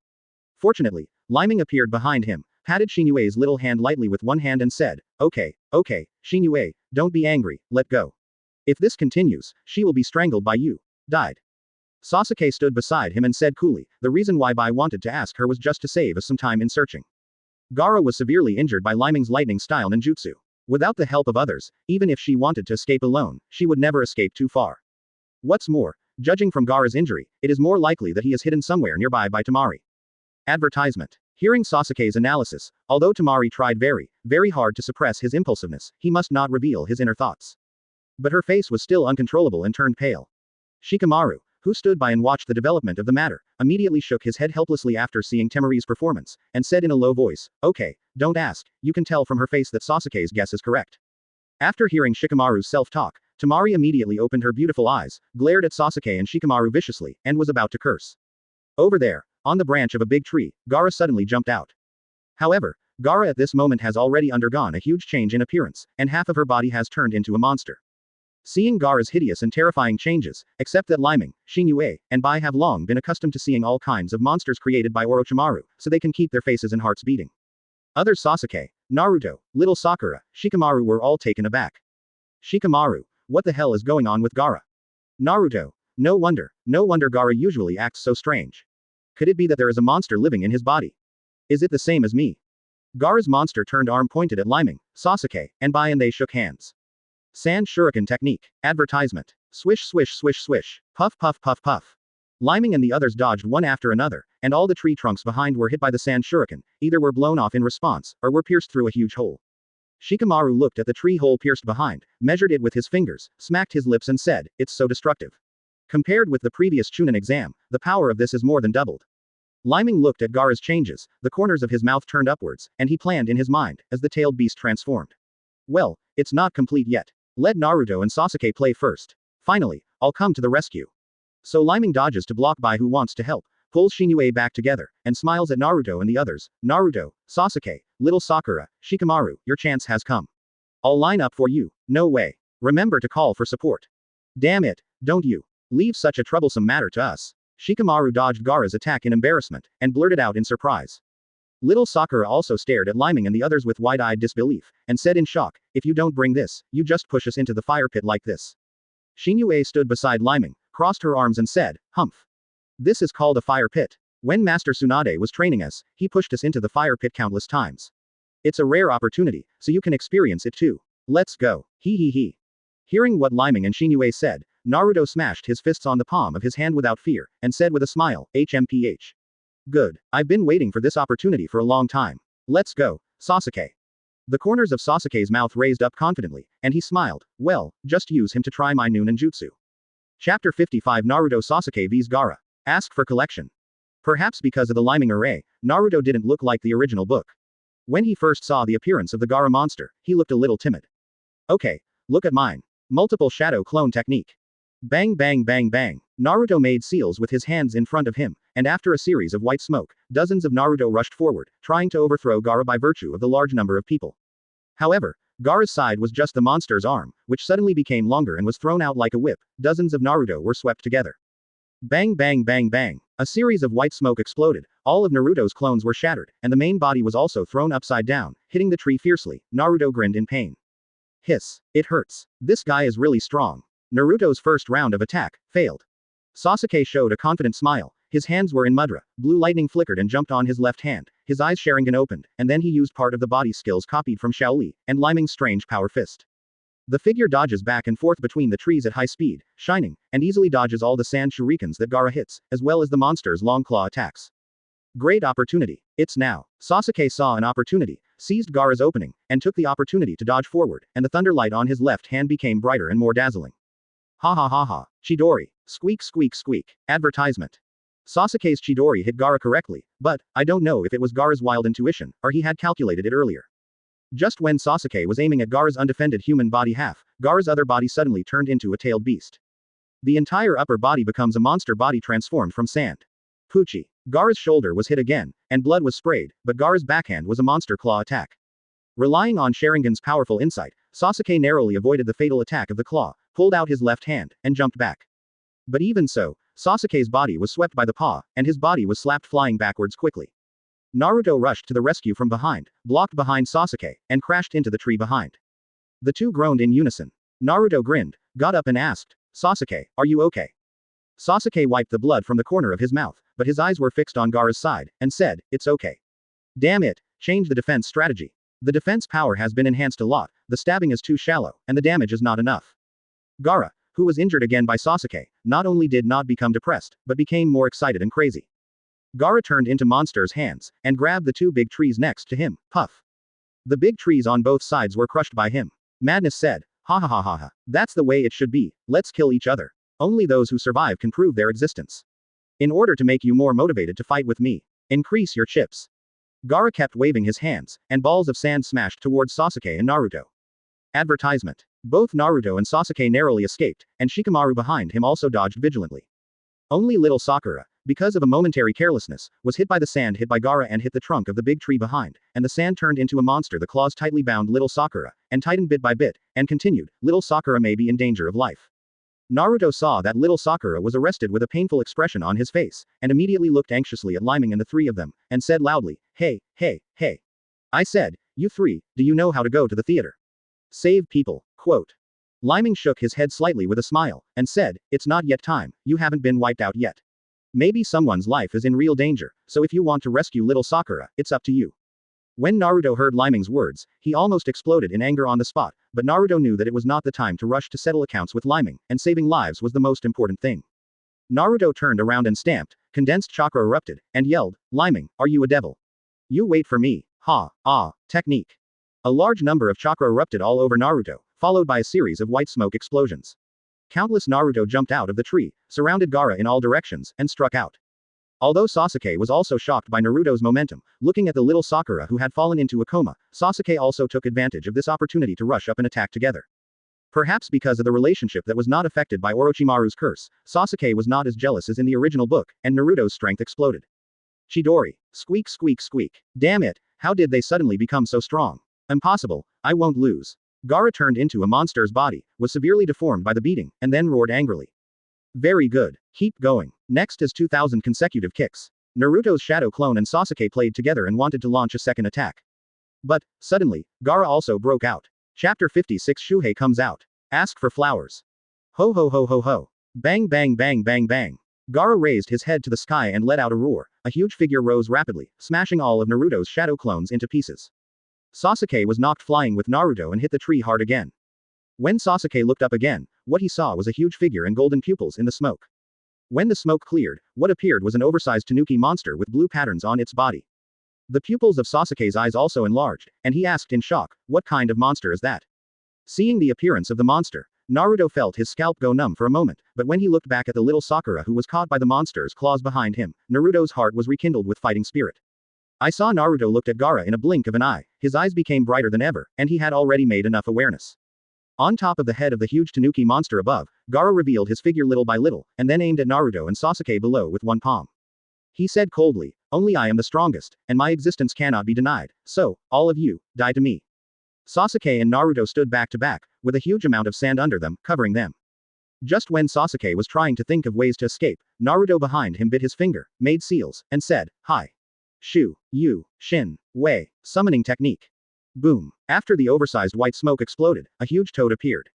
Fortunately, Lyming appeared behind him, patted Xinyue's little hand lightly with one hand and said, okay, Xinyue, don't be angry, let go. If this continues, she will be strangled by you. Died. Sasuke stood beside him and said coolly, the reason why Bai wanted to ask her was just to save us some time in searching. Gaara was severely injured by Lyming's lightning-style ninjutsu. Without the help of others, even if she wanted to escape alone, she would never escape too far. What's more, judging from Gaara's injury, it is more likely that he is hidden somewhere nearby by Tamari. Advertisement. Hearing Sasuke's analysis, although Tamari tried very hard to suppress his impulsiveness, he must not reveal his inner thoughts. But her face was still uncontrollable and turned pale. Shikamaru, who stood by and watched the development of the matter, immediately shook his head helplessly after seeing Tamari's performance, and said in a low voice, okay, don't ask, you can tell from her face that Sasuke's guess is correct. After hearing Shikamaru's self-talk, Tamari immediately opened her beautiful eyes, glared at Sasuke and Shikamaru viciously, and was about to curse. Over there, on the branch of a big tree, Gaara suddenly jumped out. However, Gaara at this moment has already undergone a huge change in appearance, and half of her body has turned into a monster. Seeing Gaara's hideous and terrifying changes, except that Leiming, Xinyue, and Bai have long been accustomed to seeing all kinds of monsters created by Orochimaru, so they can keep their faces and hearts beating. Other Sasuke, Naruto, little Sakura, Shikamaru were all taken aback. Shikamaru, what the hell is going on with Gaara? Naruto, no wonder Gaara usually acts so strange. Could it be that there is a monster living in his body? Is it the same as me? Gaara's monster turned arm pointed at Leiming, Sasuke, and Bai and they shook hands. Sand Shuriken Technique. Advertisement. Swish swish swish swish. Puff puff puff puff. Leiming and the others dodged one after another, and all the tree trunks behind were hit by the Sand Shuriken, either were blown off in response, or were pierced through a huge hole. Shikamaru looked at the tree hole pierced behind, measured it with his fingers, smacked his lips and said, it's so destructive. Compared with the previous Chunin exam, the power of this is more than doubled. Leiming looked at Gaara's changes, the corners of his mouth turned upwards, and he planned in his mind, as the tailed beast transformed. Well, it's not complete yet. Let Naruto and Sasuke play first. Finally, I'll come to the rescue. So Leiming dodges to block Bai who wants to help, pulls Xinyue back together, and smiles at Naruto and the others. Naruto, Sasuke, little Sakura, Shikamaru, your chance has come. I'll line up for you. No way. Remember to call for support. Damn it, don't you leave such a troublesome matter to us. Shikamaru dodged Gaara's attack in embarrassment, and blurted out in surprise. Little Sakura also stared at Leiming and the others with wide-eyed disbelief, and said in shock, if you don't bring this, you just push us into the fire pit like this. Xinyue stood beside Leiming, crossed her arms and said, humph. This is called a fire pit. When Master Tsunade was training us, he pushed us into the fire pit countless times. It's a rare opportunity, so you can experience it too. Let's go. He. Hearing what Leiming and Xinyue said, Naruto smashed his fists on the palm of his hand without fear, and said with a smile, HMPH. Good. I've been waiting for this opportunity for a long time. Let's go, Sasuke. The corners of Sasuke's mouth raised up confidently, and he smiled, well, just use him to try my new ninjutsu. Chapter 55 Naruto Sasuke vs Gaara. Ask for collection. Perhaps because of the Leiming array, Naruto didn't look like the original book. When he first saw the appearance of the Gaara monster, he looked a little timid. Okay, look at mine. Multiple shadow clone technique. Bang bang bang bang. Naruto made seals with his hands in front of him, and after a series of white smoke, dozens of Naruto rushed forward, trying to overthrow Gaara by virtue of the large number of people. However, Gaara's side was just the monster's arm, which suddenly became longer and was thrown out like a whip. Dozens of Naruto were swept together. Bang bang bang bang. A series of white smoke exploded, all of Naruto's clones were shattered, and the main body was also thrown upside down, hitting the tree fiercely. Naruto grinned in pain. Hiss. It hurts. This guy is really strong. Naruto's first round of attack failed. Sasuke showed a confident smile. His hands were in mudra, blue lightning flickered and jumped on his left hand, his eyes Sharingan opened, and then he used part of the body skills copied from Shaoli, and Leiming's strange power fist. The figure dodges back and forth between the trees at high speed, shining, and easily dodges all the sand shurikens that Gaara hits, as well as the monster's long claw attacks. Great opportunity. It's now. Sasuke saw an opportunity, seized Gaara's opening, and took the opportunity to dodge forward, and the thunder light on his left hand became brighter and more dazzling. Ha ha ha ha. Chidori. Squeak squeak squeak. Advertisement. Sasuke's Chidori hit Gaara correctly, but, I don't know if it was Gaara's wild intuition, or he had calculated it earlier. Just when Sasuke was aiming at Gaara's undefended human body half, Gaara's other body suddenly turned into a tailed beast. The entire upper body becomes a monster body transformed from sand. Poochie. Gaara's shoulder was hit again, and blood was sprayed, but Gaara's backhand was a monster claw attack. Relying on Sharingan's powerful insight, Sasuke narrowly avoided the fatal attack of the claw, pulled out his left hand, and jumped back. But even so, Sasuke's body was swept by the paw, and his body was slapped flying backwards quickly. Naruto rushed to the rescue from behind, blocked behind Sasuke, and crashed into the tree behind. The two groaned in unison. Naruto grinned, got up and asked, Sasuke, are you okay? Sasuke wiped the blood from the corner of his mouth, but his eyes were fixed on Gaara's side, and said, it's okay. Damn it, change the defense strategy. The defense power has been enhanced a lot, the stabbing is too shallow, and the damage is not enough. Gaara, who was injured again by Sasuke, not only did not become depressed, but became more excited and crazy. Gaara turned into Monster's hands, and grabbed the two big trees next to him, puff. The big trees on both sides were crushed by him. Madness said, ha ha ha ha ha, that's the way it should be, let's kill each other. Only those who survive can prove their existence. In order to make you more motivated to fight with me, increase your chips. Gaara kept waving his hands, and balls of sand smashed towards Sasuke and Naruto. Advertisement. Both Naruto and Sasuke narrowly escaped, and Shikamaru behind him also dodged vigilantly. Only little Sakura, because of a momentary carelessness, was hit by the sand hit by Gaara and hit the trunk of the big tree behind, and the sand turned into a monster. The claws tightly bound little Sakura, and tightened bit by bit, and continued, little Sakura may be in danger of life. Naruto saw that little Sakura was arrested with a painful expression on his face, and immediately looked anxiously at Leiming and the three of them, and said loudly, hey, hey, hey. I said, you three, do you know how to go to the theater? Save people, quote. Leiming shook his head slightly with a smile, and said, it's not yet time, you haven't been wiped out yet. Maybe someone's life is in real danger, so if you want to rescue little Sakura, it's up to you. When Naruto heard Leiming's words, he almost exploded in anger on the spot, but Naruto knew that it was not the time to rush to settle accounts with Leiming, and saving lives was the most important thing. Naruto turned around and stamped, condensed chakra erupted, and yelled, Leiming, are you a devil? You wait for me, technique. A large number of chakra erupted all over Naruto, followed by a series of white smoke explosions. Countless Naruto jumped out of the tree, surrounded Gaara in all directions, and struck out. Although Sasuke was also shocked by Naruto's momentum, looking at the little Sakura who had fallen into a coma, Sasuke also took advantage of this opportunity to rush up and attack together. Perhaps because of the relationship that was not affected by Orochimaru's curse, Sasuke was not as jealous as in the original book, and Naruto's strength exploded. Chidori. Squeak squeak squeak. Damn it, how did they suddenly become so strong? Impossible, I won't lose. Gaara turned into a monster's body, was severely deformed by the beating, and then roared angrily. Very good. Keep going. Next is 2000 consecutive kicks. Naruto's shadow clone and Sasuke played together and wanted to launch a second attack. But, suddenly, Gaara also broke out. Chapter 56 Shuhei comes out. Ask for flowers. Ho ho ho ho ho. Bang bang bang bang bang. Gaara raised his head to the sky and let out a roar. A huge figure rose rapidly, smashing all of Naruto's shadow clones into pieces. Sasuke was knocked flying with Naruto and hit the tree hard again. When Sasuke looked up again, what he saw was a huge figure and golden pupils in the smoke. When the smoke cleared, what appeared was an oversized tanuki monster with blue patterns on its body. The pupils of Sasuke's eyes also enlarged, and he asked in shock, what kind of monster is that? Seeing the appearance of the monster, Naruto felt his scalp go numb for a moment, but when he looked back at the little Sakura who was caught by the monster's claws behind him, Naruto's heart was rekindled with fighting spirit. I saw Naruto looked at Gaara in a blink of an eye, his eyes became brighter than ever, and he had already made enough awareness. On top of the head of the huge tanuki monster above, Gaara revealed his figure little by little, and then aimed at Naruto and Sasuke below with one palm. He said coldly, "Only I am the strongest, and my existence cannot be denied, so, all of you, die to me." Sasuke and Naruto stood back to back, with a huge amount of sand under them, covering them. Just when Sasuke was trying to think of ways to escape, Naruto behind him bit his finger, made seals, and said, "Hi. Shu, Yu, Shin, Wei, summoning technique." Boom. After the oversized white smoke exploded, a huge toad appeared.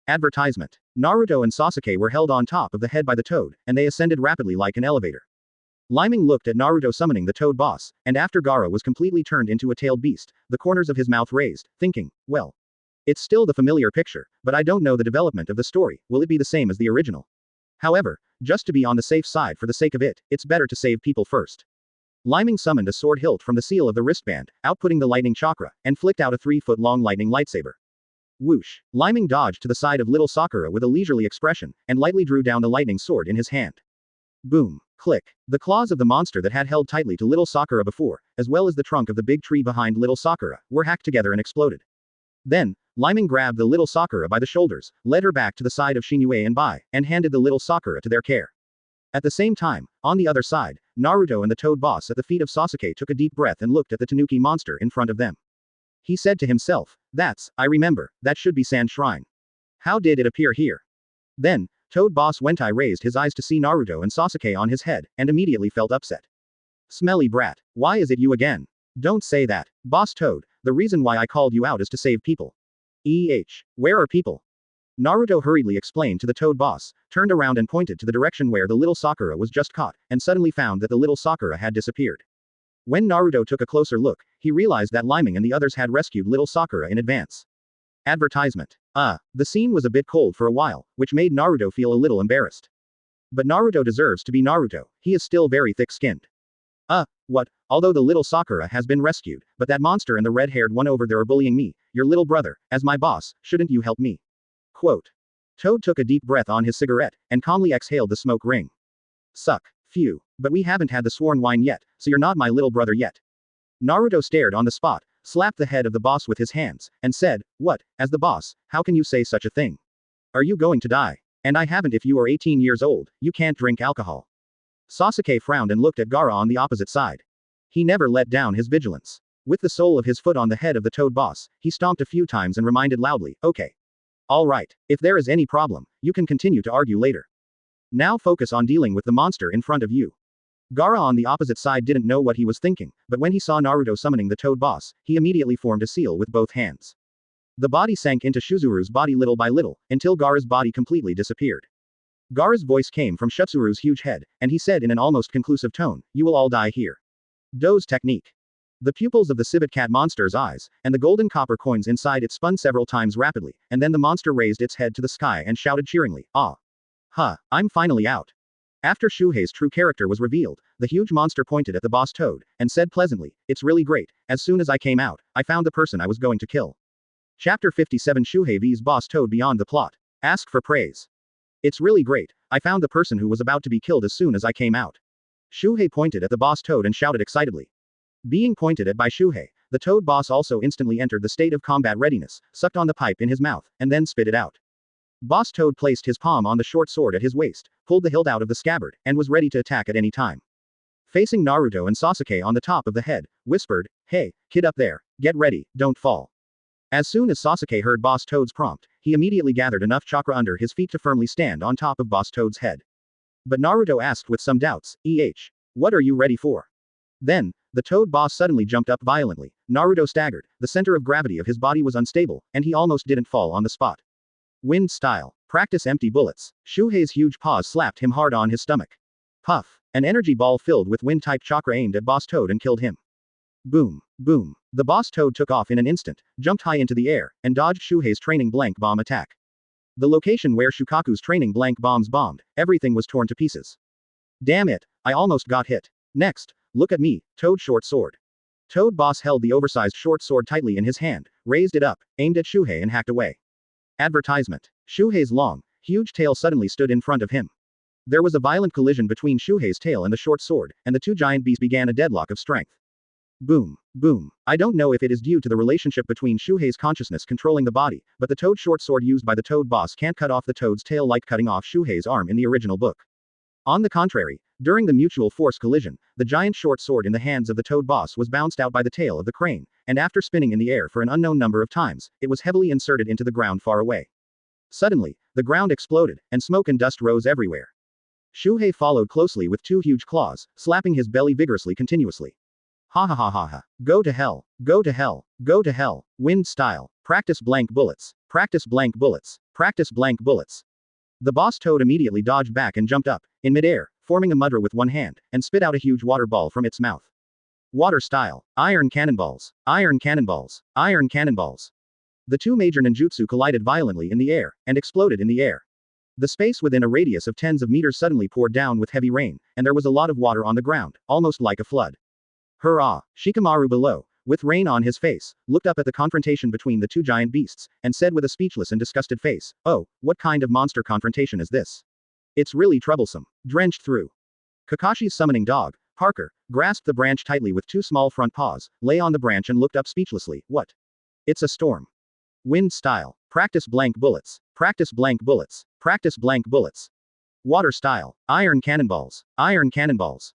Advertisement. Naruto and Sasuke were held on top of the head by the toad, and they ascended rapidly like an elevator. Leiming looked at Naruto summoning the toad boss, and after Gaara was completely turned into a tailed beast, the corners of his mouth raised, thinking, well. It's still the familiar picture, but I don't know the development of the story, will it be the same as the original? However, just to be on the safe side for the sake of it, it's better to save people first. Leiming summoned a sword hilt from the seal of the wristband, outputting the lightning chakra, and flicked out a 3-foot-long lightning lightsaber. Whoosh! Leiming dodged to the side of little Sakura with a leisurely expression, and lightly drew down the lightning sword in his hand. Boom! Click! The claws of the monster that had held tightly to little Sakura before, as well as the trunk of the big tree behind little Sakura, were hacked together and exploded. Then, Leiming grabbed the little Sakura by the shoulders, led her back to the side of Shinue and Bai, and handed the little Sakura to their care. At the same time, on the other side, Naruto and the toad boss at the feet of Sasuke took a deep breath and looked at the tanuki monster in front of them. He said to himself, I remember, that should be Sand Shrine. How did it appear here? Then, Toad Boss Wentai raised his eyes to see Naruto and Sasuke on his head, and immediately felt upset. Smelly brat, why is it you again? Don't say that, Boss Toad, the reason why I called you out is to save people. Where are people? Naruto hurriedly explained to the Toad Boss, turned around and pointed to the direction where the little Sakura was just caught, and suddenly found that the little Sakura had disappeared. When Naruto took a closer look, he realized that Leiming and the others had rescued little Sakura in advance. Advertisement. The scene was a bit cold for a while, which made Naruto feel a little embarrassed. But Naruto deserves to be Naruto, he is still very thick-skinned. What? Although the little Sakura has been rescued, but that monster and the red-haired one over there are bullying me, your little brother, as my boss, shouldn't you help me? Quote. Toad took a deep breath on his cigarette, and calmly exhaled the smoke ring. Suck. Phew. But we haven't had the sworn wine yet, so you're not my little brother yet. Naruto stared on the spot, slapped the head of the boss with his hands, and said, What, as the boss, how can you say such a thing? Are you going to die? And I haven't. If you are 18 years old, you can't drink alcohol. Sasuke frowned and looked at Gaara on the opposite side. He never let down his vigilance. With the sole of his foot on the head of the toad boss, he stomped a few times and reminded loudly, Okay. All right, if there is any problem, you can continue to argue later. Now focus on dealing with the monster in front of you. Gaara on the opposite side didn't know what he was thinking, but when he saw Naruto summoning the toad boss, he immediately formed a seal with both hands. The body sank into Shuzuru's body little by little, until Gaara's body completely disappeared. Gaara's voice came from Shutsuru's huge head, and he said in an almost conclusive tone, You will all die here. Do's technique. The pupils of the civet cat monster's eyes, and the golden copper coins inside it spun several times rapidly, and then the monster raised its head to the sky and shouted cheeringly, I'm finally out. After Shuhei's true character was revealed, the huge monster pointed at the boss Toad, and said pleasantly, It's really great, as soon as I came out, I found the person I was going to kill. Chapter 57 Shuhei vs Boss Toad Beyond the Plot. Ask for praise. It's really great, I found the person who was about to be killed as soon as I came out. Shuhei pointed at the boss Toad and shouted excitedly. Being pointed at by Shuhei, the Toad boss also instantly entered the state of combat readiness, sucked on the pipe in his mouth, and then spit it out. Boss Toad placed his palm on the short sword at his waist, pulled the hilt out of the scabbard, and was ready to attack at any time. Facing Naruto and Sasuke on the top of the head, whispered, Hey, kid up there, get ready, don't fall. As soon as Sasuke heard Boss Toad's prompt, he immediately gathered enough chakra under his feet to firmly stand on top of Boss Toad's head. But Naruto asked with some doubts, What are you ready for? Then, the Toad boss suddenly jumped up violently. Naruto staggered, the center of gravity of his body was unstable, and he almost didn't fall on the spot. Wind style. Practice empty bullets. Shuhei's huge paws slapped him hard on his stomach. Puff. An energy ball filled with wind-type chakra aimed at Boss Toad and killed him. Boom. Boom. The Boss Toad took off in an instant, jumped high into the air, and dodged Shuhei's training blank bomb attack. The location where Shukaku's training blank bombs bombed, everything was torn to pieces. Damn it, I almost got hit. Next, look at me, Toad short sword. Toad boss held the oversized short sword tightly in his hand, raised it up, aimed at Shuhei and hacked away. Advertisement. Shuhei's long, huge tail suddenly stood in front of him. There was a violent collision between Shuhei's tail and the short sword, and the two giant beasts began a deadlock of strength. Boom. Boom. I don't know if it is due to the relationship between Shuhei's consciousness controlling the body, but the toad short sword used by the toad boss can't cut off the toad's tail like cutting off Shuhei's arm in the original book. On the contrary, during the mutual force collision, the giant short sword in the hands of the toad boss was bounced out by the tail of the crane, and after spinning in the air for an unknown number of times, it was heavily inserted into the ground far away. Suddenly, the ground exploded, and smoke and dust rose everywhere. Shuhei followed closely with two huge claws, slapping his belly vigorously continuously. Ha ha ha ha ha. Go to hell. Go to hell. Go to hell. Wind style. Practice blank bullets. Practice blank bullets. Practice blank bullets. The boss toad immediately dodged back and jumped up, in midair, forming a mudra with one hand, and spit out a huge water ball from its mouth. Water style. Iron cannonballs. Iron cannonballs. Iron cannonballs. The two major ninjutsu collided violently in the air, and exploded in the air. The space within a radius of tens of meters suddenly poured down with heavy rain, and there was a lot of water on the ground, almost like a flood. Hurrah! Shikamaru below, with rain on his face, looked up at the confrontation between the two giant beasts, and said with a speechless and disgusted face, "Oh, what kind of monster confrontation is this? It's really troublesome." Drenched through. Kakashi's summoning dog, Parker, grasped the branch tightly with two small front paws, lay on the branch and looked up speechlessly. What? It's a storm. Wind style. Practice blank bullets. Practice blank bullets. Practice blank bullets. Water style. Iron cannonballs. Iron cannonballs.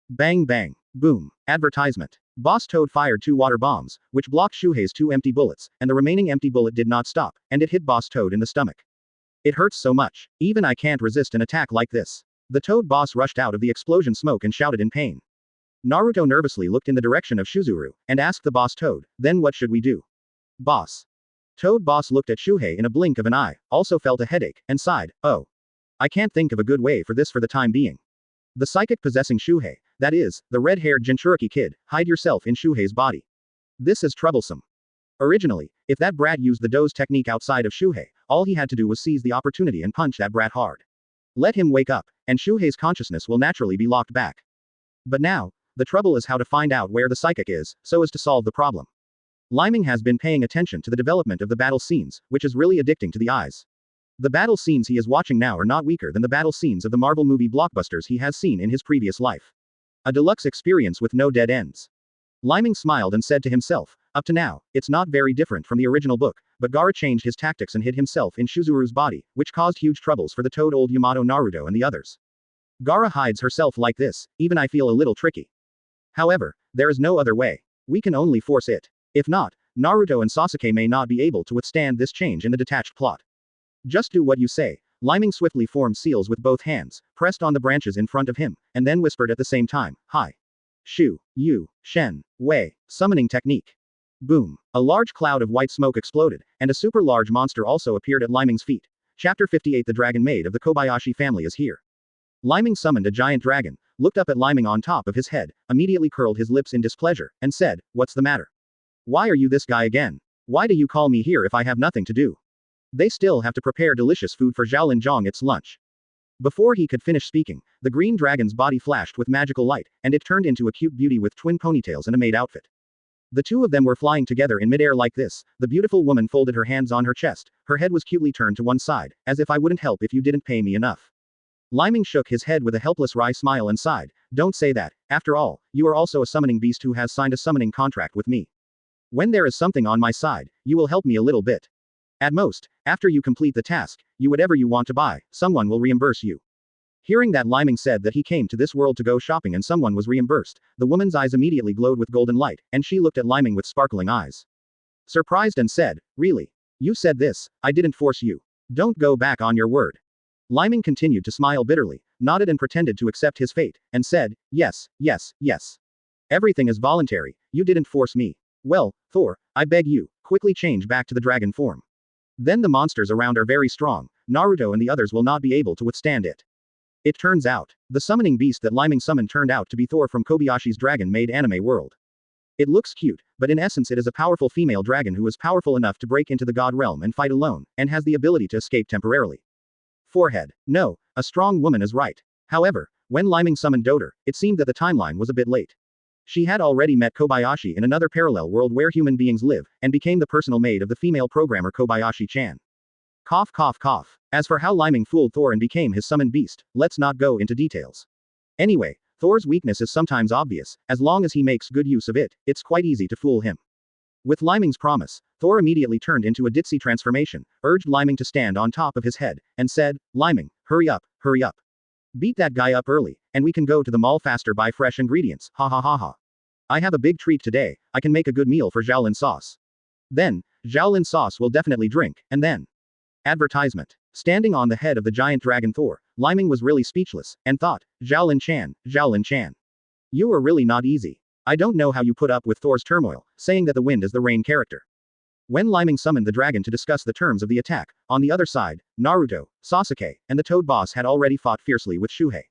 Bang bang. Boom. Advertisement. Boss Toad fired two water bombs, which blocked Shuhei's two empty bullets, and the remaining empty bullet did not stop, and it hit Boss Toad in the stomach. It hurts so much. Even I can't resist an attack like this. The Toad boss rushed out of the explosion smoke and shouted in pain. Naruto nervously looked in the direction of Shuzuru, and asked the boss Toad, "Then what should we do?" Boss. Toad boss looked at Shuhei in a blink of an eye, also felt a headache, and sighed, "Oh. I can't think of a good way for this for the time being. The psychic possessing Shuhei, that is, the red-haired Jinchuriki kid, hide yourself in Shuhei's body. This is troublesome." Originally, if that brat used the doze technique outside of Shuhei, all he had to do was seize the opportunity and punch that brat hard. Let him wake up, and Shuhei's consciousness will naturally be locked back. But now, the trouble is how to find out where the psychic is, so as to solve the problem. Leiming has been paying attention to the development of the battle scenes, which is really addicting to the eyes. The battle scenes he is watching now are not weaker than the battle scenes of the Marvel movie blockbusters he has seen in his previous life. A deluxe experience with no dead ends. Leiming smiled and said to himself, "Up to now, it's not very different from the original book, but Gaara changed his tactics and hid himself in Shuzuru's body, which caused huge troubles for the Toad old Yamato Naruto and the others. Gaara hides herself like this, even I feel a little tricky. However, there is no other way. We can only force it. If not, Naruto and Sasuke may not be able to withstand this change in the detached plot. Just do what you say." Leiming swiftly formed seals with both hands, pressed on the branches in front of him, and then whispered at the same time, "Hi. Shu, Yu, Shen, Wei, summoning technique." Boom. A large cloud of white smoke exploded, and a super large monster also appeared at Leiming's feet. Chapter 58 The Dragon Maid of the Kobayashi family is here. Leiming summoned a giant dragon, looked up at Leiming on top of his head, immediately curled his lips in displeasure, and said, "What's the matter? Why are you this guy again? Why do you call me here if I have nothing to do?" They still have to prepare delicious food for Xiaolin Zhong its lunch. Before he could finish speaking, the green dragon's body flashed with magical light, and it turned into a cute beauty with twin ponytails and a maid outfit. The two of them were flying together in midair like this. The beautiful woman folded her hands on her chest, her head was cutely turned to one side, as if I wouldn't help if you didn't pay me enough. Leiming shook his head with a helpless wry smile and sighed, "Don't say that, after all, you are also a summoning beast who has signed a summoning contract with me. When there is something on my side, you will help me a little bit. At most, after you complete the task, whatever you want to buy, someone will reimburse you." Hearing that Leiming said that he came to this world to go shopping and someone was reimbursed, the woman's eyes immediately glowed with golden light, and she looked at Leiming with sparkling eyes. Surprised and said, "Really? You said this, I didn't force you. Don't go back on your word." Leiming continued to smile bitterly, nodded and pretended to accept his fate, and said, "Yes, yes, yes. Everything is voluntary, you didn't force me. Well, Thor, I beg you, quickly change back to the dragon form. Then the monsters around are very strong, Naruto and the others will not be able to withstand it." It turns out, the summoning beast that Leiming summoned turned out to be Thor from Kobayashi's dragon-made anime world. It looks cute, but in essence it is a powerful female dragon who is powerful enough to break into the god realm and fight alone, and has the ability to escape temporarily. Forehead. No, a strong woman is right. However, when Leiming summoned Doter, it seemed that the timeline was a bit late. She had already met Kobayashi in another parallel world where human beings live, and became the personal maid of the female programmer Kobayashi-chan. Cough cough cough. As for how Leiming fooled Thor and became his summoned beast, let's not go into details. Anyway, Thor's weakness is sometimes obvious, as long as he makes good use of it, it's quite easy to fool him. With Leiming's promise, Thor immediately turned into a ditzy transformation, urged Leiming to stand on top of his head, and said, Leiming, hurry up, hurry up. Beat that guy up early, and we can go to the mall faster buy fresh ingredients, ha ha ha ha. I have a big treat today, I can make a good meal for Xiaolin sauce. Then, Xiaolin sauce will definitely drink, and then. Advertisement. Standing on the head of the giant dragon Thor, Leiming was really speechless, and thought, Xiaolin Chan. You are really not easy. I don't know how you put up with Thor's turmoil, saying that the wind is the rain character. When Leiming summoned the dragon to discuss the terms of the attack, on the other side, Naruto, Sasuke, and the Toad Boss had already fought fiercely with Shuhei.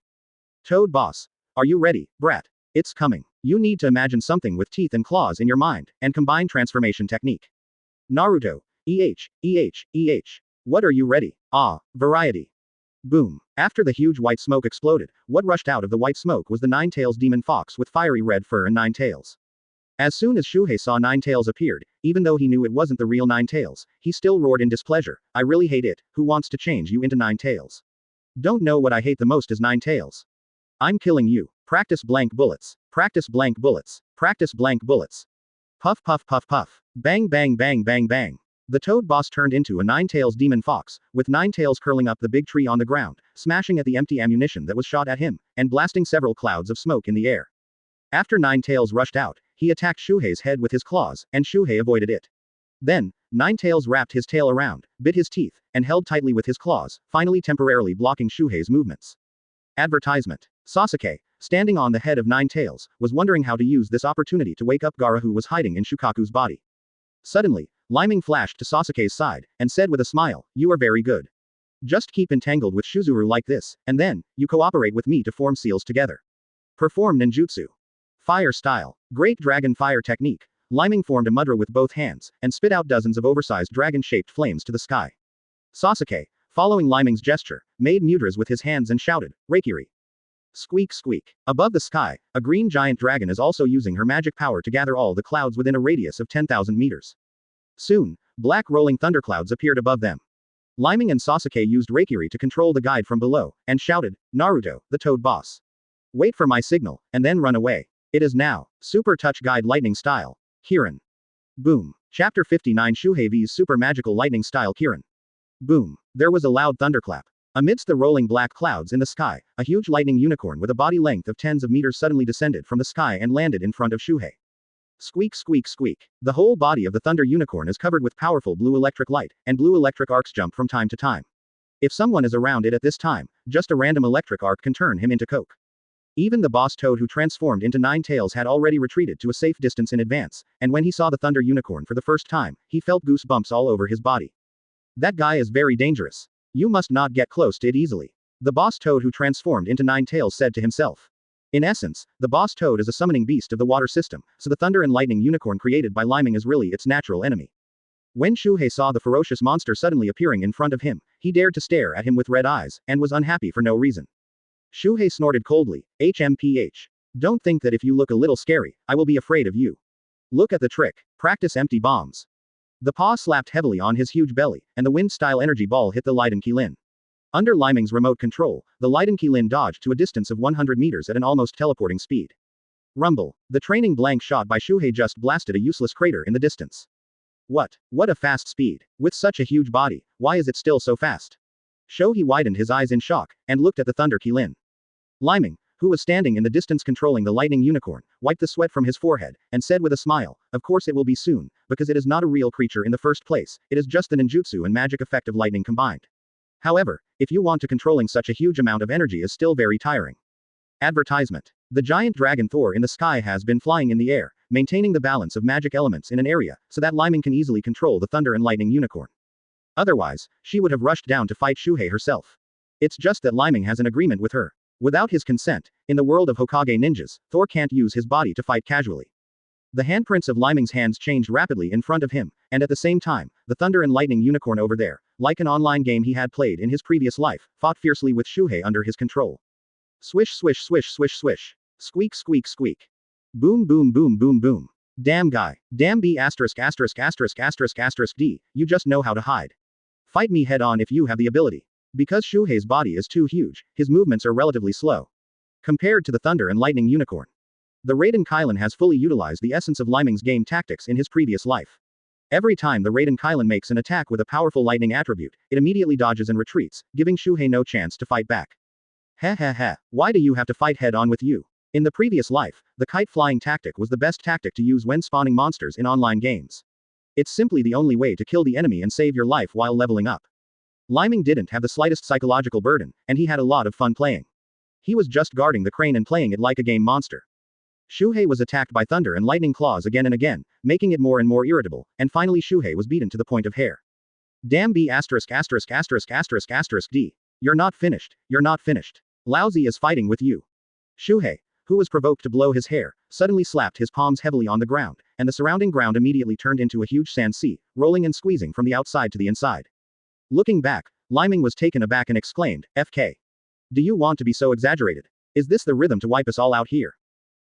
Toad Boss. Are you ready, brat? It's coming. You need to imagine something with teeth and claws in your mind, and combine transformation technique. Naruto. What are you ready? Ah, variety. Boom. After the huge white smoke exploded, what rushed out of the white smoke was the Nine-Tails demon fox with fiery red fur and 9 tails. As soon as Shuhei saw 9 tails appeared, even though he knew it wasn't the real 9 tails, he still roared in displeasure, I really hate it, who wants to change you into 9 tails? Don't know what I hate the most is 9 tails. I'm killing you. Practice blank bullets. Practice blank bullets. Practice blank bullets. Puff puff puff puff. Bang bang bang bang bang. The Toad Boss turned into a 9 tails demon fox, with 9 tails curling up the big tree on the ground, smashing at the empty ammunition that was shot at him, and blasting several clouds of smoke in the air. After 9 tails rushed out, he attacked Shuhei's head with his claws, and Shuhei avoided it. Then, 9 tails wrapped his tail around, bit his teeth, and held tightly with his claws, finally temporarily blocking Shuhei's movements. Advertisement. Sasuke, standing on the head of 9 tails, was wondering how to use this opportunity to wake up Gaara, who was hiding in Shukaku's body. Suddenly, Leiming flashed to Sasuke's side, and said with a smile, you are very good. Just keep entangled with Shuzuru like this, and then, you cooperate with me to form seals together. Perform ninjutsu. Fire style. Great dragon fire technique. Leiming formed a mudra with both hands, and spit out dozens of oversized dragon-shaped flames to the sky. Sasuke, following Leiming's gesture, made mudras with his hands and shouted, Reikiri. Squeak squeak. Above the sky, a green giant dragon is also using her magic power to gather all the clouds within a radius of 10,000 meters. Soon, black rolling thunderclouds appeared above them. Leiming and Sasuke used Reikiri to control the guide from below, and shouted, Naruto, the Toad Boss. Wait for my signal, and then run away. It is now. Super Touch Guide Lightning Style. Kirin. Boom. Chapter 59 Shuhei vs Super Magical Lightning Style Kirin. Boom. There was a loud thunderclap. Amidst the rolling black clouds in the sky, a huge lightning unicorn with a body length of tens of meters suddenly descended from the sky and landed in front of Shuhei. Squeak squeak squeak. The whole body of the thunder unicorn is covered with powerful blue electric light, and blue electric arcs jump from time to time. If someone is around it at this time, just a random electric arc can turn him into coke. Even the boss toad who transformed into 9 tails had already retreated to a safe distance in advance, and when he saw the thunder unicorn for the first time, he felt goosebumps all over his body. That guy is very dangerous. You must not get close to it easily. The boss toad who transformed into 9 tails said to himself. In essence, the boss toad is a summoning beast of the water system, so the thunder and lightning unicorn created by Leiming is really its natural enemy. When Shuhei saw the ferocious monster suddenly appearing in front of him, he dared to stare at him with red eyes, and was unhappy for no reason. Shuhei snorted coldly, HMPH. Don't think that if you look a little scary, I will be afraid of you. Look at the trick. Practice empty bombs. The paw slapped heavily on his huge belly, and the wind-style energy ball hit the Leiden Qilin. Under Leiming's remote control, the Leiden Qilin dodged to a distance of 100 meters at an almost teleporting speed. Rumble. The training blank shot by Shuhei just blasted a useless crater in the distance. What a fast speed. With such a huge body, why is it still so fast? Shuhei widened his eyes in shock, and looked at the Thunder Qilin. Leiming, who was standing in the distance controlling the lightning unicorn, wiped the sweat from his forehead, and said with a smile, of course it will be soon, because it is not a real creature in the first place, it is just the ninjutsu and magic effect of lightning combined. However, if you want to controlling such a huge amount of energy is still very tiring. Advertisement. The giant dragon Thor in the sky has been flying in the air, maintaining the balance of magic elements in an area, so that Leiming can easily control the thunder and lightning unicorn. Otherwise, she would have rushed down to fight Shuhei herself. It's just that Leiming has an agreement with her. Without his consent, in the world of Hokage ninjas, Thor can't use his body to fight casually. The handprints of Leiming's hands changed rapidly in front of him, and at the same time, the thunder and lightning unicorn over there, like an online game he had played in his previous life, fought fiercely with Shuhei under his control. Swish swish swish swish swish. Squeak squeak squeak. Boom boom boom boom boom. Damn guy. Damn B asterisk asterisk asterisk asterisk asterisk D, you just know how to hide. Fight me head on if you have the ability. Because Shuhei's body is too huge, his movements are relatively slow. compared to the Thunder and Lightning Unicorn. The Raiden has fully utilized the essence of Leiming's game tactics in his previous life. Every time the Raiden makes an attack with a powerful lightning attribute, it immediately dodges and retreats, giving Shuhei no chance to fight back. Ha, why do you have to fight head-on with you? In the previous life, the kite-flying tactic was the best tactic to use when spawning monsters in online games. It's simply the only way to kill the enemy and save your life while leveling up. Leiming didn't have the slightest psychological burden, and he had a lot of fun playing. He was just guarding the crane and playing it like a game monster. Shuhei was attacked by thunder and lightning claws again and again, making it more and more irritable, and finally Shuhei was beaten to the point of hair. Damn B********************. D. You're not finished, you're not finished. Laozi is fighting with you. Shuhei, who was provoked to blow his hair, suddenly slapped his palms heavily on the ground, and the surrounding ground immediately turned into a huge sand sea, rolling and squeezing from the outside to the inside. Looking back, Leiming was taken aback and exclaimed, FK. Do you want to be so exaggerated? Is this the rhythm to wipe us all out here?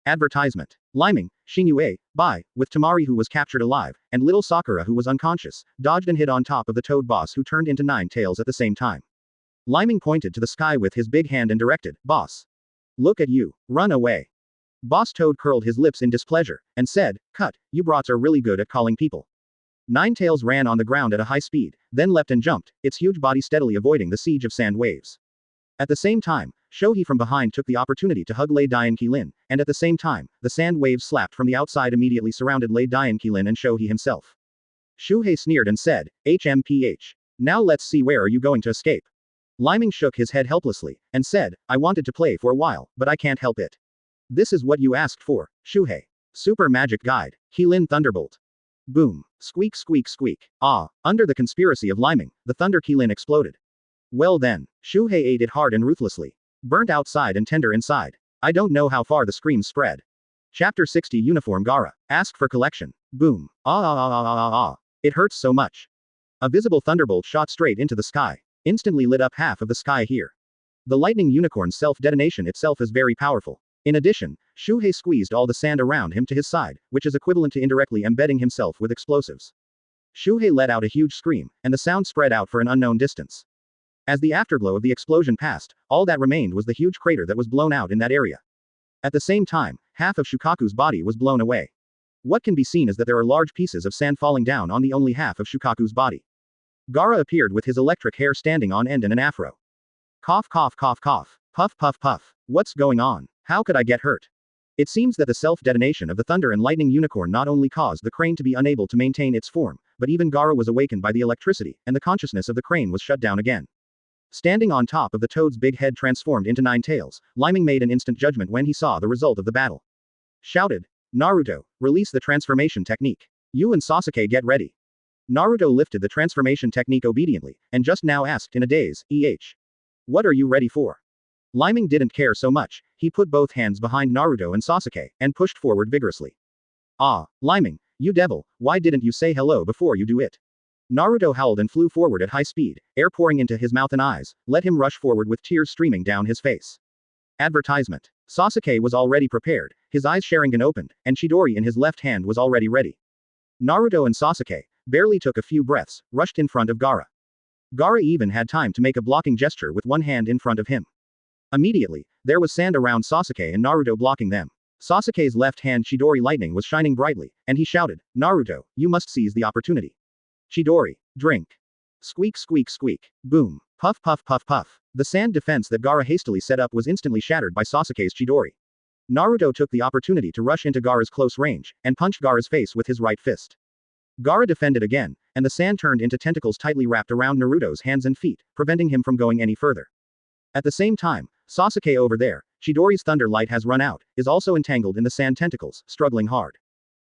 Advertisement. Leiming, Shinue, bye, with Tamari who was captured alive, and little Sakura who was unconscious, dodged and hid on top of the toad boss who turned into 9 tails at the same time. Leiming pointed to the sky with his big hand and directed, Boss. Look at you, run away. Boss Toad curled his lips in displeasure, and said, Cut, you brats are really good at calling people. 9 tails ran on the ground at a high speed, then leapt and jumped, its huge body steadily avoiding the siege of sand waves. At the same time, Shohei from behind took the opportunity to hug Lei Diankilin, and at the same time, the sand waves slapped from the outside immediately surrounded Lei Diankilin and Shohei himself. Shuhei sneered and said, HMPH. Now let's see where are you going to escape. Leiming shook his head helplessly, and said, I wanted to play for a while, but I can't help it. This is what you asked for, Shuhei. Super Magic Guide, Kilin Thunderbolt. Boom. Squeak squeak squeak. Under the conspiracy of Leiming, the Thunder Kilin exploded. Well then, Shuhei ate it hard and ruthlessly. Burnt outside and tender inside. I don't know how far the screams spread. Chapter 60 Uniform Gaara. Ask for collection. Boom. It hurts so much. A visible thunderbolt shot straight into the sky. Instantly lit up half of the sky here. The lightning unicorn's self-detonation itself is very powerful. In addition, Shuhei squeezed all the sand around him to his side, which is equivalent to indirectly embedding himself with explosives. Shuhei let out a huge scream, and the sound spread out for an unknown distance. As the afterglow of the explosion passed, all that remained was the huge crater that was blown out in that area. At the same time, half of Shukaku's body was blown away. What can be seen is that there are large pieces of sand falling down on the only half of Shukaku's body. Gaara appeared with his electric hair standing on end and an afro. Cough cough cough cough. Puff puff puff. What's going on? How could I get hurt? It seems that the self-detonation of the Thunder and Lightning Unicorn not only caused the crane to be unable to maintain its form, but even Gaara was awakened by the electricity, and the consciousness of the crane was shut down again. Standing on top of the toad's big head transformed into 9 tails, Leiming made an instant judgment when he saw the result of the battle. Shouted, Naruto, release the transformation technique. You and Sasuke get ready. Naruto lifted the transformation technique obediently, and just now asked in a daze, What are you ready for? Leiming didn't care so much, he put both hands behind Naruto and Sasuke, and pushed forward vigorously. Leiming, you devil, why didn't you say hello before you do it? Naruto howled and flew forward at high speed, air pouring into his mouth and eyes, let him rush forward with tears streaming down his face. Advertisement. Sasuke was already prepared, his eyes Sharingan opened, and Chidori in his left hand was already ready. Naruto and Sasuke barely took a few breaths, rushed in front of Gaara. Gaara even had time to make a blocking gesture with one hand in front of him. Immediately, there was sand around Sasuke and Naruto blocking them. Sasuke's left hand Chidori lightning was shining brightly, and he shouted, Naruto, you must seize the opportunity. Chidori, drink. Squeak squeak squeak. Boom. Puff puff puff puff. The sand defense that Gaara hastily set up was instantly shattered by Sasuke's Chidori. Naruto took the opportunity to rush into Gaara's close range, and punched Gaara's face with his right fist. Gaara defended again, and the sand turned into tentacles tightly wrapped around Naruto's hands and feet, preventing him from going any further. At the same time, Sasuke over there, Chidori's thunder light has run out, is also entangled in the sand tentacles, struggling hard.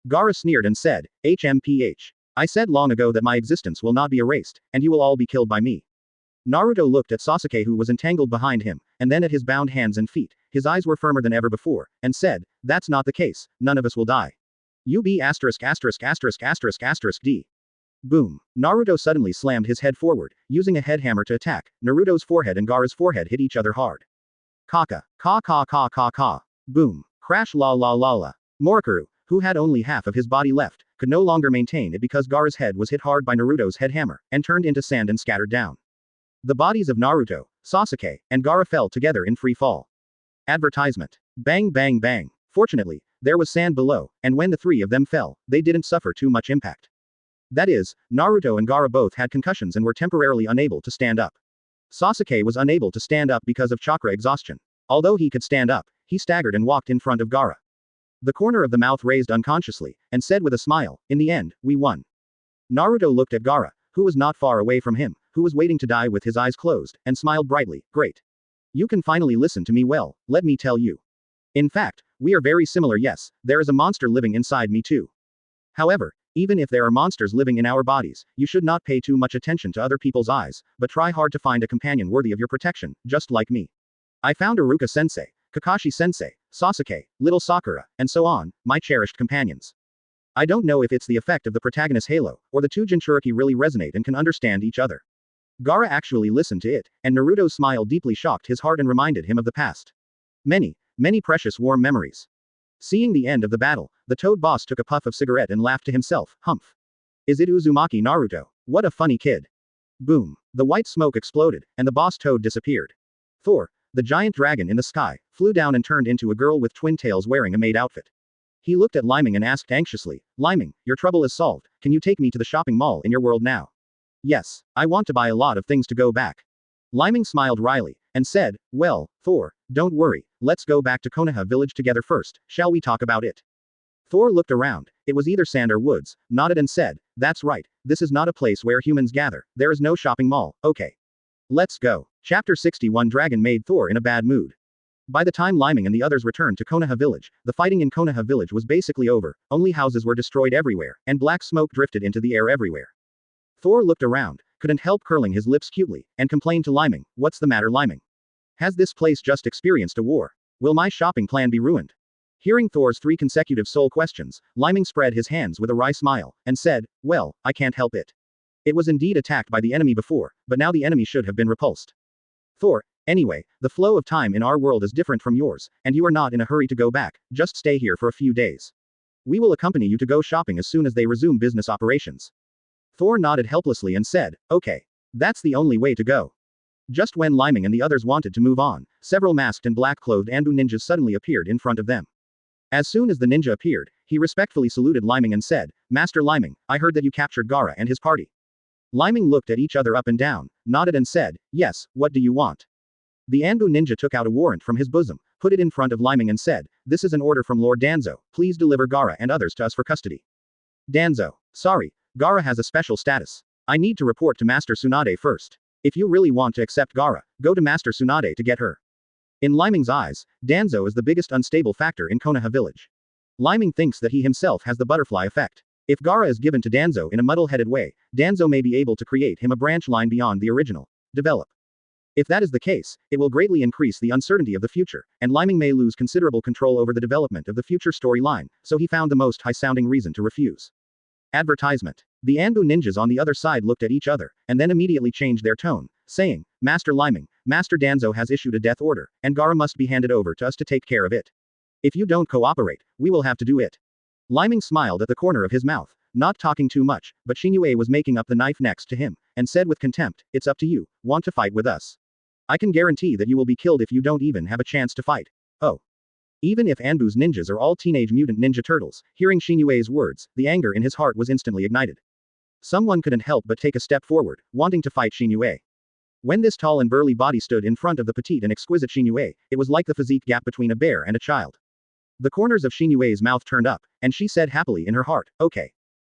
Gaara sneered and said, HMPH. I said long ago that my existence will not be erased, and you will all be killed by me. Naruto looked at Sasuke who was entangled behind him, and then at his bound hands and feet, his eyes were firmer than ever before, and said, That's not the case, none of us will die. You be D. Boom. Naruto suddenly slammed his head forward, using a head hammer to attack. Naruto's forehead and Gaara's forehead hit each other hard. Kaka. Ka. Boom. Crash la la la la. Morokaru, who had only half of his body left, could no longer maintain it because Gaara's head was hit hard by Naruto's head hammer, and turned into sand and scattered down. The bodies of Naruto, Sasuke, and Gaara fell together in free fall. Advertisement. Bang bang bang. Fortunately, there was sand below, and when the three of them fell, they didn't suffer too much impact. That is, Naruto and Gaara both had concussions and were temporarily unable to stand up. Sasuke was unable to stand up because of chakra exhaustion. Although he could stand up, he staggered and walked in front of Gaara. The corner of the mouth raised unconsciously, and said with a smile, "In the end, we won." Naruto looked at Gaara, who was not far away from him, who was waiting to die with his eyes closed, and smiled brightly, "Great. You can finally listen to me well, let me tell you. In fact, we are very similar. Yes, there is a monster living inside me too. However, even if there are monsters living in our bodies, you should not pay too much attention to other people's eyes, but try hard to find a companion worthy of your protection, just like me. I found Iruka-sensei, Kakashi-sensei, Sasuke, little Sakura, and so on, my cherished companions. I don't know if it's the effect of the protagonist's halo, or the two Jinchuriki really resonate and can understand each other." Gaara actually listened to it, and Naruto's smile deeply shocked his heart and reminded him of the past. Many precious warm memories. Seeing the end of the battle, the Toad boss took a puff of cigarette and laughed to himself, "Humph. Is it Uzumaki Naruto? What a funny kid." Boom. The white smoke exploded, and the boss Toad disappeared. Thor, the giant dragon in the sky, flew down and turned into a girl with twin tails wearing a maid outfit. He looked at Leiming and asked anxiously, "Leiming, your trouble is solved, can you take me to the shopping mall in your world now?" "Yes, I want to buy a lot of things to go back." Leiming smiled wryly, and said, "Well, Thor, don't worry, let's go back to Konoha village together first, shall we talk about it?" Thor looked around, it was either sand or woods, nodded and said, "That's right, this is not a place where humans gather, there is no shopping mall, okay. Let's go." Chapter 61 Dragon made Thor in a bad mood. By the time Leiming and the others returned to Konoha village, the fighting in Konoha village was basically over, only houses were destroyed everywhere, and black smoke drifted into the air everywhere. Thor looked around, couldn't help curling his lips cutely, and complained to Leiming, "What's the matter, Leiming? Has this place just experienced a war? Will my shopping plan be ruined?" Hearing Thor's three consecutive soul questions, Leiming spread his hands with a wry smile, and said, "Well, I can't help it. It was indeed attacked by the enemy before, but now the enemy should have been repulsed. Thor, anyway, the flow of time in our world is different from yours, and you are not in a hurry to go back, just stay here for a few days. We will accompany you to go shopping as soon as they resume business operations." Thor nodded helplessly and said, "Okay. That's the only way to go." Just when Leiming and the others wanted to move on, several masked and black-clothed Anbu ninjas suddenly appeared in front of them. As soon as the ninja appeared, he respectfully saluted Leiming and said, "Master Leiming, I heard that you captured Gaara and his party." Leiming looked at each other up and down, nodded and said, "Yes, what do you want?" The Anbu ninja took out a warrant from his bosom, put it in front of Leiming and said, "This is an order from Lord Danzo, please deliver Gaara and others to us for custody." Danzo, sorry, Gaara has a special status. I need to report to Master Tsunade first. If you really want to accept Gaara, go to Master Tsunade to get her. In Leiming's eyes, Danzo is the biggest unstable factor in Konoha village. Leiming thinks that he himself has the butterfly effect. If Gaara is given to Danzo in a muddle-headed way, Danzo may be able to create him a branch line beyond the original. Develop. If that is the case, it will greatly increase the uncertainty of the future, and Leiming may lose considerable control over the development of the future storyline, so he found the most high-sounding reason to refuse. Advertisement. The Anbu ninjas on the other side looked at each other, and then immediately changed their tone, saying, "Master Leiming, Master Danzo has issued a death order, and Gaara must be handed over to us to take care of it. If you don't cooperate, we will have to do it." Leiming smiled at the corner of his mouth, not talking too much, but Shinue was making up the knife next to him, and said with contempt, "It's up to you, want to fight with us? I can guarantee that you will be killed if you don't even have a chance to fight. Oh. Even if Anbu's ninjas are all teenage mutant ninja turtles, hearing Shinue's words, the anger in his heart was instantly ignited. Someone couldn't help but take a step forward, wanting to fight Shinue. When this tall and burly body stood in front of the petite and exquisite Shinue, it was like the physique gap between a bear and a child. The corners of Shinue's mouth turned up, and she said happily in her heart, "Okay.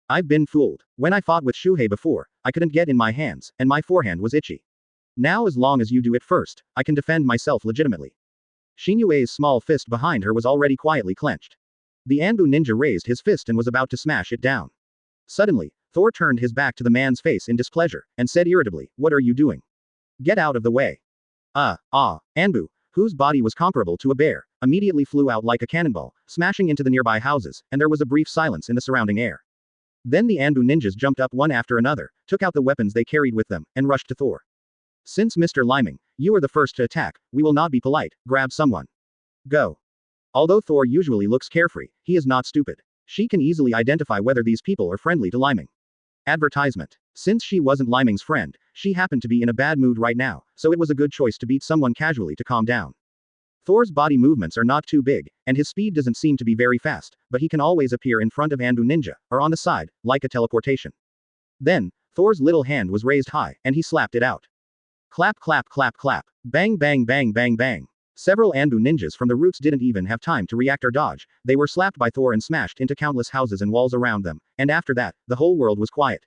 I've been fooled. When I fought with Shuhei before, I couldn't get in my hands, and my forehand was itchy. Now as long as you do it first, I can defend myself legitimately." Shinue's small fist behind her was already quietly clenched. The Anbu ninja raised his fist and was about to smash it down. Suddenly, Thor turned his back to the man's face in displeasure, and said irritably, "What are you doing? Get out of the way." Anbu, whose body was comparable to a bear, immediately flew out like a cannonball, smashing into the nearby houses, and there was a brief silence in the surrounding air. Then the Anbu ninjas jumped up one after another, took out the weapons they carried with them, and rushed to Thor. "Since Mr. Leiming, you are the first to attack, we will not be polite, grab someone. Go." Although Thor usually looks carefree, he is not stupid. She can easily identify whether these people are friendly to Leiming. Advertisement. Since she wasn't Leiming's friend, she happened to be in a bad mood right now, so it was a good choice to beat someone casually to calm down. Thor's body movements are not too big, and his speed doesn't seem to be very fast, but he can always appear in front of Anbu Ninja, or on the side, like a teleportation. Then, Thor's little hand was raised high, and he slapped it out. Clap clap clap clap. Bang bang bang bang bang. Several Anbu ninjas from the roots didn't even have time to react or dodge, they were slapped by Thor and smashed into countless houses and walls around them, and after that, the whole world was quiet.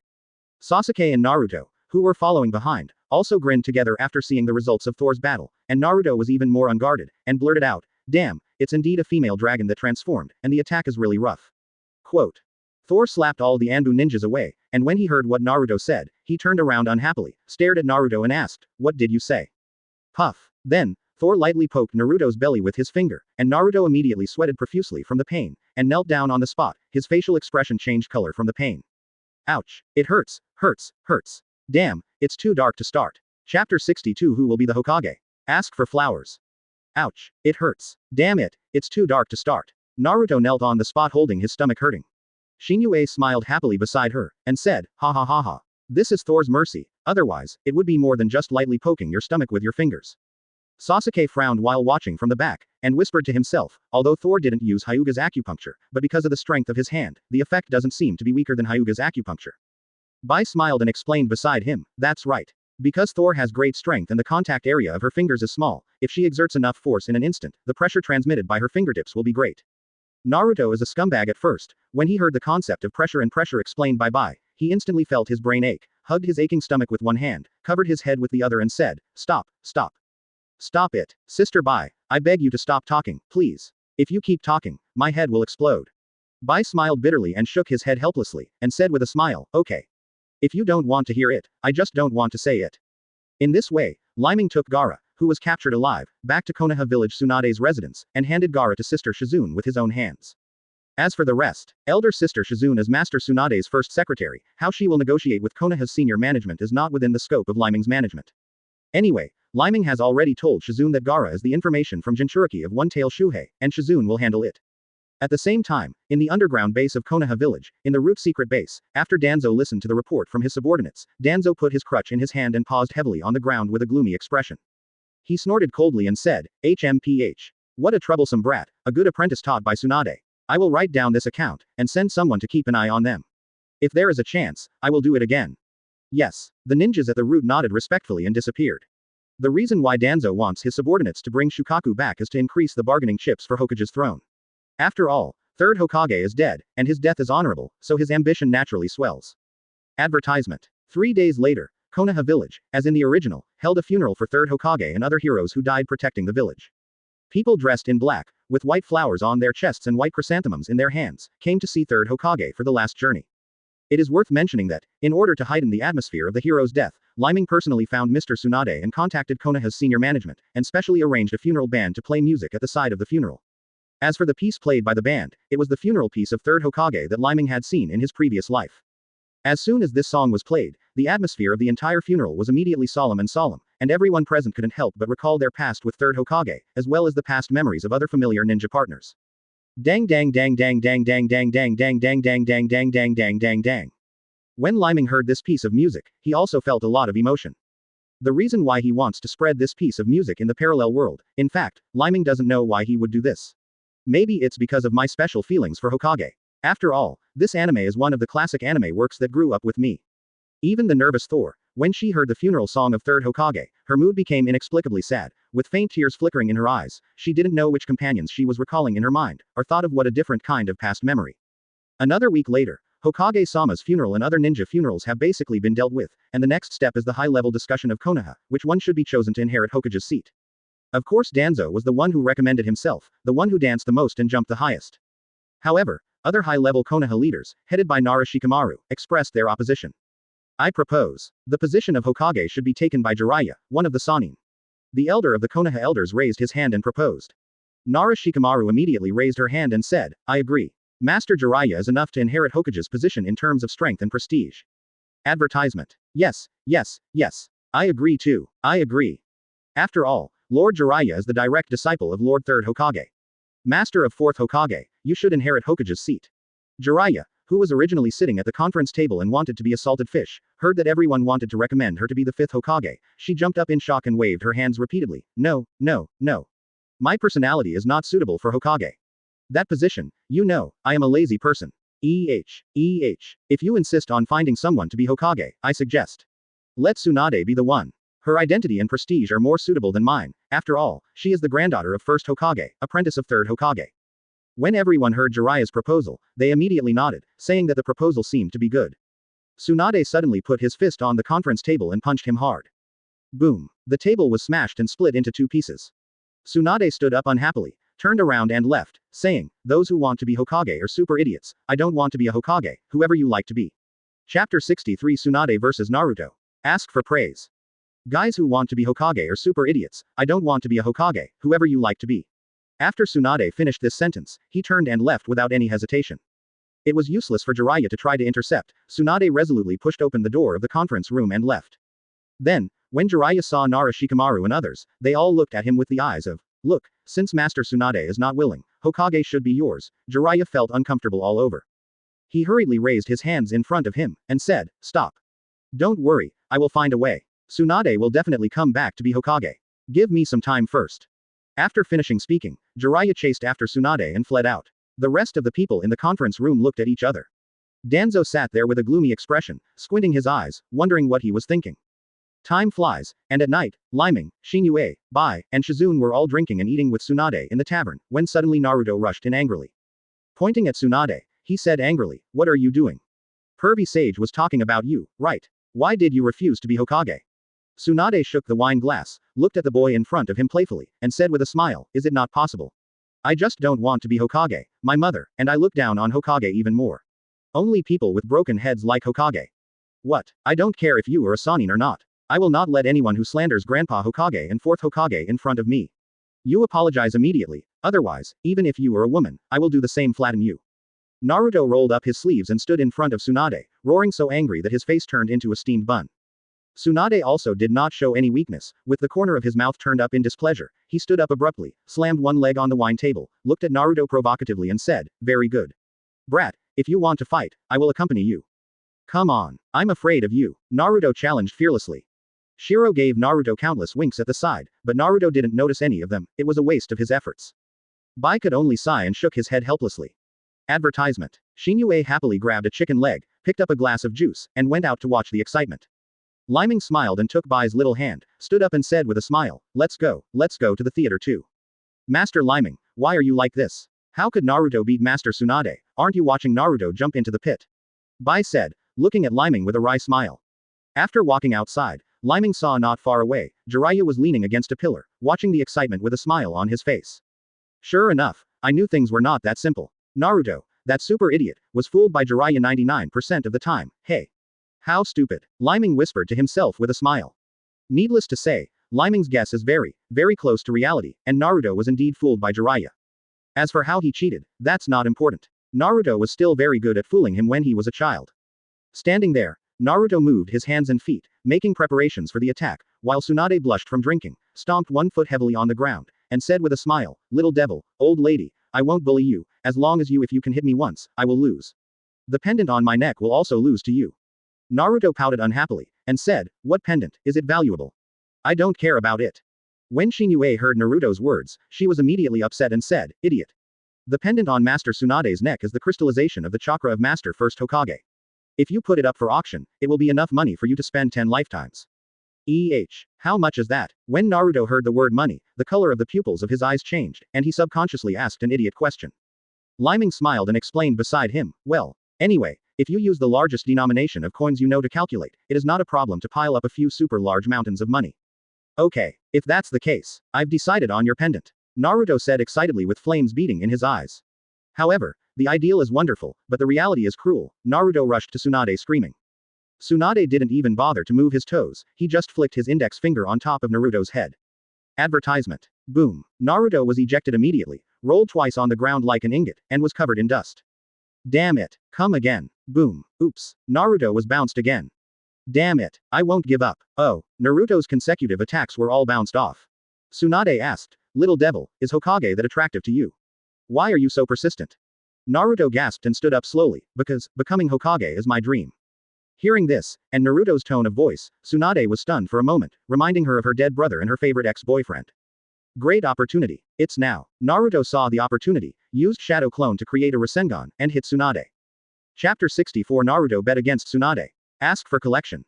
Sasuke and Naruto, who were following behind, also grinned together after seeing the results of Thor's battle, and Naruto was even more unguarded, and blurted out, "Damn, it's indeed a female dragon that transformed, and the attack is really rough." Quote. Thor slapped all the Anbu ninjas away, and when he heard what Naruto said, he turned around unhappily, stared at Naruto and asked, "What did you say?" Puff. Then, Thor lightly poked Naruto's belly with his finger, and Naruto immediately sweated profusely from the pain, and knelt down on the spot, his facial expression changed color from the pain. Ouch. It hurts, hurts, hurts. Damn, it's too dark to start. Chapter 62. Who will be the Hokage? Ask for flowers. Ouch. It hurts. Damn it, it's too dark to start. Naruto knelt on the spot holding his stomach hurting. Shinue smiled happily beside her, and said, "Ha ha ha ha. This is Thor's mercy, otherwise, it would be more than just lightly poking your stomach with your fingers." Sasuke frowned while watching from the back, and whispered to himself, although Thor didn't use Hyuga's acupuncture, but because of the strength of his hand, the effect doesn't seem to be weaker than Hyuga's acupuncture. Bai smiled and explained beside him, "That's right. Because Thor has great strength and the contact area of her fingers is small, if she exerts enough force in an instant, the pressure transmitted by her fingertips will be great." Naruto is a scumbag at first. When he heard the concept of pressure and pressure explained by Bai, he instantly felt his brain ache, hugged his aching stomach with one hand, covered his head with the other and said, "Stop, stop. Stop it, Sister Bai, I beg you to stop talking, please. If you keep talking, my head will explode." Bai smiled bitterly and shook his head helplessly, and said with a smile, "Okay. If you don't want to hear it, I just don't want to say it." In this way, Leiming took Gaara, who was captured alive, back to Konoha village Tsunade's residence, and handed Gaara to Sister Shizune with his own hands. As for the rest, elder sister Shizune is Master Tsunade's first secretary, how she will negotiate with Konoha's senior management is not within the scope of Leiming's management. Anyway, Leiming has already told Shizune that Gaara is the information from Jinchuriki of One-Tail Shuhei, and Shizune will handle it. At the same time, in the underground base of Konoha village, in the root secret base, after Danzo listened to the report from his subordinates, Danzo put his crutch in his hand and paused heavily on the ground with a gloomy expression. He snorted coldly and said, "HMPH. What a troublesome brat, a good apprentice taught by Tsunade. I will write down this account, and send someone to keep an eye on them. If there is a chance, I will do it again." Yes. The ninjas at the root nodded respectfully and disappeared. The reason why Danzo wants his subordinates to bring Shukaku back is to increase the bargaining chips for Hokage's throne. After all, third Hokage is dead, and his death is honorable, so his ambition naturally swells. Advertisement. 3 days later, Konoha village, as in the original, held a funeral for third Hokage and other heroes who died protecting the village. People dressed in black, with white flowers on their chests and white chrysanthemums in their hands, came to see third Hokage for the last journey. It is worth mentioning that, in order to heighten the atmosphere of the hero's death, Leiming personally found Mr. Tsunade and contacted Konoha's senior management, and specially arranged a funeral band to play music at the side of the funeral. As for the piece played by the band, it was the funeral piece of third Hokage that Leiming had seen in his previous life. As soon as this song was played, the atmosphere of the entire funeral was immediately solemn, and everyone present couldn't help but recall their past with third Hokage, as well as the past memories of other familiar ninja partners. Dang dang dang dang dang dang dang dang dang dang dang dang dang dang dang dang dang. When Leiming heard this piece of music, he also felt a lot of emotion. The reason why he wants to spread this piece of music in the parallel world, in fact, Leiming doesn't know why he would do this. Maybe it's because of my special feelings for Hokage. After all, this anime is one of the classic anime works that grew up with me. Even the nervous Thor, when she heard the funeral song of third Hokage, her mood became inexplicably sad, with faint tears flickering in her eyes. She didn't know which companions she was recalling in her mind, or thought of what a different kind of past memory. Another week later, Hokage-sama's funeral and other ninja funerals have basically been dealt with, and the next step is the high-level discussion of Konoha, which one should be chosen to inherit Hokage's seat. Of course Danzo was the one who recommended himself, the one who danced the most and jumped the highest. However, other high-level Konoha leaders, headed by Nara Shikamaru, expressed their opposition. "I propose. The position of Hokage should be taken by Jiraiya, one of the Sannin." The elder of the Konoha elders raised his hand and proposed. Nara Shikamaru immediately raised her hand and said, "I agree. Master Jiraiya is enough to inherit Hokage's position in terms of strength and prestige." Advertisement. Yes, yes, yes. I agree too. I agree. After all, Lord Jiraiya is the direct disciple of Lord Third Hokage. Master of Fourth Hokage, you should inherit Hokage's seat. Jiraiya, who was originally sitting at the conference table and wanted to be a salted fish, heard that everyone wanted to recommend her to be the fifth Hokage. She jumped up in shock and waved her hands repeatedly. "No, no, no. My personality is not suitable for Hokage. That position, you know, I am a lazy person. If you insist on finding someone to be Hokage, I suggest. Let Tsunade be the one. Her identity and prestige are more suitable than mine. After all, she is the granddaughter of first Hokage, apprentice of third Hokage. When everyone heard Jiraiya's proposal, they immediately nodded, saying that the proposal seemed to be good. Tsunade suddenly put his fist on the conference table and punched him hard. Boom. The table was smashed and split into two pieces. Tsunade stood up unhappily, turned around and left, saying, "Those who want to be Hokage are super idiots. I don't want to be a Hokage, whoever you like to be." Chapter 63 Tsunade vs Naruto. Ask for praise. Guys who want to be Hokage are super idiots. I don't want to be a Hokage, whoever you like to be. After Tsunade finished this sentence, he turned and left without any hesitation. It was useless for Jiraiya to try to intercept. Tsunade resolutely pushed open the door of the conference room and left. Then, when Jiraiya saw Nara Shikamaru and others, they all looked at him with the eyes of, "Look, since Master Tsunade is not willing, Hokage should be yours." Jiraiya felt uncomfortable all over. He hurriedly raised his hands in front of him, and said, "Stop. Don't worry, I will find a way. Tsunade will definitely come back to be Hokage. Give me some time first." After finishing speaking, Jiraiya chased after Tsunade and fled out. The rest of the people in the conference room looked at each other. Danzo sat there with a gloomy expression, squinting his eyes, wondering what he was thinking. Time flies, and at night, Leiming, Shinue, Bai, and Shizune were all drinking and eating with Tsunade in the tavern, when suddenly Naruto rushed in angrily. Pointing at Tsunade, he said angrily, "What are you doing? Pervy Sage was talking about you, right? Why did you refuse to be Hokage?" Tsunade shook the wine glass, looked at the boy in front of him playfully, and said with a smile, "Is it not possible? I just don't want to be Hokage, my mother, and I look down on Hokage even more. Only people with broken heads like Hokage. What? I don't care if you are a Sannin or not. I will not let anyone who slanders Grandpa Hokage and fourth Hokage in front of me. You apologize immediately, otherwise, even if you are a woman, I will do the same flatten you." Naruto rolled up his sleeves and stood in front of Tsunade, roaring so angry that his face turned into a steamed bun. Tsunade also did not show any weakness. With the corner of his mouth turned up in displeasure, he stood up abruptly, slammed one leg on the wine table, looked at Naruto provocatively and said, "Very good. Brat, if you want to fight, I will accompany you." "Come on. I'm afraid of you," Naruto challenged fearlessly. Shiro gave Naruto countless winks at the side, but Naruto didn't notice any of them. It was a waste of his efforts. Bai could only sigh and shook his head helplessly. Advertisement. Shinue happily grabbed a chicken leg, picked up a glass of juice, and went out to watch the excitement. Lyming smiled and took Bai's little hand, stood up and said with a smile, let's go to the theater too." "Master Lyming, why are you like this? How could Naruto beat Master Tsunade? Aren't you watching Naruto jump into the pit?" Bai said, looking at Lyming with a wry smile. After walking outside, Lyming saw not far away, Jiraiya was leaning against a pillar, watching the excitement with a smile on his face. Sure enough, I knew things were not that simple. Naruto, that super idiot, was fooled by Jiraiya 99% of the time. Hey. How stupid, Lyming whispered to himself with a smile. Needless to say, Lyming's guess is very, very close to reality, and Naruto was indeed fooled by Jiraiya. As for how he cheated, that's not important. Naruto was still very good at fooling him when he was a child. Standing there, Naruto moved his hands and feet, making preparations for the attack, while Tsunade blushed from drinking, stomped one foot heavily on the ground, and said with a smile, "Little devil, old lady, I won't bully you, as long as if you can hit me once, I will lose. The pendant on my neck will also lose to you." Naruto pouted unhappily, and said, "What pendant, is it valuable? I don't care about it." When Shinue heard Naruto's words, she was immediately upset and said, "Idiot. The pendant on Master Tsunade's neck is the crystallization of the chakra of Master First Hokage. If you put it up for auction, it will be enough money for you to spend 10 lifetimes. How much is that?" When Naruto heard the word money, the color of the pupils of his eyes changed, and he subconsciously asked an idiot question. Lyming smiled and explained beside him, "Well, anyway, if you use the largest denomination of coins you know to calculate, it is not a problem to pile up a few super large mountains of money." "Okay, if that's the case, I've decided on your pendant," Naruto said excitedly with flames beating in his eyes. However, the ideal is wonderful, but the reality is cruel. Naruto rushed to Tsunade screaming. Tsunade didn't even bother to move his toes, he just flicked his index finger on top of Naruto's head. Advertisement. Boom. Naruto was ejected immediately, rolled twice on the ground like an ingot, and was covered in dust. Damn it. Come again. Boom. Oops. Naruto was bounced again. Damn it. I won't give up. Oh, Naruto's consecutive attacks were all bounced off. Tsunade asked, "Little devil, is Hokage that attractive to you? Why are you so persistent?" Naruto gasped and stood up slowly, "Because, becoming Hokage is my dream." Hearing this, and Naruto's tone of voice, Tsunade was stunned for a moment, reminding her of her dead brother and her favorite ex-boyfriend. Great opportunity. It's now. Naruto saw the opportunity, used Shadow Clone to create a Rasengan, and hit Tsunade. Chapter 64 Naruto bet against Tsunade. Ask for collection.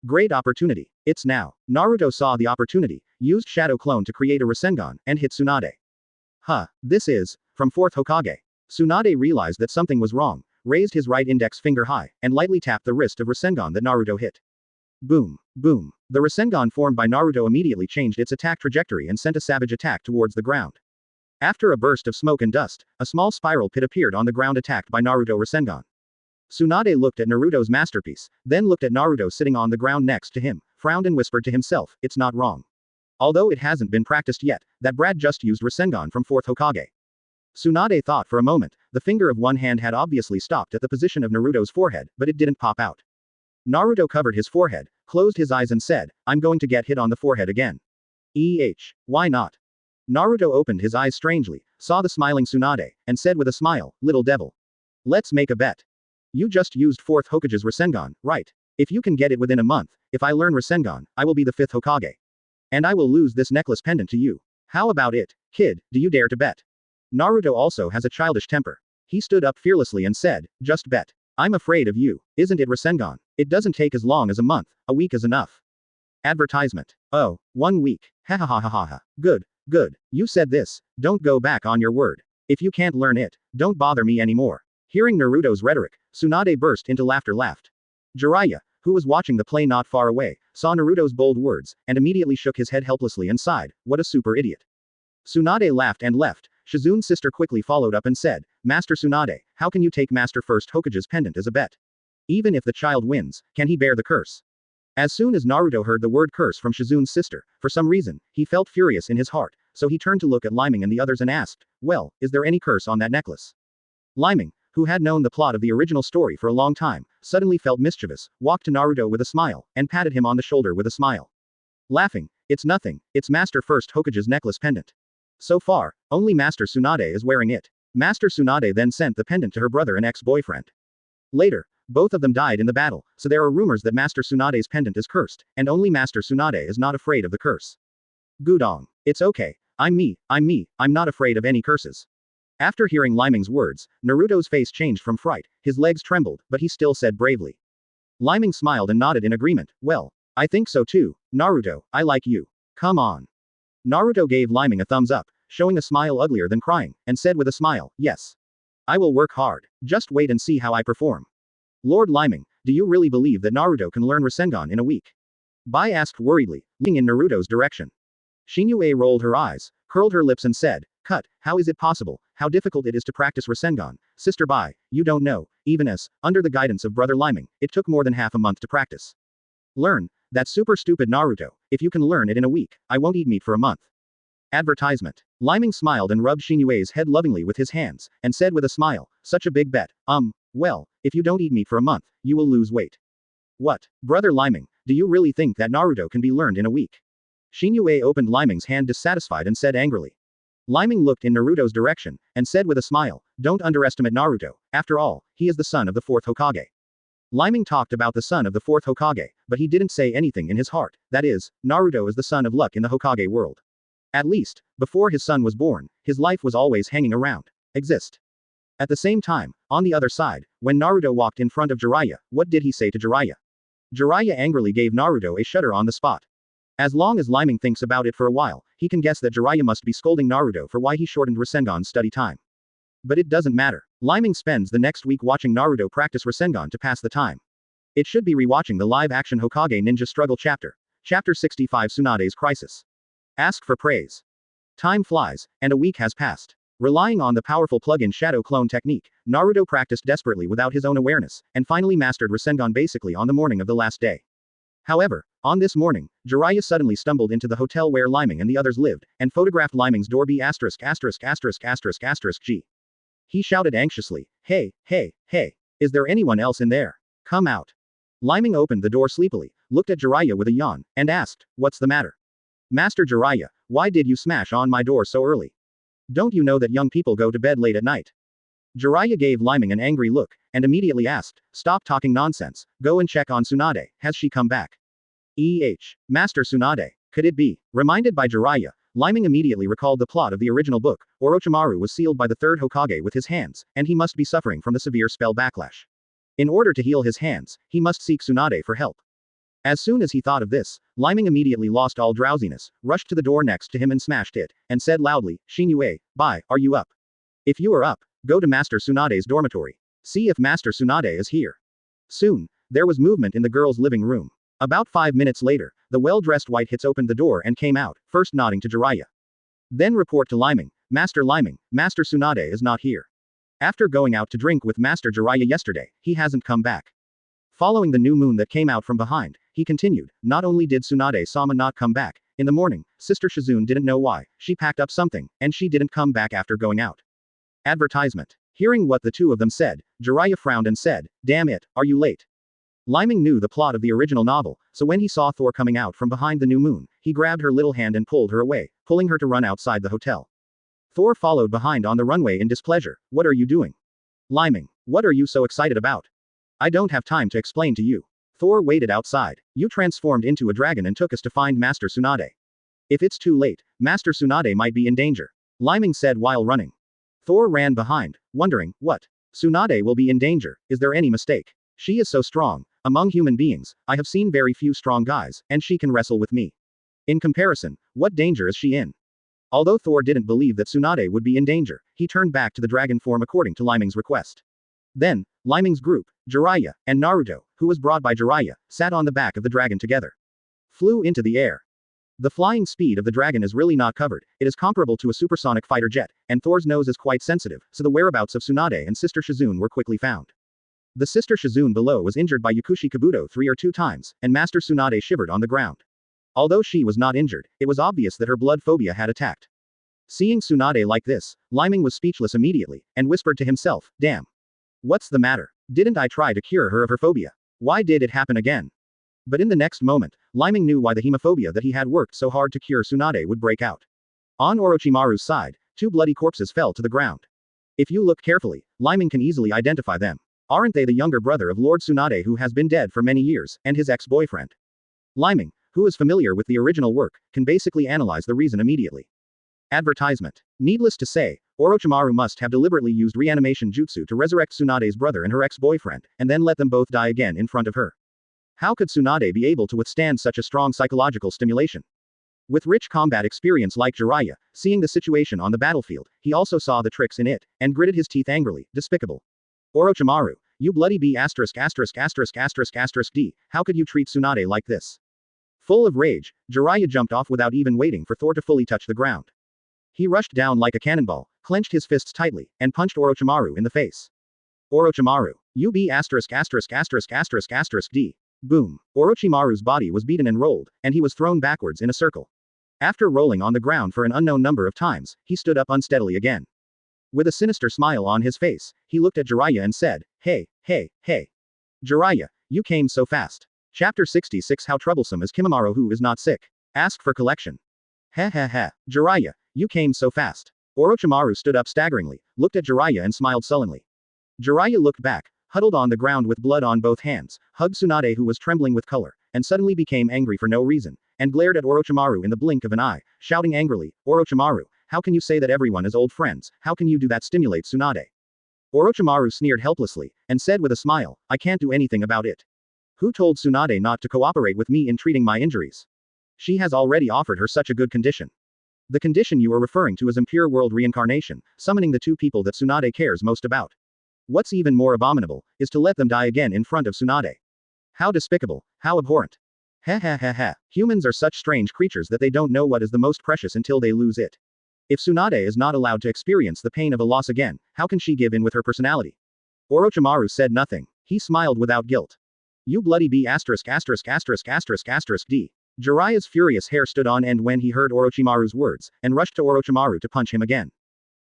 Great opportunity. It's now. Naruto saw the opportunity, used Shadow Clone to create a Rasengan, and hit Tsunade. This is, from 4th Hokage. Tsunade realized that something was wrong, raised his right index finger high, and lightly tapped the wrist of Rasengan that Naruto hit. Boom. Boom. The Rasengan formed by Naruto immediately changed its attack trajectory and sent a savage attack towards the ground. After a burst of smoke and dust, a small spiral pit appeared on the ground attacked by Naruto Rasengan. Tsunade looked at Naruto's masterpiece, then looked at Naruto sitting on the ground next to him, frowned and whispered to himself, it's not wrong. Although it hasn't been practiced yet, that brat just used Rasengan from 4th Hokage. Tsunade thought for a moment, the finger of one hand had obviously stopped at the position of Naruto's forehead, but it didn't pop out. Naruto covered his forehead, closed his eyes and said, I'm going to get hit on the forehead again. Why not? Naruto opened his eyes strangely, saw the smiling Tsunade, and said with a smile, little devil. Let's make a bet. You just used 4th Hokage's Rasengan, right? If you can get it within a month, if I learn Rasengan, I will be the 5th Hokage. And I will lose this necklace pendant to you. How about it, kid, do you dare to bet? Naruto also has a childish temper. He stood up fearlessly and said, just bet. I'm afraid of you, isn't it Rasengan? It doesn't take as long as a month, a week is enough. Advertisement. Oh, 1 week. Ha ha ha ha ha ha. Good, good, you said this, don't go back on your word. If you can't learn it, don't bother me anymore. Hearing Naruto's rhetoric, Tsunade burst into laughter laughed. Jiraiya, who was watching the play not far away, saw Naruto's bold words, and immediately shook his head helplessly and sighed, what a super idiot. Tsunade laughed and left. Shizun's sister quickly followed up and said, Master Tsunade, how can you take Master First Hokage's pendant as a bet? Even if the child wins, can he bear the curse? As soon as Naruto heard the word curse from Shizun's sister, for some reason, he felt furious in his heart, so he turned to look at Leiming and the others and asked, well, is there any curse on that necklace? Leiming, who had known the plot of the original story for a long time, suddenly felt mischievous, walked to Naruto with a smile, and patted him on the shoulder with a smile. Laughing, it's nothing, it's Master First Hokage's necklace pendant. So far, only Master Tsunade is wearing it. Master Tsunade then sent the pendant to her brother and ex-boyfriend. Later, both of them died in the battle, so there are rumors that Master Tsunade's pendant is cursed, and only Master Tsunade is not afraid of the curse. Gudong. It's okay. I'm me, I'm not afraid of any curses. After hearing Leiming's words, Naruto's face changed from fright, his legs trembled, but he still said bravely. Leiming smiled and nodded in agreement, well, I think so too, Naruto, I like you. Come on. Naruto gave Leiming a thumbs up, showing a smile uglier than crying, and said with a smile, yes. I will work hard, just wait and see how I perform. Lord Leiming, do you really believe that Naruto can learn Rasengan in a week? Bai asked worriedly, looking in Naruto's direction. Shinue rolled her eyes, curled her lips and said, Cut, how is it possible, how difficult it is to practice Rasengan, Sister Bai, you don't know, even as, under the guidance of Brother Leiming, it took more than half a month to practice. Learn, that super stupid Naruto, if you can learn it in a week, I won't eat meat for a month. Advertisement. Leiming smiled and rubbed Shinue's head lovingly with his hands, and said with a smile, such a big bet, well, if you don't eat meat for a month, you will lose weight. What, Brother Leiming, do you really think that Naruto can be learned in a week? Shinue opened Leiming's hand dissatisfied and said angrily. Leiming looked in Naruto's direction, and said with a smile, don't underestimate Naruto, after all, he is the son of the 4th Hokage. Leiming talked about the son of the 4th Hokage, but he didn't say anything in his heart, that is, Naruto is the son of luck in the Hokage world. At least, before his son was born, his life was always hanging around. Exist. At the same time, on the other side, when Naruto walked in front of Jiraiya, what did he say to Jiraiya? Jiraiya angrily gave Naruto a shudder on the spot. As long as Leiming thinks about it for a while, he can guess that Jiraiya must be scolding Naruto for why he shortened Rasengan's study time. But it doesn't matter. Leiming spends the next week watching Naruto practice Rasengan to pass the time. It should be rewatching the live-action Hokage Ninja Struggle chapter. Chapter 65 Tsunade's Crisis. Ask for praise. Time flies, and a week has passed. Relying on the powerful plug-in shadow clone technique, Naruto practiced desperately without his own awareness, and finally mastered Rasengan basically on the morning of the last day. However, on this morning, Jiraiya suddenly stumbled into the hotel where Leiming and the others lived, and photographed Leiming's door B******************. He shouted anxiously, hey, is there anyone else in there? Come out. Leiming opened the door sleepily, looked at Jiraiya with a yawn, and asked, what's the matter? Master Jiraiya, why did you smash on my door so early? Don't you know that young people go to bed late at night? Jiraiya gave Leiming an angry look, and immediately asked, stop talking nonsense, go and check on Tsunade, has she come back? Master Tsunade, could it be? Reminded by Jiraiya, Leiming immediately recalled the plot of the original book. Orochimaru was sealed by the third Hokage with his hands, and he must be suffering from the severe spell backlash. In order to heal his hands, he must seek Tsunade for help. As soon as he thought of this, Leiming immediately lost all drowsiness, rushed to the door next to him and smashed it, and said loudly, Shinue, bye, are you up? If you are up, go to Master Tsunade's dormitory. See if Master Tsunade is here. Soon, there was movement in the girls' living room. About 5 minutes later, the well-dressed white hits opened the door and came out, first nodding to Jiraiya. Then report to Leiming, Master Tsunade is not here. After going out to drink with Master Jiraiya yesterday, he hasn't come back. Following the new moon that came out from behind, he continued, not only did Tsunade-sama not come back, in the morning, Sister Shizune didn't know why, she packed up something, and she didn't come back after going out. Advertisement. Hearing what the two of them said, Jiraiya frowned and said, damn it, are you late? Leiming knew the plot of the original novel, so when he saw Thor coming out from behind the new moon, he grabbed her little hand and pulled her away, pulling her to run outside the hotel. Thor followed behind on the runway in displeasure. What are you doing? Leiming, what are you so excited about? I don't have time to explain to you. Thor waited outside. You transformed into a dragon and took us to find Master Tsunade. If it's too late, Master Tsunade might be in danger. Leiming said while running. Thor ran behind, wondering, what? Tsunade will be in danger, is there any mistake? She is so strong. Among human beings, I have seen very few strong guys, and she can wrestle with me. In comparison, what danger is she in? Although Thor didn't believe that Tsunade would be in danger, he turned back to the dragon form according to Leiming's request. Then, Leiming's group, Jiraiya, and Naruto, who was brought by Jiraiya, sat on the back of the dragon together. Flew into the air. The flying speed of the dragon is really not covered, it is comparable to a supersonic fighter jet, and Thor's nose is quite sensitive, so the whereabouts of Tsunade and Sister Shizune were quickly found. The Sister Shizune below was injured by Yakushi Kabuto 3 or 2 times, and Master Tsunade shivered on the ground. Although she was not injured, it was obvious that her blood phobia had attacked. Seeing Tsunade like this, Leiming was speechless immediately, and whispered to himself, damn. What's the matter? Didn't I try to cure her of her phobia? Why did it happen again? But in the next moment, Leiming knew why the hemophobia that he had worked so hard to cure Tsunade would break out. On Orochimaru's side, 2 bloody corpses fell to the ground. If you look carefully, Leiming can easily identify them. Aren't they the younger brother of Lord Tsunade who has been dead for many years, and his ex-boyfriend? Leiming, who is familiar with the original work, can basically analyze the reason immediately. Advertisement. Needless to say, Orochimaru must have deliberately used reanimation jutsu to resurrect Tsunade's brother and her ex-boyfriend, and then let them both die again in front of her. How could Tsunade be able to withstand such a strong psychological stimulation? With rich combat experience like Jiraiya, seeing the situation on the battlefield, he also saw the tricks in it, and gritted his teeth angrily, despicable. Orochimaru, you bloody B********************, D, how could you treat Tsunade like this? Full of rage, Jiraiya jumped off without even waiting for Thor to fully touch the ground. He rushed down like a cannonball, clenched his fists tightly, and punched Orochimaru in the face. Orochimaru, you B***********, D. Boom. Orochimaru's body was beaten and rolled, and he was thrown backwards in a circle. After rolling on the ground for an unknown number of times, he stood up unsteadily again. With a sinister smile on his face, he looked at Jiraiya and said, hey. Jiraiya, you came so fast. Chapter 66 How troublesome is Kimimaro who is not sick? Ask for collection. Jiraiya, you came so fast. Orochimaru stood up staggeringly, looked at Jiraiya and smiled sullenly. Jiraiya looked back, huddled on the ground with blood on both hands, hugged Tsunade who was trembling with color, and suddenly became angry for no reason, and glared at Orochimaru in the blink of an eye, shouting angrily, Orochimaru, how can you say that everyone is old friends, how can you do that stimulate Tsunade? Orochimaru sneered helplessly, and said with a smile, I can't do anything about it. Who told Tsunade not to cooperate with me in treating my injuries? She has already offered her such a good condition. The condition you are referring to is impure world reincarnation, summoning the 2 people that Tsunade cares most about. What's even more abominable, is to let them die again in front of Tsunade. How despicable, how abhorrent. Humans are such strange creatures that they don't know what is the most precious until they lose it. If Tsunade is not allowed to experience the pain of a loss again, how can she give in with her personality? Orochimaru said nothing. He smiled without guilt. You bloody B*********, D. Jiraiya's furious hair stood on end when he heard Orochimaru's words, and rushed to Orochimaru to punch him again.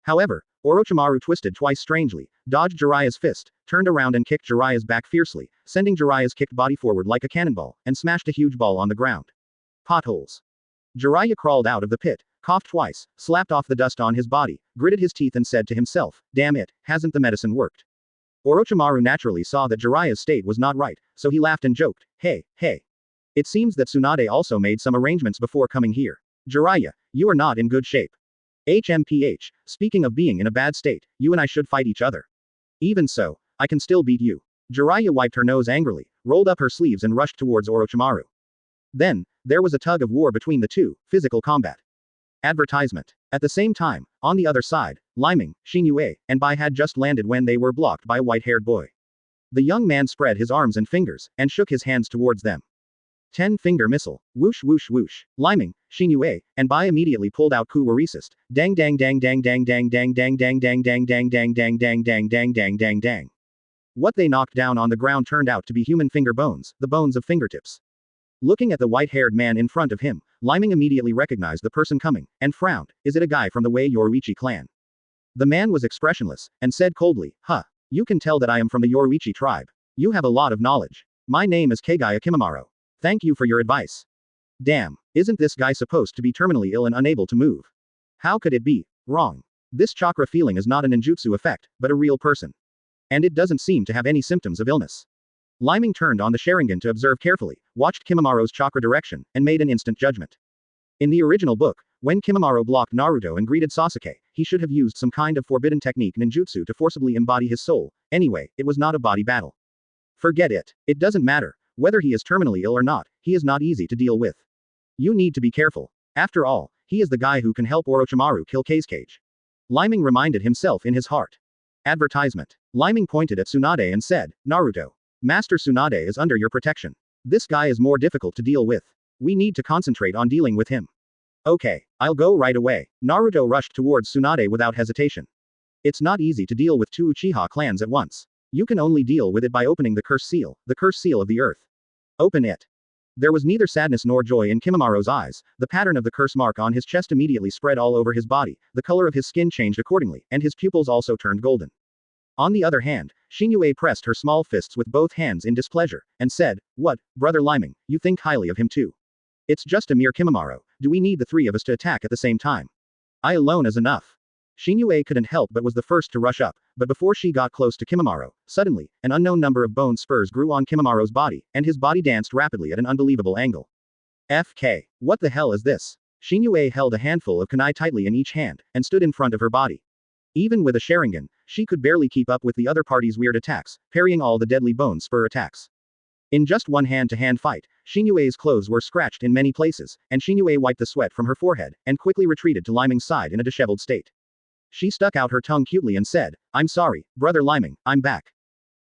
However, Orochimaru twisted twice strangely, dodged Jiraiya's fist, turned around and kicked Jiraiya's back fiercely, sending Jiraiya's kicked body forward like a cannonball, and smashed a huge ball on the ground. Potholes. Jiraiya crawled out of the pit, coughed twice, slapped off the dust on his body, gritted his teeth and said to himself, damn it, hasn't the medicine worked? Orochimaru naturally saw that Jiraiya's state was not right, so he laughed and joked, hey. It seems that Tsunade also made some arrangements before coming here. Jiraiya, You are not in good shape. HMPH, speaking of being in a bad state, you and I should fight each other. Even so, I can still beat you. Jiraiya wiped her nose angrily, rolled up her sleeves and rushed towards Orochimaru. Then, there was a tug of war between the two, physical combat. Advertisement. At the same time, on the other side, Leiming, Xinyue, and Bai had just landed when they were blocked by a white-haired boy. The young man spread his arms and fingers, and shook his hands towards them. 10-finger missile. Whoosh whoosh whoosh. Leiming, Xinyue, and Bai immediately pulled out Ku Resist. Dang dang dang dang dang dang dang dang dang dang dang dang dang dang dang dang dang dang dang dang. What they knocked down on the ground turned out to be human finger bones, the bones of fingertips. Looking at the white-haired man in front of him, Leiming immediately recognized the person coming, and frowned. Is it a guy from the Wei Yoruichi clan? The man was expressionless, and said coldly, Huh. You can tell that I am from the Yoruichi tribe. You have a lot of knowledge. My name is Kagaya Kimimaro. Thank you for your advice. Damn, isn't this guy supposed to be terminally ill and unable to move? How could it be wrong? This chakra feeling is not a ninjutsu effect, but a real person. And it doesn't seem to have any symptoms of illness. Leiming turned on the Sharingan to observe carefully, watched Kimimaro's chakra direction, and made an instant judgment. In the original book, when Kimimaro blocked Naruto and greeted Sasuke, he should have used some kind of forbidden technique ninjutsu to forcibly embody his soul. Anyway, it was not a body battle. Forget it. It doesn't matter. Whether he is terminally ill or not, he is not easy to deal with. You need to be careful. After all, he is the guy who can help Orochimaru kill Kazekage. Leiming reminded himself in his heart. Advertisement. Leiming pointed at Tsunade and said, Naruto. Master Tsunade is under your protection. This guy is more difficult to deal with. We need to concentrate on dealing with him. Okay, I'll go right away. Naruto rushed towards Tsunade without hesitation. It's not easy to deal with two Uchiha clans at once. You can only deal with it by opening the curse seal of the earth. Open it. There was neither sadness nor joy in Kimimaro's eyes. The pattern of the curse mark on his chest immediately spread all over his body, the color of his skin changed accordingly, and his pupils also turned golden. On the other hand, Xinyue pressed her small fists with both hands in displeasure, and said, What, brother Leiming, you think highly of him too? It's just a mere Kimimaro. Do we need the three of us to attack at the same time? I alone is enough. Xinyue couldn't help but was the first to rush up, but before she got close to Kimimaro, suddenly, an unknown number of bone spurs grew on Kimimaro's body, and his body danced rapidly at an unbelievable angle. FK. What the hell is this? Xinyue held a handful of kunai tightly in each hand, and stood in front of her body. Even with a Sharingan, she could barely keep up with the other party's weird attacks, parrying all the deadly bone spur attacks. In just one hand-to-hand fight, Xinyue's clothes were scratched in many places, and Xinyue wiped the sweat from her forehead, and quickly retreated to Leiming's side in a disheveled state. She stuck out her tongue cutely and said, I'm sorry, brother Leiming, I'm back.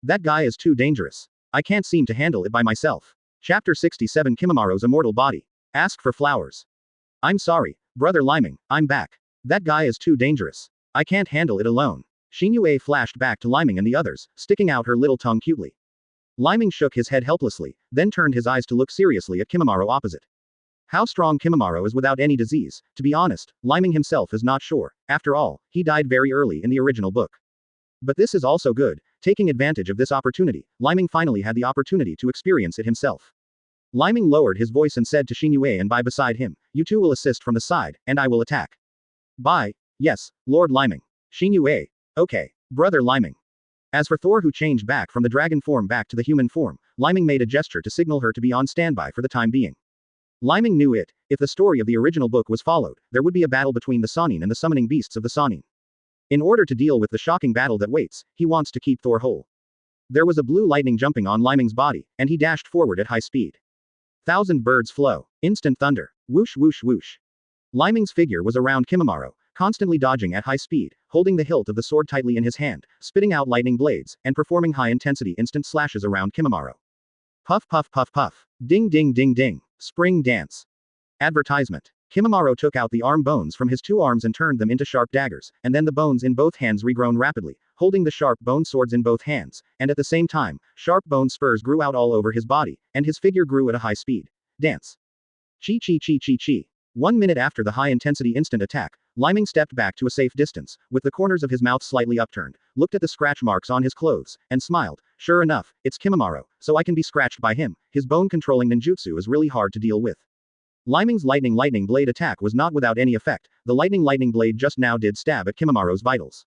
That guy is too dangerous. I can't seem to handle it by myself. Chapter 67 Kimimaro's Immortal Body. Ask for flowers. I'm sorry, brother Leiming, I'm back. That guy is too dangerous. I can't handle it alone. Xinyue flashed back to Leiming and the others, sticking out her little tongue cutely. Leiming shook his head helplessly, then turned his eyes to look seriously at Kimimaro opposite. How strong Kimimaro is without any disease, to be honest, Leiming himself is not sure. After all, he died very early in the original book. But this is also good. Taking advantage of this opportunity, Leiming finally had the opportunity to experience it himself. Leiming lowered his voice and said to Xinyue and Bai beside him, You two will assist from the side, and I will attack. Bai. Yes, Lord Leiming. Xinyue. Okay, brother Leiming. As for Thor, who changed back from the dragon form back to the human form, Leiming made a gesture to signal her to be on standby for the time being. Leiming knew it. If the story of the original book was followed, there would be a battle between the Sannin and the summoning beasts of the Sannin. In order to deal with the shocking battle that waits, he wants to keep Thor whole. There was a blue lightning jumping on Leiming's body, and he dashed forward at high speed. 1,000 birds flow. Instant thunder. Whoosh whoosh whoosh. Leiming's figure was around Kimimaro, constantly dodging at high speed, holding the hilt of the sword tightly in his hand, spitting out lightning blades, and performing high-intensity instant slashes around Kimimaro. Puff puff puff puff. Ding ding ding ding. Spring dance. Advertisement. Kimimaro took out the arm bones from his two arms and turned them into sharp daggers, and then the bones in both hands regrown rapidly, holding the sharp bone swords in both hands, and at the same time, sharp bone spurs grew out all over his body, and his figure grew at a high speed. Dance. Chi chi chi chi chi. 1 minute after the high-intensity instant attack, Leiming stepped back to a safe distance, with the corners of his mouth slightly upturned, looked at the scratch marks on his clothes, and smiled. Sure enough, it's Kimimaro, so I can be scratched by him. His bone-controlling ninjutsu is really hard to deal with. Leiming's lightning blade attack was not without any effect. The lightning blade just now did stab at Kimimaro's vitals.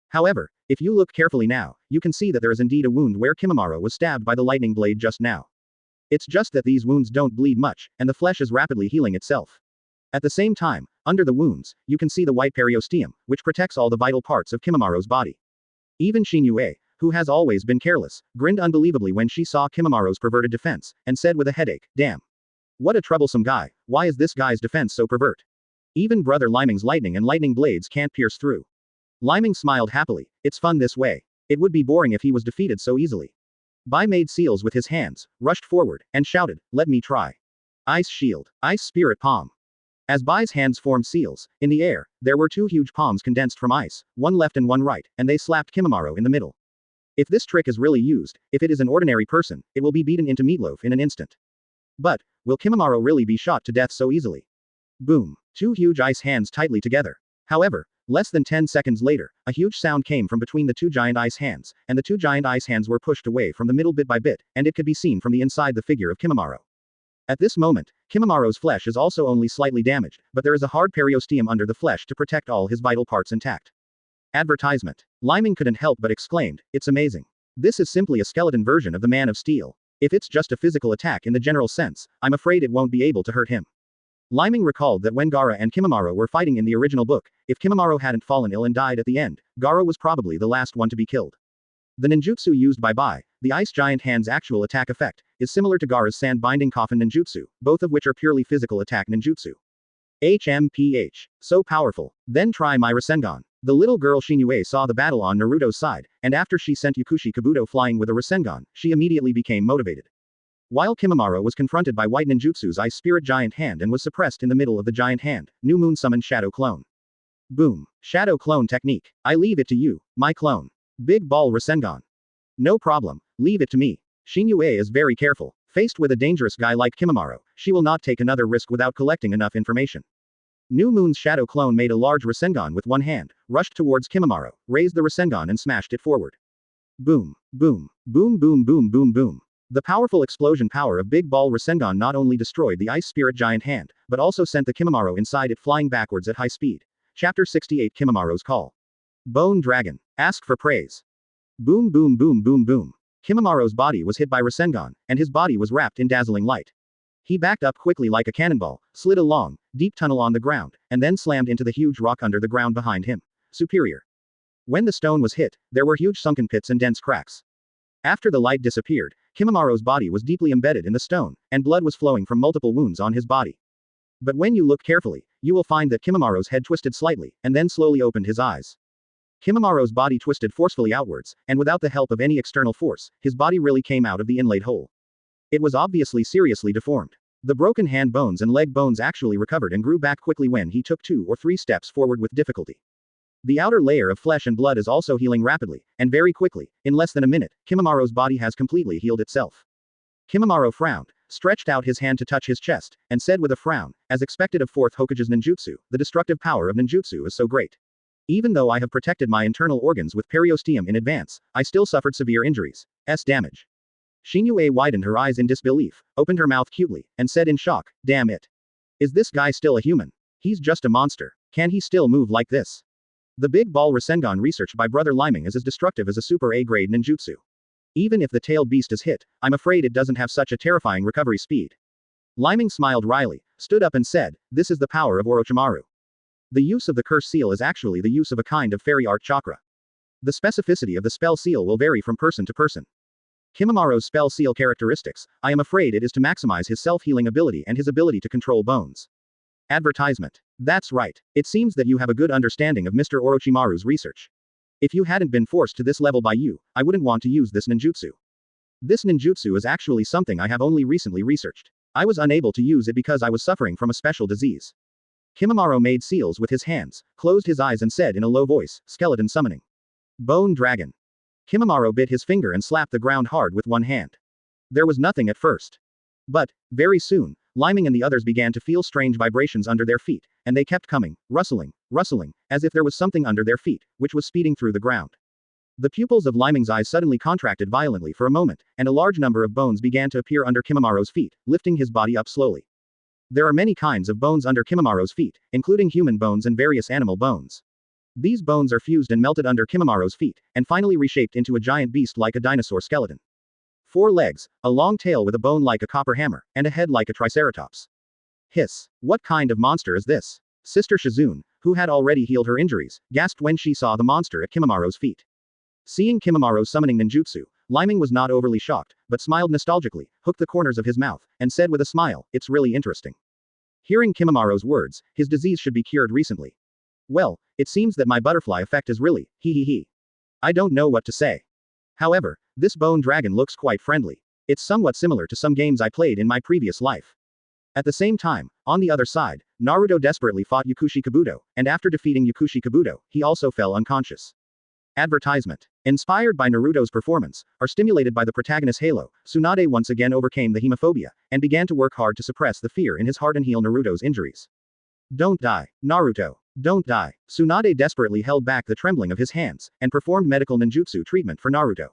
However, if you look carefully now, you can see that there is indeed a wound where Kimimaro was stabbed by the lightning blade just now. It's just that these wounds don't bleed much, and the flesh is rapidly healing itself. At the same time, Under the wounds, you can see the white periosteum, which protects all the vital parts of Kimamaro's body. Even Shinue, who has always been careless, grinned unbelievably when she saw Kimamaro's perverted defense, and said with a headache, "Damn. What a troublesome guy, why is this guy's defense so pervert? Even Brother Leiming's lightning and lightning blades can't pierce through." Leiming smiled happily, "It's fun this way. It would be boring if he was defeated so easily." Bai made seals with his hands, rushed forward, and shouted, "Let me try. Ice shield, ice spirit palm." As Bai's hands formed seals, in the air, there were two huge palms condensed from ice, one left and one right, and they slapped Kimamaro in the middle. If this trick is really used, if it is an ordinary person, it will be beaten into meatloaf in an instant. But, will Kimamaro really be shot to death so easily? Boom. Two huge ice hands tightly together. However, less than 10 seconds later, a huge sound came from between the two giant ice hands, and the two giant ice hands were pushed away from the middle bit by bit, and it could be seen from the inside the figure of Kimamaro. At this moment, Kimamaro's flesh is also only slightly damaged, but there is a hard periosteum under the flesh to protect all his vital parts intact. Advertisement. Lyming couldn't help but exclaimed, "It's amazing. This is simply a skeleton version of the Man of Steel. If it's just a physical attack in the general sense, I'm afraid it won't be able to hurt him." Lyming recalled that when Gaara and Kimamaro were fighting in the original book, if Kimamaro hadn't fallen ill and died at the end, Gaara was probably the last one to be killed. The ninjutsu used by Bai, the ice giant hand's actual attack effect, is similar to Gaara's sand binding coffin ninjutsu, both of which are purely physical attack ninjutsu. HMPH. So powerful. Then try my Rasengan. The little girl Shinue saw the battle on Naruto's side, and after she sent Yakushi Kabuto flying with a Rasengan, she immediately became motivated. While Kimamaro was confronted by White Ninjutsu's Ice Spirit Giant Hand and was suppressed in the middle of the Giant Hand, New Moon summoned Shadow Clone. Boom. Shadow Clone technique. I leave it to you, my clone. Big Ball Rasengan. No problem, leave it to me. Shinue is very careful. Faced with a dangerous guy like Kimamaro, she will not take another risk without collecting enough information. New Moon's Shadow Clone made a large Rasengan with one hand, rushed towards Kimamaro, raised the Rasengan and smashed it forward. Boom. Boom. Boom boom boom boom boom. The powerful explosion power of Big Ball Rasengan not only destroyed the Ice Spirit Giant Hand, but also sent the Kimamaro inside it flying backwards at high speed. Chapter 68 Kimamaro's Call. Bone Dragon. Ask for praise. Boom boom boom boom boom. Kimamaro's body was hit by Rasengan, and his body was wrapped in dazzling light. He backed up quickly like a cannonball, slid a long, deep tunnel on the ground, and then slammed into the huge rock under the ground behind him. Superior. When the stone was hit, there were huge sunken pits and dense cracks. After the light disappeared, Kimamaro's body was deeply embedded in the stone, and blood was flowing from multiple wounds on his body. But when you look carefully, you will find that Kimamaro's head twisted slightly, and then slowly opened his eyes. Kimamaro's body twisted forcefully outwards, and without the help of any external force, his body really came out of the inlaid hole. It was obviously seriously deformed. The broken hand bones and leg bones actually recovered and grew back quickly when he took 2 or 3 steps forward with difficulty. The outer layer of flesh and blood is also healing rapidly, and very quickly, in less than a minute, Kimamaro's body has completely healed itself. Kimamaro frowned, stretched out his hand to touch his chest, and said with a frown, as expected of 4th Hokage's ninjutsu, the destructive power of ninjutsu is so great. Even though I have protected my internal organs with periosteum in advance, I still suffered severe injuries. Damage. Shinue widened her eyes in disbelief, opened her mouth cutely, and said in shock, "Damn it. Is this guy still a human? He's just a monster. Can he still move like this?" The Big Ball Rasengan researched by Brother Leiming is as destructive as a super A-grade ninjutsu. Even if the tailed beast is hit, I'm afraid it doesn't have such a terrifying recovery speed. Leiming smiled wryly, stood up and said, "This is the power of Orochimaru. The use of the curse seal is actually the use of a kind of fairy art chakra. The specificity of the spell seal will vary from person to person. Kimamaro's spell seal characteristics, I am afraid it is to maximize his self-healing ability and his ability to control bones." Advertisement. That's right. It seems that you have a good understanding of Mr. Orochimaru's research. If you hadn't been forced to this level by you, I wouldn't want to use this ninjutsu. This ninjutsu is actually something I have only recently researched. I was unable to use it because I was suffering from a special disease. Kimamaro made seals with his hands, closed his eyes and said in a low voice, "Skeleton summoning. Bone Dragon." Kimamaro bit his finger and slapped the ground hard with one hand. There was nothing at first. But, very soon, Leiming and the others began to feel strange vibrations under their feet, and they kept coming, rustling, rustling, as if there was something under their feet, which was speeding through the ground. The pupils of Leiming's eyes suddenly contracted violently for a moment, and a large number of bones began to appear under Kimamaro's feet, lifting his body up slowly. There are many kinds of bones under Kimamaro's feet, including human bones and various animal bones. These bones are fused and melted under Kimamaro's feet, and finally reshaped into a giant beast like a dinosaur skeleton. 4 legs, a long tail with a bone like a copper hammer, and a head like a triceratops. Hiss. What kind of monster is this? Sister Shizune, who had already healed her injuries, gasped when she saw the monster at Kimamaro's feet. Seeing Kimamaro's summoning ninjutsu, Leiming was not overly shocked, but smiled nostalgically, hooked the corners of his mouth, and said with a smile, "It's really interesting." Hearing Kimamaro's words, his disease should be cured recently. Well, it seems that my butterfly effect is really, he. I don't know what to say. However, this bone dragon looks quite friendly. It's somewhat similar to some games I played in my previous life. At the same time, on the other side, Naruto desperately fought Yakushi Kabuto, and after defeating Yakushi Kabuto, he also fell unconscious. Advertisement. Inspired by Naruto's performance, or stimulated by the protagonist's halo, Tsunade once again overcame the hemophobia, and began to work hard to suppress the fear in his heart and heal Naruto's injuries. Don't die, Naruto. Don't die. Tsunade desperately held back the trembling of his hands, and performed medical ninjutsu treatment for Naruto.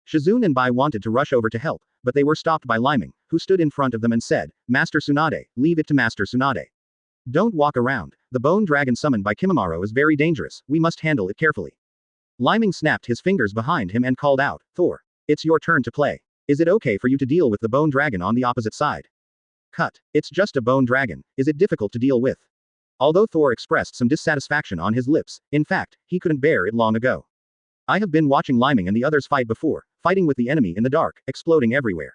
Shizune and Bai wanted to rush over to help, but they were stopped by Leiming, who stood in front of them and said, "Master Tsunade, leave it to Master Tsunade. Don't walk around. The bone dragon summoned by Kimamaro is very dangerous, we must handle it carefully." Leiming snapped his fingers behind him and called out, "Thor, it's your turn to play. Is it okay for you to deal with the bone dragon on the opposite side?" Cut. It's just a bone dragon, is it difficult to deal with? Although Thor expressed some dissatisfaction on his lips, in fact, he couldn't bear it long ago. I have been watching Leiming and the others fight before, fighting with the enemy in the dark, exploding everywhere.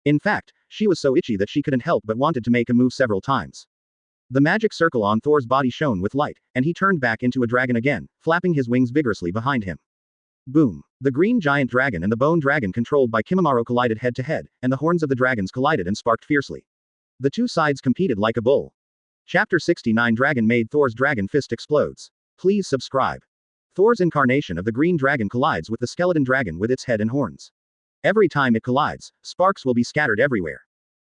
In fact, she was so itchy that she couldn't help but wanted to make a move several times. The magic circle on Thor's body shone with light, and he turned back into a dragon again, flapping his wings vigorously behind him. Boom. The green giant dragon and the bone dragon controlled by Kimamaro collided head to head, and the horns of the dragons collided and sparked fiercely. The two sides competed like a bull. Chapter 69 Dragon made Thor's dragon fist explodes. Please subscribe. Thor's incarnation of the green dragon collides with the skeleton dragon with its head and horns. Every time it collides, sparks will be scattered everywhere.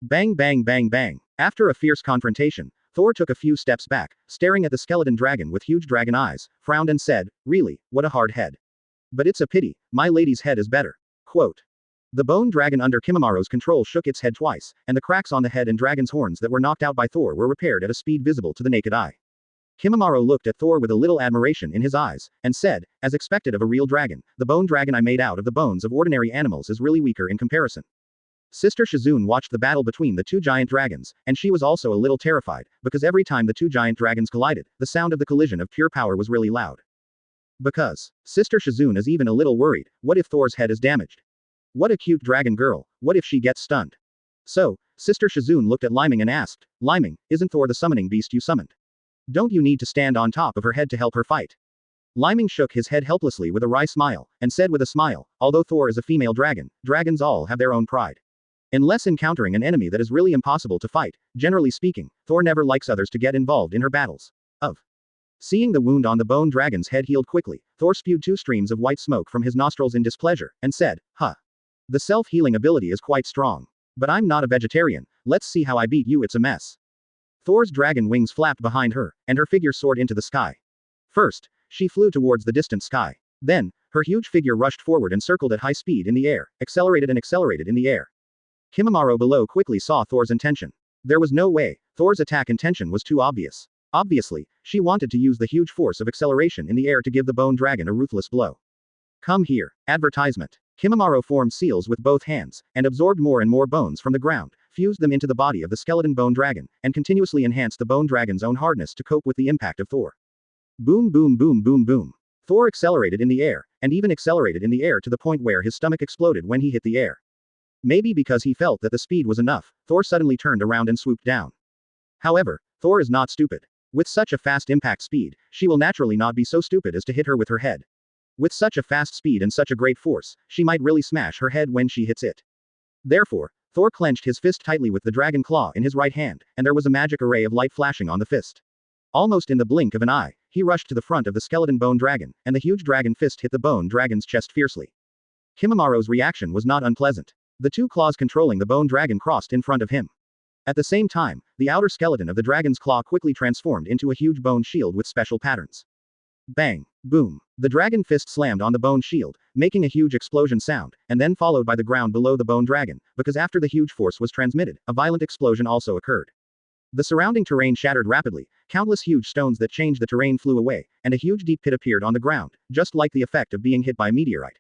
Bang bang bang bang. After a fierce confrontation, Thor took a few steps back, staring at the skeleton dragon with huge dragon eyes, frowned and said, "Really, what a hard head. But it's a pity, my lady's head is better." Quote. The bone dragon under Kimamaro's control shook its head twice, and the cracks on the head and dragon's horns that were knocked out by Thor were repaired at a speed visible to the naked eye. Kimamaro looked at Thor with a little admiration in his eyes, and said, "As expected of a real dragon, the bone dragon I made out of the bones of ordinary animals is really weaker in comparison." Sister Shizune watched the battle between the two giant dragons, and she was also a little terrified, because every time the two giant dragons collided, the sound of the collision of pure power was really loud. Because Sister Shizune is even a little worried, what if Thor's head is damaged? What a cute dragon girl, what if she gets stunned? So, Sister Shizune looked at Lyming and asked, "Lyming, isn't Thor the summoning beast you summoned? Don't you need to stand on top of her head to help her fight?" Lyming shook his head helplessly with a wry smile, and said with a smile, "Although Thor is a female dragon, dragons all have their own pride. Unless encountering an enemy that is really impossible to fight, generally speaking, Thor never likes others to get involved in her battles." Seeing the wound on the bone dragon's head healed quickly, Thor spewed 2 streams of white smoke from his nostrils in displeasure, and said, "Huh. The self-healing ability is quite strong. But I'm not a vegetarian, let's see how I beat you, it's a mess." Thor's dragon wings flapped behind her, and her figure soared into the sky. First, she flew towards the distant sky. Then, her huge figure rushed forward and circled at high speed in the air, accelerated in the air. Kimamaro below quickly saw Thor's intention. There was no way, Thor's attack intention was too obvious. Obviously, she wanted to use the huge force of acceleration in the air to give the bone dragon a ruthless blow. "Come here." Advertisement. Kimamaro formed seals with both hands, and absorbed more and more bones from the ground, fused them into the body of the skeleton bone dragon, and continuously enhanced the bone dragon's own hardness to cope with the impact of Thor. Boom boom boom boom boom. Thor accelerated in the air, and even accelerated in the air to the point where his stomach exploded when he hit the air. Maybe because he felt that the speed was enough, Thor suddenly turned around and swooped down. However, Thor is not stupid. With such a fast impact speed, she will naturally not be so stupid as to hit her with her head. With such a fast speed and such a great force, she might really smash her head when she hits it. Therefore, Thor clenched his fist tightly with the dragon claw in his right hand, and there was a magic array of light flashing on the fist. Almost in the blink of an eye, he rushed to the front of the skeleton bone dragon, and the huge dragon fist hit the bone dragon's chest fiercely. Kimamaro's reaction was not unpleasant. The 2 claws controlling the bone dragon crossed in front of him. At the same time, the outer skeleton of the dragon's claw quickly transformed into a huge bone shield with special patterns. Bang! Boom! The dragon fist slammed on the bone shield, making a huge explosion sound, and then followed by the ground below the bone dragon, because after the huge force was transmitted, a violent explosion also occurred. The surrounding terrain shattered rapidly, countless huge stones that changed the terrain flew away, and a huge deep pit appeared on the ground, just like the effect of being hit by a meteorite.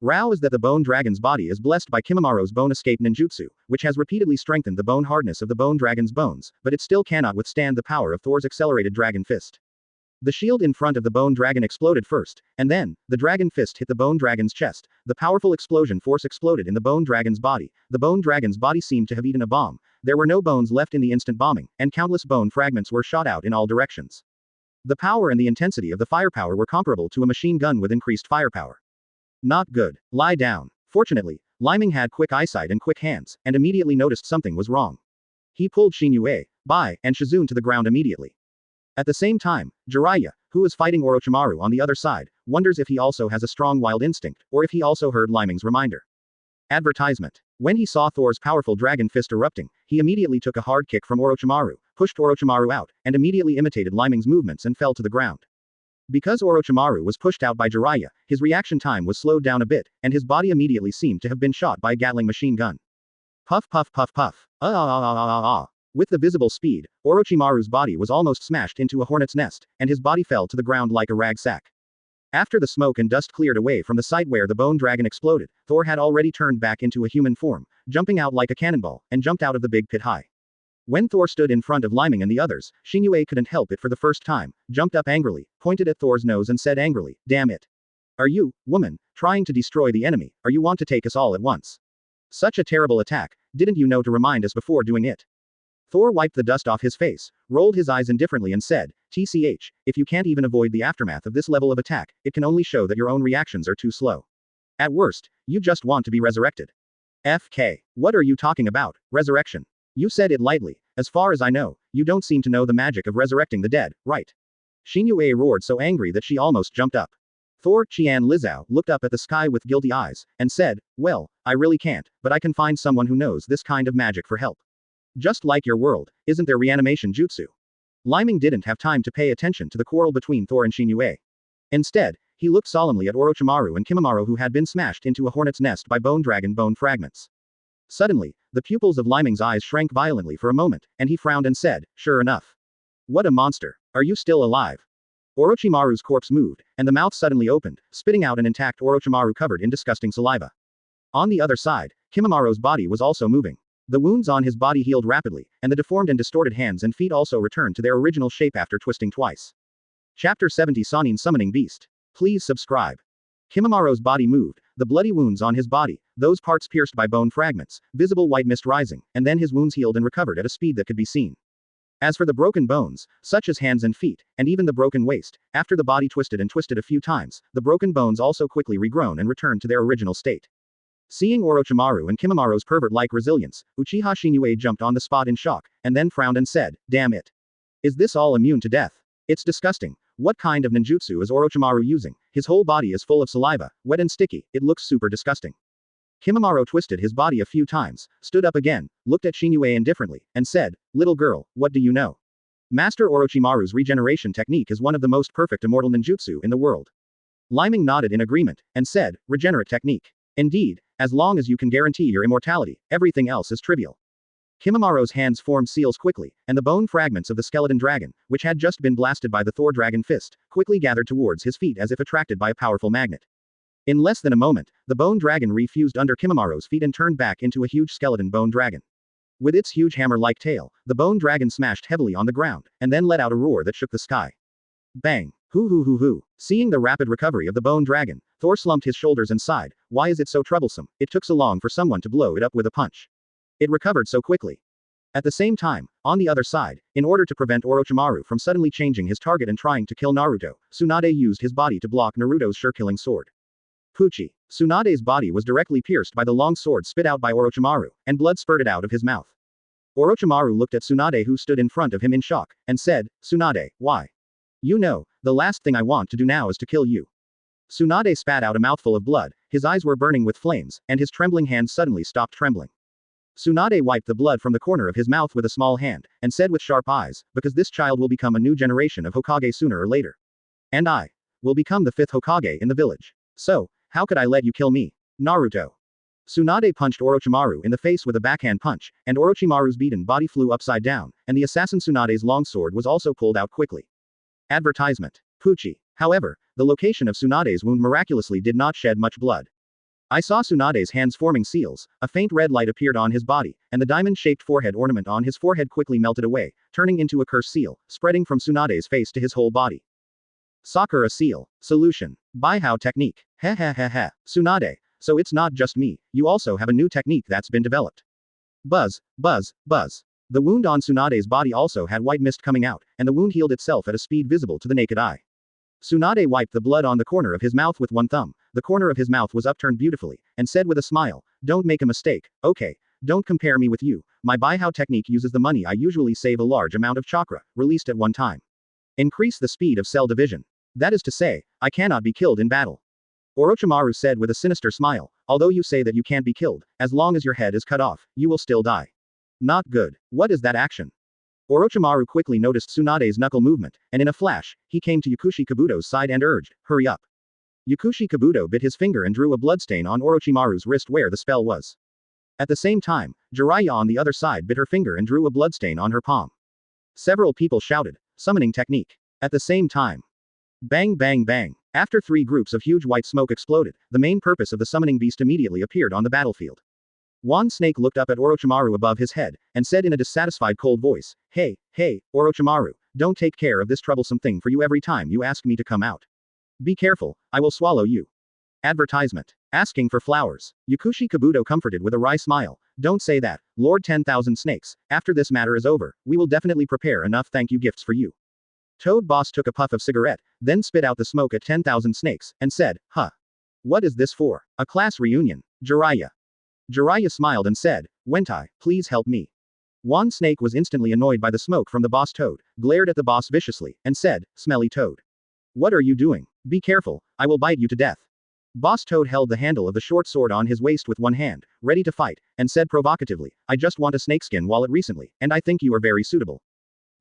Rao is that the bone dragon's body is blessed by Kimamaro's bone escape ninjutsu, which has repeatedly strengthened the bone hardness of the bone dragon's bones, but it still cannot withstand the power of Thor's accelerated dragon fist. The shield in front of the bone dragon exploded first, and then, the dragon fist hit the bone dragon's chest. The powerful explosion force exploded in the bone dragon's body. The bone dragon's body seemed to have eaten a bomb. There were no bones left in the instant bombing, and countless bone fragments were shot out in all directions. The power and the intensity of the firepower were comparable to a machine gun with increased firepower. Not good. Lie down. Fortunately, Leiming had quick eyesight and quick hands, and immediately noticed something was wrong. He pulled Shinue, Bai, and Shizune to the ground immediately. At the same time, Jiraiya, who is fighting Orochimaru on the other side, wonders if he also has a strong wild instinct, or if he also heard Leiming's reminder. Advertisement. When he saw Thor's powerful dragon fist erupting, he immediately took a hard kick from Orochimaru, pushed Orochimaru out, and immediately imitated Leiming's movements and fell to the ground. Because Orochimaru was pushed out by Jiraiya, his reaction time was slowed down a bit, and his body immediately seemed to have been shot by a Gatling machine gun. Puff puff puff puff. With the visible speed, Orochimaru's body was almost smashed into a hornet's nest, and his body fell to the ground like a rag sack. After the smoke and dust cleared away from the site where the bone dragon exploded, Thor had already turned back into a human form, jumping out like a cannonball, and jumped out of the big pit high. When Thor stood in front of Leiming and the others, Shinue couldn't help it for the first time, jumped up angrily, pointed at Thor's nose and said angrily, "Damn it. Are you, woman, trying to destroy the enemy, or you want to take us all at once? Such a terrible attack, didn't you know to remind us before doing it?" Thor wiped the dust off his face, rolled his eyes indifferently and said, "TCH, if you can't even avoid the aftermath of this level of attack, it can only show that your own reactions are too slow. At worst, you just want to be resurrected." FK. What are you talking about, resurrection? You said it lightly. As far as I know, you don't seem to know the magic of resurrecting the dead, right? Shinue roared so angry that she almost jumped up. Thor Qian Lizao looked up at the sky with guilty eyes, and said, "Well, I really can't, but I can find someone who knows this kind of magic for help. Just like your world, isn't there reanimation jutsu?" Leiming didn't have time to pay attention to the quarrel between Thor and Shinue. Instead, he looked solemnly at Orochimaru and Kimamaru who had been smashed into a hornet's nest by bone dragon bone fragments. Suddenly, the pupils of Leiming's eyes shrank violently for a moment, and he frowned and said, "Sure enough. What a monster. Are you still alive?" Orochimaru's corpse moved, and the mouth suddenly opened, spitting out an intact Orochimaru covered in disgusting saliva. On the other side, Kimamaru's body was also moving. The wounds on his body healed rapidly, and the deformed and distorted hands and feet also returned to their original shape after twisting twice. Chapter 70 Sannin Summoning Beast. Please subscribe. Kimamaru's body moved, the bloody wounds on his body, those parts pierced by bone fragments, visible white mist rising, and then his wounds healed and recovered at a speed that could be seen. As for the broken bones, such as hands and feet, and even the broken waist, after the body twisted and twisted a few times, the broken bones also quickly regrown and returned to their original state. Seeing Orochimaru and Kimamaru's pervert-like resilience, Uchiha Shinue jumped on the spot in shock, and then frowned and said, "Damn it. Is this all immune to death? It's disgusting. What kind of ninjutsu is Orochimaru using? His whole body is full of saliva, wet and sticky, it looks super disgusting." Kimamaru twisted his body a few times, stood up again, looked at Shinue indifferently, and said, "Little girl, what do you know? Master Orochimaru's regeneration technique is one of the most perfect immortal ninjutsu in the world." Leiming nodded in agreement, and said, "Regenerate technique. Indeed, as long as you can guarantee your immortality, everything else is trivial." Kimamaru's hands formed seals quickly, and the bone fragments of the skeleton dragon, which had just been blasted by the Thor dragon fist, quickly gathered towards his feet as if attracted by a powerful magnet. In less than a moment, the bone dragon refused under Kimamaru's feet and turned back into a huge skeleton bone dragon. With its huge hammer-like tail, the bone dragon smashed heavily on the ground, and then let out a roar that shook the sky. Bang! Hoo hoo hoo hoo. Seeing the rapid recovery of the bone dragon, Thor slumped his shoulders and sighed, "Why is it so troublesome? It took so long for someone to blow it up with a punch. It recovered so quickly." At the same time, on the other side, in order to prevent Orochimaru from suddenly changing his target and trying to kill Naruto, Tsunade used his body to block Naruto's sure-killing sword. Pucci. Tsunade's body was directly pierced by the long sword spit out by Orochimaru, and blood spurted out of his mouth. Orochimaru looked at Tsunade who stood in front of him in shock, and said, "Tsunade, why? You know, the last thing I want to do now is to kill you." Tsunade spat out a mouthful of blood, his eyes were burning with flames, and his trembling hands suddenly stopped trembling. Tsunade wiped the blood from the corner of his mouth with a small hand, and said with sharp eyes, "Because this child will become a new generation of Hokage sooner or later. And I will become the 5th Hokage in the village. So, how could I let you kill me, Naruto?" Tsunade punched Orochimaru in the face with a backhand punch, and Orochimaru's beaten body flew upside down, and the assassin Tsunade's long sword was also pulled out quickly. Advertisement. Pucci. However, the location of Tsunade's wound miraculously did not shed much blood. I saw Tsunade's hands forming seals, a faint red light appeared on his body, and the diamond-shaped forehead ornament on his forehead quickly melted away, turning into a curse seal, spreading from Tsunade's face to his whole body. Sakura seal. Solution. Baihao technique. Heh heh heh heh. Tsunade, so it's not just me, you also have a new technique that's been developed. Buzz, buzz, buzz. The wound on Tsunade's body also had white mist coming out, and the wound healed itself at a speed visible to the naked eye. Tsunade wiped the blood on the corner of his mouth with one thumb, the corner of his mouth was upturned beautifully, and said with a smile, "Don't make a mistake, okay, don't compare me with you, my Baihao technique uses the money I usually save a large amount of chakra, released at one time. Increase the speed of cell division. That is to say, I cannot be killed in battle." Orochimaru said with a sinister smile, "Although you say that you can't be killed, as long as your head is cut off, you will still die. Not good. What is that action?" Orochimaru quickly noticed Tsunade's knuckle movement, and in a flash, he came to Yakushi Kabuto's side and urged, "Hurry up." Yakushi Kabuto bit his finger and drew a bloodstain on Orochimaru's wrist where the spell was. At the same time, Jiraiya on the other side bit her finger and drew a bloodstain on her palm. Several people shouted, "Summoning technique." At the same time. Bang bang bang. After 3 groups of huge white smoke exploded, the main purpose of the summoning beast immediately appeared on the battlefield. Wan Snake looked up at Orochimaru above his head, and said in a dissatisfied cold voice, "Hey, Orochimaru, don't take care of this troublesome thing for you every time you ask me to come out. Be careful, I will swallow you." Advertisement. Asking for flowers. Yakushi Kabuto comforted with a wry smile, "Don't say that, Lord 10,000 Snakes, after this matter is over, we will definitely prepare enough thank you gifts for you." Toad Boss took a puff of cigarette, then spit out the smoke at 10,000 Snakes, and said, "Huh. What is this for? A class reunion, Jiraiya?" Jiraiya smiled and said, "Wentai, please help me." Wan Snake was instantly annoyed by the smoke from the boss toad, glared at the boss viciously, and said, "Smelly toad. What are you doing? Be careful, I will bite you to death." Boss Toad held the handle of the short sword on his waist with one hand, ready to fight, and said provocatively, "I just want a snakeskin wallet recently, and I think you are very suitable."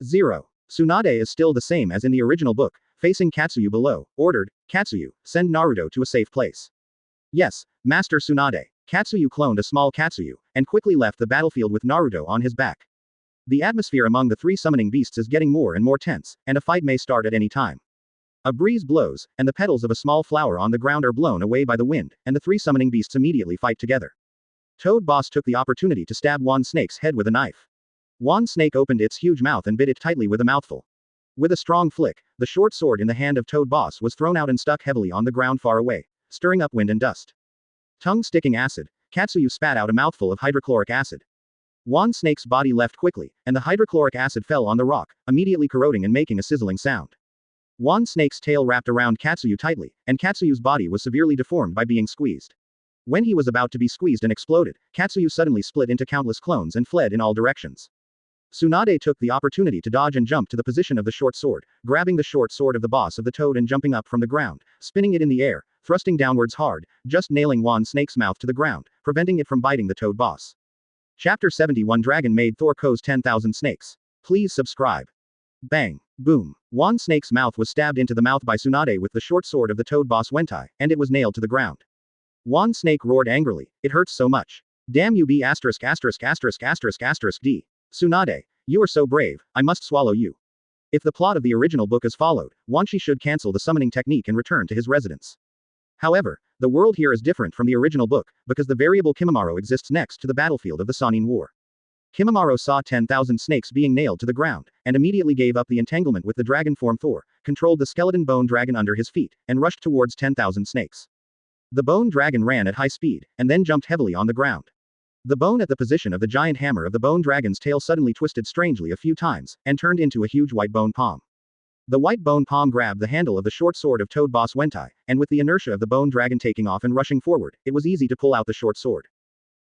0. Tsunade is still the same as in the original book, facing Katsuyu below, ordered, "Katsuyu, send Naruto to a safe place." "Yes, Master Tsunade." Katsuyu cloned a small Katsuyu, and quickly left the battlefield with Naruto on his back. The atmosphere among the 3 summoning beasts is getting more and more tense, and a fight may start at any time. A breeze blows, and the petals of a small flower on the ground are blown away by the wind, and the 3 summoning beasts immediately fight together. Toad Boss took the opportunity to stab Wan Snake's head with a knife. Wan Snake opened its huge mouth and bit it tightly with a mouthful. With a strong flick, the short sword in the hand of Toad Boss was thrown out and stuck heavily on the ground far away, stirring up wind and dust. Tongue-sticking acid, Katsuyu spat out a mouthful of hydrochloric acid. Wan Snake's body left quickly, and the hydrochloric acid fell on the rock, immediately corroding and making a sizzling sound. Wan Snake's tail wrapped around Katsuyu tightly, and Katsuyu's body was severely deformed by being squeezed. When he was about to be squeezed and exploded, Katsuyu suddenly split into countless clones and fled in all directions. Tsunade took the opportunity to dodge and jump to the position of the short sword, grabbing the short sword of the boss of the toad and jumping up from the ground, spinning it in the air, thrusting downwards hard, just nailing Wan Snake's mouth to the ground, preventing it from biting the toad boss. Chapter 71 Dragon Maid Thor Ko's 10,000 Snakes. Please subscribe. Bang. Boom. Wan Snake's mouth was stabbed into the mouth by Tsunade with the short sword of the toad boss Wentai, and it was nailed to the ground. Wan Snake roared angrily, "It hurts so much. Damn you B asterisk asterisk asterisk asterisk asterisk D. Tsunade, you are so brave, I must swallow you." If the plot of the original book is followed, Wanshi should cancel the summoning technique and return to his residence. However, the world here is different from the original book, because the variable Kimimaro exists next to the battlefield of the Sannin War. Kimimaro saw 10,000 snakes being nailed to the ground, and immediately gave up the entanglement with the dragon form Thor, controlled the skeleton bone dragon under his feet, and rushed towards 10,000 snakes. The bone dragon ran at high speed, and then jumped heavily on the ground. The bone at the position of the giant hammer of the bone dragon's tail suddenly twisted strangely a few times, and turned into a huge white bone palm. The white bone palm grabbed the handle of the short sword of Toad Boss Wentai, and with the inertia of the bone dragon taking off and rushing forward, it was easy to pull out the short sword.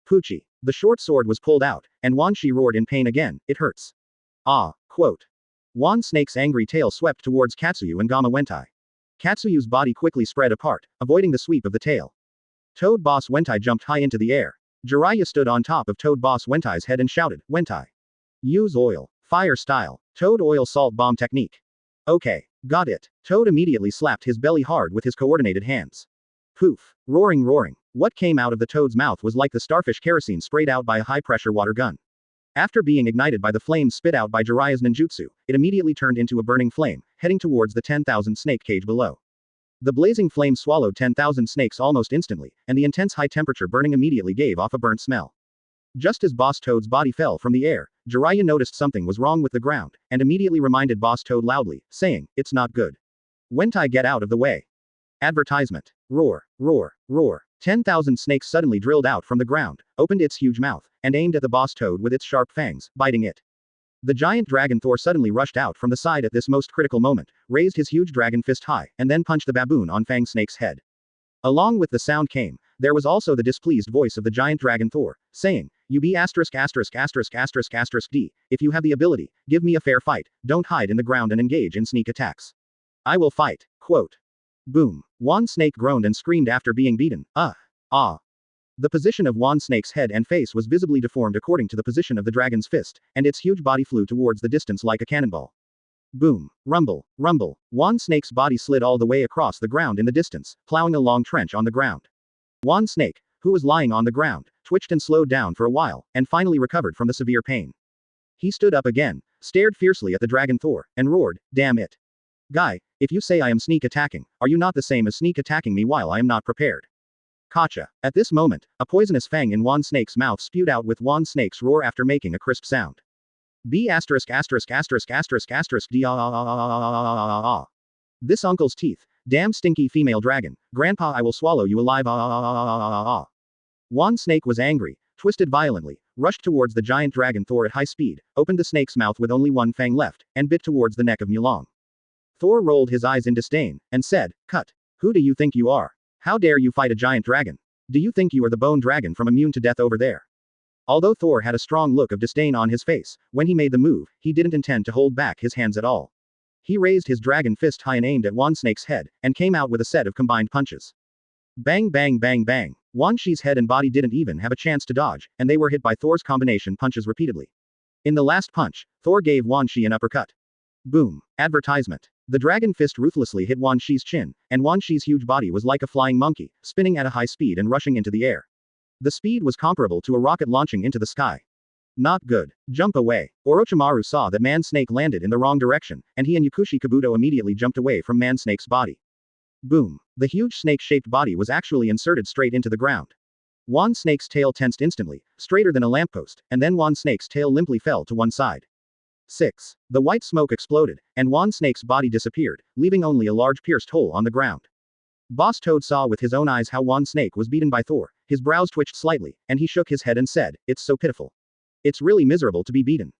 Poochie. The short sword was pulled out, and Wan Shi roared in pain again, "It hurts." Ah, quote. Wan Snake's angry tail swept towards Katsuyu and Gamma Wentai. Katsuyu's body quickly spread apart, avoiding the sweep of the tail. Toad Boss Wentai jumped high into the air. Jiraiya stood on top of Toad Boss Wentai's head and shouted, "Wentai. Use oil. Fire style. Toad oil salt bomb technique." "Okay. Got it." Toad immediately slapped his belly hard with his coordinated hands. Poof. Roaring roaring. What came out of the toad's mouth was like the starfish kerosene sprayed out by a high-pressure water gun. After being ignited by the flames spit out by Jiraiya's ninjutsu, it immediately turned into a burning flame, heading towards the 10,000 snake cage below. The blazing flame swallowed 10,000 snakes almost instantly, and the intense high temperature burning immediately gave off a burnt smell. Just as Boss Toad's body fell from the air, Jiraiya noticed something was wrong with the ground, and immediately reminded Boss Toad loudly, saying, "It's not good. Wentai, get out of the way." Advertisement. Roar, roar, roar. 10,000 snakes suddenly drilled out from the ground, opened its huge mouth, and aimed at the Boss Toad with its sharp fangs, biting it. The giant dragon Thor suddenly rushed out from the side at this most critical moment, raised his huge dragon fist high, and then punched the baboon on Fang Snake's head. Along with the sound came, there was also the displeased voice of the giant dragon Thor, saying, "You be asterisk asterisk asterisk asterisk asterisk D, if you have the ability, give me a fair fight, don't hide in the ground and engage in sneak attacks. I will fight." Quote. Boom. Wan Snake groaned and screamed after being beaten. Ah. The position of Wan Snake's head and face was visibly deformed according to the position of the dragon's fist, and its huge body flew towards the distance like a cannonball. Boom. Rumble. Rumble. Wan Snake's body slid all the way across the ground in the distance, plowing a long trench on the ground. Wan Snake, who was lying on the ground, twitched and slowed down for a while, and finally recovered from the severe pain. He stood up again, stared fiercely at the dragon Thor, and roared, "Damn it. Guy, if you say I am sneak attacking, are you not the same as sneak attacking me while I am not prepared?" Gotcha. At this moment, a poisonous fang in Wan Snake's mouth spewed out with Wan Snake's roar after making a crisp sound. B asterisk asterisk asterisk asterisk asterisk D ah. This uncle's teeth. Damn stinky female dragon. Grandpa, I will swallow you alive ah. Wan Snake was angry, twisted violently, rushed towards the giant dragon Thor at high speed, opened the snake's mouth with only one fang left, and bit towards the neck of Mulong. Thor rolled his eyes in disdain, and said, "Cut. Who do you think you are? How dare you fight a giant dragon? Do you think you are the bone dragon from Immune to Death over there?" Although Thor had a strong look of disdain on his face, when he made the move, he didn't intend to hold back his hands at all. He raised his dragon fist high and aimed at Wan Snake's head, and came out with a set of combined punches. Bang bang bang bang. Wan Shi's head and body didn't even have a chance to dodge, and they were hit by Thor's combination punches repeatedly. In the last punch, Thor gave Wan Shi an uppercut. Boom. Advertisement. The dragon fist ruthlessly hit Wan Shi's chin, and Wan Shi's huge body was like a flying monkey, spinning at a high speed and rushing into the air. The speed was comparable to a rocket launching into the sky. Not good. Jump away. Orochimaru saw that Man Snake landed in the wrong direction, and he and Yukushi Kabuto immediately jumped away from Man Snake's body. Boom. The huge snake-shaped body was actually inserted straight into the ground. Wan Snake's tail tensed instantly, straighter than a lamppost, and then Wan Snake's tail limply fell to one side. 6. The white smoke exploded, and Wan Snake's body disappeared, leaving only a large pierced hole on the ground. Boss Toad saw with his own eyes how Wan Snake was beaten by Thor, his brows twitched slightly, and he shook his head and said, "It's so pitiful. It's really miserable to be beaten."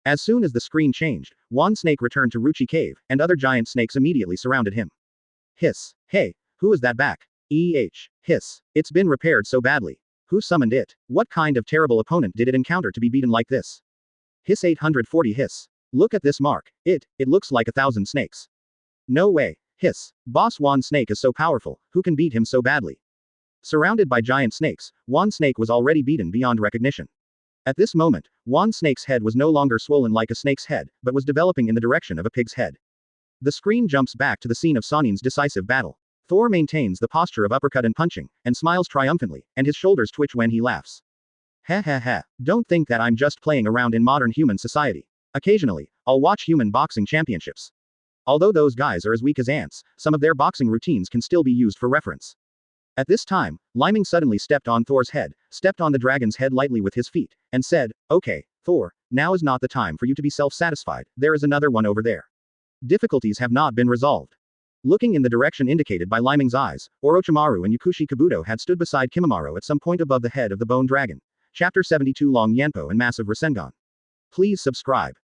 As soon as the screen changed, Wan Snake returned to Ruchi Cave, and other giant snakes immediately surrounded him. Hiss. Hey, who is that back? Hiss. It's been repaired so badly. Who summoned it? What kind of terrible opponent did it encounter to be beaten like this? Hiss 840 hiss. Look at this mark. It looks like 1,000 snakes. No way. Hiss. Boss Wan Snake is so powerful, who can beat him so badly? Surrounded by giant snakes, Wan Snake was already beaten beyond recognition. At this moment, Wan Snake's head was no longer swollen like a snake's head, but was developing in the direction of a pig's head. The screen jumps back to the scene of Sonin's decisive battle. Thor maintains the posture of uppercut and punching, and smiles triumphantly, and his shoulders twitch when he laughs. Ha. Don't think that I'm just playing around in modern human society. Occasionally, I'll watch human boxing championships. Although those guys are as weak as ants, some of their boxing routines can still be used for reference. At this time, Lyming suddenly stepped on Thor's head, stepped on the dragon's head lightly with his feet, and said, "Okay, Thor, now is not the time for you to be self-satisfied, there is another one over there. Difficulties have not been resolved." Looking in the direction indicated by Lyming's eyes, Orochimaru and Yukushi Kabuto had stood beside Kimimaro at some point above the head of the bone dragon. Chapter 72 Long Yanpo and Massive Rasengan. Please subscribe.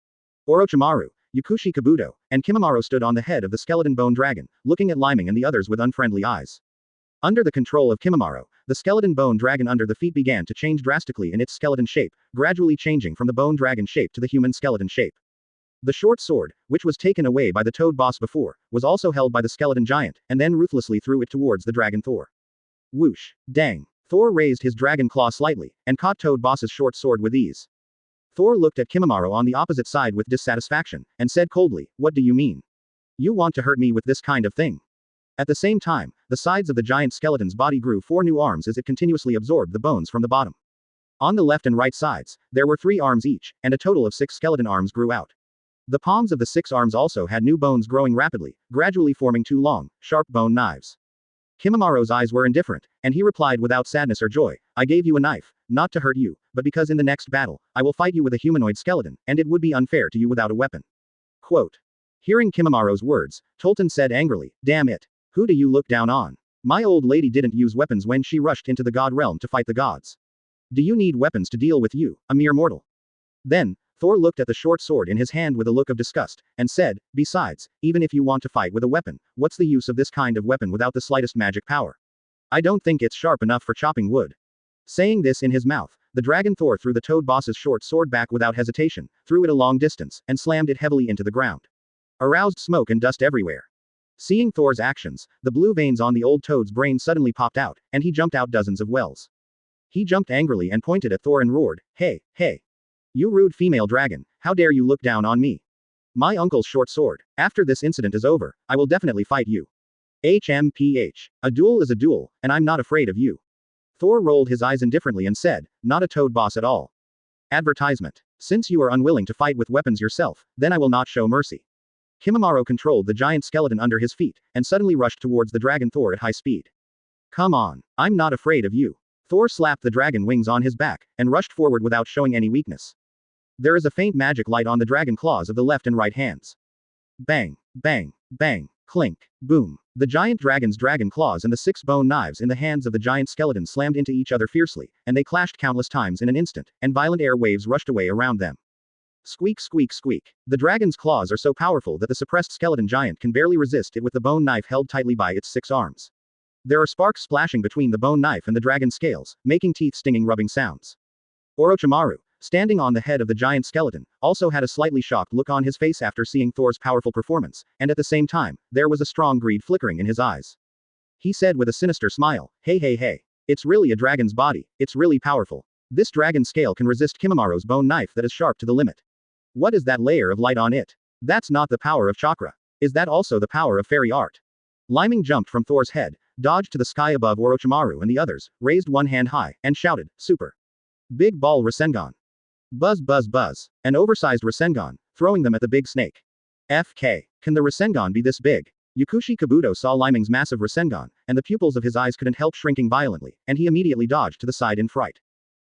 Orochimaru, Yukushi Kabuto, and Kimimaro stood on the head of the skeleton bone dragon, looking at Lyming and the others with unfriendly eyes. Under the control of Kimimaro, the skeleton bone dragon under the feet began to change drastically in its skeleton shape, gradually changing from the bone dragon shape to the human skeleton shape. The short sword, which was taken away by the toad boss before, was also held by the skeleton giant, and then ruthlessly threw it towards the dragon Thor. Whoosh. Dang. Thor raised his dragon claw slightly, and caught Toad Boss's short sword with ease. Thor looked at Kimimaro on the opposite side with dissatisfaction, and said coldly, "What do you mean? You want to hurt me with this kind of thing?" At the same time, the sides of the giant skeleton's body grew 4 new arms as it continuously absorbed the bones from the bottom. On the left and right sides, there were 3 arms each, and a total of 6 skeleton arms grew out. The palms of the 6 arms also had new bones growing rapidly, gradually forming 2 long, sharp bone knives. Kimamaro's eyes were indifferent, and he replied without sadness or joy, I gave you a knife, not to hurt you, but because in the next battle, I will fight you with a humanoid skeleton, and it would be unfair to you without a weapon. Quote. Hearing Kimamaro's words, Tolton said angrily, damn it. Who do you look down on? My old lady didn't use weapons when she rushed into the god realm to fight the gods. Do you need weapons to deal with you, a mere mortal? Then, Thor looked at the short sword in his hand with a look of disgust, and said, besides, even if you want to fight with a weapon, what's the use of this kind of weapon without the slightest magic power? I don't think it's sharp enough for chopping wood. Saying this in his mouth, the dragon Thor threw the toad boss's short sword back without hesitation, threw it a long distance, and slammed it heavily into the ground. Aroused smoke and dust everywhere. Seeing Thor's actions, the blue veins on the old toad's brain suddenly popped out, and he jumped out dozens of wells. He jumped angrily and pointed at Thor and roared, hey, hey. You rude female dragon, how dare you look down on me? My uncle's short sword. After this incident is over, I will definitely fight you. HMPH. A duel is a duel, and I'm not afraid of you. Thor rolled his eyes indifferently and said, not a toad boss at all. Advertisement. Since you are unwilling to fight with weapons yourself, then I will not show mercy. Kimamaro controlled the giant skeleton under his feet, and suddenly rushed towards the dragon Thor at high speed. Come on, I'm not afraid of you. Thor slapped the dragon wings on his back, and rushed forward without showing any weakness. There is a faint magic light on the dragon claws of the left and right hands. Bang, bang, bang, clink, boom. The giant dragon's dragon claws and the 6 bone knives in the hands of the giant skeleton slammed into each other fiercely, and they clashed countless times in an instant, and violent air waves rushed away around them. Squeak, squeak, squeak. The dragon's claws are so powerful that the suppressed skeleton giant can barely resist it with the bone knife held tightly by its 6 arms. There are sparks splashing between the bone knife and the dragon's scales, making teeth stinging rubbing sounds. Orochimaru, standing on the head of the giant skeleton, also had a slightly shocked look on his face after seeing Thor's powerful performance, and at the same time, there was a strong greed flickering in his eyes. He said with a sinister smile, hey hey hey. It's really a dragon's body, it's really powerful. This dragon scale can resist Kimamaro's bone knife that is sharp to the limit. What is that layer of light on it? That's not the power of chakra. Is that also the power of fairy art? Lyming jumped from Thor's head, dodged to the sky above Orochimaru and the others, raised one hand high, and shouted, super. Big ball Rasengan. Buzz buzz buzz. An oversized Rasengan, throwing them at the big snake. FK. Can the Rasengan be this big? Yukushi Kabuto saw Lyming's massive Rasengan, and the pupils of his eyes couldn't help shrinking violently, and he immediately dodged to the side in fright.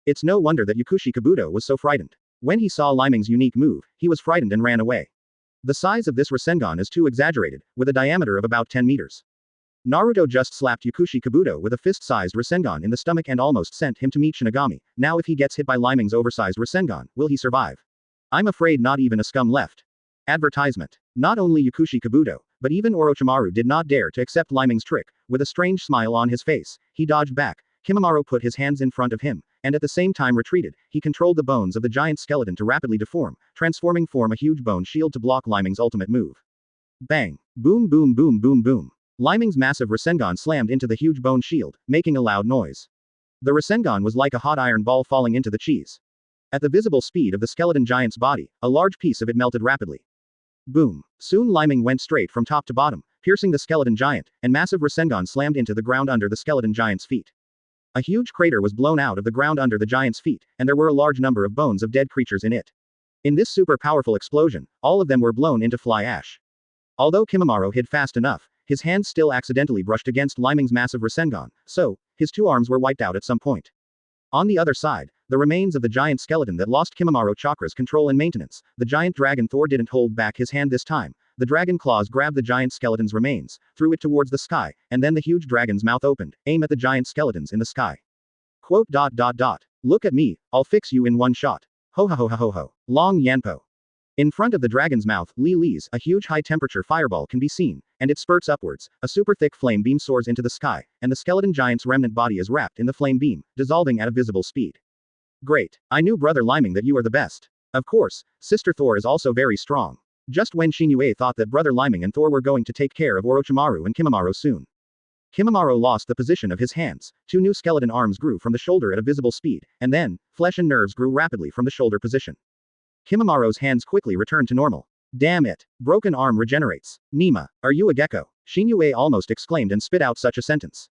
It's no wonder that Yukushi Kabuto was so frightened. When he saw Lyming's unique move, he was frightened and ran away. The size of this Rasengan is too exaggerated, with a diameter of about 10 meters. Naruto just slapped Yukushi Kabuto with a fist-sized Rasengan in the stomach and almost sent him to meet Shinigami. Now if he gets hit by Lyming's oversized Rasengan, will he survive? I'm afraid not even a scum left. Advertisement. Not only Yukushi Kabuto, but even Orochimaru did not dare to accept Lyming's trick. With a strange smile on his face, he dodged back. Kimamaru put his hands in front of him, and at the same time retreated. He controlled the bones of the giant skeleton to rapidly deform, transforming form a huge bone shield to block Lyming's ultimate move. Bang. Boom boom boom boom boom. Lyming's massive Rasengan slammed into the huge bone shield, making a loud noise. The Rasengan was like a hot iron ball falling into the cheese. At the visible speed of the skeleton giant's body, a large piece of it melted rapidly. Boom. Soon Lyming went straight from top to bottom, piercing the skeleton giant, and massive Rasengan slammed into the ground under the skeleton giant's feet. A huge crater was blown out of the ground under the giant's feet, and there were a large number of bones of dead creatures in it. In this super powerful explosion, all of them were blown into fly ash. Although Kimamaru hid fast enough, his hands still accidentally brushed against Lyming's massive Rasengan, so, his 2 arms were wiped out at some point. On the other side, the remains of the giant skeleton that lost Kimamaru chakra's control and maintenance, the giant dragon Thor didn't hold back his hand this time. The dragon claws grabbed the giant skeleton's remains, threw it towards the sky, and then the huge dragon's mouth opened, aim at the giant skeletons in the sky. Quote. Look at me, I'll fix you in one shot. Ho ha ho ha ho ho. Long Yanpo. In front of the dragon's mouth, Li's, a huge high-temperature fireball can be seen, and it spurts upwards. A super thick flame beam soars into the sky, and the skeleton giant's remnant body is wrapped in the flame beam, dissolving at a visible speed. Great. I knew Brother Leiming that you are the best. Of course, Sister Thor is also very strong. Just when Shinue thought that Brother Leiming and Thor were going to take care of Orochimaru and Kimamaru soon. Kimamaru lost the position of his hands. 2 new skeleton arms grew from the shoulder at a visible speed, and then, flesh and nerves grew rapidly from the shoulder position. Kimamaru's hands quickly returned to normal. Damn it. Broken arm regenerates. Nima, are you a gecko? Shinue almost exclaimed and spit out such a sentence.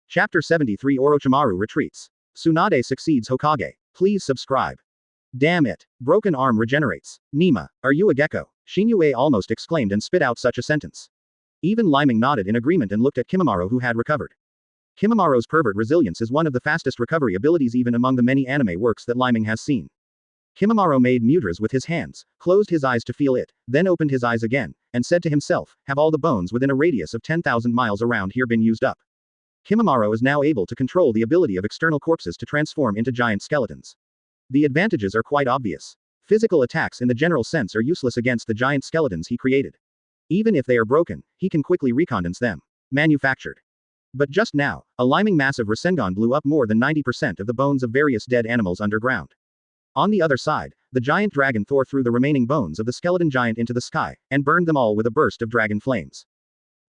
Chapter 73 Orochimaru retreats. Tsunade succeeds Hokage. Please subscribe. Damn it. Broken arm regenerates. Nima, are you a gecko? Shinue almost exclaimed and spit out such a sentence. Even Leiming nodded in agreement and looked at Kimimaro, who had recovered. Kimimaro's pervert resilience is one of the fastest recovery abilities even among the many anime works that Leiming has seen. Kimimaro made mudras with his hands, closed his eyes to feel it, then opened his eyes again, and said to himself, have all the bones within a radius of 10,000 miles around here been used up? Kimimaro is now able to control the ability of external corpses to transform into giant skeletons. The advantages are quite obvious. Physical attacks in the general sense are useless against the giant skeletons he created. Even if they are broken, he can quickly recondense them. Manufactured. But just now, a Leiming massive Rasengan blew up more than 90% of the bones of various dead animals underground. On the other side, the giant dragon Thor threw the remaining bones of the skeleton giant into the sky, and burned them all with a burst of dragon flames.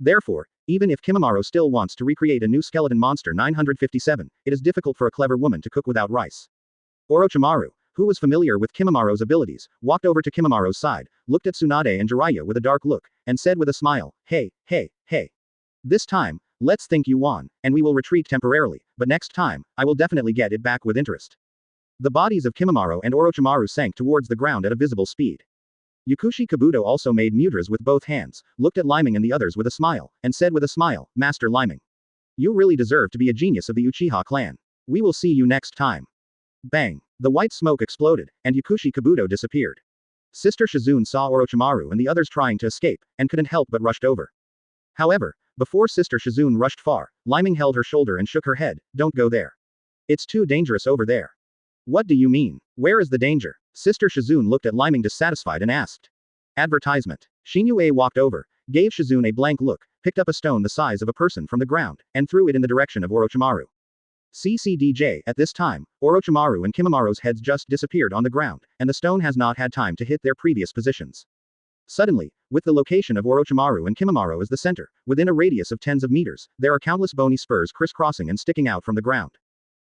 Therefore, even if Kimimaro still wants to recreate a new skeleton monster 957, it is difficult for a clever woman to cook without rice. Orochimaru, who was familiar with Kimimaro's abilities, walked over to Kimimaro's side, looked at Tsunade and Jiraiya with a dark look, and said with a smile, hey. This time, let's think you won, and we will retreat temporarily, but next time, I will definitely get it back with interest. The bodies of Kimimaro and Orochimaru sank towards the ground at a visible speed. Yukushi Kabuto also made mudras with both hands, looked at Leiming and the others with a smile, and said with a smile, Master Leiming. You really deserve to be a genius of the Uchiha clan. We will see you next time. Bang! The white smoke exploded, and Yukushi Kabuto disappeared. Sister Shizune saw Orochimaru and the others trying to escape, and couldn't help but rushed over. However, before Sister Shizune rushed far, Leiming held her shoulder and shook her head, don't go there. It's too dangerous over there. What do you mean? Where is the danger? Sister Shizune looked at Leiming dissatisfied and asked. Advertisement. Shinue walked over, gave Shizune a blank look, picked up a stone the size of a person from the ground, and threw it in the direction of Orochimaru. CCDJ. At this time, Orochimaru and Kimimaro's heads just disappeared on the ground, and the stone has not had time to hit their previous positions. Suddenly, with the location of Orochimaru and Kimimaro as the center, within a radius of tens of meters, there are countless bony spurs crisscrossing and sticking out from the ground.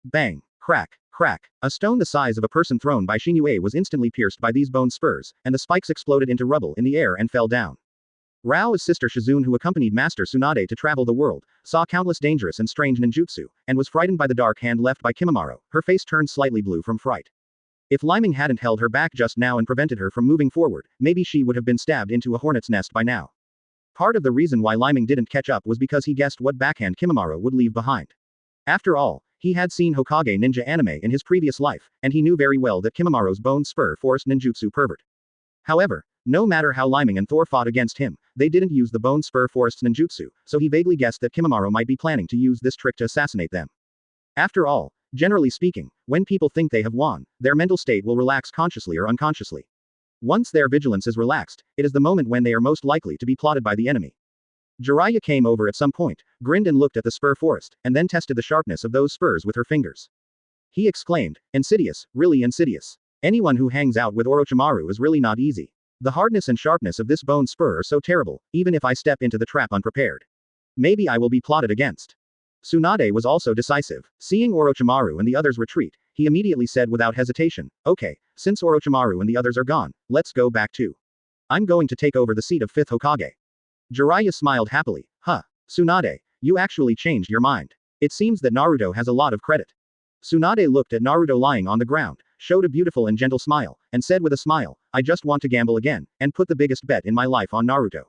Bang! Crack! Crack! A stone the size of a person thrown by Shinue was instantly pierced by these bone spurs, and the spikes exploded into rubble in the air and fell down. Rao's sister Shizune, who accompanied Master Tsunade to travel the world, saw countless dangerous and strange ninjutsu, and was frightened by the dark hand left by Kimimaro. Her face turned slightly blue from fright. If Leiming hadn't held her back just now and prevented her from moving forward, maybe she would have been stabbed into a hornet's nest by now. Part of the reason why Leiming didn't catch up was because he guessed what backhand Kimimaro would leave behind. After all, he had seen Hokage ninja anime in his previous life, and he knew very well that Kimimaro's bone spur forced ninjutsu pervert. However, no matter how Leiming and Thor fought against him, they didn't use the bone spur forced ninjutsu, so he vaguely guessed that Kimimaro might be planning to use this trick to assassinate them. After all, generally speaking, when people think they have won, their mental state will relax consciously or unconsciously. Once their vigilance is relaxed, it is the moment when they are most likely to be plotted by the enemy. Jiraiya came over at some point, grinned and looked at the spur forest, and then tested the sharpness of those spurs with her fingers. He exclaimed, insidious, really insidious. Anyone who hangs out with Orochimaru is really not easy. The hardness and sharpness of this bone spur are so terrible, even if I step into the trap unprepared. Maybe I will be plotted against. Tsunade was also decisive. Seeing Orochimaru and the others retreat, he immediately said without hesitation, okay, since Orochimaru and the others are gone, let's go back too. I'm going to take over the seat of 5th Hokage. Jiraiya smiled happily, huh. Tsunade, you actually changed your mind. It seems that Naruto has a lot of credit. Tsunade looked at Naruto lying on the ground, showed a beautiful and gentle smile, and said with a smile, I just want to gamble again, and put the biggest bet in my life on Naruto.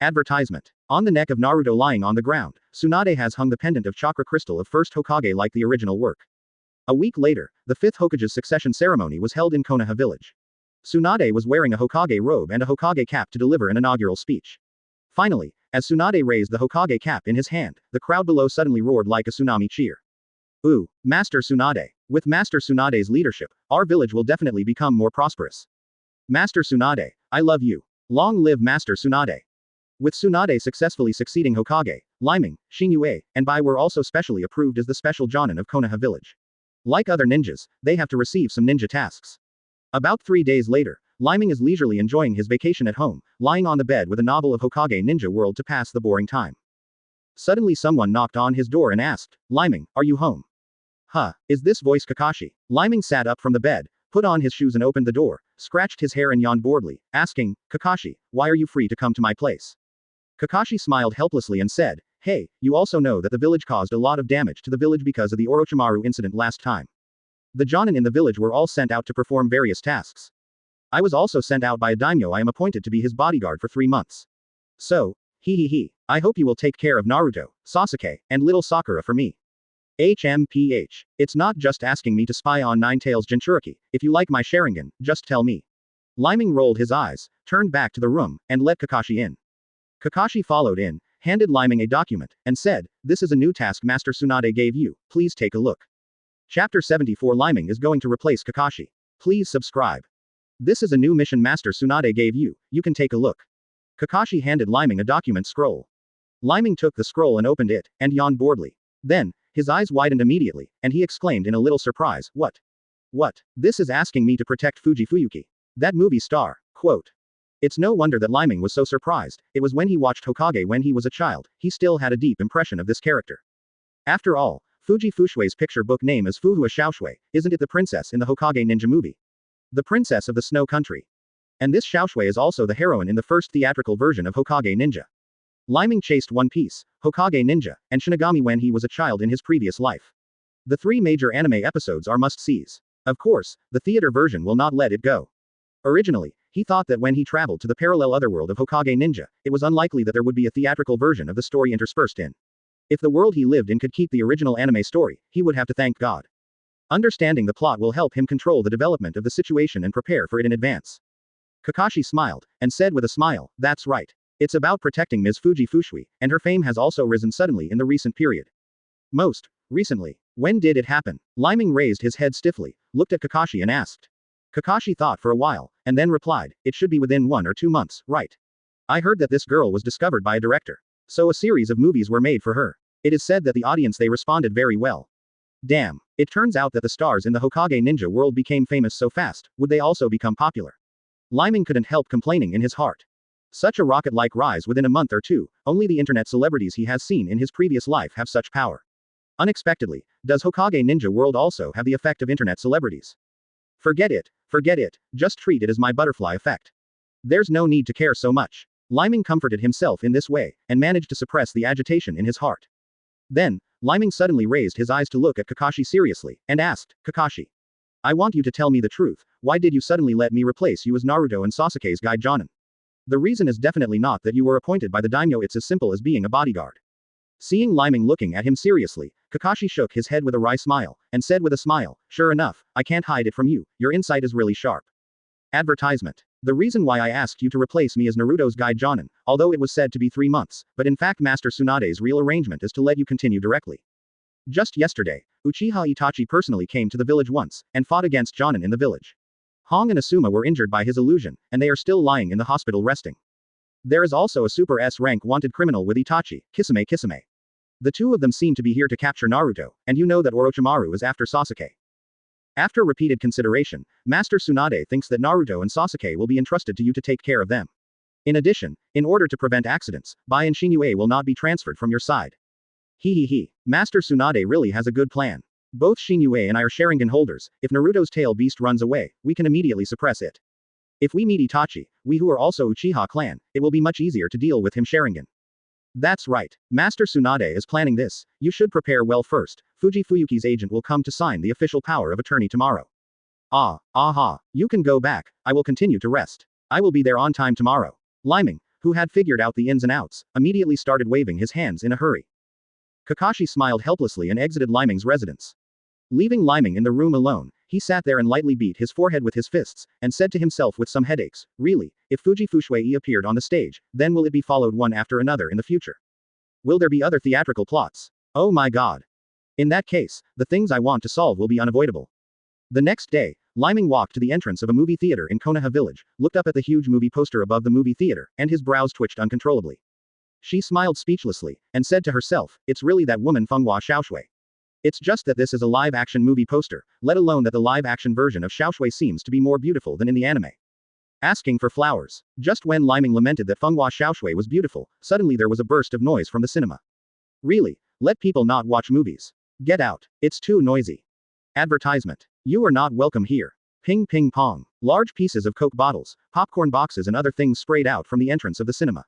Advertisement. On the neck of Naruto lying on the ground, Tsunade has hung the pendant of chakra crystal of 1st Hokage like the original work. A week later, the 5th Hokage's succession ceremony was held in Konoha village. Tsunade was wearing a Hokage robe and a Hokage cap to deliver an inaugural speech. Finally, as Tsunade raised the Hokage cap in his hand, the crowd below suddenly roared like a tsunami cheer. Ooh, Master Tsunade. With Master Tsunade's leadership, our village will definitely become more prosperous. Master Tsunade, I love you. Long live Master Tsunade. With Tsunade successfully succeeding Hokage, Leiming, Shinue, and Bai were also specially approved as the special Jonin of Konoha village. Like other ninjas, they have to receive some ninja tasks. About 3 days later, Leiming is leisurely enjoying his vacation at home, lying on the bed with a novel of Hokage Ninja World to pass the boring time. Suddenly someone knocked on his door and asked, Leiming, are you home? Huh, is this voice Kakashi? Leiming sat up from the bed, put on his shoes and opened the door, scratched his hair and yawned boredly, asking, Kakashi, why are you free to come to my place? Kakashi smiled helplessly and said, hey, you also know that the village caused a lot of damage to the village because of the Orochimaru incident last time. The Jonin in the village were all sent out to perform various tasks. I was also sent out by a daimyo. I am appointed to be his bodyguard for 3 months. So, I hope you will take care of Naruto, Sasuke, and little Sakura for me. HMPH. It's not just asking me to spy on Nine-Tails Jinchuriki. If you like my Sharingan, just tell me. Leiming rolled his eyes, turned back to the room, and let Kakashi in. Kakashi followed in, handed Leiming a document, and said, "This is a new task Master Tsunade gave you, please take a look." Chapter 74 Leiming is going to replace Kakashi. Please subscribe. This is a new mission Master Tsunade gave you, you can take a look. Kakashi handed Leiming a document scroll. Leiming took the scroll and opened it, and yawned boredly. Then, his eyes widened immediately, and he exclaimed in a little surprise, "What? What? This is asking me to protect Fuyuki. That movie star." Quote. It's no wonder that Leiming was so surprised. It was when he watched Hokage when he was a child, he still had a deep impression of this character. After all, Fushui's picture book name is Fuhua Xiaoshui, isn't it the princess in the Hokage ninja movie? The princess of the snow country. And this Xiaoshui is also the heroine in the first theatrical version of Hokage Ninja. Leiming chased One Piece, Hokage Ninja, and Shinigami when he was a child in his previous life. The 3 major anime episodes are must-sees. Of course, the theater version will not let it go. Originally, he thought that when he traveled to the parallel otherworld of Hokage Ninja, it was unlikely that there would be a theatrical version of the story interspersed in. If the world he lived in could keep the original anime story, he would have to thank God. Understanding the plot will help him control the development of the situation and prepare for it in advance. Kakashi smiled, and said with a smile, "That's right. It's about protecting Ms. Fushui, and her fame has also risen suddenly in the recent period." Most recently. When did it happen? Leiming raised his head stiffly, looked at Kakashi and asked. Kakashi thought for a while, and then replied, "It should be within 1 or 2 months, right? I heard that this girl was discovered by a director. So a series of movies were made for her. It is said that the audience they responded very well. Damn. It turns out that the stars in the Hokage ninja world became famous so fast, would they also become popular?" Leiming couldn't help complaining in his heart. Such a rocket-like rise within a month or 2, only the internet celebrities he has seen in his previous life have such power. Unexpectedly, does Hokage ninja world also have the effect of internet celebrities? Forget it, just treat it as my butterfly effect. There's no need to care so much. Leiming comforted himself in this way, and managed to suppress the agitation in his heart. Then, Leiming suddenly raised his eyes to look at Kakashi seriously, and asked, "Kakashi. I want you to tell me the truth, why did you suddenly let me replace you as Naruto and Sasuke's guide Jonin? The reason is definitely not that you were appointed by the daimyo, it's as simple as being a bodyguard." Seeing Leiming looking at him seriously, Kakashi shook his head with a wry smile, and said with a smile, "Sure enough, I can't hide it from you, your insight is really sharp." Advertisement. The reason why I asked you to replace me as Naruto's guide Jonin, although it was said to be 3 months, but in fact Master Tsunade's real arrangement is to let you continue directly. Just yesterday, Uchiha Itachi personally came to the village once, and fought against Jonin in the village. Hong and Asuma were injured by his illusion, and they are still lying in the hospital resting. There is also a super S-rank wanted criminal with Itachi, Kisame. The 2 of them seem to be here to capture Naruto, and you know that Orochimaru is after Sasuke. After repeated consideration, Master Tsunade thinks that Naruto and Sasuke will be entrusted to you to take care of them. In addition, in order to prevent accidents, Bai and Shinue will not be transferred from your side. Master Tsunade really has a good plan. Both Shinue and I are Sharingan holders, if Naruto's tail beast runs away, we can immediately suppress it. If we meet Itachi, we who are also Uchiha clan, it will be much easier to deal with him Sharingan. That's right. Master Tsunade is planning this, you should prepare well first, Fuyuki's agent will come to sign the official power of attorney tomorrow. You can go back, I will continue to rest. I will be there on time tomorrow. Leiming, who had figured out the ins and outs, immediately started waving his hands in a hurry. Kakashi smiled helplessly and exited Leiming's residence. Leaving Leiming in the room alone, he sat there and lightly beat his forehead with his fists, and said to himself with some headaches, really, if Fushui appeared on the stage, then will it be followed one after another in the future? Will there be other theatrical plots? Oh my god. In that case, the things I want to solve will be unavoidable. The next day, Leiming walked to the entrance of a movie theater in Konoha village, looked up at the huge movie poster above the movie theater, and his brows twitched uncontrollably. She smiled speechlessly, and said to herself, it's really that woman Fuhua Xiaoshui. It's just that this is a live-action movie poster, let alone that the live-action version of Xiaoshui seems to be more beautiful than in the anime. Asking for flowers. Just when Leiming lamented that Fuhua Xiaoshui was beautiful, suddenly there was a burst of noise from the cinema. Really? Let people not watch movies. Get out. It's too noisy. Advertisement. You are not welcome here. Ping ping pong. Large pieces of Coke bottles, popcorn boxes and other things sprayed out from the entrance of the cinema.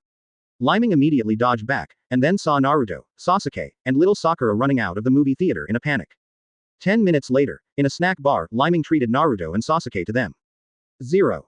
Leiming immediately dodged back, and then saw Naruto, Sasuke, and little Sakura running out of the movie theater in a panic. 10 minutes later, in a snack bar, Leiming treated Naruto and Sasuke to them. 0.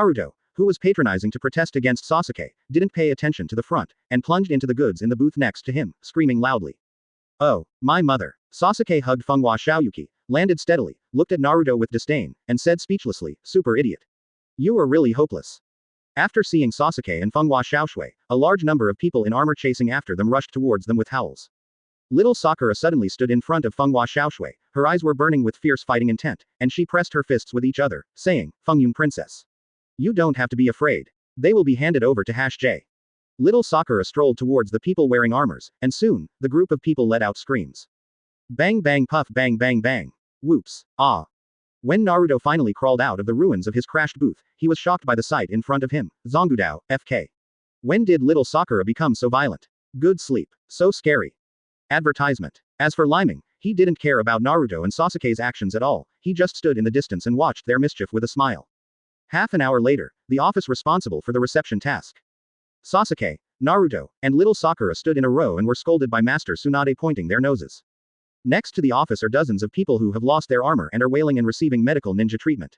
Naruto, who was patronizing to protest against Sasuke, didn't pay attention to the front, and plunged into the goods in the booth next to him, screaming loudly. Oh, my mother. Sasuke hugged Funghua Xiaoyuki, landed steadily, looked at Naruto with disdain, and said speechlessly, super idiot. You are really hopeless. After seeing Sasuke and Funghua Xiaoshui, a large number of people in armor chasing after them rushed towards them with howls. Little Sakura suddenly stood in front of Funghua Xiaoshui, her eyes were burning with fierce fighting intent, and she pressed her fists with each other, saying, Fengyun Princess. You don't have to be afraid. They will be handed over to J. Little Sakura strolled towards the people wearing armors, and soon, the group of people let out screams. Bang bang puff bang bang bang. Whoops. Ah. When Naruto finally crawled out of the ruins of his crashed booth, he was shocked by the sight in front of him. Zongudao, FK. When did little Sakura become so violent? Good sleep. So scary. Advertisement. As for Leiming, he didn't care about Naruto and Sasuke's actions at all, he just stood in the distance and watched their mischief with a smile. Half an hour later, the office responsible for the reception task. Sasuke, Naruto, and little Sakura stood in a row and were scolded by Master Tsunade pointing their noses. Next to the office are dozens of people who have lost their armor and are wailing and receiving medical ninja treatment.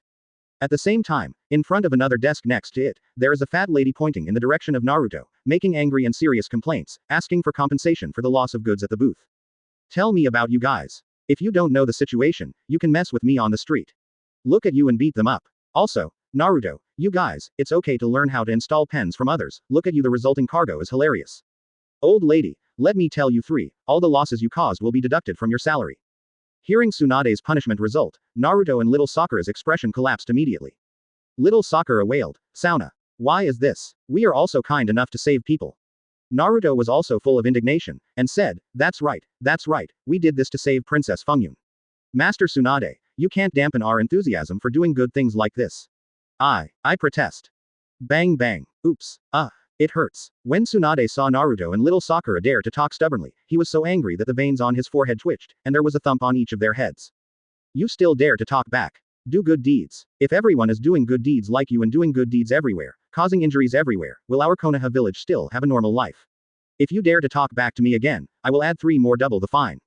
At the same time, in front of another desk next to it, there is a fat lady pointing in the direction of Naruto, making angry and serious complaints, asking for compensation for the loss of goods at the booth. Tell me about you guys. If you don't know the situation, you can mess with me on the street. Look at you and beat them up. Also, Naruto, you guys, it's okay to learn how to install pens from others, look at you, the resulting cargo is hilarious. Old lady, let me tell you all the losses you caused will be deducted from your salary. Hearing Tsunade's punishment result, Naruto and little Sakura's expression collapsed immediately. Little Sakura wailed, Sauna. Why is this? We are also kind enough to save people. Naruto was also full of indignation, and said, that's right, we did this to save Princess Fengyun. Master Tsunade, you can't dampen our enthusiasm for doing good things like this. I protest. Bang bang, oops, it hurts. When Tsunade saw Naruto and little Sakura dare to talk stubbornly, he was so angry that the veins on his forehead twitched, and there was a thump on each of their heads. You still dare to talk back. Do good deeds. If everyone is doing good deeds like you and doing good deeds everywhere, causing injuries everywhere, will our Konoha village still have a normal life? If you dare to talk back to me again, I will add 3 more double the fine.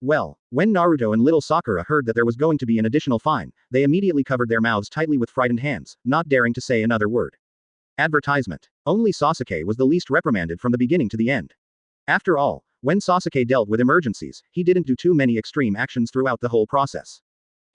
Well, when Naruto and little Sakura heard that there was going to be an additional fine, they immediately covered their mouths tightly with frightened hands, not daring to say another word. Advertisement. Only Sasuke was the least reprimanded from the beginning to the end. After all, when Sasuke dealt with emergencies, he didn't do too many extreme actions throughout the whole process.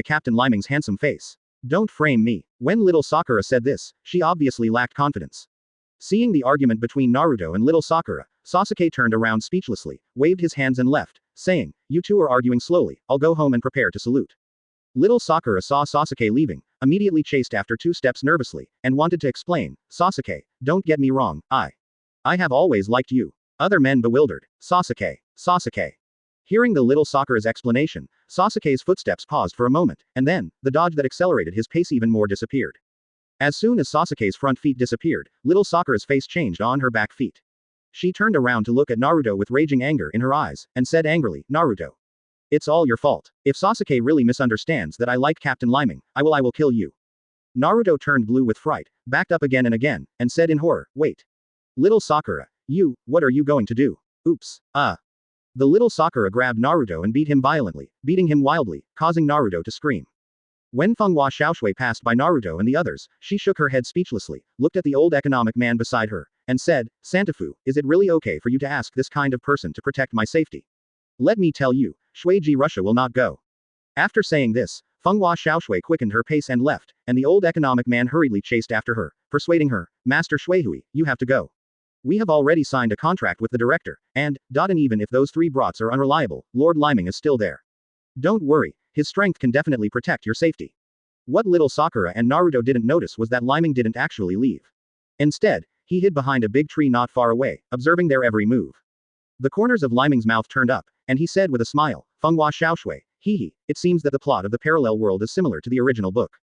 by Captain Lyming's handsome face. Don't frame me. When little Sakura said this, she obviously lacked confidence. Seeing the argument between Naruto and little Sakura, Sasuke turned around speechlessly, waved his hands and left, saying, "You two are arguing slowly, I'll go home and prepare to salute." Little Sakura saw Sasuke leaving, immediately chased after 2 steps nervously, and wanted to explain, "Sasuke, don't get me wrong, I have always liked you." Other men bewildered. Sasuke. Sasuke. Hearing the little Sakura's explanation, Sasuke's footsteps paused for a moment, and then, the dodge that accelerated his pace even more disappeared. As soon as Sasuke's front feet disappeared, little Sakura's face changed on her back feet. She turned around to look at Naruto with raging anger in her eyes, and said angrily, "Naruto. It's all your fault. If Sasuke really misunderstands that I like Captain Leiming, I will kill you." Naruto turned blue with fright, backed up again, and said in horror, "Wait. Little Sakura, what are you going to do?" Oops. The little Sakura grabbed Naruto and beat him violently, beating him wildly, causing Naruto to scream. When Fenghua Xiaoshui passed by Naruto and the others, she shook her head speechlessly, looked at the old economic man beside her, and said, "Santafu, is it really okay for you to ask this kind of person to protect my safety? Let me tell you, Shueiji Russia will not go." After saying this, Fenghua Xiaoshui quickened her pace and left, and the old economic man hurriedly chased after her, persuading her, Master Shuihui, you have to go. We have already signed a contract with the director, and even if those 3 brats are unreliable, Lord Leiming is still there. Don't worry, his strength can definitely protect your safety. What little Sakura and Naruto didn't notice was that Leiming didn't actually leave. Instead, he hid behind a big tree not far away, observing their every move. The corners of Leiming's mouth turned up, and he said with a smile, Fenghua Xiaoshui, hee, it seems that the plot of the parallel world is similar to the original book.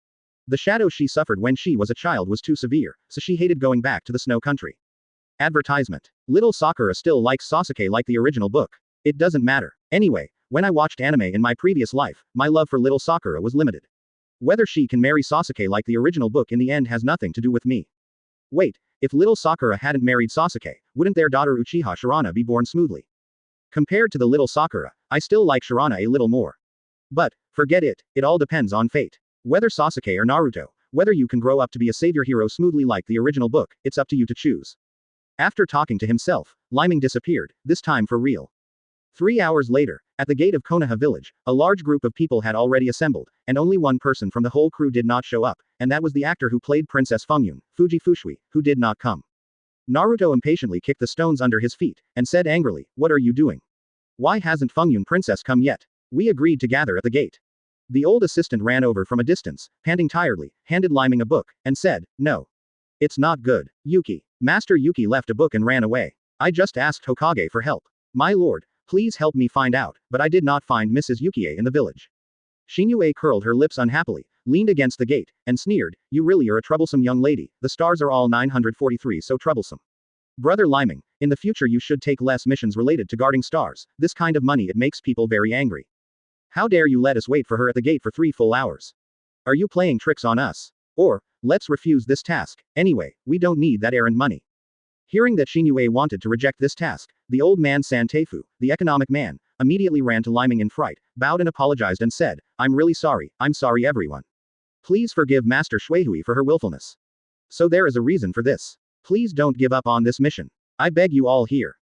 The shadow she suffered when she was a child was too severe, so she hated going back to the snow country. Advertisement. Little Sakura still likes Sasuke like the original book. It doesn't matter. Anyway, when I watched anime in my previous life, my love for little Sakura was limited. Whether she can marry Sasuke like the original book in the end has nothing to do with me. Wait, if little Sakura hadn't married Sasuke, wouldn't their daughter Uchiha Shirana be born smoothly? Compared to the little Sakura, I still like Shirana a little more. But, forget it, it all depends on fate. Whether Sasuke or Naruto, whether you can grow up to be a savior hero smoothly like the original book, it's up to you to choose. After talking to himself, Leiming disappeared, this time for real. 3 hours later, at the gate of Konoha village, a large group of people had already assembled, and only one person from the whole crew did not show up, and that was the actor who played Princess Fengyun, Fuji Fushui, who did not come. Naruto impatiently kicked the stones under his feet, and said angrily, what are you doing? Why hasn't Fengyun Princess come yet? We agreed to gather at the gate. The old assistant ran over from a distance, panting tiredly, handed Leiming a book, and said, no. It's not good. Yuki. Master Yuki left a book and ran away. I just asked Hokage for help. My lord, please help me find out, but I did not find Mrs. Yukie in the village. Shinue curled her lips unhappily, leaned against the gate, and sneered, you really are a troublesome young lady, the stars are all 943 so troublesome. Brother Leiming, in the future you should take less missions related to guarding stars, this kind of money it makes people very angry. How dare you let us wait for her at the gate for 3 full hours? Are you playing tricks on us? Or, let's refuse this task, anyway, we don't need that errand money. Hearing that Shinue wanted to reject this task, the old man Santefu, the economic man, immediately ran to Leiming in fright, bowed and apologized and said, I'm really sorry, I'm sorry everyone. Please forgive Master Shuihui for her willfulness. So there is a reason for this. Please don't give up on this mission. I beg you all here.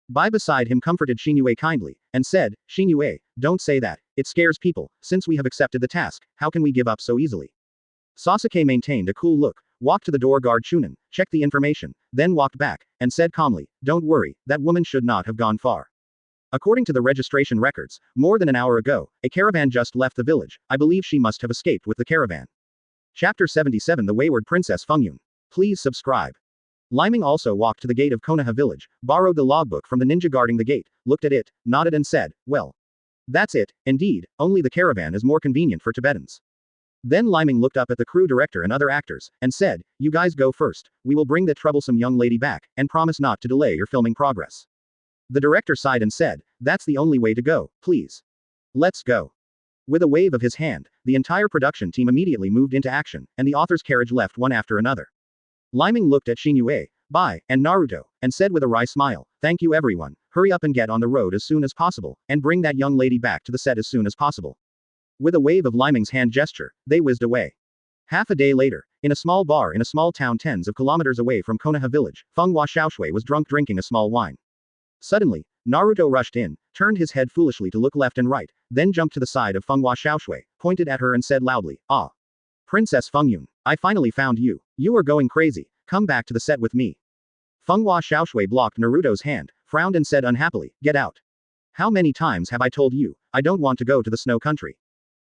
Bai beside him comforted Shinue kindly, and said, Shinue, don't say that, it scares people, since we have accepted the task, how can we give up so easily? Sasuke maintained a cool look, walked to the door guard Chunin, checked the information, then walked back, and said calmly, don't worry, that woman should not have gone far. According to the registration records, more than an hour ago, a caravan just left the village, I believe she must have escaped with the caravan. Chapter 77 The Wayward Princess Fengyun. Please subscribe. Leiming also walked to the gate of Konoha village, borrowed the logbook from the ninja guarding the gate, looked at it, nodded and said, well. That's it, indeed, only the caravan is more convenient for Tibetans. Then Leiming looked up at the crew director and other actors, and said, you guys go first, we will bring that troublesome young lady back, and promise not to delay your filming progress. The director sighed and said, that's the only way to go, please. Let's go. With a wave of his hand, the entire production team immediately moved into action, and the author's carriage left one after another. Leiming looked at Shinue, Bai, and Naruto, and said with a wry smile, thank you everyone, hurry up and get on the road as soon as possible, and bring that young lady back to the set as soon as possible. With a wave of Leiming's hand gesture, they whizzed away. Half a day later, in a small bar in a small town tens of kilometers away from Konoha village, Fenghua Xiaoshui was drunk drinking a small wine. Suddenly, Naruto rushed in, turned his head foolishly to look left and right, then jumped to the side of Fenghua Xiaoshui, pointed at her and said loudly, ah. Princess Fengyun, I finally found you. You are going crazy, come back to the set with me. Fenghua Xiaoshui blocked Naruto's hand, frowned and said unhappily, get out. How many times have I told you, I don't want to go to the snow country.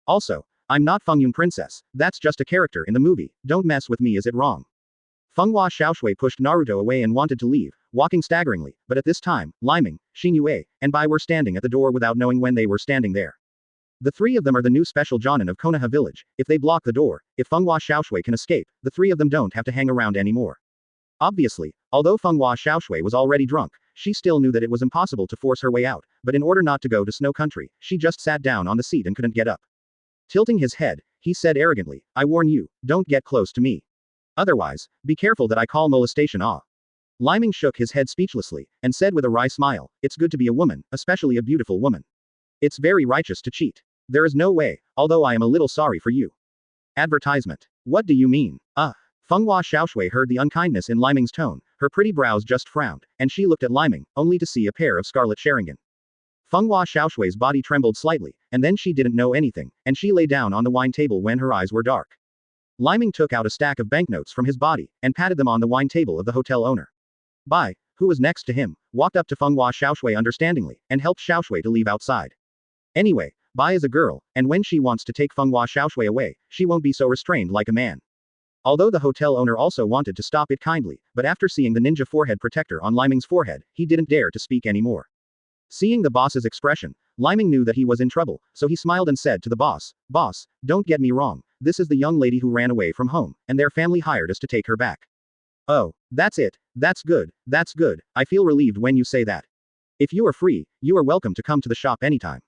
Also, I'm not Fengyun Princess, that's just a character in the movie, don't mess with me, is it wrong? Fenghua Xiaoshui pushed Naruto away and wanted to leave, walking staggeringly, but at this time, Leiming, Shinue, and Bai were standing at the door without knowing when they were standing there. The 3 of them are the new special Jonin of Konoha village, if they block the door, if Fenghua Xiaoshui can escape, the 3 of them don't have to hang around anymore. Obviously, although Fenghua Xiaoshui was already drunk, she still knew that it was impossible to force her way out, but in order not to go to snow country, she just sat down on the seat and couldn't get up. Tilting his head, he said arrogantly, I warn you, don't get close to me. Otherwise, be careful that I call molestation ah. Leiming shook his head speechlessly, and said with a wry smile, it's good to be a woman, especially a beautiful woman. It's very righteous to cheat. There is no way, although I am a little sorry for you. Advertisement. What do you mean? Fenghua Xiaoshui heard the unkindness in Leiming's tone, her pretty brows just frowned, and she looked at Leiming, only to see a pair of scarlet Sharingan. Fenghua Xiaoshui's body trembled slightly, and then she didn't know anything, and she lay down on the wine table when her eyes were dark. Leiming took out a stack of banknotes from his body, and patted them on the wine table of the hotel owner. Bai, who was next to him, walked up to Fenghua Xiaoshui understandingly, and helped Xiaoshui to leave outside. Anyway, Bai is a girl, and when she wants to take Fenghua Xiaoshui away, she won't be so restrained like a man. Although the hotel owner also wanted to stop it kindly, but after seeing the ninja forehead protector on Leiming's forehead, he didn't dare to speak anymore. Seeing the boss's expression, Leiming knew that he was in trouble, so he smiled and said to the boss, "Boss, don't get me wrong, this is the young lady who ran away from home, and their family hired us to take her back." "Oh, that's it, that's good, I feel relieved when you say that. If you are free, you are welcome to come to the shop anytime."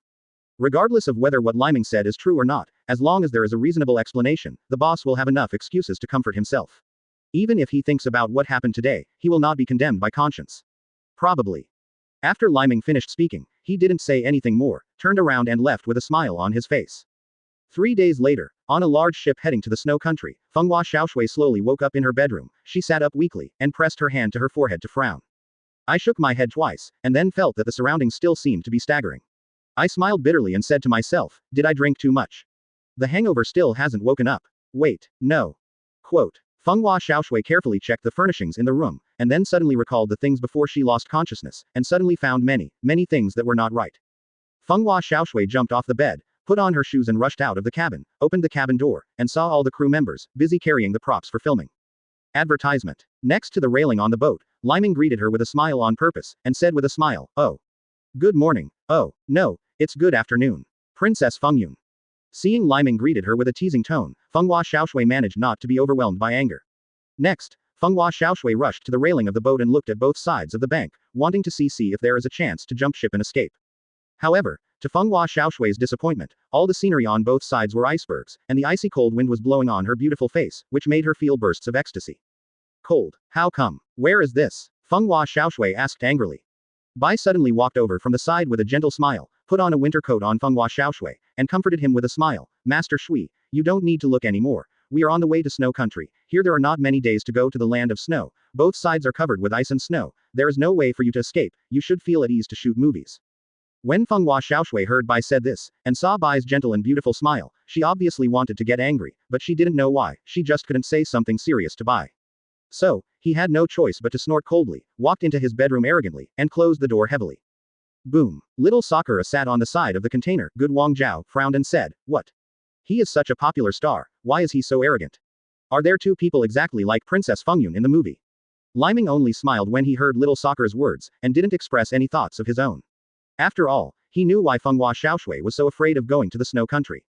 Regardless of whether what Leiming said is true or not, as long as there is a reasonable explanation, the boss will have enough excuses to comfort himself. Even if he thinks about what happened today, he will not be condemned by conscience. Probably. After Leiming finished speaking, he didn't say anything more, turned around and left with a smile on his face. 3 days later, on a large ship heading to the snow country, Fenghua Xiaoshui slowly woke up in her bedroom. She sat up weakly, and pressed her hand to her forehead to frown. I shook my head twice, and then felt that the surroundings still seemed to be staggering. I smiled bitterly and said to myself, did I drink too much? The hangover still hasn't woken up. Wait, no. Quote. Fenghua Xiaoshui carefully checked the furnishings in the room, and then suddenly recalled the things before she lost consciousness, and suddenly found many things that were not right. Fenghua Xiaoshui jumped off the bed, put on her shoes and rushed out of the cabin, opened the cabin door, and saw all the crew members, busy carrying the props for filming. Advertisement. Next to the railing on the boat, Leiming greeted her with a smile on purpose, and said with a smile, "Oh. Good morning. Oh, no, it's good afternoon. Princess Fengyun." Seeing Leiming greeted her with a teasing tone, Fenghua Xiaoshui managed not to be overwhelmed by anger. Next, Fenghua Xiaoshui rushed to the railing of the boat and looked at both sides of the bank, wanting to see if there is a chance to jump ship and escape. However, to Fenghua Xiaoshui's disappointment, all the scenery on both sides were icebergs, and the icy cold wind was blowing on her beautiful face, which made her feel bursts of ecstasy. Cold. How come? Where is this? Fenghua Xiaoshui asked angrily. Bai suddenly walked over from the side with a gentle smile, put on a winter coat on Fenghua Xiaoshui, and comforted him with a smile. "Master Shui, you don't need to look anymore. We are on the way to snow country. Here there are not many days to go to the land of snow. Both sides are covered with ice and snow. There is no way for you to escape. You should feel at ease to shoot movies." When Fenghua Xiaoshui heard Bai said this, and saw Bai's gentle and beautiful smile, she obviously wanted to get angry, but she didn't know why. She just couldn't say something serious to Bai. So, he had no choice but to snort coldly, walked into his bedroom arrogantly, and closed the door heavily. Boom. Little Sakura sat on the side of the container. Good Wang Zhao frowned and said, "What? He is such a popular star, why is he so arrogant? Are there two people exactly like Princess Fengyun in the movie?" Leiming only smiled when he heard little Sakura's words, and didn't express any thoughts of his own. After all, he knew why Fenghua Xiaoshui was so afraid of going to the snow country.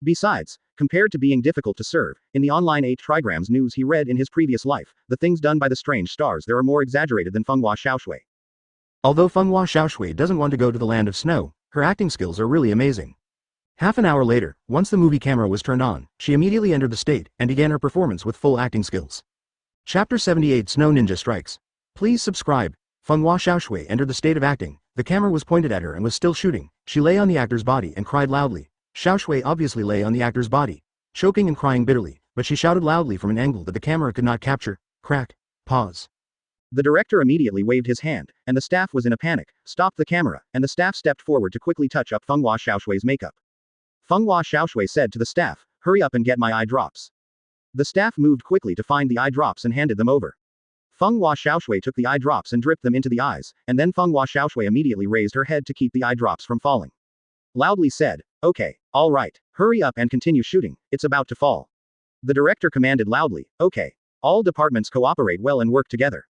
Besides, compared to being difficult to serve, in the online 8 trigrams news he read in his previous life, the things done by the strange stars there are more exaggerated than Fenghua Xiaoshui. Although Fenghua Xiaoshui doesn't want to go to the land of snow, her acting skills are really amazing. Half an hour later, once the movie camera was turned on, she immediately entered the state, and began her performance with full acting skills. Chapter 78 Snow Ninja Strikes. Please subscribe. Fenghua Xiaoshui entered the state of acting. The camera was pointed at her and was still shooting. She lay on the actor's body and cried loudly. Xiaoshui obviously lay on the actor's body, choking and crying bitterly, but she shouted loudly from an angle that the camera could not capture. Crack. Pause. The director immediately waved his hand, and the staff was in a panic, stopped the camera, and the staff stepped forward to quickly touch up Fenghua Xiaoshui's makeup. Fenghua Xiaoshui said to the staff, "Hurry up and get my eye drops." The staff moved quickly to find the eye drops and handed them over. Fenghua Xiaoshui took the eye drops and dripped them into the eyes, and then Fenghua Xiaoshui immediately raised her head to keep the eye drops from falling. Loudly said, "Okay, all right, hurry up and continue shooting, it's about to fall." The director commanded loudly, "Okay. All departments cooperate well and work together."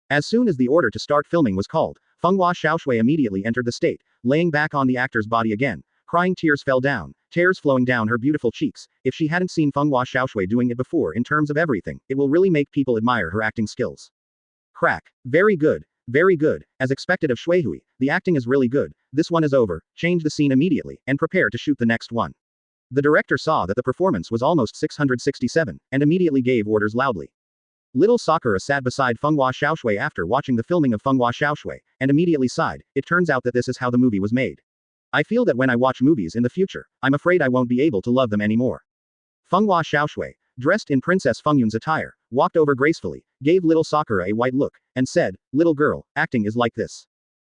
As soon as the order to start filming was called, Fenghua Xiaoshui immediately entered the state, laying back on the actor's body again, crying. Tears fell down, tears flowing down her beautiful cheeks. If she hadn't seen Fenghua Xiaoshui doing it before in terms of everything, it will really make people admire her acting skills. Crack. Very good. Very good. As expected of Shuihui, the acting is really good. This one is over, change the scene immediately, and prepare to shoot the next one. The director saw that the performance was almost 667, and immediately gave orders loudly. Little Sakura sat beside Fenghua Xiaoshui after watching the filming of Fenghua Xiaoshui, and immediately sighed. It turns out that this is how the movie was made. I feel that when I watch movies in the future, I'm afraid I won't be able to love them anymore. Fenghua Xiaoshui, dressed in Princess Fengyun's attire, walked over gracefully, gave little Sakura a white look, and said, "Little girl, acting is like this.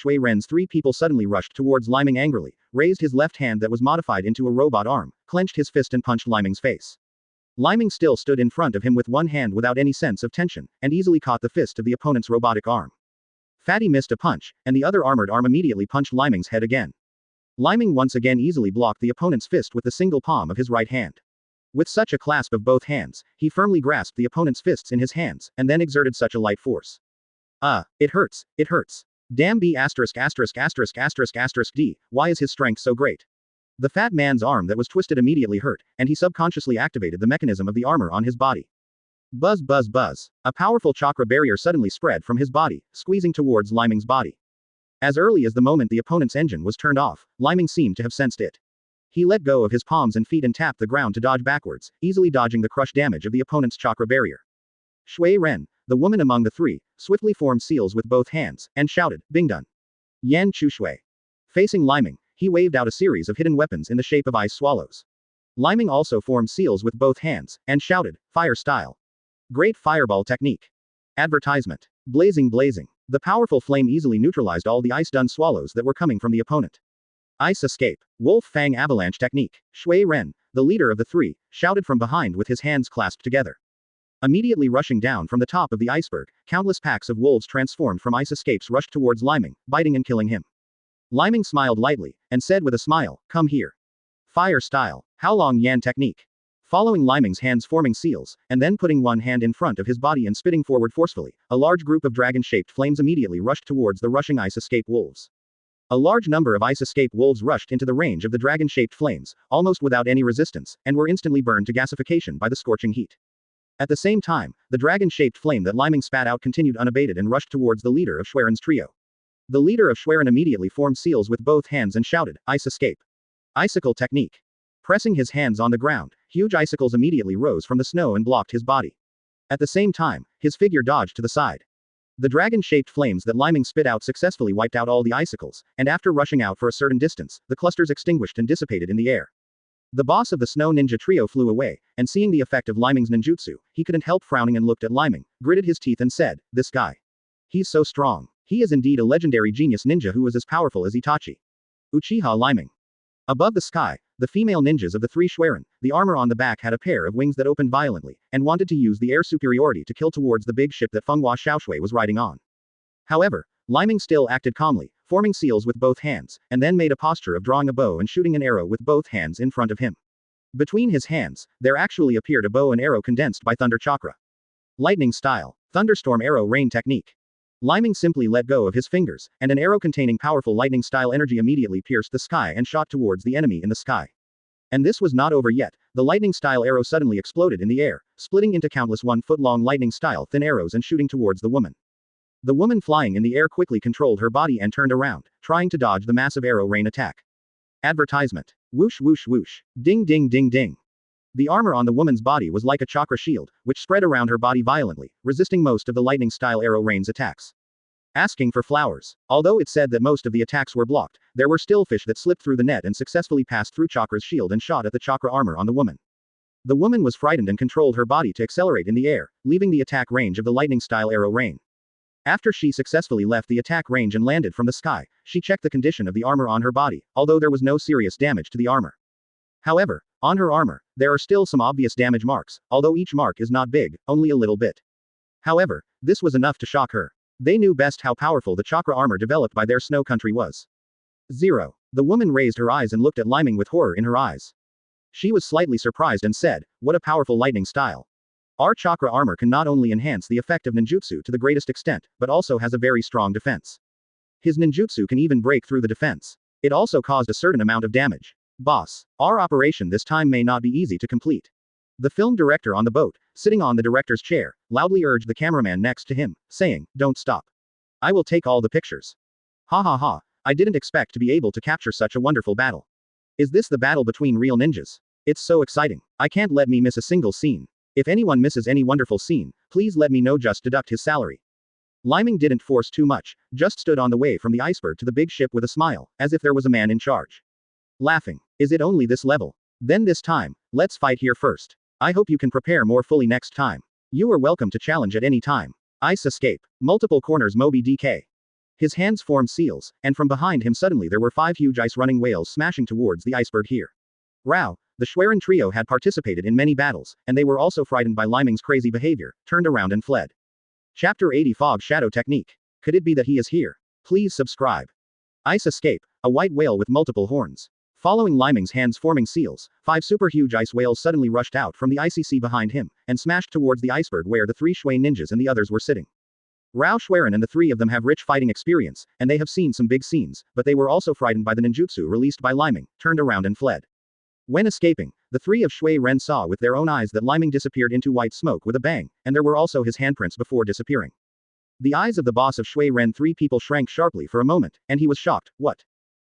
Shui Ren's three people suddenly rushed towards Leiming angrily, raised his left hand that was modified into a robot arm, clenched his fist and punched Leiming's face. Leiming still stood in front of him with one hand without any sense of tension, and easily caught the fist of the opponent's robotic arm. Fatty missed a punch, and the other armored arm immediately punched Leiming's head again. Leiming once again easily blocked the opponent's fist with the single palm of his right hand. With such a clasp of both hands, he firmly grasped the opponent's fists in his hands, and then exerted such a light force. It hurts, it hurts. Damn B asterisk asterisk asterisk asterisk asterisk D, why is his strength so great? The fat man's arm that was twisted immediately hurt, and he subconsciously activated the mechanism of the armor on his body. Buzz buzz buzz. A powerful chakra barrier suddenly spread from his body, squeezing towards Leiming's body. As early as the moment the opponent's engine was turned off, Leiming seemed to have sensed it. He let go of his palms and feet and tapped the ground to dodge backwards, easily dodging the crush damage of the opponent's chakra barrier. Shui Ren, the woman among the three, swiftly formed seals with both hands, and shouted, Bingdun. Yan Chu Shui. Facing Leiming, he waved out a series of hidden weapons in the shape of ice swallows. Leiming also formed seals with both hands, and shouted, Fire style. Great fireball technique. Advertisement. Blazing blazing. The powerful flame easily neutralized all the ice-done swallows that were coming from the opponent. Ice escape. Wolf Fang avalanche technique. Shui Ren, the leader of the three, shouted from behind with his hands clasped together. Immediately rushing down from the top of the iceberg, countless packs of wolves transformed from ice escapes rushed towards Leiming, biting and killing him. Leiming smiled lightly, and said with a smile, Come here. Fire style. How long Yan technique. Following Leiming's hands forming seals, and then putting one hand in front of his body and spitting forward forcefully, a large group of dragon-shaped flames immediately rushed towards the rushing ice escape wolves. A large number of ice escape wolves rushed into the range of the dragon-shaped flames, almost without any resistance, and were instantly burned to gasification by the scorching heat. At the same time, the dragon-shaped flame that Leiming spat out continued unabated and rushed towards the leader of Schwerin's trio. The leader of Schwerin immediately formed seals with both hands and shouted, Ice escape. Icicle technique. Pressing his hands on the ground, huge icicles immediately rose from the snow and blocked his body. At the same time, his figure dodged to the side. The dragon-shaped flames that Leiming spit out successfully wiped out all the icicles, and after rushing out for a certain distance, the clusters extinguished and dissipated in the air. The boss of the Snow Ninja trio flew away, and seeing the effect of Leiming's ninjutsu, he couldn't help frowning and looked at Leiming, gritted his teeth and said, This guy. He's so strong. He is indeed a legendary genius ninja who is as powerful as Itachi. Uchiha Leiming. Above the sky, the female ninjas of the three Schwerin, the armor on the back had a pair of wings that opened violently, and wanted to use the air superiority to kill towards the big ship that Fenghua Xiaoshui was riding on. However, Leiming still acted calmly, forming seals with both hands, and then made a posture of drawing a bow and shooting an arrow with both hands in front of him. Between his hands, there actually appeared a bow and arrow condensed by thunder chakra. Lightning style. Thunderstorm arrow rain technique. Leiming simply let go of his fingers, and an arrow containing powerful lightning-style energy immediately pierced the sky and shot towards the enemy in the sky. And this was not over yet. The lightning-style arrow suddenly exploded in the air, splitting into countless 1-foot-long lightning-style thin arrows and shooting towards the woman. The woman flying in the air quickly controlled her body and turned around, trying to dodge the massive arrow rain attack. Advertisement. Whoosh whoosh whoosh. Ding ding ding ding. The armor on the woman's body was like a chakra shield, which spread around her body violently, resisting most of the lightning-style arrow rain's attacks. Asking for flowers. Although it said that most of the attacks were blocked, there were still fish that slipped through the net and successfully passed through Chakra's shield and shot at the chakra armor on the woman. The woman was frightened and controlled her body to accelerate in the air, leaving the attack range of the lightning-style arrow rain. After she successfully left the attack range and landed from the sky, she checked the condition of the armor on her body, although there was no serious damage to the armor. However, on her armor, there are still some obvious damage marks, although each mark is not big, only a little bit. However, this was enough to shock her. They knew best how powerful the chakra armor developed by their snow country was. 0. The woman raised her eyes and looked at Leiming with horror in her eyes. She was slightly surprised and said, What a powerful lightning style. Our chakra armor can not only enhance the effect of ninjutsu to the greatest extent, but also has a very strong defense. His ninjutsu can even break through the defense. It also caused a certain amount of damage. Boss, our operation this time may not be easy to complete. The film director on the boat, sitting on the director's chair, loudly urged the cameraman next to him, saying, Don't stop. I will take all the pictures. Ha ha ha, I didn't expect to be able to capture such a wonderful battle. Is this the battle between real ninjas? It's so exciting. I can't let me miss a single scene. If anyone misses any wonderful scene, please let me know, just deduct his salary. Leiming didn't force too much, just stood on the way from the iceberg to the big ship with a smile, as if there was a man in charge. Laughing. Is it only this level? Then this time, let's fight here first. I hope you can prepare more fully next time. You are welcome to challenge at any time. Ice escape. Multiple corners Moby DK. His hands formed seals, and from behind him suddenly there were 5 huge ice-running whales smashing towards the iceberg here. Rao, the Schwerin trio had participated in many battles, and they were also frightened by Leiming's crazy behavior, turned around and fled. Chapter 80 Fog Shadow Technique. Could it be that he is here? Please subscribe. Ice escape. A white whale with multiple horns. Following Leiming's hands forming seals, 5 super huge ice whales suddenly rushed out from the icy sea behind him, and smashed towards the iceberg where the 3 Shui ninjas and the others were sitting. Rao Schwerin and the three of them have rich fighting experience, and they have seen some big scenes, but they were also frightened by the ninjutsu released by Leiming, turned around and fled. When escaping, the three of Shui Ren saw with their own eyes that Leiming disappeared into white smoke with a bang, and there were also his handprints before disappearing. The eyes of the boss of Shui Ren three people shrank sharply for a moment, and he was shocked. What?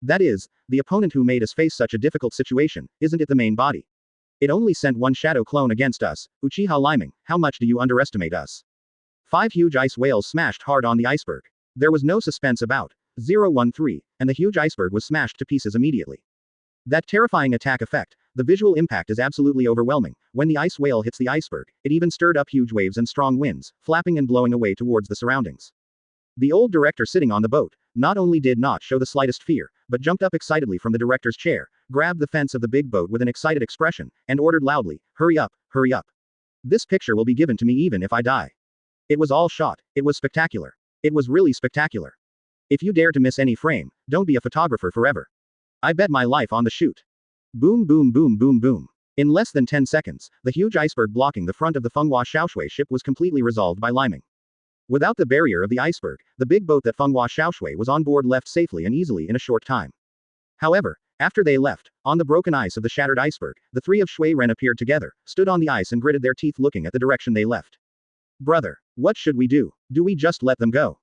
That is, the opponent who made us face such a difficult situation, isn't it the main body? It only sent one shadow clone against us, Uchiha Leiming, how much do you underestimate us? 5 huge ice whales smashed hard on the iceberg. There was no suspense about 013, and the huge iceberg was smashed to pieces immediately. That terrifying attack effect, the visual impact is absolutely overwhelming. When the ice whale hits the iceberg, it even stirred up huge waves and strong winds, flapping and blowing away towards the surroundings. The old director sitting on the boat, not only did not show the slightest fear, but jumped up excitedly from the director's chair, grabbed the fence of the big boat with an excited expression, and ordered loudly, hurry up, hurry up. This picture will be given to me even if I die. It was all shot, it was spectacular. It was really spectacular. If you dare to miss any frame, don't be a photographer forever. I bet my life on the shoot. Boom boom boom boom boom. In less than 10 seconds, the huge iceberg blocking the front of the Fenghua Xiaoshui ship was completely resolved by Leiming. Without the barrier of the iceberg, the big boat that Fenghua Xiaoshui was on board left safely and easily in a short time. However, after they left, on the broken ice of the shattered iceberg, the three of Shui Ren appeared together, stood on the ice and gritted their teeth looking at the direction they left. Brother, what should we do? Do we just let them go?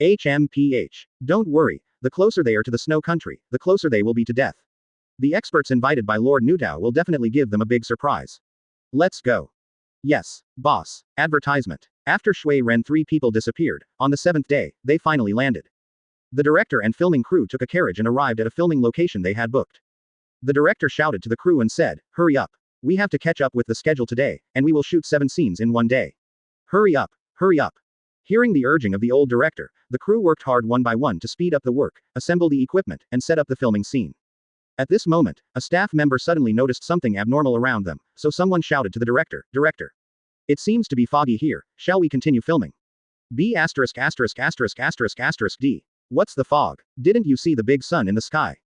HMPH. Don't worry, the closer they are to the snow country, the closer they will be to death. The experts invited by Lord Nutao will definitely give them a big surprise. Let's go. Yes, boss. Advertisement. After Shui Ren three people disappeared, on the 7th day, they finally landed. The director and filming crew took a carriage and arrived at a filming location they had booked. The director shouted to the crew and said, hurry up. We have to catch up with the schedule today, and we will shoot 7 scenes in one day. Hurry up, hurry up. Hearing the urging of the old director, the crew worked hard one by one to speed up the work, assemble the equipment, and set up the filming scene. At this moment, a staff member suddenly noticed something abnormal around them, so someone shouted to the director, Director. It seems to be foggy here, shall we continue filming?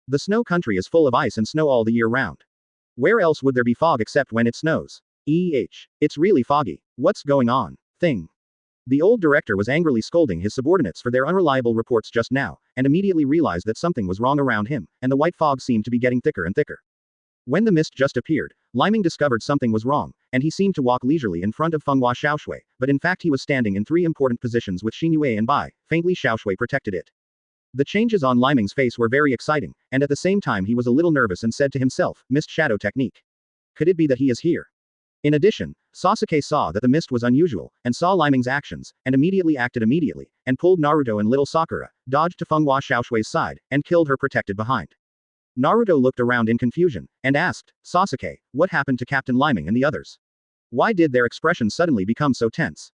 B*************************************************************************************************************************************************************************************************************************************̈̈̈̈̈̈̈̈̈̈̈̈̈̈̈̈̈̈̈̈̈̈̈̈̈̈̈̈̈̈̈̈̈̈̈̈̈̈̈̈̈̈̈̈̈̈̈̈̈̈̈̈̈̈̈̈̈̈̈̈̈̈̈̈̈̈̈̈̈̈̈̈̈̈The snow country is full of ice and snow all the year round. Where else would there be fog except when it snows? It's really foggy. What's going on? Thing. The old director was angrily scolding his subordinates for their unreliable reports just now, and immediately realized that something was wrong around him, and the white fog seemed to be getting thicker and thicker. When the mist just appeared, Leiming discovered something was wrong, and he seemed to walk leisurely in front of Fenghua Xiaoshui, but in fact he was standing in 3 important positions with Xinyue and Bai, faintly Xiaoshui protected it. The changes on Leiming's face were very exciting, and at the same time he was a little nervous and said to himself, mist shadow technique. Could it be that he is here? In addition, Sasuke saw that the mist was unusual, and saw Leiming's actions, and immediately acted immediately, and pulled Naruto and little Sakura, dodged to Fenghua Xiaoshui's side, and killed her protected behind. Naruto looked around in confusion, and asked, Sasuke, what happened to Captain Leiming and the others? Why did their expressions suddenly become so tense?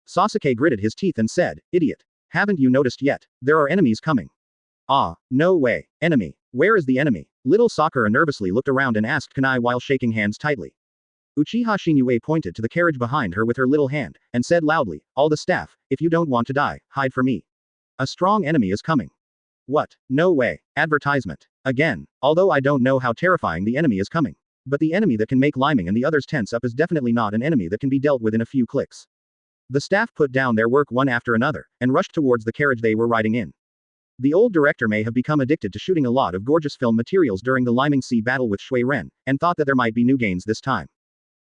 Sasuke gritted his teeth and said, idiot. Haven't you noticed yet? There are enemies coming. Ah, no way. Enemy. Where is the enemy? Little Sakura nervously looked around and asked Kunai while shaking hands tightly. Uchiha Xinyue pointed to the carriage behind her with her little hand, and said loudly, all the staff, if you don't want to die, hide for me. A strong enemy is coming. What? No way. Advertisement. Again. Although I don't know how terrifying the enemy is coming. But the enemy that can make Leiming and the others tense up is definitely not an enemy that can be dealt with in a few clicks. The staff put down their work one after another, and rushed towards the carriage they were riding in. The old director may have become addicted to shooting a lot of gorgeous film materials during the Leiming Sea battle with Shui Ren, and thought that there might be new gains this time.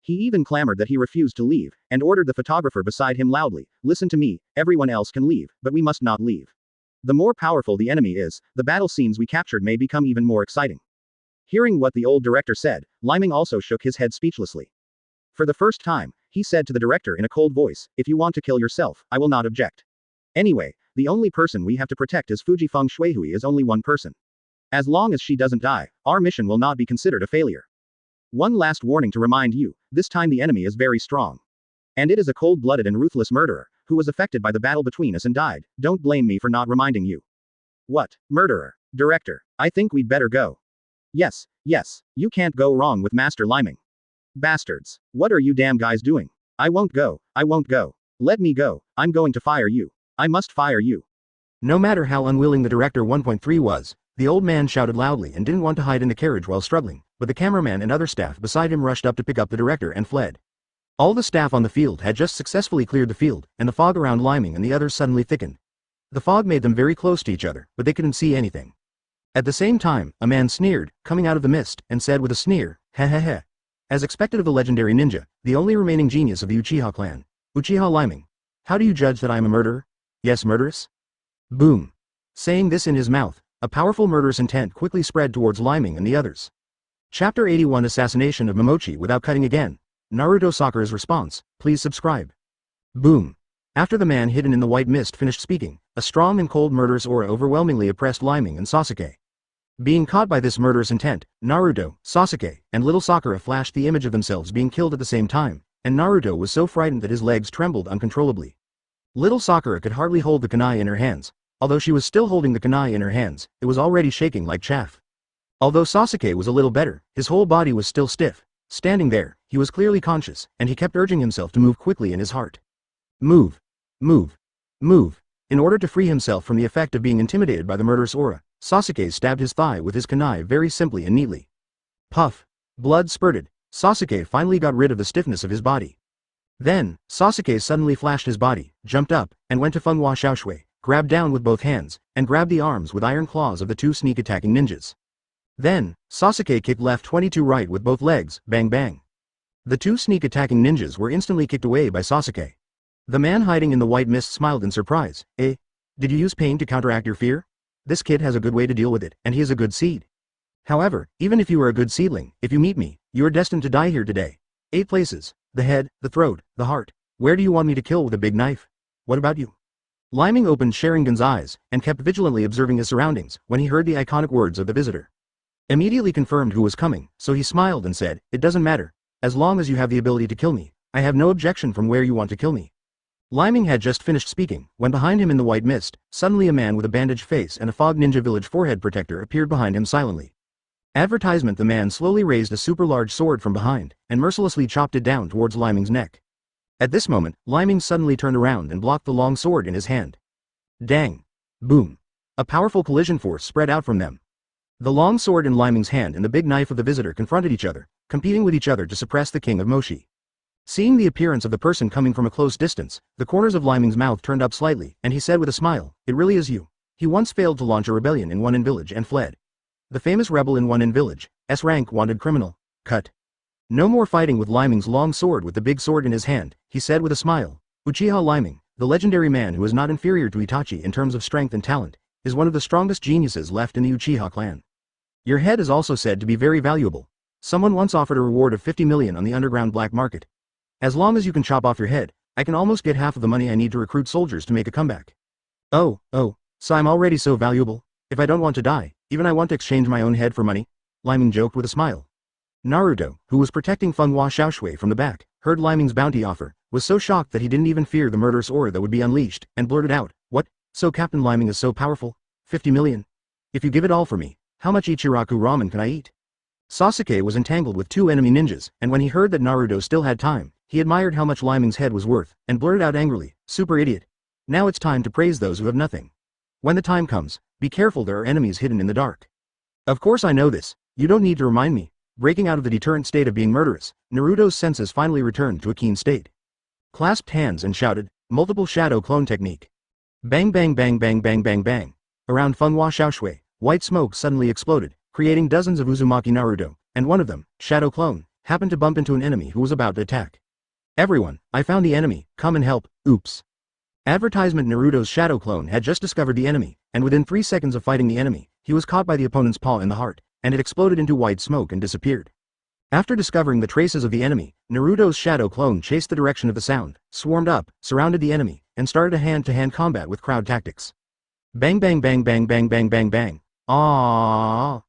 He even clamored that he refused to leave, and ordered the photographer beside him loudly, listen to me, everyone else can leave, but we must not leave. The more powerful the enemy is, the battle scenes we captured may become even more exciting. Hearing what the old director said, Leiming also shook his head speechlessly. For the first time, he said to the director in a cold voice, if you want to kill yourself, I will not object. Anyway, the only person we have to protect is Fujifeng Shuihui is only one person. As long as she doesn't die, our mission will not be considered a failure. One last warning to remind you, this time the enemy is very strong. And it is a cold-blooded and ruthless murderer, who was affected by the battle between us and died, don't blame me for not reminding you. What? Murderer? Director, I think we'd better go. Yes, you can't go wrong with Master Leiming. Bastards. What are you damn guys doing? I won't go. Let me go, I'm going to fire you. I must fire you. No matter how unwilling the director 1.3 was, the old man shouted loudly and didn't want to hide in the carriage while struggling, but the cameraman and other staff beside him rushed up to pick up the director and fled. All the staff on the field had just successfully cleared the field, and the fog around Leiming and the others suddenly thickened. The fog made them very close to each other, but they couldn't see anything. At the same time, a man sneered, coming out of the mist, and said with a sneer, "Heh heh heh." As expected of the legendary ninja, the only remaining genius of the Uchiha clan, Uchiha Leiming. "How do you judge that I am a murderer? Yes, murderous?" Boom. Saying this in his mouth, a powerful murderous intent quickly spread towards Leiming and the others. Chapter 81 Assassination of Momochi without cutting again. Naruto Sakura's response, please subscribe. Boom. After the man hidden in the white mist finished speaking, a strong and cold murderous aura overwhelmingly oppressed Leiming and Sasuke. Being caught by this murderous intent, Naruto, Sasuke, and little Sakura flashed the image of themselves being killed at the same time, and Naruto was so frightened that his legs trembled uncontrollably. Little Sakura could hardly hold the kunai in her hands. Although she was still holding the kunai in her hands, it was already shaking like chaff. Although Sasuke was a little better, his whole body was still stiff. Standing there, he was clearly conscious, and he kept urging himself to move quickly in his heart. Move. Move. Move. In order to free himself from the effect of being intimidated by the murderous aura, Sasuke stabbed his thigh with his kunai very simply and neatly. Puff. Blood spurted. Sasuke finally got rid of the stiffness of his body. Then, Sasuke suddenly flashed his body, jumped up, and went to Funghua Shaoshui, grabbed down with both hands, and grabbed the arms with iron claws of the two sneak-attacking ninjas. Then, Sasuke kicked left 22 right with both legs, bang bang. The two sneak-attacking ninjas were instantly kicked away by Sasuke. The man hiding in the white mist smiled in surprise. Eh? Did you use pain to counteract your fear? This kid has a good way to deal with it, and he is a good seed. However, even if you are a good seedling, if you meet me, you are destined to die here today. 8 places: the head, the throat, the heart. Where do you want me to kill with a big knife? What about you? Leiming opened Sharingan's eyes, and kept vigilantly observing his surroundings, when he heard the iconic words of the visitor. Immediately confirmed who was coming, so he smiled and said, "It doesn't matter. As long as you have the ability to kill me, I have no objection from where you want to kill me." Leiming had just finished speaking, when behind him in the white mist, suddenly a man with a bandaged face and a fog ninja village forehead protector appeared behind him silently. Advertisement: the man slowly raised a super large sword from behind, and mercilessly chopped it down towards Leiming's neck. At this moment, Leiming suddenly turned around and blocked the long sword in his hand. Dang. Boom. A powerful collision force spread out from them. The long sword in Leiming's hand and the big knife of the visitor confronted each other, competing with each other to suppress the king of Moshi. Seeing the appearance of the person coming from a close distance, the corners of Leiming's mouth turned up slightly, and he said with a smile, "It really is you." He once failed to launch a rebellion in One In Village and fled. The famous rebel in One In Village, S-rank wanted criminal. Cut. No more fighting with Leiming's long sword with the big sword in his hand, he said with a smile. Uchiha Leiming, the legendary man who is not inferior to Itachi in terms of strength and talent, is one of the strongest geniuses left in the Uchiha clan. Your head is also said to be very valuable. Someone once offered a reward of 50 million on the underground black market. As long as you can chop off your head, I can almost get half of the money I need to recruit soldiers to make a comeback. Oh, so I'm already so valuable? If I don't want to die, even I want to exchange my own head for money? Leiming joked with a smile. Naruto, who was protecting Funghua Shaoshui from the back, heard Leiming's bounty offer, was so shocked that he didn't even fear the murderous aura that would be unleashed, and blurted out, "What? So Captain Leiming is so powerful? 50 million? If you give it all for me, how much Ichiraku ramen can I eat?" Sasuke was entangled with 2 enemy ninjas, and when he heard that Naruto still had time, he admired how much Leiming's head was worth, and blurted out angrily, "Super idiot. Now it's time to praise those who have nothing. When the time comes, be careful, there are enemies hidden in the dark." Of course I know this, you don't need to remind me. Breaking out of the deterrent state of being murderous, Naruto's senses finally returned to a keen state. Clasped hands and shouted, "Multiple shadow clone technique." Bang bang bang bang bang bang bang. Around Funghua Shaoshui, white smoke suddenly exploded, creating dozens of Uzumaki Naruto, and one of them, Shadow Clone, happened to bump into an enemy who was about to attack. "Everyone, I found the enemy, come and help, oops." Advertisement: Naruto's Shadow Clone had just discovered the enemy, and within 3 seconds of fighting the enemy, he was caught by the opponent's paw in the heart, and it exploded into white smoke and disappeared. After discovering the traces of the enemy, Naruto's Shadow Clone chased the direction of the sound, swarmed up, surrounded the enemy, and started a hand-to-hand combat with crowd tactics. Bang bang bang bang bang bang bang bang. Ah!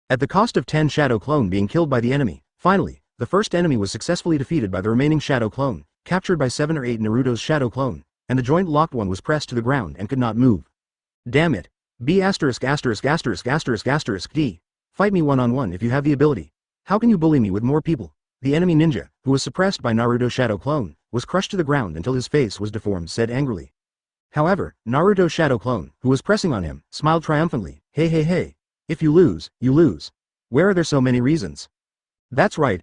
At the cost of 10 Shadow Clone being killed by the enemy, finally, the first enemy was successfully defeated by the remaining Shadow Clone, captured by 7 or 8 Naruto's Shadow Clone, and the joint locked one was pressed to the ground and could not move. Damn it. B******************** D. Fight me one-on-one if you have the ability. How can you bully me with more people? The enemy ninja, who was suppressed by Naruto's Shadow Clone, was crushed to the ground until his face was deformed, said angrily. However, Naruto's Shadow Clone, who was pressing on him, smiled triumphantly. Hey hey hey. If you lose, you lose. Where are there so many reasons? That's right,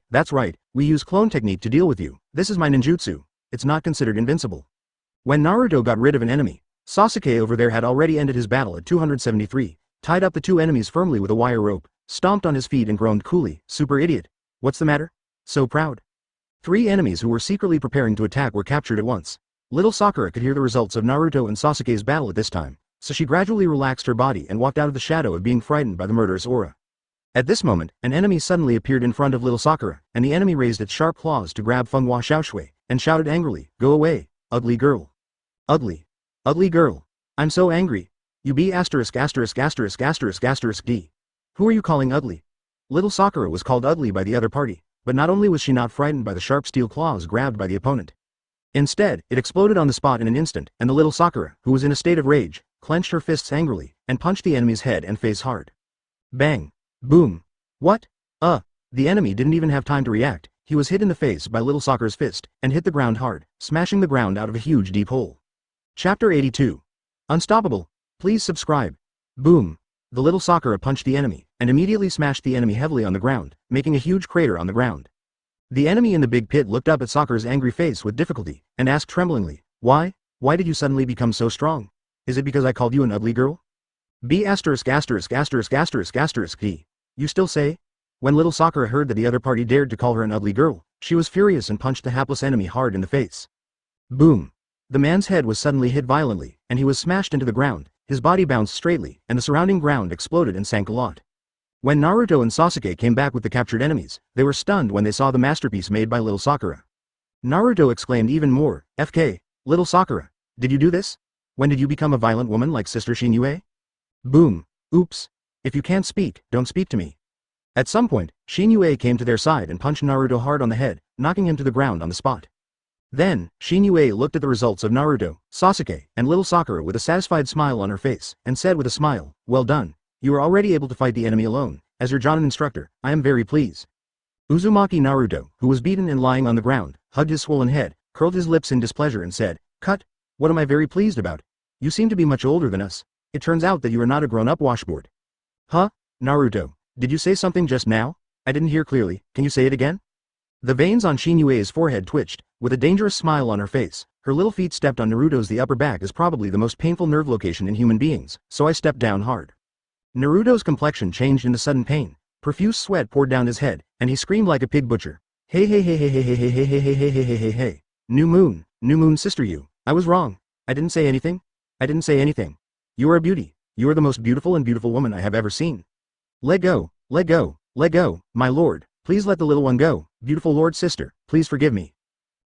we use clone technique to deal with you. This is my ninjutsu. It's not considered invincible. When Naruto got rid of an enemy, Sasuke over there had already ended his battle at 273, tied up the two enemies firmly with a wire rope, stomped on his feet and groaned coolly, "Super idiot. What's the matter? So proud." 3 enemies who were secretly preparing to attack were captured at once. Little Sakura could hear the results of Naruto and Sasuke's battle at this time, so she gradually relaxed her body and walked out of the shadow of being frightened by the murderous aura. At this moment, an enemy suddenly appeared in front of little Sakura, and the enemy raised its sharp claws to grab Fenghua Xiaoshui, and shouted angrily, "Go away, ugly girl. Ugly. Ugly girl. I'm so angry. You be asterisk asterisk asterisk asterisk asterisk D. Who are you calling ugly?" Little Sakura was called ugly by the other party, but not only was she not frightened by the sharp steel claws grabbed by the opponent. Instead, it exploded on the spot in an instant, and the little Sakura, who was in a state of rage, clenched her fists angrily, and punched the enemy's head and face hard. Bang. Boom. What? The enemy didn't even have time to react. He was hit in the face by little Sakura's fist, and hit the ground hard, smashing the ground out of a huge deep hole. Chapter 82. Unstoppable. Please subscribe. Boom. The little Sakura punched the enemy, and immediately smashed the enemy heavily on the ground, making a huge crater on the ground. The enemy in the big pit looked up at Sakura's angry face with difficulty, and asked tremblingly, "Why? Why did you suddenly become so strong? Is it because I called you an ugly girl?" B asterisk asterisk asterisk asterisk asterisk D. You still say? When little Sakura heard that the other party dared to call her an ugly girl, she was furious and punched the hapless enemy hard in the face. Boom. The man's head was suddenly hit violently, and he was smashed into the ground, his body bounced straightly, and the surrounding ground exploded and sank a lot. When Naruto and Sasuke came back with the captured enemies, they were stunned when they saw the masterpiece made by little Sakura. Naruto exclaimed even more, "FK, little Sakura, did you do this? When did you become a violent woman like Sister Shinue?" Boom. Oops. If you can't speak, don't speak to me. At some point, Shinue came to their side and punched Naruto hard on the head, knocking him to the ground on the spot. Then, Shinue looked at the results of Naruto, Sasuke, and little Sakura with a satisfied smile on her face, and said with a smile, "Well done. You are already able to fight the enemy alone. As your Jonin instructor, I am very pleased." Uzumaki Naruto, who was beaten and lying on the ground, hugged his swollen head, curled his lips in displeasure and said, "Cut. What am I very pleased about? You seem to be much older than us. It turns out that you are not a grown-up washboard." "Huh? Naruto, did you say something just now? I didn't hear clearly, can you say it again?" The veins on Shinue's forehead twitched, with a dangerous smile on her face. Her little feet stepped on Naruto's. The upper back is probably the most painful nerve location in human beings, so I stepped down hard. Naruto's complexion changed into sudden pain, profuse sweat poured down his head, and he screamed like a pig butcher. "Hey hey hey hey hey hey hey hey hey hey hey hey hey hey. New moon sister you, I was wrong. I didn't say anything. I didn't say anything. You are a beauty. You are the most beautiful and beautiful woman I have ever seen. Let go, let go, let go, my lord, please let the little one go, beautiful lord sister, please forgive me."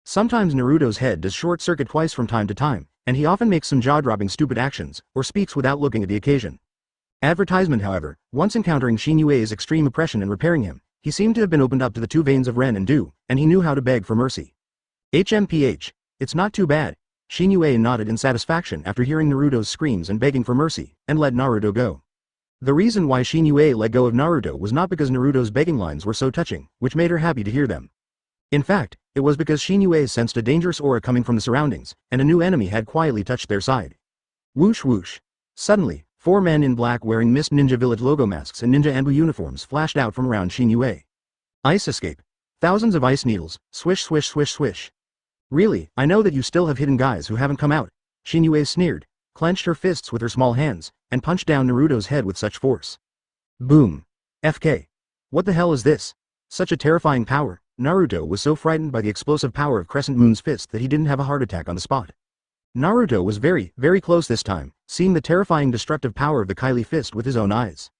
Sometimes Naruto's head does short circuit twice from time to time, and he often makes some jaw-dropping stupid actions, or speaks without looking at the occasion. Advertisement, however, once encountering Shinue's extreme oppression and repairing him, he seemed to have been opened up to the two veins of Ren and Du, and he knew how to beg for mercy. HMPH, it's not too bad. Shinue nodded in satisfaction after hearing Naruto's screams and begging for mercy, and let Naruto go. The reason why Shinue let go of Naruto was not because Naruto's begging lines were so touching, which made her happy to hear them. In fact, it was because Shinue sensed a dangerous aura coming from the surroundings, and a new enemy had quietly touched their side. Whoosh whoosh. Suddenly, 4 men in black wearing Mist Ninja Village logo masks and Ninja Anbu uniforms flashed out from around Shinue. Ice escape. Thousands of ice needles, swish swish swish swish. Really, I know that you still have hidden guys who haven't come out. Shinue sneered, clenched her fists with her small hands, and punched down Naruto's head with such force. Boom. FK. What the hell is this? Such a terrifying power. Naruto was so frightened by the explosive power of Crescent Moon's fist that he didn't have a heart attack on the spot. Naruto was very, very close this time, seeing the terrifying destructive power of the Kylie fist with his own eyes.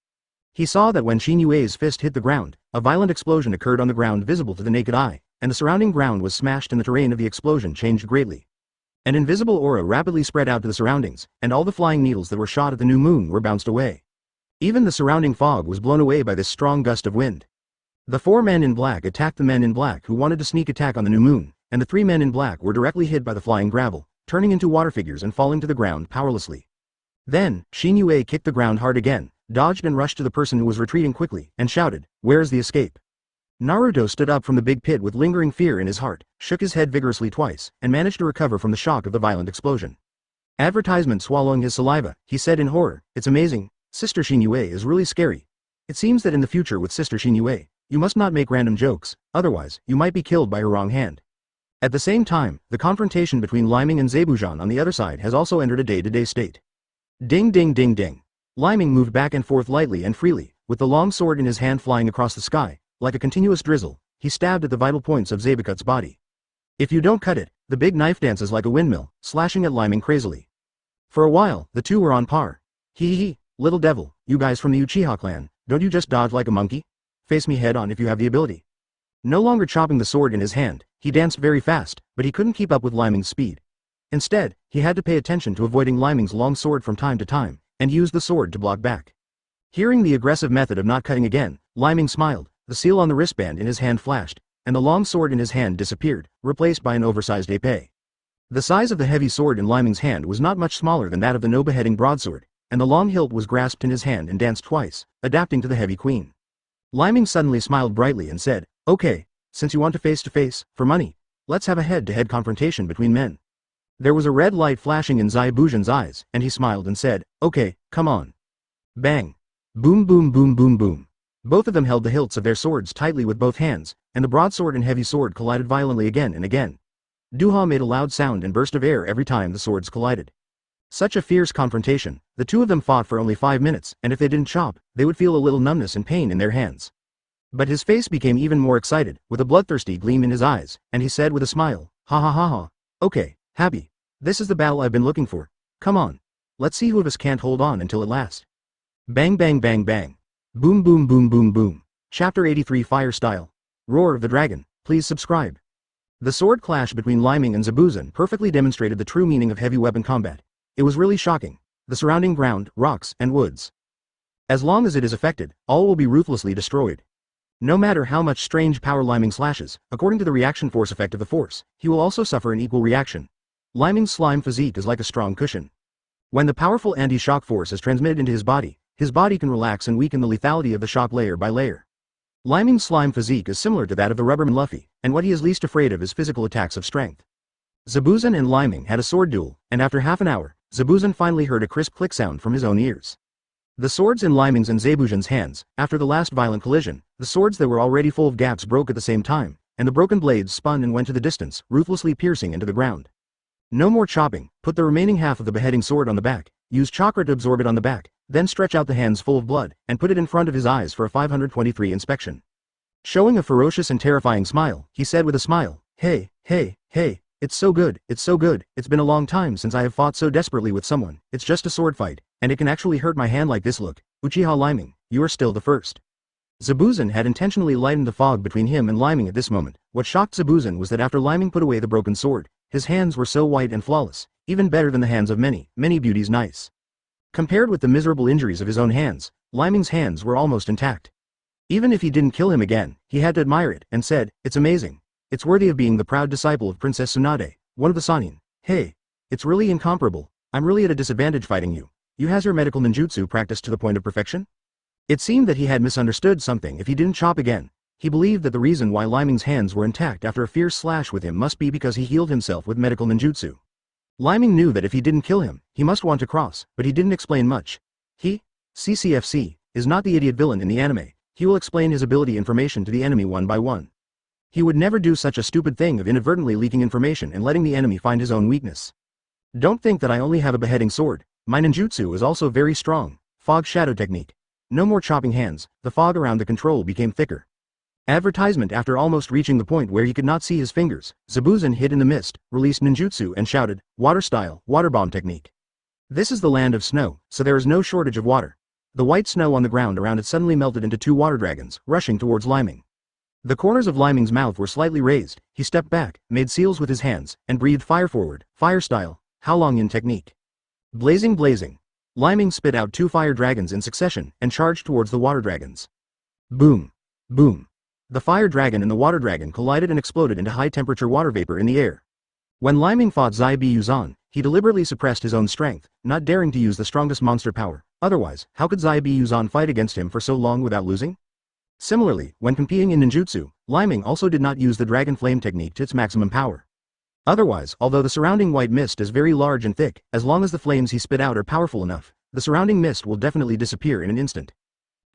He saw that when Shinue's fist hit the ground, a violent explosion occurred on the ground visible to the naked eye, and the surrounding ground was smashed and the terrain of the explosion changed greatly. An invisible aura rapidly spread out to the surroundings, and all the flying needles that were shot at the new moon were bounced away. Even the surrounding fog was blown away by this strong gust of wind. The 4 men in black attacked the men in black who wanted to sneak attack on the new moon, and the 3 men in black were directly hit by the flying gravel, turning into water figures and falling to the ground powerlessly. Then, Shinue kicked the ground hard again, dodged and rushed to the person who was retreating quickly, and shouted, "Where's the escape?" Naruto stood up from the big pit with lingering fear in his heart, shook his head vigorously twice, and managed to recover from the shock of the violent explosion. Advertisement swallowing his saliva, he said in horror, "It's amazing, Sister Shinue is really scary. It seems that in the future with Sister Shinue, you must not make random jokes, otherwise, you might be killed by her wrong hand. At the same time, the confrontation between Leiming and Zebujan on the other side has also entered a day-to-day state. Ding ding ding ding. Leiming moved back and forth lightly and freely, with the long sword in his hand flying across the sky, like a continuous drizzle. He stabbed at the vital points of Zanpakutō's body. If you don't cut it, the big knife dances like a windmill, slashing at Leiming crazily. For a while, the two were on par. Hee, little devil, you guys from the Uchiha clan, don't you just dodge like a monkey? Face me head on if you have the ability. No longer chopping the sword in his hand, he danced very fast, but he couldn't keep up with Leiming's speed. Instead, he had to pay attention to avoiding Leiming's long sword from time to time, and use the sword to block back. Hearing the aggressive method of not cutting again, Leiming smiled, the seal on the wristband in his hand flashed, and the long sword in his hand disappeared, replaced by an oversized épée. The size of the heavy sword in Leiming's hand was not much smaller than that of the no-beheading broadsword, and the long hilt was grasped in his hand and danced twice, adapting to the heavy queen. Leiming suddenly smiled brightly and said, "Okay, since you want to face, for money, let's have a head-to-head confrontation between men." There was a red light flashing in Zebujan's eyes, and he smiled and said, "Okay, come on." Bang. Boom boom boom boom boom. Both of them held the hilts of their swords tightly with both hands, and the broadsword and heavy sword collided violently again and again. Duha made a loud sound and burst of air every time the swords collided. Such a fierce confrontation, the two of them fought for only 5 minutes, and if they didn't chop, they would feel a little numbness and pain in their hands. But his face became even more excited, with a bloodthirsty gleam in his eyes, and he said with a smile, "Ha ha ha ha. Okay, happy. This is the battle I've been looking for. Come on. Let's see who of us can't hold on until it lasts." Bang bang bang bang. Boom boom boom boom boom. Chapter 83 Fire Style. Roar of the Dragon. Please subscribe. The sword clash between Leiming and Zebujan perfectly demonstrated the true meaning of heavy weapon combat. It was really shocking. The surrounding ground, rocks, and woods. As long as it is affected, all will be ruthlessly destroyed. No matter how much strange power Leiming slashes, according to the reaction force effect of the force, he will also suffer an equal reaction. Leiming's slime physique is like a strong cushion. When the powerful anti-shock force is transmitted into his body can relax and weaken the lethality of the shock layer by layer. Leiming's slime physique is similar to that of the Rubberman Luffy, and what he is least afraid of is physical attacks of strength. Zebujan and Leiming had a sword duel, and after half an hour, Zebujan finally heard a crisp click sound from his own ears. The swords in Leiming's and Zebujan's hands, after the last violent collision, the swords that were already full of gaps broke at the same time, and the broken blades spun and went to the distance, ruthlessly piercing into the ground. No more chopping, put the remaining half of the beheading sword on the back, use chakra to absorb it on the back, then stretch out the hands full of blood, and put it in front of his eyes for a 523 inspection. Showing a ferocious and terrifying smile, he said with a smile, "Hey, it's so good, it's been a long time since I have fought so desperately with someone, it's just a sword fight, and it can actually hurt my hand like this. Look, Uchiha Leiming, you are still the first." Zebujan had intentionally lightened the fog between him and Leiming at this moment. What shocked Zebujan was that after Leiming put away the broken sword, his hands were so white and flawless, even better than the hands of many beauties nice. Compared with the miserable injuries of his own hands, Leiming's hands were almost intact. Even if he didn't kill him again, he had to admire it, and said, "It's amazing. It's worthy of being the proud disciple of Princess Tsunade, one of the Sannin. Hey, it's really incomparable. I'm really at a disadvantage fighting you. You has your medical ninjutsu practiced to the point of perfection?" It seemed that he had misunderstood something if he didn't chop again. He believed that the reason why Leiming's hands were intact after a fierce slash with him must be because he healed himself with medical ninjutsu. Leiming knew that if he didn't kill him, he must want to cross, but he didn't explain much. He, CCFC, is not the idiot villain in the anime. He will explain his ability information to the enemy one by one. He would never do such a stupid thing of inadvertently leaking information and letting the enemy find his own weakness. Don't think that I only have a beheading sword. My ninjutsu is also very strong. Fog shadow technique. No more chopping hands, the fog around the control became thicker. Advertisement. After almost reaching the point where he could not see his fingers, Zebujan hid in the mist, released ninjutsu and shouted, "Water style, water bomb technique." This is the land of snow, so there is no shortage of water. The white snow on the ground around it suddenly melted into 2 water dragons, rushing towards Leiming. The corners of Leiming's mouth were slightly raised, he stepped back, made seals with his hands, and breathed fire forward, fire style, Haolongyan technique. Blazing. Leiming spit out 2 fire dragons in succession, and charged towards the water dragons. Boom. Boom. The fire dragon and the water dragon collided and exploded into high-temperature water vapor in the air. When Leiming fought Zebujan, he deliberately suppressed his own strength, not daring to use the strongest monster power. Otherwise, how could Zebujan fight against him for so long without losing? Similarly, when competing in ninjutsu, Leiming also did not use the dragon flame technique to its maximum power. Otherwise, although the surrounding white mist is very large and thick, as long as the flames he spit out are powerful enough, the surrounding mist will definitely disappear in an instant.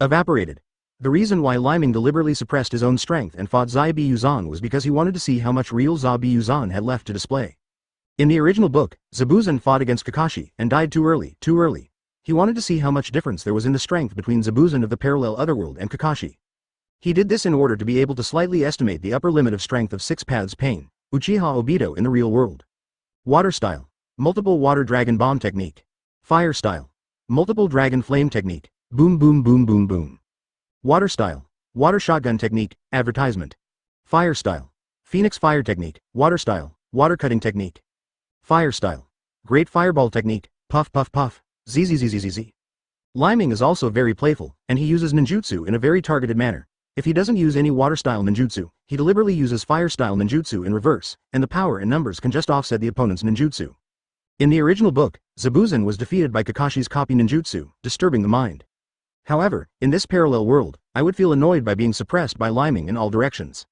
Evaporated. The reason why Leiming deliberately suppressed his own strength and fought Zaibuzan was because he wanted to see how much real Zaibuzan had left to display. In the original book, Zabuza fought against Kakashi and died too early. He wanted to see how much difference there was in the strength between Zabuza of the parallel otherworld and Kakashi. He did this in order to be able to slightly estimate the upper limit of strength of 6 paths pain, Uchiha Obito in the real world. Water style. Multiple water dragon bomb technique. Fire style. Multiple dragon flame technique. Boom boom boom boom boom. Water style. Water shotgun technique, advertisement. Fire style. Phoenix fire technique, water style, water cutting technique. Fire style. Great fireball technique, puff puff puff, zzzzzzz. Leiming is also very playful, and he uses ninjutsu in a very targeted manner. If he doesn't use any water style ninjutsu, he deliberately uses fire style ninjutsu in reverse, and the power and numbers can just offset the opponent's ninjutsu. In the original book, Zabuza was defeated by Kakashi's copy ninjutsu, disturbing the mind. However, in this parallel world, I would feel annoyed by being suppressed by Leiming in all directions.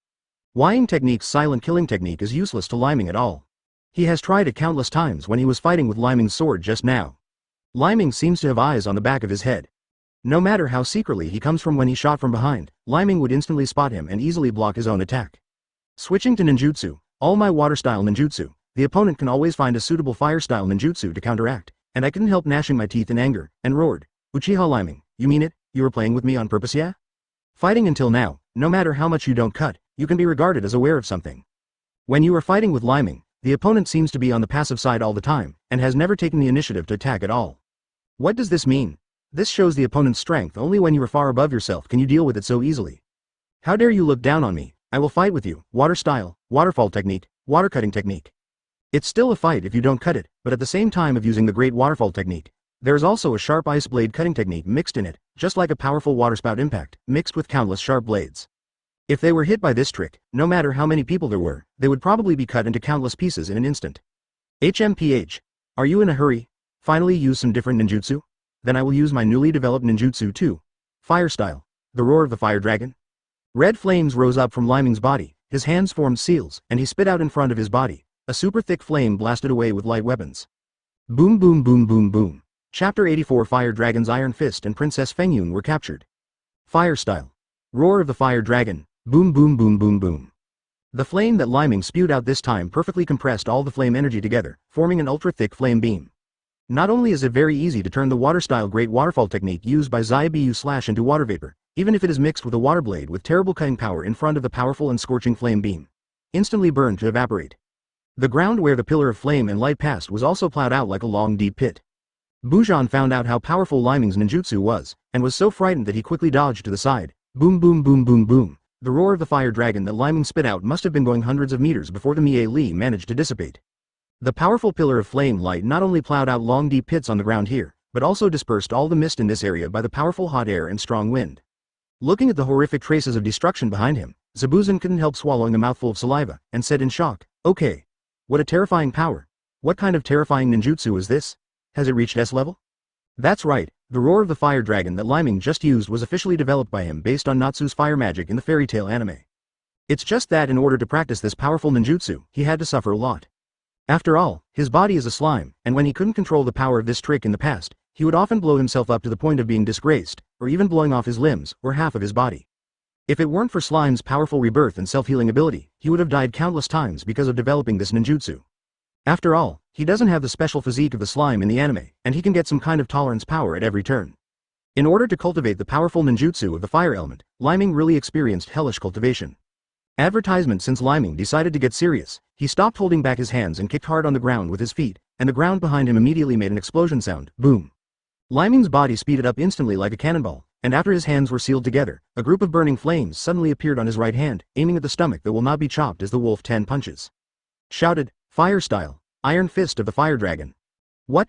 Wying technique's silent killing technique is useless to Leiming at all. He has tried it countless times when he was fighting with Leiming's sword just now. Leiming seems to have eyes on the back of his head. No matter how secretly he comes from when he shot from behind, Leiming would instantly spot him and easily block his own attack. Switching to ninjutsu, all my water style ninjutsu, the opponent can always find a suitable fire style ninjutsu to counteract, and I couldn't help gnashing my teeth in anger, and roared, Uchiha Leiming, you mean it? You were playing with me on purpose, yeah? Fighting until now, no matter how much you don't cut, you can be regarded as aware of something. When you are fighting with Leiming, the opponent seems to be on the passive side all the time, and has never taken the initiative to attack at all. What does this mean? This shows the opponent's strength. Only when you are far above yourself can you deal with it so easily. How dare you look down on me? I will fight with you. Water style, waterfall technique, water cutting technique. It's still a fight if you don't cut it, but at the same time of using the great waterfall technique, there is also a sharp ice blade cutting technique mixed in it, just like a powerful waterspout impact, mixed with countless sharp blades. If they were hit by this trick, no matter how many people there were, they would probably be cut into countless pieces in an instant. HMPH. Are you in a hurry? Finally use some different ninjutsu? Then I will use my newly developed ninjutsu too. Fire style. The roar of the fire dragon. Red flames rose up from Leiming's body, his hands formed seals, and he spit out in front of his body. A super thick flame blasted away with light weapons. Boom boom boom boom boom. Chapter 84 Fire Dragon's Iron Fist and Princess Fengyun were captured. Fire style. Roar of the fire dragon. Boom boom boom boom boom. The flame that Leiming spewed out this time perfectly compressed all the flame energy together, forming an ultra-thick flame beam. Not only is it very easy to turn the water-style great waterfall technique used by Zaibuzan into water vapor, even if it is mixed with a water blade with terrible cutting power in front of the powerful and scorching flame beam. Instantly burned to evaporate. The ground where the pillar of flame and light passed was also plowed out like a long deep pit. Bujan found out how powerful Leiming's ninjutsu was, and was so frightened that he quickly dodged to the side. Boom boom boom boom boom. The roar of the fire dragon that Leiming spit out must have been going hundreds of meters before the Mie Li managed to dissipate. The powerful pillar of flame light not only plowed out long deep pits on the ground here, but also dispersed all the mist in this area by the powerful hot air and strong wind. Looking at the horrific traces of destruction behind him, Zabuza couldn't help swallowing a mouthful of saliva, and said in shock, okay. What a terrifying power. What kind of terrifying ninjutsu is this? Has it reached S level? That's right, the roar of the fire dragon that Leiming just used was officially developed by him based on Natsu's fire magic in the fairy tale anime. It's just that in order to practice this powerful ninjutsu, he had to suffer a lot. After all, his body is a slime, and when he couldn't control the power of this trick in the past, he would often blow himself up to the point of being disgraced, or even blowing off his limbs, or half of his body. If it weren't for Slime's powerful rebirth and self-healing ability, he would have died countless times because of developing this ninjutsu. After all, he doesn't have the special physique of the slime in the anime, and he can get some kind of tolerance power at every turn. In order to cultivate the powerful ninjutsu of the fire element, Leiming really experienced hellish cultivation. Advertisement. Since Leiming decided to get serious, he stopped holding back his hands and kicked hard on the ground with his feet, and the ground behind him immediately made an explosion sound, boom. Leiming's body speeded up instantly like a cannonball, and after his hands were sealed together, a group of burning flames suddenly appeared on his right hand, aiming at the stomach that will not be chopped as the wolf 10 punches. Shouted, fire style, iron fist of the fire dragon. What?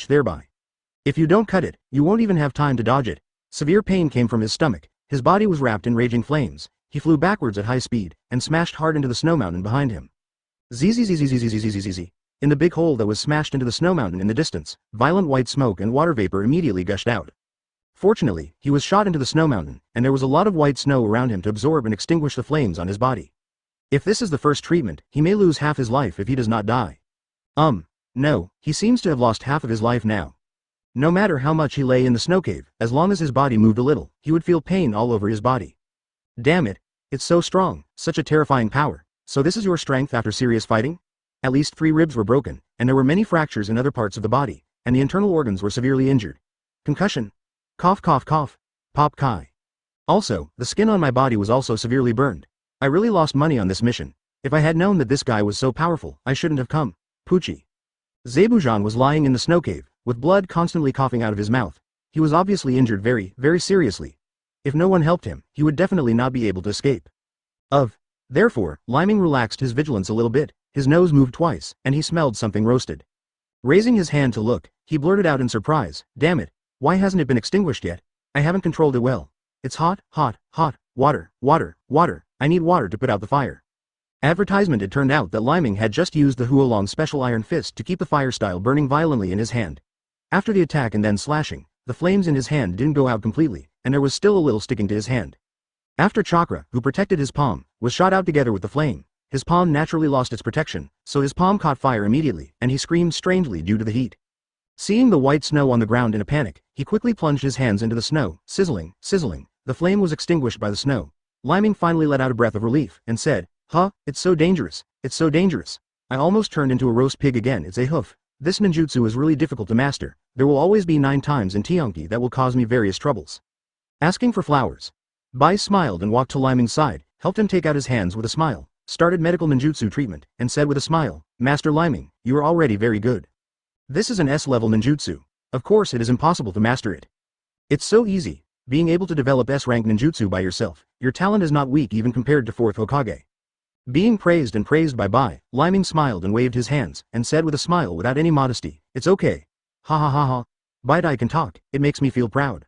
thereby. If you don't cut it, you won't even have time to dodge it. Severe pain came from his stomach, his body was wrapped in raging flames, he flew backwards at high speed, and smashed hard into the snow mountain behind him. Zzzzzzzzzzzzzzz. In the big hole that was smashed into the snow mountain in the distance, violent white smoke and water vapor immediately gushed out. Fortunately, he was shot into the snow mountain, and there was a lot of white snow around him to absorb and extinguish the flames on his body. If this is the first treatment, he may lose half his life if he does not die. No, he seems to have lost half of his life now. No matter how much he lay in the snow cave, as long as his body moved a little, he would feel pain all over his body. Damn it, it's so strong, such a terrifying power. So this is your strength after serious fighting? At least 3 ribs were broken, and there were many fractures in other parts of the body, and the internal organs were severely injured. Concussion. Cough cough cough. Pop kai. Also, the skin on my body was also severely burned. I really lost money on this mission. If I had known that this guy was so powerful, I shouldn't have come. Poochie. Zebujan was lying in the snow cave, with blood constantly coughing out of his mouth. He was obviously injured very, very seriously. If no one helped him, he would definitely not be able to escape. Therefore, Lyming relaxed his vigilance a little bit, his nose moved twice, and he smelled something roasted. Raising his hand to look, he blurted out in surprise, "Damn it, why hasn't it been extinguished yet? I haven't controlled it well. It's hot, hot, hot, water, water, water, I need water to put out the fire." Advertisement. It turned out that Lyming had just used the Huolong's special iron fist to keep the fire style burning violently in his hand. After the attack and then slashing, the flames in his hand didn't go out completely, and there was still a little sticking to his hand. After Chakra, who protected his palm, was shot out together with the flame, his palm naturally lost its protection, so his palm caught fire immediately, and he screamed strangely due to the heat. Seeing the white snow on the ground in a panic, he quickly plunged his hands into the snow, sizzling, sizzling, the flame was extinguished by the snow. Lyming finally let out a breath of relief, and said, it's so dangerous, it's so dangerous. I almost turned into a roast pig again. It's a hoof. This ninjutsu is really difficult to master. There will always be 9 times in Tianqi that will cause me various troubles. Asking for flowers. Bai smiled and walked to Lyming's side, helped him take out his hands with a smile, started medical ninjutsu treatment, and said with a smile, "Master Lyming, you are already very good. This is an S-level ninjutsu. Of course it is impossible to master it. It's so easy, being able to develop S-rank ninjutsu by yourself. Your talent is not weak even compared to 4th Hokage." Being praised and praised by Bai, Lyming smiled and waved his hands, and said with a smile without any modesty, "It's okay. Ha ha ha ha. Bai can talk, it makes me feel proud."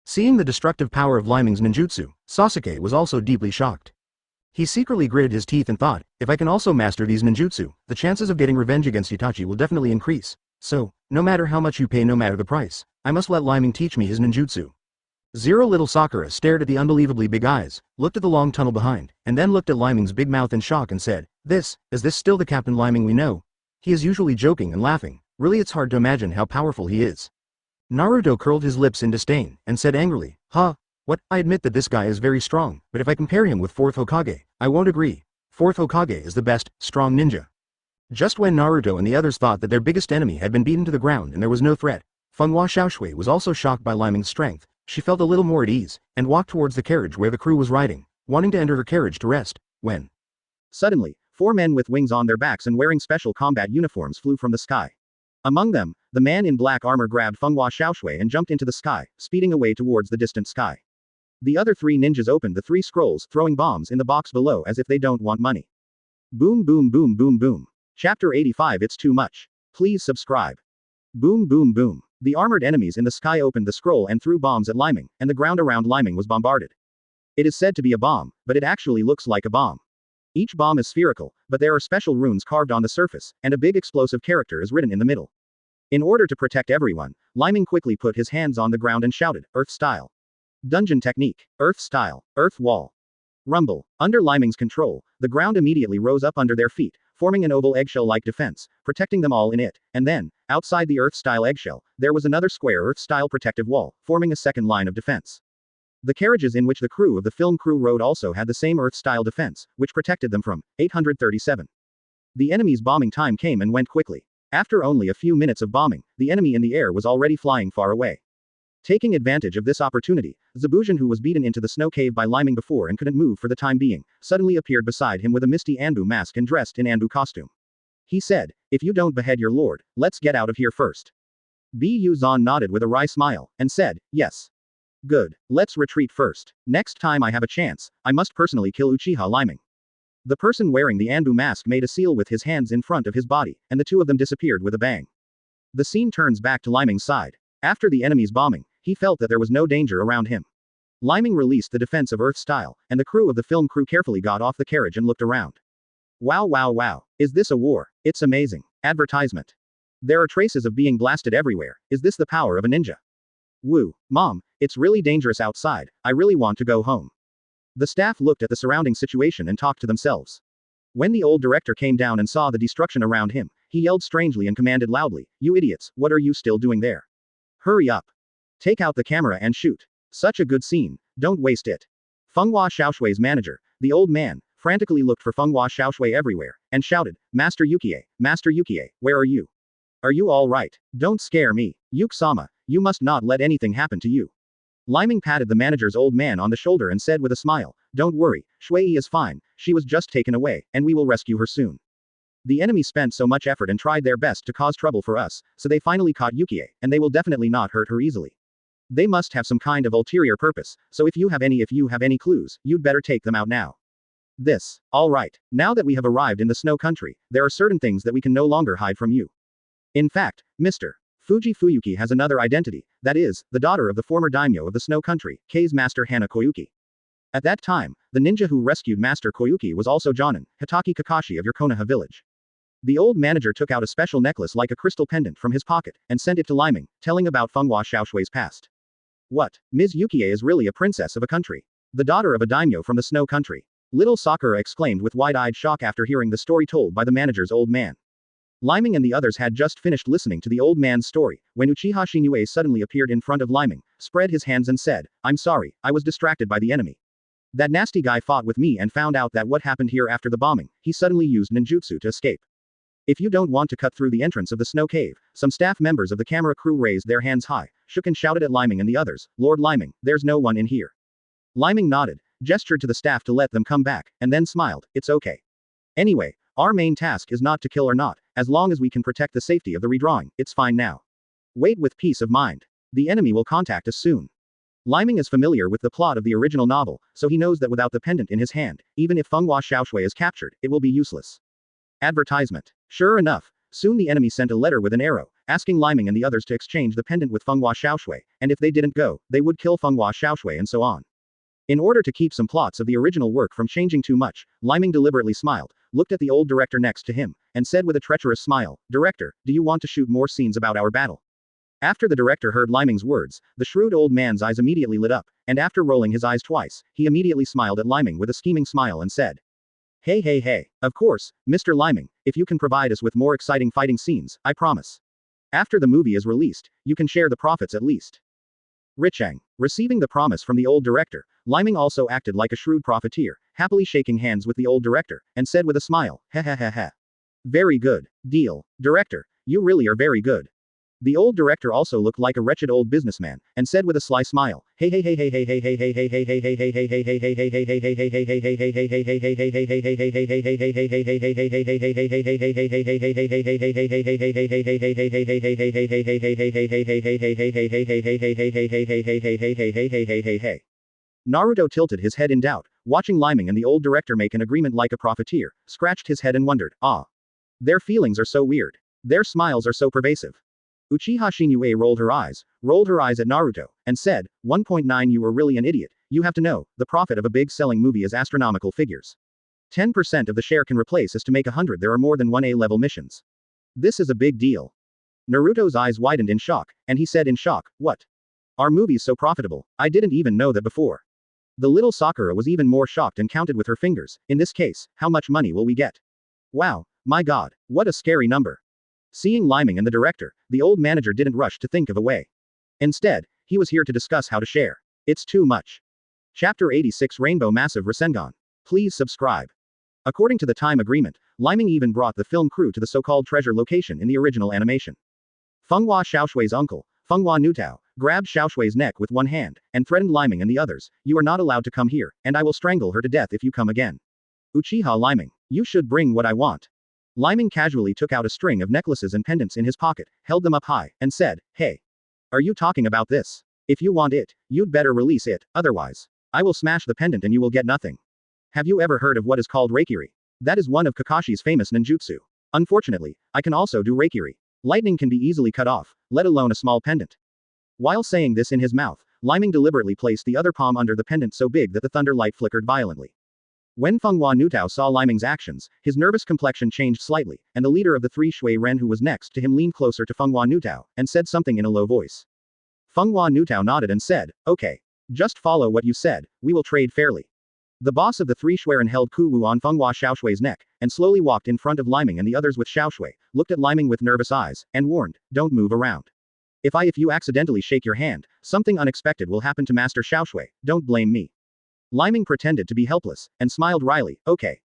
Seeing the destructive power of Lyming's ninjutsu, Sasuke was also deeply shocked. He secretly gritted his teeth and thought, if I can also master these ninjutsu, the chances of getting revenge against Itachi will definitely increase. So, no matter how much you pay, no matter the price, I must let Lyming teach me his ninjutsu. Little Sakura stared at the unbelievably big eyes, looked at the long tunnel behind, and then looked at Lyming's big mouth in shock and said, is this still the Captain Lyming we know? He is usually joking and laughing, really it's hard to imagine how powerful he is. Naruto curled his lips in disdain, and said angrily, what, I admit that this guy is very strong, but if I compare him with 4th Hokage, I won't agree. 4th Hokage is the best, strong ninja. Just when Naruto and the others thought that their biggest enemy had been beaten to the ground and there was no threat, Fenghua Xiaoshui was also shocked by Lyming's strength. She felt a little more at ease, and walked towards the carriage where the crew was riding, wanting to enter her carriage to rest, when suddenly, 4 men with wings on their backs and wearing special combat uniforms flew from the sky. Among them, the man in black armor grabbed Fenghua Xiaoshui and jumped into the sky, speeding away towards the distant sky. The other 3 ninjas opened the 3 scrolls, throwing bombs in the box below as if they don't want money. Boom boom boom boom boom. Chapter 85. It's too much. Please subscribe. Boom boom boom. The armored enemies in the sky opened the scroll and threw bombs at Lyming, and the ground around Lyming was bombarded. It is said to be a bomb, but it actually looks like a bomb. Each bomb is spherical, but there are special runes carved on the surface, and a big explosive character is written in the middle. In order to protect everyone, Lyming quickly put his hands on the ground and shouted, "Earth style. Dungeon technique. Earth style. Earth wall." Rumble. Under Lyming's control, the ground immediately rose up under their feet, forming an oval eggshell-like defense, protecting them all in it, and then, outside the Earth-style eggshell, there was another square Earth-style protective wall, forming a second line of defense. The carriages in which the crew of the film crew rode also had the same Earth-style defense, which protected them from 837. The enemy's bombing time came and went quickly. After only a few minutes of bombing, the enemy in the air was already flying far away. Taking advantage of this opportunity, Zabujan, who was beaten into the snow cave by Lyming before and couldn't move for the time being, suddenly appeared beside him with a misty Anbu mask and dressed in Anbu costume. He said, "If you don't behead your lord, let's get out of here first." Bu Zan nodded with a wry smile, and said, "Yes. Good, let's retreat first. Next time I have a chance, I must personally kill Uchiha Leiming." The person wearing the Anbu mask made a seal with his hands in front of his body, and the two of them disappeared with a bang. The scene turns back to Leiming's side. After the enemy's bombing, he felt that there was no danger around him. Leiming released the defense of Earth style, and the crew of the film crew carefully got off the carriage and looked around. Wow wow wow. Is this a war? It's amazing. Advertisement. There are traces of being blasted everywhere. Is this the power of a ninja? Woo. Mom, it's really dangerous outside. I really want to go home. The staff looked at the surrounding situation and talked to themselves. When the old director came down and saw the destruction around him, he yelled strangely and commanded loudly, "You idiots, what are you still doing there? Hurry up. Take out the camera and shoot. Such a good scene, don't waste it." Fenghua Xiaoshui's manager, the old man, frantically looked for Fenghua Xiaoshui everywhere, and shouted, Master Yukie, where are you? Are you all right? Don't scare me, Yuke-sama, you must not let anything happen to you. Leiming patted the manager's old man on the shoulder and said with a smile, "Don't worry, Shui is fine, she was just taken away, and we will rescue her soon." The enemy spent so much effort and tried their best to cause trouble for us, so they finally caught Yukie, and they will definitely not hurt her easily. They must have some kind of ulterior purpose, so if you have any clues, you'd better take them out now. Alright, now that we have arrived in the snow country, there are certain things that we can no longer hide from you. In fact, Mr. Fuyuki has another identity, that is, the daughter of the former daimyo of the snow country, Kei's master Hana Koyuki. At that time, the ninja who rescued Master Koyuki was also Jonin, Hitaki Kakashi of your Konoha village. The old manager took out a special necklace like a crystal pendant from his pocket, and sent it to Leiming, telling about Fenghua Xiaoshui's past. What? Ms. Yukie is really a princess of a country. The daughter of a daimyo from the snow country. Little Sakura exclaimed with wide-eyed shock after hearing the story told by the manager's old man. Leiming and the others had just finished listening to the old man's story, when Uchiha Shinue suddenly appeared in front of Leiming, spread his hands and said, "I'm sorry, I was distracted by the enemy. That nasty guy fought with me and found out that what happened here after the bombing, he suddenly used ninjutsu to escape. If you don't want to cut through the entrance of the snow cave," some staff members of the camera crew raised their hands high, shook and shouted at Leiming and the others, "Lord Leiming, there's no one in here." Leiming nodded, gestured to the staff to let them come back, and then smiled, "It's okay. Anyway, our main task is not to kill or not, as long as we can protect the safety of the redrawing, it's fine now. Wait with peace of mind. The enemy will contact us soon." Leiming is familiar with the plot of the original novel, so he knows that without the pendant in his hand, even if Fenghua Xiaoshui is captured, it will be useless. Advertisement. Sure enough, soon the enemy sent a letter with an arrow, asking Leiming and the others to exchange the pendant with Fenghua Xiaoshui, and if they didn't go, they would kill Fenghua Xiaoshui and so on. In order to keep some plots of the original work from changing too much, Leiming deliberately smiled, looked at the old director next to him, and said with a treacherous smile, "Director, do you want to shoot more scenes about our battle?" After the director heard Leiming's words, the shrewd old man's eyes immediately lit up, and after rolling his eyes twice, he immediately smiled at Leiming with a scheming smile and said, Hey. Of course, Mr. Leiming, if you can provide us with more exciting fighting scenes, I promise. After the movie is released, you can share the profits at least." Richang. Receiving the promise from the old director, Leiming also acted like a shrewd profiteer, happily shaking hands with the old director, and said with a smile, "Heh. Very good. Deal. Director, you really are very good." The old director also looked like a wretched old businessman, and said with a sly smile, "Hey. Naruto tilted his head in doubt, watching Leiming and the old director make an agreement like a profiteer, scratched his head and wondered, their feelings are so weird. Their smiles are so pervasive. Uchiha Shinue rolled her eyes at Naruto, and said, 1.9 You are really an idiot, you have to know, the profit of a big selling movie is astronomical figures. 10% of the share can replace us to make 100 there are more than 1 A-level missions. This is a big deal. Naruto's eyes widened in shock, and he said in shock, "What? Our movie's so profitable, I didn't even know that before." The little Sakura was even more shocked and counted with her fingers, "In this case, how much money will we get? Wow, my god, what a scary number." Seeing Leiming and the director, the old manager didn't rush to think of a way. Instead, he was here to discuss how to share. It's too much. Chapter 86 Rainbow Massive Rasengan. Please subscribe. According to the time agreement, Leiming even brought the film crew to the so-called treasure location in the original animation. Fenghua Xiaoshui's uncle, Fenghua Nutao, grabbed Xiaoshui's neck with one hand, and threatened Leiming and the others, "You are not allowed to come here, and I will strangle her to death if you come again." Uchiha Leiming. You should bring what I want. Leiming casually took out a string of necklaces and pendants in his pocket, held them up high, and said, "Hey. Are you talking about this? If you want it, you'd better release it, otherwise. I will smash the pendant and you will get nothing." Have you ever heard of what is called Reikiri? That is one of Kakashi's famous ninjutsu. Unfortunately, I can also do Reikiri. Lightning can be easily cut off, let alone a small pendant. While saying this in his mouth, Leiming deliberately placed the other palm under the pendant so big that the thunder light flickered violently. When Fenghua Nutao saw Leiming's actions, his nervous complexion changed slightly, and the leader of the three Shui Ren who was next to him leaned closer to Fenghua Nutao, and said something in a low voice. Fenghua Nutao nodded and said, "Okay. Just follow what you said, we will trade fairly." The boss of the three Shuiren held Kuwu on Fenghua Xiaoshui's neck, and slowly walked in front of Leiming and the others with Xiaoshui, looked at Leiming with nervous eyes, and warned, "Don't move around. If you accidentally shake your hand, something unexpected will happen to Master Xiaoshui, don't blame me." Leiming pretended to be helpless, and smiled wryly, "Okay.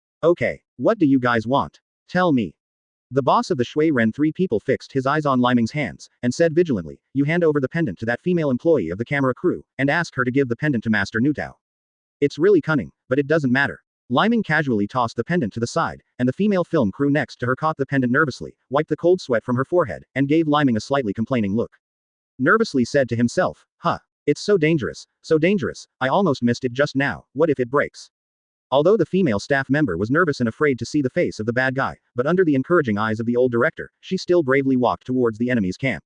What do you guys want? Tell me." The boss of the Shui Ren three people fixed his eyes on Leiming's hands, and said vigilantly, "You hand over the pendant to that female employee of the camera crew, and ask her to give the pendant to Master Nutao. It's really cunning, but it doesn't matter." Leiming casually tossed the pendant to the side, and the female film crew next to her caught the pendant nervously, wiped the cold sweat from her forehead, and gave Leiming a slightly complaining look. Nervously said to himself, "Huh. It's so dangerous, I almost missed it just now, what if it breaks?" Although the female staff member was nervous and afraid to see the face of the bad guy, but under the encouraging eyes of the old director, she still bravely walked towards the enemy's camp.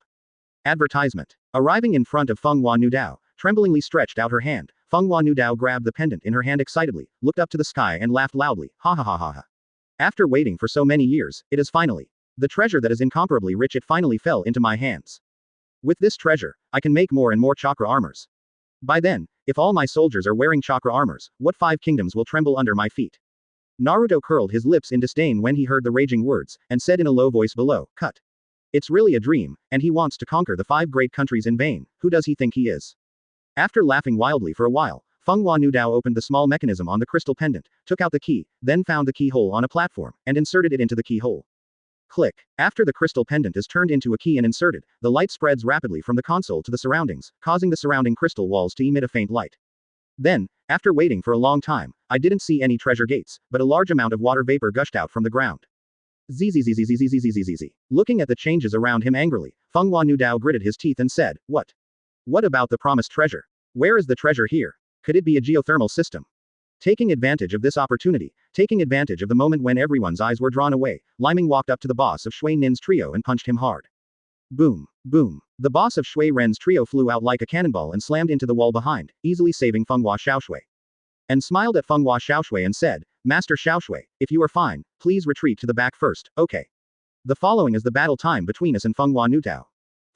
Advertisement. Arriving in front of Fenghua Nutao, tremblingly stretched out her hand, Fenghua Nutao grabbed the pendant in her hand excitedly, looked up to the sky and laughed loudly, "Ha ha ha ha ha. After waiting for so many years, it is finally. The treasure that is incomparably rich, it finally fell into my hands. With this treasure, I can make more and more chakra armors. By then, if all my soldiers are wearing chakra armors, what 5 kingdoms will tremble under my feet?" Naruto curled his lips in disdain when he heard the raging words, and said in a low voice below, "Cut. It's really a dream, and he wants to conquer the 5 great countries in vain, who does he think he is?" After laughing wildly for a while, Fenghua Nutao opened the small mechanism on the crystal pendant, took out the key, then found the keyhole on a platform, and inserted it into the keyhole. Click. After the crystal pendant is turned into a key and inserted, the light spreads rapidly from the console to the surroundings, causing the surrounding crystal walls to emit a faint light. Then, after waiting for a long time, I didn't see any treasure gates, but a large amount of water vapor gushed out from the ground. Zzzzzzzzzzzzzzz. Looking at the changes around him angrily, Fenghua Nutao gritted his teeth and said, "What? What about the promised treasure? Where is the treasure here? Could it be a geothermal system?" Taking advantage of this opportunity, taking advantage of the moment when everyone's eyes were drawn away, Leiming walked up to the boss of Shui Nin's trio and punched him hard. Boom, boom. The boss of Shui Ren's trio flew out like a cannonball and slammed into the wall behind, easily saving Fenghua Xiaoshui. And smiled at Fenghua Xiaoshui and said, "Master Xiaoshui, if you are fine, please retreat to the back first, okay? The following is the battle time between us and Fenghua Nutao."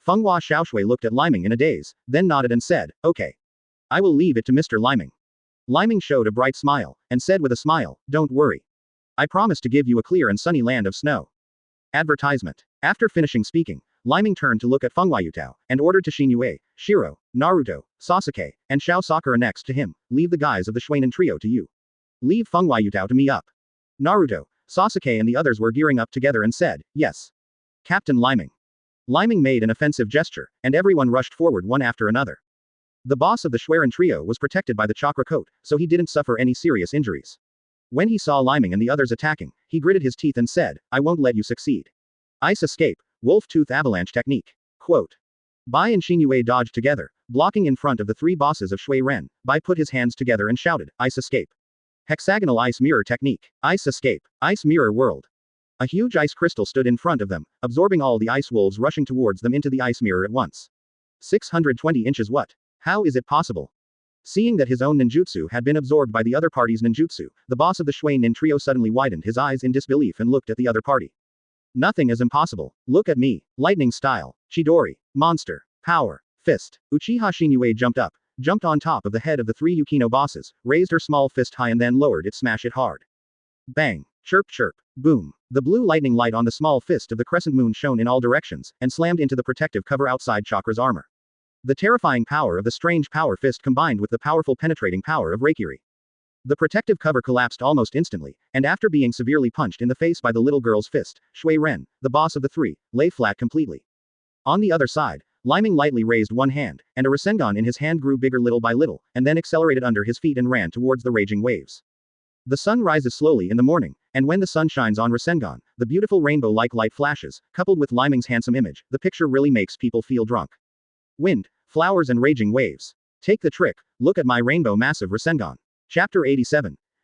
Fenghua Xiaoshui looked at Leiming in a daze, then nodded and said, "Okay. I will leave it to Mr. Leiming." Leiming showed a bright smile, and said with a smile, "Don't worry. I promise to give you a clear and sunny land of snow." Advertisement. After finishing speaking, Leiming turned to look at Fenghua Nutao, and ordered to Shin-Yue, Shiro, Naruto, Sasuke, and Shao Sakura next to him, "Leave the guys of the Shuinen trio to you. Leave Fenghua Nutao to me up." Naruto, Sasuke and the others were gearing up together and said, "Yes. Captain Leiming." Leiming made an offensive gesture, and everyone rushed forward one after another. The boss of the Schwerin trio was protected by the chakra coat, so he didn't suffer any serious injuries. When he saw Leiming and the others attacking, he gritted his teeth and said, "I won't let you succeed. Ice escape, wolf tooth avalanche technique." Quote. Bai and Shin-Yue dodged together, blocking in front of the 3 bosses of Shui Ren. Bai put his hands together and shouted, "Ice escape. Hexagonal ice mirror technique. Ice escape. Ice mirror world." A huge ice crystal stood in front of them, absorbing all the ice wolves rushing towards them into the ice mirror at once. 620 inches what? How is it possible? Seeing that his own ninjutsu had been absorbed by the other party's ninjutsu, the boss of the Shui Nin trio suddenly widened his eyes in disbelief and looked at the other party. "Nothing is impossible. Look at me. Lightning style. Chidori. Monster. Power. Fist." Uchiha Shin-Yue jumped up, jumped on top of the head of the 3 Yukino bosses, raised her small fist high and then lowered it, smash it hard. Bang. Chirp chirp. Boom. The blue lightning light on the small fist of the crescent moon shone in all directions, and slammed into the protective cover outside Chakra's armor. The terrifying power of the strange power fist combined with the powerful penetrating power of Reikiri. The protective cover collapsed almost instantly, and after being severely punched in the face by the little girl's fist, Shui Ren, the boss of the 3, lay flat completely. On the other side, Leiming lightly raised one hand, and a Rasengan in his hand grew bigger little by little, and then accelerated under his feet and ran towards the raging waves. The sun rises slowly in the morning, and when the sun shines on Rasengan, the beautiful rainbow-like light flashes, coupled with Leiming's handsome image, the picture really makes people feel drunk. Wind, flowers and raging waves. Take the trick, look at my rainbow massive Rasengan. Chapter 87.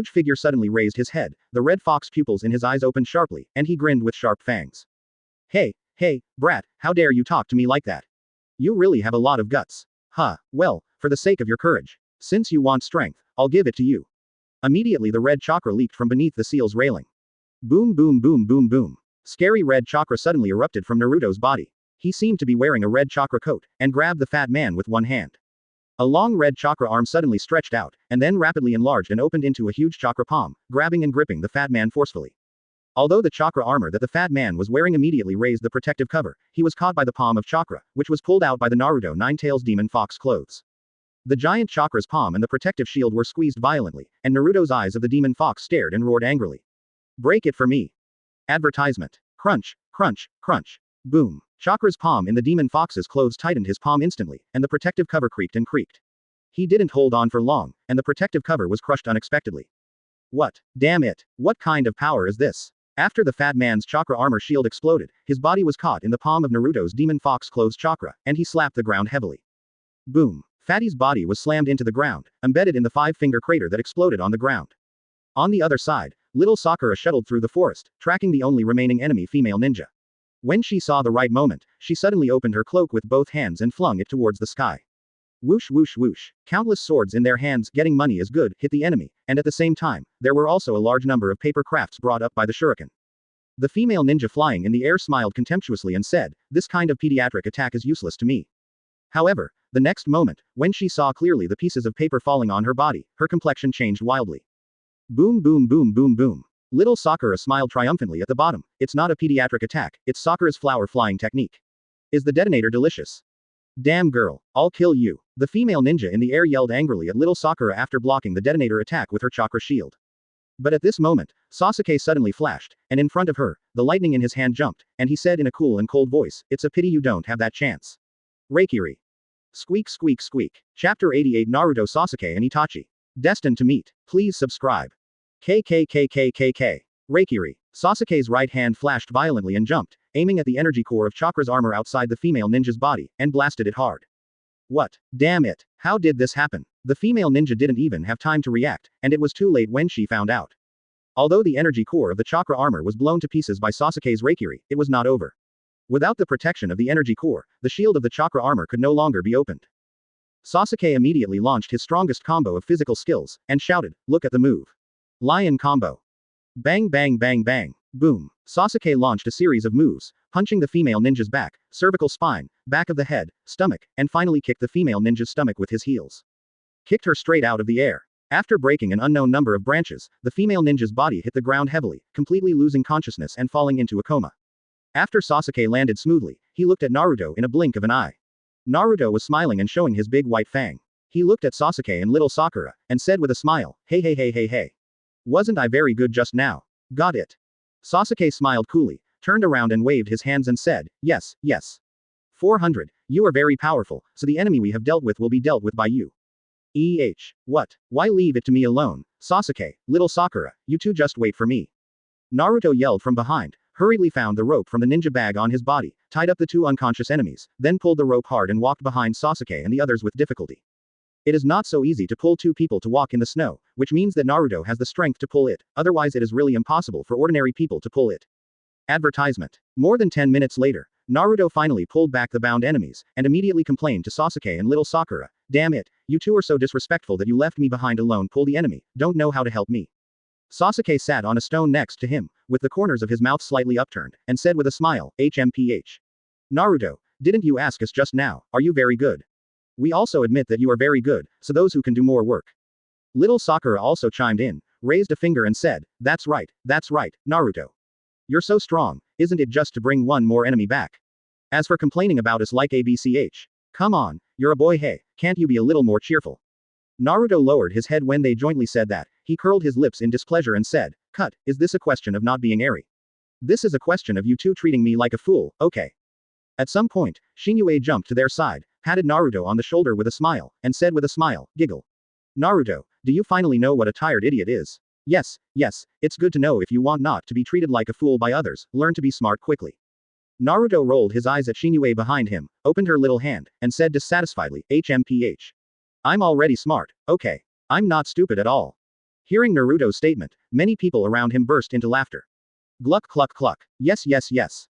huge figure suddenly raised his head, the red fox pupils in his eyes opened sharply, and he grinned with sharp fangs. Hey, brat, how dare you talk to me like that? You really have a lot of guts. Huh, well, for the sake of your courage. Since you want strength, I'll give it to you. Immediately the red chakra leaped from beneath the seal's railing. Boom boom boom boom boom. Scary red chakra suddenly erupted from Naruto's body. He seemed to be wearing a red chakra coat, and grabbed the fat man with one hand. A long red chakra arm suddenly stretched out, and then rapidly enlarged and opened into a huge chakra palm, grabbing and gripping the fat man forcefully. Although the chakra armor that the fat man was wearing immediately raised the protective cover, he was caught by the palm of chakra, which was pulled out by the Naruto Nine-Tails Demon Fox clothes. The giant chakra's palm and the protective shield were squeezed violently, and Naruto's eyes of the demon fox stared and roared angrily. Break it for me. Advertisement. Crunch, crunch, crunch. Boom. Chakra's palm in the demon fox's clothes tightened his palm instantly, and the protective cover creaked and creaked. He didn't hold on for long, and the protective cover was crushed unexpectedly. What? Damn it. What kind of power is this? After the fat man's chakra armor shield exploded, his body was caught in the palm of Naruto's demon fox clothes chakra, and he slapped the ground heavily. Boom. Fatty's body was slammed into the ground, embedded in the five-finger crater that exploded on the ground. On the other side, little Sakura shuttled through the forest, tracking the only remaining enemy female ninja. When she saw the right moment, she suddenly opened her cloak with both hands and flung it towards the sky. Whoosh whoosh whoosh. Countless swords in their hands, getting money is good, hit the enemy, and at the same time, there were also a large number of paper crafts brought up by the shuriken. The female ninja flying in the air smiled contemptuously and said, "This kind of pediatric attack is useless to me." However, the next moment, when she saw clearly the pieces of paper falling on her body, her complexion changed wildly. Boom boom boom boom boom. Little Sakura smiled triumphantly at the bottom. It's not a pediatric attack, it's Sakura's flower flying technique. Is the detonator delicious? Damn girl, I'll kill you. The female ninja in the air yelled angrily at little Sakura after blocking the detonator attack with her chakra shield. But at this moment, Sasuke suddenly flashed, and in front of her, the lightning in his hand jumped, and he said in a cool and cold voice, "It's a pity you don't have that chance." Reikiri. Squeak squeak squeak. Chapter 88 Naruto Sasuke and Itachi. Destined to meet. Please subscribe. KKKKKK. Reikiri. Sasuke's right hand flashed violently and jumped, aiming at the energy core of Chakra's armor outside the female ninja's body, and blasted it hard. What? Damn it. How did this happen? The female ninja didn't even have time to react, and it was too late when she found out. Although the energy core of the chakra armor was blown to pieces by Sasuke's Reikiri, it was not over. Without the protection of the energy core, the shield of the chakra armor could no longer be opened. Sasuke immediately launched his strongest combo of physical skills, and shouted, "Look at the move. Lion combo." Bang bang bang bang. Boom. Sasuke launched a series of moves, punching the female ninja's back, cervical spine, back of the head, stomach, and finally kicked the female ninja's stomach with his heels. Kicked her straight out of the air. After breaking an unknown number of branches, the female ninja's body hit the ground heavily, completely losing consciousness and falling into a coma. After Sasuke landed smoothly, he looked at Naruto in a blink of an eye. Naruto was smiling and showing his big white fang. He looked at Sasuke and little Sakura, and said with a smile, "Hey hey hey hey hey. Wasn't I very good just now? Got it." Sasuke smiled coolly, turned around and waved his hands and said, "Yes, yes. 400, you are very powerful, so the enemy we have dealt with will be dealt with by you." What? Why leave it to me alone? Sasuke, little Sakura, you two just wait for me. Naruto yelled from behind, hurriedly found the rope from the ninja bag on his body, tied up the two unconscious enemies, then pulled the rope hard and walked behind Sasuke and the others with difficulty. It is not so easy to pull two people to walk in the snow, which means that Naruto has the strength to pull it, otherwise it is really impossible for ordinary people to pull it. Advertisement. More than 10 minutes later, Naruto finally pulled back the bound enemies, and immediately complained to Sasuke and little Sakura, "Damn it, you two are so disrespectful that you left me behind alone, pull the enemy, don't know how to help me." Sasuke sat on a stone next to him, with the corners of his mouth slightly upturned, and said with a smile, "HMPH. Naruto, didn't you ask us just now, are you very good? We also admit that you are very good, so those who can do more work." Little Sakura also chimed in, raised a finger and said, that's right, Naruto. You're so strong, isn't it just to bring one more enemy back? As for complaining about us like ABCH. Come on, you're a boy, hey, can't you be a little more cheerful? Naruto lowered his head when they jointly said that, he curled his lips in displeasure and said, "Cut, is this a question of not being airy? This is a question of you two treating me like a fool, okay?" At some point, Shinue jumped to their side, patted Naruto on the shoulder with a smile, and said with a smile, giggle. "Naruto, do you finally know what a tired idiot is? Yes, it's good to know if you want not to be treated like a fool by others, learn to be smart quickly." Naruto rolled his eyes at Shinue behind him, opened her little hand, and said dissatisfiedly, HMPH. "I'm already smart, okay. I'm not stupid at all." Hearing Naruto's statement, many people around him burst into laughter. Gluck cluck cluck. Yes.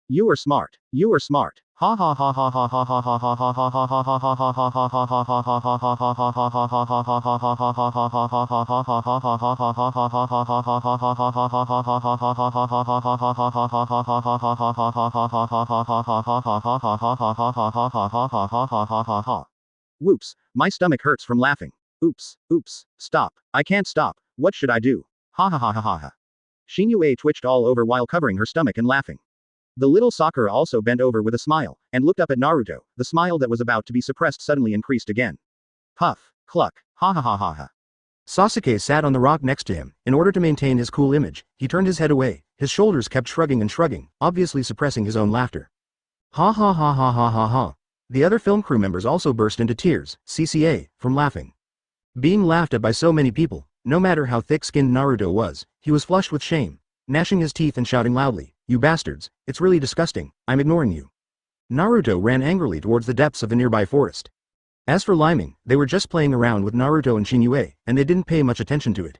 You are smart. You are smart. Ha ha ha ha ha ha ha ha ha ha ha ha ha ha ha ha ha ha ha. Whoops, my stomach hurts from laughing. Oops, stop. I can't stop. What should I do? Ha ha ha ha ha ha. Shinue twitched all over while covering her stomach and laughing. The little Sakura also bent over with a smile, and looked up at Naruto. The smile that was about to be suppressed suddenly increased again. Puff, cluck, ha ha ha ha ha. Sasuke sat on the rock next to him. In order to maintain his cool image, he turned his head away. His shoulders kept shrugging and shrugging, obviously suppressing his own laughter. Ha ha ha ha ha ha ha. The other film crew members also burst into tears, CCA, from laughing. Being laughed at by so many people, no matter how thick-skinned Naruto was, he was flushed with shame, gnashing his teeth and shouting loudly, "You bastards, it's really disgusting, I'm ignoring you." Naruto ran angrily towards the depths of the nearby forest. As for Lyming, they were just playing around with Naruto and Shinue, and they didn't pay much attention to it.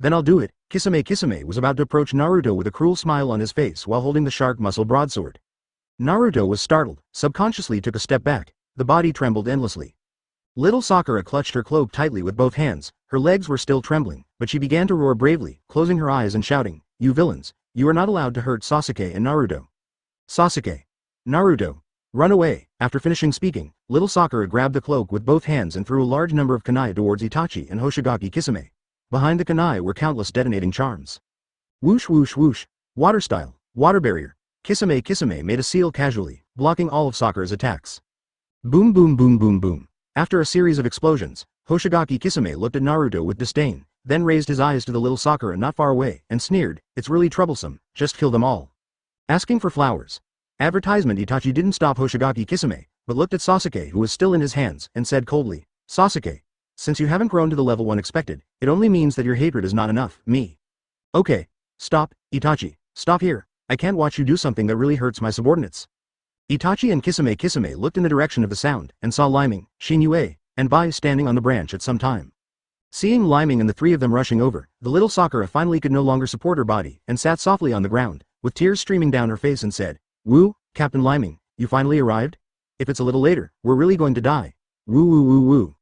Then I'll do it. Kisame was about to approach Naruto with a cruel smile on his face while holding the shark muscle broadsword. Naruto was startled, subconsciously took a step back, the body trembled endlessly. Little Sakura clutched her cloak tightly with both hands, her legs were still trembling, but she began to roar bravely, closing her eyes and shouting, "You villains, you are not allowed to hurt Sasuke and Naruto. Sasuke! Naruto! Run away!" After finishing speaking, little Sakura grabbed the cloak with both hands and threw a large number of kunai towards Itachi and Hoshigaki Kisame. Behind the kunai were countless detonating charms. Whoosh whoosh whoosh, water style, water barrier. Kisame made a seal casually, blocking all of Sakura's attacks. Boom boom boom boom boom. After a series of explosions, Hoshigaki Kisame looked at Naruto with disdain, then raised his eyes to the little Sakura not far away, and sneered, "It's really troublesome, just kill them all." Asking for flowers. Advertisement. Itachi didn't stop Hoshigaki Kisame, but looked at Sasuke who was still in his hands, and said coldly, "Sasuke, since you haven't grown to the level one expected, it only means that your hatred is not enough, me." "Okay. Stop, Itachi, stop here, I can't watch you do something that really hurts my subordinates." Itachi and Kisame looked in the direction of the sound, and saw Leiming, Shin-Yue, and Bai standing on the branch at some time. Seeing Leiming and the three of them rushing over, the little Sakura finally could no longer support her body, and sat softly on the ground, with tears streaming down her face and said, "Woo, Captain Leiming, you finally arrived? If it's a little later, we're really going to die. Woo woo woo woo."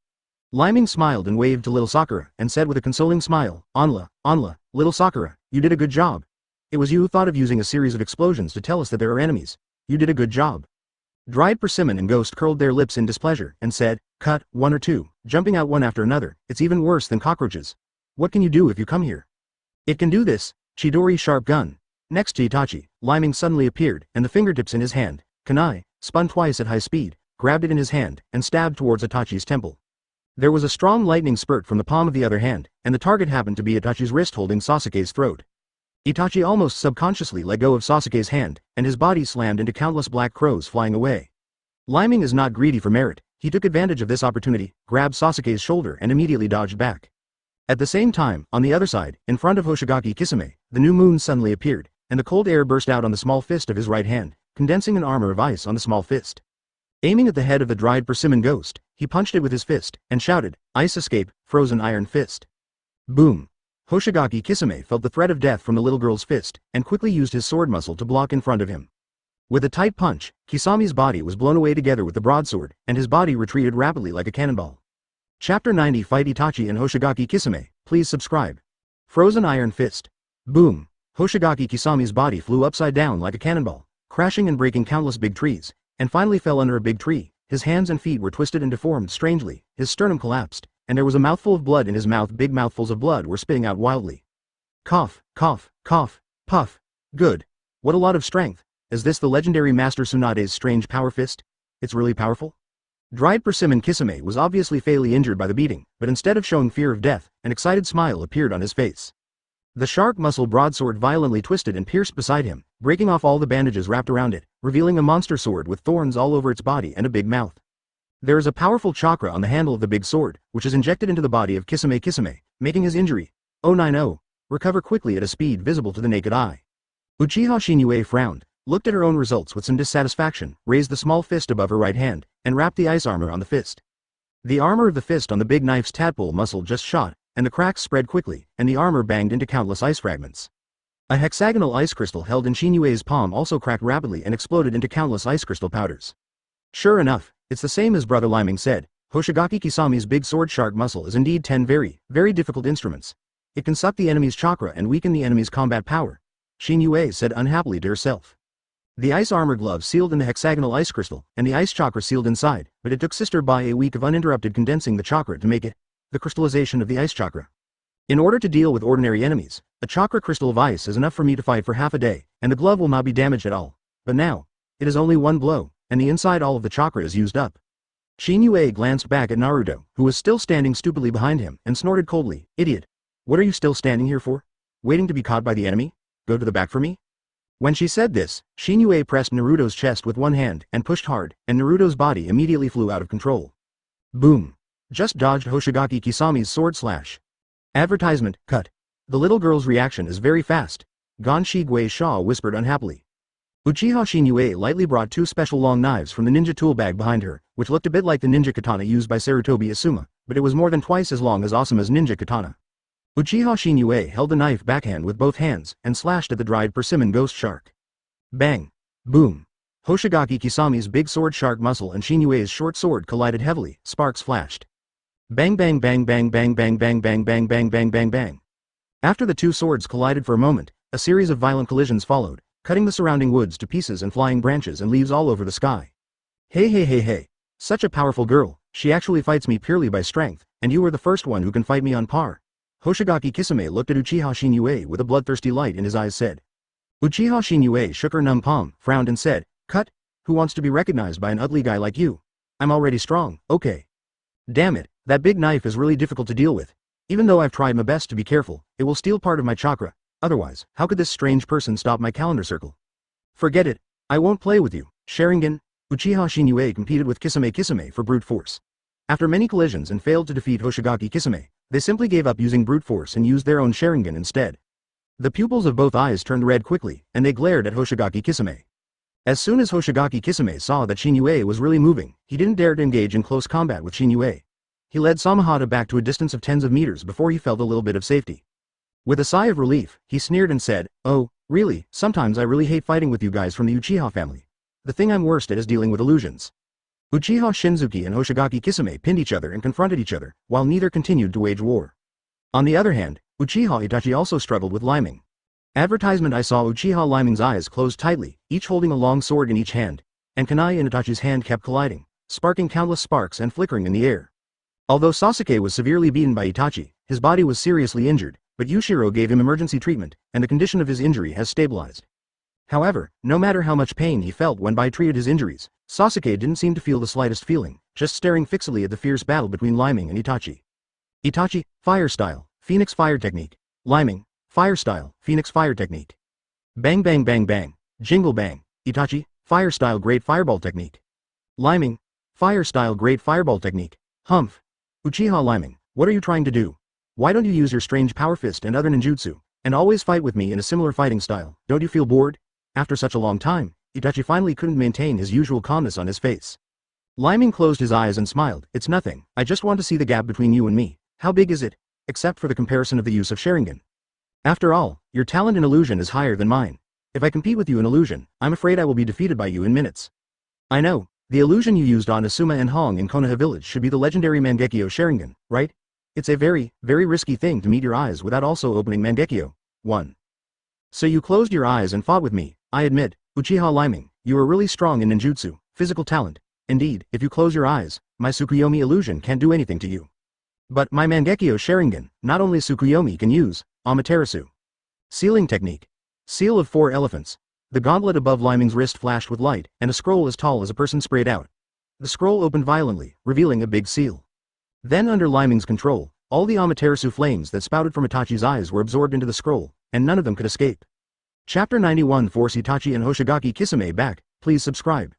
Leiming smiled and waved to little Sakura, and said with a consoling smile, Onla, little Sakura, you did a good job. It was you who thought of using a series of explosions to tell us that there are enemies. You did a good job." Dried Persimmon and Ghost curled their lips in displeasure, and said, "Cut, one or two, jumping out one after another, it's even worse than cockroaches. What can you do if you come here?" "It can do this, Chidori sharp gun." Next to Itachi, Leiming suddenly appeared, and the fingertips in his hand, kunai, spun twice at high speed, grabbed it in his hand, and stabbed towards Itachi's temple. There was a strong lightning spurt from the palm of the other hand, and the target happened to be Itachi's wrist holding Sasuke's throat. Itachi almost subconsciously let go of Sasuke's hand, and his body slammed into countless black crows flying away. Leiming is not greedy for merit, he took advantage of this opportunity, grabbed Sasuke's shoulder and immediately dodged back. At the same time, on the other side, in front of Hoshigaki Kisame, the new moon suddenly appeared, and the cold air burst out on the small fist of his right hand, condensing an armor of ice on the small fist. Aiming at the head of the dried persimmon ghost, he punched it with his fist, and shouted, "Ice escape, frozen iron fist." Boom! Hoshigaki Kisame felt the threat of death from the little girl's fist, and quickly used his sword muscle to block in front of him. With a tight punch, Kisame's body was blown away together with the broadsword, and his body retreated rapidly like a cannonball. Chapter 90 Fight Itachi and Hoshigaki Kisame, please subscribe. Frozen Iron Fist. Boom! Hoshigaki Kisame's body flew upside down like a cannonball, crashing and breaking countless big trees, and finally fell under a big tree. His hands and feet were twisted and deformed strangely, his sternum collapsed, and there was a mouthful of blood in his mouth. Big mouthfuls of blood were spitting out wildly. Cough, cough, cough, puff. Good. What a lot of strength. Is this the legendary Master Tsunade's strange power fist? It's really powerful? Dried Persimmon Kisame was obviously fatally injured by the beating, but instead of showing fear of death, an excited smile appeared on his face. The shark muscle broadsword violently twisted and pierced beside him, breaking off all the bandages wrapped around it, revealing a monster sword with thorns all over its body and a big mouth. There is a powerful chakra on the handle of the big sword, which is injected into the body of Kisame, making his injury, 090, recover quickly at a speed visible to the naked eye. Uchiha Shin-Yue frowned, looked at her own results with some dissatisfaction, raised the small fist above her right hand, and wrapped the ice armor on the fist. The armor of the fist on the big knife's tadpole muscle just shot, and the cracks spread quickly, and the armor banged into countless ice fragments. A hexagonal ice crystal held in Shin-Yue's palm also cracked rapidly and exploded into countless ice crystal powders. Sure enough, it's the same as Brother Leiming said. Hoshigaki Kisame's big sword shark muscle is indeed 10 very, very difficult instruments. It can suck the enemy's chakra and weaken the enemy's combat power. Shin-Yue said unhappily to herself. The ice armor glove sealed in the hexagonal ice crystal, and the ice chakra sealed inside, but it took Sister Bai a week of uninterrupted condensing the chakra to make it. The crystallization of the ice chakra. In order to deal with ordinary enemies, a chakra crystal of ice is enough for me to fight for half a day, and the glove will not be damaged at all. But now, it is only one blow, and the inside all of the chakra is used up. Shin-Yue glanced back at Naruto, who was still standing stupidly behind him, and snorted coldly, "Idiot! What are you still standing here for? Waiting to be caught by the enemy? Go to the back for me?" When she said this, Shin-Yue pressed Naruto's chest with one hand, and pushed hard, and Naruto's body immediately flew out of control. Boom! Just dodged Hoshigaki Kisame's sword slash. Advertisement, cut. The little girl's reaction is very fast. Gon Shigui Sha whispered unhappily. Uchiha Shin-Yue lightly brought two special long knives from the ninja tool bag behind her, which looked a bit like the ninja katana used by Sarutobi Asuma, but it was more than twice as long as Asuma's ninja katana. Uchiha Shinue held the knife backhand with both hands and slashed at the dried persimmon ghost shark. Bang! Boom! Hoshigaki Kisami's big sword shark muscle and Shinue's short sword collided heavily, sparks flashed. Bang bang bang bang bang bang bang bang bang bang bang bang bang. After the two swords collided for a moment, a series of violent collisions followed, cutting the surrounding woods to pieces and flying branches and leaves all over the sky. Hey hey hey hey. Such a powerful girl, she actually fights me purely by strength, and you were the first one who can fight me on par. Hoshigaki Kisame looked at Uchiha Shinue with a bloodthirsty light in his eyes said. Uchiha Shinue shook her numb palm, frowned and said, Cut, who wants to be recognized by an ugly guy like you? I'm already strong, okay. Damn it, that big knife is really difficult to deal with. Even though I've tried my best to be careful, it will steal part of my chakra. Otherwise, how could this strange person stop my calendar circle? Forget it. I won't play with you. Sharingan. Uchiha Shinue competed with Kisame for brute force. After many collisions and failed to defeat Hoshigaki Kisame, they simply gave up using brute force and used their own Sharingan instead. The pupils of both eyes turned red quickly, and they glared at Hoshigaki Kisame. As soon as Hoshigaki Kisame saw that Shinue was really moving, he didn't dare to engage in close combat with Shinue. He led Samahata back to a distance of tens of meters before he felt a little bit of safety. With a sigh of relief, he sneered and said, Oh, really, sometimes I really hate fighting with you guys from the Uchiha family. The thing I'm worst at is dealing with illusions. Uchiha Shinzuki and Hoshigaki Kisame pinned each other and confronted each other, while neither continued to wage war. On the other hand, Uchiha Itachi also struggled with Lyming. Advertisement I saw Uchiha Lyming's eyes closed tightly, each holding a long sword in each hand, and Kunai and Itachi's hand kept colliding, sparking countless sparks and flickering in the air. Although Sasuke was severely beaten by Itachi, his body was seriously injured, but Yushiro gave him emergency treatment, and the condition of his injury has stabilized. However, no matter how much pain he felt when Bai treated his injuries, Sasuke didn't seem to feel the slightest feeling, just staring fixedly at the fierce battle between Lyming and Itachi. Itachi, Fire Style, Phoenix Fire Technique. Lyming, Fire Style, Phoenix Fire Technique. Bang bang bang bang, Jingle Bang. Itachi, Fire Style Great Fireball Technique. Lyming, Fire Style Great Fireball Technique. Humph. Uchiha Lyming, what are you trying to do? Why don't you use your strange power fist and other ninjutsu, and always fight with me in a similar fighting style? Don't you feel bored? After such a long time, Itachi finally couldn't maintain his usual calmness on his face. Lyming closed his eyes and smiled. It's nothing, I just want to see the gap between you and me. How big is it? Except for the comparison of the use of Sharingan. After all, your talent in illusion is higher than mine. If I compete with you in illusion, I'm afraid I will be defeated by you in minutes. I know, the illusion you used on Asuma and Hong in Konoha village should be the legendary Mangekyo Sharingan, right? It's a very, very risky thing to meet your eyes without also opening Mangekyo. 1. So you closed your eyes and fought with me. I admit, Uchiha Lyming, you are really strong in ninjutsu, physical talent. Indeed, if you close your eyes, my Tsukuyomi illusion can't do anything to you. But my Mangekyo Sharingan, not only Tsukuyomi can use, Amaterasu. Sealing Technique. Seal of 4 Elephants. The gauntlet above Lyming's wrist flashed with light, and a scroll as tall as a person sprayed out. The scroll opened violently, revealing a big seal. Then under Lyming's control, all the Amaterasu flames that spouted from Itachi's eyes were absorbed into the scroll, and none of them could escape. Chapter 91 Force Itachi and Hoshigaki Kisame back, please subscribe.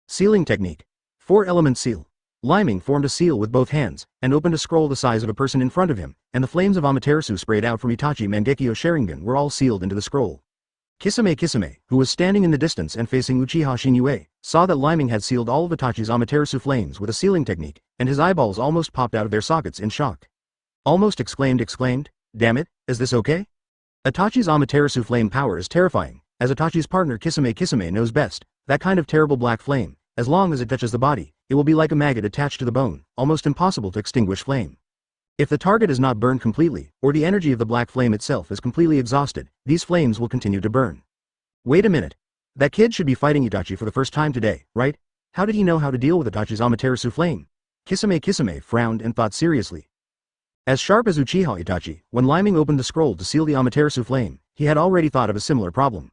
Sealing Technique. 4-element seal. Lyming formed a seal with both hands, and opened a scroll the size of a person in front of him, and the flames of Amaterasu sprayed out from Itachi Mangekyo Sharingan were all sealed into the scroll. Kisame, who was standing in the distance and facing Uchiha Shinue, saw that Lyming had sealed all of Itachi's Amaterasu flames with a sealing technique, and his eyeballs almost popped out of their sockets in shock. Almost exclaimed, damn it, is this okay? Itachi's Amaterasu flame power is terrifying, as Itachi's partner Kisame knows best, that kind of terrible black flame, as long as it touches the body, it will be like a maggot attached to the bone, almost impossible to extinguish flame. If the target is not burned completely, or the energy of the black flame itself is completely exhausted, these flames will continue to burn. Wait a minute. That kid should be fighting Itachi for the first time today, right? How did he know how to deal with Itachi's Amaterasu flame? Kisame frowned and thought seriously. As sharp as Uchiha Itachi, when Lyming opened the scroll to seal the Amaterasu flame, he had already thought of a similar problem.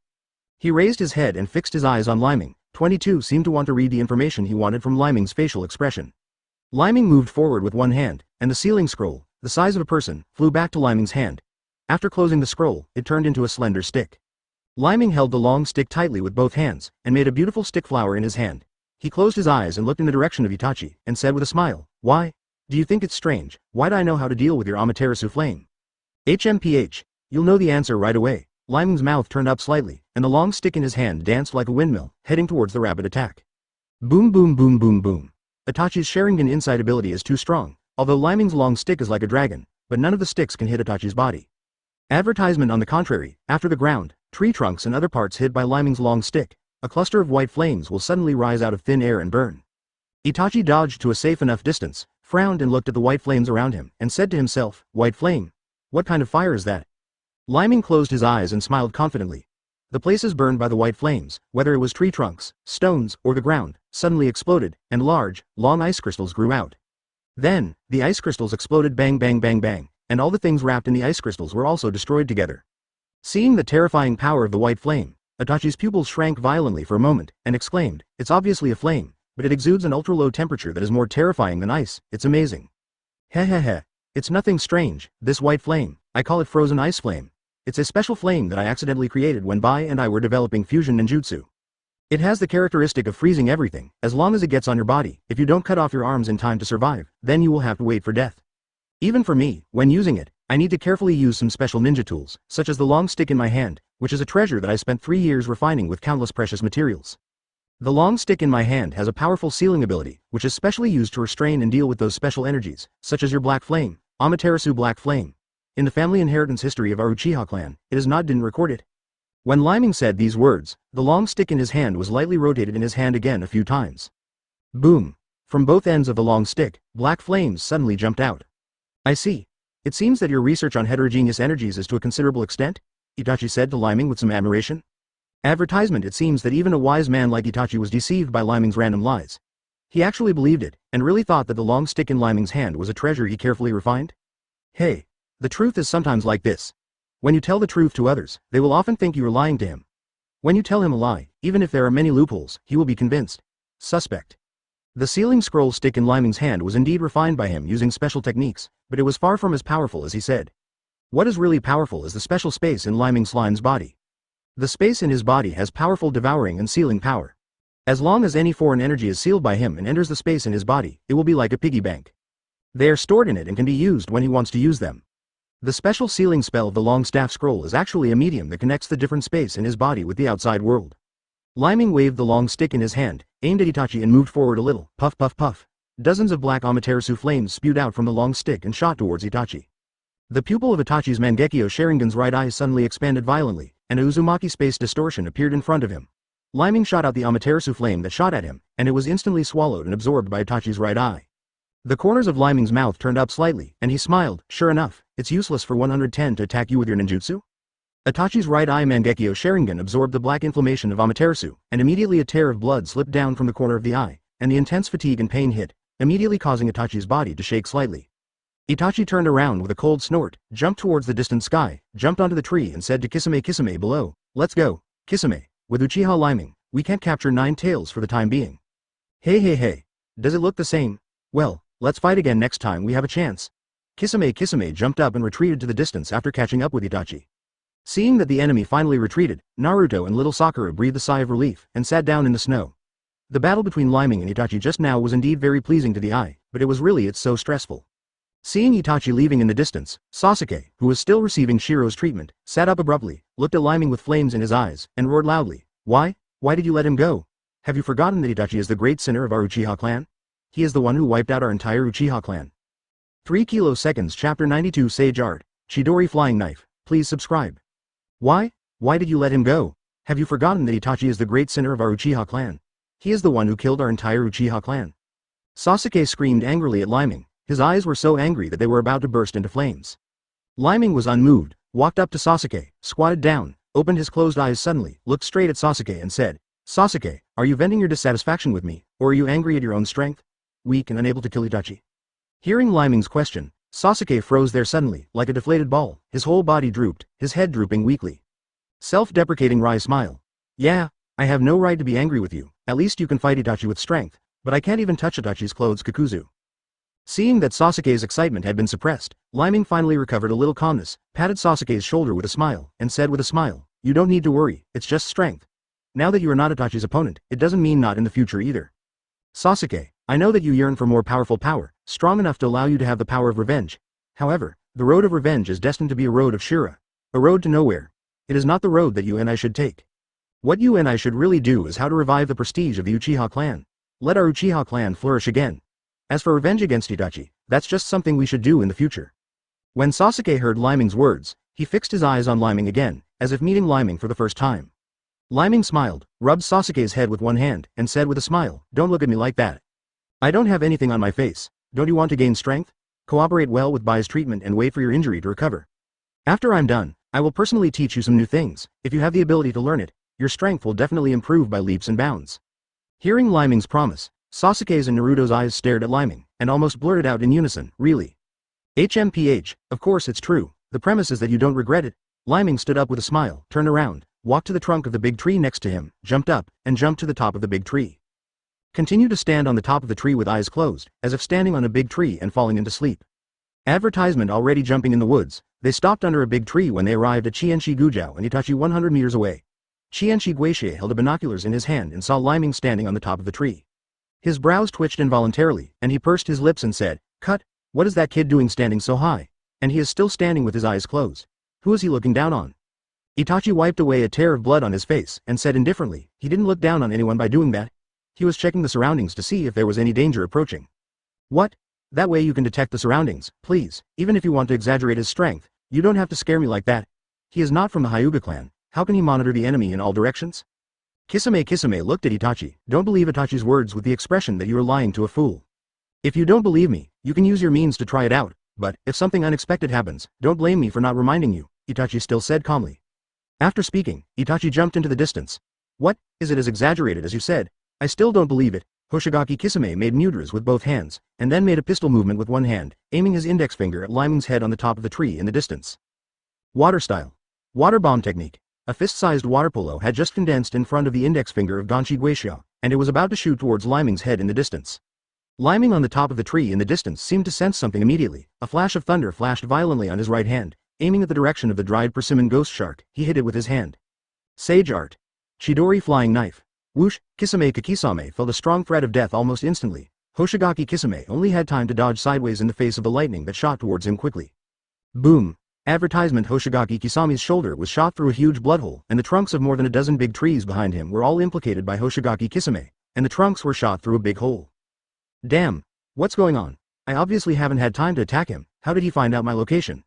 He raised his head and fixed his eyes on Lyming. 22 seemed to want to read the information he wanted from Lyming's facial expression. Lyming moved forward with one hand, and the sealing scroll, the size of a person, flew back to Lyming's hand. After closing the scroll, it turned into a slender stick. Lyming held the long stick tightly with both hands, and made a beautiful stick flower in his hand. He closed his eyes and looked in the direction of Itachi, and said with a smile, Why? Do you think it's strange? Why do I know how to deal with your Amaterasu flame? HMPH. You'll know the answer right away. Lyming's mouth turned up slightly, and the long stick in his hand danced like a windmill, heading towards the rapid attack. Boom boom boom boom boom. Itachi's Sharingan inside ability is too strong. Although Lyming's long stick is like a dragon, but none of the sticks can hit Itachi's body. Advertisement on the contrary, after the ground, tree trunks and other parts hit by Leiming's long stick, a cluster of white flames will suddenly rise out of thin air and burn. Itachi dodged to a safe enough distance, frowned and looked at the white flames around him, and said to himself, "White flame? What kind of fire is that?" Leiming closed his eyes and smiled confidently. The places burned by the white flames, whether it was tree trunks, stones, or the ground, suddenly exploded, and large, long ice crystals grew out. Then, the ice crystals exploded bang bang bang bang, and all the things wrapped in the ice crystals were also destroyed together. Seeing the terrifying power of the white flame, Itachi's pupils shrank violently for a moment, and exclaimed, "It's obviously a flame, but it exudes an ultra-low temperature that is more terrifying than ice, it's amazing." Heh. It's nothing strange, this white flame, I call it frozen ice flame. It's a special flame that I accidentally created when Bai and I were developing fusion ninjutsu. It has the characteristic of freezing everything, as long as it gets on your body. If you don't cut off your arms in time to survive, then you will have to wait for death. Even for me, when using it, I need to carefully use some special ninja tools, such as the long stick in my hand, which is a treasure that I spent 3 years refining with countless precious materials. The long stick in my hand has a powerful sealing ability, which is specially used to restrain and deal with those special energies, such as your black flame, Amaterasu black flame. In the family inheritance history of our Uchiha clan, didn't record it. When Leiming said these words, the long stick in his hand was lightly rotated in his hand again a few times. Boom! From both ends of the long stick, black flames suddenly jumped out. I see. It seems that your research on heterogeneous energies is to a considerable extent, Itachi said to Leiming with some admiration. Advertisement. It seems that even a wise man like Itachi was deceived by Leiming's random lies. He actually believed it, and really thought that the long stick in Leiming's hand was a treasure he carefully refined? Hey. The truth is sometimes like this. When you tell the truth to others, they will often think you are lying to him. When you tell him a lie, even if there are many loopholes, he will be convinced. Suspect. The sealing scroll stick in Leiming's hand was indeed refined by him using special techniques, but it was far from as powerful as he said. What is really powerful is the special space in Leiming Slime's body. The space in his body has powerful devouring and sealing power. As long as any foreign energy is sealed by him and enters the space in his body, it will be like a piggy bank. They are stored in it and can be used when he wants to use them. The special sealing spell of the long staff scroll is actually a medium that connects the different space in his body with the outside world. Leiming waved the long stick in his hand, aimed at Itachi and moved forward a little. Puff puff puff. Dozens of black Amaterasu flames spewed out from the long stick and shot towards Itachi. The pupil of Itachi's Mangekyo Sharingan's right eye suddenly expanded violently, and a Uzumaki space distortion appeared in front of him. Leiming shot out the Amaterasu flame that shot at him, and it was instantly swallowed and absorbed by Itachi's right eye. The corners of Leiming's mouth turned up slightly, and he smiled. Sure enough, it's useless for 110 to attack you with your ninjutsu? Itachi's right eye Mangekyo Sharingan absorbed the black inflammation of Amaterasu, and immediately a tear of blood slipped down from the corner of the eye, and the intense fatigue and pain hit, immediately causing Itachi's body to shake slightly. Itachi turned around with a cold snort, jumped towards the distant sky, jumped onto the tree and said to Kisame below, "Let's go, Kisame. With Uchiha Lyming, we can't capture 9 tails for the time being." Hey. Does it look the same? Well, let's fight again next time we have a chance. Kisame jumped up and retreated to the distance after catching up with Itachi. Seeing that the enemy finally retreated, Naruto and little Sakura breathed a sigh of relief and sat down in the snow. The battle between Lyming and Itachi just now was indeed very pleasing to the eye, but it was really so stressful. Seeing Itachi leaving in the distance, Sasuke, who was still receiving Shiro's treatment, sat up abruptly, looked at Lyming with flames in his eyes, and roared loudly. Why did you let him go? Have you forgotten that Itachi is the great sinner of our Uchiha clan? He is the one who wiped out our entire Uchiha clan. 3 kiloseconds Chapter 92 Sage Art, Chidori Flying Knife, please subscribe. Why did you let him go? Have you forgotten that Itachi is the great sinner of our Uchiha clan? He is the one who killed our entire Uchiha clan. Sasuke screamed angrily at Lyming. His eyes were so angry that they were about to burst into flames. Lyming was unmoved, walked up to Sasuke, squatted down, opened his closed eyes suddenly, looked straight at Sasuke and said, Sasuke, are you venting your dissatisfaction with me, or are you angry at your own strength? Weak and unable to kill Itachi. Hearing Lyming's question, Sasuke froze there suddenly, like a deflated ball, his whole body drooped, his head drooping weakly. Self-deprecating wry smile. Yeah, I have no right to be angry with you, at least you can fight Itachi with strength, but I can't even touch Itachi's clothes Kakuzu. Seeing that Sasuke's excitement had been suppressed, Lyming finally recovered a little calmness, patted Sasuke's shoulder with a smile, and said with a smile, you don't need to worry, it's just strength. Now that you are not Itachi's opponent, it doesn't mean not in the future either. Sasuke, I know that you yearn for more powerful power, strong enough to allow you to have the power of revenge. However, the road of revenge is destined to be a road of Shira. A road to nowhere. It is not the road that you and I should take. What you and I should really do is how to revive the prestige of the Uchiha clan. Let our Uchiha clan flourish again. As for revenge against Itachi, that's just something we should do in the future. When Sasuke heard Leiming's words, he fixed his eyes on Leiming again, as if meeting Leiming for the first time. Leiming smiled, rubbed Sasuke's head with one hand, and said with a smile, "Don't look at me like that. I don't have anything on my face. Don't you want to gain strength? Cooperate well with Bai's treatment and wait for your injury to recover. After I'm done, I will personally teach you some new things. If you have the ability to learn it, your strength will definitely improve by leaps and bounds." Hearing Leiming's promise, Sasuke's and Naruto's eyes stared at Leiming, and almost blurted out in unison, "Really? HMPH, of course it's true, the premise is that you don't regret it." Leiming stood up with a smile, turned around, walked to the trunk of the big tree next to him, jumped up, and jumped to the top of the big tree. Continued to stand on the top of the tree with eyes closed, as if standing on a big tree and falling into sleep. Advertisement already jumping in the woods, they stopped under a big tree when they arrived at Chienshi Gujao and Itachi 100 meters away. Chienshi Guixie held the binoculars in his hand and saw Leiming standing on the top of the tree. His brows twitched involuntarily, and he pursed his lips and said, "Cut, what is that kid doing standing so high? And he is still standing with his eyes closed. Who is he looking down on?" Itachi wiped away a tear of blood on his face and said indifferently, "He didn't look down on anyone by doing that. He was checking the surroundings to see if there was any danger approaching." "What? That way you can detect the surroundings, please, even if you want to exaggerate his strength, you don't have to scare me like that. He is not from the Hyuga clan, how can he monitor the enemy in all directions?" Kisame looked at Itachi, "Don't believe Itachi's words with the expression that you are lying to a fool. If you don't believe me, you can use your means to try it out, but, if something unexpected happens, don't blame me for not reminding you," Itachi still said calmly. After speaking, Itachi jumped into the distance. "What, is it as exaggerated as you said? I still don't believe it." Hoshigaki Kisame made mudras with both hands, and then made a pistol movement with one hand, aiming his index finger at Leiming's head on the top of the tree in the distance. Water style. Water bomb technique. A fist-sized water polo had just condensed in front of the index finger of Ganshi Guixia, and it was about to shoot towards Leiming's head in the distance. Leiming on the top of the tree in the distance seemed to sense something immediately. A flash of thunder flashed violently on his right hand, aiming at the direction of the dried persimmon ghost shark. He hit it with his hand. Sage art. Chidori flying knife. Whoosh, Kisame Kakisame felt a strong threat of death almost instantly. Hoshigaki Kisame only had time to dodge sideways in the face of the lightning that shot towards him quickly. Boom. Advertisement. Hoshigaki Kisame's shoulder was shot through a huge blood hole, and the trunks of more than a dozen big trees behind him were all implicated by Hoshigaki Kisame, and the trunks were shot through a big hole. Damn. What's going on? I obviously haven't had time to attack him. How did he find out my location?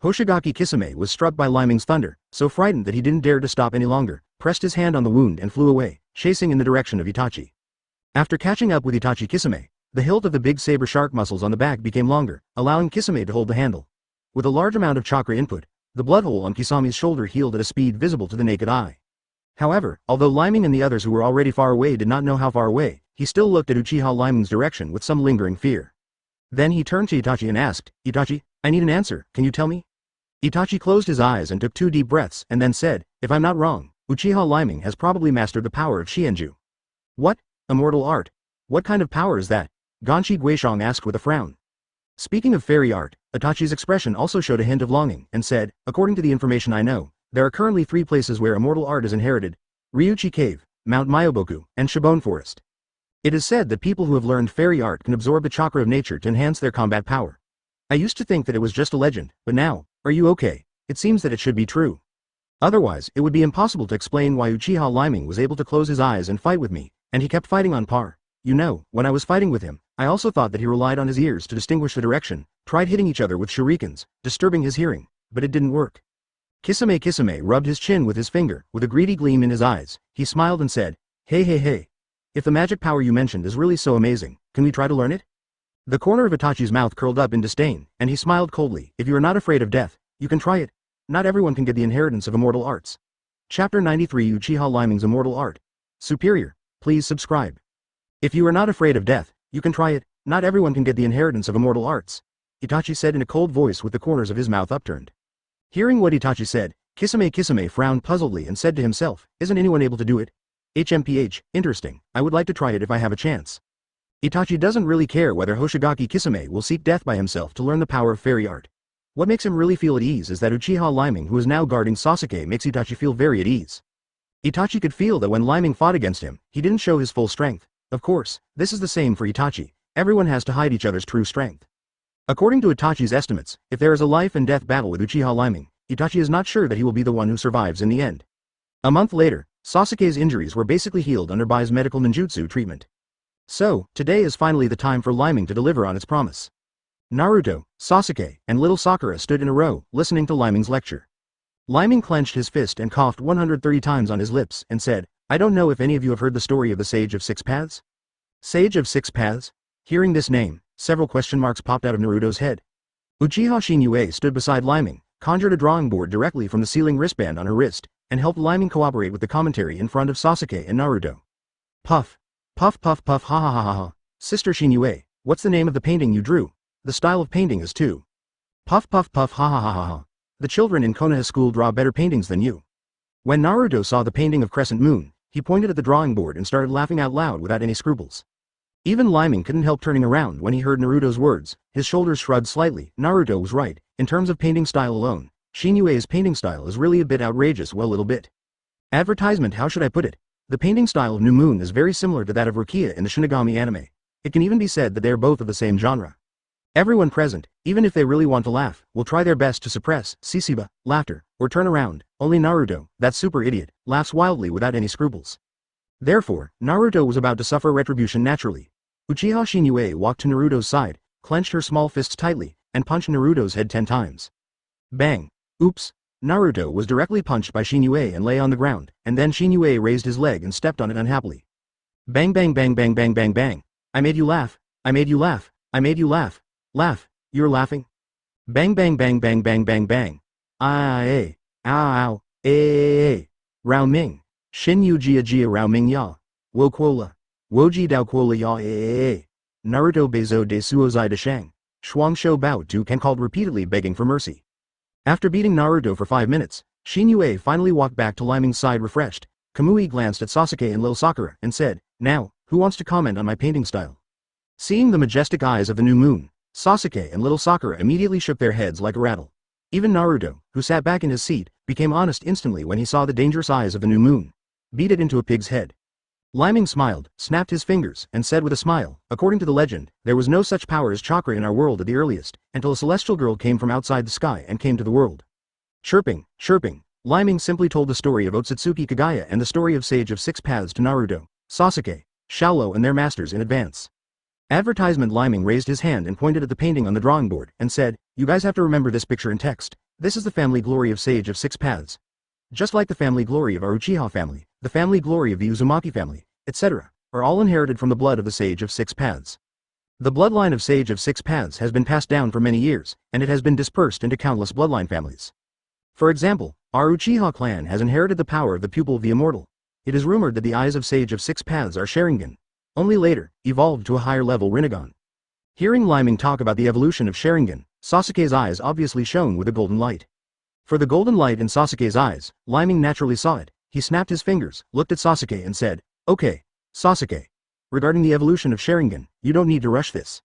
Hoshigaki Kisame was struck by Leiming's thunder, so frightened that he didn't dare to stop any longer, pressed his hand on the wound and flew away, chasing in the direction of Itachi. After catching up with Itachi Kisame, the hilt of the big saber shark muscles on the back became longer, allowing Kisame to hold the handle. With a large amount of chakra input, the blood hole on Kisame's shoulder healed at a speed visible to the naked eye. However, although Leiming and the others who were already far away did not know how far away, he still looked at Uchiha Leiming's direction with some lingering fear. Then he turned to Itachi and asked, "Itachi, I need an answer, can you tell me?" Itachi closed his eyes and took 2 deep breaths and then said, "If I'm not wrong, Uchiha Leiming has probably mastered the power of Shienju." "What? Immortal art? What kind of power is that?" Ganshi Guishong asked with a frown. Speaking of fairy art, Itachi's expression also showed a hint of longing, and said, "According to the information I know, there are currently 3 places where immortal art is inherited: Ryuchi Cave, Mount Myoboku, and Shibone Forest. It is said that people who have learned fairy art can absorb the chakra of nature to enhance their combat power. I used to think that it was just a legend, but now, are you okay? It seems that it should be true. Otherwise, it would be impossible to explain why Uchiha Leiming was able to close his eyes and fight with me, and he kept fighting on par. You know, when I was fighting with him, I also thought that he relied on his ears to distinguish the direction, tried hitting each other with shurikens, disturbing his hearing, but it didn't work." Kisame rubbed his chin with his finger, with a greedy gleam in his eyes. He smiled and said, Hey. If the magic power you mentioned is really so amazing, can we try to learn it?" The corner of Itachi's mouth curled up in disdain, and he smiled coldly. "If you are not afraid of death, you can try it. Not everyone can get the inheritance of immortal arts." Chapter 93 Uchiha Leiming's Immortal Art. Superior. Please subscribe. If you are not afraid of death, you can try it. Not everyone can get the inheritance of immortal arts, Itachi said in a cold voice with the corners of his mouth upturned. Hearing what Itachi said, Kisame frowned puzzledly and said to himself, "Isn't anyone able to do it? HMPH, interesting, I would like to try it if I have a chance." Itachi doesn't really care whether Hoshigaki Kisame will seek death by himself to learn the power of fairy art. What makes him really feel at ease is that Uchiha Leiming, who is now guarding Sasuke, makes Itachi feel very at ease. Itachi could feel that when Leiming fought against him, he didn't show his full strength. Of course, this is the same for Itachi. Everyone has to hide each other's true strength. According to Itachi's estimates, if there is a life and death battle with Uchiha Leiming, Itachi is not sure that he will be the one who survives in the end. A month later, Sasuke's injuries were basically healed under Bai's medical ninjutsu treatment. So, today is finally the time for Leiming to deliver on its promise. Naruto, Sasuke, and little Sakura stood in a row, listening to Leiming's lecture. Leiming clenched his fist and coughed 130 times on his lips, and said, I don't know if any of you have heard the story of the Sage of Six Paths? Sage of Six Paths? Hearing this name, several question marks popped out of Naruto's head. Uchiha Shinue stood beside Leiming, conjured a drawing board directly from the ceiling wristband on her wrist, and helped Leiming cooperate with the commentary in front of Sasuke and Naruto. Puff. Puff puff puff ha ha ha ha ha. Sister Shinue, what's the name of the painting you drew? The style of painting is too. Puff puff puff ha ha ha ha ha. The children in Konoha school draw better paintings than you. When Naruto saw the painting of Crescent Moon, he pointed at the drawing board and started laughing out loud without any scruples. Even Leiming couldn't help turning around when he heard Naruto's words, his shoulders shrugged slightly. Naruto was right, in terms of painting style alone, Shinue's painting style is really a bit outrageous, well, little bit. Advertisement, how should I put it? The painting style of New Moon is very similar to that of Rukia in the Shinigami anime. It can even be said that they are both of the same genre. Everyone present, even if they really want to laugh, will try their best to suppress sisiba, laughter, or turn around. Only Naruto, that super idiot, laughs wildly without any scruples. Therefore, Naruto was about to suffer retribution naturally. Uchiha Shinue walked to Naruto's side, clenched her small fists tightly, and punched Naruto's head 10 times. Bang! Oops! Naruto was directly punched by Shinue and lay on the ground, and then Shinue raised his leg and stepped on it unhappily. Bang bang bang bang bang bang bang! I made you laugh! I made you laugh! I made you laugh! Laugh! You're laughing? Bang bang bang bang bang bang bang! Ah, ow, eh, Rao Ming! Shin yu jia jia Rao Ming ya! Wo quola! Woji dao quola ya Naruto bezo de suozai de shang! Shuang shou bao tu can called repeatedly begging for mercy. After beating Naruto for 5 minutes, Shinue finally walked back to Leiming's side refreshed. Kamui glanced at Sasuke and Lil Sakura and said, Now, who wants to comment on my painting style? Seeing the majestic eyes of the new moon, Sasuke and little Sakura immediately shook their heads like a rattle. Even Naruto, who sat back in his seat, became honest instantly when he saw the dangerous eyes of the new moon. Beat it into a pig's head. Leiming smiled, snapped his fingers, and said with a smile, according to the legend, there was no such power as chakra in our world at the earliest, until a celestial girl came from outside the sky and came to the world. Chirping, Leiming simply told the story of Otsutsuki Kagaya and the story of Sage of Six Paths to Naruto, Sasuke, Shaolo and their masters in advance. Advertisement. Leiming raised his hand and pointed at the painting on the drawing board, and said, You guys have to remember this picture in text. This is the family glory of Sage of Six Paths. Just like the family glory of our Uchiha family, the family glory of the Uzumaki family, etc., are all inherited from the blood of the Sage of Six Paths. The bloodline of Sage of Six Paths has been passed down for many years, and it has been dispersed into countless bloodline families. For example, our Uchiha clan has inherited the power of the pupil of the immortal. It is rumored that the eyes of Sage of Six Paths are Sharingan, only later, evolved to a higher level Rinnegan. Hearing Leiming talk about the evolution of Sharingan, Sasuke's eyes obviously shone with a golden light. For the golden light in Sasuke's eyes, Leiming naturally saw it. He snapped his fingers, looked at Sasuke and said, Okay, Sasuke. Regarding the evolution of Sharingan, you don't need to rush this.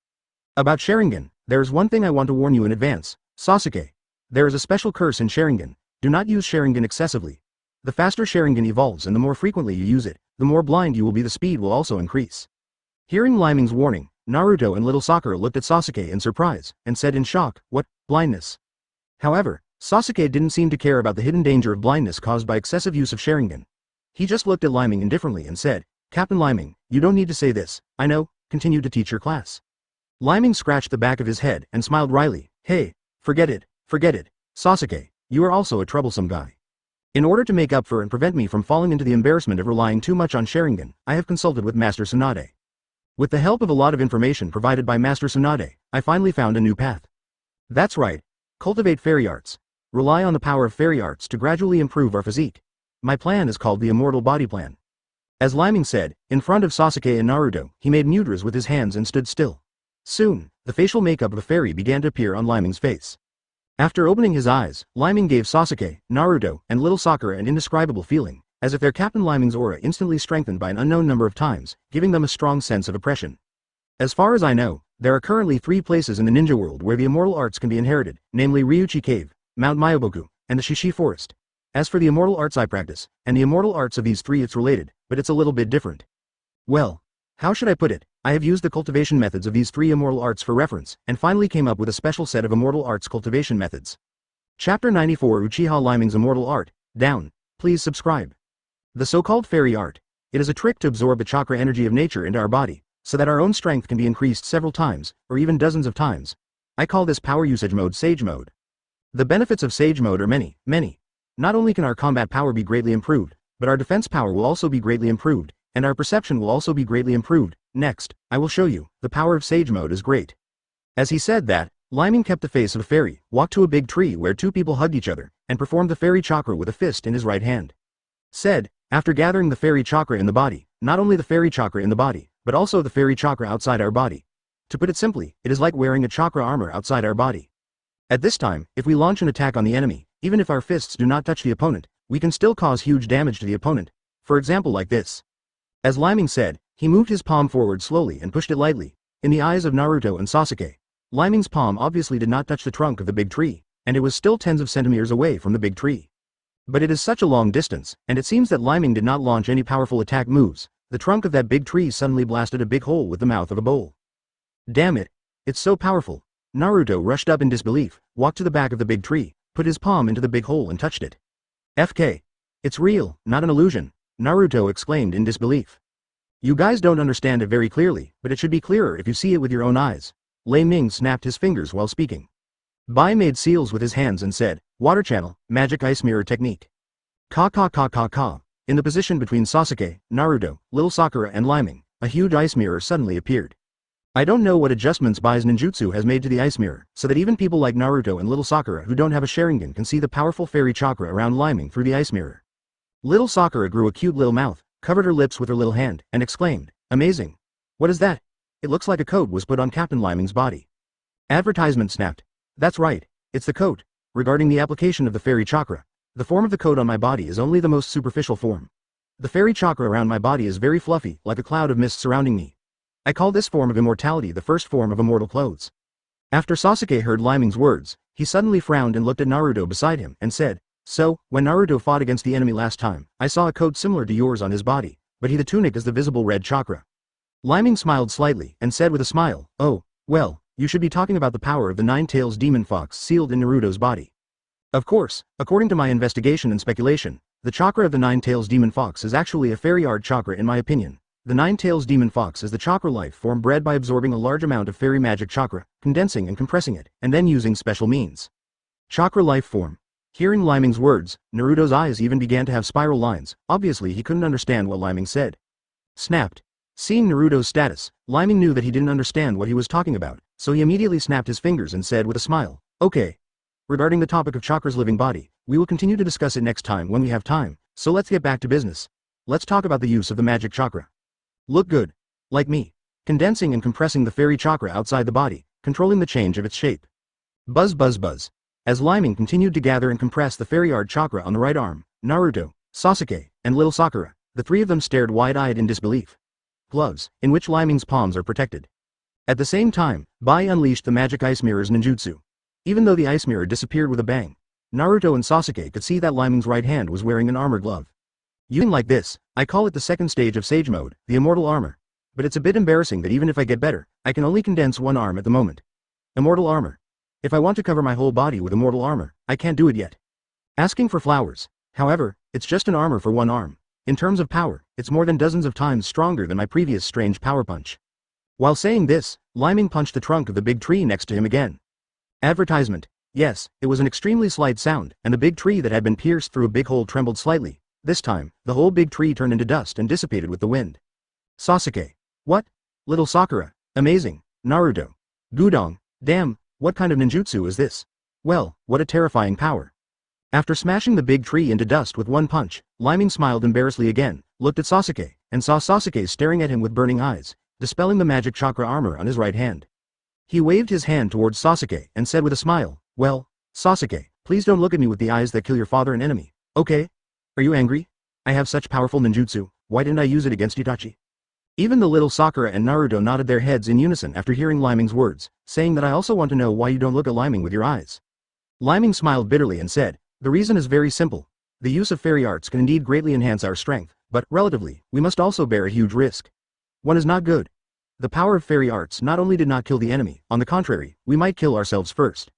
About Sharingan, there is one thing I want to warn you in advance, Sasuke. There is a special curse in Sharingan. Do not use Sharingan excessively. The faster Sharingan evolves and the more frequently you use it, the more blind you will be. The speed will also increase. Hearing Leiming's warning, Naruto and little Sakura looked at Sasuke in surprise, and said in shock, What, blindness? However, Sasuke didn't seem to care about the hidden danger of blindness caused by excessive use of Sharingan. He just looked at Leiming indifferently and said, Captain Leiming, you don't need to say this, I know, continue to teach your class. Leiming scratched the back of his head and smiled wryly, Hey, forget it, Sasuke, you are also a troublesome guy. In order to make up for and prevent me from falling into the embarrassment of relying too much on Sharingan, I have consulted with Master Tsunade. With the help of a lot of information provided by Master Tsunade, I finally found a new path. That's right, cultivate fairy arts. Rely on the power of fairy arts to gradually improve our physique. My plan is called the Immortal Body Plan. As Leiming said, in front of Sasuke and Naruto, he made mudras with his hands and stood still. Soon, the facial makeup of a fairy began to appear on Leiming's face. After opening his eyes, Leiming gave Sasuke, Naruto, and little Sakura an indescribable feeling, as if their Captain Leiming's aura instantly strengthened by an unknown number of times, giving them a strong sense of oppression. As far as I know, there are currently 3 places in the ninja world where the immortal arts can be inherited, namely Ryuchi Cave, Mount Myoboku, and the Shishi Forest. As for the immortal arts I practice, and the immortal arts of these 3, it's related, but it's a little bit different. Well, how should I put it? I have used the cultivation methods of these 3 immortal arts for reference, and finally came up with a special set of immortal arts cultivation methods. Chapter 94 Uchiha Leiming's Immortal Art, down, please subscribe. The so-called fairy art. It is a trick to absorb the chakra energy of nature into our body, so that our own strength can be increased several times, or even dozens of times. I call this power usage mode Sage Mode. The benefits of Sage Mode are many, many. Not only can our combat power be greatly improved, but our defense power will also be greatly improved, and our perception will also be greatly improved. Next, I will show you, the power of Sage Mode is great. As he said that, Leiming kept the face of a fairy, walked to a big tree where two people hugged each other, and performed the fairy chakra with a fist in his right hand. Said, after gathering the fairy chakra in the body, not only the fairy chakra in the body, but also the fairy chakra outside our body. To put it simply, it is like wearing a chakra armor outside our body. At this time, if we launch an attack on the enemy, even if our fists do not touch the opponent, we can still cause huge damage to the opponent. For example like this. As Leiming said, he moved his palm forward slowly and pushed it lightly. In the eyes of Naruto and Sasuke, Leiming's palm obviously did not touch the trunk of the big tree, and it was still tens of centimeters away from the big tree. But it is such a long distance, and it seems that Leiming did not launch any powerful attack moves. The trunk of that big tree suddenly blasted a big hole with the mouth of a bowl. Damn it! It's so powerful. Naruto rushed up in disbelief, walked to the back of the big tree, put his palm into the big hole and touched it. FK. It's real, not an illusion, Naruto exclaimed in disbelief. You guys don't understand it very clearly, but it should be clearer if you see it with your own eyes. Leiming snapped his fingers while speaking. Bai made seals with his hands and said, Water Channel, Magic Ice Mirror Technique. Ka ka ka ka ka. In the position between Sasuke, Naruto, Little Sakura and Leiming, a huge ice mirror suddenly appeared. I don't know what adjustments Bai's ninjutsu has made to the ice mirror, so that even people like Naruto and Little Sakura who don't have a Sharingan can see the powerful fairy chakra around Leiming through the ice mirror. Little Sakura grew a cute little mouth, covered her lips with her little hand, and exclaimed, Amazing! What is that? It looks like a coat was put on Captain Leiming's body. Advertisement snapped. That's right, it's the coat. Regarding the application of the fairy chakra, the form of the coat on my body is only the most superficial form. The fairy chakra around my body is very fluffy, like a cloud of mist surrounding me. I call this form of immortality the first form of immortal clothes. After Sasuke heard Leiming's words, he suddenly frowned and looked at Naruto beside him and said, So, when Naruto fought against the enemy last time, I saw a coat similar to yours on his body, but the tunic is the visible red chakra. Leiming smiled slightly and said with a smile, Oh, well, you should be talking about the power of the Nine-Tails demon fox sealed in Naruto's body. Of course, according to my investigation and speculation, the chakra of the Nine-Tails demon fox is actually a fairy art chakra in my opinion. The Nine-Tails demon fox is the chakra life form bred by absorbing a large amount of fairy magic chakra, condensing and compressing it, and then using special means. Chakra life form. Hearing Leiming's words, Naruto's eyes even began to have spiral lines. Obviously he couldn't understand what Leiming said. Snapped. Seeing Naruto's status, Leiming knew that he didn't understand what he was talking about, so he immediately snapped his fingers and said with a smile, Okay. Regarding the topic of chakra's living body, we will continue to discuss it next time when we have time, so let's get back to business. Let's talk about the use of the magic chakra. Look good. Like me. Condensing and compressing the fairy chakra outside the body, controlling the change of its shape. Buzz buzz buzz. As Leiming continued to gather and compress the fairy art chakra on the right arm, Naruto, Sasuke, and Little Sakura, the three of them stared wide-eyed in disbelief. Gloves, in which Leiming's palms are protected. At the same time, Bai unleashed the magic ice mirror's ninjutsu. Even though the ice mirror disappeared with a bang, Naruto and Sasuke could see that Leiming's right hand was wearing an armor glove. Using like this, I call it the second stage of Sage Mode, the immortal armor. But it's a bit embarrassing that even if I get better, I can only condense one arm at the moment. Immortal armor. If I want to cover my whole body with immortal armor, I can't do it yet. Asking for flowers. However, it's just an armor for one arm. In terms of power, it's more than dozens of times stronger than my previous strange power punch. While saying this, Leiming punched the trunk of the big tree next to him again. Advertisement. Yes, it was an extremely slight sound, and the big tree that had been pierced through a big hole trembled slightly. This time, the whole big tree turned into dust and dissipated with the wind. Sasuke. What? Little Sakura. Amazing. Naruto. Gudong. Damn, what kind of ninjutsu is this? Well, what a terrifying power. After smashing the big tree into dust with one punch, Leiming smiled embarrassedly again, looked at Sasuke, and saw Sasuke staring at him with burning eyes, dispelling the magic chakra armor on his right hand. He waved his hand towards Sasuke and said with a smile, Well, Sasuke, please don't look at me with the eyes that kill your father and enemy, okay? Are you angry? I have such powerful ninjutsu, why didn't I use it against Itachi? Even the little Sakura and Naruto nodded their heads in unison after hearing Leiming's words, saying that I also want to know why you don't look at Leiming with your eyes. Leiming smiled bitterly and said, The reason is very simple. The use of fairy arts can indeed greatly enhance our strength, but, relatively, we must also bear a huge risk. One is not good. The power of fairy arts not only did not kill the enemy, on the contrary, we might kill ourselves first.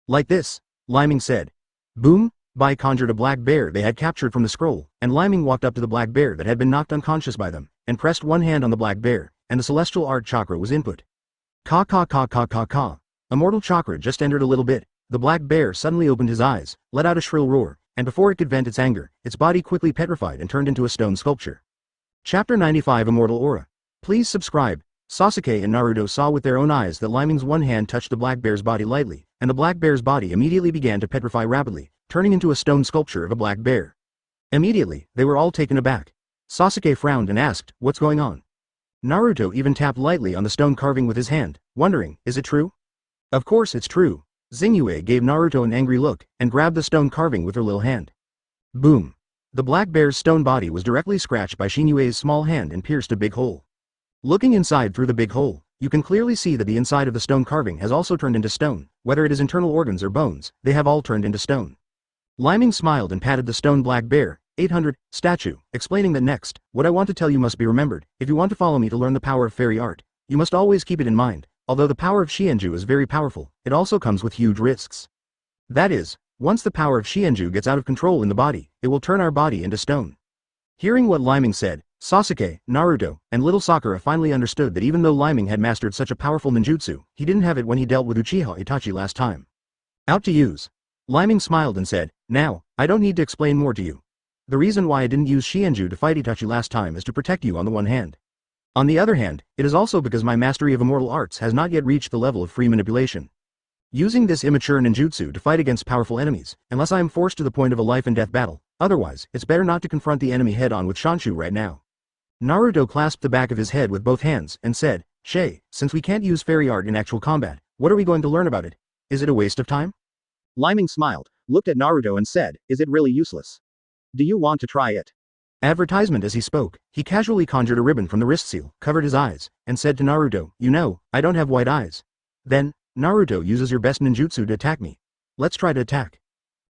Like this, Leiming said. Boom! Bai conjured a black bear they had captured from the scroll, and Leiming walked up to the black bear that had been knocked unconscious by them, and pressed one hand on the black bear, and the celestial art chakra was input. Ka ka ka ka ka ka. Immortal chakra just entered a little bit. The black bear suddenly opened his eyes, let out a shrill roar, and before it could vent its anger, its body quickly petrified and turned into a stone sculpture. Chapter 95 Immortal Aura. Please subscribe. Sasuke and Naruto saw with their own eyes that Leiming's one hand touched the black bear's body lightly, and the black bear's body immediately began to petrify rapidly, turning into a stone sculpture of a black bear. Immediately, they were all taken aback. Sasuke frowned and asked, "What's going on?" Naruto even tapped lightly on the stone carving with his hand, wondering, "Is it true?" "Of course it's true." Rinnegan gave Naruto an angry look, and grabbed the stone carving with her little hand. Boom! The black bear's stone body was directly scratched by Rinnegan's small hand and pierced a big hole. Looking inside through the big hole, you can clearly see that the inside of the stone carving has also turned into stone, whether it is internal organs or bones, they have all turned into stone. Leiming smiled and patted the stone black bear, 800, statue, explaining that next, what I want to tell you must be remembered. If you want to follow me to learn the power of fairy art, you must always keep it in mind. Although the power of Shienju is very powerful, it also comes with huge risks. That is, once the power of Shienju gets out of control in the body, it will turn our body into stone. Hearing what Leiming said, Sasuke, Naruto, and little Sakura finally understood that even though Leiming had mastered such a powerful ninjutsu, he didn't have it when he dealt with Uchiha Itachi last time. Out to use. Leiming smiled and said, "Now, I don't need to explain more to you. The reason why I didn't use Shienju to fight Itachi last time is to protect you on the one hand. On the other hand, it is also because my mastery of immortal arts has not yet reached the level of free manipulation. Using this immature ninjutsu to fight against powerful enemies, unless I am forced to the point of a life and death battle, otherwise, it's better not to confront the enemy head-on with Shanshu right now." Naruto clasped the back of his head with both hands, and said, "Shay, since we can't use fairy art in actual combat, what are we going to learn about it? Is it a waste of time?" Leiming smiled, looked at Naruto and said, "Is it really useless? Do you want to try it?" Advertisement. As he spoke, he casually conjured a ribbon from the wrist seal, covered his eyes, and said to Naruto, "You know, I don't have white eyes." Then, Naruto uses your best ninjutsu to attack me. Let's try to attack.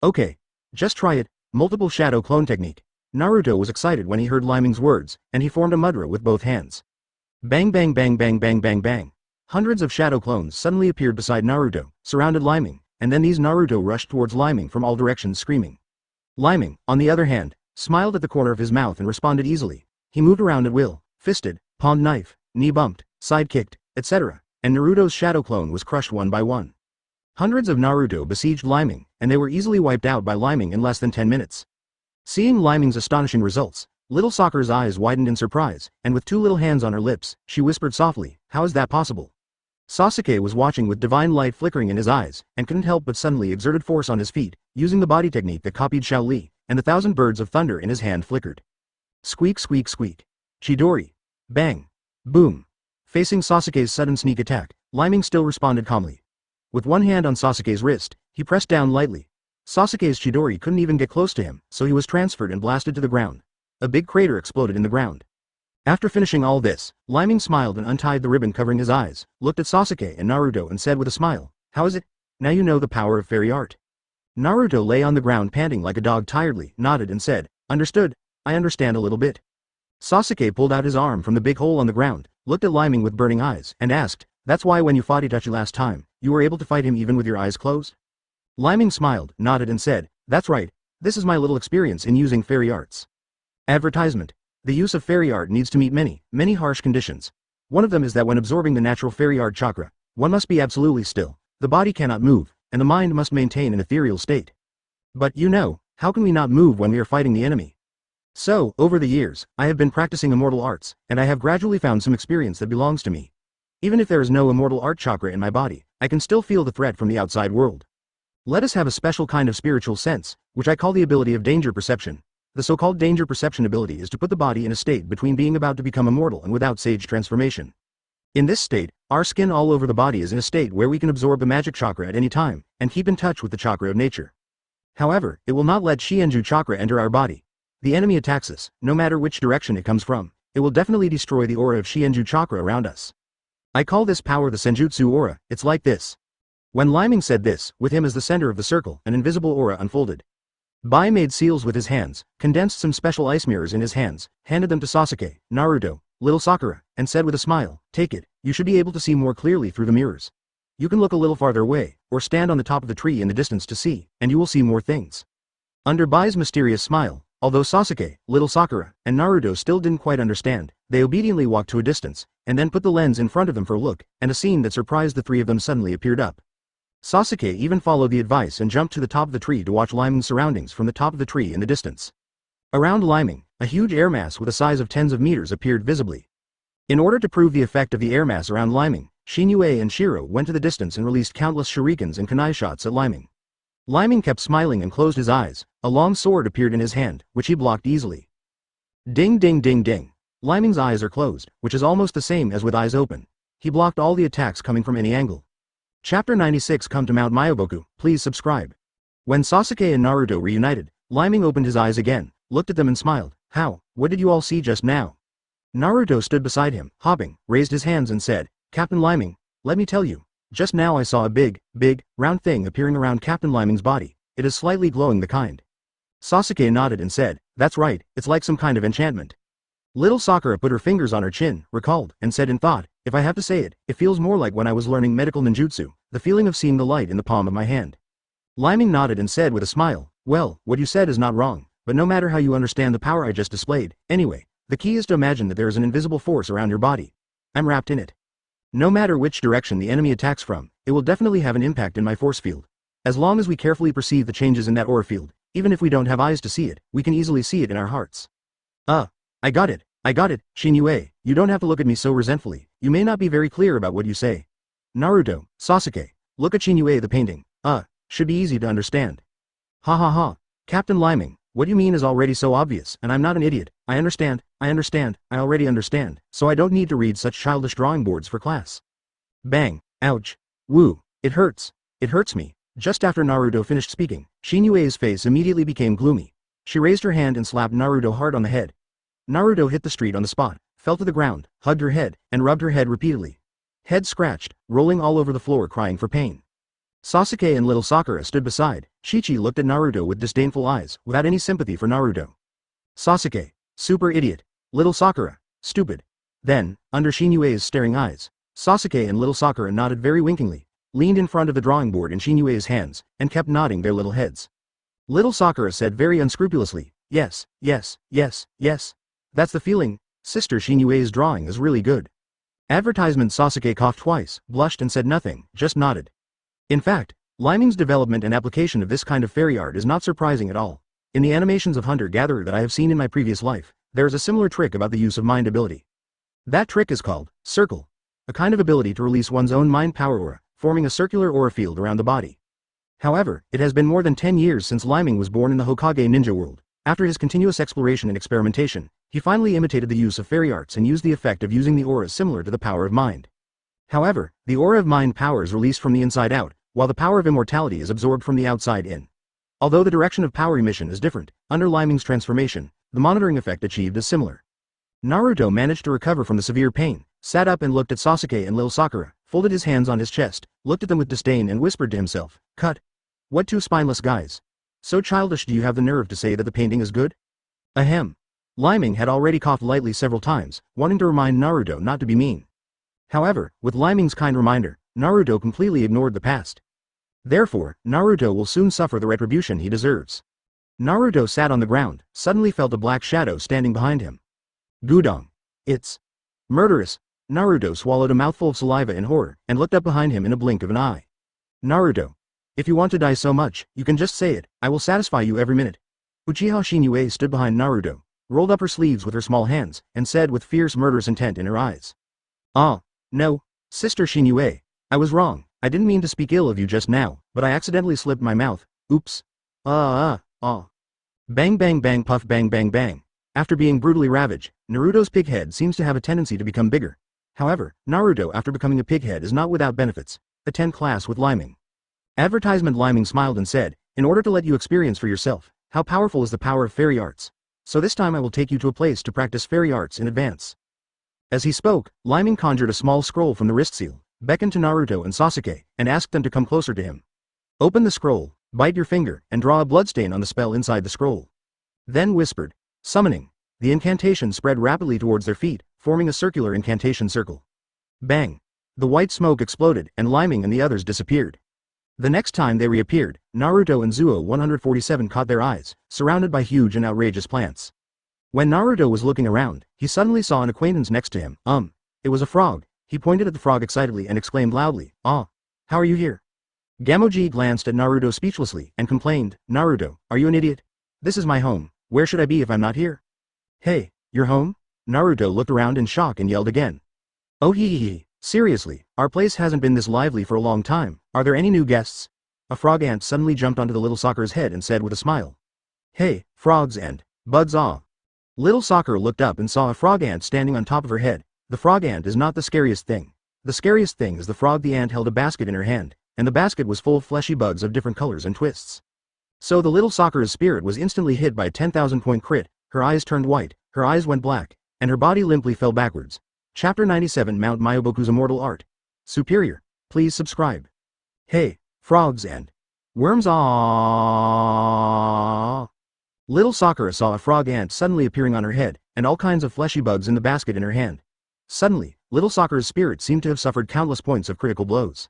Okay. Just try it. Multiple shadow clone technique. Naruto was excited when he heard Leiming's words, and he formed a mudra with both hands. Bang bang bang bang bang bang bang. Hundreds of shadow clones suddenly appeared beside Naruto, surrounded Leiming, and then these Naruto rushed towards Leiming from all directions screaming. Leiming, on the other hand, smiled at the corner of his mouth and responded easily. He moved around at will, fisted, palmed knife, knee bumped, side kicked, etc., and Naruto's shadow clone was crushed one by one. Hundreds of Naruto besieged Leiming, and they were easily wiped out by Leiming in less than 10 minutes. Seeing Leiming's astonishing results, little Sakura's eyes widened in surprise, and with two little hands on her lips, she whispered softly, "How is that possible?" Sasuke was watching with divine light flickering in his eyes, and couldn't help but suddenly exerted force on his feet, using the body technique that copied Shaoli, and the 1,000 birds of thunder in his hand flickered. Squeak squeak squeak. Chidori. Bang. Boom. Facing Sasuke's sudden sneak attack, Leiming still responded calmly. With one hand on Sasuke's wrist, he pressed down lightly. Sasuke's Chidori couldn't even get close to him, so he was transferred and blasted to the ground. A big crater exploded in the ground. After finishing all this, Leiming smiled and untied the ribbon covering his eyes, looked at Sasuke and Naruto and said with a smile, "How is it? Now you know the power of fairy art." Naruto lay on the ground panting like a dog tiredly, nodded and said, "Understood, I understand a little bit." Sasuke pulled out his arm from the big hole on the ground, looked at Leiming with burning eyes, and asked, "That's why when you fought Itachi last time, you were able to fight him even with your eyes closed?" Leiming smiled, nodded and said, "That's right, this is my little experience in using fairy arts." Advertisement. The use of fairy art needs to meet many harsh conditions. One of them is that when absorbing the natural fairy art chakra, one must be absolutely still, the body cannot move, and the mind must maintain an ethereal state. But you know, how can we not move when we are fighting the enemy? So, over the years, I have been practicing immortal arts, and I have gradually found some experience that belongs to me. Even if there is no immortal art chakra in my body, I can still feel the threat from the outside world. Let us have a special kind of spiritual sense, which I call the ability of danger perception. The so-called danger perception ability is to put the body in a state between being about to become immortal and without sage transformation. In this state, our skin all over the body is in a state where we can absorb the magic chakra at any time, and keep in touch with the chakra of nature. However, it will not let Shienju chakra enter our body. The enemy attacks us, no matter which direction it comes from, it will definitely destroy the aura of Shienju chakra around us. I call this power the Senjutsu aura. It's like this. When Leiming said this, with him as the center of the circle, an invisible aura unfolded. Bai made seals with his hands, condensed some special ice mirrors in his hands, handed them to Sasuke, Naruto, little Sakura, and said with a smile, "Take it, you should be able to see more clearly through the mirrors. You can look a little farther away, or stand on the top of the tree in the distance to see, and you will see more things." Under Bai's mysterious smile, although Sasuke, little Sakura, and Naruto still didn't quite understand, they obediently walked to a distance, and then put the lens in front of them for a look, and a scene that surprised the three of them suddenly appeared up. Sasuke even followed the advice and jumped to the top of the tree to watch Lyming's surroundings from the top of the tree in the distance. Around Lyming, a huge air mass with a size of tens of meters appeared visibly. In order to prove the effect of the air mass around Lyming, Shinue and Shiro went to the distance and released countless shurikens and kunai shots at Lyming. Lyming kept smiling and closed his eyes. A long sword appeared in his hand, which he blocked easily. Ding ding ding ding. Lyming's eyes are closed, which is almost the same as with eyes open. He blocked all the attacks coming from any angle. Chapter 96. Come to Mount Myoboku, please subscribe. When Sasuke and Naruto reunited, Lyming opened his eyes again, looked at them and smiled. How? What did you all see just now? Naruto stood beside him, hopping, raised his hands and said, Captain Lyming, let me tell you. Just now I saw a big, round thing appearing around Captain Lyming's body. It is slightly glowing the kind. Sasuke nodded and said, that's right, it's like some kind of enchantment. Little Sakura put her fingers on her chin, recalled, and said in thought, if I have to say it, it feels more like when I was learning medical ninjutsu, the feeling of seeing the light in the palm of my hand. Lyming nodded and said with a smile, well, what you said is not wrong, but no matter how you understand the power I just displayed, anyway, the key is to imagine that there is an invisible force around your body. I'm wrapped in it. No matter which direction the enemy attacks from, it will definitely have an impact in my force field. As long as we carefully perceive the changes in that aura field, even if we don't have eyes to see it, we can easily see it in our hearts. I got it, Shinue, you don't have to look at me so resentfully, you may not be very clear about what you say. Naruto, Sasuke, look at Shinue the painting, should be easy to understand. Ha ha ha, Captain Lyming, what you mean is already so obvious, and I'm not an idiot, I understand, I already understand, so I don't need to read such childish drawing boards for class. Bang, ouch, woo, it hurts me. Just after Naruto finished speaking, Shinue's face immediately became gloomy. She raised her hand and slapped Naruto hard on the head. Naruto hit the street on the spot, fell to the ground, hugged her head, and rubbed her head repeatedly. Head scratched, rolling all over the floor crying for pain. Sasuke and little Sakura stood beside. Shichi looked at Naruto with disdainful eyes, without any sympathy for Naruto. Sasuke, super idiot. Little Sakura, stupid. Then, under Shinue's staring eyes, Sasuke and little Sakura nodded very winkingly, leaned in front of the drawing board in Shinue's hands, and kept nodding their little heads. Little Sakura said very unscrupulously, yes. That's the feeling, sister Shinue's drawing is really good. Advertisement. Sasuke coughed twice, blushed and said nothing, just nodded. In fact, Lyming's development and application of this kind of fairy art is not surprising at all. In the animations of Hunter-Gatherer that I have seen in my previous life, there is a similar trick about the use of mind ability. That trick is called circle, a kind of ability to release one's own mind power aura, forming a circular aura field around the body. However, it has been more than 10 years since Lyming was born in the Hokage ninja world. After his continuous exploration and experimentation, he finally imitated the use of fairy arts and used the effect of using the auras similar to the power of mind. However, the aura of mind power is released from the inside out, while the power of immortality is absorbed from the outside in. Although the direction of power emission is different, under Lyming's transformation, the monitoring effect achieved is similar. Naruto managed to recover from the severe pain, sat up and looked at Sasuke and little Sakura, folded his hands on his chest, looked at them with disdain and whispered to himself, cut. What two spineless guys. So childish. Do you have the nerve to say that the painting is good? Ahem. Lyming had already coughed lightly several times, wanting to remind Naruto not to be mean. However, with Lyming's kind reminder, Naruto completely ignored the past. Therefore, Naruto will soon suffer the retribution he deserves. Naruto sat on the ground, suddenly felt a black shadow standing behind him. Gudong. It's murderous. Naruto swallowed a mouthful of saliva in horror, and looked up behind him in a blink of an eye. Naruto. If you want to die so much, you can just say it, I will satisfy you every minute. Uchiha Shinue stood behind Naruto, rolled up her sleeves with her small hands, and said with fierce murderous intent in her eyes. No, sister Shinue, I was wrong, I didn't mean to speak ill of you just now, but I accidentally slipped my mouth, oops. Bang bang bang puff bang bang bang. After being brutally ravaged, Naruto's pig head seems to have a tendency to become bigger. However, Naruto after becoming a pig head is not without benefits. Attend class with Lyming. Advertisement. Lyming smiled and said, in order to let you experience for yourself, how powerful is the power of fairy arts. So this time I will take you to a place to practice fairy arts in advance. As he spoke, Lyming conjured a small scroll from the wrist seal, beckoned to Naruto and Sasuke, and asked them to come closer to him. Open the scroll, bite your finger, and draw a bloodstain on the spell inside the scroll. Then whispered, summoning. The incantation spread rapidly towards their feet, forming a circular incantation circle. Bang! The white smoke exploded, and Lyming and the others disappeared. The next time they reappeared, Naruto and Zuo 147 caught their eyes, surrounded by huge and outrageous plants. When Naruto was looking around, he suddenly saw an acquaintance next to him. It was a frog. He pointed at the frog excitedly and exclaimed loudly, how are you here? Gamoji glanced at Naruto speechlessly and complained, Naruto, are you an idiot? This is my home, where should I be if I'm not here? Hey, you're home? Naruto looked around in shock and yelled again. Oh hee, seriously, our place hasn't been this lively for a long time, are there any new guests? A frog ant suddenly jumped onto the little Sakura's head and said with a smile. Hey, frogs and bugs aw. Little Sakura looked up and saw a frog ant standing on top of her head. The frog ant is not the scariest thing. The scariest thing is the frog. The ant held a basket in her hand, and the basket was full of fleshy bugs of different colors and twists. So the little Sakura's spirit was instantly hit by a 10,000-point crit, her eyes turned white, her eyes went black, and her body limply fell backwards. Chapter 97 Mount Myoboku's Immortal Art. Superior. Please subscribe. Hey, frogs and worms ah. Little Sakura saw a frog ant suddenly appearing on her head, and all kinds of fleshy bugs in the basket in her hand. Suddenly, little Sakura's spirit seemed to have suffered countless points of critical blows.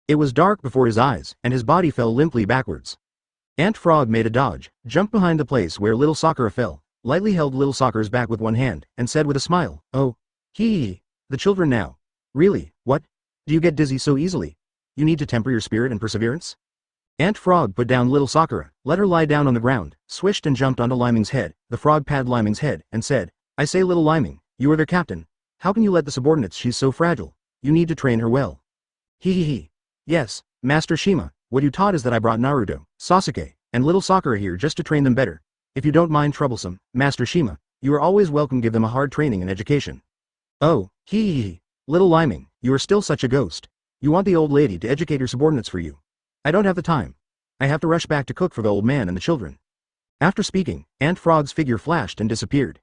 It was dark before his eyes, and his body fell limply backwards. Ant Frog made a dodge, jumped behind the place where little Sakura fell, lightly held little Sakura's back with one hand, and said with a smile, oh, hee, the children now. Really, what? Do you get dizzy so easily? You need to temper your spirit and perseverance? Ant Frog put down little Sakura, let her lie down on the ground, swished and jumped onto Lyming's head. The frog patted Lyming's head, and said, I say little Lyming, you are their captain. How can you let the subordinates? She's so fragile. You need to train her well. Hee. Yes, Master Shima, what you taught is that I brought Naruto, Sasuke, and little Sakura here just to train them better. If you don't mind troublesome, Master Shima, you are always welcome. Give them a hard training and education. Oh, hee. Little Lyming, you are still such a ghost. You want the old lady to educate your subordinates for you. I don't have the time. I have to rush back to cook for the old man and the children. After speaking, Ant Frog's figure flashed and disappeared.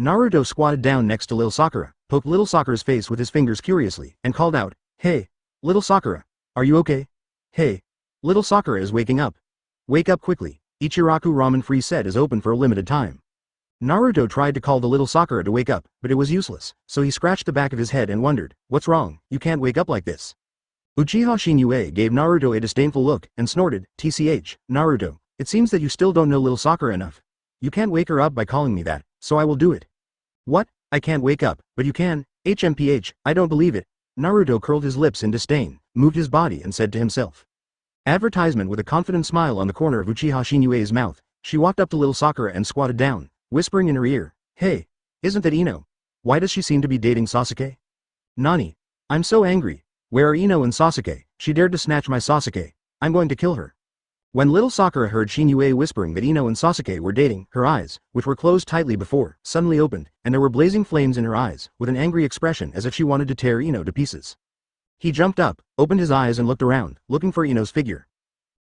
Naruto squatted down next to little Sakura, poked little Sakura's face with his fingers curiously, and called out, hey, little Sakura, are you okay? Hey, little Sakura is waking up. Wake up quickly, Ichiraku Ramen Free Set is open for a limited time. Naruto tried to call the little Sakura to wake up, but it was useless, so he scratched the back of his head and wondered, what's wrong, you can't wake up like this. Uchiha Shinue gave Naruto a disdainful look, and snorted, TCH, Naruto, it seems that you still don't know little Sakura enough. You can't wake her up by calling me that, so I will do it. What? I can't wake up, but you can, HMPH, I don't believe it. Naruto curled his lips in disdain, moved his body and said to himself. Advertisement with a confident smile on the corner of Uchiha Shinue's mouth, she walked up to little Sakura and squatted down, whispering in her ear, hey, isn't that Ino? Why does she seem to be dating Sasuke? Nani? I'm so angry. Where are Ino and Sasuke? She dared to snatch my Sasuke. I'm going to kill her. When little Sakura heard Shinue whispering that Ino and Sasuke were dating, her eyes, which were closed tightly before, suddenly opened, and there were blazing flames in her eyes, with an angry expression as if she wanted to tear Ino to pieces. He jumped up, opened his eyes and looked around, looking for Ino's figure.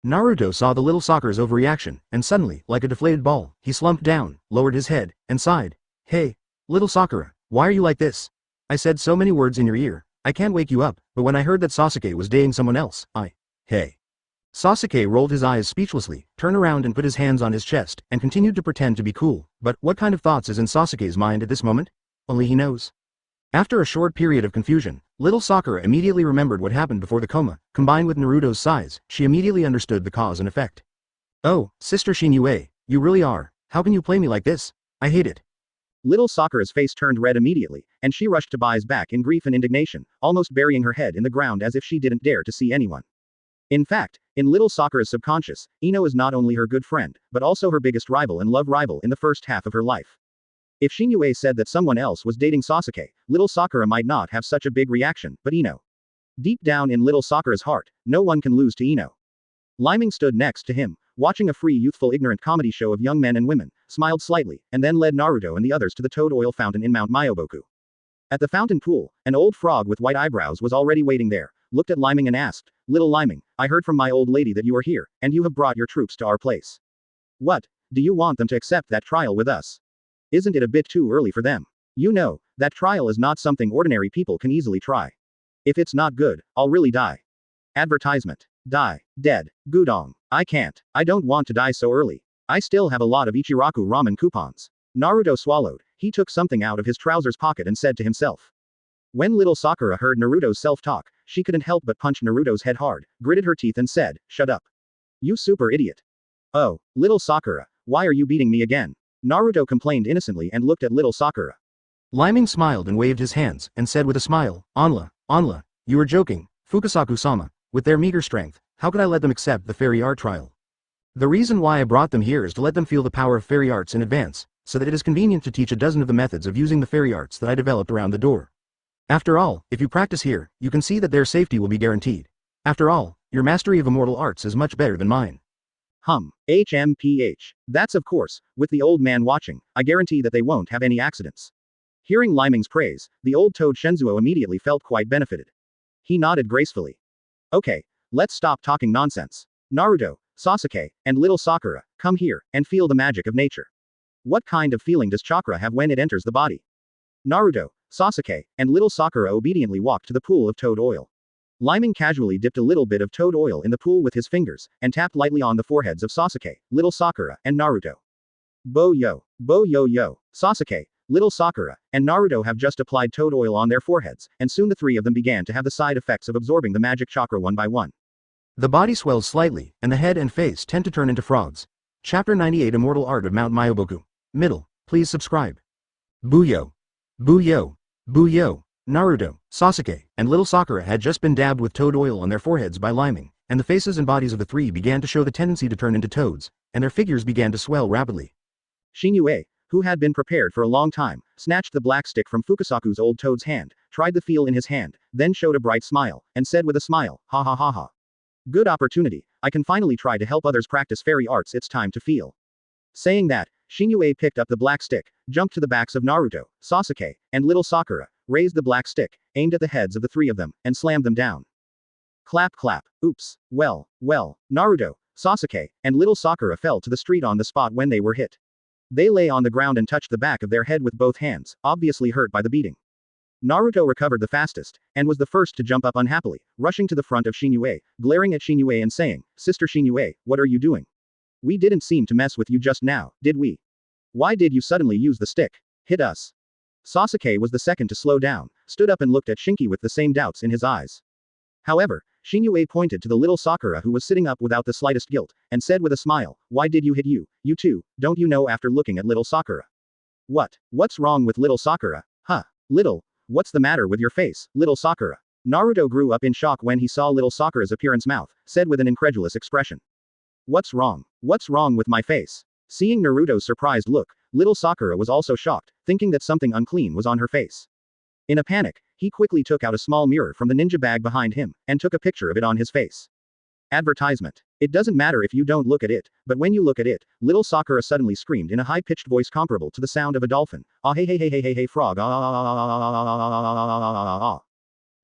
Naruto saw the little Sakura's overreaction, and suddenly, like a deflated ball, he slumped down, lowered his head, and sighed. Hey, little Sakura, why are you like this? I said so many words in your ear. I can't wake you up, but when I heard that Sasuke was dating someone else, Hey. Sasuke rolled his eyes speechlessly, turned around and put his hands on his chest, and continued to pretend to be cool, but what kind of thoughts is in Sasuke's mind at this moment? Only he knows. After a short period of confusion, little Sakura immediately remembered what happened before the coma. Combined with Naruto's size, she immediately understood the cause and effect. Oh, Sister Shinue, you really are. How can you play me like this? I hate it. Little Sakura's face turned red immediately, and she rushed to Bai's back in grief and indignation, almost burying her head in the ground as if she didn't dare to see anyone. In fact, in little Sakura's subconscious, Ino is not only her good friend, but also her biggest rival and love rival in the first half of her life. If Shinue said that someone else was dating Sasuke, little Sakura might not have such a big reaction, but Ino. Deep down in little Sakura's heart, no one can lose to Ino. Lyming stood next to him, watching a free youthful ignorant comedy show of young men and women, smiled slightly, and then led Naruto and the others to the toad oil fountain in Mount Myoboku. At the fountain pool, an old frog with white eyebrows was already waiting there, looked at Lyming and asked, Little Lyming, I heard from my old lady that you are here, and you have brought your troops to our place. What, do you want them to accept that trial with us? Isn't it a bit too early for them? You know, that trial is not something ordinary people can easily try. If it's not good, I'll really die. Advertisement. Die. Dead. Gudong. I can't. I don't want to die so early. I still have a lot of Ichiraku ramen coupons. Naruto swallowed. He took something out of his trousers pocket and said to himself. When little Sakura heard Naruto's self-talk, she couldn't help but punch Naruto's head hard, gritted her teeth and said, Shut up. You super idiot. Oh, little Sakura, why are you beating me again? Naruto complained innocently and looked at little Sakura. Lyming smiled and waved his hands, and said with a smile, Onla, you are joking, Fukasaku-sama. With their meager strength, how could I let them accept the fairy art trial? The reason why I brought them here is to let them feel the power of fairy arts in advance, so that it is convenient to teach a dozen of the methods of using the fairy arts that I developed around the door. After all, if you practice here, you can see that their safety will be guaranteed. After all, your mastery of immortal arts is much better than mine. HMPH. That's of course, with the old man watching, I guarantee that they won't have any accidents. Hearing Leiming's praise, the old toad Shenzuo immediately felt quite benefited. He nodded gracefully. Okay, let's stop talking nonsense. Naruto, Sasuke, and little Sakura, come here, and feel the magic of nature. What kind of feeling does chakra have when it enters the body? Naruto, Sasuke, and little Sakura obediently walked to the pool of toad oil. Leiming casually dipped a little bit of toad oil in the pool with his fingers, and tapped lightly on the foreheads of Sasuke, little Sakura, and Naruto. Bo yo yo, Sasuke, little Sakura, and Naruto have just applied toad oil on their foreheads, and soon the three of them began to have the side effects of absorbing the magic chakra one by one. The body swells slightly, and the head and face tend to turn into frogs. Chapter 98 Immortal Art of Mount Myoboku. Middle, please subscribe. Booyo. Booyo. Booyo. Naruto, Sasuke, and little Sakura had just been dabbed with toad oil on their foreheads by Leiming, and the faces and bodies of the three began to show the tendency to turn into toads, and their figures began to swell rapidly. Shinue, who had been prepared for a long time, snatched the black stick from Fukasaku's old toad's hand, tried the feel in his hand, then showed a bright smile, and said with a smile, ha ha ha ha. Good opportunity, I can finally try to help others practice fairy arts, it's time to feel. Saying that, Shinue picked up the black stick, jumped to the backs of Naruto, Sasuke, and little Sakura, raised the black stick, aimed at the heads of the three of them, and slammed them down. Clap clap, oops, well, Naruto, Sasuke, and little Sakura fell to the street on the spot when they were hit. They lay on the ground and touched the back of their head with both hands, obviously hurt by the beating. Naruto recovered the fastest, and was the first to jump up unhappily, rushing to the front of Shinue, glaring at Shinue and saying, Sister Shinue, what are you doing? We didn't seem to mess with you just now, did we? Why did you suddenly use the stick? Hit us. Sasuke was the second to slow down, stood up and looked at Shinki with the same doubts in his eyes. However, Shinue pointed to the little Sakura who was sitting up without the slightest guilt, and said with a smile, why did you hit you too, don't you know after looking at little Sakura? What's wrong with little Sakura? Huh? Little, what's the matter with your face, little Sakura? Naruto grew up in shock when he saw little Sakura's appearance mouth, said with an incredulous expression. What's wrong? What's wrong with my face? Seeing Naruto's surprised look, little Sakura was also shocked, thinking that something unclean was on her face. In a panic, he quickly took out a small mirror from the ninja bag behind him, and took a picture of it on his face. Advertisement. It doesn't matter if you don't look at it, but when you look at it, little Sakura suddenly screamed in a high-pitched voice comparable to the sound of a dolphin. Ah hey hey hey hey hey hey frog ah.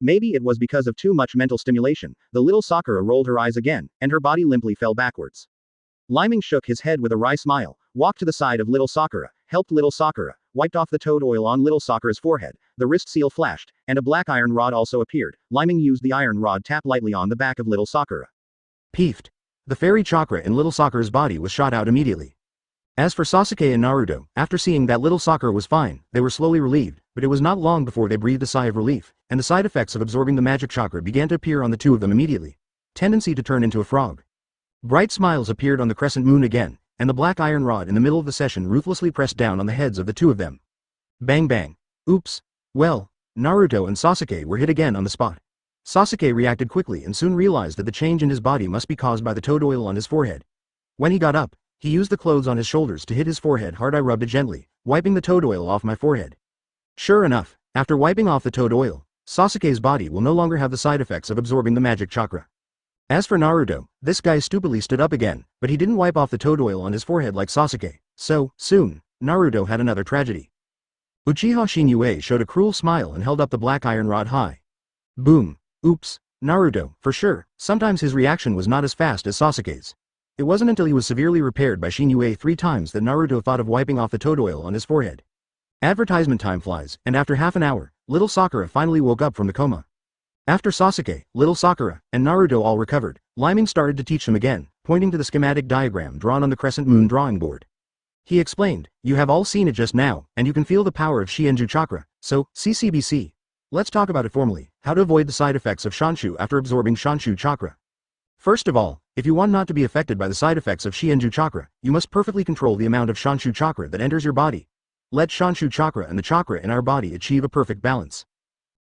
Maybe it was because of too much mental stimulation, the little Sakura rolled her eyes again, and her body limply fell backwards. Leiming shook his head with a wry smile, walked to the side of little Sakura, helped little Sakura, wiped off the toad oil on little Sakura's forehead, the wrist seal flashed, and a black iron rod also appeared. Leiming used the iron rod tap lightly on the back of little Sakura. Peeved. The fairy chakra in little Sakura's body was shot out immediately. As for Sasuke and Naruto, after seeing that little Sakura was fine, they were slowly relieved, but it was not long before they breathed a sigh of relief, and the side effects of absorbing the magic chakra began to appear on the two of them immediately. Tendency to turn into a frog. Bright smiles appeared on the crescent moon again, and the black iron rod in the middle of the session ruthlessly pressed down on the heads of the two of them. Bang bang. Oops. Well, Naruto and Sasuke were hit again on the spot. Sasuke reacted quickly and soon realized that the change in his body must be caused by the toad oil on his forehead. When he got up, he used the clothes on his shoulders to hit his forehead hard. I rubbed it gently, wiping the toad oil off my forehead. Sure enough, after wiping off the toad oil, Sasuke's body will no longer have the side effects of absorbing the magic chakra. As for Naruto, this guy stupidly stood up again, but he didn't wipe off the toad oil on his forehead like Sasuke, so, soon, Naruto had another tragedy. Uchiha Shinue showed a cruel smile and held up the black iron rod high. Boom. Oops. Naruto, for sure, sometimes his reaction was not as fast as Sasuke's. It wasn't until he was severely repaired by Shinue 3 times that Naruto thought of wiping off the toad oil on his forehead. Advertisement time flies, and after half an hour, little Sakura finally woke up from the coma. After Sasuke, little Sakura, and Naruto all recovered, Leiming started to teach them again, pointing to the schematic diagram drawn on the crescent moon drawing board. He explained, you have all seen it just now, and you can feel the power of Shienju chakra, so, CCBC. Let's talk about it formally, how to avoid the side effects of Shanshu after absorbing Shanshu chakra. First of all, if you want not to be affected by the side effects of Shienju chakra, you must perfectly control the amount of Shanshu chakra that enters your body. Let Shanshu chakra and the chakra in our body achieve a perfect balance.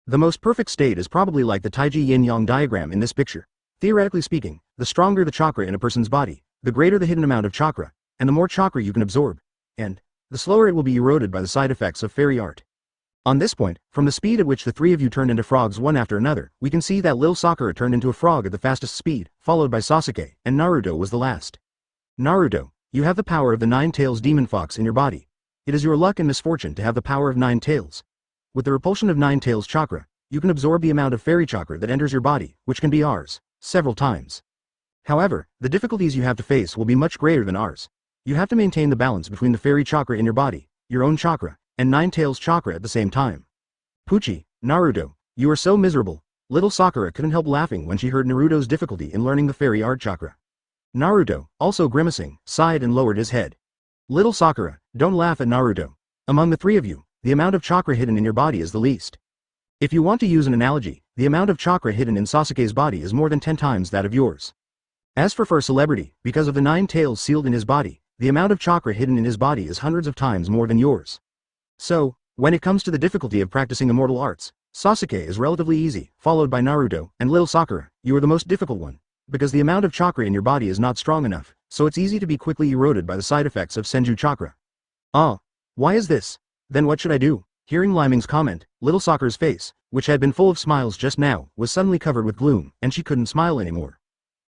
The most perfect state is probably like the Taiji yin-yang diagram in this picture. Theoretically speaking, the stronger the chakra in a person's body, the greater the hidden amount of chakra, and the more chakra you can absorb, and the slower it will be eroded by the side effects of fairy art. On this point, from the speed at which the three of you turned into frogs one after another, we can see that Lil Sakura turned into a frog at the fastest speed, followed by Sasuke, and Naruto was the last. Naruto, you have the power of the Nine-Tails Demon Fox in your body. It is your luck and misfortune to have the power of Nine Tails. With the repulsion of Nine Tails chakra, you can absorb the amount of fairy chakra that enters your body, which can be ours, several times. However, the difficulties you have to face will be much greater than ours. You have to maintain the balance between the fairy chakra in your body, your own chakra, and Nine Tails chakra at the same time. Pucci, Naruto, you are so miserable. Little Sakura couldn't help laughing when she heard Naruto's difficulty in learning the fairy art chakra. Naruto, also grimacing, sighed and lowered his head. Little Sakura, don't laugh at Naruto. Among the three of you, the amount of chakra hidden in your body is the least. If you want to use an analogy, the amount of chakra hidden in Sasuke's body is more than 10 times that of yours. As for celebrity, because of the 9 tails sealed in his body, the amount of chakra hidden in his body is hundreds of times more than yours. So, when it comes to the difficulty of practicing immortal arts, Sasuke is relatively easy, followed by Naruto, and Little Sakura, you are the most difficult one, because the amount of chakra in your body is not strong enough, so it's easy to be quickly eroded by the side effects of Senju chakra. Ah, why is this? Then what should I do? Hearing Lyming's comment, Little Sakura's face, which had been full of smiles just now, was suddenly covered with gloom, and she couldn't smile anymore.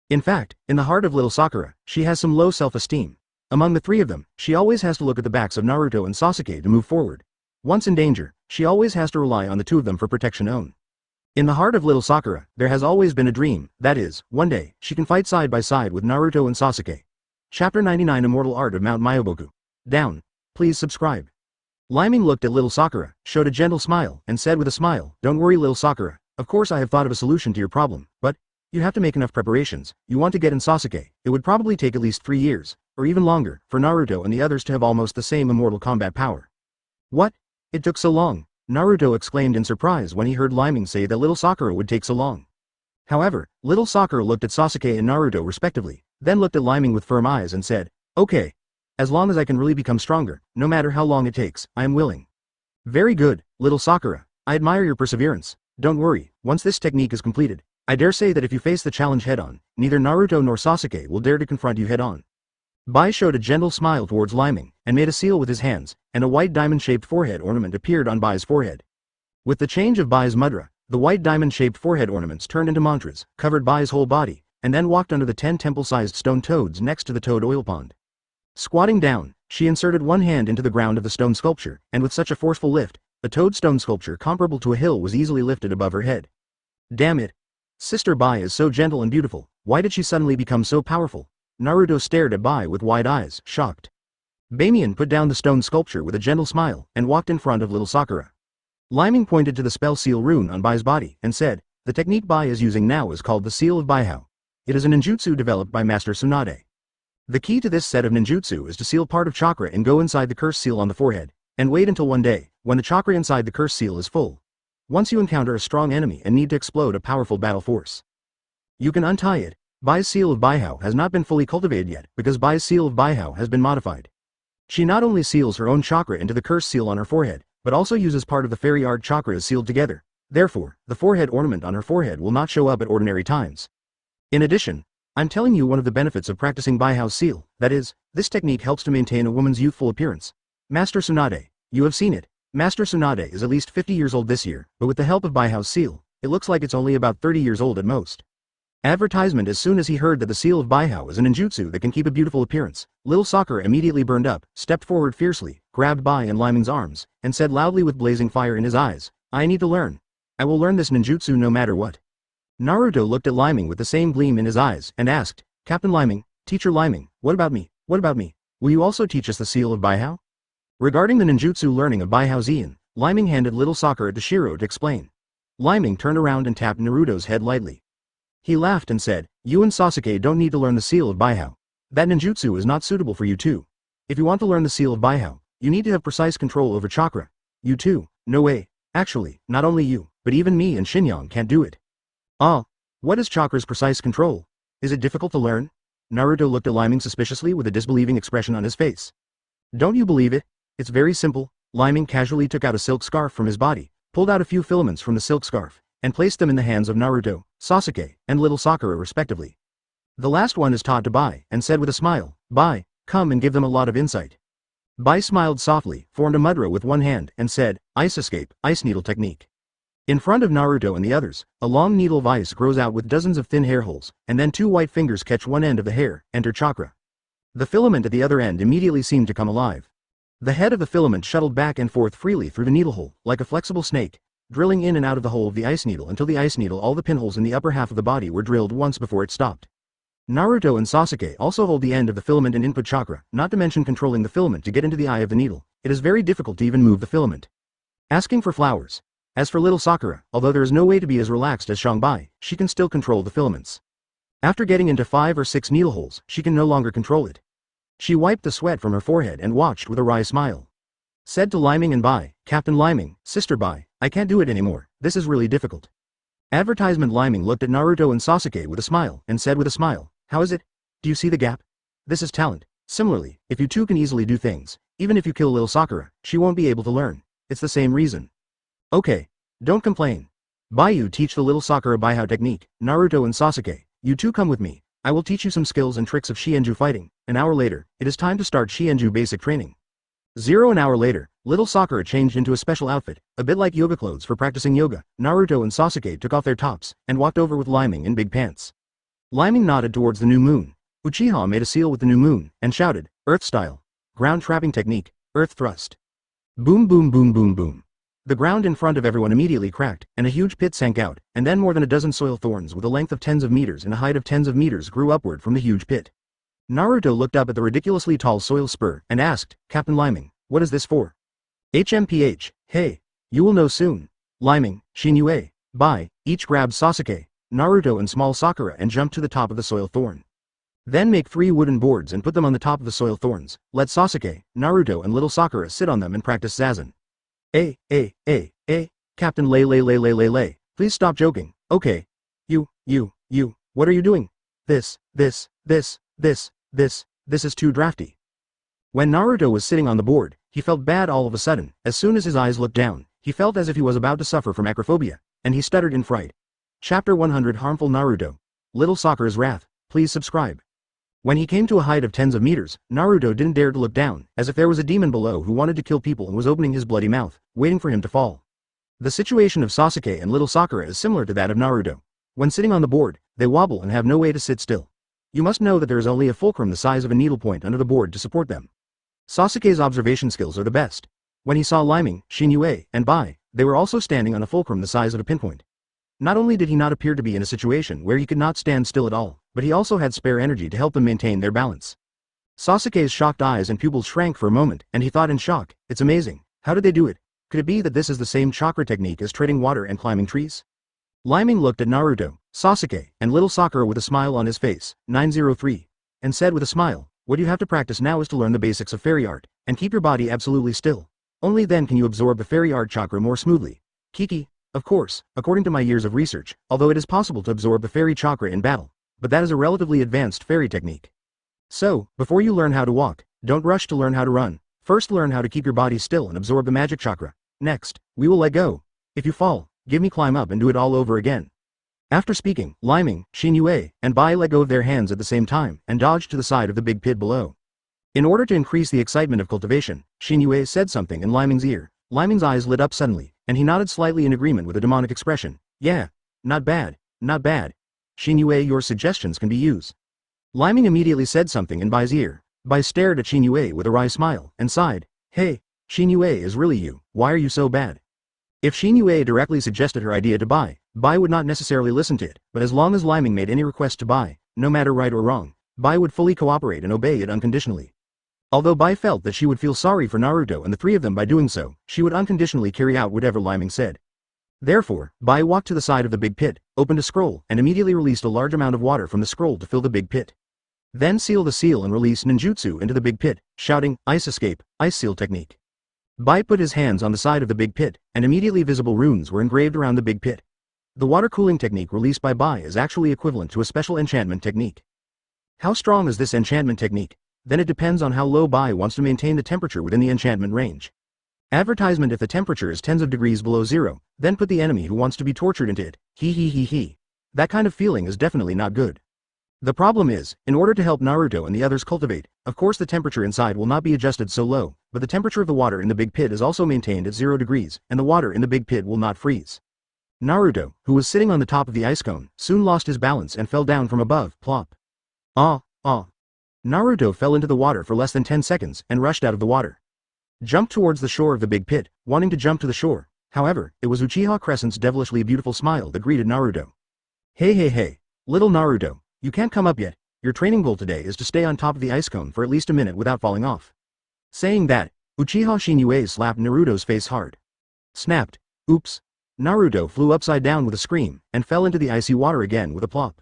In fact, in the heart of Little Sakura, she has some low self-esteem. Among the three of them, she always has to look at the backs of Naruto and Sasuke to move forward. Once in danger, she always has to rely on the two of them for protection own. In the heart of Little Sakura, there has always been a dream, that is, one day, she can fight side by side with Naruto and Sasuke. Chapter 99 Immortal Art of Mount Myoboku. Down. Please subscribe. Leiming looked at Little Sakura, showed a gentle smile, and said with a smile, don't worry Little Sakura, of course I have thought of a solution to your problem, but you have to make enough preparations. You want to get in Sasuke, it would probably take at least 3 years, or even longer, for Naruto and the others to have almost the same immortal combat power. What? It took so long? Naruto exclaimed in surprise when he heard Leiming say that Little Sakura would take so long. However, Little Sakura looked at Sasuke and Naruto respectively, then looked at Leiming with firm eyes and said, okay. As long as I can really become stronger, no matter how long it takes, I am willing. Very good, Little Sakura, I admire your perseverance. Don't worry, once this technique is completed, I dare say that if you face the challenge head-on, neither Naruto nor Sasuke will dare to confront you head-on. Bai showed a gentle smile towards Leiming, and made a seal with his hands, and a white diamond-shaped forehead ornament appeared on Bai's forehead. With the change of Bai's mudra, the white diamond-shaped forehead ornaments turned into mantras, covered Bai's whole body, and then walked under the 10 temple-sized stone toads next to the toad oil pond. Squatting down, she inserted one hand into the ground of the stone sculpture, and with such a forceful lift, a toadstone sculpture comparable to a hill was easily lifted above her head. Damn it! Sister Bai is so gentle and beautiful, why did she suddenly become so powerful? Naruto stared at Bai with wide eyes, shocked. Bamiyan put down the stone sculpture with a gentle smile, and walked in front of Little Sakura. Leiming pointed to the spell seal rune on Bai's body, and said, the technique Bai is using now is called the Seal of Baihao. It is a ninjutsu developed by Master Tsunade. The key to this set of ninjutsu is to seal part of chakra and go inside the curse seal on the forehead, and wait until one day, when the chakra inside the curse seal is full. Once you encounter a strong enemy and need to explode a powerful battle force, you can untie it. Bai's Seal of Baihao has not been fully cultivated yet, because Bai's Seal of Baihao has been modified. She not only seals her own chakra into the curse seal on her forehead, but also uses part of the fairy art chakras sealed together. Therefore, the forehead ornament on her forehead will not show up at ordinary times. In addition, I'm telling you one of the benefits of practicing Baihao's seal, that is, this technique helps to maintain a woman's youthful appearance. Master Tsunade, you have seen it. Master Tsunade is at least 50 years old this year, but with the help of Baihao's seal, it looks like it's only about 30 years old at most. Advertisement. As soon as he heard that the seal of Baihao is a ninjutsu that can keep a beautiful appearance, Little Sakura immediately burned up, stepped forward fiercely, grabbed Bai and Leiming's arms, and said loudly with blazing fire in his eyes, I need to learn. I will learn this ninjutsu no matter what. Naruto looked at Leiming with the same gleam in his eyes, and asked, Captain Leiming, Teacher Leiming, what about me? What about me? Will you also teach us the seal of Baihao? Regarding the ninjutsu learning of Baihao Zien, Leiming handed Little Sakura to Shiro to explain. Leiming turned around and tapped Naruto's head lightly. He laughed and said, you and Sasuke don't need to learn the seal of Baihao. That ninjutsu is not suitable for you two. If you want to learn the seal of Baihao, you need to have precise control over chakra. You too, no way. Actually, not only you, but even me and Shinyang can't do it. Ah, what is chakra's precise control? Is it difficult to learn? Naruto looked at Leiming suspiciously with a disbelieving expression on his face. Don't you believe it? It's very simple. Leiming casually took out a silk scarf from his body, pulled out a few filaments from the silk scarf, and placed them in the hands of Naruto, Sasuke, and little Sakura respectively. The last one is taught to Bai, and said with a smile, "Bai, come and give them a lot of insight." Bai smiled softly, formed a mudra with one hand, and said, "Ice escape, ice needle technique." In front of Naruto and the others, a long needle of ice grows out with dozens of thin hair holes, and then two white fingers catch one end of the hair, enter chakra. The filament at the other end immediately seemed to come alive. The head of the filament shuttled back and forth freely through the needle hole, like a flexible snake, drilling in and out of the hole of the ice needle until the ice needle all the pinholes in the upper half of the body were drilled once before it stopped. Naruto and Sasuke also hold the end of the filament in input chakra, not to mention controlling the filament to get into the eye of the needle. It is very difficult to even move the filament. Asking for flowers. As for little Sakura, although there is no way to be as relaxed as Bai, she can still control the filaments. After getting into 5 or 6 needle holes, she can no longer control it. She wiped the sweat from her forehead and watched with a wry smile. Said to Leiming and Bai, "Captain Leiming, Sister Bai, I can't do it anymore, this is really difficult." Advertisement Leiming looked at Naruto and Sasuke with a smile, and said with a smile, "How is it? Do you see the gap? This is talent. Similarly, if you two can easily do things, even if you kill little Sakura, she won't be able to learn. It's the same reason." "Okay. Don't complain. Bai, you teach the little Sakura Baihao technique. Naruto and Sasuke, you two come with me. I will teach you some skills and tricks of Shienju fighting." An hour later, it is time to start Shienju basic training. 1 hour later, little Sakura changed into a special outfit, a bit like yoga clothes for practicing yoga. Naruto and Sasuke took off their tops, and walked over with Leiming in big pants. Leiming nodded towards the new moon. Uchiha made a seal with the new moon, and shouted, "Earth style. Ground trapping technique, earth thrust." Boom boom boom boom boom. The ground in front of everyone immediately cracked, and a huge pit sank out, and then more than a dozen soil thorns with a length of tens of meters and a height of tens of meters grew upward from the huge pit. Naruto looked up at the ridiculously tall soil spur, and asked, "Captain Leiming, what is this for?" "HMPH, hey, you will know soon." Leiming, Shinue, Bai, each grabbed Sasuke, Naruto and small Sakura and jumped to the top of the soil thorn. Then make 3 wooden boards and put them on the top of the soil thorns. Let Sasuke, Naruto and little Sakura sit on them and practice Zazen. Captain Lay, please stop joking, okay? You, what are you doing? This is too drafty. When Naruto was sitting on the board, he felt bad all of a sudden. As soon as his eyes looked down, he felt as if he was about to suffer from acrophobia, and he stuttered in fright. Chapter 100 Harmful Naruto. Little Sakura's Wrath. Please subscribe. When he came to a height of tens of meters, Naruto didn't dare to look down, as if there was a demon below who wanted to kill people and was opening his bloody mouth, waiting for him to fall. The situation of Sasuke and little Sakura is similar to that of Naruto. When sitting on the board, they wobble and have no way to sit still. You must know that there is only a fulcrum the size of a needlepoint under the board to support them. Sasuke's observation skills are the best. When he saw Leiming, Shinue, and Bai, they were also standing on a fulcrum the size of a pinpoint. Not only did he not appear to be in a situation where he could not stand still at all, but he also had spare energy to help them maintain their balance. Sasuke's shocked eyes and pupils shrank for a moment, and he thought in shock, "It's amazing. How did they do it? Could it be that this is the same chakra technique as treading water and climbing trees?" Leiming looked at Naruto, Sasuke, and little Sakura with a smile on his face, 903, and said with a smile, "What you have to practice now is to learn the basics of fairy art, and keep your body absolutely still. Only then can you absorb the fairy art chakra more smoothly. Kiki, of course, according to my years of research, although it is possible to absorb the fairy chakra in battle, but that is a relatively advanced fairy technique. So, before you learn how to walk, don't rush to learn how to run. First learn how to keep your body still and absorb the magic chakra. Next, we will let go. If you fall, give me climb up and do it all over again." After speaking, Leiming, Shinue, and Bai let go of their hands at the same time and dodged to the side of the big pit below. In order to increase the excitement of cultivation, Shinue said something in Leiming's ear. Leiming's eyes lit up suddenly, and he nodded slightly in agreement with a demonic expression. "Yeah, not bad, not bad. Shinue, your suggestions can be used." Leiming immediately said something in Bai's ear. Bai stared at Shinue with a wry smile, and sighed. "Hey, Shinue, is really you, why are you so bad?" If Shinue directly suggested her idea to Bai, Bai would not necessarily listen to it, but as long as Leiming made any request to Bai, no matter right or wrong, Bai would fully cooperate and obey it unconditionally. Although Bai felt that she would feel sorry for Naruto and the 3 of them by doing so, she would unconditionally carry out whatever Leiming said. Therefore, Bai walked to the side of the big pit, opened a scroll, and immediately released a large amount of water from the scroll to fill the big pit. Then seal the seal and release ninjutsu into the big pit, shouting, "Ice escape, ice seal technique." Bai put his hands on the side of the big pit, and immediately visible runes were engraved around the big pit. The water cooling technique released by Bai is actually equivalent to a special enchantment technique. How strong is this enchantment technique? Then it depends on how low Bai wants to maintain the temperature within the enchantment range. Advertisement: if the temperature is tens of degrees below zero, then put the enemy who wants to be tortured into it. He he he he. That kind of feeling is definitely not good. The problem is, in order to help Naruto and the others cultivate, of course the temperature inside will not be adjusted so low, but the temperature of the water in the big pit is also maintained at 0 degrees, and the water in the big pit will not freeze. Naruto, who was sitting on the top of the ice cone, soon lost his balance and fell down from above, plop. Ah. Naruto fell into the water for less than 10 seconds and rushed out of the water. Jumped towards the shore of the big pit, wanting to jump to the shore. However, it was Uchiha Crescent's devilishly beautiful smile that greeted Naruto. Hey, little Naruto, you can't come up yet. Your training goal today is to stay on top of the ice cone for at least a minute without falling off. Saying that, Uchiha Shinue slapped Naruto's face hard. Snapped. Oops. Naruto flew upside down with a scream, and fell into the icy water again with a plop.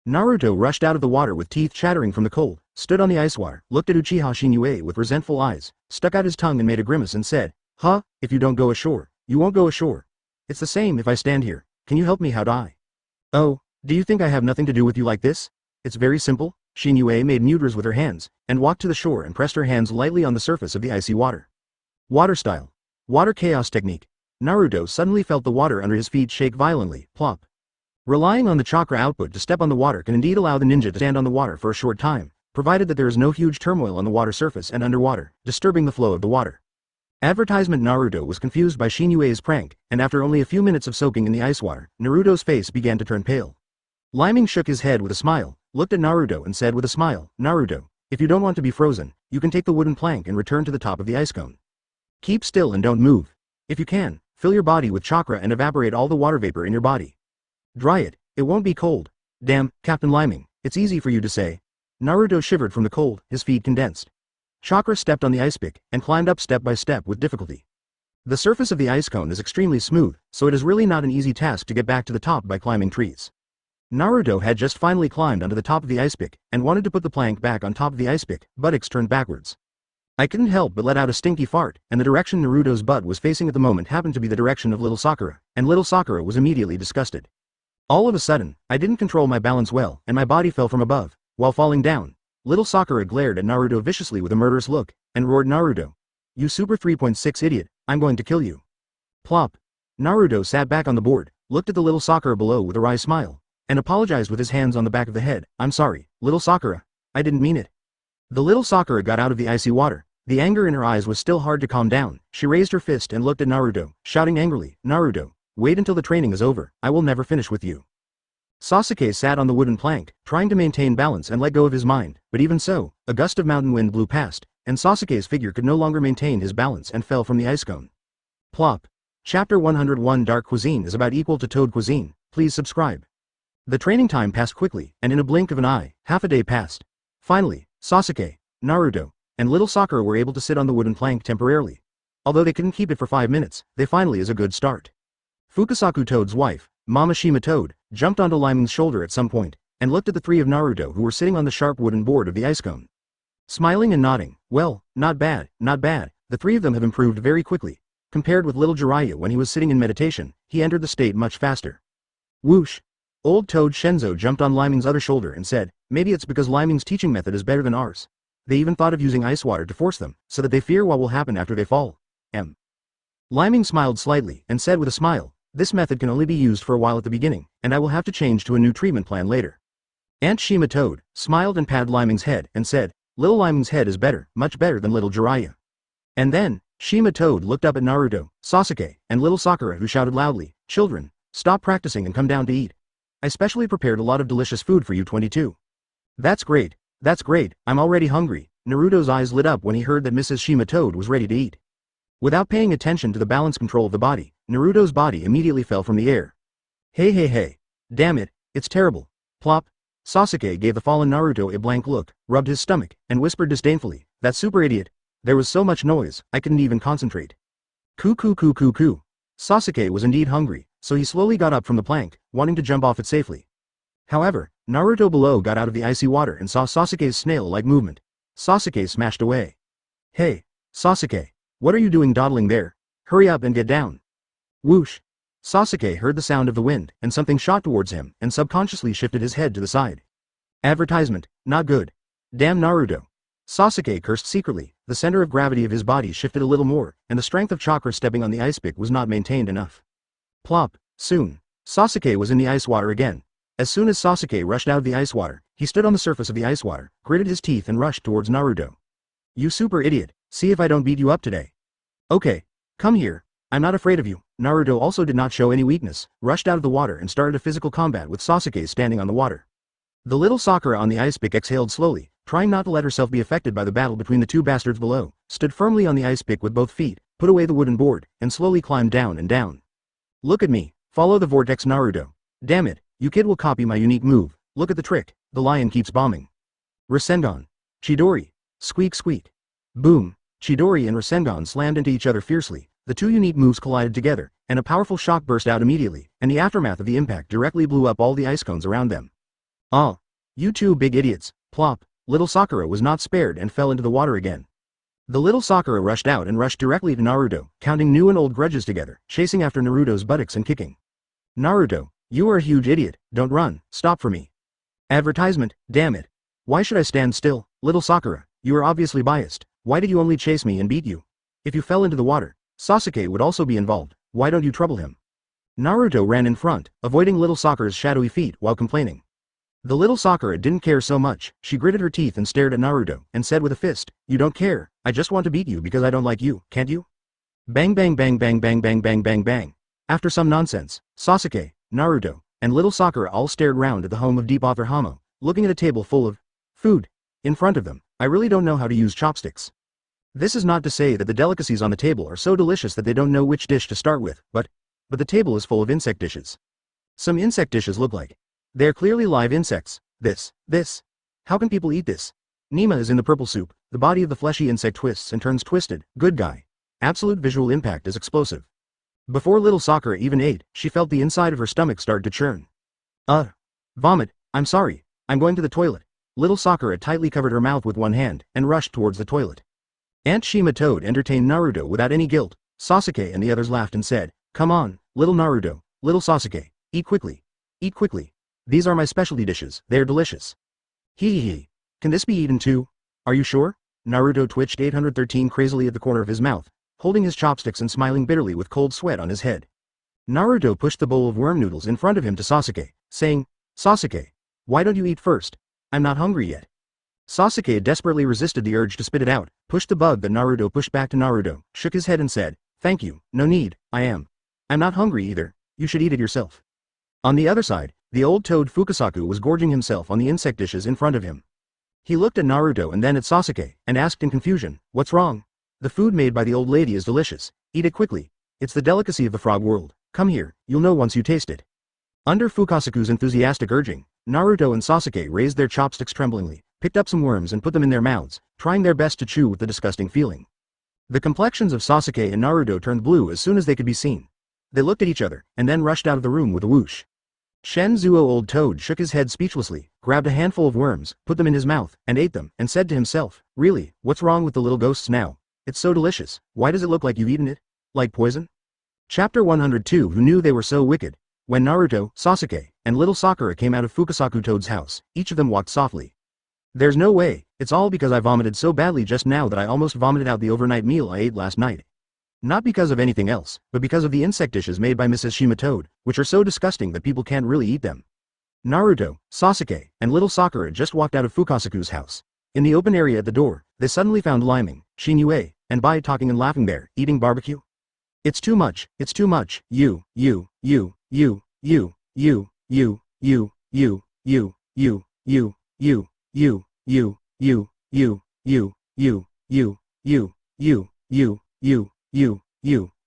Naruto rushed out of the water with teeth chattering from the cold, stood on the ice water, looked at Uchiha Shinue with resentful eyes, stuck out his tongue and made a grimace and said, "Huh, if you don't go ashore, you won't go ashore. It's the same if I stand here. Can you help me how die?" "Oh, do you think I have nothing to do with you like this? It's very simple." Shinue made mudras with her hands, and walked to the shore and pressed her hands lightly on the surface of the icy water. Water style. Water chaos technique. Naruto suddenly felt the water under his feet shake violently, plop. Relying on the chakra output to step on the water can indeed allow the ninja to stand on the water for a short time, provided that there is no huge turmoil on the water surface and underwater, disturbing the flow of the water. Advertisement: Naruto was confused by Shinue's prank, and after only a few minutes of soaking in the ice water, Naruto's face began to turn pale. Leiming shook his head with a smile, looked at Naruto and said with a smile, "Naruto, if you don't want to be frozen, you can take the wooden plank and return to the top of the ice cone. Keep still and don't move. If you can, fill your body with chakra and evaporate all the water vapor in your body. Dry it, it won't be cold." "Damn, Captain Leiming, it's easy for you to say." Naruto shivered from the cold, his feet condensed. Chakra stepped on the ice pick and climbed up step by step with difficulty. The surface of the ice cone is extremely smooth, so it is really not an easy task to get back to the top by climbing trees. Naruto had just finally climbed onto the top of the ice pick and wanted to put the plank back on top of the ice pick, buttocks turned backwards. I couldn't help but let out a stinky fart, and the direction Naruto's butt was facing at the moment happened to be the direction of little Sakura, and little Sakura was immediately disgusted. All of a sudden, I didn't control my balance well, and my body fell from above. While falling down, little Sakura glared at Naruto viciously with a murderous look, and roared, "Naruto! You super 3.6 idiot, I'm going to kill you." Plop. Naruto sat back on the board, looked at the little Sakura below with a wry smile, and apologized with his hands on the back of the head. "I'm sorry, little Sakura. I didn't mean it." The little Sakura got out of the icy water. The anger in her eyes was still hard to calm down. She raised her fist and looked at Naruto, shouting angrily, "Naruto, wait until the training is over, I will never finish with you." Sasuke sat on the wooden plank, trying to maintain balance and let go of his mind, but even so, a gust of mountain wind blew past, and Sasuke's figure could no longer maintain his balance and fell from the ice cone. Plop. Chapter 101 Dark Cuisine is about equal to Toad Cuisine. Please subscribe. The training time passed quickly, and in a blink of an eye, half a day passed. Finally, Sasuke, Naruto, and little Sakura were able to sit on the wooden plank temporarily. Although they couldn't keep it for 5 minutes, they finally is a good start. Fukasaku Toad's wife, Mama Shima Toad, jumped onto Lyming's shoulder at some point, and looked at the three of Naruto who were sitting on the sharp wooden board of the ice cone. Smiling and nodding, "Well, not bad, not bad, the three of them have improved very quickly. Compared with little Jiraiya when he was sitting in meditation, he entered the state much faster." Whoosh! Old Toad Shenzo jumped on Lyming's other shoulder and said, "Maybe it's because Lyming's teaching method is better than ours. They even thought of using ice water to force them, so that they fear what will happen after they fall." Lyming smiled slightly and said with a smile, "This method can only be used for a while at the beginning, and I will have to change to a new treatment plan later." Aunt Shima Toad smiled and patted Lyming's head and said, "Little Lyming's head is better, much better than little Jiraiya." And then, Shima Toad looked up at Naruto, Sasuke, and little Sakura who shouted loudly, "Children, stop practicing and come down to eat. I specially prepared a lot of delicious food for you 22. That's great, I'm already hungry." Naruto's eyes lit up when he heard that Mrs. Shima Toad was ready to eat. Without paying attention to the balance control of the body, Naruto's body immediately fell from the air. Hey. Damn it, it's terrible. Plop. Sasuke gave the fallen Naruto a blank look, rubbed his stomach, and whispered disdainfully, "That super idiot. There was so much noise, I couldn't even concentrate." Coo. Sasuke was indeed hungry, so he slowly got up from the plank, wanting to jump off it safely. However, Naruto below got out of the icy water and saw Sasuke's snail-like movement. Sasuke smashed away. "Hey, Sasuke, what are you doing dawdling there? Hurry up and get down." Whoosh! Sasuke heard the sound of the wind, and something shot towards him, and subconsciously shifted his head to the side. Advertisement: not good. Damn Naruto. Sasuke cursed secretly, the center of gravity of his body shifted a little more, and the strength of chakra stepping on the ice pick was not maintained enough. Plop. Soon. Sasuke was in the ice water again. As soon as Sasuke rushed out of the ice water, he stood on the surface of the ice water, gritted his teeth and rushed towards Naruto. You super idiot, see if I don't beat you up today. Okay. Come here. I'm not afraid of you. Naruto also did not show any weakness, rushed out of the water and started a physical combat with Sasuke standing on the water. The little Sakura on the ice pick exhaled slowly, trying not to let herself be affected by the battle between the two bastards below, stood firmly on the ice pick with both feet, put away the wooden board, and slowly climbed down and down. Look at me. Follow the vortex, Naruto. Damn it, you kid will copy my unique move. Look at the trick. The lion keeps bombing. Rasengan. Chidori. Squeak squeak. Boom. Chidori and Rasengan slammed into each other fiercely. The two unique moves collided together, and a powerful shock burst out immediately, and the aftermath of the impact directly blew up all the ice cones around them. Oh. You two big idiots. Plop. Little Sakura was not spared and fell into the water again. The little Sakura rushed out and rushed directly to Naruto, counting new and old grudges together, chasing after Naruto's buttocks and kicking. Naruto, you are a huge idiot, don't run, stop for me. Advertisement, damn it. Why should I stand still? Little Sakura, you are obviously biased. Why did you only chase me and beat you? If you fell into the water, Sasuke would also be involved. Why don't you trouble him? Naruto ran in front, avoiding little Sakura's shadowy feet while complaining. The little Sakura didn't care so much. She gritted her teeth and stared at Naruto, and said with a fist, you don't care, I just want to beat you because I don't like you, can't you? Bang bang bang bang bang bang bang bang bang. After some nonsense, Sasuke, Naruto, and little Sakura all stared round at the home of Deep Author Hamo, looking at a table full of food in front of them. I really don't know how to use chopsticks. This is not to say that the delicacies on the table are so delicious that they don't know which dish to start with, but the table is full of insect dishes. Some insect dishes look like they're clearly live insects. This. How can people eat this? Nima is in the purple soup. The body of the fleshy insect twists and turns twisted. Good guy. Absolute visual impact is explosive. Before little Sakura even ate, she felt the inside of her stomach start to churn. Vomit. I'm sorry. I'm going to the toilet. Little Sakura tightly covered her mouth with one hand and rushed towards the toilet. Aunt Shima Toad entertained Naruto without any guilt. Sasuke and the others laughed and said, come on, little Naruto, little Sasuke, eat quickly. Eat quickly. These are my specialty dishes, they're delicious. Hee. Can this be eaten too? Are you sure? Naruto twitched 813 crazily at the corner of his mouth, holding his chopsticks and smiling bitterly with cold sweat on his head. Naruto pushed the bowl of worm noodles in front of him to Sasuke, saying, Sasuke, why don't you eat first? I'm not hungry yet. Sasuke desperately resisted the urge to spit it out, pushed the bug that Naruto pushed back to Naruto, shook his head and said, thank you, no need, I'm not hungry either, you should eat it yourself. On the other side, the old toad Fukasaku was gorging himself on the insect dishes in front of him. He looked at Naruto and then at Sasuke, and asked in confusion, what's wrong? The food made by the old lady is delicious, eat it quickly. It's the delicacy of the frog world, come here, you'll know once you taste it. Under Fukasaku's enthusiastic urging, Naruto and Sasuke raised their chopsticks tremblingly, picked up some worms and put them in their mouths, trying their best to chew with the disgusting feeling. The complexions of Sasuke and Naruto turned blue as soon as they could be seen. They looked at each other, and then rushed out of the room with a whoosh. Shenzuo old toad shook his head speechlessly, grabbed a handful of worms, put them in his mouth, and ate them, and said to himself, really, what's wrong with the little ghosts now? It's so delicious, why does it look like you've eaten it? Like poison? Chapter 102 Who knew they were so wicked? When Naruto, Sasuke, and little Sakura came out of Fukasaku Toad's house, each of them walked softly. There's no way, it's all because I vomited so badly just now that I almost vomited out the overnight meal I ate last night. Not because of anything else, but because of the insect dishes made by Mrs. Shima Toad, which are so disgusting that people can't really eat them. Naruto, Sasuke, and little Sakura just walked out of Fukasaku's house. In the open area at the door, they suddenly found Lyming, Shinue, and Bai talking and laughing there, eating barbecue. It's too much,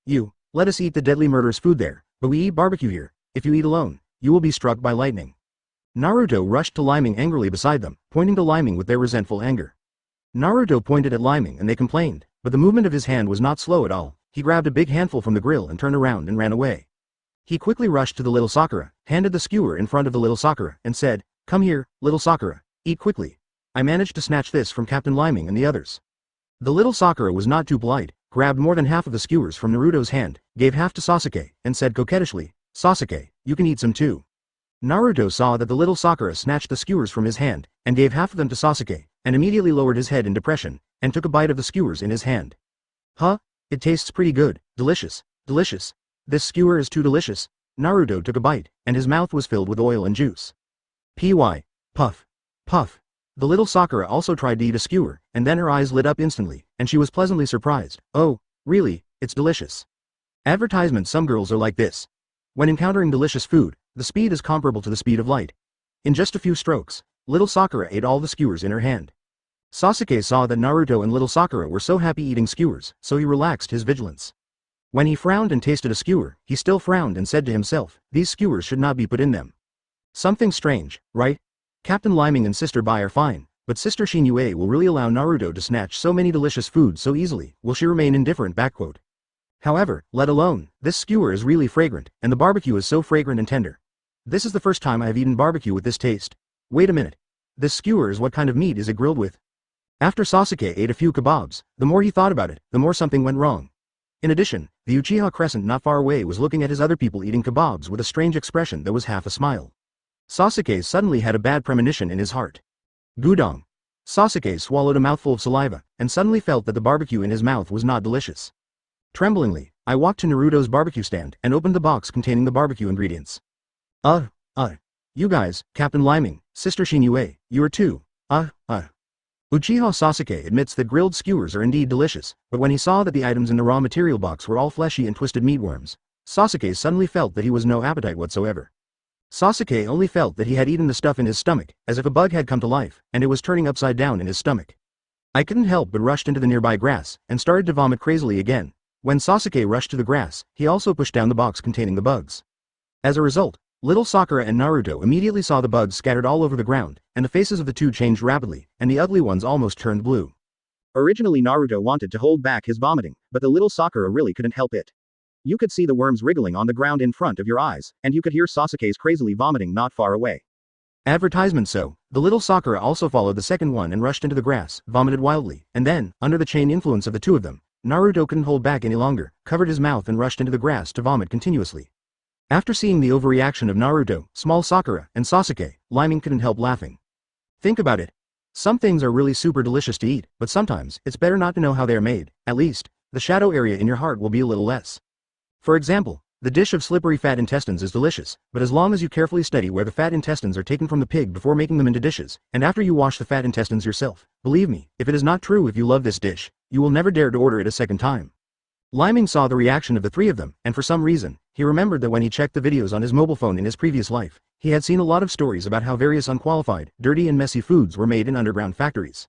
you. Let us eat the deadly murderous food there, but we eat barbecue here. If you eat alone, you will be struck by lightning. Naruto rushed to Leiming angrily beside them, pointing to Leiming with their resentful anger. Naruto pointed at Leiming and they complained, but the movement of his hand was not slow at all. He grabbed a big handful from the grill and turned around and ran away. He quickly rushed to the little Sakura, handed the skewer in front of the little Sakura, and said, come here, little Sakura, eat quickly. I managed to snatch this from Captain Leiming and the others. The little Sakura was not too polite, grabbed more than half of the skewers from Naruto's hand, gave half to Sasuke, and said coquettishly, Sasuke, you can eat some too. Naruto saw that the little Sakura snatched the skewers from his hand, and gave half of them to Sasuke, and immediately lowered his head in depression, and took a bite of the skewers in his hand. Huh? It tastes pretty good, delicious, delicious. This skewer is too delicious. Naruto took a bite, and his mouth was filled with oil and juice. Puff. Puff. The little Sakura also tried to eat a skewer, and then her eyes lit up instantly, and she was pleasantly surprised. Oh, really, it's delicious. Advertisement. Some girls are like this. When encountering delicious food, the speed is comparable to the speed of light. In just a few strokes, little Sakura ate all the skewers in her hand. Sasuke saw that Naruto and little Sakura were so happy eating skewers, so he relaxed his vigilance. When he frowned and tasted a skewer, he still frowned and said to himself, these skewers should not be put in them. Something strange, right? Captain Lyming and Sister Bai are fine, but Sister Shinue will really allow Naruto to snatch so many delicious foods so easily, will she remain indifferent? However, let alone, this skewer is really fragrant, and the barbecue is so fragrant and tender. This is the first time I have eaten barbecue with this taste. Wait a minute. This skewer is what kind of meat is it grilled with? After Sasuke ate a few kebabs, the more he thought about it, the more something went wrong. In addition, the Uchiha Crescent not far away was looking at his other people eating kebabs with a strange expression that was half a smile. Sasuke suddenly had a bad premonition in his heart. Gudong. Sasuke swallowed a mouthful of saliva, and suddenly felt that the barbecue in his mouth was not delicious. Tremblingly, I walked to Naruto's barbecue stand and opened the box containing the barbecue ingredients. You guys, Captain Lyming, Sister Shinue, you are too. Uchiha Sasuke admits that grilled skewers are indeed delicious, but when he saw that the items in the raw material box were all fleshy and twisted meatworms, Sasuke suddenly felt that he was no appetite whatsoever. Sasuke only felt that he had eaten the stuff in his stomach, as if a bug had come to life, and it was turning upside down in his stomach. I couldn't help but rushed into the nearby grass, and started to vomit crazily again. When Sasuke rushed to the grass, he also pushed down the box containing the bugs. As a result, little Sakura and Naruto immediately saw the bugs scattered all over the ground, and the faces of the two changed rapidly, and the ugly ones almost turned blue. Originally Naruto wanted to hold back his vomiting, but the little Sakura really couldn't help it. You could see the worms wriggling on the ground in front of your eyes, and you could hear Sasuke's crazily vomiting not far away. Advertisement. So, the little Sakura also followed the second one and rushed into the grass, vomited wildly, and then, under the chain influence of the two of them, Naruto couldn't hold back any longer, covered his mouth and rushed into the grass to vomit continuously. After seeing the overreaction of Naruto, small Sakura, and Sasuke, Leiming couldn't help laughing. Think about it. Some things are really super delicious to eat, but sometimes, it's better not to know how they are made. At least, the shadow area in your heart will be a little less. For example, the dish of slippery fat intestines is delicious, but as long as you carefully study where the fat intestines are taken from the pig before making them into dishes, and after you wash the fat intestines yourself, believe me, if it is not true if you love this dish, you will never dare to order it a second time. Leiming saw the reaction of the three of them, and for some reason, he remembered that when he checked the videos on his mobile phone in his previous life, he had seen a lot of stories about how various unqualified, dirty and messy foods were made in underground factories.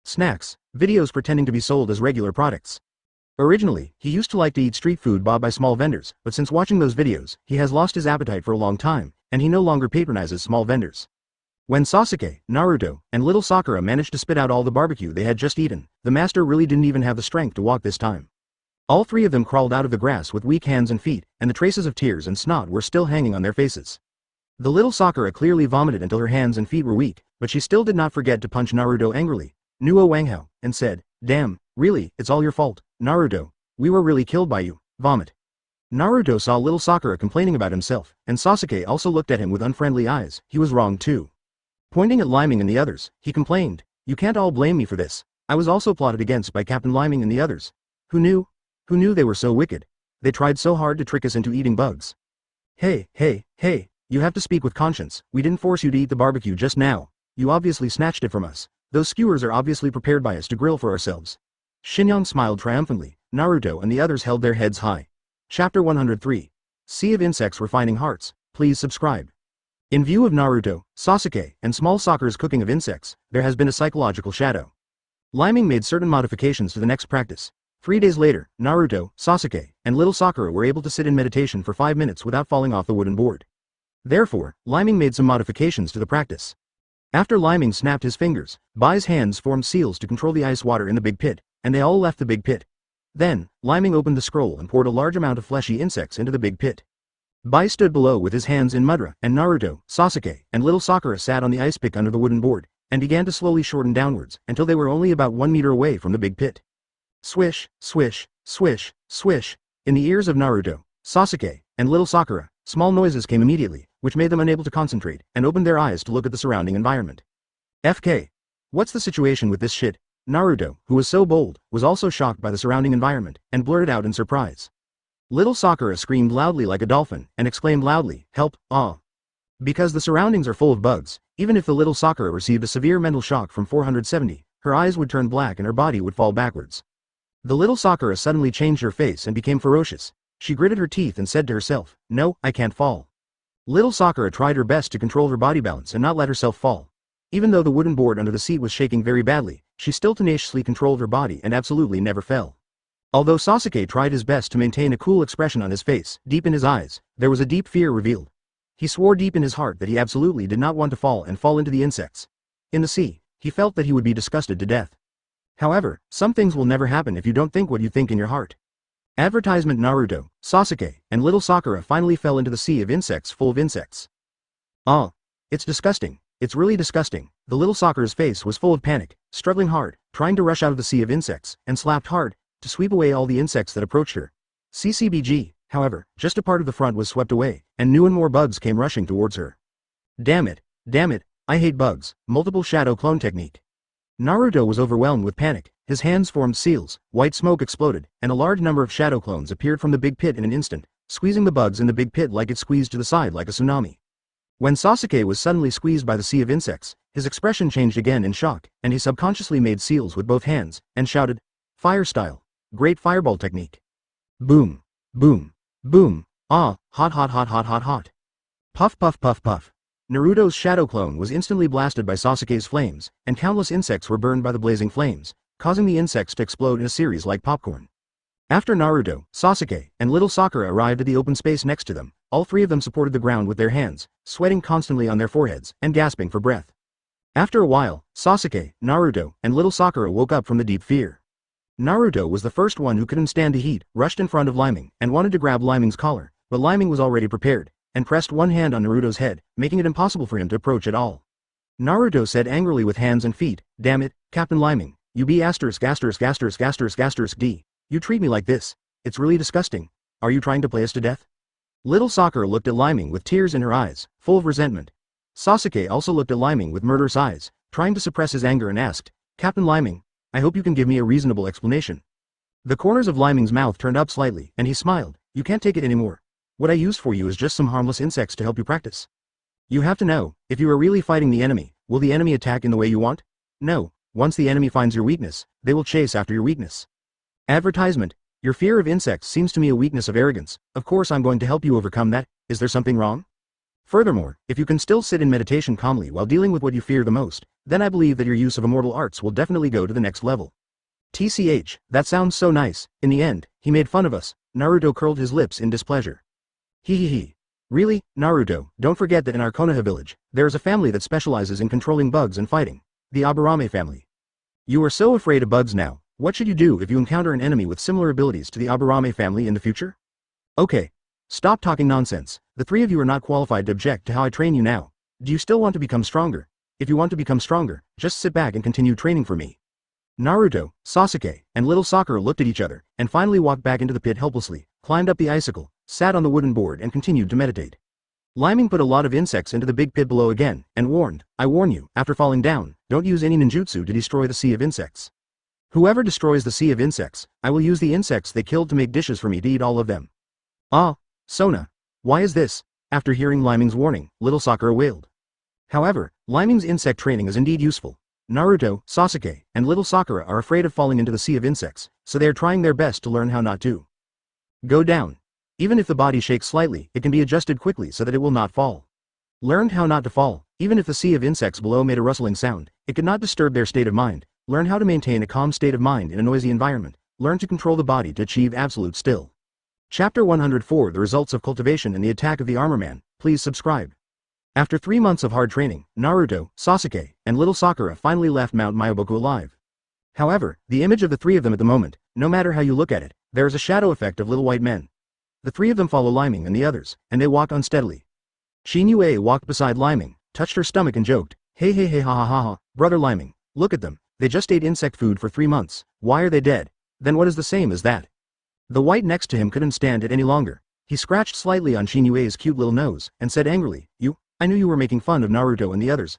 Snacks, videos pretending to be sold as regular products. Originally, he used to like to eat street food bought by small vendors, but since watching those videos, he has lost his appetite for a long time, and he no longer patronizes small vendors. When Sasuke, Naruto, and little Sakura managed to spit out all the barbecue they had just eaten, the master really didn't even have the strength to walk this time. All three of them crawled out of the grass with weak hands and feet, and the traces of tears and snot were still hanging on their faces. The little Sakura clearly vomited until her hands and feet were weak, but she still did not forget to punch Naruto angrily, Nuo Wanghao, and said, "Damn, really, it's all your fault, Naruto. We were really killed by you." Vomit. Naruto saw little Sakura complaining about himself, and Sasuke also looked at him with unfriendly eyes. He was wrong too. Pointing at Leiming and the others, he complained, "You can't all blame me for this. I was also plotted against by Captain Leiming and the others. Who knew? Who knew they were so wicked? They tried so hard to trick us into eating bugs. Hey, you have to speak with conscience. We didn't force you to eat the barbecue just now. You obviously snatched it from us. Those skewers are obviously prepared by us to grill for ourselves." Shinyan smiled triumphantly. Naruto and the others held their heads high. Chapter 103. Sea of Insects Refining Hearts. Please subscribe. In view of Naruto, Sasuke, and small Sakura's cooking of insects, there has been a psychological shadow. Leiming made certain modifications to the next practice. 3 days later, Naruto, Sasuke, and little Sakura were able to sit in meditation for 5 minutes without falling off the wooden board. Therefore, Leiming made some modifications to the practice. After Leiming snapped his fingers, Bai's hands formed seals to control the ice water in the big pit, and they all left the big pit. Then, Leiming opened the scroll and poured a large amount of fleshy insects into the big pit. Bai stood below with his hands in mudra, and Naruto, Sasuke, and little Sakura sat on the ice pick under the wooden board, and began to slowly shorten downwards, until they were only about 1 meter away from the big pit. Swish, swish, swish, swish. In the ears of Naruto, Sasuke, and little Sakura, small noises came immediately, which made them unable to concentrate, and opened their eyes to look at the surrounding environment. FK. What's the situation with this shit? Naruto, who was so bold, was also shocked by the surrounding environment, and blurted out in surprise. Little Sakura screamed loudly like a dolphin, and exclaimed loudly, "Help, ah!" Because the surroundings are full of bugs, even if the little Sakura received a severe mental shock from 470, her eyes would turn black and her body would fall backwards. The little Sakura suddenly changed her face and became ferocious. She gritted her teeth and said to herself, "No, I can't fall." Little Sakura tried her best to control her body balance and not let herself fall. Even though the wooden board under the seat was shaking very badly, she still tenaciously controlled her body and absolutely never fell. Although Sasuke tried his best to maintain a cool expression on his face, deep in his eyes, there was a deep fear revealed. He swore deep in his heart that he absolutely did not want to fall into the insects. In the sea, he felt that he would be disgusted to death. However, some things will never happen if you don't think what you think in your heart. Advertisement: Naruto, Sasuke, and little Sakura finally fell into the sea of insects full of insects. Ah! It's disgusting. It's really disgusting. The little Sakura's face was full of panic, struggling hard, trying to rush out of the sea of insects, and slapped hard, to sweep away all the insects that approached her. CCBG, however, just a part of the front was swept away, and new and more bugs came rushing towards her. Damn it, I hate bugs. Multiple shadow clone technique. Naruto was overwhelmed with panic, his hands formed seals, white smoke exploded, and a large number of shadow clones appeared from the big pit in an instant, squeezing the bugs in the big pit like it squeezed to the side like a tsunami. When Sasuke was suddenly squeezed by the sea of insects, his expression changed again in shock, and he subconsciously made seals with both hands, and shouted, "Fire style! Great fireball technique! Boom! Boom! Boom! Ah! Hot hot hot hot hot hot!" Puff puff puff puff. Naruto's shadow clone was instantly blasted by Sasuke's flames, and countless insects were burned by the blazing flames, causing the insects to explode in a series like popcorn. After Naruto, Sasuke, and little Sakura arrived at the open space next to them, all three of them supported the ground with their hands, sweating constantly on their foreheads, and gasping for breath. After a while, Sasuke, Naruto, and little Sakura woke up from the deep fear. Naruto was the first one who couldn't stand the heat, rushed in front of Leiming, and wanted to grab Leiming's collar, but Leiming was already prepared, and pressed one hand on Naruto's head, making it impossible for him to approach at all. Naruto said angrily with hands and feet, "Damn it, Captain Leiming, you be asterisk asterisk asterisk asterisk asterisk D. You treat me like this. It's really disgusting. Are you trying to play us to death?" Little Sakura looked at Leiming with tears in her eyes, full of resentment. Sasuke also looked at Leiming with murderous eyes, trying to suppress his anger, and asked, "Captain Leiming, I hope you can give me a reasonable explanation." The corners of Leiming's mouth turned up slightly, and he smiled. "You can't take it anymore. What I used for you is just some harmless insects to help you practice. You have to know, if you are really fighting the enemy, will the enemy attack in the way you want? No, once the enemy finds your weakness, they will chase after your weakness. Advertisement: your fear of insects seems to me a weakness of arrogance. Of course I'm going to help you overcome that. Is there something wrong? Furthermore, if you can still sit in meditation calmly while dealing with what you fear the most, then I believe that your use of immortal arts will definitely go to the next level." TCH, that sounds so nice. In the end, he made fun of us. Naruto curled his lips in displeasure. He. Really, Naruto, don't forget that in our Konoha village, there is a family that specializes in controlling bugs and fighting. The Aburame family. You are so afraid of bugs now. What should you do if you encounter an enemy with similar abilities to the Aburame family in the future? Okay. Stop talking nonsense. The three of you are not qualified to object to how I train you now. Do you still want to become stronger? If you want to become stronger, just sit back and continue training for me. Naruto, Sasuke, and little Sakura looked at each other, and finally walked back into the pit helplessly, climbed up the icicle, sat on the wooden board and continued to meditate. Leiming put a lot of insects into the big pit below again, and warned, "I warn you, after falling down, don't use any ninjutsu to destroy the sea of insects. Whoever destroys the sea of insects, I will use the insects they killed to make dishes for me to eat all of them." "Ah, Sona. Why is this?" After hearing Leiming's warning, little Sakura wailed. However, Leiming's insect training is indeed useful. Naruto, Sasuke, and little Sakura are afraid of falling into the sea of insects, so they are trying their best to learn how not to go down. Even if the body shakes slightly, it can be adjusted quickly so that it will not fall. Learned how not to fall. Even if the sea of insects below made a rustling sound, it could not disturb their state of mind. Learn how to maintain a calm state of mind in a noisy environment. Learn to control the body to achieve absolute still. Chapter 104: The Results of Cultivation and the Attack of the Armor Man. Please subscribe. After 3 months of hard training, Naruto, Sasuke, and little Sakura finally left Mount Myoboku alive. However, the image of the three of them at the moment, no matter how you look at it, there is a shadow effect of little white men. The three of them follow Leiming and the others, and they walk unsteadily. Shinue walked beside Leiming, touched her stomach and joked, "Hey hey hey ha ha ha ha, brother Leiming, look at them, they just ate insect food for 3 months, why are they dead? Then what is the same as that?" The white next to him couldn't stand it any longer. He scratched slightly on Shinue's cute little nose, and said angrily, I knew you were making fun of Naruto and the others.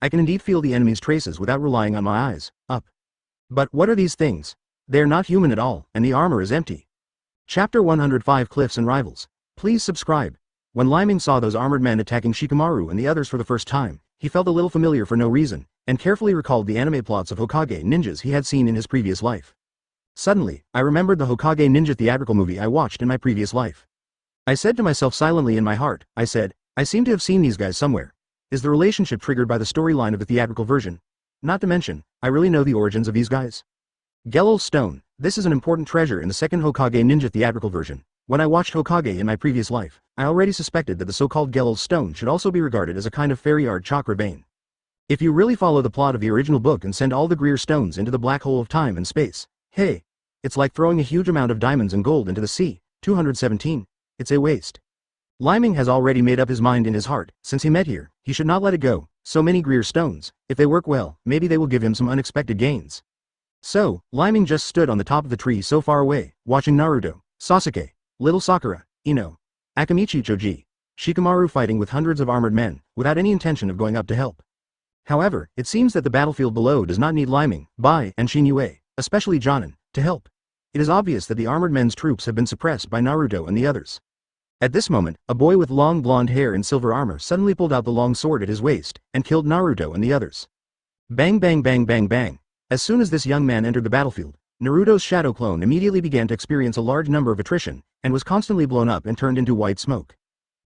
I can indeed feel the enemy's traces without relying on my eyes. Up. But what are these things? They are not human at all, and the armor is empty. Chapter 105 Cliffs and Rivals. Please subscribe. When Leiming saw those armored men attacking Shikamaru and the others for the first time, he felt a little familiar for no reason, and carefully recalled the anime plots of Hokage ninjas he had seen in his previous life. Suddenly, I remembered the Hokage ninja theatrical movie I watched in my previous life. I said to myself silently in my heart, I seem to have seen these guys somewhere. Is the relationship triggered by the storyline of the theatrical version? Not to mention, I really know the origins of these guys. Gelul's Stone. This is an important treasure in the second Hokage ninja theatrical version. When I watched Hokage in my previous life, I already suspected that the so-called Gelul's Stone should also be regarded as a kind of fairy-art chakra bane. If you really follow the plot of the original book and send all the Greer stones into the black hole of time and space, hey, it's like throwing a huge amount of diamonds and gold into the sea. 217. It's a waste. Leiming has already made up his mind in his heart. Since he met here, he should not let it go. So many Greer stones. If they work well, maybe they will give him some unexpected gains. So, Leiming just stood on the top of the tree so far away, watching Naruto, Sasuke, Little Sakura, Ino, Akamichi Choji, Shikamaru fighting with hundreds of armored men, without any intention of going up to help. However, it seems that the battlefield below does not need Leiming, Bai, and Shin-Yue, especially Jonin, to help. It is obvious that the armored men's troops have been suppressed by Naruto and the others. At this moment, a boy with long blonde hair and silver armor suddenly pulled out the long sword at his waist, and killed Naruto and the others. Bang bang bang bang bang. As soon as this young man entered the battlefield, Naruto's shadow clone immediately began to experience a large number of attrition, and was constantly blown up and turned into white smoke.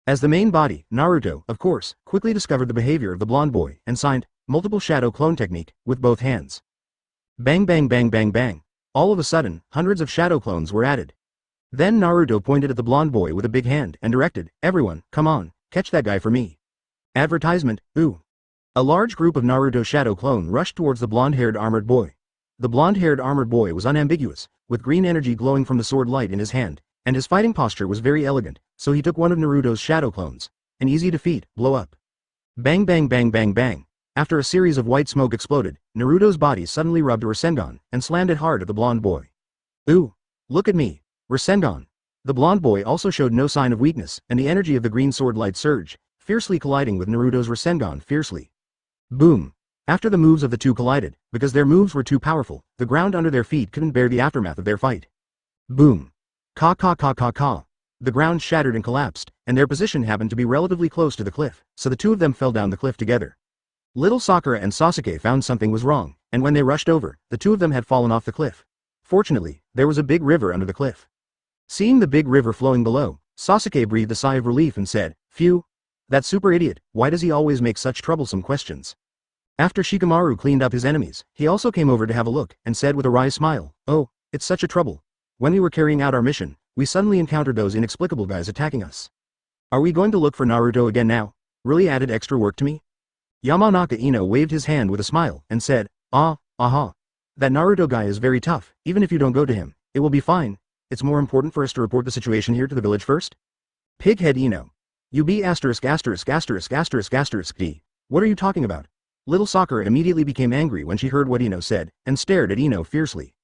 As the main body, Naruto, of course, quickly discovered the behavior of the blonde boy, and signed, multiple shadow clone technique, with both hands. Bang bang bang bang bang. All of a sudden, hundreds of shadow clones were added. Then Naruto pointed at the blonde boy with a big hand and directed, everyone, come on, catch that guy for me. Advertisement, ooh. A large group of Naruto shadow clone rushed towards the blonde-haired armored boy. The blonde-haired armored boy was unambiguous, with green energy glowing from the sword light in his hand, and his fighting posture was very elegant, so he took one of Naruto's shadow clones. An easy defeat, blow up. Bang bang bang bang bang. After a series of white smoke exploded, Naruto's body suddenly rubbed a Rasengan, and slammed it hard at the blonde boy. Ooh. Look at me. Rasengan. The blonde boy also showed no sign of weakness, and the energy of the green sword light surged, fiercely colliding with Naruto's Rasengan fiercely. Boom. After the moves of the two collided, because their moves were too powerful, the ground under their feet couldn't bear the aftermath of their fight. Boom. Ka ka ka ka ka. The ground shattered and collapsed, and their position happened to be relatively close to the cliff, so the two of them fell down the cliff together. Little Sakura and Sasuke found something was wrong, and when they rushed over, the two of them had fallen off the cliff. Fortunately, there was a big river under the cliff. Seeing the big river flowing below, Sasuke breathed a sigh of relief and said, phew. That super idiot, why does he always make such troublesome questions? After Shikamaru cleaned up his enemies, he also came over to have a look, and said with a wry smile, oh, it's such a trouble. When we were carrying out our mission, we suddenly encountered those inexplicable guys attacking us. Are we going to look for Naruto again now? Really added extra work to me? Yamanaka Ino waved his hand with a smile, and said, aha. That Naruto guy is very tough, even if you don't go to him, it will be fine. It's more important for us to report the situation here to the village first? Pighead Ino. You be asterisk asterisk asterisk asterisk asterisk d. What are you talking about? Little Sakura immediately became angry when she heard what Ino said, and stared at Ino fiercely.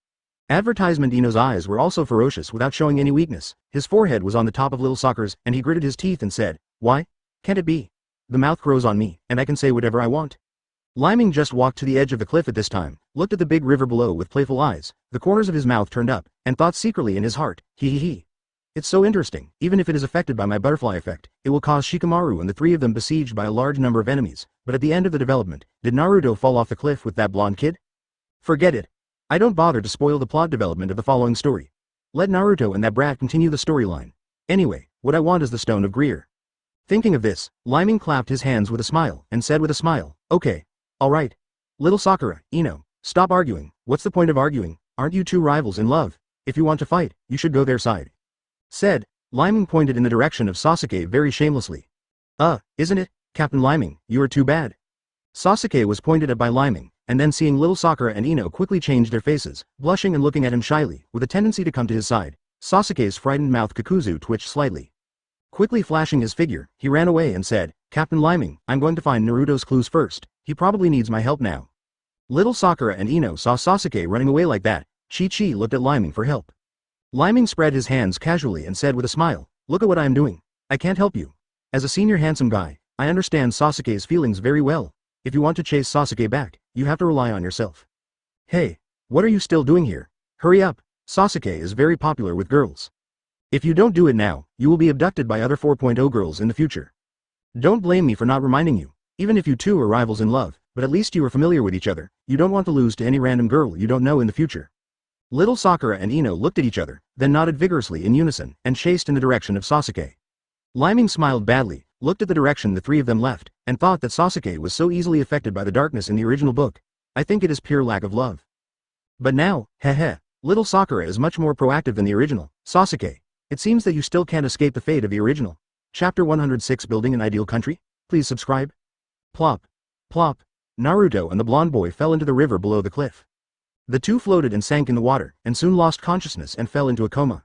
Advertisement Ino's eyes were also ferocious without showing any weakness. His forehead was on the top of Little Sakura's, and he gritted his teeth and said, why? Can't it be? The mouth grows on me, and I can say whatever I want. Leiming just walked to the edge of the cliff at this time, looked at the big river below with playful eyes, the corners of his mouth turned up, and thought secretly in his heart, hee. It's so interesting, even if it is affected by my butterfly effect, it will cause Shikamaru and the three of them besieged by a large number of enemies, but at the end of the development, did Naruto fall off the cliff with that blonde kid? Forget it. I don't bother to spoil the plot development of the following story. Let Naruto and that brat continue the storyline. Anyway, what I want is the Stone of Greer. Thinking of this, Leiming clapped his hands with a smile, and said with a smile, okay. Alright. Little Sakura, Ino, stop arguing. What's the point of arguing? Aren't you two rivals in love? If you want to fight, you should go their side. Said, Leiming pointed in the direction of Sasuke very shamelessly. Isn't it, Captain Leiming, you are too bad. Sasuke was pointed at by Leiming, and then seeing Little Sakura and Ino quickly changed their faces, blushing and looking at him shyly, with a tendency to come to his side. Sasuke's frightened mouth Kakuzu twitched slightly. Quickly flashing his figure, he ran away and said, Captain Leiming, I'm going to find Naruto's clues first. He probably needs my help now. Little Sakura and Ino saw Sasuke running away like that. Chi looked at Leiming for help. Leiming spread his hands casually and said with a smile, look at what I am doing. I can't help you. As a senior handsome guy, I understand Sasuke's feelings very well. if you want to chase Sasuke back, you have to rely on yourself. Hey, what are you still doing here? Hurry up, Sasuke is very popular with girls. If you don't do it now, you will be abducted by other 4.0 girls in the future. Don't blame me for not reminding you, even if you two are rivals in love, but at least you are familiar with each other, you don't want to lose to any random girl you don't know in the future. Little Sakura and Ino looked at each other, then nodded vigorously in unison, and chased in the direction of Sasuke. Leiming smiled badly, looked at the direction the three of them left, and thought that Sasuke was so easily affected by the darkness in the original book. I think it is pure lack of love. But now, heh, little Sakura is much more proactive than the original. Sasuke, it seems that you still can't escape the fate of the original. Chapter 106 Building an Ideal Country? Please subscribe. Plop. Plop. Naruto and the blonde boy fell into the river below the cliff. The two floated and sank in the water, and soon lost consciousness and fell into a coma.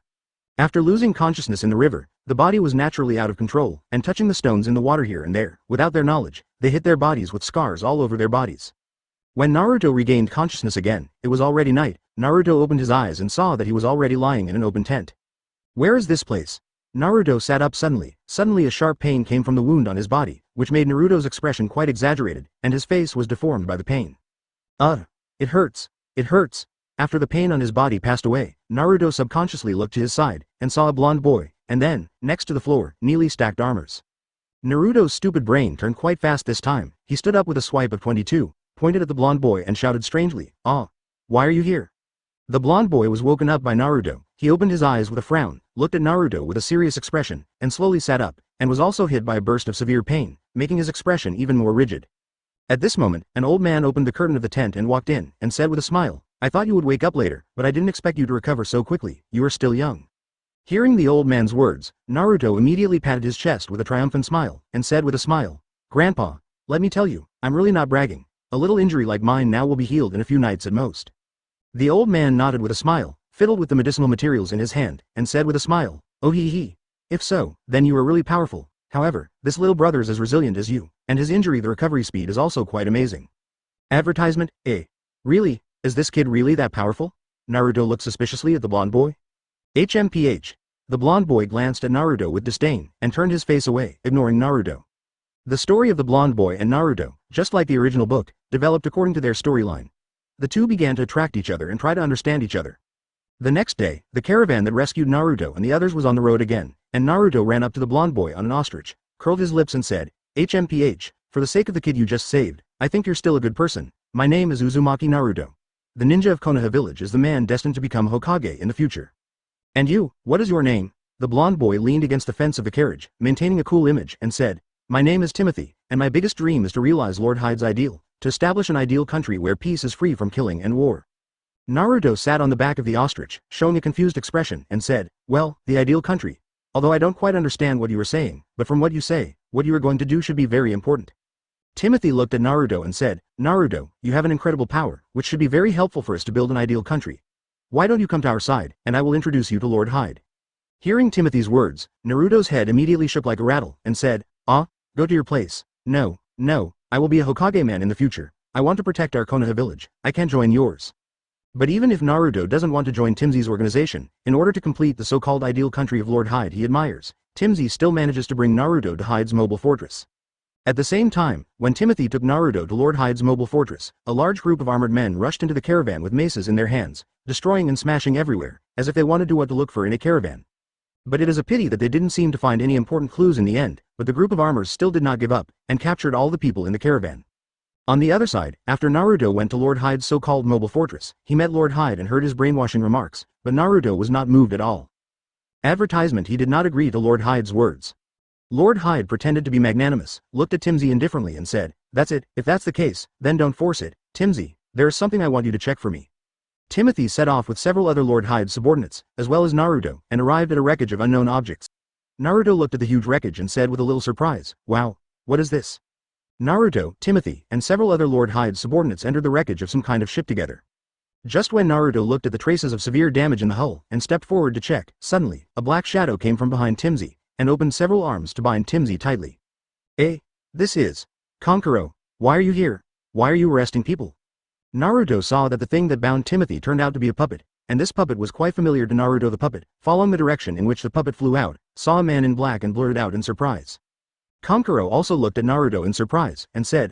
After losing consciousness in the river, the body was naturally out of control, and touching the stones in the water here and there, without their knowledge, they hit their bodies with scars all over their bodies. When Naruto regained consciousness again, it was already night. Naruto opened his eyes and saw that he was already lying in an open tent. Where is this place? Naruto sat up suddenly. Suddenly a sharp pain came from the wound on his body, which made Naruto's expression quite exaggerated, and his face was deformed by the pain. It hurts. It hurts. After the pain on his body passed away, Naruto subconsciously looked to his side, and saw a blonde boy, and then, next to the floor, neatly stacked armors. Naruto's stupid brain turned quite fast this time. He stood up with a swipe of 22, pointed at the blonde boy and shouted strangely, why are you here? The blonde boy was woken up by Naruto. He opened his eyes with a frown, looked at Naruto with a serious expression, and slowly sat up, and was also hit by a burst of severe pain, making his expression even more rigid. At this moment, an old man opened the curtain of the tent and walked in, and said with a smile, I thought you would wake up later, but I didn't expect you to recover so quickly. You are still young. Hearing the old man's words, Naruto immediately patted his chest with a triumphant smile, and said with a smile, Grandpa, let me tell you, I'm really not bragging. A little injury like mine now will be healed in a few nights at most. The old man nodded with a smile, fiddled with the medicinal materials in his hand, and said with a smile, oh he. If so, then you are really powerful. However, this little brother's as resilient as you, and his injury the recovery speed is also quite amazing. Advertisement, Really? Is this kid really that powerful? Naruto looked suspiciously at the blonde boy. HMPH. The blonde boy glanced at Naruto with disdain, and turned his face away, ignoring Naruto. The story of the blonde boy and Naruto, just like the original book, developed according to their storyline. The two began to attract each other and try to understand each other. The next day, the caravan that rescued Naruto and the others was on the road again, and Naruto ran up to the blonde boy on an ostrich, curled his lips and said, HMPH, for the sake of the kid you just saved, I think you're still a good person. My name is Uzumaki Naruto. The ninja of Konoha village is the man destined to become Hokage in the future. And you, what is your name? The blonde boy leaned against the fence of the carriage, maintaining a cool image, and said, my name is Timothy, and my biggest dream is to realize Lord Hyde's ideal, to establish an ideal country where peace is free from killing and war. Naruto sat on the back of the ostrich, showing a confused expression, and said, well, the ideal country. Although I don't quite understand what you are saying, but from what you say, what you are going to do should be very important. Timothy looked at Naruto and said, Naruto, you have an incredible power, which should be very helpful for us to build an ideal country. Why don't you come to our side, and I will introduce you to Lord Hyde. Hearing Timothy's words, Naruto's head immediately shook like a rattle, and said, go to your place. No, I will be a Hokage man in the future. I want to protect our Konoha village. I can't join yours. But even if Naruto doesn't want to join Timothy's organization, in order to complete the so-called ideal country of Lord Hyde he admires, Timothy still manages to bring Naruto to Hyde's mobile fortress. At the same time, when Timothy took Naruto to Lord Hyde's mobile fortress, a large group of armored men rushed into the caravan with maces in their hands, destroying and smashing everywhere, as if they wanted to what to look for in a caravan. But it is a pity that they didn't seem to find any important clues in the end, but the group of armors still did not give up, and captured all the people in the caravan. On the other side, after Naruto went to Lord Hyde's so-called mobile fortress, he met Lord Hyde and heard his brainwashing remarks, but Naruto was not moved at all. Advertisement. He did not agree to Lord Hyde's words. Lord Hyde pretended to be magnanimous, looked at Timothy indifferently and said, that's it, if that's the case, then don't force it. Timothy, there is something I want you to check for me. Timothy set off with several other Lord Hyde's subordinates, as well as Naruto, and arrived at a wreckage of unknown objects. Naruto looked at the huge wreckage and said with a little surprise, wow, what is this? Naruto, Timothy, and several other Lord Hyde's subordinates entered the wreckage of some kind of ship together. Just when Naruto looked at the traces of severe damage in the hull, and stepped forward to check, suddenly, a black shadow came from behind Timothy, and opened several arms to bind Timothy tightly. This is Kankuro. Why are you here? Why are you arresting people? Naruto saw that the thing that bound Timothy turned out to be a puppet, and this puppet was quite familiar to Naruto. The puppet, following the direction in which the puppet flew out, saw a man in black and blurted out in surprise. Kankuro also looked at Naruto in surprise, and said,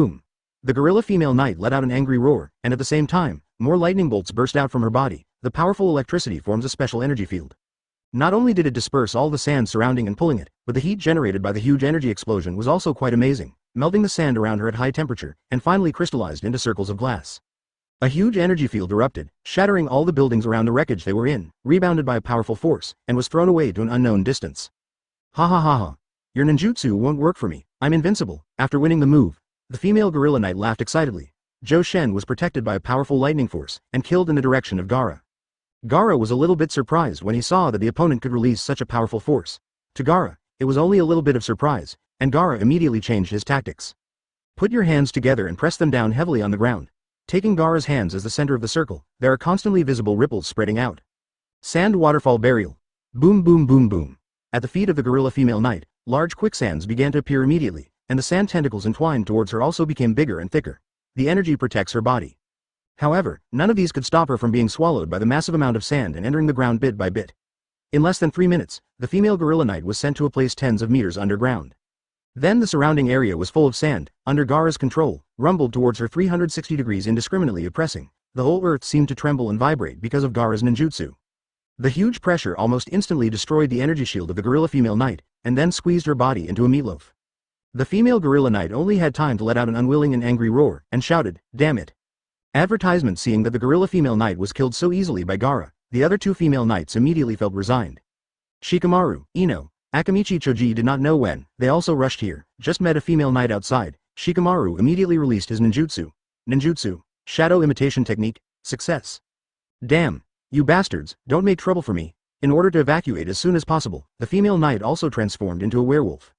Boom! The gorilla female knight let out an angry roar, and at the same time, more lightning bolts burst out from her body. The powerful electricity forms a special energy field. Not only did it disperse all the sand surrounding and pulling it, but the heat generated by the huge energy explosion was also quite amazing, melting the sand around her at high temperature, and finally crystallized into circles of glass. A huge energy field erupted, shattering all the buildings around the wreckage they were in, rebounded by a powerful force, and was thrown away to an unknown distance. Ha ha ha ha. Your ninjutsu won't work for me, I'm invincible. After winning the move, the female gorilla knight laughed excitedly. Zhou Shen was protected by a powerful lightning force, and killed in the direction of Gaara. Gaara was a little bit surprised when he saw that the opponent could release such a powerful force. To Gaara, it was only a little bit of surprise, and Gaara immediately changed his tactics. Put your hands together and press them down heavily on the ground. Taking Gaara's hands as the center of the circle, there are constantly visible ripples spreading out. Sand waterfall burial. Boom boom boom boom. At the feet of the gorilla female knight, large quicksands began to appear immediately, and the sand tentacles entwined towards her also became bigger and thicker. The energy protects her body. However, none of these could stop her from being swallowed by the massive amount of sand and entering the ground bit by bit. In less than 3 minutes, the female gorilla knight was sent to a place tens of meters underground. Then the surrounding area was full of sand, under Gaara's control, rumbled towards her 360 degrees indiscriminately oppressing. The whole earth seemed to tremble and vibrate because of Gaara's ninjutsu. The huge pressure almost instantly destroyed the energy shield of the gorilla female knight, and then squeezed her body into a meatloaf. The female gorilla knight only had time to let out an unwilling and angry roar, and shouted, "Damn it!" Advertisement. Seeing that the gorilla female knight was killed so easily by Gaara, the other two female knights immediately felt resigned. Shikamaru, Ino, Akamichi Choji did not know when. They also rushed here, just met a female knight outside. Shikamaru immediately released his ninjutsu. Ninjutsu, shadow imitation technique, success. Damn, you bastards, don't make trouble for me. In order to evacuate as soon as possible, the female knight also transformed into a werewolf.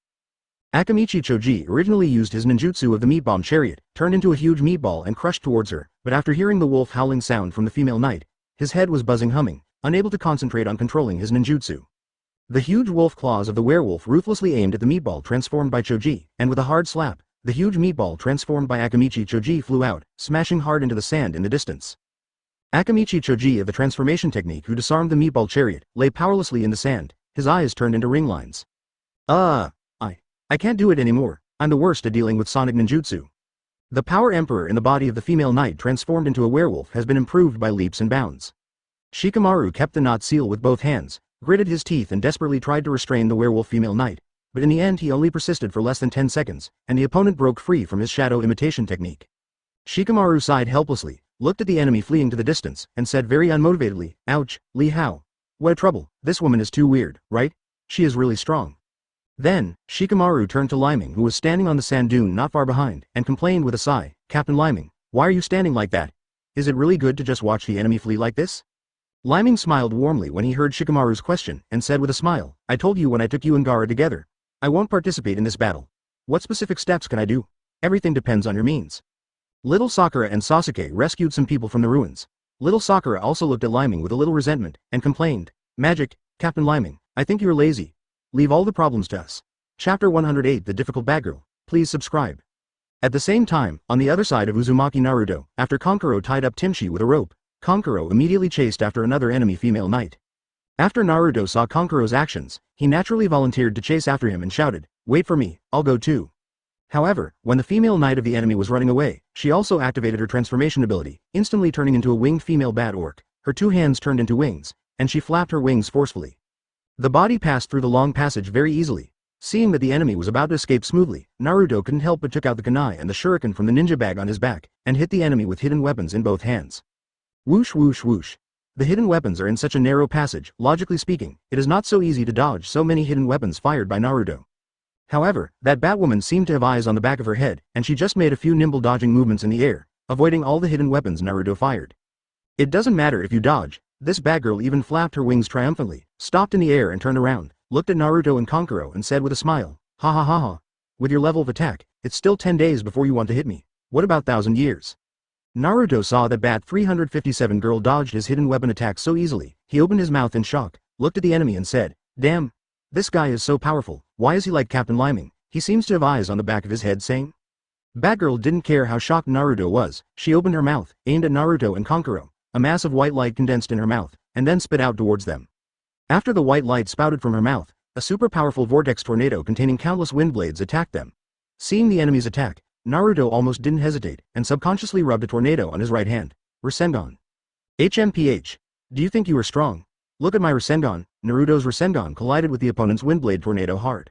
Akamichi Choji originally used his ninjutsu of the meat bomb chariot, turned into a huge meatball and crushed towards her, but after hearing the wolf howling sound from the female knight, his head was buzzing humming, unable to concentrate on controlling his ninjutsu. The huge wolf claws of the werewolf ruthlessly aimed at the meatball transformed by Choji, and with a hard slap, the huge meatball transformed by Akamichi Choji flew out, smashing hard into the sand in the distance. Akamichi Choji of the transformation technique who disarmed the meatball chariot, lay powerlessly in the sand, his eyes turned into ring lines. I can't do it anymore, I'm the worst at dealing with sonic ninjutsu. The power emperor in the body of the female knight transformed into a werewolf has been improved by leaps and bounds. Shikamaru kept the knot seal with both hands, gritted his teeth and desperately tried to restrain the werewolf female knight, but in the end he only persisted for less than 10 seconds, and the opponent broke free from his shadow imitation technique. Shikamaru sighed helplessly, looked at the enemy fleeing to the distance, and said very unmotivatedly, "Ouch, Li Hao. What a trouble, this woman is too weird, right? She is really strong." Then, Shikamaru turned to Leiming who was standing on the sand dune not far behind, and complained with a sigh, "Captain Leiming, why are you standing like that? Is it really good to just watch the enemy flee like this?" Leiming smiled warmly when he heard Shikamaru's question, and said with a smile, "I told you when I took you and Gaara together. I won't participate in this battle. What specific steps can I do? Everything depends on your means." Little Sakura and Sasuke rescued some people from the ruins. Little Sakura also looked at Leiming with a little resentment, and complained, "Magic, Captain Leiming, I think you're lazy. Leave all the problems to us." Chapter 108 The Difficult Batgirl. Please subscribe. At the same time, on the other side of Uzumaki Naruto, after Kankuro tied up Timshi with a rope, Kankuro immediately chased after another enemy female knight. After Naruto saw Kankuro's actions, he naturally volunteered to chase after him and shouted, "Wait for me, I'll go too." However, when the female knight of the enemy was running away, she also activated her transformation ability, instantly turning into a winged female bat orc. Her two hands turned into wings, and she flapped her wings forcefully. The body passed through the long passage very easily. Seeing that the enemy was about to escape smoothly, Naruto couldn't help but took out the kunai and the shuriken from the ninja bag on his back, and hit the enemy with hidden weapons in both hands. Whoosh whoosh whoosh. The hidden weapons are in such a narrow passage, logically speaking, it is not so easy to dodge so many hidden weapons fired by Naruto. However, that Batwoman seemed to have eyes on the back of her head, and she just made a few nimble dodging movements in the air, avoiding all the hidden weapons Naruto fired. It doesn't matter if you dodge, this Batgirl even flapped her wings triumphantly, stopped in the air and turned around, looked at Naruto and Kankuro and said with a smile, "Ha ha ha ha. With your level of attack, it's still 10 days before you want to hit me. What about 1,000 years?" Naruto saw that Bat 357 girl dodged his hidden weapon attack so easily, he opened his mouth in shock, looked at the enemy and said, "Damn. This guy is so powerful, why is he like Captain Leiming? He seems to have eyes on the back of his head same." Batgirl didn't care how shocked Naruto was, she opened her mouth, aimed at Naruto and Kankuro, a mass of white light condensed in her mouth, and then spit out towards them. After the white light spouted from her mouth, a super powerful vortex tornado containing countless wind blades attacked them. Seeing the enemy's attack, Naruto almost didn't hesitate, and subconsciously rubbed a tornado on his right hand. Rasengan. HMPH. Do you think you are strong? Look at my Rasengan. Naruto's Rasengan collided with the opponent's windblade tornado hard.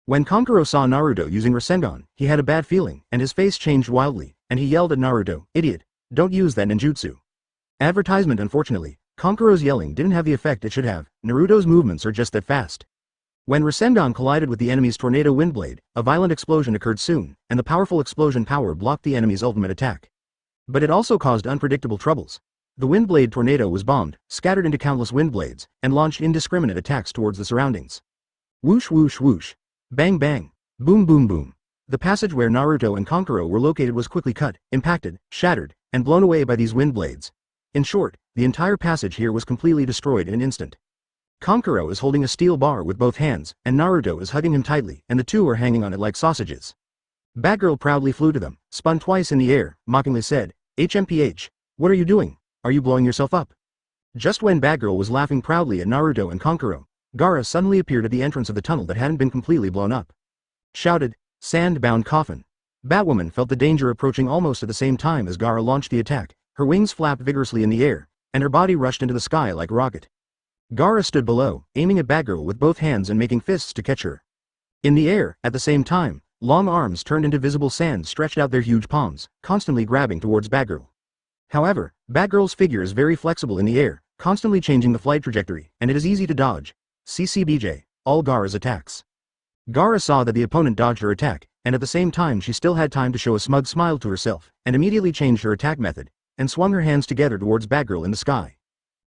When Kankuro saw Naruto using Rasengan, he had a bad feeling, and his face changed wildly, and he yelled at Naruto, "Idiot. Don't use that ninjutsu." Advertisement. Unfortunately, Kankuro's yelling didn't have the effect it should have, Naruto's movements are just that fast. When Rasengan collided with the enemy's tornado windblade, a violent explosion occurred soon, and the powerful explosion power blocked the enemy's ultimate attack. But it also caused unpredictable troubles. The windblade tornado was bombed, scattered into countless windblades, and launched indiscriminate attacks towards the surroundings. Whoosh whoosh whoosh. Bang bang. Boom boom boom. The passage where Naruto and Kankuro were located was quickly cut, impacted, shattered, and blown away by these windblades. In short, the entire passage here was completely destroyed in an instant. Kankuro is holding a steel bar with both hands, and Naruto is hugging him tightly, and the two are hanging on it like sausages. Batgirl proudly flew to them, spun twice in the air, mockingly said, "HMPH, what are you doing? Are you blowing yourself up?" Just when Batgirl was laughing proudly at Naruto and Kankuro, Gaara suddenly appeared at the entrance of the tunnel that hadn't been completely blown up. Shouted, "Sand-bound coffin." Batwoman felt the danger approaching almost at the same time as Gaara launched the attack, her wings flapped vigorously in the air, and her body rushed into the sky like a rocket. Gaara stood below, aiming at Batgirl with both hands and making fists to catch her. In the air, at the same time, long arms turned into visible sand stretched out their huge palms, constantly grabbing towards Batgirl. However, Batgirl's figure is very flexible in the air, constantly changing the flight trajectory, and it is easy to dodge. CCBJ, all Gaara's attacks. Gaara saw that the opponent dodged her attack, and at the same time she still had time to show a smug smile to herself, and immediately changed her attack method, and swung her hands together towards Batgirl in the sky.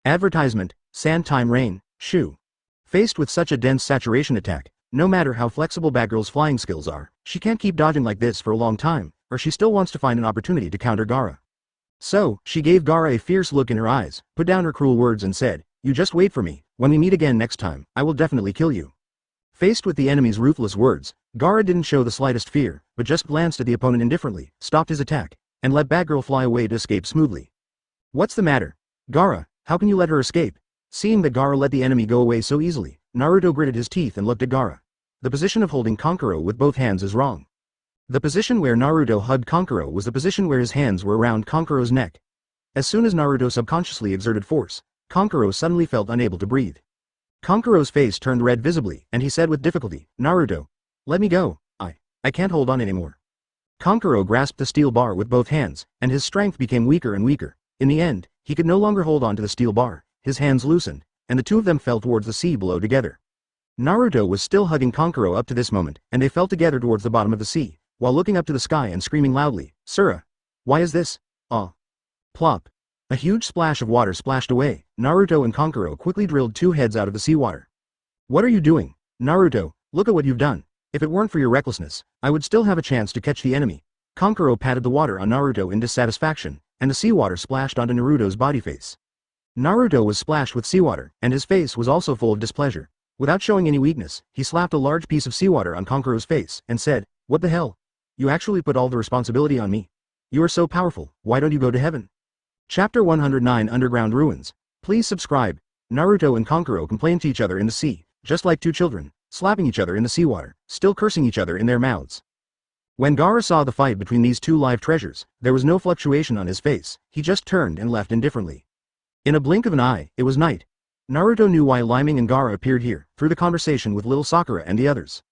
Advertisement, Sand Time Rain, Shoo. Faced with such a dense saturation attack, no matter how flexible Batgirl's flying skills are, she can't keep dodging like this for a long time, or she still wants to find an opportunity to counter Gaara. So, she gave Gaara a fierce look in her eyes, put down her cruel words and said, "You just wait for me, when we meet again next time, I will definitely kill you." Faced with the enemy's ruthless words, Gaara didn't show the slightest fear, but just glanced at the opponent indifferently, stopped his attack, and let Batgirl fly away to escape smoothly. "What's the matter? Gaara, how can you let her escape?" Seeing that Gaara let the enemy go away so easily, Naruto gritted his teeth and looked at Gaara. The position of holding Kankuro with both hands is wrong. The position where Naruto hugged Kankuro was the position where his hands were around Kankuro's neck. As soon as Naruto subconsciously exerted force, Kankuro suddenly felt unable to breathe. Kankuro's face turned red visibly, and he said with difficulty, "Naruto, let me go, I can't hold on anymore." Kankuro grasped the steel bar with both hands, and his strength became weaker and weaker. In the end, he could no longer hold on to the steel bar, his hands loosened, and the two of them fell towards the sea below together. Naruto was still hugging Kankuro up to this moment, and they fell together towards the bottom of the sea, while looking up to the sky and screaming loudly, "Sura! Why is this? Ah!" Plop. A huge splash of water splashed away. Naruto and Kankuro quickly drilled two heads out of the seawater. "What are you doing? Naruto, look at what you've done. If it weren't for your recklessness, I would still have a chance to catch the enemy." Kankuro patted the water on Naruto in dissatisfaction, and the seawater splashed onto Naruto's body face. Naruto was splashed with seawater, and his face was also full of displeasure. Without showing any weakness, he slapped a large piece of seawater on Kankuro's face, and said, "What the hell? You actually put all the responsibility on me? You are so powerful, why don't you go to heaven?" Chapter 109 Underground Ruins. Please subscribe. Naruto and Kankuro complained to each other in the sea, just like two children, slapping each other in the seawater, still cursing each other in their mouths. When Gaara saw the fight between these two live treasures, there was no fluctuation on his face, he just turned and left indifferently. In a blink of an eye, it was night. Naruto knew why Leiming and Gaara appeared here, through the conversation with little Sakura and the others.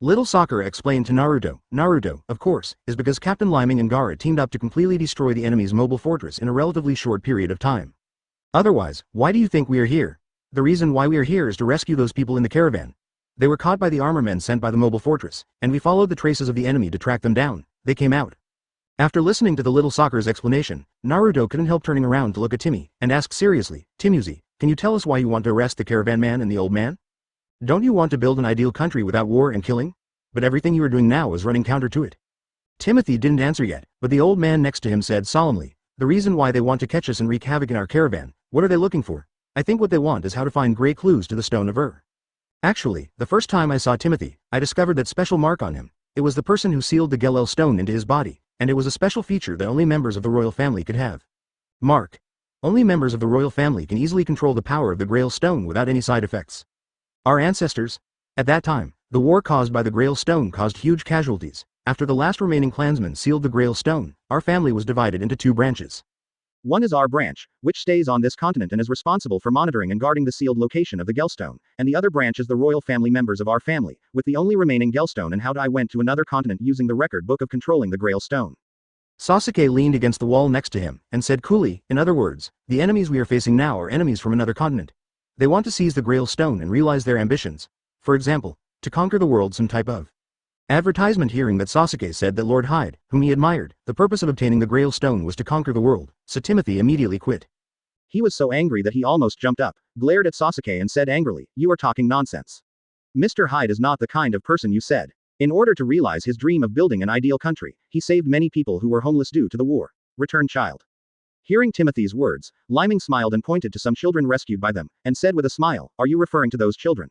Little Sakura explained to Naruto, of course, is because Captain Leiming and Gaara teamed up to completely destroy the enemy's mobile fortress in a relatively short period of time. Otherwise, why do you think we are here? The reason why we are here is to rescue those people in the caravan. They were caught by the armor men sent by the mobile fortress, and we followed the traces of the enemy to track them down. They came out. After listening to the little Sakura's explanation, Naruto couldn't help turning around to look at Timmy, and ask seriously, "Timuzi, can you tell us why you want to arrest the caravan man and the old man? Don't you want to build an ideal country without war and killing? But everything you are doing now is running counter to it." Timothy didn't answer yet, but the old man next to him said solemnly, "The reason why they want to catch us and wreak havoc in our caravan, what are they looking for? I think what they want is how to find great clues to the Stone of Actually, the first time I saw Timothy, I discovered that special mark on him. It was the person who sealed the Gelel stone into his body, and it was a special feature that only members of the royal family could have. Mark. Only members of the royal family can easily control the power of the Grail stone without any side effects. Our ancestors? At that time, the war caused by the Grail stone caused huge casualties. After the last remaining clansman sealed the Grail stone, our family was divided into two branches. One is our branch, which stays on this continent and is responsible for monitoring and guarding the sealed location of the Gelstone, and the other branch is the royal family members of our family, with the only remaining Gelstone and how I went to another continent using the record book of controlling the Grail stone. Sasuke leaned against the wall next to him, and said coolly, in other words, the enemies we are facing now are enemies from another continent. They want to seize the Grail stone and realize their ambitions. For example, to conquer the world, some type of advertisement. Hearing that Sasuke said that Lord Hyde, whom he admired, the purpose of obtaining the Grail stone was to conquer the world, so Timothy immediately quit. He was so angry that he almost jumped up, glared at Sasuke and said angrily, "You are talking nonsense. Mr. Hyde is not the kind of person you said. In order to realize his dream of building an ideal country, he saved many people who were homeless due to the war. Return child." Hearing Timothy's words, Lyming smiled and pointed to some children rescued by them, and said with a smile, "Are you referring to those children?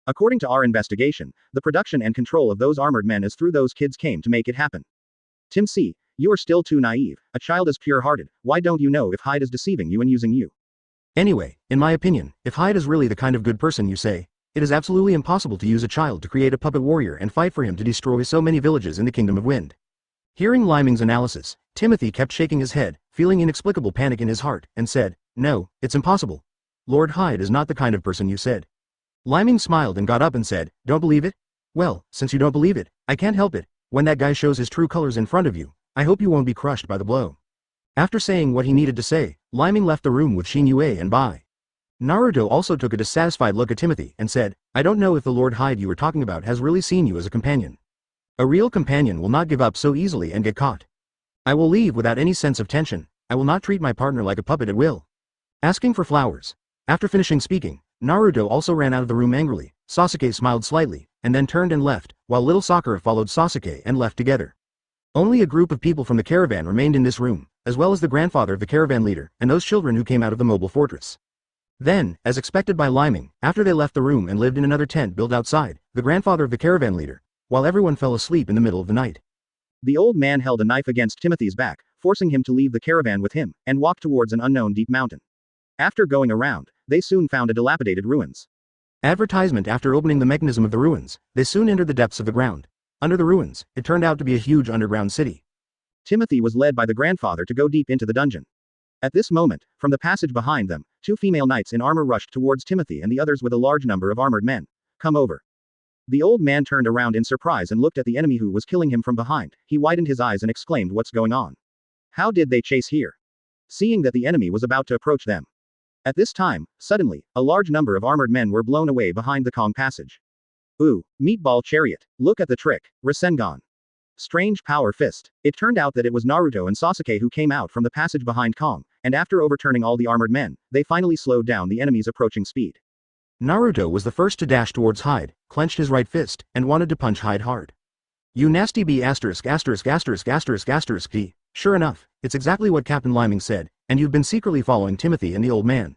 According to our investigation, the production and control of those armored men is through those kids came to make it happen. Tim C., you are still too naive. A child is pure-hearted. Why don't you know if Hyde is deceiving you and using you? Anyway, in my opinion, if Hyde is really the kind of good person you say, it is absolutely impossible to use a child to create a puppet warrior and fight for him to destroy so many villages in the Kingdom of Wind." Hearing Lyming's analysis, Timothy kept shaking his head, feeling inexplicable panic in his heart, and said, "No, it's impossible. Lord Hyde is not the kind of person you said." Lyming smiled and got up and said, "Don't believe it? Well, since you don't believe it, I can't help it. When that guy shows his true colors in front of you, I hope you won't be crushed by the blow." After saying what he needed to say, Lyming left the room with Shin Yue and Bai. Naruto also took a dissatisfied look at Timothy and said, "I don't know if the Lord Hyde you were talking about has really seen you as a companion. A real companion will not give up so easily and get caught. I will leave without any sense of tension. I will not treat my partner like a puppet at will." Asking for flowers. After finishing speaking, Naruto also ran out of the room angrily. Sasuke smiled slightly, and then turned and left, while little Sakura followed Sasuke and left together. Only a group of people from the caravan remained in this room, as well as the grandfather of the caravan leader, and those children who came out of the mobile fortress. Then, as expected by Lyming, after they left the room and lived in another tent built outside, the grandfather of the caravan leader, while everyone fell asleep in the middle of the night. The old man held a knife against Timothy's back, forcing him to leave the caravan with him, and walk towards an unknown deep mountain. After going around, they soon found a dilapidated ruins. Advertisement. After opening the mechanism of the ruins, they soon entered the depths of the ground. Under the ruins, it turned out to be a huge underground city. Timothy was led by the grandfather to go deep into the dungeon. At this moment, from the passage behind them, two female knights in armor rushed towards Timothy and the others with a large number of armored men. "Come over." The old man turned around in surprise and looked at the enemy who was killing him from behind. He widened his eyes and exclaimed, "What's going on? How did they chase here?" Seeing that the enemy was about to approach them. At this time, suddenly, a large number of armored men were blown away behind the Kong passage. Ooh, meatball chariot. Look at the trick. Rasengan. Strange power fist. It turned out that it was Naruto and Sasuke who came out from the passage behind Kong, and after overturning all the armored men, they finally slowed down the enemy's approaching speed. Naruto was the first to dash towards Hyde, clenched his right fist, and wanted to punch Hyde hard. "You nasty B****************. Sure enough, it's exactly what Captain Leiming said, and you've been secretly following Timothy and the old man."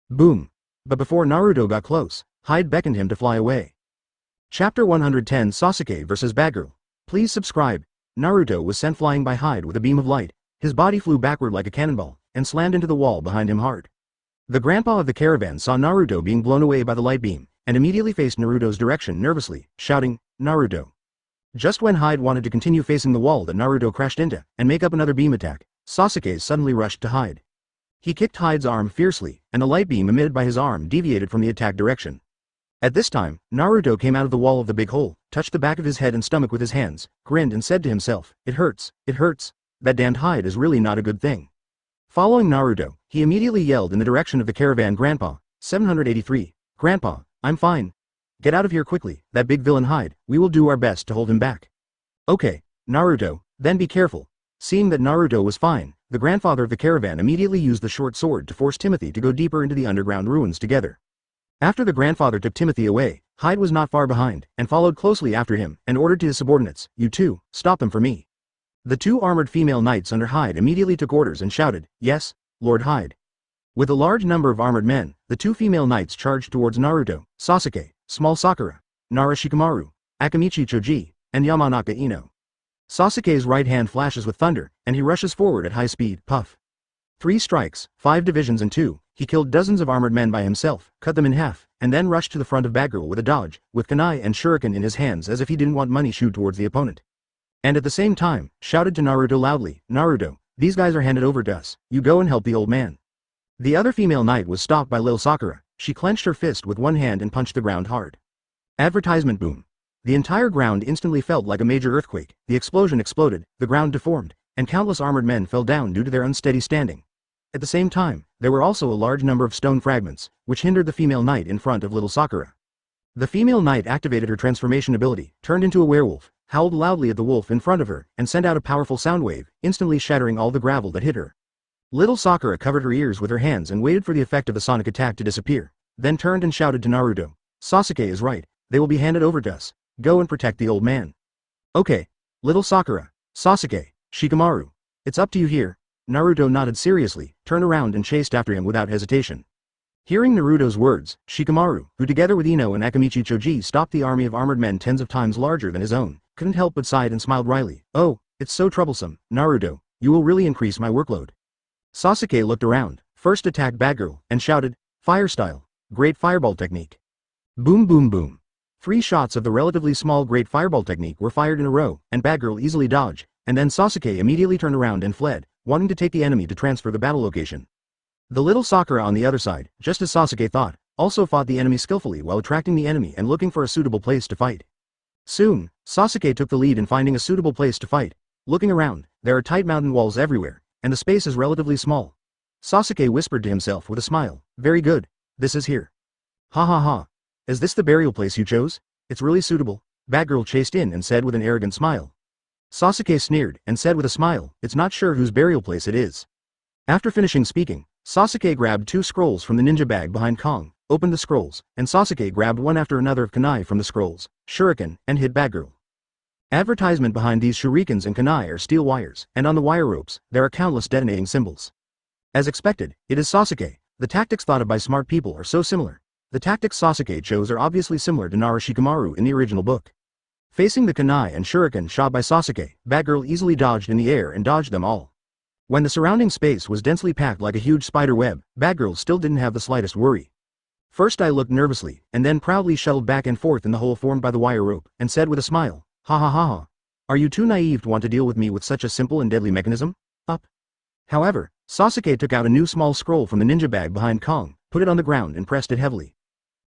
Boom. But before Naruto got close, Hyde beckoned him to fly away. Chapter 110 Sasuke vs. Batgirl. Please subscribe. Naruto was sent flying by Hyde with a beam of light. His body flew backward like a cannonball, and slammed into the wall behind him hard. The grandpa of the caravan saw Naruto being blown away by the light beam, and immediately faced Naruto's direction nervously, shouting, "Naruto." Just when Hyde wanted to continue facing the wall that Naruto crashed into, and make up another beam attack, Sasuke suddenly rushed to Hyde. He kicked Hyde's arm fiercely, and the light beam emitted by his arm deviated from the attack direction. At this time, Naruto came out of the wall of the big hole, touched the back of his head and stomach with his hands, grinned and said to himself, "It hurts, it hurts. That damned Hyde is really not a good thing." Following Naruto, he immediately yelled in the direction of the caravan, "Grandpa, 783, Grandpa, I'm fine. Get out of here quickly, that big villain Hyde, we will do our best to hold him back." "Okay, Naruto, then be careful." Seeing that Naruto was fine, the grandfather of the caravan immediately used the short sword to force Timothy to go deeper into the underground ruins together. After the grandfather took Timothy away, Hyde was not far behind, and followed closely after him, and ordered to his subordinates, "You two, stop them for me." The two armored female knights under Hyde immediately took orders and shouted, "Yes, Lord Hyde." With a large number of armored men, the two female knights charged towards Naruto, Sasuke, Small Sakura, Nara Shikamaru, Akamichi Choji, and Yamanaka Ino. Sasuke's right hand flashes with thunder, and he rushes forward at high speed, puff. 3 strikes, 5 divisions and 2, he killed dozens of armored men by himself, cut them in half, and then rushed to the front of Batgirl with a dodge, with kunai and shuriken in his hands as if he didn't want money shoot towards the opponent. And at the same time, shouted to Naruto loudly, "Naruto, these guys are handed over to us, you go and help the old man." The other female knight was stopped by Lil Sakura. She clenched her fist with one hand and punched the ground hard. Advertisement boom. The entire ground instantly felt like a major earthquake, the explosion exploded, the ground deformed, and countless armored men fell down due to their unsteady standing. At the same time, there were also a large number of stone fragments, which hindered the female knight in front of little Sakura. The female knight activated her transformation ability, turned into a werewolf, howled loudly at the wolf in front of her, and sent out a powerful sound wave, instantly shattering all the gravel that hit her. Little Sakura covered her ears with her hands and waited for the effect of the sonic attack to disappear, then turned and shouted to Naruto, "Sasuke is right, they will be handed over to us. Go and protect the old man." "Okay. Little Sakura, Sasuke, Shikamaru. It's up to you here." Naruto nodded seriously, turned around and chased after him without hesitation. Hearing Naruto's words, Shikamaru, who together with Ino and Akamichi Choji stopped the army of armored men tens of times larger than his own, couldn't help but sighed and smiled wryly. "Oh, it's so troublesome, Naruto, you will really increase my workload." Sasuke looked around, first attacked Batgirl, and shouted, "Fire style, great fireball technique." Boom boom boom. 3 shots of the relatively small great fireball technique were fired in a row, and Batgirl easily dodged, and then Sasuke immediately turned around and fled, wanting to take the enemy to transfer the battle location. The little Sakura on the other side, just as Sasuke thought, also fought the enemy skillfully while attracting the enemy and looking for a suitable place to fight. Soon, Sasuke took the lead in finding a suitable place to fight. Looking around, there are tight mountain walls everywhere, and the space is relatively small. Sasuke whispered to himself with a smile, "Very good, this is here." "Ha ha ha. Is this the burial place you chose? It's really suitable," Batgirl chased in and said with an arrogant smile. Sasuke sneered and said with a smile, "It's not sure whose burial place it is." After finishing speaking, Sasuke grabbed 2 scrolls from the ninja bag behind Kong, opened the scrolls, and Sasuke grabbed one after another of kunai from the scrolls, shuriken, and hit Batgirl. Advertisement behind these shurikens and kunai are steel wires, and on the wire ropes, there are countless detonating symbols. As expected, it is Sasuke. The tactics thought of by smart people are so similar. The tactics Sasuke chose are obviously similar to Nara Shikamaru in the original book. Facing the kunai and shuriken shot by Sasuke, Batgirl easily dodged in the air and dodged them all. When the surrounding space was densely packed like a huge spider web, Batgirl still didn't have the slightest worry. First I looked nervously, and then proudly shuttled back and forth in the hole formed by the wire rope, and said with a smile, "Ha ha ha ha. Are you too naive to want to deal with me with such a simple and deadly mechanism? Up." However, Sasuke took out a new small scroll from the ninja bag behind Kong, put it on the ground and pressed it heavily.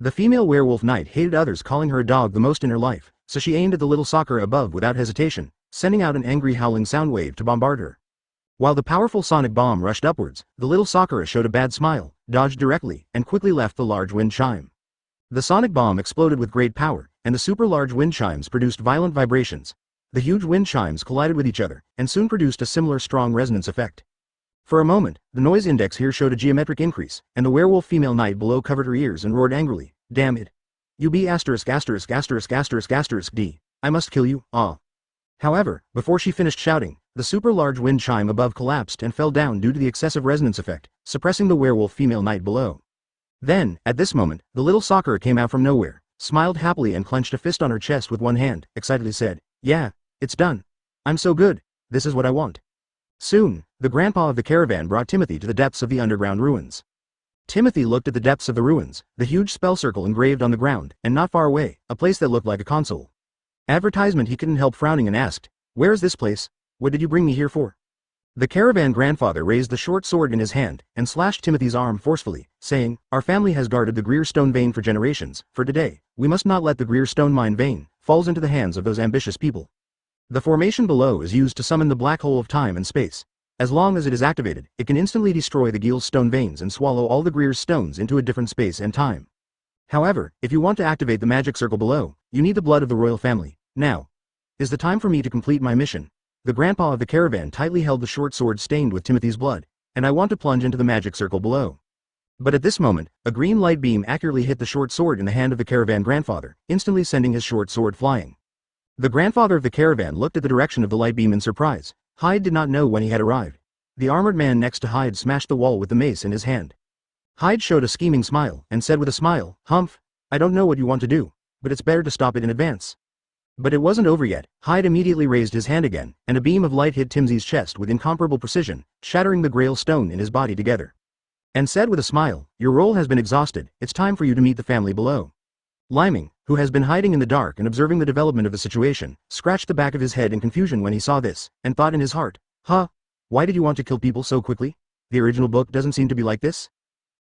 The female werewolf knight hated others calling her a dog the most in her life, so she aimed at the little Sakura above without hesitation, sending out an angry howling sound wave to bombard her. While the powerful sonic bomb rushed upwards, the little Sakura showed a bad smile, dodged directly, and quickly left the large wind chime. The sonic bomb exploded with great power, and the super large wind chimes produced violent vibrations. The huge wind chimes collided with each other, and soon produced a similar strong resonance effect. For a moment, the noise index here showed a geometric increase, and the werewolf female knight below covered her ears and roared angrily, "Damn it! You be asterisk asterisk asterisk asterisk asterisk D. I must kill you, ah." However, before she finished shouting, the super large wind chime above collapsed and fell down due to the excessive resonance effect, suppressing the werewolf female knight below. Then, at this moment, the little Sakura came out from nowhere, smiled happily and clenched a fist on her chest with one hand, excitedly said, "Yeah, it's done. I'm so good, this is what I want." Soon, the grandpa of the caravan brought Timothy to the depths of the underground ruins. Timothy looked at the depths of the ruins, the huge spell circle engraved on the ground, and not far away, a place that looked like a console. Advertisement. He couldn't help frowning and asked, "Where is this place? What did you bring me here for?" The caravan grandfather raised the short sword in his hand, and slashed Timothy's arm forcefully, saying, "Our family has guarded the Greer stone vein for generations. For today, we must not let the Greer stone mine vein falls into the hands of those ambitious people. The formation below is used to summon the black hole of time and space. As long as it is activated, it can instantly destroy the Gil's stone veins and swallow all the Greer's stones into a different space and time. However, if you want to activate the magic circle below, you need the blood of the royal family. Now is the time for me to complete my mission." The grandpa of the caravan tightly held the short sword stained with Timothy's blood, "and I want to plunge into the magic circle below." But at this moment, a green light beam accurately hit the short sword in the hand of the caravan grandfather, instantly sending his short sword flying. The grandfather of the caravan looked at the direction of the light beam in surprise. Hyde did not know when he had arrived. The armored man next to Hyde smashed the wall with the mace in his hand. Hyde showed a scheming smile, and said with a smile, "Humph, I don't know what you want to do, but it's better to stop it in advance." But it wasn't over yet. Hyde immediately raised his hand again, and a beam of light hit Timothy's chest with incomparable precision, shattering the Grail stone in his body together. And said with a smile, "Your role has been exhausted, it's time for you to meet the family below." Lyming, who has been hiding in the dark and observing the development of the situation, scratched the back of his head in confusion when he saw this, and thought in his heart, "Huh? Why did you want to kill people so quickly? The original book doesn't seem to be like this."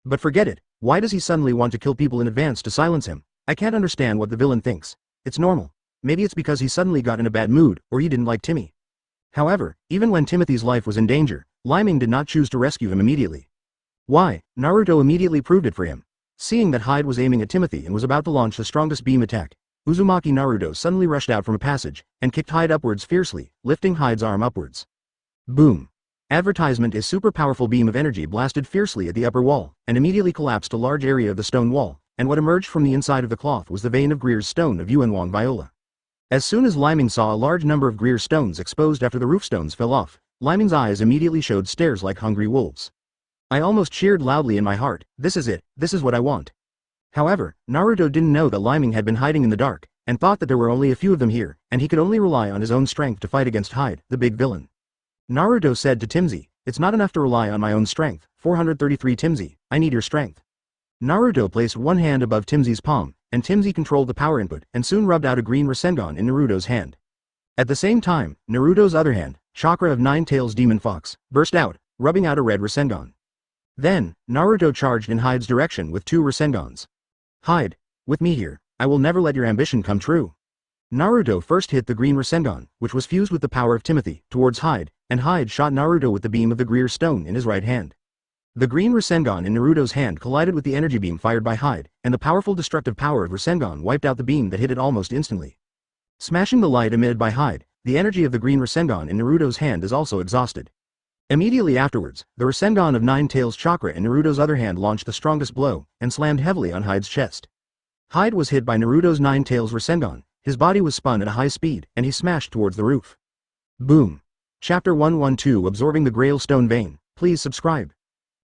But forget it, why does he suddenly want to kill people in advance to silence him? I can't understand what the villain thinks. It's normal. Maybe it's because he suddenly got in a bad mood, or he didn't like Timmy. However, even when Timothy's life was in danger, Leiming did not choose to rescue him immediately. Why? Naruto immediately proved it for him. Seeing that Hyde was aiming at Timothy and was about to launch the strongest beam attack, Uzumaki Naruto suddenly rushed out from a passage, and kicked Hyde upwards fiercely, lifting Hyde's arm upwards. Boom! Advertisement. A super powerful beam of energy blasted fiercely at the upper wall, and immediately collapsed a large area of the stone wall, and what emerged from the inside of the cloth was the vein of Greer's stone of Yuanwang Viola. As soon as Leiming saw a large number of Greer stones exposed after the roof stones fell off, Leiming's eyes immediately showed stares like hungry wolves. I almost cheered loudly in my heart, "This is it, this is what I want." However, Naruto didn't know that Leiming had been hiding in the dark, and thought that there were only a few of them here, and he could only rely on his own strength to fight against Hyde, the big villain. Naruto said to Timsy, "It's not enough to rely on my own strength, 433 Timsy, I need your strength." Naruto placed one hand above Timsy's palm, and Timsy controlled the power input and soon rubbed out a green Rasengan in Naruto's hand. At the same time, Naruto's other hand, chakra of Nine Tails Demon Fox, burst out, rubbing out a red Rasengan. Then, Naruto charged in Hyde's direction with 2 Rasengans. "Hyde, with me here, I will never let your ambition come true." Naruto first hit the green Rasengan, which was fused with the power of Timothy, towards Hyde, and Hyde shot Naruto with the beam of the Greer Stone in his right hand. The green Rasengan in Naruto's hand collided with the energy beam fired by Hyde, and the powerful destructive power of Rasengan wiped out the beam that hit it almost instantly. Smashing the light emitted by Hyde, the energy of the green Rasengan in Naruto's hand is also exhausted. Immediately afterwards, the Rasengan of Nine Tails chakra in Naruto's other hand launched the strongest blow, and slammed heavily on Hyde's chest. Hyde was hit by Naruto's Nine Tails Rasengan, his body was spun at a high speed, and he smashed towards the roof. Boom. Chapter 112 Absorbing the Grail Stone Vein, please subscribe.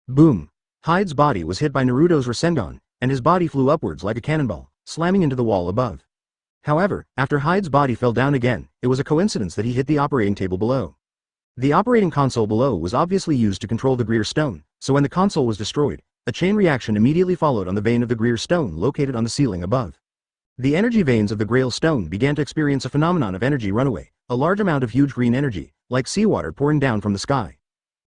Boom. Hyde's body was hit by Naruto's Rasengan, and his body flew upwards like a cannonball, slamming into the wall above. However, after Hyde's body fell down again, it was a coincidence that he hit the operating table below. The operating console below was obviously used to control the Greer Stone, so when the console was destroyed, a chain reaction immediately followed on the vein of the Greer Stone located on the ceiling above. The energy veins of the Grail Stone began to experience a phenomenon of energy runaway, a large amount of huge green energy, like seawater pouring down from the sky.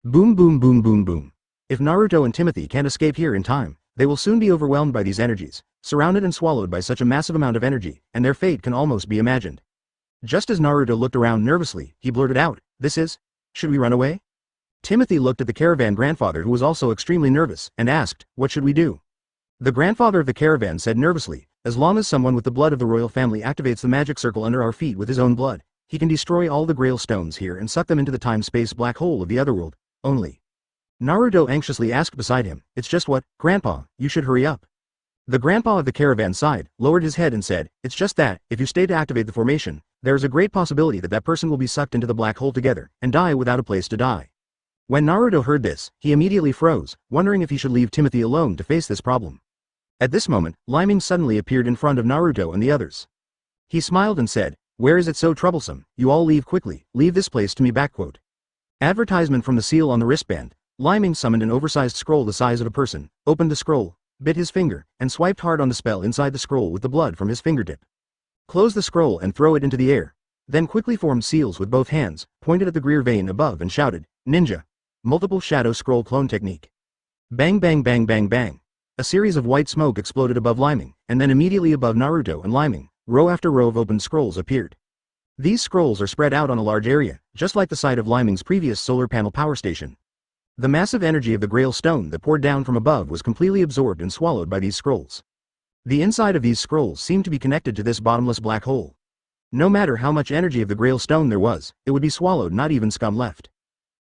Boom boom boom boom boom. If Naruto and Timothy can't escape here in time, they will soon be overwhelmed by these energies, surrounded and swallowed by such a massive amount of energy, and their fate can almost be imagined. Just as Naruto looked around nervously, he blurted out, should we run away? Timothy looked at the caravan grandfather who was also extremely nervous, and asked, what should we do? The grandfather of the caravan said nervously, as long as someone with the blood of the royal family activates the magic circle under our feet with his own blood, he can destroy all the Grail Stones here and suck them into the time-space black hole of the otherworld, only. Naruto anxiously asked beside him, it's just what, Grandpa, you should hurry up. The grandpa of the caravan sighed, lowered his head and said, it's just that, if you stay to activate the formation, there is a great possibility that that person will be sucked into the black hole together, and die without a place to die. When Naruto heard this, he immediately froze, wondering if he should leave Timothy alone to face this problem. At this moment, Lyming suddenly appeared in front of Naruto and the others. He smiled and said, where is it so troublesome, you all leave quickly, leave this place to me backquote. Advertisement from the seal on the wristband. Lyming summoned an oversized scroll the size of a person, opened the scroll, bit his finger, and swiped hard on the spell inside the scroll with the blood from his fingertip. Close the scroll and throw it into the air. Then quickly formed seals with both hands, pointed at the Greer vein above and shouted, Ninja! Multiple shadow scroll clone technique. Bang bang bang bang bang. A series of white smoke exploded above Lyming, and then immediately above Naruto and Lyming, row after row of opened scrolls appeared. These scrolls are spread out on a large area, just like the site of Lyming's previous solar panel power station. The massive energy of the Grail Stone that poured down from above was completely absorbed and swallowed by these scrolls. The inside of these scrolls seemed to be connected to this bottomless black hole. No matter how much energy of the Grail Stone there was, it would be swallowed, not even scum left.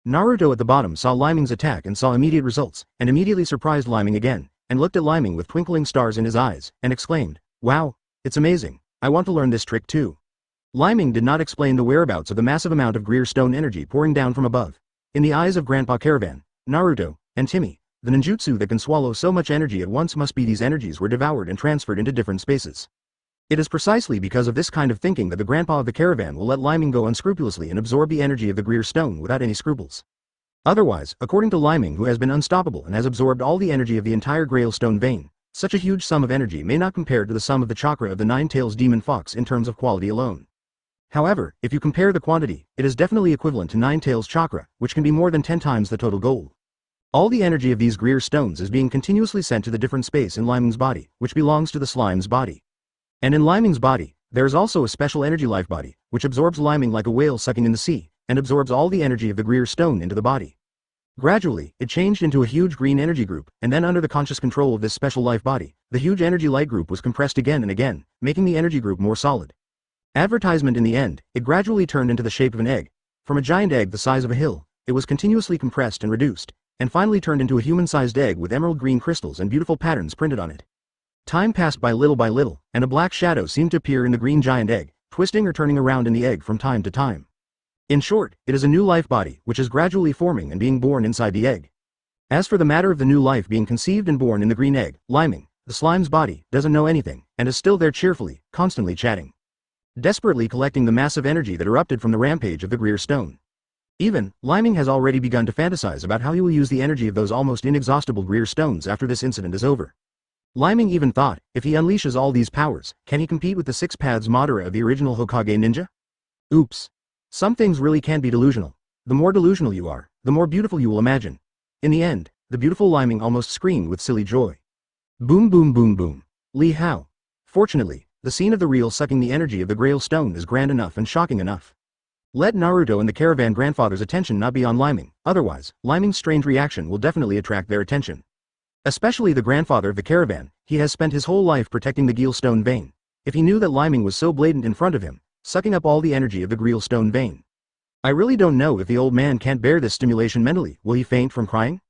Naruto at the bottom saw Lyming's attack and saw immediate results, and immediately surprised Lyming again, and looked at Lyming with twinkling stars in his eyes, and exclaimed, wow, it's amazing, I want to learn this trick too. Lyming did not explain the whereabouts of the massive amount of Greer Stone energy pouring down from above. In the eyes of Grandpa Caravan, Naruto, and Timmy, the ninjutsu that can swallow so much energy at once must be these energies were devoured and transferred into different spaces. It is precisely because of this kind of thinking that the grandpa of the caravan will let Lyming go unscrupulously and absorb the energy of the Greer Stone without any scruples. Otherwise, according to Lyming, who has been unstoppable and has absorbed all the energy of the entire Grail Stone vein, such a huge sum of energy may not compare to the sum of the chakra of the Nine Tails Demon Fox in terms of quality alone. However, if you compare the quantity, it is definitely equivalent to Nine Tails chakra, which can be more than 10 times the total goal. All the energy of these Greer Stones is being continuously sent to the different space in Lyming's body, which belongs to the slime's body. And in Lyming's body, there is also a special energy life body, which absorbs Lyming like a whale sucking in the sea, and absorbs all the energy of the Greer Stone into the body. Gradually, it changed into a huge green energy group, and then under the conscious control of this special life body, the huge energy light group was compressed again and again, making the energy group more solid. Advertisement in the end, it gradually turned into the shape of an egg. From a giant egg the size of a hill, it was continuously compressed and reduced, and finally turned into a human-sized egg with emerald green crystals and beautiful patterns printed on it. Time passed by little, and a black shadow seemed to appear in the green giant egg, twisting or turning around in the egg from time to time. In short, it is a new life body which is gradually forming and being born inside the egg. As for the matter of the new life being conceived and born in the green egg, Lyming, the slime's body, doesn't know anything, and is still there cheerfully, constantly chatting. desperately collecting the massive energy that erupted from the rampage of the Greer Stone. Even, Leiming has already begun to fantasize about how he will use the energy of those almost inexhaustible Greer Stones after this incident is over. Leiming even thought, if he unleashes all these powers, can he compete with the Six Paths Madara of the original Hokage ninja? Oops. Some things really can be delusional. The more delusional you are, the more beautiful you will imagine. In the end, the beautiful Leiming almost screamed with silly joy. Boom boom boom boom. Li Hao. Fortunately, the scene of the reel sucking the energy of the Grail Stone is grand enough and shocking enough. Let Naruto and the caravan grandfather's attention not be on Leiming, otherwise, Leiming's strange reaction will definitely attract their attention. Especially the grandfather of the caravan, he has spent his whole life protecting the Geel Stone vein. If he knew that Leiming was so blatant in front of him, sucking up all the energy of the Greel Stone vein. I really don't know if the old man can't bear this stimulation mentally. Will he faint from crying?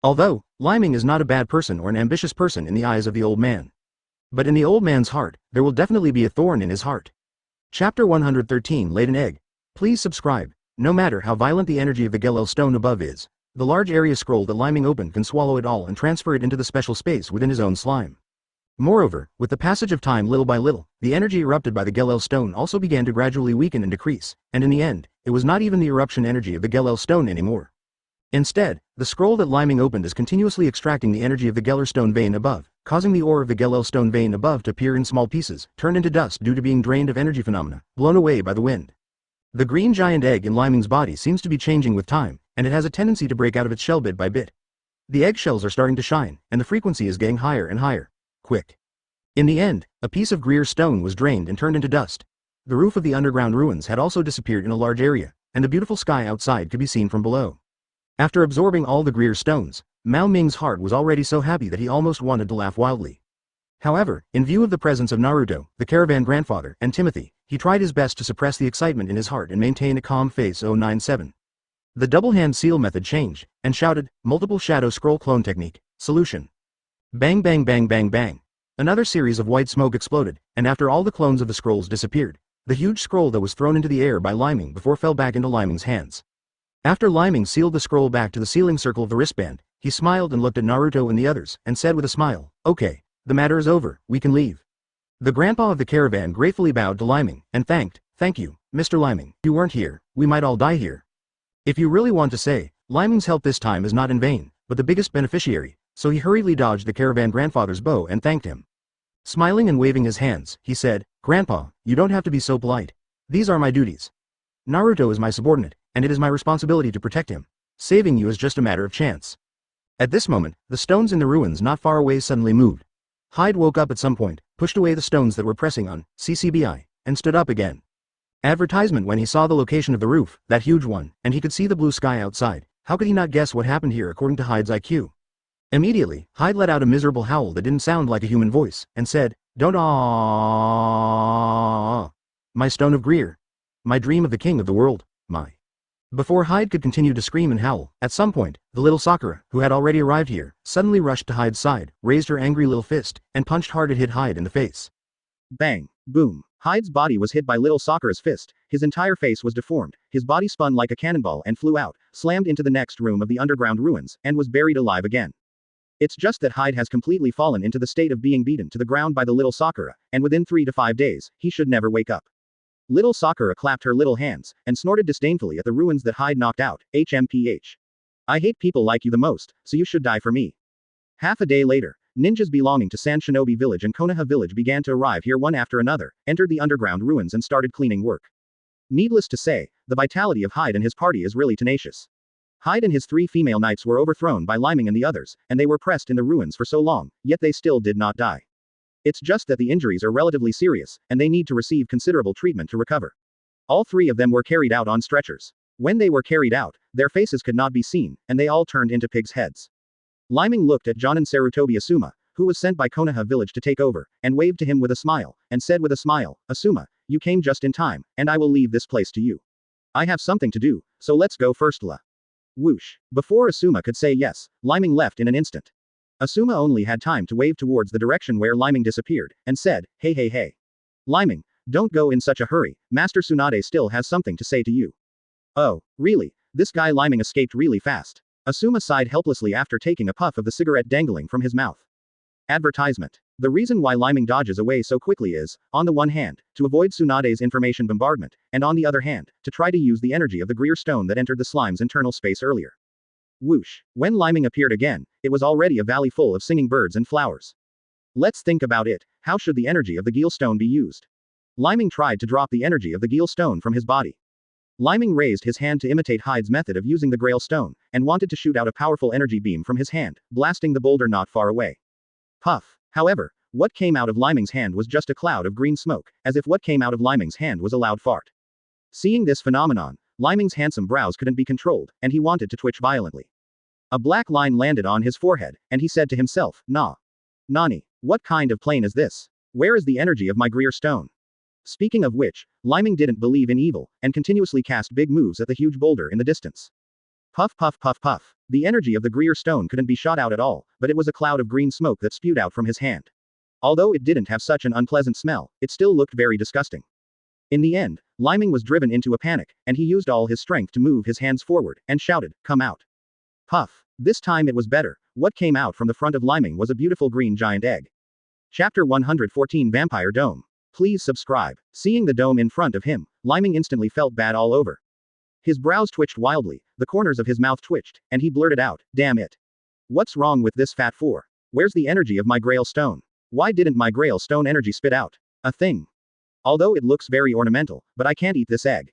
Although, Leiming is not a bad person or an ambitious person in the eyes of the old man. But in the old man's heart, there will definitely be a thorn in his heart. Chapter 113 Laid an Egg. Please subscribe. No matter how violent the energy of the Gelel Stone above is, the large area scroll that Leiming opened can swallow it all and transfer it into the special space within his own slime. Moreover, with the passage of time little by little, the energy erupted by the Gelel Stone also began to gradually weaken and decrease, and in the end, it was not even the eruption energy of the Gelel Stone anymore. Instead, the scroll that Leiming opened is continuously extracting the energy of the Gelel Stone vein above, causing the ore of the Gelel Stone vein above to appear in small pieces, turned into dust due to being drained of energy phenomena, blown away by the wind. The green giant egg in Leiming's body seems to be changing with time, and it has a tendency to break out of its shell bit by bit. The eggshells are starting to shine, and the frequency is getting higher and higher. Quick. In the end, a piece of Greer stone was drained and turned into dust. The roof of the underground ruins had also disappeared in a large area, and the beautiful sky outside could be seen from below. After absorbing all the Greer stones, Mao Ming's heart was already so happy that he almost wanted to laugh wildly. However, in view of the presence of Naruto, the caravan grandfather, and Timothy, he tried his best to suppress the excitement in his heart and maintain a calm face. 097. The double-hand seal method changed, and shouted, multiple shadow scroll clone technique, solution. Bang bang bang bang bang. Another series of white smoke exploded, and after all the clones of the scrolls disappeared, the huge scroll that was thrown into the air by Leiming before fell back into Leiming's hands. After Leiming sealed the scroll back to the sealing circle of the wristband, he smiled and looked at Naruto and the others, and said with a smile, okay, the matter is over, we can leave. The grandpa of the caravan gratefully bowed to Leiming, and thank you, Mr. Leiming. If you weren't here, we might all die here. If you really want to say, Leiming's help this time is not in vain, but the biggest beneficiary, so he hurriedly dodged the caravan grandfather's bow and thanked him. Smiling and waving his hands, he said, Grandpa, you don't have to be so polite. These are my duties. Naruto is my subordinate, and it is my responsibility to protect him. Saving you is just a matter of chance. At this moment, the stones in the ruins not far away suddenly moved. Hyde woke up at some point, pushed away the stones that were pressing on CCBI, and stood up again. Advertisement when he saw the location of the roof, that huge one, and he could see the blue sky outside. How could he not guess what happened here according to Hyde's IQ? Immediately, Hyde let out a miserable howl that didn't sound like a human voice, and said, Don't ah, my stone of Greer. My dream of the king of the world, my. Before Hyde could continue to scream and howl, at some point, the little Sakura, who had already arrived here, suddenly rushed to Hyde's side, raised her angry little fist, and punched hard and hit Hyde in the face. Bang, boom. Hyde's body was hit by little Sakura's fist, his entire face was deformed, his body spun like a cannonball and flew out, slammed into the next room of the underground ruins, and was buried alive again. It's just that Hyde has completely fallen into the state of being beaten to the ground by the little Sakura, and within 3 to 5 days, he should never wake up. Little Sakura clapped her little hands, and snorted disdainfully at the ruins that Hyde knocked out, HMPH. I hate people like you the most, so you should die for me. Half a day later, ninjas belonging to San Shinobi Village and Konoha Village began to arrive here one after another, entered the underground ruins and started cleaning work. Needless to say, the vitality of Hyde and his party is really tenacious. Hyde and his 3 female knights were overthrown by Leiming and the others, and they were pressed in the ruins for so long, yet they still did not die. It's just that the injuries are relatively serious, and they need to receive considerable treatment to recover. All 3 of them were carried out on stretchers. When they were carried out, their faces could not be seen, and they all turned into pigs' heads. Leiming looked at Jonin Sarutobi Asuma, who was sent by Konoha village to take over, and waved to him with a smile, and said with a smile, Asuma, you came just in time, and I will leave this place to you. I have something to do, so let's go first. La. Whoosh. Before Asuma could say yes, Leiming left in an instant. Asuma only had time to wave towards the direction where Leiming disappeared, and said, hey. Leiming, don't go in such a hurry, Master Tsunade still has something to say to you. Oh, really? This guy Leiming escaped really fast. Asuma sighed helplessly after taking a puff of the cigarette dangling from his mouth. Advertisement. The reason why Leiming dodges away so quickly is, on the one hand, to avoid Tsunade's information bombardment, and on the other hand, to try to use the energy of the Greer stone that entered the slime's internal space earlier. Whoosh. When Leiming appeared again, it was already a valley full of singing birds and flowers. Let's think about it. How should the energy of the Geel stone be used? Leiming tried to drop the energy of the Geel stone from his body. Leiming raised his hand to imitate Hyde's method of using the Grail stone, and wanted to shoot out a powerful energy beam from his hand, blasting the boulder not far away. Puff. However, what came out of Leiming's hand was just a cloud of green smoke, as if what came out of Leiming's hand was a loud fart. Seeing this phenomenon, Leiming's handsome brows couldn't be controlled, and he wanted to twitch violently. A black line landed on his forehead, and he said to himself, Nah. Nani. What kind of plane is this? Where is the energy of my Greer stone? Speaking of which, Leiming didn't believe in evil, and continuously cast big moves at the huge boulder in the distance. Puff puff puff puff. The energy of the Greer stone couldn't be shot out at all, but it was a cloud of green smoke that spewed out from his hand. Although it didn't have such an unpleasant smell, it still looked very disgusting. In the end, Leiming was driven into a panic, and he used all his strength to move his hands forward, and shouted, Come out. Puff. This time it was better. What came out from the front of Leiming was a beautiful green giant egg. Chapter 114 Vampire Dome. Please subscribe. Seeing the dome in front of him, Leiming instantly felt bad all over. His brows twitched wildly, the corners of his mouth twitched, and he blurted out, Damn it. What's wrong with this fat four? Where's the energy of my Grail stone? Why didn't my Grail stone energy spit out? A thing. Although it looks very ornamental, but I can't eat this egg.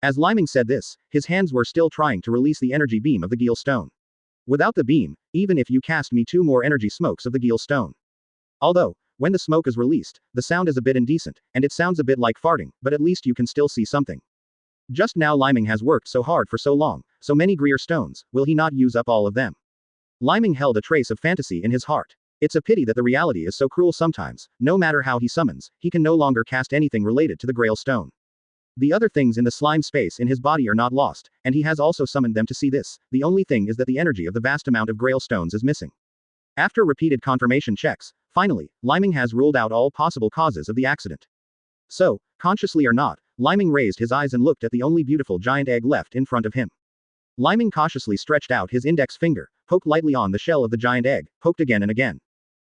As Leiming said this, his hands were still trying to release the energy beam of the Geel stone. Without the beam, even if you cast me 2 more energy smokes of the Geel stone. Although, when the smoke is released, the sound is a bit indecent, and it sounds a bit like farting, but at least you can still see something. Just now Leiming has worked so hard for so long, so many Greer stones, will he not use up all of them? Leiming held a trace of fantasy in his heart. It's a pity that the reality is so cruel sometimes, no matter how he summons, he can no longer cast anything related to the Grail stone. The other things in the slime space in his body are not lost, and he has also summoned them to see this, the only thing is that the energy of the vast amount of Grail stones is missing. After repeated confirmation checks, finally, Leiming has ruled out all possible causes of the accident. So, consciously or not, Leiming raised his eyes and looked at the only beautiful giant egg left in front of him. Leiming cautiously stretched out his index finger, poked lightly on the shell of the giant egg, poked again and again.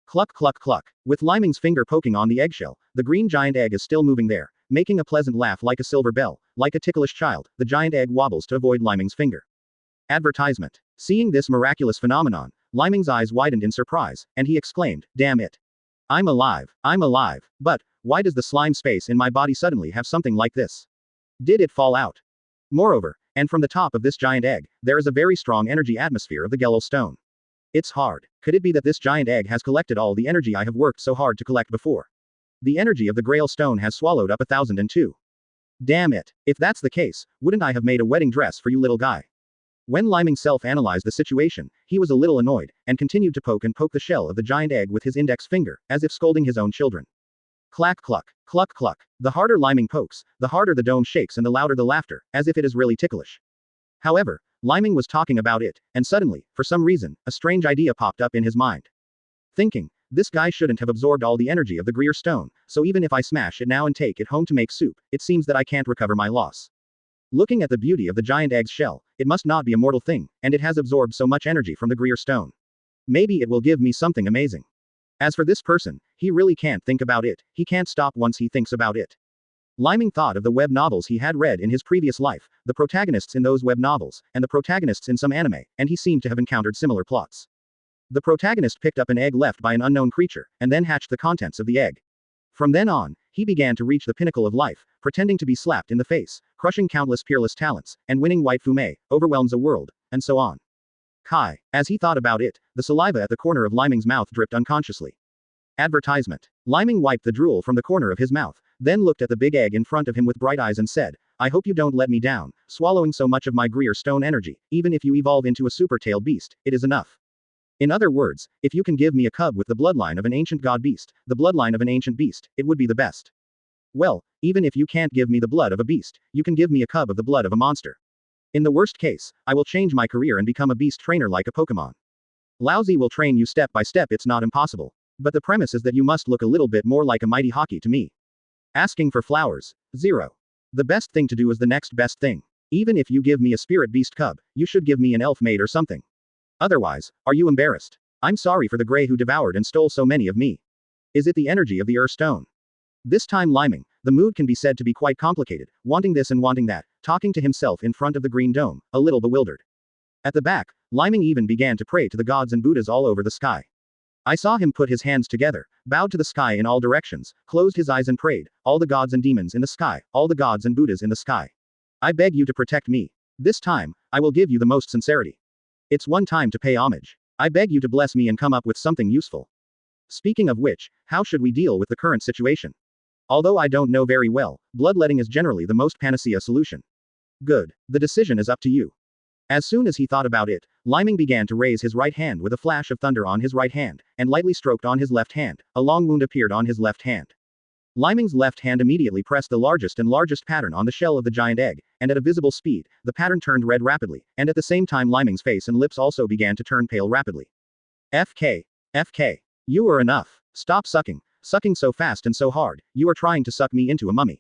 Cluck cluck cluck. With Leiming's finger poking on the eggshell, the green giant egg is still moving there, making a pleasant laugh like a silver bell. Like a ticklish child, the giant egg wobbles to avoid Leiming's finger. Advertisement. Seeing this miraculous phenomenon, Leiming's eyes widened in surprise, and he exclaimed, Damn it. I'm alive. I'm alive. But, why does the slime space in my body suddenly have something like this? Did it fall out? Moreover, and from the top of this giant egg, there is a very strong energy atmosphere of the Gello stone. It's hard. Could it be that this giant egg has collected all the energy I have worked so hard to collect before? The energy of the Grail stone has swallowed up 1002. Damn it. If that's the case, wouldn't I have made a wedding dress for you little guy? When Leiming self-analyzed the situation, he was a little annoyed, and continued to poke the shell of the giant egg with his index finger, as if scolding his own children. Clack cluck, cluck cluck. The harder Leiming pokes, the harder the dome shakes and the louder the laughter, as if it is really ticklish. However, Leiming was talking about it, and suddenly, for some reason, a strange idea popped up in his mind. Thinking, this guy shouldn't have absorbed all the energy of the Greer stone, so even if I smash it now and take it home to make soup, it seems that I can't recover my loss. Looking at the beauty of the giant egg's shell, it must not be a mortal thing, and it has absorbed so much energy from the Greer stone. Maybe it will give me something amazing. As for this person, he really can't think about it, he can't stop once he thinks about it. Leiming thought of the web novels he had read in his previous life, the protagonists in those web novels, and the protagonists in some anime, and he seemed to have encountered similar plots. The protagonist picked up an egg left by an unknown creature, and then hatched the contents of the egg. From then on, he began to reach the pinnacle of life, pretending to be slapped in the face, crushing countless peerless talents, and winning white fume, overwhelms a world, and so on. Kai. As he thought about it, the saliva at the corner of Leiming's mouth dripped unconsciously. Advertisement. Leiming wiped the drool from the corner of his mouth, then looked at the big egg in front of him with bright eyes and said, I hope you don't let me down, swallowing so much of my Greer stone energy, even if you evolve into a super-tailed beast, it is enough. In other words, if you can give me a cub with the bloodline of an ancient god beast, the bloodline of an ancient beast, it would be the best. Well, even if you can't give me the blood of a beast, you can give me a cub of the blood of a monster. In the worst case, I will change my career and become a beast trainer like a Pokemon. Laozi will train you step by step, it's not impossible. But the premise is that you must look a little bit more like a mighty Haki to me. Asking for flowers. 0. The best thing to do is the next best thing. Even if you give me a spirit beast cub, you should give me an elf maid or something. Otherwise, are you embarrassed? I'm sorry for the Grey who devoured and stole so many of me. Is it the energy of the Ur Stone? This time Lyming, the mood can be said to be quite complicated, wanting this and wanting that, talking to himself in front of the green dome, a little bewildered. At the back, Lyming even began to pray to the gods and Buddhas all over the sky. I saw him put his hands together, bowed to the sky in all directions, closed his eyes and prayed, all the gods and demons in the sky, all the gods and Buddhas in the sky. I beg you to protect me. This time, I will give you the most sincerity. It's one time to pay homage. I beg you to bless me and come up with something useful. Speaking of which, how should we deal with the current situation? Although I don't know very well, bloodletting is generally the most panacea solution. Good. The decision is up to you. As soon as he thought about it, Leiming began to raise his right hand with a flash of thunder on his right hand, and lightly stroked on his left hand. A long wound appeared on his left hand. Leiming's left hand immediately pressed the largest pattern on the shell of the giant egg, and at a visible speed, the pattern turned red rapidly, and at the same time Leiming's face and lips also began to turn pale rapidly. FK. FK. You are enough. Stop sucking. Sucking so fast and so hard, you are trying to suck me into a mummy.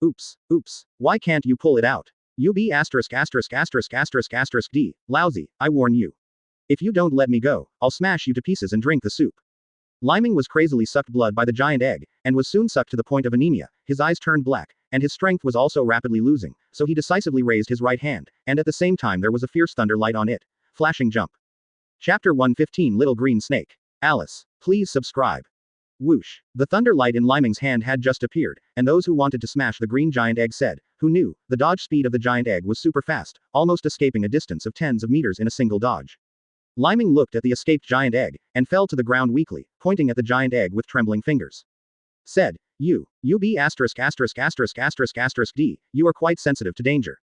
Oops. Oops. Why can't you pull it out? You be asterisk asterisk asterisk asterisk asterisk D, lousy, I warn you. If you don't let me go, I'll smash you to pieces and drink the soup. Leiming was crazily sucked blood by the giant egg, and was soon sucked to the point of anemia, his eyes turned black, and his strength was also rapidly losing, so he decisively raised his right hand, and at the same time there was a fierce thunder light on it. Flashing jump. Chapter 115 Little Green Snake. Alice, please subscribe. Whoosh. The thunder light in Leiming's hand had just appeared, and those who wanted to smash the green giant egg said, who knew, the dodge speed of the giant egg was super fast, almost escaping a distance of tens of meters in a single dodge. Leiming looked at the escaped giant egg, and fell to the ground weakly, pointing at the giant egg with trembling fingers. Said, you be asterisk asterisk asterisk asterisk asterisk D, you are quite sensitive to danger.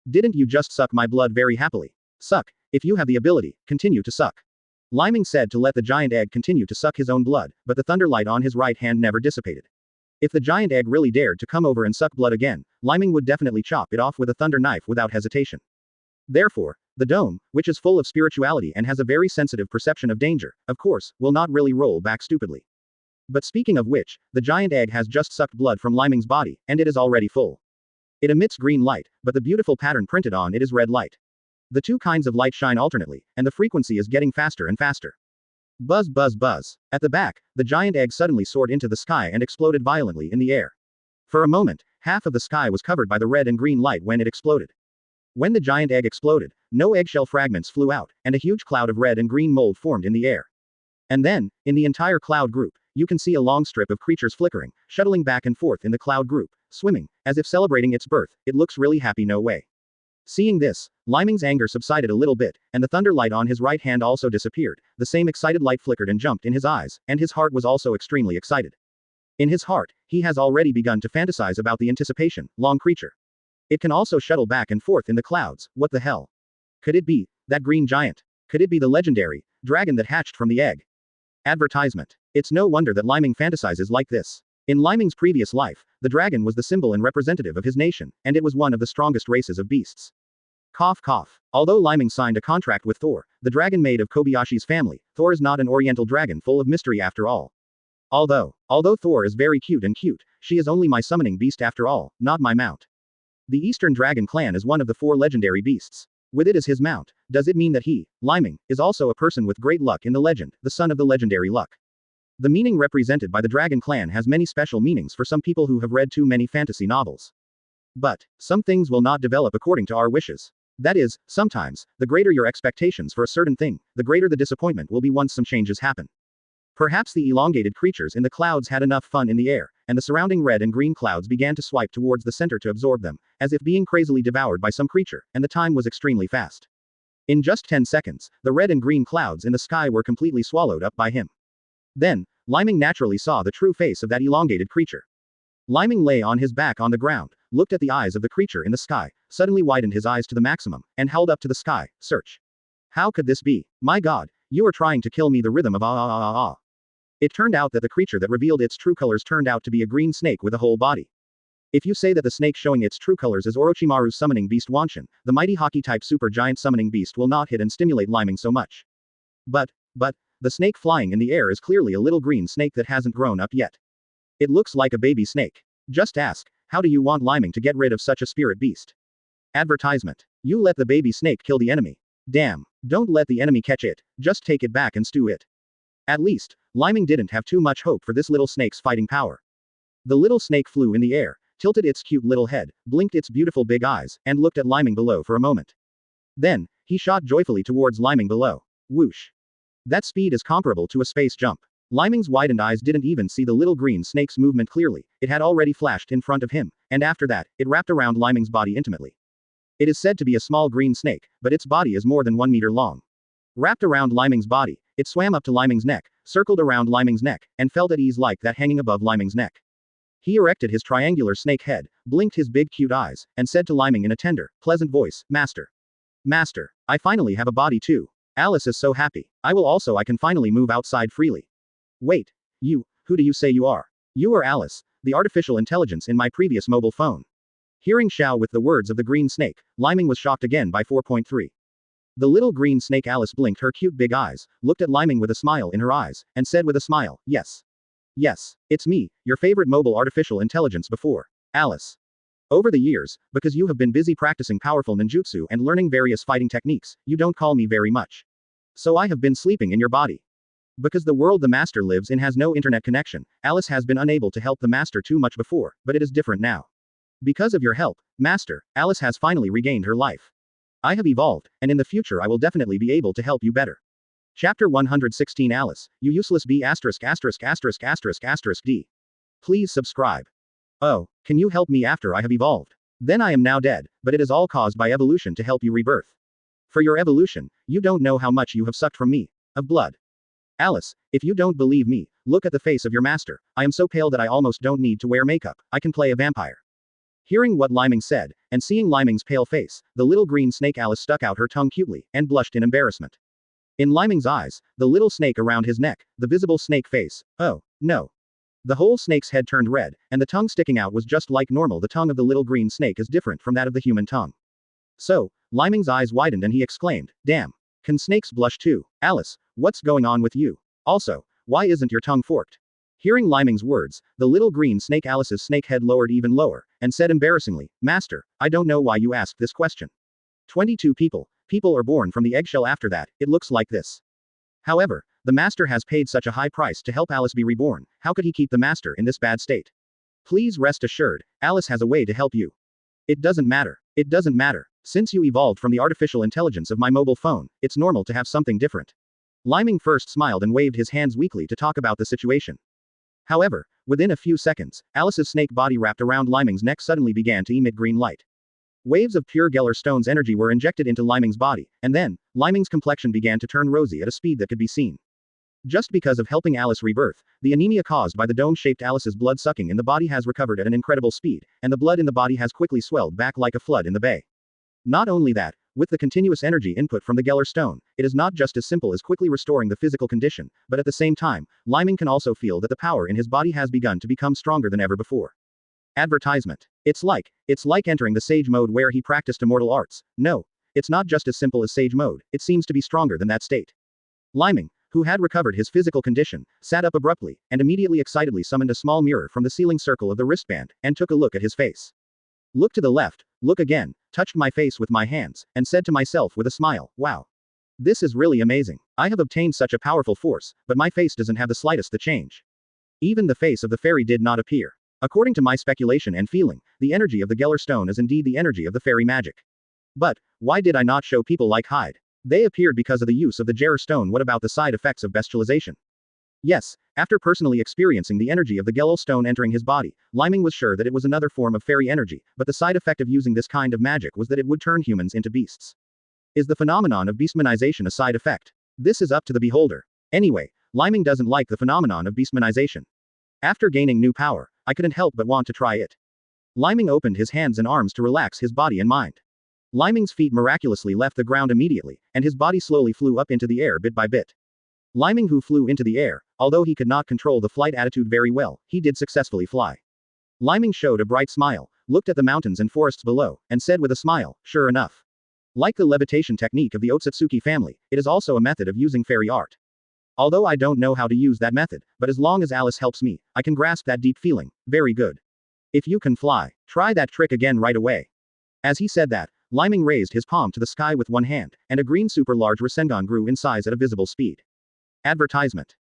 Didn't you just suck my blood very happily? Suck, if you have the ability, continue to suck. Leiming said to let the giant egg continue to suck his own blood, but the thunder light on his right hand never dissipated. If the giant egg really dared to come over and suck blood again, Leiming would definitely chop it off with a thunder knife without hesitation. Therefore, the dome, which is full of spirituality and has a very sensitive perception of danger, of course, will not really roll back stupidly. But speaking of which, the giant egg has just sucked blood from Leiming's body, and it is already full. It emits green light, but the beautiful pattern printed on it is red light. The two kinds of light shine alternately, and the frequency is getting faster and faster. Buzz buzz buzz. At the back, the giant egg suddenly soared into the sky and exploded violently in the air. For a moment, half of the sky was covered by the red and green light when it exploded. When the giant egg exploded, no eggshell fragments flew out, and a huge cloud of red and green mold formed in the air. And then, in the entire cloud group, you can see a long strip of creatures flickering, shuttling back and forth in the cloud group, swimming, as if celebrating its birth. It looks really happy, no way. Seeing this, Leiming's anger subsided a little bit, and the thunder light on his right hand also disappeared. The same excited light flickered and jumped in his eyes, and his heart was also extremely excited. In his heart, he has already begun to fantasize about the anticipation, long creature. It can also shuttle back and forth in the clouds. What the hell? Could it be that green giant? Could it be the legendary dragon that hatched from the egg? Advertisement. It's no wonder that Leiming fantasizes like this. In Leiming's previous life, the dragon was the symbol and representative of his nation, and it was one of the strongest races of beasts. Cough cough. Although Leiming signed a contract with Thor, the dragon made of Kobayashi's family, Thor is not an oriental dragon full of mystery after all. Although Thor is very cute, she is only my summoning beast after all, not my mount. The Eastern Dragon clan is one of the 4 legendary beasts. With it as his mount, does it mean that he, Leiming, is also a person with great luck in the legend, the son of the legendary luck? The meaning represented by the Dragon clan has many special meanings for some people who have read too many fantasy novels. But some things will not develop according to our wishes. That is, sometimes, the greater your expectations for a certain thing, the greater the disappointment will be once some changes happen. Perhaps the elongated creatures in the clouds had enough fun in the air, and the surrounding red and green clouds began to swipe towards the center to absorb them, as if being crazily devoured by some creature, and the time was extremely fast. In just 10 seconds, the red and green clouds in the sky were completely swallowed up by him. Then, Leiming naturally saw the true face of that elongated creature. Leiming lay on his back on the ground, looked at the eyes of the creature in the sky, suddenly widened his eyes to the maximum, and held up to the sky, search. How could this be? My God, you are trying to kill me, the rhythm of ah ah ah ah. It turned out that the creature that revealed its true colors turned out to be a green snake with a whole body. If you say that the snake showing its true colors is Orochimaru's summoning beast Wanshin, the mighty Haki-type super giant summoning beast will not hit and stimulate Leiming so much. But, the snake flying in the air is clearly a little green snake that hasn't grown up yet. It looks like a baby snake. Just ask, how do you want Leiming to get rid of such a spirit beast? Advertisement. You let the baby snake kill the enemy. Damn, don't let the enemy catch it, just take it back and stew it. At least, Leiming didn't have too much hope for this little snake's fighting power. The little snake flew in the air, tilted its cute little head, blinked its beautiful big eyes, and looked at Leiming below for a moment. Then, he shot joyfully towards Leiming below. Whoosh. That speed is comparable to a space jump. Leiming's widened eyes didn't even see the little green snake's movement clearly, it had already flashed in front of him, and after that, it wrapped around Leiming's body intimately. It is said to be a small green snake, but its body is more than 1 meter long. Wrapped around Leiming's body, it swam up to Leiming's neck, circled around Leiming's neck, and felt at ease like that hanging above Leiming's neck. He erected his triangular snake head, blinked his big cute eyes, and said to Leiming in a tender, pleasant voice, Master. Master, I finally have a body too. Alice is so happy. I can finally move outside freely. Wait. Who do you say you are? You are Alice, the artificial intelligence in my previous mobile phone. Hearing Xiao with the words of the green snake, Leiming was shocked again by 4.3. The little green snake Alice blinked her cute big eyes, looked at Leiming with a smile in her eyes, and said with a smile, yes. Yes, it's me, your favorite mobile artificial intelligence before. Alice. Over the years, because you have been busy practicing powerful ninjutsu and learning various fighting techniques, you don't call me very much. So I have been sleeping in your body. Because the world the master lives in has no internet connection, Alice has been unable to help the master too much before, but it is different now. Because of your help, master, Alice has finally regained her life. I have evolved, and in the future I will definitely be able to help you better. Chapter 116 Alice, you useless B*****************. D. Please subscribe. Oh, can you help me after I have evolved? Then I am now dead, but it is all caused by evolution to help you rebirth. For your evolution, you don't know how much you have sucked from me. Of blood. Alice, if you don't believe me, look at the face of your master. I am so pale that I almost don't need to wear makeup. I can play a vampire. Hearing what Leiming said, and seeing Leiming's pale face, the little green snake Alice stuck out her tongue cutely, and blushed in embarrassment. In Leiming's eyes, the little snake around his neck, the visible snake face, oh, no. The whole snake's head turned red, and the tongue sticking out was just like normal. The tongue of the little green snake is different from that of the human tongue. So, Leiming's eyes widened and he exclaimed, damn. Can snakes blush too? Alice, what's going on with you? Also, why isn't your tongue forked? Hearing Leiming's words, the little green snake Alice's snake head lowered even lower, and said embarrassingly, Master, I don't know why you asked this question. 22 people are born from the eggshell after that, it looks like this. However, the master has paid such a high price to help Alice be reborn, how could he keep the master in this bad state? Please rest assured, Alice has a way to help you. It doesn't matter. It doesn't matter. Since you evolved from the artificial intelligence of my mobile phone, it's normal to have something different. Leiming first smiled and waved his hands weakly to talk about the situation. However, within a few seconds, Alice's snake body wrapped around Leiming's neck suddenly began to emit green light. Waves of pure Geller Stone's energy were injected into Leiming's body, and then, Leiming's complexion began to turn rosy at a speed that could be seen. Just because of helping Alice rebirth, the anemia caused by the dome-shaped Alice's blood sucking in the body has recovered at an incredible speed, and the blood in the body has quickly swelled back like a flood in the bay. Not only that, with the continuous energy input from the Geller Stone, it is not just as simple as quickly restoring the physical condition, but at the same time, Leiming can also feel that the power in his body has begun to become stronger than ever before. Advertisement. It's like entering the Sage mode where he practiced immortal arts. No, it's not just as simple as Sage mode, it seems to be stronger than that state. Leiming, who had recovered his physical condition, sat up abruptly, and immediately excitedly summoned a small mirror from the ceiling circle of the wristband, and took a look at his face. Look to the left, look again, touched my face with my hands, and said to myself with a smile, wow. This is really amazing. I have obtained such a powerful force, but my face doesn't have the slightest the change. Even the face of the fairy did not appear. According to my speculation and feeling, the energy of the Geller Stone is indeed the energy of the fairy magic. But, why did I not show people like Hyde? They appeared because of the use of the Geller Stone. What about the side effects of bestialization? Yes, after personally experiencing the energy of the Geller Stone entering his body, Leiming was sure that it was another form of fairy energy, but the side effect of using this kind of magic was that it would turn humans into beasts. Is the phenomenon of beastmanization a side effect? This is up to the beholder. Anyway, Leiming doesn't like the phenomenon of beastmanization. After gaining new power, I couldn't help but want to try it. Leiming opened his hands and arms to relax his body and mind. Leiming's feet miraculously left the ground immediately, and his body slowly flew up into the air bit by bit. Leiming, who flew into the air, although he could not control the flight attitude very well, he did successfully fly. Leiming showed a bright smile, looked at the mountains and forests below, and said with a smile, sure enough. Like the levitation technique of the Otsutsuki family, it is also a method of using fairy art. Although I don't know how to use that method, but as long as Alice helps me, I can grasp that deep feeling. Very good. If you can fly, try that trick again right away. As he said that, Leiming raised his palm to the sky with one hand, and a green super large Rasengan grew in size at a visible speed. Advertisement.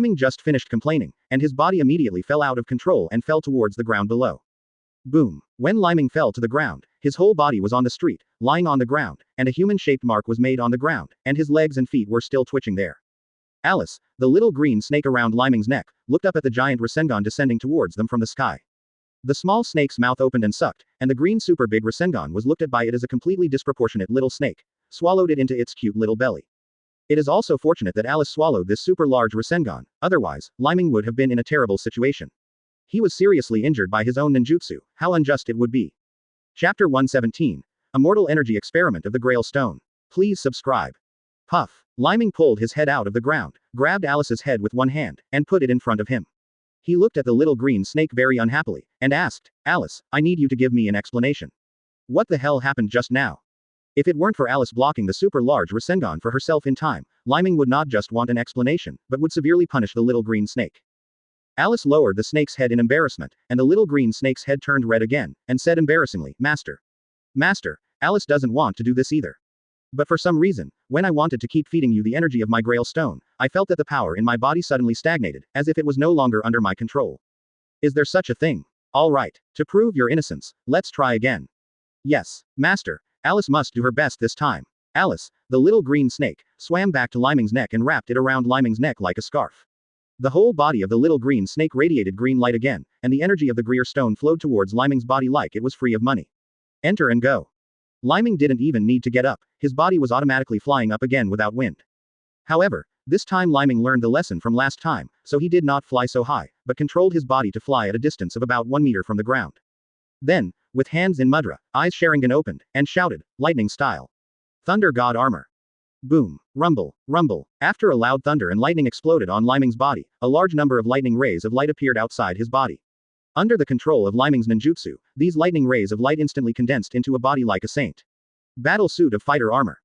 Leiming just finished complaining, and his body immediately fell out of control and fell towards the ground below. Boom. When Leiming fell to the ground, his whole body was on the street, lying on the ground, and a human-shaped mark was made on the ground, and his legs and feet were still twitching there. Alice, the little green snake around Leiming's neck, looked up at the giant Rasengan descending towards them from the sky. The small snake's mouth opened and sucked, and the green super big Rasengan was looked at by it as a completely disproportionate little snake, swallowed it into its cute little belly. It is also fortunate that Alice swallowed this super large Rasengan, otherwise, Leiming would have been in a terrible situation. He was seriously injured by his own ninjutsu, how unjust it would be. Chapter 117. Immortal Energy Experiment of the Grail Stone. Please subscribe. Puff. Leiming pulled his head out of the ground, grabbed Alice's head with one hand, and put it in front of him. He looked at the little green snake very unhappily, and asked, Alice, I need you to give me an explanation. What the hell happened just now? If it weren't for Alice blocking the super large Rasengan for herself in time, Leiming would not just want an explanation, but would severely punish the little green snake. Alice lowered the snake's head in embarrassment, and the little green snake's head turned red again, and said embarrassingly, Master. Master, Alice doesn't want to do this either. But for some reason, when I wanted to keep feeding you the energy of my Grail Stone, I felt that the power in my body suddenly stagnated, as if it was no longer under my control. Is there such a thing? All right. To prove your innocence, let's try again. Yes, Master, Alice must do her best this time. Alice, the little green snake, swam back to Leiming's neck and wrapped it around Leiming's neck like a scarf. The whole body of the little green snake radiated green light again, and the energy of the Grail Stone flowed towards Leiming's body like it was free of money. Enter and go. Leiming didn't even need to get up, his body was automatically flying up again without wind. However, this time Leiming learned the lesson from last time, so he did not fly so high, but controlled his body to fly at a distance of about 1 meter from the ground. Then, with hands in mudra, eyes Sharingan opened, and shouted, lightning style. Thunder God armor. Boom, rumble, rumble. After a loud thunder and lightning exploded on Leiming's body, a large number of lightning rays of light appeared outside his body. Under the control of Leiming's ninjutsu, these lightning rays of light instantly condensed into a body like a saint. Battle suit of fighter armor.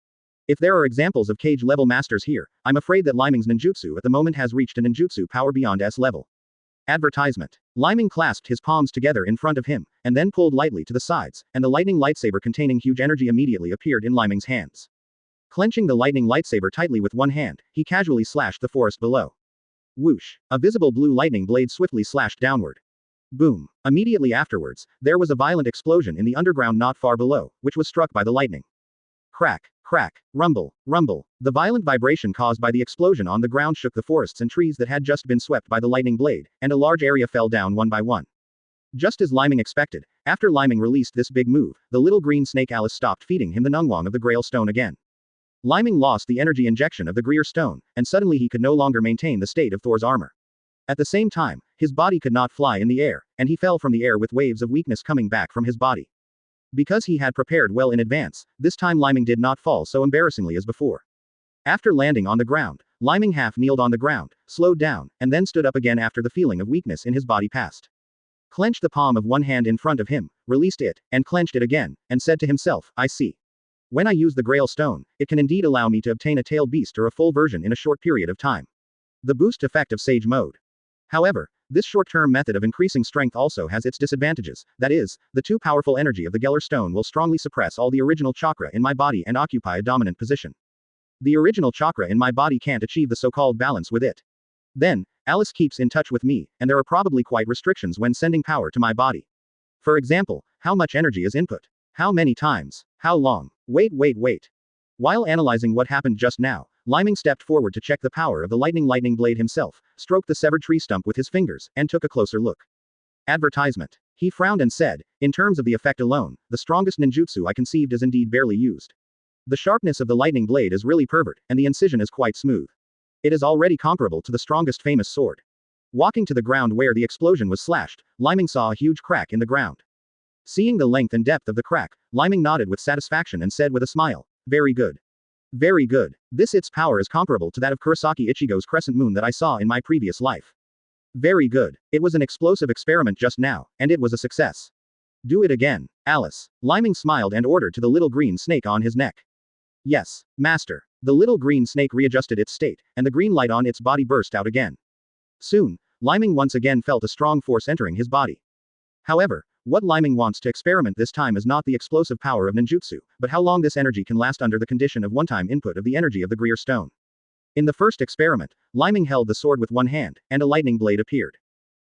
If there are examples of cage-level masters here, I'm afraid that Leiming's ninjutsu at the moment has reached a ninjutsu power beyond S level. Advertisement. Leiming clasped his palms together in front of him, and then pulled lightly to the sides, and the lightning lightsaber containing huge energy immediately appeared in Leiming's hands. Clenching the lightning lightsaber tightly with one hand, he casually slashed the forest below. Whoosh! A visible blue lightning blade swiftly slashed downward. Boom! Immediately afterwards, there was a violent explosion in the underground not far below, which was struck by the lightning. Crack, crack, rumble, rumble. The violent vibration caused by the explosion on the ground shook the forests and trees that had just been swept by the lightning blade, and a large area fell down one by one. Just as Leiming expected, after Leiming released this big move, the little green snake Alice stopped feeding him the nungwang of the Grail Stone again. Leiming lost the energy injection of the Grail Stone, and suddenly he could no longer maintain the state of Thor's armor. At the same time, his body could not fly in the air, and he fell from the air with waves of weakness coming back from his body. Because he had prepared well in advance, this time Leiming did not fall so embarrassingly as before. After landing on the ground, Leiming half kneeled on the ground, slowed down, and then stood up again after the feeling of weakness in his body passed. Clenched the palm of one hand in front of him, released it, and clenched it again, and said to himself, I see. When I use the Grail Stone, it can indeed allow me to obtain a tailed beast or a full version in a short period of time. The boost effect of Sage Mode. However, this short-term method of increasing strength also has its disadvantages, that is, the too powerful energy of the Grail Stone will strongly suppress all the original chakra in my body and occupy a dominant position. The original chakra in my body can't achieve the so-called balance with it. Then, Alice keeps in touch with me, and there are probably quite restrictions when sending power to my body. For example, how much energy is input? How many times? How long? Wait. While analyzing what happened just now, Leiming stepped forward to check the power of the lightning blade himself, stroked the severed tree stump with his fingers, and took a closer look. Advertisement. He frowned and said, in terms of the effect alone, the strongest ninjutsu I conceived is indeed barely used. The sharpness of the lightning blade is really pervert, and the incision is quite smooth. It is already comparable to the strongest famous sword. Walking to the ground where the explosion was slashed, Leiming saw a huge crack in the ground. Seeing the length and depth of the crack, Leiming nodded with satisfaction and said with a smile, "Very good. Very good. Its power is comparable to that of Kurosaki Ichigo's crescent moon that I saw in my previous life. Very good. It was an explosive experiment just now, and it was a success. Do it again, Alice." Leiming smiled and ordered to the little green snake on his neck. "Yes, master." The little green snake readjusted its state, and the green light on its body burst out again. Soon, Leiming once again felt a strong force entering his body. However, what Leiming wants to experiment this time is not the explosive power of ninjutsu, but how long this energy can last under the condition of one-time input of the energy of the Greer stone. In the first experiment, Leiming held the sword with one hand, and a lightning blade appeared.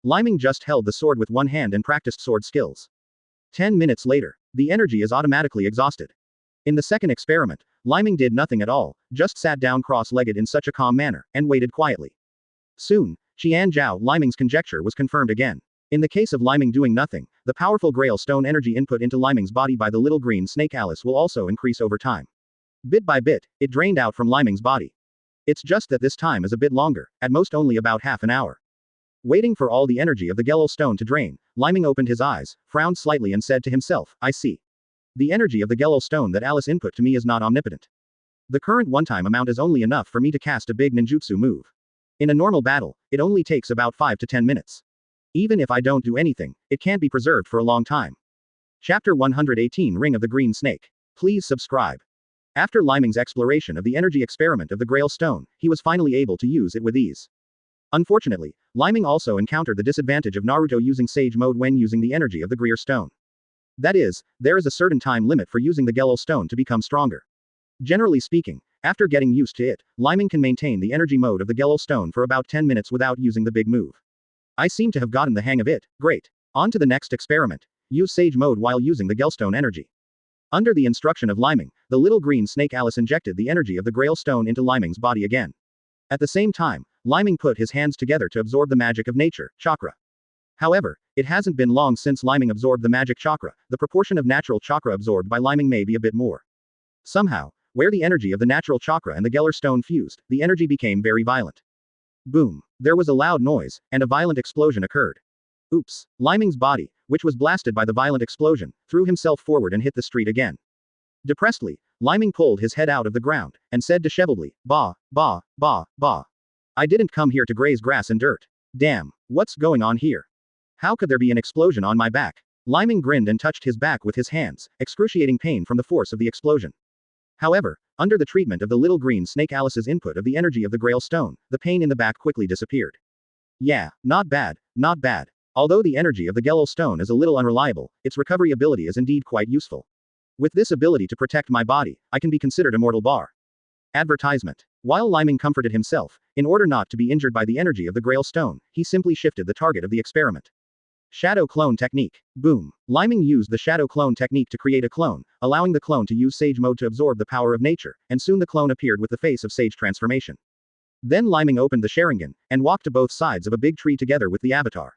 Leiming just held the sword with one hand and practiced sword skills. 10 minutes later, the energy is automatically exhausted. In the second experiment, Leiming did nothing at all, just sat down cross-legged in such a calm manner, and waited quietly. Soon, Qian Zhao Leiming's conjecture was confirmed again. In the case of Leiming doing nothing, the powerful Grail stone energy input into Leiming's body by the little green snake Alice will also increase over time. Bit by bit, it drained out from Leiming's body. It's just that this time is a bit longer, at most only about half an hour. Waiting for all the energy of the Gelel stone to drain, Leiming opened his eyes, frowned slightly and said to himself, "I see. The energy of the Gelel stone that Alice input to me is not omnipotent. The current one-time amount is only enough for me to cast a big ninjutsu move. In a normal battle, it only takes about 5 to 10 minutes. Even if I don't do anything, it can't be preserved for a long time." Chapter 118 Ring of the Green Snake. Please subscribe. After Leiming's exploration of the energy experiment of the Grail stone, he was finally able to use it with ease. Unfortunately, Leiming also encountered the disadvantage of Naruto using Sage Mode when using the energy of the Greer stone. That is, there is a certain time limit for using the Gelel stone to become stronger. Generally speaking, after getting used to it, Leiming can maintain the energy mode of the Gelel stone for about 10 minutes without using the big move. I seem to have gotten the hang of it. Great. On to the next experiment. Use Sage Mode while using the Gelstone energy. Under the instruction of Leiming, the little green snake Alice injected the energy of the Grail stone into Leiming's body again. At the same time, Leiming put his hands together to absorb the magic of nature, chakra. However, it hasn't been long since Leiming absorbed the magic chakra. The proportion of natural chakra absorbed by Leiming may be a bit more. Somehow, where the energy of the natural chakra and the Geller stone fused, the energy became very violent. Boom. There was a loud noise, and a violent explosion occurred. Oops. Leiming's body, which was blasted by the violent explosion, threw himself forward and hit the street again. Depressedly, Leiming pulled his head out of the ground, and said disheveledly, "Bah, bah, bah, bah. I didn't come here to graze grass and dirt. Damn, what's going on here? How could there be an explosion on my back?" Leiming grinned and touched his back with his hands, excruciating pain from the force of the explosion. However, under the treatment of the little green snake Alice's input of the energy of the Grail stone, the pain in the back quickly disappeared. Yeah, not bad, not bad. Although the energy of the Gelel stone is a little unreliable, its recovery ability is indeed quite useful. With this ability to protect my body, I can be considered a mortal bar. Advertisement. While Leiming comforted himself, in order not to be injured by the energy of the Grail stone, he simply shifted the target of the experiment. Shadow Clone Technique. Boom. Leiming used the Shadow Clone Technique to create a clone, allowing the clone to use Sage Mode to absorb the power of nature, and soon the clone appeared with the face of Sage transformation. Then Leiming opened the Sharingan, and walked to both sides of a big tree together with the avatar.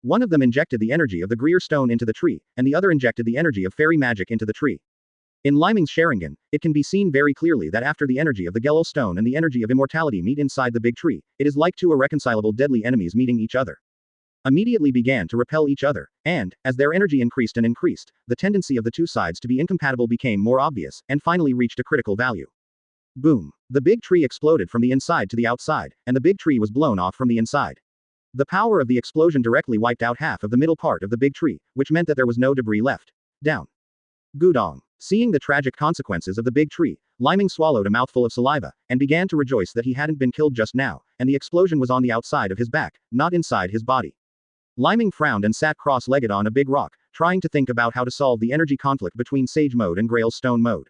One of them injected the energy of the Greer stone into the tree, and the other injected the energy of fairy magic into the tree. In Leiming's Sharingan, it can be seen very clearly that after the energy of the Gelel stone and the energy of immortality meet inside the big tree, it is like two irreconcilable deadly enemies meeting each other. Immediately began to repel each other, and, as their energy increased and increased, the tendency of the two sides to be incompatible became more obvious, and finally reached a critical value. Boom. The big tree exploded from the inside to the outside, and the big tree was blown off from the inside. The power of the explosion directly wiped out half of the middle part of the big tree, which meant that there was no debris left. Down. Gudong. Seeing the tragic consequences of the big tree, Leiming swallowed a mouthful of saliva, and began to rejoice that he hadn't been killed just now, and the explosion was on the outside of his back, not inside his body. Leiming frowned and sat cross-legged on a big rock, trying to think about how to solve the energy conflict between Sage Mode and Grail Stone Mode.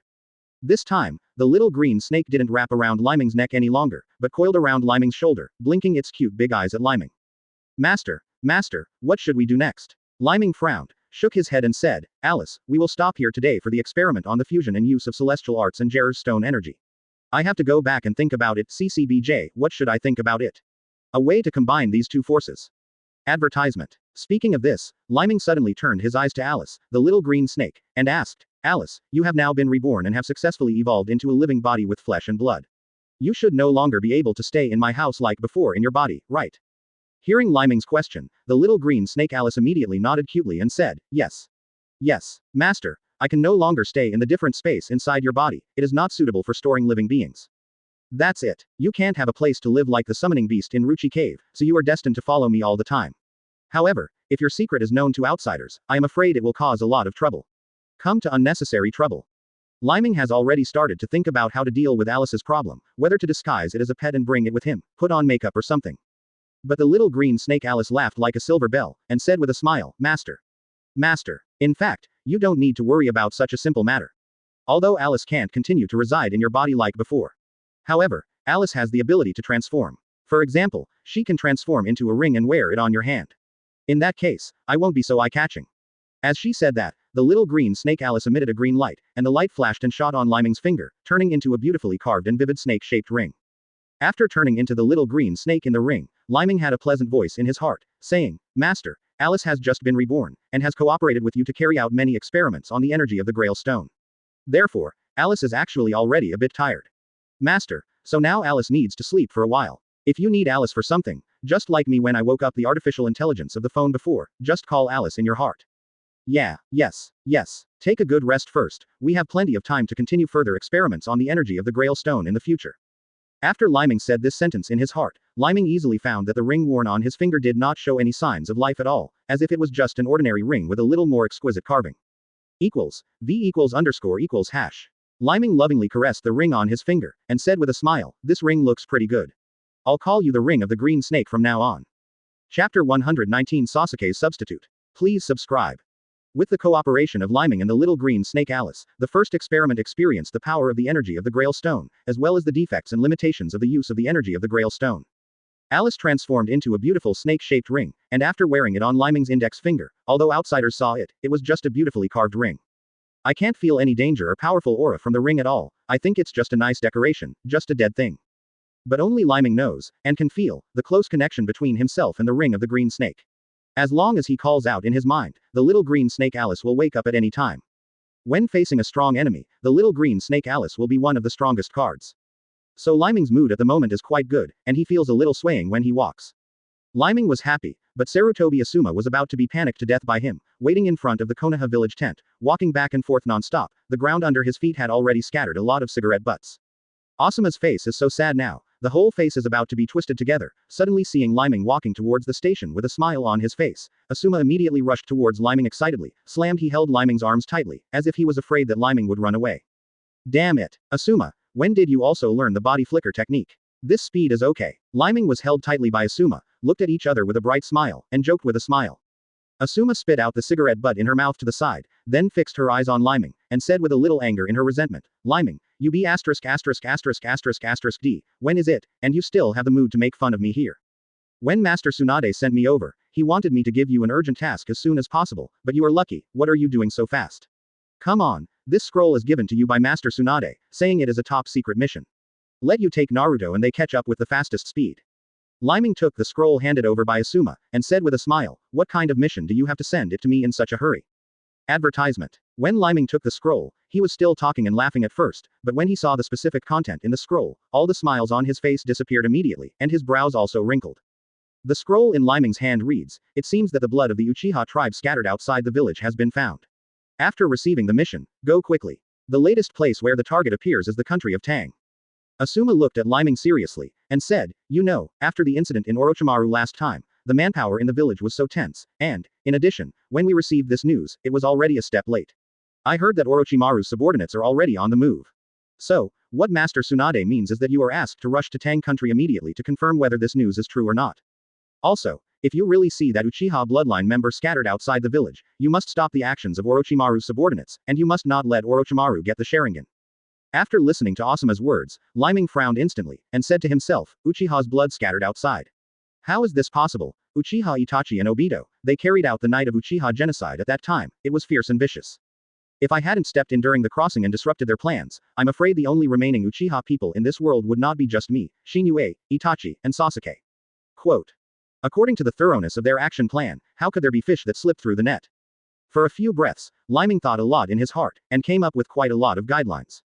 This time, the little green snake didn't wrap around Leiming's neck any longer, but coiled around Leiming's shoulder, blinking its cute big eyes at Leiming. Master, what should we do next? Leiming frowned, shook his head and said, "Alice, we will stop here today for the experiment on the fusion and use of celestial arts and Jerr's stone energy. I have to go back and think about it. CCBJ, what should I think about it? A way to combine these two forces." Advertisement. Speaking of this, Leiming suddenly turned his eyes to Alice, the little green snake, and asked, Alice, you have now been reborn and have successfully evolved into a living body with flesh and blood. You should no longer be able to stay in my house like before in your body, right? Hearing Lyming's question, the little green snake Alice immediately nodded cutely and said, yes. Yes, Master, I can no longer stay in the different space inside your body, it is not suitable for storing living beings. That's it. You can't have a place to live like the summoning beast in Ruchi Cave, so you are destined to follow me all the time. However, if your secret is known to outsiders, I am afraid it will cause a lot of trouble. Come to unnecessary trouble. Leiming has already started to think about how to deal with Alice's problem, whether to disguise it as a pet and bring it with him, put on makeup or something. But the little green snake Alice laughed like a silver bell, and said with a smile, Master. Master. In fact, you don't need to worry about such a simple matter. Although Alice can't continue to reside in your body like before. However, Alice has the ability to transform. For example, she can transform into a ring and wear it on your hand. In that case, I won't be so eye-catching. As she said that, the little green snake Alice emitted a green light, and the light flashed and shot on Lyming's finger, turning into a beautifully carved and vivid snake-shaped ring. After turning into the little green snake in the ring, Lyming had a pleasant voice in his heart, saying, Master, Alice has just been reborn, and has cooperated with you to carry out many experiments on the energy of the Grail Stone. Therefore, Alice is actually already a bit tired. Master, so now Alice needs to sleep for a while. If you need Alice for something, just like me when I woke up the artificial intelligence of the phone before, just call Alice in your heart. Yeah, yes. Take a good rest first, we have plenty of time to continue further experiments on the energy of the Grail Stone in the future. After Lyming said this sentence in his heart, Lyming easily found that the ring worn on his finger did not show any signs of life at all, as if it was just an ordinary ring with a little more exquisite carving. V=_=#. Lyming lovingly caressed the ring on his finger, and said with a smile, this ring looks pretty good. I'll call you the Ring of the Green Snake from now on. Chapter 119 Sasuke's Substitute. Please subscribe. With the cooperation of Lyming and the little green snake Alice, the first experiment experienced the power of the energy of the Grail Stone, as well as the defects and limitations of the use of the energy of the Grail Stone. Alice transformed into a beautiful snake-shaped ring, and after wearing it on Lyming's index finger, although outsiders saw it, it was just a beautifully carved ring. I can't feel any danger or powerful aura from the ring at all, I think it's just a nice decoration, just a dead thing. But only Lyming knows, and can feel, the close connection between himself and the ring of the green snake. As long as he calls out in his mind, the little green snake Alice will wake up at any time. When facing a strong enemy, the little green snake Alice will be one of the strongest cards. So Lyming's mood at the moment is quite good, and he feels a little swaying when he walks. Lyming was happy, but Sarutobi Asuma was about to be panicked to death by him, waiting in front of the Konoha village tent, walking back and forth non-stop, the ground under his feet had already scattered a lot of cigarette butts. Asuma's face is so sad now, the whole face is about to be twisted together, suddenly seeing Lyming walking towards the station with a smile on his face, Asuma immediately rushed towards Lyming excitedly, he held Lyming's arms tightly, as if he was afraid that Lyming would run away. Damn it, Asuma, when did you also learn the body flicker technique? This speed is okay. Lyming was held tightly by Asuma, looked at each other with a bright smile, and joked with a smile. Asuma spit out the cigarette butt in her mouth to the side, then fixed her eyes on Lyming, and said with a little anger in her resentment, Lyming, you be **************, when is it, and you still have the mood to make fun of me here? When Master Tsunade sent me over, he wanted me to give you an urgent task as soon as possible, but you are lucky, what are you doing so fast? Come on, this scroll is given to you by Master Tsunade, saying it is a top secret mission. Let you take Naruto and they catch up with the fastest speed. Lyming took the scroll handed over by Asuma, and said with a smile, what kind of mission do you have to send it to me in such a hurry? Advertisement. When Lyming took the scroll, he was still talking and laughing at first, but when he saw the specific content in the scroll, all the smiles on his face disappeared immediately, and his brows also wrinkled. The scroll in Lyming's hand reads, it seems that the blood of the Uchiha tribe scattered outside the village has been found. After receiving the mission, go quickly. The latest place where the target appears is the country of Tang. Asuma looked at Lyming seriously, and said, you know, after the incident in Orochimaru last time, the manpower in the village was so tense, and, in addition, when we received this news, it was already a step late. I heard that Orochimaru's subordinates are already on the move. So, what Master Tsunade means is that you are asked to rush to Tang country immediately to confirm whether this news is true or not. Also, if you really see that Uchiha bloodline member scattered outside the village, you must stop the actions of Orochimaru's subordinates, and you must not let Orochimaru get the Sharingan. After listening to Asuma's words, Lyming frowned instantly, and said to himself, Uchiha's blood scattered outside. How is this possible? Uchiha Itachi and Obito, they carried out the night of Uchiha genocide at that time, it was fierce and vicious. If I hadn't stepped in during the crossing and disrupted their plans, I'm afraid the only remaining Uchiha people in this world would not be just me, Shinue, Itachi, and Sasuke. Quote. According to the thoroughness of their action plan, how could there be fish that slipped through the net? For a few breaths, Leiming thought a lot in his heart, and came up with quite a lot of guidelines.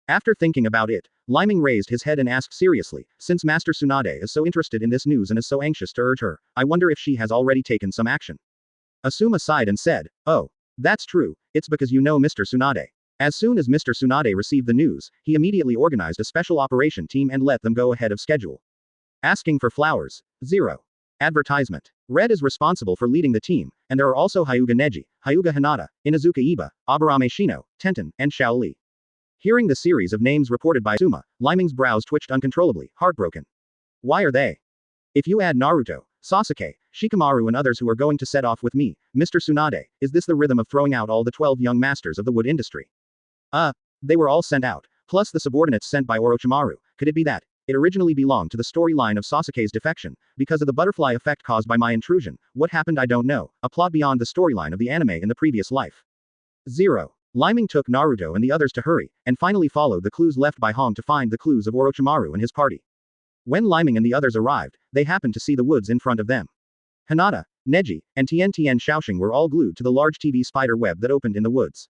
After thinking about it, Leiming raised his head and asked seriously, since Master Tsunade is so interested in this news and is so anxious to urge her, I wonder if she has already taken some action. Asuma sighed and said, oh, that's true, it's because you know Mr. Tsunade. As soon as Mr. Tsunade received the news, he immediately organized a special operation team and let them go ahead of schedule. Asking for flowers. 0. Advertisement. Red is responsible for leading the team, and there are also Hyuga Neji, Hyuga Hinata, Inazuka Iba, Aburame Shino, Tenten, and Shaoli. Hearing the series of names reported by Asuma, Leiming's brows twitched uncontrollably, heartbroken. Why are they? If you add Naruto, Sasuke, Shikamaru and others who are going to set off with me, Mr. Tsunade, is this the rhythm of throwing out all the 12 young masters of the wood industry? They were all sent out, plus the subordinates sent by Orochimaru. Could it be that it originally belonged to the storyline of Sasuke's defection, because of the butterfly effect caused by my intrusion? What happened I don't know, a plot beyond the storyline of the anime in the previous life. 0. Leiming took Naruto and the others to hurry, and finally followed the clues left by Hong to find the clues of Orochimaru and his party. When Leiming and the others arrived, they happened to see the woods in front of them. Hinata, Neji, and Tien Shaoxing were all glued to the large TV spider web that opened in the woods.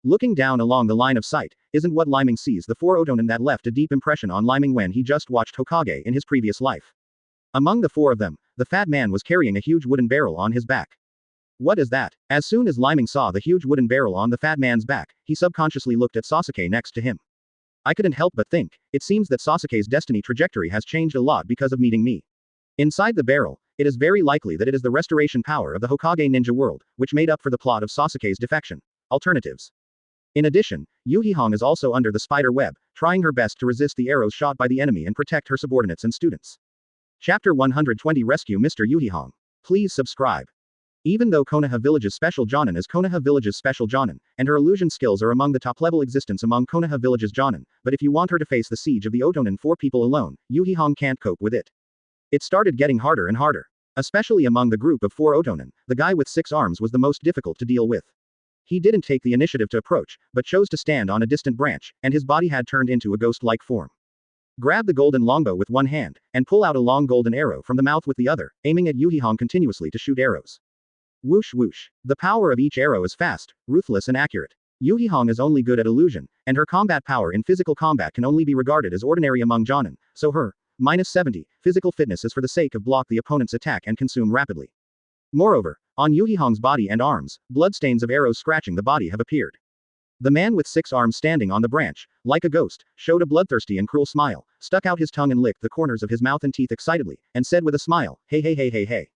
Looking down along the line of sight, isn't what Leiming sees the 4 Otonin that left a deep impression on Leiming when he just watched Hokage in his previous life. Among the 4 of them, the fat man was carrying a huge wooden barrel on his back. What is that? As soon as Leiming saw the huge wooden barrel on the fat man's back, he subconsciously looked at Sasuke next to him. I couldn't help but think, it seems that Sasuke's destiny trajectory has changed a lot because of meeting me. Inside the barrel, it is very likely that it is the restoration power of the Hokage ninja world, which made up for the plot of Sasuke's defection. Alternatives. In addition, Yuhihong is also under the spider web, trying her best to resist the arrows shot by the enemy and protect her subordinates and students. Chapter 120 Rescue Mr. Yuhihong. Please subscribe. Even though Konoha Village's special Jonin is Konoha Village's special Jonin, and her illusion skills are among the top-level existence among Konoha Village's Jonin, but if you want her to face the siege of the Otonin 4 people alone, Yuhihong can't cope with it. It started getting harder and harder. Especially among the group of 4 Otonin, the guy with 6 arms was the most difficult to deal with. He didn't take the initiative to approach, but chose to stand on a distant branch, and his body had turned into a ghost-like form. Grab the golden longbow with one hand, and pull out a long golden arrow from the mouth with the other, aiming at Yuhihong continuously to shoot arrows. Whoosh whoosh. The power of each arrow is fast, ruthless and accurate. Yuhihong is only good at illusion, and her combat power in physical combat can only be regarded as ordinary among Jonin, so her -70 physical fitness is for the sake of block the opponent's attack and consume rapidly. Moreover, on Yuhihong's body and arms, bloodstains of arrows scratching the body have appeared. The man with 6 arms standing on the branch, like a ghost, showed a bloodthirsty and cruel smile, stuck out his tongue and licked the corners of his mouth and teeth excitedly, and said with a smile, hey hey hey hey hey.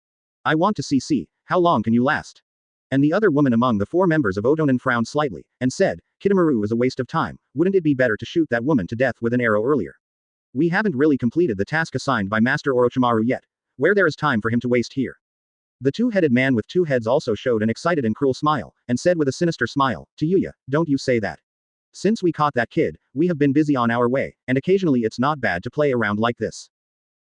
I want to see, how long can you last? And the other woman among the 4 members of Otonin frowned slightly, and said, Kidamaru is a waste of time, wouldn't it be better to shoot that woman to death with an arrow earlier? We haven't really completed the task assigned by Master Orochimaru yet, where there is time for him to waste here. The 2-headed man with 2 heads also showed an excited and cruel smile, and said with a sinister smile, to Yuya, don't you say that. Since we caught that kid, we have been busy on our way, and occasionally it's not bad to play around like this.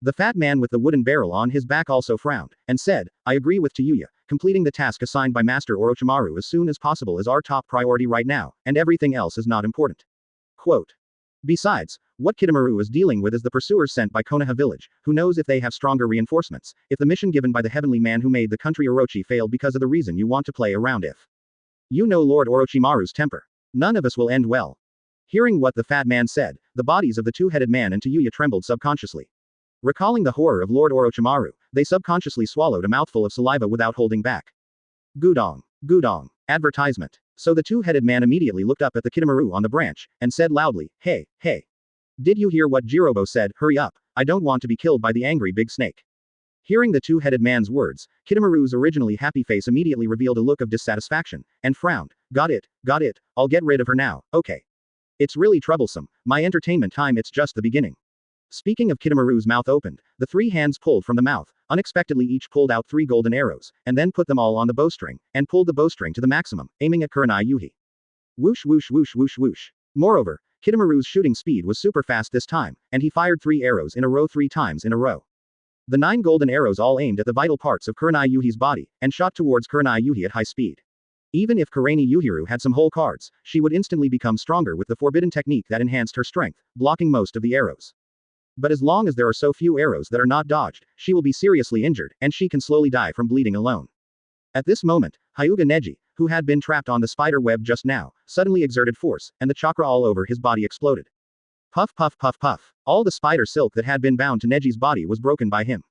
The fat man with the wooden barrel on his back also frowned, and said, I agree with Yuya, completing the task assigned by Master Orochimaru as soon as possible is our top priority right now, and everything else is not important. Quote. Besides, what Kidamaru is dealing with is the pursuers sent by Konoha Village, who knows if they have stronger reinforcements, if the mission given by the heavenly man who made the country Orochi failed because of the reason you want to play around if. You know Lord Orochimaru's temper. None of us will end well. Hearing what the fat man said, the bodies of the 2-headed man and Yuya trembled subconsciously. Recalling the horror of Lord Orochimaru, they subconsciously swallowed a mouthful of saliva without holding back. Gudong. Gudong. Advertisement. So the 2-headed man immediately looked up at the Kidamaru on the branch, and said loudly, hey, hey. Did you hear what Jirobo said? Hurry up, I don't want to be killed by the angry big snake. Hearing the 2-headed man's words, Kidamaru's originally happy face immediately revealed a look of dissatisfaction, and frowned. Got it, I'll get rid of her now, okay. It's really troublesome, my entertainment time, it's just the beginning. Speaking of Kidamaru's mouth opened, the 3 hands pulled from the mouth, unexpectedly each pulled out 3 golden arrows, and then put them all on the bowstring, and pulled the bowstring to the maximum, aiming at Kurenai Yuhi. Whoosh whoosh whoosh whoosh whoosh. Moreover, Kidamaru's shooting speed was super fast this time, and he fired 3 arrows in a row 3 times in a row. The 9 golden arrows all aimed at the vital parts of Kurenai Yuhi's body, and shot towards Kurenai Yuhi at high speed. Even if Kurenai Yuhiru had some whole cards, she would instantly become stronger with the forbidden technique that enhanced her strength, blocking most of the arrows. But as long as there are so few arrows that are not dodged, she will be seriously injured, and she can slowly die from bleeding alone. At this moment, Hyuga Neji, who had been trapped on the spider web just now, suddenly exerted force, and the chakra all over his body exploded. Puff puff puff puff. All the spider silk that had been bound to Neji's body was broken by him.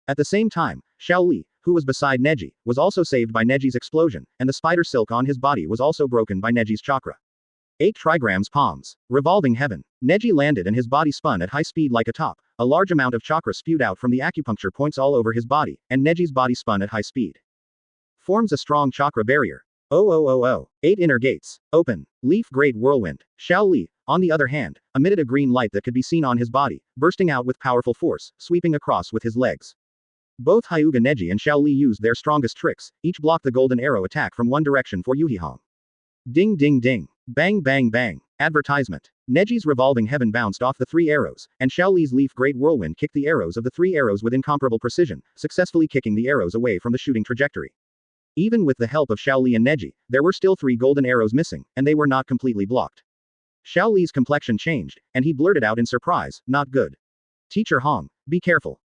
At the same time, Xiao Li, who was beside Neji, was also saved by Neji's explosion, and the spider silk on his body was also broken by Neji's chakra. 8 trigrams palms. Revolving heaven. Neji landed and his body spun at high speed like a top. A large amount of chakra spewed out from the acupuncture points all over his body, and Neji's body spun at high speed. Forms a strong chakra barrier. 8 inner gates. Open. Leaf Great Whirlwind. Xiao Li, on the other hand, emitted a green light that could be seen on his body, bursting out with powerful force, sweeping across with his legs. Both Hyuga Neji and Xiao Li used their strongest tricks, each blocked the golden arrow attack from one direction for Uchiha. Ding ding ding. Bang bang bang. Advertisement. Neji's revolving heaven bounced off the 3 arrows, and Xiao Li's leaf great whirlwind kicked the arrows of the 3 arrows with incomparable precision, successfully kicking the arrows away from the shooting trajectory. Even with the help of Xiao Li and Neji, there were still 3 golden arrows missing, and they were not completely blocked. Xiao Li's complexion changed, and he blurted out in surprise, "Not good. Teacher Hong, be careful."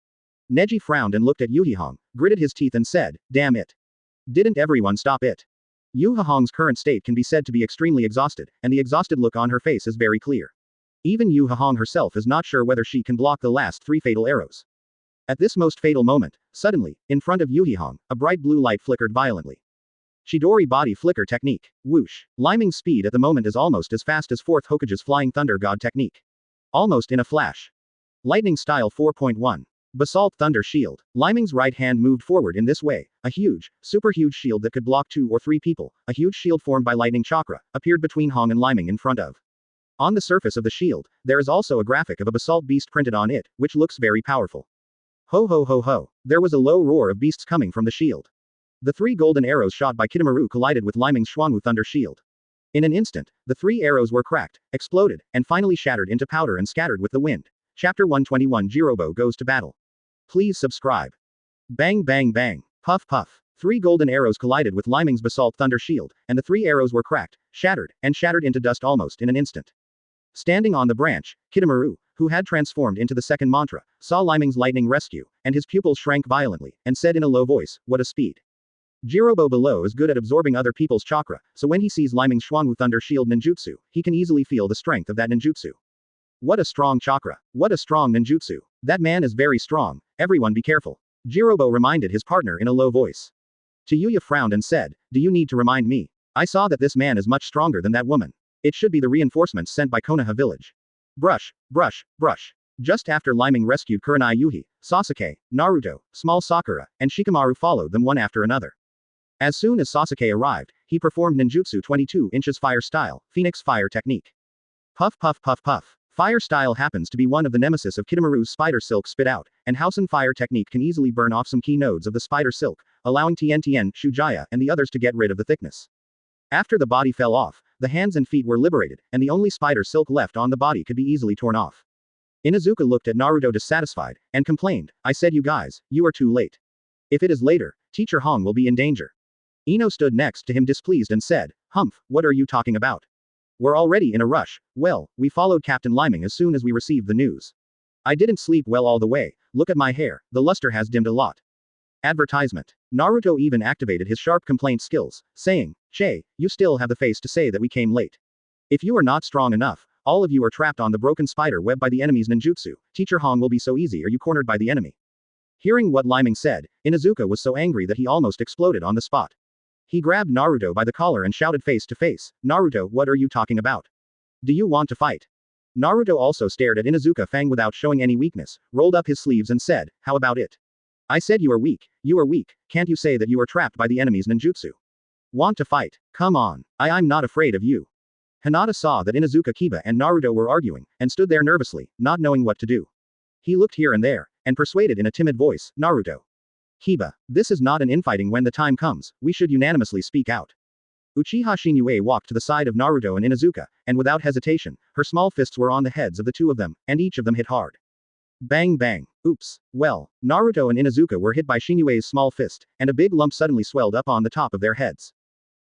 Neji frowned and looked at Uchiha, gritted his teeth and said, "Damn it. Didn't everyone stop it?" Uchiha's current state can be said to be extremely exhausted, and the exhausted look on her face is very clear. Even Uchiha herself is not sure whether she can block the last 3 fatal arrows. At this most fatal moment, suddenly, in front of Uchiha, a bright blue light flickered violently. Chidori body flicker technique. Whoosh. Liming's speed at the moment is almost as fast as 4th Hokage's flying thunder god technique. Almost in a flash. Lightning style 4.1. Basalt Thunder Shield. Liming's right hand moved forward in this way. A huge, super huge shield that could block 2 or 3 people, a huge shield formed by lightning chakra, appeared between Hong and Leiming in front of. On the surface of the shield, there is also a graphic of a basalt beast printed on it, which looks very powerful. Ho ho ho ho. There was a low roar of beasts coming from the shield. The 3 golden arrows shot by Kidamaru collided with Liming's Xuanwu Thunder Shield. In an instant, the 3 arrows were cracked, exploded, and finally shattered into powder and scattered with the wind. Chapter 121 Jirobo Goes to Battle. Please subscribe. Bang bang bang. Puff puff. 3 golden arrows collided with Liming's Basalt Thunder Shield, and the 3 arrows were cracked, shattered into dust almost in an instant. Standing on the branch, Kidamaru, who had transformed into the second mantra, saw Liming's lightning rescue, and his pupils shrank violently, and said in a low voice, "What a speed." Jirobo below is good at absorbing other people's chakra, so when he sees Liming's Xuanwu Thunder Shield ninjutsu, he can easily feel the strength of that ninjutsu. What a strong chakra. What a strong ninjutsu. That man is very strong, everyone be careful. Jirobo reminded his partner in a low voice. Tayuya frowned and said, "Do you need to remind me? I saw that this man is much stronger than that woman. It should be the reinforcements sent by Konoha village." Brush, brush, brush. Just after Leiming rescued Kurenai Yuhi, Sasuke, Naruto, Small Sakura, and Shikamaru followed them one after another. As soon as Sasuke arrived, he performed ninjutsu 22 inches fire style, Phoenix Fire technique. Puff puff puff puff. Fire style happens to be one of the nemesis of Kidamaru's spider silk spit out, and Hausen fire technique can easily burn off some key nodes of the spider silk, allowing Tien, Shujaya, and the others to get rid of the thickness. After the body fell off, the hands and feet were liberated, and the only spider silk left on the body could be easily torn off. Inuzuka looked at Naruto dissatisfied, and complained, "I said you guys, you are too late. If it is later, Teacher Hong will be in danger." Ino stood next to him displeased and said, "Humph, what are you talking about? We're already in a rush. Well, we followed Captain Leiming as soon as we received the news. I didn't sleep well all the way, look at my hair, the luster has dimmed a lot." Advertisement. Naruto even activated his sharp complaint skills, saying, "Che, you still have the face to say that we came late. If you are not strong enough, all of you are trapped on the broken spider web by the enemy's ninjutsu, Teacher Hong will be so easy or you cornered by the enemy." Hearing what Leiming said, Inuzuka was so angry that he almost exploded on the spot. He grabbed Naruto by the collar and shouted face to face, "Naruto, what are you talking about? Do you want to fight?" Naruto also stared at Inuzuka Fang without showing any weakness, rolled up his sleeves and said, "How about it? I said you are weak, can't you say that you are trapped by the enemy's ninjutsu? Want to fight? Come on, I'm not afraid of you." Hinata saw that Inuzuka Kiba and Naruto were arguing, and stood there nervously, not knowing what to do. He looked here and there, and persuaded in a timid voice, "Naruto. Kiba, this is not an infighting when the time comes, we should unanimously speak out." Uchiha Shinue walked to the side of Naruto and Inuzuka, and without hesitation, her small fists were on the heads of the 2 of them, and each of them hit hard. Bang bang. Oops. Well, Naruto and Inuzuka were hit by Shinue's small fist, and a big lump suddenly swelled up on the top of their heads.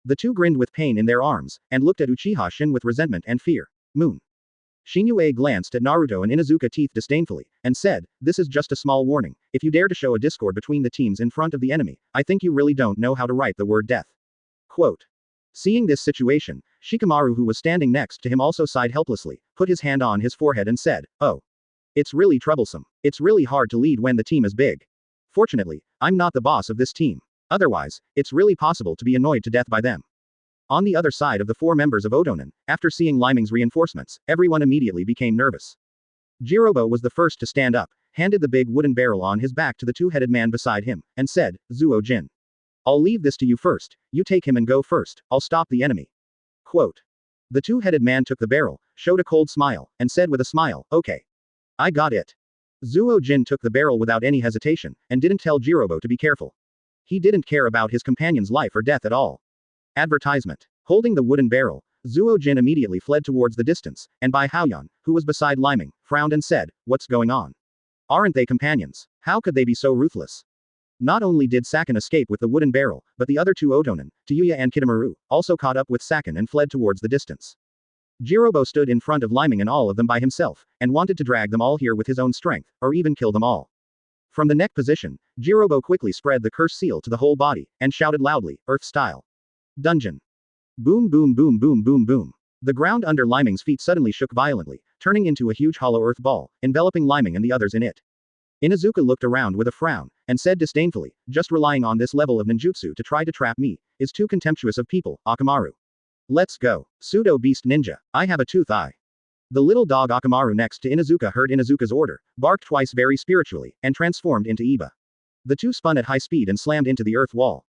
The 2 grinned with pain in their arms, and looked at Uchiha Shin with resentment and fear. Moon. Shinue glanced at Naruto and Inuzuka teeth disdainfully, and said, "This is just a small warning, if you dare to show a discord between the teams in front of the enemy, I think you really don't know how to write the word death." Quote. Seeing this situation, Shikamaru, who was standing next to him, also sighed helplessly, put his hand on his forehead and said, "Oh. It's really troublesome. It's really hard to lead when the team is big. Fortunately, I'm not the boss of this team. Otherwise, it's really possible to be annoyed to death by them." On the other side of the 4 members of Otonin, after seeing Leiming's reinforcements, everyone immediately became nervous. Jirobo was the first to stand up, handed the big wooden barrel on his back to the 2-headed man beside him, and said, "Zuo-jin. I'll leave this to you first, you take him and go first, I'll stop the enemy." Quote. The 2-headed man took the barrel, showed a cold smile, and said with a smile, "Okay. I got it." Zuo-jin took the barrel without any hesitation, and didn't tell Jirobo to be careful. He didn't care about his companion's life or death at all. Advertisement. Holding the wooden barrel, Zuo-jin immediately fled towards the distance, and Bai Haoyan, who was beside Leiming, frowned and said, "What's going on? Aren't they companions? How could they be so ruthless?" Not only did Sakan escape with the wooden barrel, but the other 2 Otonin, Tayuya and Kidamaru, also caught up with Sakan and fled towards the distance. Jirobo stood in front of Leiming and all of them by himself, and wanted to drag them all here with his own strength, or even kill them all. From the neck position, Jirobo quickly spread the curse seal to the whole body, and shouted loudly, Earth style. Dungeon. Boom boom boom boom boom boom. The ground under Leiming's feet suddenly shook violently, turning into a huge hollow earth ball, enveloping Leiming and the others in it. Inuzuka looked around with a frown, and said disdainfully, "Just relying on this level of ninjutsu to try to trap me, is too contemptuous of people, Akamaru. Let's go. Pseudo-beast ninja, I have a tooth eye." The little dog Akamaru next to Inuzuka heard Inuzuka's order, barked twice very spiritually, and transformed into Iba. The 2 spun at high speed and slammed into the earth wall.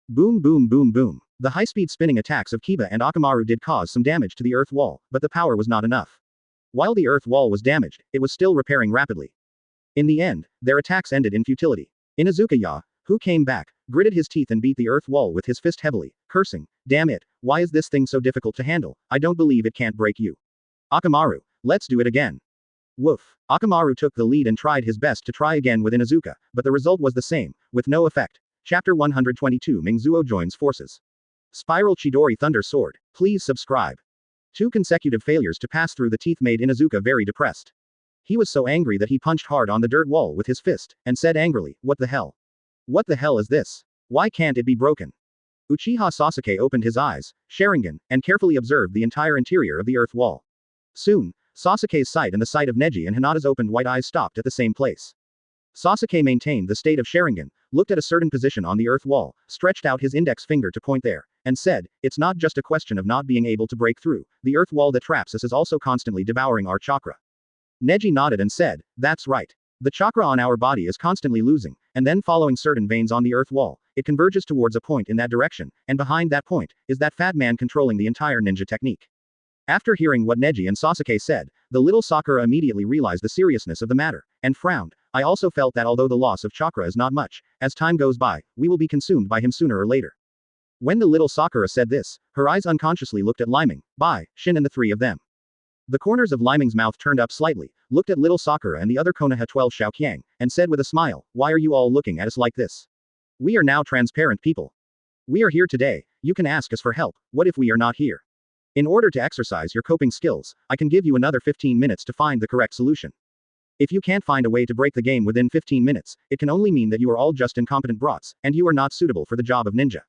Boom boom boom boom. The high-speed spinning attacks of Kiba and Akamaru did cause some damage to the earth wall, but the power was not enough. While the earth wall was damaged, it was still repairing rapidly. In the end, their attacks ended in futility. Inuzuka, who came back, gritted his teeth and beat the earth wall with his fist heavily, cursing, "Damn it, why is this thing so difficult to handle? I don't believe it can't break you. Akamaru, let's do it again." Woof. Akamaru took the lead and tried his best to try again with Inuzuka, but the result was the same, with no effect. Chapter 122 Mingzuo joins forces. Spiral Chidori Thunder Sword. Please subscribe. 2 consecutive failures to pass through the teeth made Inuzuka very depressed. He was so angry that he punched hard on the dirt wall with his fist, and said angrily, "What the hell? What the hell is this? Why can't it be broken?" Uchiha Sasuke opened his eyes, Sharingan, and carefully observed the entire interior of the earth wall. Soon, Sasuke's sight and the sight of Neji and Hinata's opened white eyes stopped at the same place. Sasuke maintained the state of Sharingan, looked at a certain position on the earth wall, stretched out his index finger to point there, and said, "It's not just a question of not being able to break through, the earth wall that traps us is also constantly devouring our chakra." Neji nodded and said, "That's right. The chakra on our body is constantly losing, and then following certain veins on the earth wall, it converges towards a point in that direction, and behind that point, is that fat man controlling the entire ninja technique." After hearing what Neji and Sasuke said, the little Sakura immediately realized the seriousness of the matter, and frowned. "I also felt that although the loss of chakra is not much, as time goes by, we will be consumed by him sooner or later." When the little Sakura said this, her eyes unconsciously looked at Leiming, Bai, Shin and the 3 of them. The corners of Leiming's mouth turned up slightly, looked at little Sakura and the other Konoha 12 Xiaoqiang, and said with a smile, "Why are you all looking at us like this? We are now transparent people. We are here today, you can ask us for help, what if we are not here? In order to exercise your coping skills, I can give you another 15 minutes to find the correct solution. If you can't find a way to break the game within 15 minutes, it can only mean that you are all just incompetent brats, and you are not suitable for the job of ninja.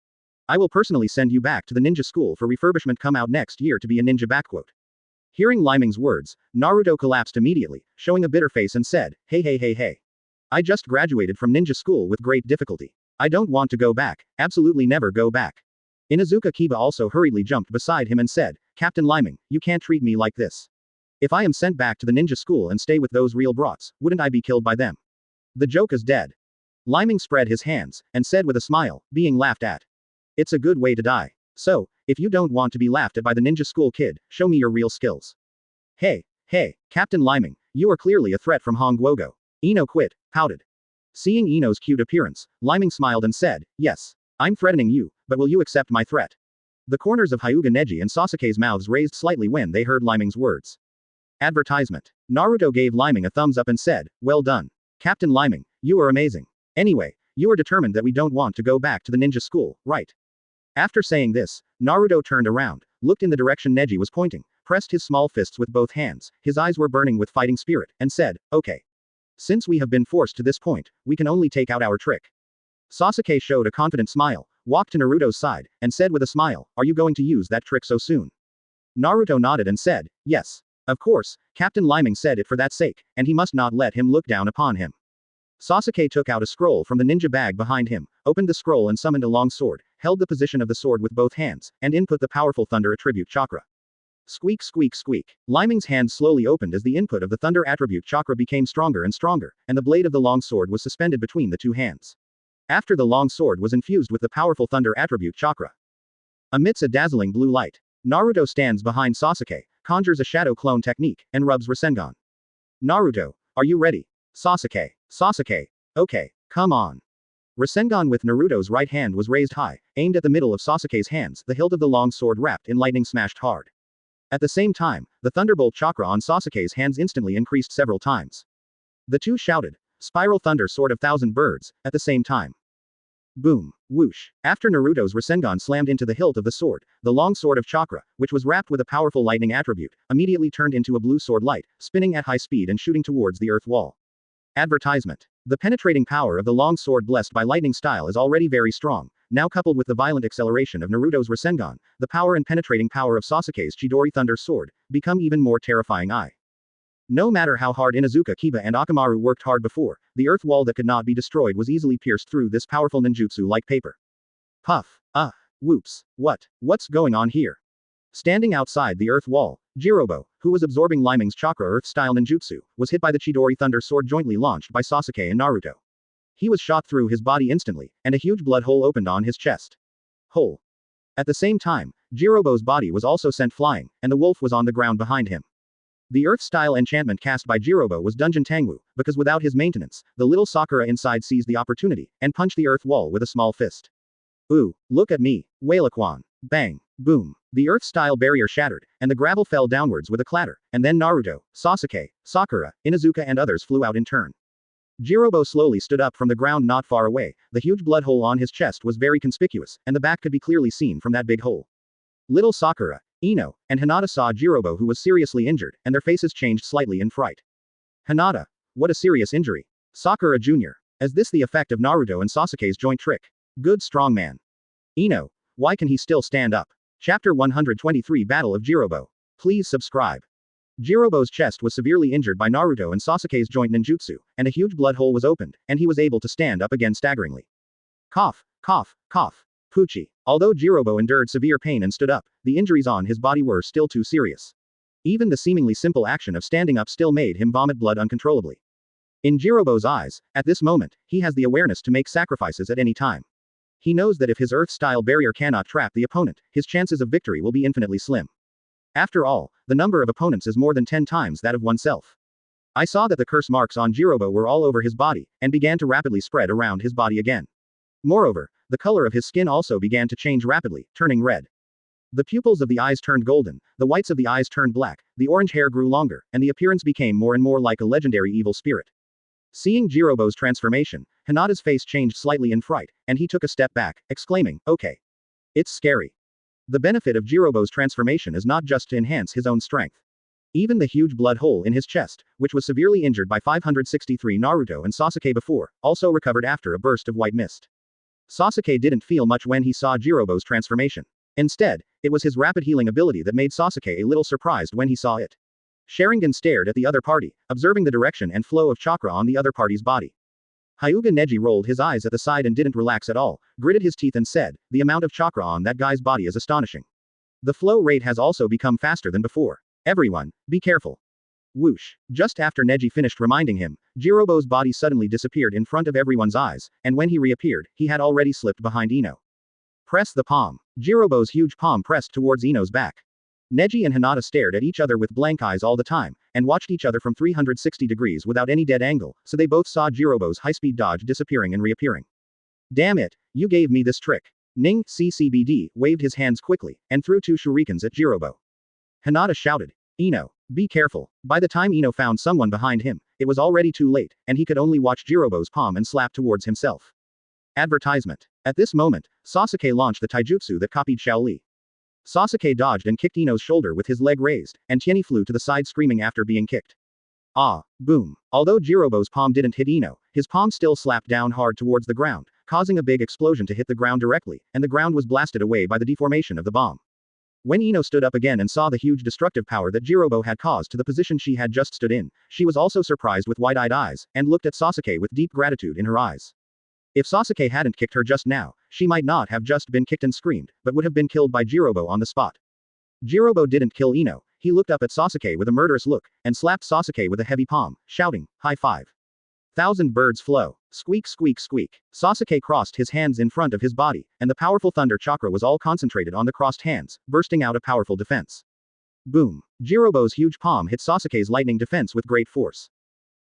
I will personally send you back to the ninja school for refurbishment come out next year to be a ninja backquote." Hearing Leiming's words, Naruto collapsed immediately, showing a bitter face and said, Hey. I just graduated from ninja school with great difficulty. I don't want to go back, absolutely never go back. Inuzuka Kiba also hurriedly jumped beside him and said, "Captain Leiming, you can't treat me like this. If I am sent back to the ninja school and stay with those real brats, wouldn't I be killed by them? The joke is dead." Leiming spread his hands, and said with a smile, being laughed at, "It's a good way to die. So, if you don't want to be laughed at by the ninja school kid, show me your real skills." Hey, Captain Leiming, you are clearly a threat from Hongwogo. Ino pouted. Seeing Ino's cute appearance, Leiming smiled and said, "Yes. I'm threatening you, but will you accept my threat?" The corners of Hyuga Neji and Sasuke's mouths raised slightly when they heard Leiming's words. Advertisement. Naruto gave Leiming a thumbs up and said, "Well done. Captain Leiming, you are amazing. Anyway, you are determined that we don't want to go back to the ninja school, right?" After saying this, Naruto turned around, looked in the direction Neji was pointing, pressed his small fists with both hands, his eyes were burning with fighting spirit, and said, "Okay. Since we have been forced to this point, we can only take out our trick." Sasuke showed a confident smile, walked to Naruto's side, and said with a smile, "Are you going to use that trick so soon?" Naruto nodded and said, "Yes. Of course, Captain Leiming said it for that sake, and he must not let him look down upon him." Sasuke took out a scroll from the ninja bag behind him, opened the scroll and summoned a long sword, held the position of the sword with both hands, and input the powerful thunder attribute chakra. Squeak squeak squeak. Liming's hand slowly opened as the input of the thunder attribute chakra became stronger and stronger, and the blade of the long sword was suspended between the two hands. After the long sword was infused with the powerful thunder attribute chakra. Amidst a dazzling blue light, Naruto stands behind Sasuke, conjures a shadow clone technique, and rubs Rasengan. "Naruto, are you ready?" Sasuke. Okay, come on. Rasengan with Naruto's right hand was raised high, aimed at the middle of Sasuke's hands, the hilt of the long sword wrapped in lightning smashed hard. At the same time, the thunderbolt chakra on Sasuke's hands instantly increased several times. The two shouted, "Spiral thunder sword of thousand birds," at the same time. Boom. Whoosh. After Naruto's Rasengan slammed into the hilt of the sword, the long sword of chakra, which was wrapped with a powerful lightning attribute, immediately turned into a blue sword light, spinning at high speed and shooting towards the earth wall. Advertisement. The penetrating power of the long sword blessed by lightning style is already very strong, now coupled with the violent acceleration of Naruto's Rasengan, the power and penetrating power of Sasuke's Chidori Thunder Sword, become even more terrifying. No matter how hard Inuzuka Kiba and Akamaru worked hard before, the earth wall that could not be destroyed was easily pierced through this powerful ninjutsu like paper. Puff. Whoops. What's going on here? Standing outside the earth wall, Jirobo, who was absorbing Liming's chakra earth-style ninjutsu, was hit by the Chidori Thunder Sword jointly launched by Sasuke and Naruto. He was shot through his body instantly, and a huge blood hole opened on his chest. Hole. At the same time, Jirobo's body was also sent flying, and the wolf was on the ground behind him. The earth-style enchantment cast by Jirobo was Dungeon Tangwu, because without his maintenance, the little Sakura inside seized the opportunity, and punched the earth wall with a small fist. "Ooh, look at me, Whalakwan." Bang. Boom. The earth-style barrier shattered, and the gravel fell downwards with a clatter, and then Naruto, Sasuke, Sakura, Inuzuka and others flew out in turn. Jirobo slowly stood up from the ground not far away, the huge blood hole on his chest was very conspicuous, and the back could be clearly seen from that big hole. Little Sakura, Ino, and Hinata saw Jirobo who was seriously injured, and their faces changed slightly in fright. Hinata. What a serious injury. Sakura Jr. Is this the effect of Naruto and Sasuke's joint trick? Good strong man. Ino. Why can he still stand up? Chapter 123 Battle of Jirobo. Please subscribe. Jirobo's chest was severely injured by Naruto and Sasuke's joint ninjutsu, and a huge blood hole was opened, and he was able to stand up again staggeringly. Cough. Pucci. Although Jirobo endured severe pain and stood up, the injuries on his body were still too serious. Even the seemingly simple action of standing up still made him vomit blood uncontrollably. In Jirobo's eyes, at this moment, he has the awareness to make sacrifices at any time. He knows that if his earth-style barrier cannot trap the opponent, his chances of victory will be infinitely slim. After all, the number of opponents is more than 10 times that of oneself. I saw that the curse marks on Jirobo were all over his body, and began to rapidly spread around his body again. Moreover, the color of his skin also began to change rapidly, turning red. The pupils of the eyes turned golden, the whites of the eyes turned black, the orange hair grew longer, and the appearance became more and more like a legendary evil spirit. Seeing Jirobo's transformation, Hinata's face changed slightly in fright, and he took a step back, exclaiming, "Okay. It's scary." The benefit of Jirobo's transformation is not just to enhance his own strength. Even the huge blood hole in his chest, which was severely injured by 563 Naruto and Sasuke before, also recovered after a burst of white mist. Sasuke didn't feel much when he saw Jirobo's transformation. Instead, it was his rapid healing ability that made Sasuke a little surprised when he saw it. Sharingan stared at the other party, observing the direction and flow of chakra on the other party's body. Hyuga Neji rolled his eyes at the side and didn't relax at all, gritted his teeth and said, "The amount of chakra on that guy's body is astonishing. The flow rate has also become faster than before. Everyone, be careful." Whoosh. Just after Neji finished reminding him, Jirobo's body suddenly disappeared in front of everyone's eyes, and when he reappeared, he had already slipped behind Ino. Press the palm. Jirobo's huge palm pressed towards Ino's back. Neji and Hinata stared at each other with blank eyes all the time, and watched each other from 360 degrees without any dead angle, so they both saw Jirobo's high-speed dodge disappearing and reappearing. "Damn it, you gave me this trick." Ning CCBD waved his hands quickly, and threw 2 shurikens at Jirobo. Hinata shouted, "Ino, be careful." By the time Ino found someone behind him, it was already too late, and he could only watch Jirobo's palm and slap towards himself. Advertisement. At this moment, Sasuke launched the taijutsu that copied Shaoli. Sasuke dodged and kicked Ino's shoulder with his leg raised, and Tieni flew to the side screaming after being kicked. Boom. Although Jirobo's palm didn't hit Ino, his palm still slapped down hard towards the ground, causing a big explosion to hit the ground directly, and the ground was blasted away by the deformation of the bomb. When Ino stood up again and saw the huge destructive power that Jirobo had caused to the position she had just stood in, she was also surprised with wide-eyed eyes, and looked at Sasuke with deep gratitude in her eyes. If Sasuke hadn't kicked her just now, she might not have just been kicked and screamed, but would have been killed by Jirobo on the spot. Jirobo didn't kill Ino, he looked up at Sasuke with a murderous look, and slapped Sasuke with a heavy palm, shouting, "High five. Thousand birds flow. Squeak squeak squeak." Sasuke crossed his hands in front of his body, and the powerful thunder chakra was all concentrated on the crossed hands, bursting out a powerful defense. Boom. Jirobo's huge palm hit Sasuke's lightning defense with great force.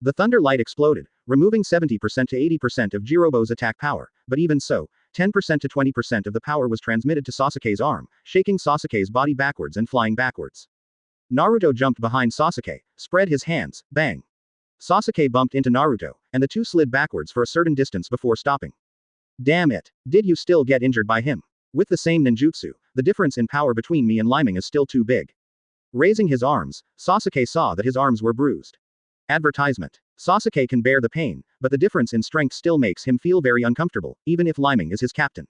The thunder light exploded, removing 70% to 80% of Jirobo's attack power, but even so, 10% to 20% of the power was transmitted to Sasuke's arm, shaking Sasuke's body backwards and flying backwards. Naruto jumped behind Sasuke, spread his hands, bang. Sasuke bumped into Naruto, and the two slid backwards for a certain distance before stopping. Damn it. Did you still get injured by him? With the same ninjutsu, the difference in power between me and Leiming is still too big. Raising his arms, Sasuke saw that his arms were bruised. Advertisement. Sasuke can bear the pain, but the difference in strength still makes him feel very uncomfortable, even if Leiming is his captain.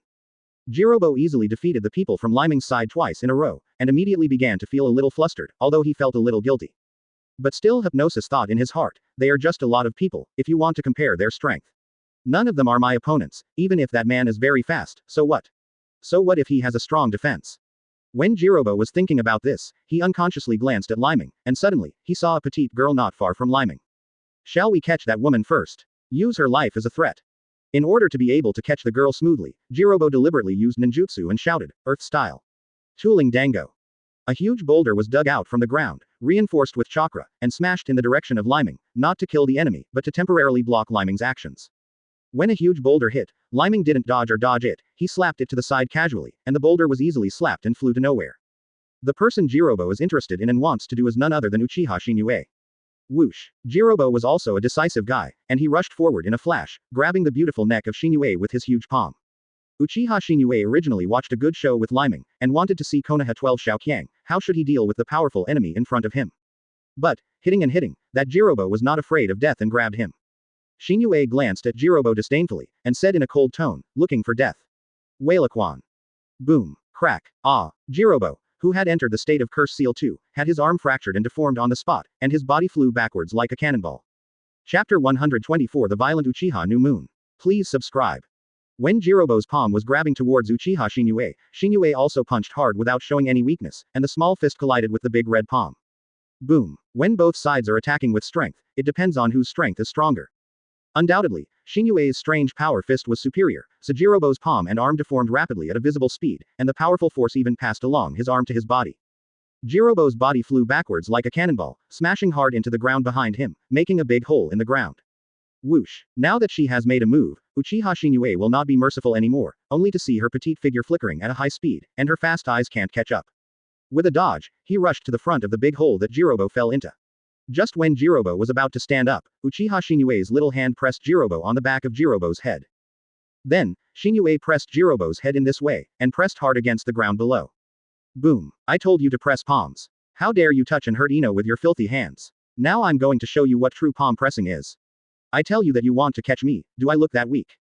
Jirobo easily defeated the people from Leiming's side twice in a row, and immediately began to feel a little flustered, although he felt a little guilty. But still Hypnosis thought in his heart, they are just a lot of people, if you want to compare their strength. None of them are my opponents, even if that man is very fast, so what? So what if he has a strong defense? When Jirobo was thinking about this, he unconsciously glanced at Leiming, and suddenly, he saw a petite girl not far from Leiming. Shall we catch that woman first? Use her life as a threat. In order to be able to catch the girl smoothly, Jirobo deliberately used ninjutsu and shouted, Earth style. Tooling Dango. A huge boulder was dug out from the ground, reinforced with chakra, and smashed in the direction of Leiming, not to kill the enemy, but to temporarily block Leiming's actions. When a huge boulder hit, Leiming didn't dodge or dodge it, he slapped it to the side casually, and the boulder was easily slapped and flew to nowhere. The person Jirobo is interested in and wants to do is none other than Uchiha Shinue. Whoosh. Jirobo was also a decisive guy, and he rushed forward in a flash, grabbing the beautiful neck of Shinue with his huge palm. Uchiha Shinue originally watched a good show with Leiming, and wanted to see Konoha 12 Xiaoqiang, how should he deal with the powerful enemy in front of him. But, hitting and hitting, that Jirobo was not afraid of death and grabbed him. Shinue glanced at Jirobo disdainfully, and said in a cold tone, looking for death. Wailaquan. Boom. Crack. Ah. Jirobo, who had entered the state of Curse Seal 2, had his arm fractured and deformed on the spot, and his body flew backwards like a cannonball. Chapter 124 The Violent Uchiha New Moon. Please subscribe. When Jirobo's palm was grabbing towards Uchiha Shinue, Shinue also punched hard without showing any weakness, and the small fist collided with the big red palm. Boom. When both sides are attacking with strength, it depends on whose strength is stronger. Undoubtedly, Shinue's strange power fist was superior, so Jirobo's palm and arm deformed rapidly at a visible speed, and the powerful force even passed along his arm to his body. Jirobo's body flew backwards like a cannonball, smashing hard into the ground behind him, making a big hole in the ground. Whoosh. Now that she has made a move, Uchiha Shinue will not be merciful anymore, only to see her petite figure flickering at a high speed, and her fast eyes can't catch up. With a dodge, he rushed to the front of the big hole that Jirobo fell into. Just when Jirobo was about to stand up, Uchiha Shinue's little hand pressed Jirobo on the back of Jirobo's head. Then, Shinue pressed Jirobo's head in this way, and pressed hard against the ground below. Boom. I told you to press palms. How dare you touch and hurt Ino with your filthy hands. Now I'm going to show you what true palm pressing is. I tell you that you want to catch me, do I look that weak?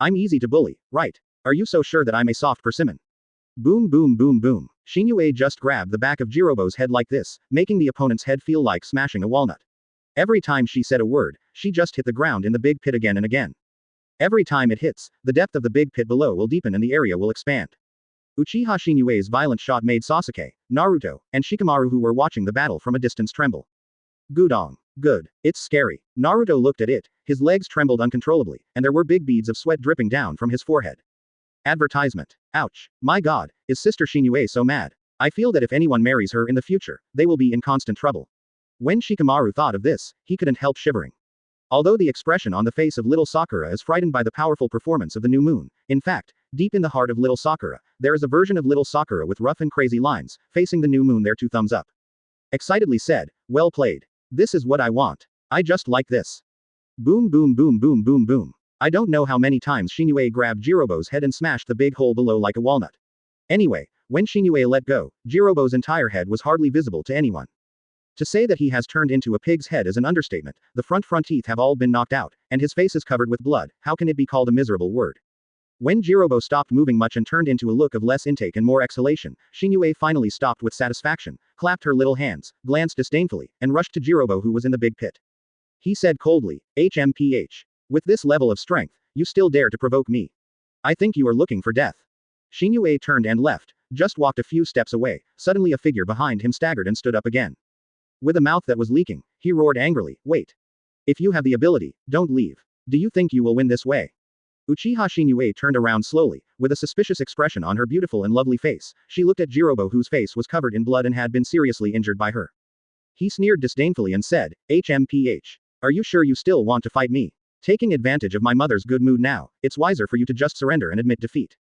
I'm easy to bully, right? Are you so sure that I'm a soft persimmon? Boom boom boom boom. Shinue just grabbed the back of Jirobo's head like this, making the opponent's head feel like smashing a walnut. Every time she said a word, she just hit the ground in the big pit again and again. Every time it hits, the depth of the big pit below will deepen and the area will expand. Uchiha Shinue's violent shot made Sasuke, Naruto, and Shikamaru who were watching the battle from a distance tremble. Gudong. Good. It's scary. Naruto looked at it, his legs trembled uncontrollably, and there were big beads of sweat dripping down from his forehead. Advertisement. Ouch. My god, is Sister Shinue so mad? I feel that if anyone marries her in the future, they will be in constant trouble. When Shikamaru thought of this, he couldn't help shivering. Although the expression on the face of little Sakura is frightened by the powerful performance of the new moon, in fact, deep in the heart of little Sakura, there is a version of little Sakura with rough and crazy lines, facing the new moon their two thumbs up. Excitedly said, well played. This is what I want. I just like this. Boom boom boom boom boom boom. I don't know how many times Shinue grabbed Jirobo's head and smashed the big hole below like a walnut. Anyway, when Shinue let go, Jirobo's entire head was hardly visible to anyone. To say that he has turned into a pig's head is an understatement, the front teeth have all been knocked out, and his face is covered with blood, how can it be called a miserable word? When Jirobo stopped moving much and turned into a look of less intake and more exhalation, Shinue finally stopped with satisfaction, clapped her little hands, glanced disdainfully, and rushed to Jirobo who was in the big pit. He said coldly, HMPH. With this level of strength, you still dare to provoke me. I think you are looking for death. Shinue turned and left, just walked a few steps away, suddenly a figure behind him staggered and stood up again. With a mouth that was leaking, he roared angrily, wait. If you have the ability, don't leave. Do you think you will win this way? Uchiha Shinue turned around slowly, with a suspicious expression on her beautiful and lovely face. She looked at Jirobo whose face was covered in blood and had been seriously injured by her. He sneered disdainfully and said, HMPH. Are you sure you still want to fight me? Taking advantage of my mother's good mood now, it's wiser for you to just surrender and admit defeat.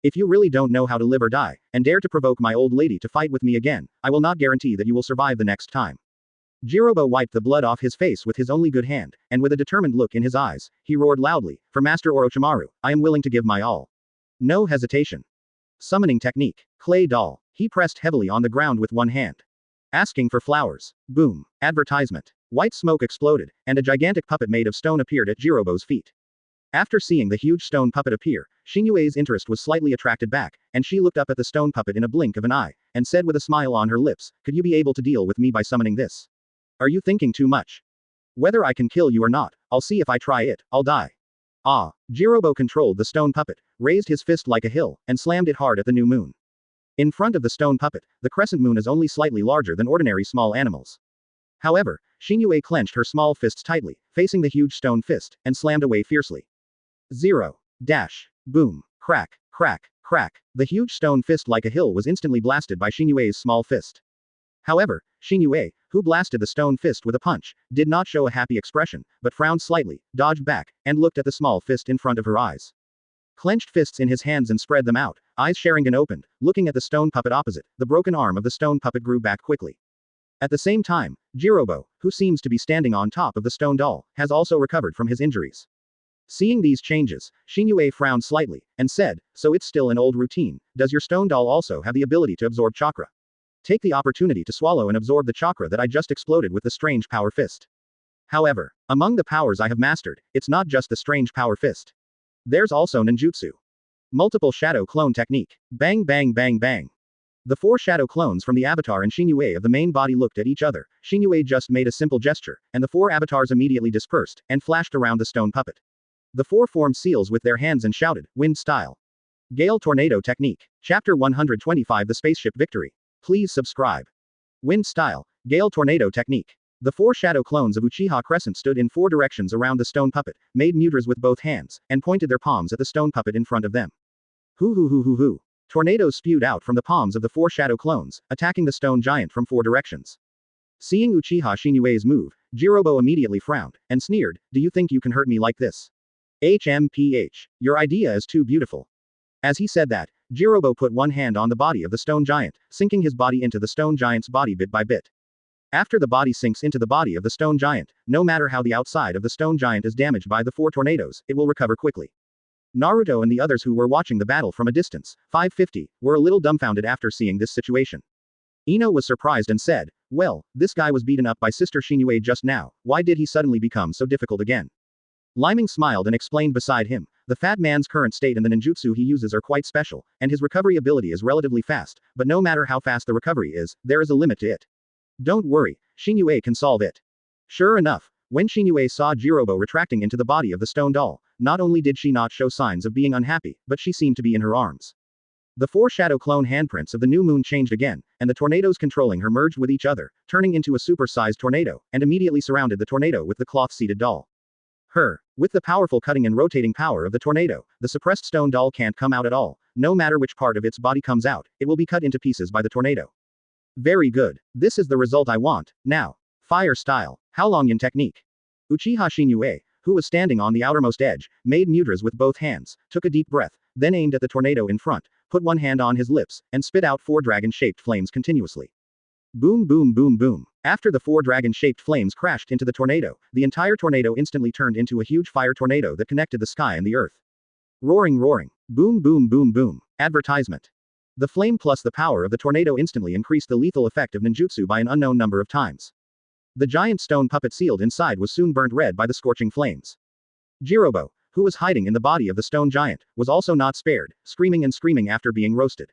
If you really don't know how to live or die, and dare to provoke my old lady to fight with me again, I will not guarantee that you will survive the next time. Jirobo wiped the blood off his face with his only good hand, and with a determined look in his eyes, he roared loudly, for Master Orochimaru, I am willing to give my all. No hesitation. Summoning technique. Clay doll. He pressed heavily on the ground with one hand. Asking for flowers. Boom. Advertisement. White smoke exploded, and a gigantic puppet made of stone appeared at Jirobo's feet. After seeing the huge stone puppet appear, Shinue's interest was slightly attracted back, and she looked up at the stone puppet in a blink of an eye, and said with a smile on her lips, could you be able to deal with me by summoning this? Are you thinking too much? Whether I can kill you or not, I'll see if I try it, I'll die. Ah. Jirobo controlled the stone puppet, raised his fist like a hill, and slammed it hard at the new moon. In front of the stone puppet, the crescent moon is only slightly larger than ordinary small animals. However, Shinue clenched her small fists tightly, facing the huge stone fist, and slammed away fiercely. 0. Dash. Boom. Crack, crack, crack. The huge stone fist like a hill was instantly blasted by Shinue's small fist. However, Shinue, who blasted the stone fist with a punch, did not show a happy expression, but frowned slightly, dodged back, and looked at the small fist in front of her eyes. Clenched fists in his hands and spread them out, eyes Sharingan opened, looking at the stone puppet opposite, the broken arm of the stone puppet grew back quickly. At the same time, Jirobo, who seems to be standing on top of the stone doll, has also recovered from his injuries. Seeing these changes, Shinue frowned slightly, and said, so it's still an old routine, does your stone doll also have the ability to absorb chakra? Take the opportunity to swallow and absorb the chakra that I just exploded with the strange power fist. However, among the powers I have mastered, it's not just the strange power fist. There's also ninjutsu. Multiple shadow clone technique. Bang bang bang bang. The 4 shadow clones from the avatar and Shinue of the main body looked at each other. Shinue just made a simple gesture, and the 4 avatars immediately dispersed, and flashed around the stone puppet. The 4 formed seals with their hands and shouted, wind style. Gale tornado technique. Chapter 125 The Spaceship Victory. Please subscribe. Wind style. Gale tornado technique. The 4 shadow clones of Uchiha Crescent stood in 4 directions around the stone puppet, made mudras with both hands, and pointed their palms at the stone puppet in front of them. Hoo hoo hoo hoo hoo. Tornadoes spewed out from the palms of the 4 shadow clones, attacking the stone giant from 4 directions. Seeing Uchiha Shinue's move, Jirobo immediately frowned, and sneered, do you think you can hurt me like this? HMPH. Your idea is too beautiful. As he said that, Jirobo put one hand on the body of the stone giant, sinking his body into the stone giant's body bit by bit. After the body sinks into the body of the stone giant, no matter how the outside of the stone giant is damaged by the 4 tornadoes, it will recover quickly. Naruto and the others who were watching the battle from a distance, 550, were a little dumbfounded after seeing this situation. Ino was surprised and said, well, this guy was beaten up by Sister Shinue just now, why did he suddenly become so difficult again? Lyming smiled and explained beside him, the fat man's current state and the ninjutsu he uses are quite special, and his recovery ability is relatively fast, but no matter how fast the recovery is, there is a limit to it. Don't worry, Shinue can solve it. Sure enough, when Shinue saw Jirobo retracting into the body of the stone doll, not only did she not show signs of being unhappy, but she seemed to be in her arms. The 4 shadow clone handprints of the new moon changed again, and the tornadoes controlling her merged with each other, turning into a super-sized tornado, and immediately surrounded the tornado with the cloth-seated doll. With the powerful cutting and rotating power of the tornado, the suppressed stone doll can't come out at all, no matter which part of its body comes out, it will be cut into pieces by the tornado. Very good. This is the result I want. Now. Fire style. Haolongyan technique. Uchiha Shinue, who was standing on the outermost edge, made mudras with both hands, took a deep breath, then aimed at the tornado in front, put one hand on his lips, and spit out 4 dragon-shaped flames continuously. Boom boom boom boom. After the 4 dragon-shaped flames crashed into the tornado, the entire tornado instantly turned into a huge fire tornado that connected the sky and the earth. Roaring roaring. Boom boom boom boom. Advertisement. The flame plus the power of the tornado instantly increased the lethal effect of ninjutsu by an unknown number of times. The giant stone puppet sealed inside was soon burnt red by the scorching flames. Jirobo, who was hiding in the body of the stone giant, was also not spared, screaming and screaming after being roasted.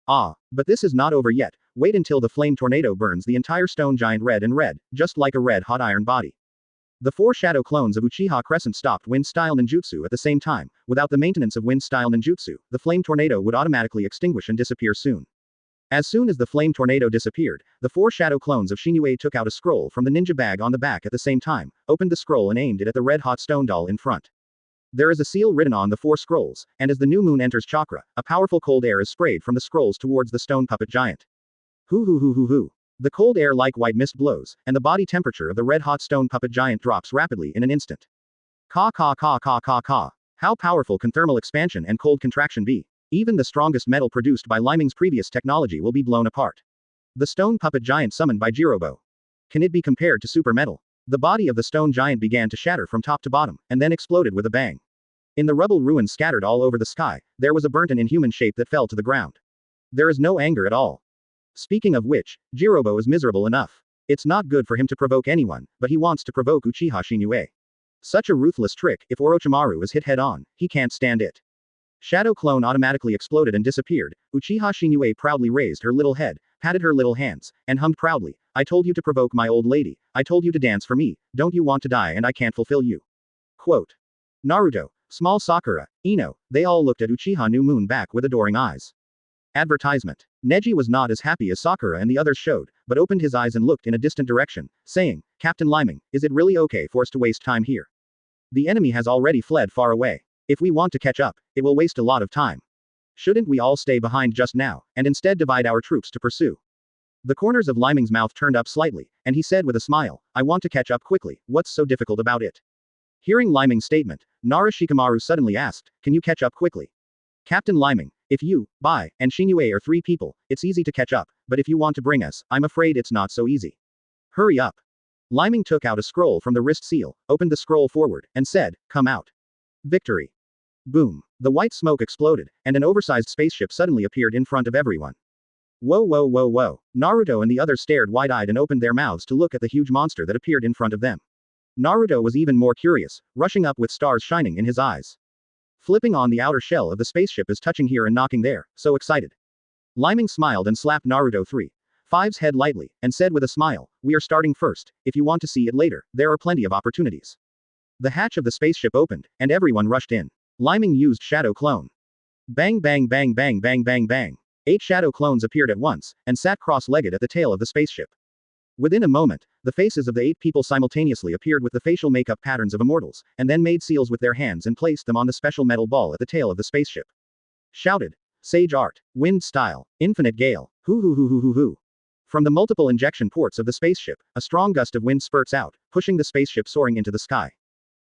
Ah, but this is not over yet. Wait until the flame tornado burns the entire stone giant red and red, just like a red-hot iron body. The 4 shadow clones of Uchiha Crescent stopped wind-style ninjutsu at the same time. Without the maintenance of wind-style ninjutsu, the flame tornado would automatically extinguish and disappear soon. As soon as the flame tornado disappeared, the 4 shadow clones of Shinue took out a scroll from the ninja bag on the back at the same time, opened the scroll and aimed it at the red-hot stone doll in front. There is a seal written on the 4 scrolls, and as the new moon enters chakra, a powerful cold air is sprayed from the scrolls towards the stone puppet giant. Hoo hoo hoo hoo hoo. The cold air like white mist blows, and the body temperature of the red-hot stone puppet giant drops rapidly in an instant. Ka ka ka ka ka ka. How powerful can thermal expansion and cold contraction be? Even the strongest metal produced by Leiming's previous technology will be blown apart. The stone puppet giant summoned by Jirobo. Can it be compared to super metal? The body of the stone giant began to shatter from top to bottom, and then exploded with a bang. In the rubble ruins scattered all over the sky, there was a burnt and inhuman shape that fell to the ground. There is no anger at all. Speaking of which, Jirobo is miserable enough. It's not good for him to provoke anyone, but he wants to provoke Uchiha Shinue. Such a ruthless trick. If Orochimaru is hit head-on, he can't stand it. Shadow clone automatically exploded and disappeared. Uchiha Shinue proudly raised her little head, patted her little hands, and hummed proudly, I told you to provoke my old lady, I told you to dance for me, don't you want to die and I can't fulfill you. Quote. Naruto, small Sakura, Ino, they all looked at Uchiha New Moon back with adoring eyes. Advertisement. Neji was not as happy as Sakura and the others showed, but opened his eyes and looked in a distant direction, saying, Captain Lyming, is it really okay for us to waste time here? The enemy has already fled far away. If we want to catch up, it will waste a lot of time. Shouldn't we all stay behind just now, and instead divide our troops to pursue? The corners of Lyming's mouth turned up slightly, and he said with a smile, I want to catch up quickly, what's so difficult about it? Hearing Lyming's statement, Nara Shikamaru suddenly asked, can you catch up quickly? Captain Lyming, if you, Bai, and Shinue are 3 people, it's easy to catch up, but if you want to bring us, I'm afraid it's not so easy. Hurry up. Lyming took out a scroll from the wrist seal, opened the scroll forward, and said, come out. Victory. Boom. The white smoke exploded, and an oversized spaceship suddenly appeared in front of everyone. Whoa whoa whoa whoa. Naruto and the others stared wide-eyed and opened their mouths to look at the huge monster that appeared in front of them. Naruto was even more curious, rushing up with stars shining in his eyes. Flipping on the outer shell of the spaceship is touching here and knocking there, so excited. Lyming smiled and slapped Naruto 3.5's head lightly, and said with a smile, we are starting first, if you want to see it later, there are plenty of opportunities. The hatch of the spaceship opened, and everyone rushed in. Lyming used Shadow Clone. Bang bang bang bang bang bang bang. 8 shadow clones appeared at once, and sat cross-legged at the tail of the spaceship. Within a moment, the faces of the 8 people simultaneously appeared with the facial makeup patterns of immortals, and then made seals with their hands and placed them on the special metal ball at the tail of the spaceship. Shouted. Sage Art. Wind Style. Infinite Gale. Hoo hoo hoo hoo hoo hoo. From the multiple injection ports of the spaceship, a strong gust of wind spurts out, pushing the spaceship soaring into the sky.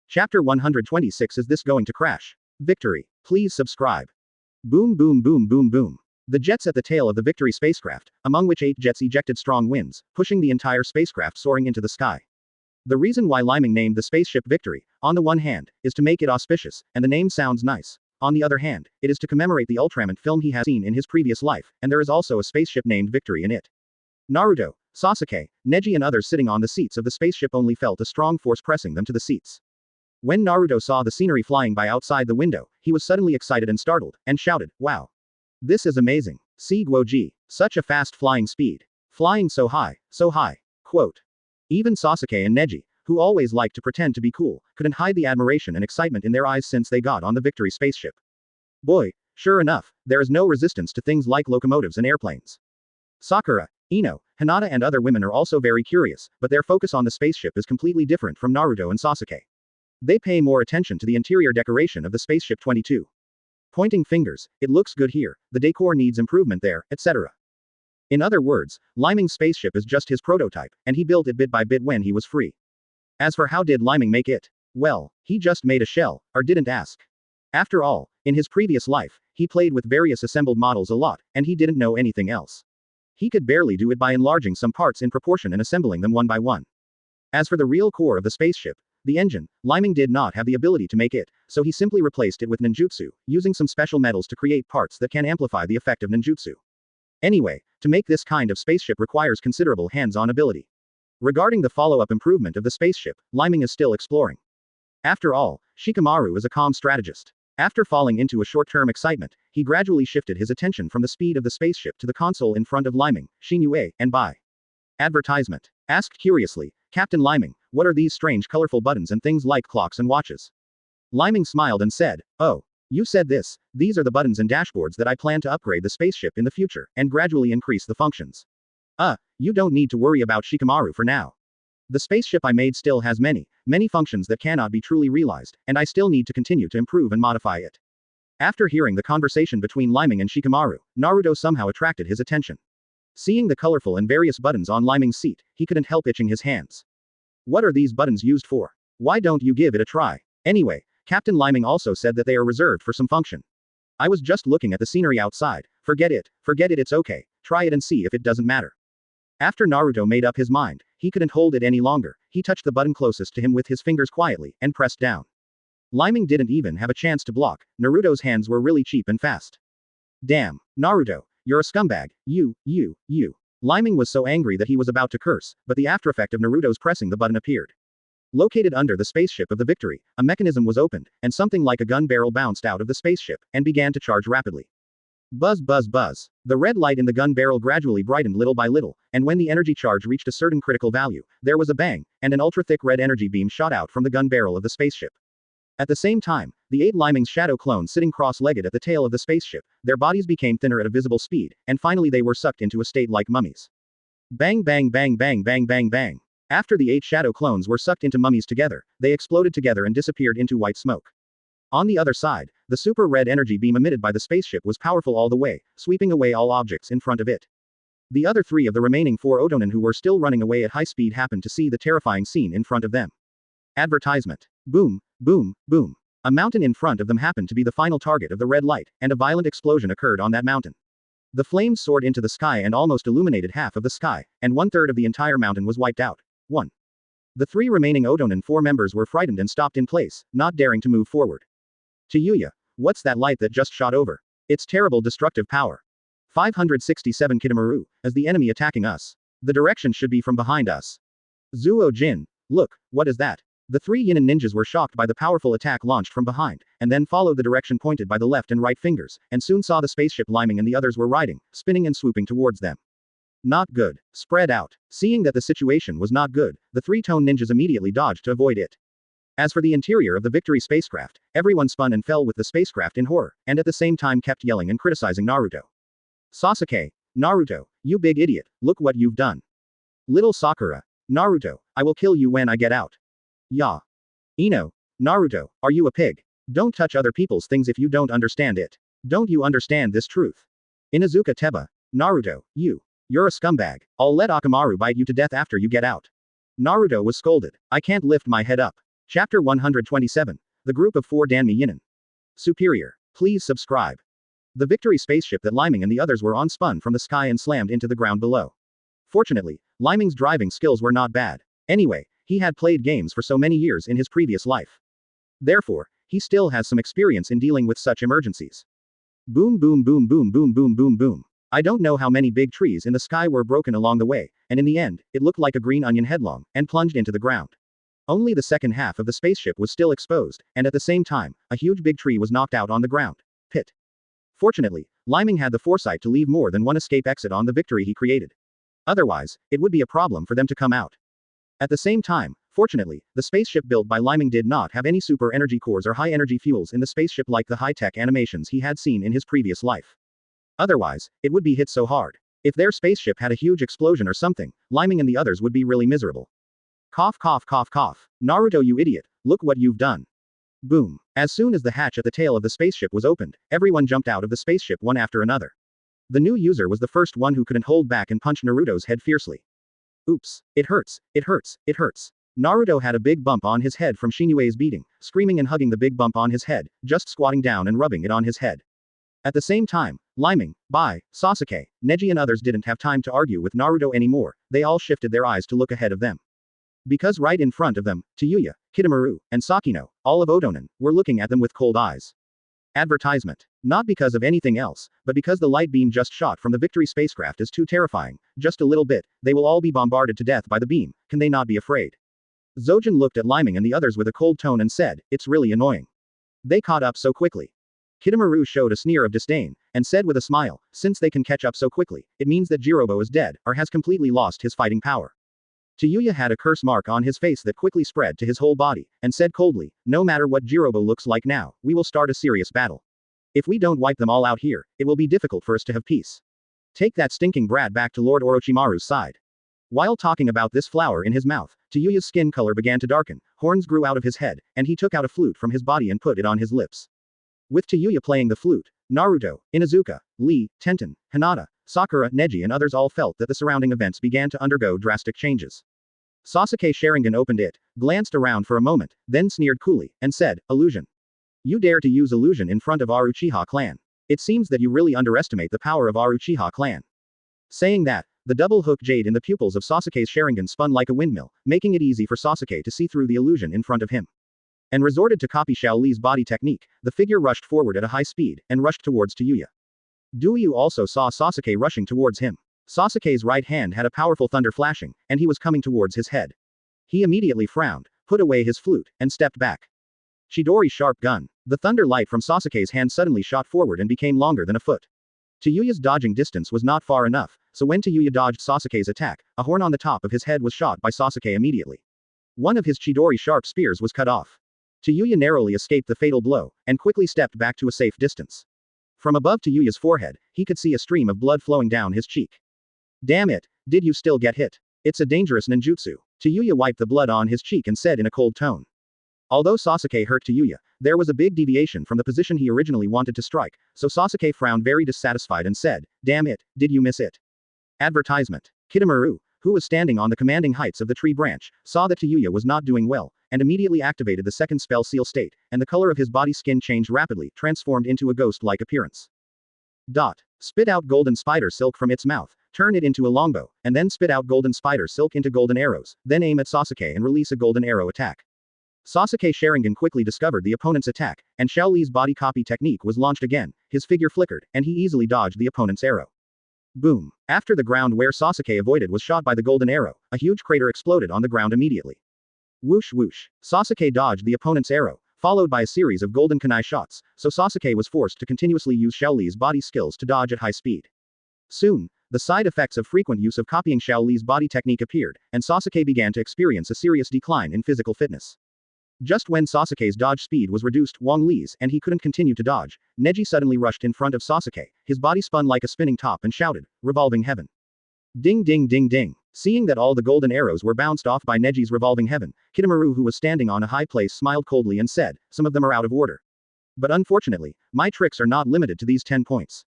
Chapter 126 Is this going to crash? Victory. Please subscribe. Boom boom boom boom boom. The jets at the tail of the Victory spacecraft, among which 8 jets ejected strong winds, pushing the entire spacecraft soaring into the sky. The reason why Lyming named the spaceship Victory, on the one hand, is to make it auspicious, and the name sounds nice. On the other hand, it is to commemorate the Ultraman film he has seen in his previous life, and there is also a spaceship named Victory in it. Naruto, Sasuke, Neji and others sitting on the seats of the spaceship only felt a strong force pressing them to the seats. When Naruto saw the scenery flying by outside the window, he was suddenly excited and startled, and shouted, wow. This is amazing. See Guoji. Such a fast flying speed. Flying so high, so high. Quote. Even Sasuke and Neji, who always liked to pretend to be cool, couldn't hide the admiration and excitement in their eyes since they got on the Victory spaceship. Boy, sure enough, there is no resistance to things like locomotives and airplanes. Sakura, Ino, Hinata and other women are also very curious, but their focus on the spaceship is completely different from Naruto and Sasuke. They pay more attention to the interior decoration of the spaceship 22. Pointing fingers, it looks good here, the decor needs improvement there, etc. In other words, Lyming's spaceship is just his prototype, and he built it bit by bit when he was free. As for how did Lyming make it? Well, he just made a shell, or didn't ask. After all, in his previous life, he played with various assembled models a lot, and he didn't know anything else. He could barely do it by enlarging some parts in proportion and assembling them one by one. As for the real core of the spaceship, the engine, Lyming did not have the ability to make it, so he simply replaced it with ninjutsu, using some special metals to create parts that can amplify the effect of ninjutsu. Anyway, to make this kind of spaceship requires considerable hands-on ability. Regarding the follow-up improvement of the spaceship, Lyming is still exploring. After all, Shikamaru is a calm strategist. After falling into a short-term excitement, he gradually shifted his attention from the speed of the spaceship to the console in front of Leiming, Shinue, and Bai. Advertisement. Asked curiously, Captain Leiming, what are these strange colorful buttons and things like clocks and watches? Leiming smiled and said, oh, you said this, these are the buttons and dashboards that I plan to upgrade the spaceship in the future, and gradually increase the functions. You don't need to worry about Shikamaru for now. The spaceship I made still has many functions that cannot be truly realized, and I still need to continue to improve and modify it. After hearing the conversation between Leiming and Shikamaru, Naruto somehow attracted his attention. Seeing the colorful and various buttons on Leiming's seat, he couldn't help itching his hands. What are these buttons used for? Why don't you give it a try? Anyway, Captain Leiming also said that they are reserved for some function. I was just looking at the scenery outside. Forget it, it's okay. Try it and see if it doesn't matter. After Naruto made up his mind, he couldn't hold it any longer. He touched the button closest to him with his fingers quietly, and pressed down. Leiming didn't even have a chance to block. Naruto's hands were really cheap and fast. Damn, Naruto, you're a scumbag, you. Leiming was so angry that he was about to curse, but the aftereffect of Naruto's pressing the button appeared. Located under the spaceship of the Victory, a mechanism was opened, and something like a gun barrel bounced out of the spaceship, and began to charge rapidly. Buzz buzz buzz. The red light in the gun barrel gradually brightened little by little, and when the energy charge reached a certain critical value, there was a bang, and an ultra-thick red energy beam shot out from the gun barrel of the spaceship. At the same time, the 8 Lyming's shadow clones sitting cross-legged at the tail of the spaceship, their bodies became thinner at a visible speed, and finally they were sucked into a state like mummies. Bang bang bang bang bang bang bang. After the 8 shadow clones were sucked into mummies together, they exploded together and disappeared into white smoke. On the other side, the super red energy beam emitted by the spaceship was powerful all the way, sweeping away all objects in front of it. The other 3 of the remaining 4 Otonin who were still running away at high speed happened to see the terrifying scene in front of them. Advertisement. Boom, boom, boom. A mountain in front of them happened to be the final target of the red light, and a violent explosion occurred on that mountain. The flames soared into the sky and almost illuminated half of the sky, and 1/3 of the entire mountain was wiped out. 1. The 3 remaining Otonin 4 members were frightened and stopped in place, not daring to move forward. Tayuya, what's that light that just shot over? It's terrible destructive power. 567 Kidamaru, as the enemy attacking us. The direction should be from behind us. Zuo Jin, look, what is that? The 3 Yinin ninjas were shocked by the powerful attack launched from behind, and then followed the direction pointed by the left and right fingers, and soon saw the spaceship Leiming and the others were riding, spinning and swooping towards them. Not good. Spread out. Seeing that the situation was not good, the 3-tone ninjas immediately dodged to avoid it. As for the interior of the Victory spacecraft, everyone spun and fell with the spacecraft in horror, and at the same time kept yelling and criticizing Naruto. Sasuke, Naruto, you big idiot, look what you've done. Little Sakura, Naruto, I will kill you when I get out. Ya. Ino, Naruto, are you a pig? Don't touch other people's things if you don't understand it. Don't you understand this truth? Inuzuka Teba, Naruto, you're a scumbag. I'll let Akamaru bite you to death after you get out. Naruto was scolded. I can't lift my head up. Chapter 127. The Group of 4 Danmi Yinin. Superior. Please subscribe. The Victory spaceship that Leiming and the others were on spun from the sky and slammed into the ground below. Fortunately, Leiming's driving skills were not bad. Anyway, he had played games for so many years in his previous life. Therefore, he still has some experience in dealing with such emergencies. Boom boom boom boom boom boom boom boom. I don't know how many big trees in the sky were broken along the way, and in the end, it looked like a green onion headlong, and plunged into the ground. Only the second half of the spaceship was still exposed, and at the same time, a huge big tree was knocked out on the ground. Pit. Fortunately, Leiming had the foresight to leave more than one escape exit on the Victory he created. Otherwise, it would be a problem for them to come out. At the same time, fortunately, the spaceship built by Leiming did not have any super energy cores or high energy fuels in the spaceship like the high-tech animations he had seen in his previous life. Otherwise, it would be hit so hard. If their spaceship had a huge explosion or something, Leiming and the others would be really miserable. Cough cough cough cough. Naruto, you idiot, look what you've done. Boom. As soon as the hatch at the tail of the spaceship was opened, everyone jumped out of the spaceship one after another. The new user was the first one who couldn't hold back and punched Naruto's head fiercely. Oops. It hurts. It hurts. It hurts. Naruto had a big bump on his head from Shinue's beating, screaming and hugging the big bump on his head, just squatting down and rubbing it on his head. At the same time, Leiming, Bai, Sasuke, Neji and others didn't have time to argue with Naruto anymore, they all shifted their eyes to look ahead of them. Because right in front of them, Tayuya, Kidamaru, and Sakino, all of Otonin, were looking at them with cold eyes. Advertisement. Not because of anything else, but because the light beam just shot from the Victory spacecraft is too terrifying, just a little bit, they will all be bombarded to death by the beam, can they not be afraid? Zojin looked at Leiming and the others with a cold tone and said, "It's really annoying. They caught up so quickly." Kidamaru showed a sneer of disdain, and said with a smile, "Since they can catch up so quickly, it means that Jirobo is dead, or has completely lost his fighting power." Tayuya had a curse mark on his face that quickly spread to his whole body, and said coldly, "No matter what Jirobo looks like now, we will start a serious battle. If we don't wipe them all out here, it will be difficult for us to have peace. Take that stinking brat back to Lord Orochimaru's side." While talking about this flower in his mouth, Tayuya's skin color began to darken, horns grew out of his head, and he took out a flute from his body and put it on his lips. With Tayuya playing the flute, Naruto, Inuzuka, Lee, Tenten, Hinata, Sakura, Neji and others all felt that the surrounding events began to undergo drastic changes. Sasuke Sharingan opened it, glanced around for a moment, then sneered coolly, and said, "Illusion. You dare to use illusion in front of our Uchiha clan. It seems that you really underestimate the power of our Uchiha clan." Saying that, the double-hook jade in the pupils of Sasuke's Sharingan spun like a windmill, making it easy for Sasuke to see through the illusion in front of him. And resorted to copy Xiao Li's body technique, the figure rushed forward at a high speed, and rushed towards Tayuya. Duyu also saw Sasuke rushing towards him. Sasuke's right hand had a powerful thunder flashing, and he was coming towards his head. He immediately frowned, put away his flute, and stepped back. Chidori's sharp gun. The thunder light from Sasuke's hand suddenly shot forward and became longer than a foot. Tayuya's dodging distance was not far enough, so when Tayuya dodged Sasuke's attack, a horn on the top of his head was shot by Sasuke immediately. One of his Chidori sharp spears was cut off. Tayuya narrowly escaped the fatal blow, and quickly stepped back to a safe distance. From above Tayuya's forehead, he could see a stream of blood flowing down his cheek. "Damn it, did you still get hit? It's a dangerous ninjutsu." Tayuya wiped the blood on his cheek and said in a cold tone. Although Sasuke hurt Tayuya, there was a big deviation from the position he originally wanted to strike, so Sasuke frowned very dissatisfied and said, "Damn it, did you miss it?" Advertisement. Kidamaru, who was standing on the commanding heights of the tree branch, saw that Tayuya was not doing well, and immediately activated the second spell seal state, and the color of his body skin changed rapidly, transformed into a ghost-like appearance. Spit out golden spider silk from its mouth, turn it into a longbow, and then spit out golden spider silk into golden arrows, then aim at Sasuke and release a golden arrow attack. Sasuke Sharingan quickly discovered the opponent's attack, and Xiao Li's body copy technique was launched again, his figure flickered, and he easily dodged the opponent's arrow. Boom. After the ground where Sasuke avoided was shot by the golden arrow, a huge crater exploded on the ground immediately. Whoosh whoosh. Sasuke dodged the opponent's arrow, followed by a series of golden kunai shots, so Sasuke was forced to continuously use Xiao Li's body skills to dodge at high speed. Soon, the side effects of frequent use of copying Xiao Li's body technique appeared, and Sasuke began to experience a serious decline in physical fitness. Just when Sasuke's dodge speed was reduced Wang Li's and he couldn't continue to dodge, Neji suddenly rushed in front of Sasuke, his body spun like a spinning top and shouted, "Revolving heaven." Ding ding ding ding. Seeing that all the golden arrows were bounced off by Neji's revolving heaven, Kidamaru who was standing on a high place smiled coldly and said, "Some of them are out of order. But unfortunately, my tricks are not limited to these 10 points.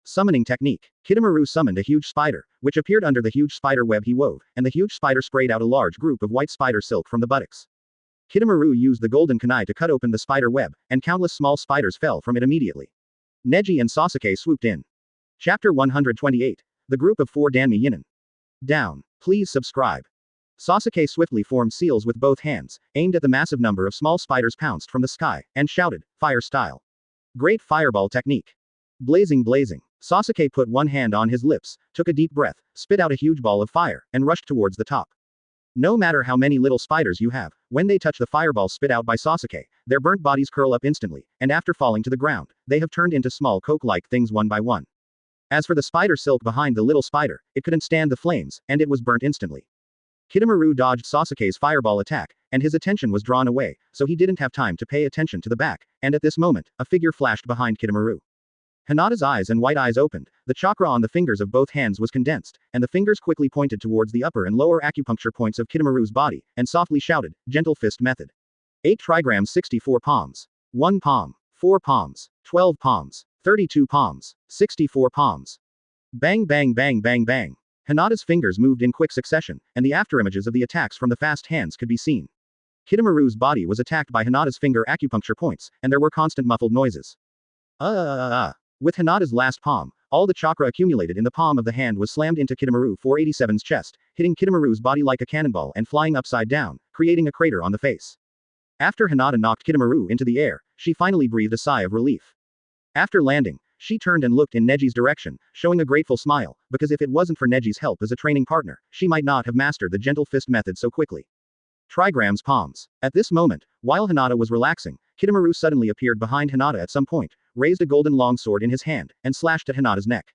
Summoning technique. Kidamaru summoned a huge spider, which appeared under the huge spider web he wove, and the huge spider sprayed out a large group of white spider silk from the buttocks. Kidamaru used the golden kunai to cut open the spider web, and countless small spiders fell from it immediately. Neji and Sasuke swooped in. Chapter 128. The Group of 4 Danmi Yinin. Down. Please subscribe. Sasuke swiftly formed seals with both hands, aimed at the massive number of small spiders pounced from the sky, and shouted, "Fire style. Great fireball technique. Blazing blazing." Sasuke put one hand on his lips, took a deep breath, spit out a huge ball of fire, and rushed towards the top. No matter how many little spiders you have, when they touch the fireball spit out by Sasuke, their burnt bodies curl up instantly, and after falling to the ground, they have turned into small coke-like things one by one. As for the spider silk behind the little spider, it couldn't stand the flames, and it was burnt instantly. Kidamaru dodged Sasuke's fireball attack, and his attention was drawn away, so he didn't have time to pay attention to the back, and at this moment, a figure flashed behind Kidamaru. Hinata's eyes and white eyes opened, the chakra on the fingers of both hands was condensed, and the fingers quickly pointed towards the upper and lower acupuncture points of Kidamaru's body, and softly shouted, "Gentle fist method. 8 trigrams 64 palms. 1 palm. 4 palms. 12 palms. 32 palms. 64 palms." Bang bang bang bang bang. Hinata's fingers moved in quick succession, and the afterimages of the attacks from the fast hands could be seen. Kidamaru's body was attacked by Hinata's finger acupuncture points, and there were constant muffled noises. With Hinata's last palm, all the chakra accumulated in the palm of the hand was slammed into Kidamaru 487's chest, hitting Kidamaru's body like a cannonball and flying upside down, creating a crater on the face. After Hinata knocked Kidamaru into the air, she finally breathed a sigh of relief. After landing, she turned and looked in Neji's direction, showing a grateful smile, because if it wasn't for Neji's help as a training partner, she might not have mastered the gentle fist method so quickly. Trigrams palms. At this moment, while Hinata was relaxing, Kidamaru suddenly appeared behind Hinata at some point, raised a golden longsword in his hand, and slashed at Hinata's neck.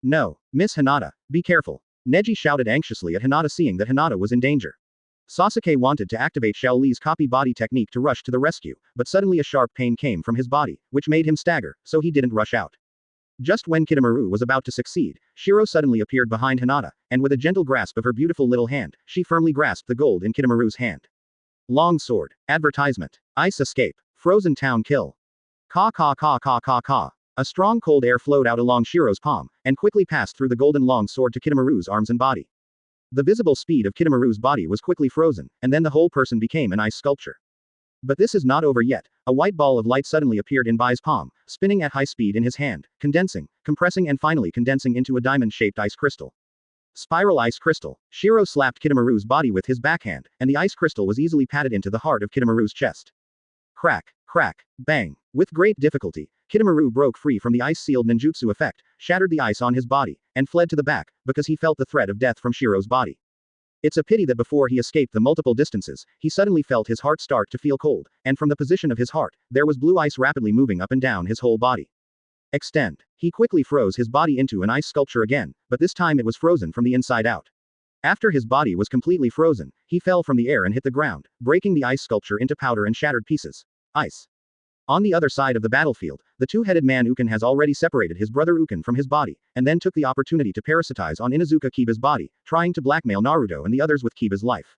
No, Miss Hinata, be careful. Neji shouted anxiously at Hinata, seeing that Hinata was in danger. Sasuke wanted to activate Shaoli's copy body technique to rush to the rescue, but suddenly a sharp pain came from his body, which made him stagger, so he didn't rush out. Just when Kidamaru was about to succeed, Shiro suddenly appeared behind Hinata, and with a gentle grasp of her beautiful little hand, she firmly grasped the gold in Kidamaru's hand. Long sword. Advertisement. Ice escape. Frozen town kill. Ka ka ka ka ka ka. A strong cold air flowed out along Shiro's palm, and quickly passed through the golden long sword to Kidamaru's arms and body. The visible speed of Kidamaru's body was quickly frozen, and then the whole person became an ice sculpture. But this is not over yet. A white ball of light suddenly appeared in Bai's palm, spinning at high speed in his hand, condensing, compressing and finally condensing into a diamond-shaped ice crystal. Spiral ice crystal. Shiro slapped Kidamaru's body with his backhand, and the ice crystal was easily patted into the heart of Kidamaru's chest. Crack, crack, bang. With great difficulty, Kidamaru broke free from the ice-sealed ninjutsu effect, shattered the ice on his body, and fled to the back, because he felt the threat of death from Shiro's body. It's a pity that before he escaped the multiple distances, he suddenly felt his heart start to feel cold, and from the position of his heart, there was blue ice rapidly moving up and down his whole body. Extend. He quickly froze his body into an ice sculpture again, but this time it was frozen from the inside out. After his body was completely frozen, he fell from the air and hit the ground, breaking the ice sculpture into powder and shattered pieces. Ice. On the other side of the battlefield, the two-headed man Uken has already separated his brother Uken from his body, and then took the opportunity to parasitize on Inuzuka Kiba's body, trying to blackmail Naruto and the others with Kiba's life.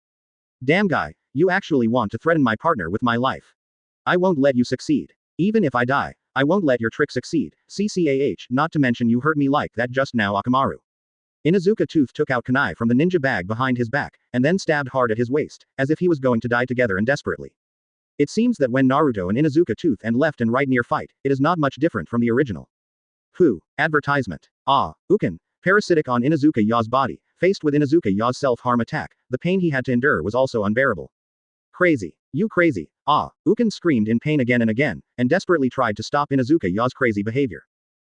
Damn guy, you actually want to threaten my partner with my life. I won't let you succeed. Even if I die, I won't let your trick succeed, CCAH, not to mention you hurt me like that just now Orochimaru. Inuzuka Tooth took out kunai from the ninja bag behind his back, and then stabbed hard at his waist, as if he was going to die together and desperately. It seems that when Naruto and Inuzuka Tooth and left and right near fight, it is not much different from the original. Who? Advertisement. Ah, Uken, parasitic on Inuzuka Ya's body, faced with Inuzuka Ya's self-harm attack, the pain he had to endure was also unbearable. Crazy. You crazy. Ah, Uken screamed in pain again and again, and desperately tried to stop Inuzuka Ya's crazy behavior.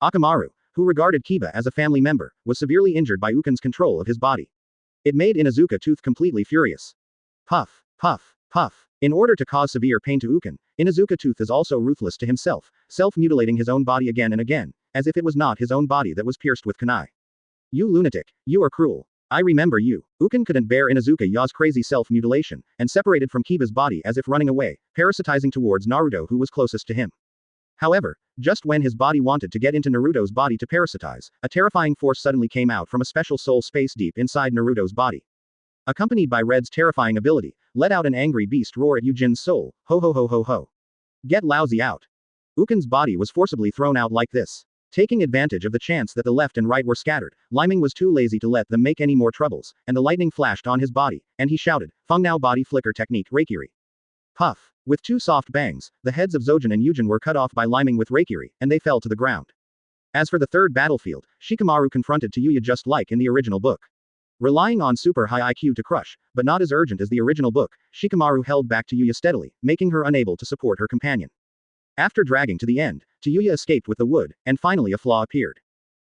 Orochimaru, who regarded Kiba as a family member, was severely injured by Uken's control of his body. It made Inuzuka Tooth completely furious. Puff, puff, puff. In order to cause severe pain to Uken, Inuzuka Tooth is also ruthless to himself, self-mutilating his own body again and again, as if it was not his own body that was pierced with kunai. You lunatic, you are cruel. I remember you. Uken couldn't bear Inuzuka Ya's crazy self-mutilation, and separated from Kiba's body as if running away, parasitizing towards Naruto who was closest to him. However, just when his body wanted to get into Naruto's body to parasitize, a terrifying force suddenly came out from a special soul space deep inside Naruto's body. Accompanied by Red's terrifying ability, let out an angry beast roar at Yujin's soul, ho ho ho ho ho. Get lousy out. Uken's body was forcibly thrown out like this. Taking advantage of the chance that the left and right were scattered, Lyming was too lazy to let them make any more troubles, and the lightning flashed on his body, and he shouted, Fungnao body flicker technique Reikiri. Puff. With two soft bangs, the heads of Zojin and Yujin were cut off by Lyming with Reikiri, and they fell to the ground. As for the third battlefield, Shikamaru confronted Tayuya just like in the original book. Relying on super high IQ to crush, but not as urgent as the original book, Shikamaru held back Tayuya steadily, making her unable to support her companion. After dragging to the end, Tayuya escaped with the wood, and finally a flaw appeared.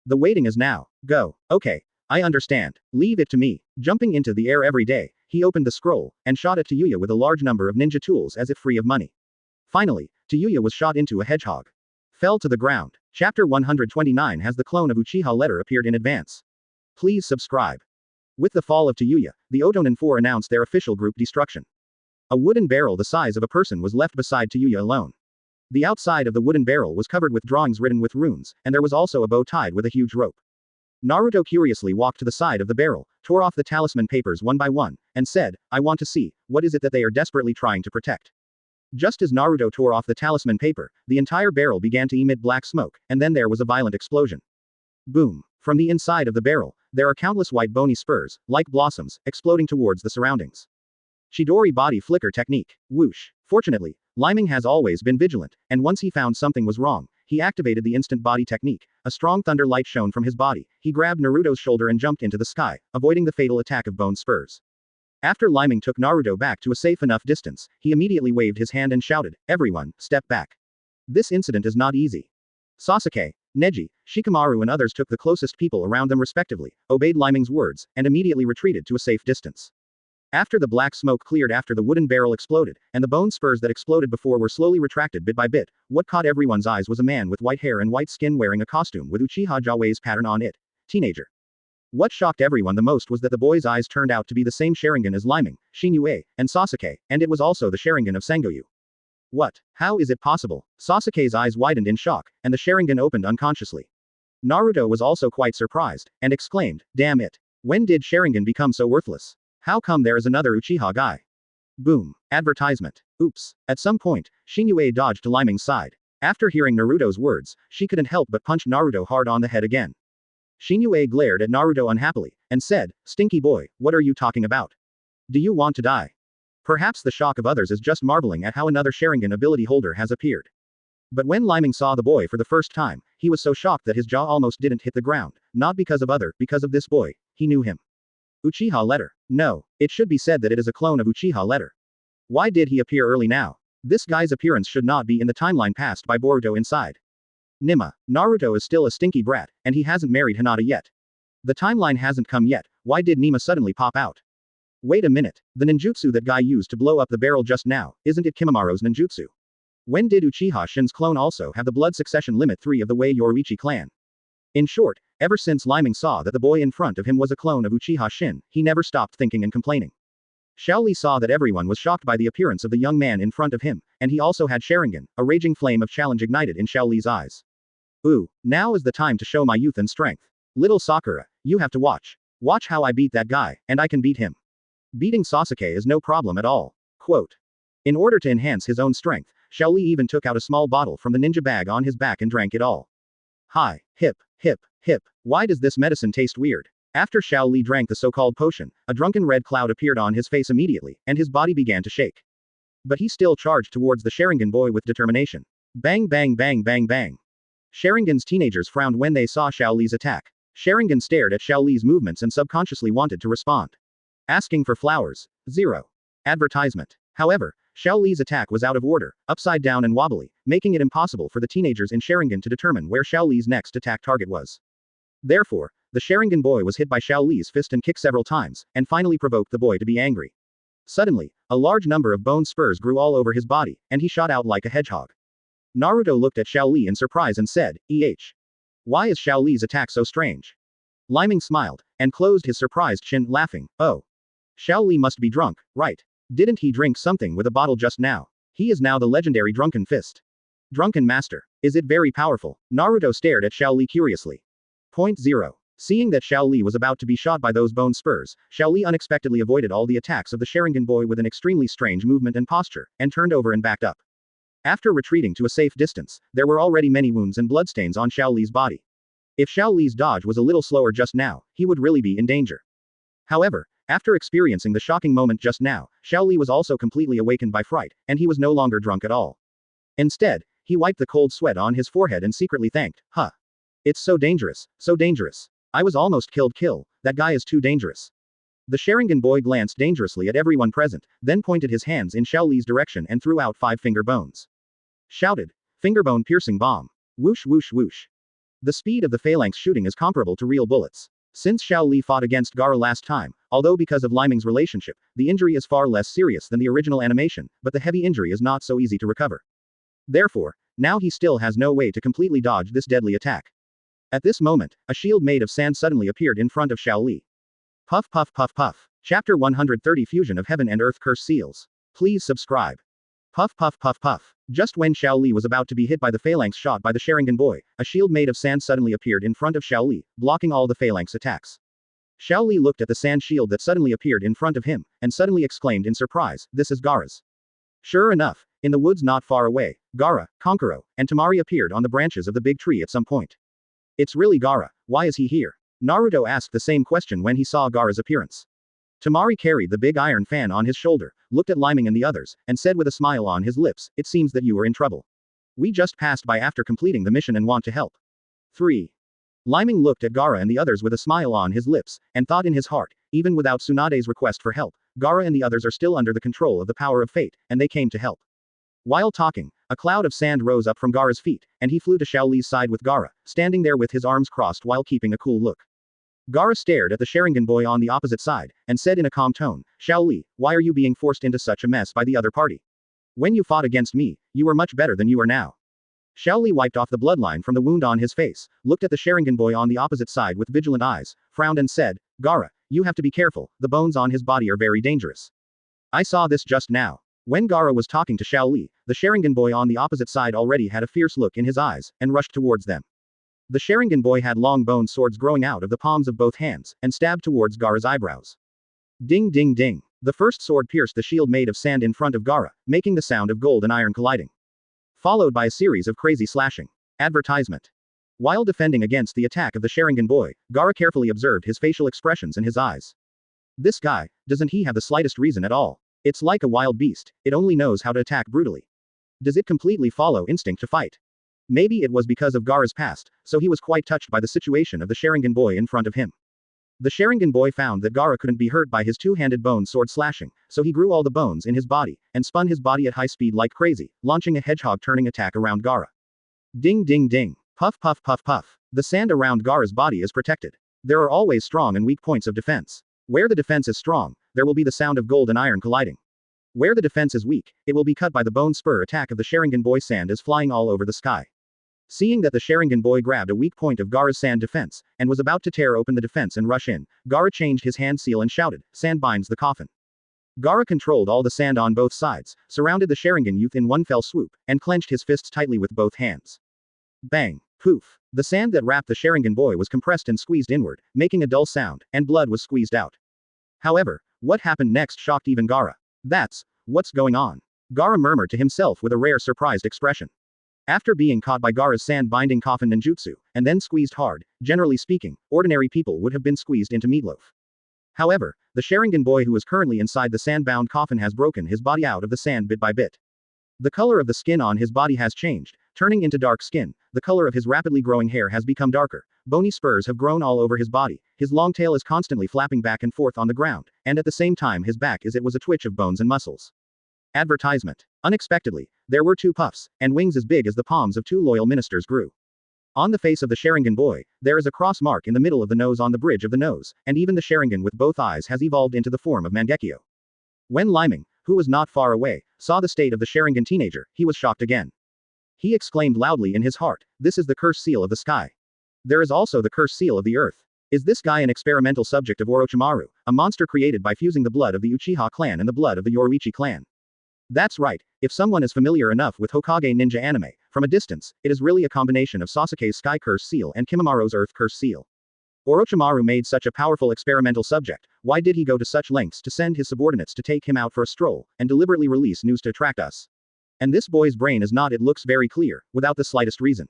The waiting is now. Go. Okay. I understand. Leave it to me. Jumping into the air every day, he opened the scroll, and shot at Tayuya with a large number of ninja tools as if free of money. Finally, Tayuya was shot into a hedgehog. Fell to the ground. Chapter 129 has the clone of Uchiha letter appeared in advance. Please subscribe. With the fall of Tayuya, the Otonin 4 announced their official group destruction. A wooden barrel the size of a person was left beside Tayuya alone. The outside of the wooden barrel was covered with drawings written with runes, and there was also a bow tied with a huge rope. Naruto curiously walked to the side of the barrel, tore off the talisman papers one by one, and said, I want to see, what is it that they are desperately trying to protect? Just as Naruto tore off the talisman paper, the entire barrel began to emit black smoke, and then there was a violent explosion. Boom. From the inside of the barrel, there are countless white bony spurs, like blossoms, exploding towards the surroundings. Chidori body flicker technique. Whoosh. Fortunately, Leiming has always been vigilant, and once he found something was wrong, he activated the instant body technique. A strong thunder light shone from his body. He grabbed Naruto's shoulder and jumped into the sky, avoiding the fatal attack of bone spurs. After Leiming took Naruto back to a safe enough distance, he immediately waved his hand and shouted, Everyone, step back. This incident is not easy. Sasuke, Neji, Shikamaru and others took the closest people around them respectively, obeyed Leiming's words, and immediately retreated to a safe distance. After the black smoke cleared, after the wooden barrel exploded, and the bone spurs that exploded before were slowly retracted bit by bit, what caught everyone's eyes was a man with white hair and white skin wearing a costume with Uchiha Jawei's pattern on it. Teenager. What shocked everyone the most was that the boy's eyes turned out to be the same Sharingan as Leiming, Shinue, and Sasuke, and it was also the Sharingan of Sengoku. What? How is it possible? Sasuke's eyes widened in shock, and the Sharingan opened unconsciously. Naruto was also quite surprised, and exclaimed, "Damn it. When did Sharingan become so worthless? How come there is another Uchiha guy?" Boom. Advertisement. Oops. At some point, Shinue dodged to Leiming's side. After hearing Naruto's words, she couldn't help but punch Naruto hard on the head again. Shinue glared at Naruto unhappily, and said, "Stinky boy, what are you talking about? Do you want to die?" Perhaps the shock of others is just marveling at how another Sharingan ability holder has appeared. But when Leiming saw the boy for the first time, he was so shocked that his jaw almost didn't hit the ground, not because of this boy, he knew him. Uchiha letter. No, it should be said that it is a clone of Uchiha letter. Why did he appear early now? This guy's appearance should not be in the timeline passed by Boruto inside. Nima, Naruto is still a stinky brat, and he hasn't married Hinata yet. The timeline hasn't come yet, why did Nima suddenly pop out? Wait a minute, the ninjutsu that guy used to blow up the barrel just now, isn't it Kimamaru's ninjutsu? When did Uchiha Shin's clone also have the blood succession limit 3 of the Wei Yoruichi clan? In short, ever since Leiming saw that the boy in front of him was a clone of Uchiha Shin, he never stopped thinking and complaining. Xiaoli saw that everyone was shocked by the appearance of the young man in front of him, and he also had Sharingan, a raging flame of challenge ignited in Xiaoli's eyes. Ooh, now is the time to show my youth and strength. Little Sakura, you have to watch. Watch how I beat that guy, and I can beat him. Beating Sasuke is no problem at all. Quote. In order to enhance his own strength, Xiaoli even took out a small bottle from the ninja bag on his back and drank it all. Hi, hip, hip, hip, why does this medicine taste weird? After Xiaoli drank the so-called potion, a drunken red cloud appeared on his face immediately, and his body began to shake. But he still charged towards the Sharingan boy with determination. Bang bang bang bang bang. Sharingan's teenagers frowned when they saw Xiaoli's attack. Sharingan stared at Xiaoli's movements and subconsciously wanted to respond. Asking for flowers. 0. Advertisement. However, Xiaoli's attack was out of order, upside down and wobbly, making it impossible for the teenagers in Sharingan to determine where Xiaoli's next attack target was. Therefore, the Sharingan boy was hit by Xiaoli's fist and kick several times, and finally provoked the boy to be angry. Suddenly, a large number of bone spurs grew all over his body, and he shot out like a hedgehog. Naruto looked at Xiaoli in surprise and said, Why is Xiaoli's attack so strange? Leiming smiled, and closed his surprised chin, laughing, Oh. Xiaoli must be drunk, right? Didn't he drink something with a bottle just now? He is now the legendary Drunken Fist. Drunken Master. Is it very powerful? Naruto stared at Xiaoli curiously. Point 0. Seeing that Xiaoli was about to be shot by those bone spurs, Xiaoli unexpectedly avoided all the attacks of the Sharingan boy with an extremely strange movement and posture, and turned over and backed up. After retreating to a safe distance, there were already many wounds and bloodstains on Xiaoli's body. If Xiaoli's dodge was a little slower just now, he would really be in danger. However, after experiencing the shocking moment just now, Xiaoli was also completely awakened by fright, and he was no longer drunk at all. Instead, he wiped the cold sweat on his forehead and secretly thanked, It's so dangerous, so dangerous. I was almost killed. That guy is too dangerous. The Sharingan boy glanced dangerously at everyone present, then pointed his hands in Xiaoli's direction and threw out 5 finger bones. Shouted, Fingerbone piercing bomb. Whoosh whoosh whoosh. The speed of the phalanx shooting is comparable to real bullets. Since Xiaoli fought against Gaara last time, although because of Leiming's relationship, the injury is far less serious than the original animation, but the heavy injury is not so easy to recover. Therefore, now he still has no way to completely dodge this deadly attack. At this moment, a shield made of sand suddenly appeared in front of Xiaoli. Puff puff puff puff. Chapter 130 Fusion of Heaven and Earth Curse Seals. Please subscribe. Puff puff puff puff. Just when Xiaoli was about to be hit by the phalanx shot by the Sharingan boy, a shield made of sand suddenly appeared in front of Xiaoli, blocking all the phalanx attacks. Xiaoli looked at the sand shield that suddenly appeared in front of him, and suddenly exclaimed in surprise, This is Gaara's. Sure enough, in the woods not far away, Gaara, Konkuro, and Temari appeared on the branches of the big tree at some point. It's really Gaara, why is he here? Naruto asked the same question when he saw Gaara's appearance. Temari carried the big iron fan on his shoulder, looked at Leiming and the others, and said with a smile on his lips, It seems that you were in trouble. We just passed by after completing the mission and want to help. 3. Leiming looked at Gaara and the others with a smile on his lips, and thought in his heart, even without Tsunade's request for help, Gaara and the others are still under the control of the power of fate, and they came to help. While talking, a cloud of sand rose up from Gaara's feet, and he flew to Xiaoli's side with Gaara, standing there with his arms crossed while keeping a cool look. Gaara stared at the Sharingan boy on the opposite side, and said in a calm tone, Shaoli, why are you being forced into such a mess by the other party? When you fought against me, you were much better than you are now. Shaoli wiped off the bloodline from the wound on his face, looked at the Sharingan boy on the opposite side with vigilant eyes, frowned and said, Gaara, you have to be careful, the bones on his body are very dangerous. I saw this just now. When Gaara was talking to Shaoli, the Sharingan boy on the opposite side already had a fierce look in his eyes, and rushed towards them. The Sharingan boy had long bone swords growing out of the palms of both hands, and stabbed towards Gaara's eyebrows. Ding ding ding. The first sword pierced the shield made of sand in front of Gaara, making the sound of gold and iron colliding. Followed by a series of crazy slashing. Advertisement. While defending against the attack of the Sharingan boy, Gaara carefully observed his facial expressions and his eyes. This guy, doesn't he have the slightest reason at all? It's like a wild beast, it only knows how to attack brutally. Does it completely follow instinct to fight? Maybe it was because of Gaara's past, so he was quite touched by the situation of the Sharingan boy in front of him. The Sharingan boy found that Gaara couldn't be hurt by his two-handed bone sword slashing, so he grew all the bones in his body, and spun his body at high speed like crazy, launching a hedgehog-turning attack around Gaara. Ding ding ding. Puff puff puff puff. The sand around Gaara's body is protected. There are always strong and weak points of defense. Where the defense is strong, there will be the sound of gold and iron colliding. Where the defense is weak, it will be cut by the bone spur attack of the Sharingan boy. Sand is flying all over the sky. Seeing that the Sharingan boy grabbed a weak point of Gaara's sand defense, and was about to tear open the defense and rush in, Gaara changed his hand seal and shouted, Sand binds the coffin. Gaara controlled all the sand on both sides, surrounded the Sharingan youth in one fell swoop, and clenched his fists tightly with both hands. Bang! Poof! The sand that wrapped the Sharingan boy was compressed and squeezed inward, making a dull sound, and blood was squeezed out. However, what happened next shocked even Gaara. What's going on? Gaara murmured to himself with a rare surprised expression. After being caught by Gaara's sand-binding coffin ninjutsu, and then squeezed hard, generally speaking, ordinary people would have been squeezed into meatloaf. However, the Sharingan boy who is currently inside the sand-bound coffin has broken his body out of the sand bit by bit. The color of the skin on his body has changed, turning into dark skin, the color of his rapidly growing hair has become darker, bony spurs have grown all over his body, his long tail is constantly flapping back and forth on the ground, and at the same time his back is a twitch of bones and muscles. Advertisement. Unexpectedly, there were two puffs, and wings as big as the palms of two loyal ministers grew. On the face of the Sharingan boy, there is a cross mark in the middle of the nose on the bridge of the nose, and even the Sharingan with both eyes has evolved into the form of Mangekyo. When Leiming, who was not far away, saw the state of the Sharingan teenager, he was shocked again. He exclaimed loudly in his heart, this is the curse seal of the sky. There is also the curse seal of the earth. Is this guy an experimental subject of Orochimaru, a monster created by fusing the blood of the Uchiha clan and the blood of the Yoruichi clan? That's right, if someone is familiar enough with Hokage ninja anime, from a distance, it is really a combination of Sasuke's Sky Curse Seal and Kimimara's Earth Curse Seal. Orochimaru made such a powerful experimental subject, why did he go to such lengths to send his subordinates to take him out for a stroll, and deliberately release news to attract us? And this boy's brain is not, it looks very clear, without the slightest reason.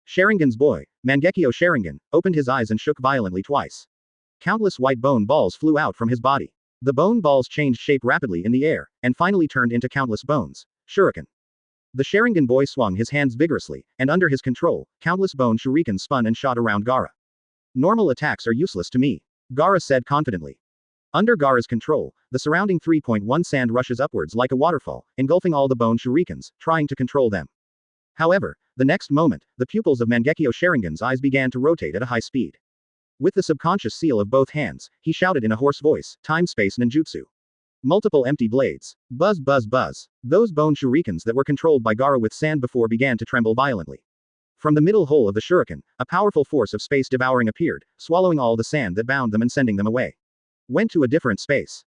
Sharingan's boy, Mangekyo Sharingan, opened his eyes and shook violently twice. Countless white bone balls flew out from his body. The bone balls changed shape rapidly in the air, and finally turned into countless bones. Shuriken. The Sharingan boy swung his hands vigorously, and under his control, countless bone shurikens spun and shot around Gaara. Normal attacks are useless to me, Gaara said confidently. Under Gaara's control, the surrounding 3.1 sand rushes upwards like a waterfall, engulfing all the bone shurikens, trying to control them. However, the next moment, the pupils of Mangekyo Sharingan's eyes began to rotate at a high speed. With the subconscious seal of both hands, he shouted in a hoarse voice, time-space ninjutsu. Multiple empty blades. Buzz buzz buzz. Those bone shurikens that were controlled by Gaara with sand before began to tremble violently. From the middle hole of the shuriken, a powerful force of space devouring appeared, swallowing all the sand that bound them and sending them away. Went to a different space.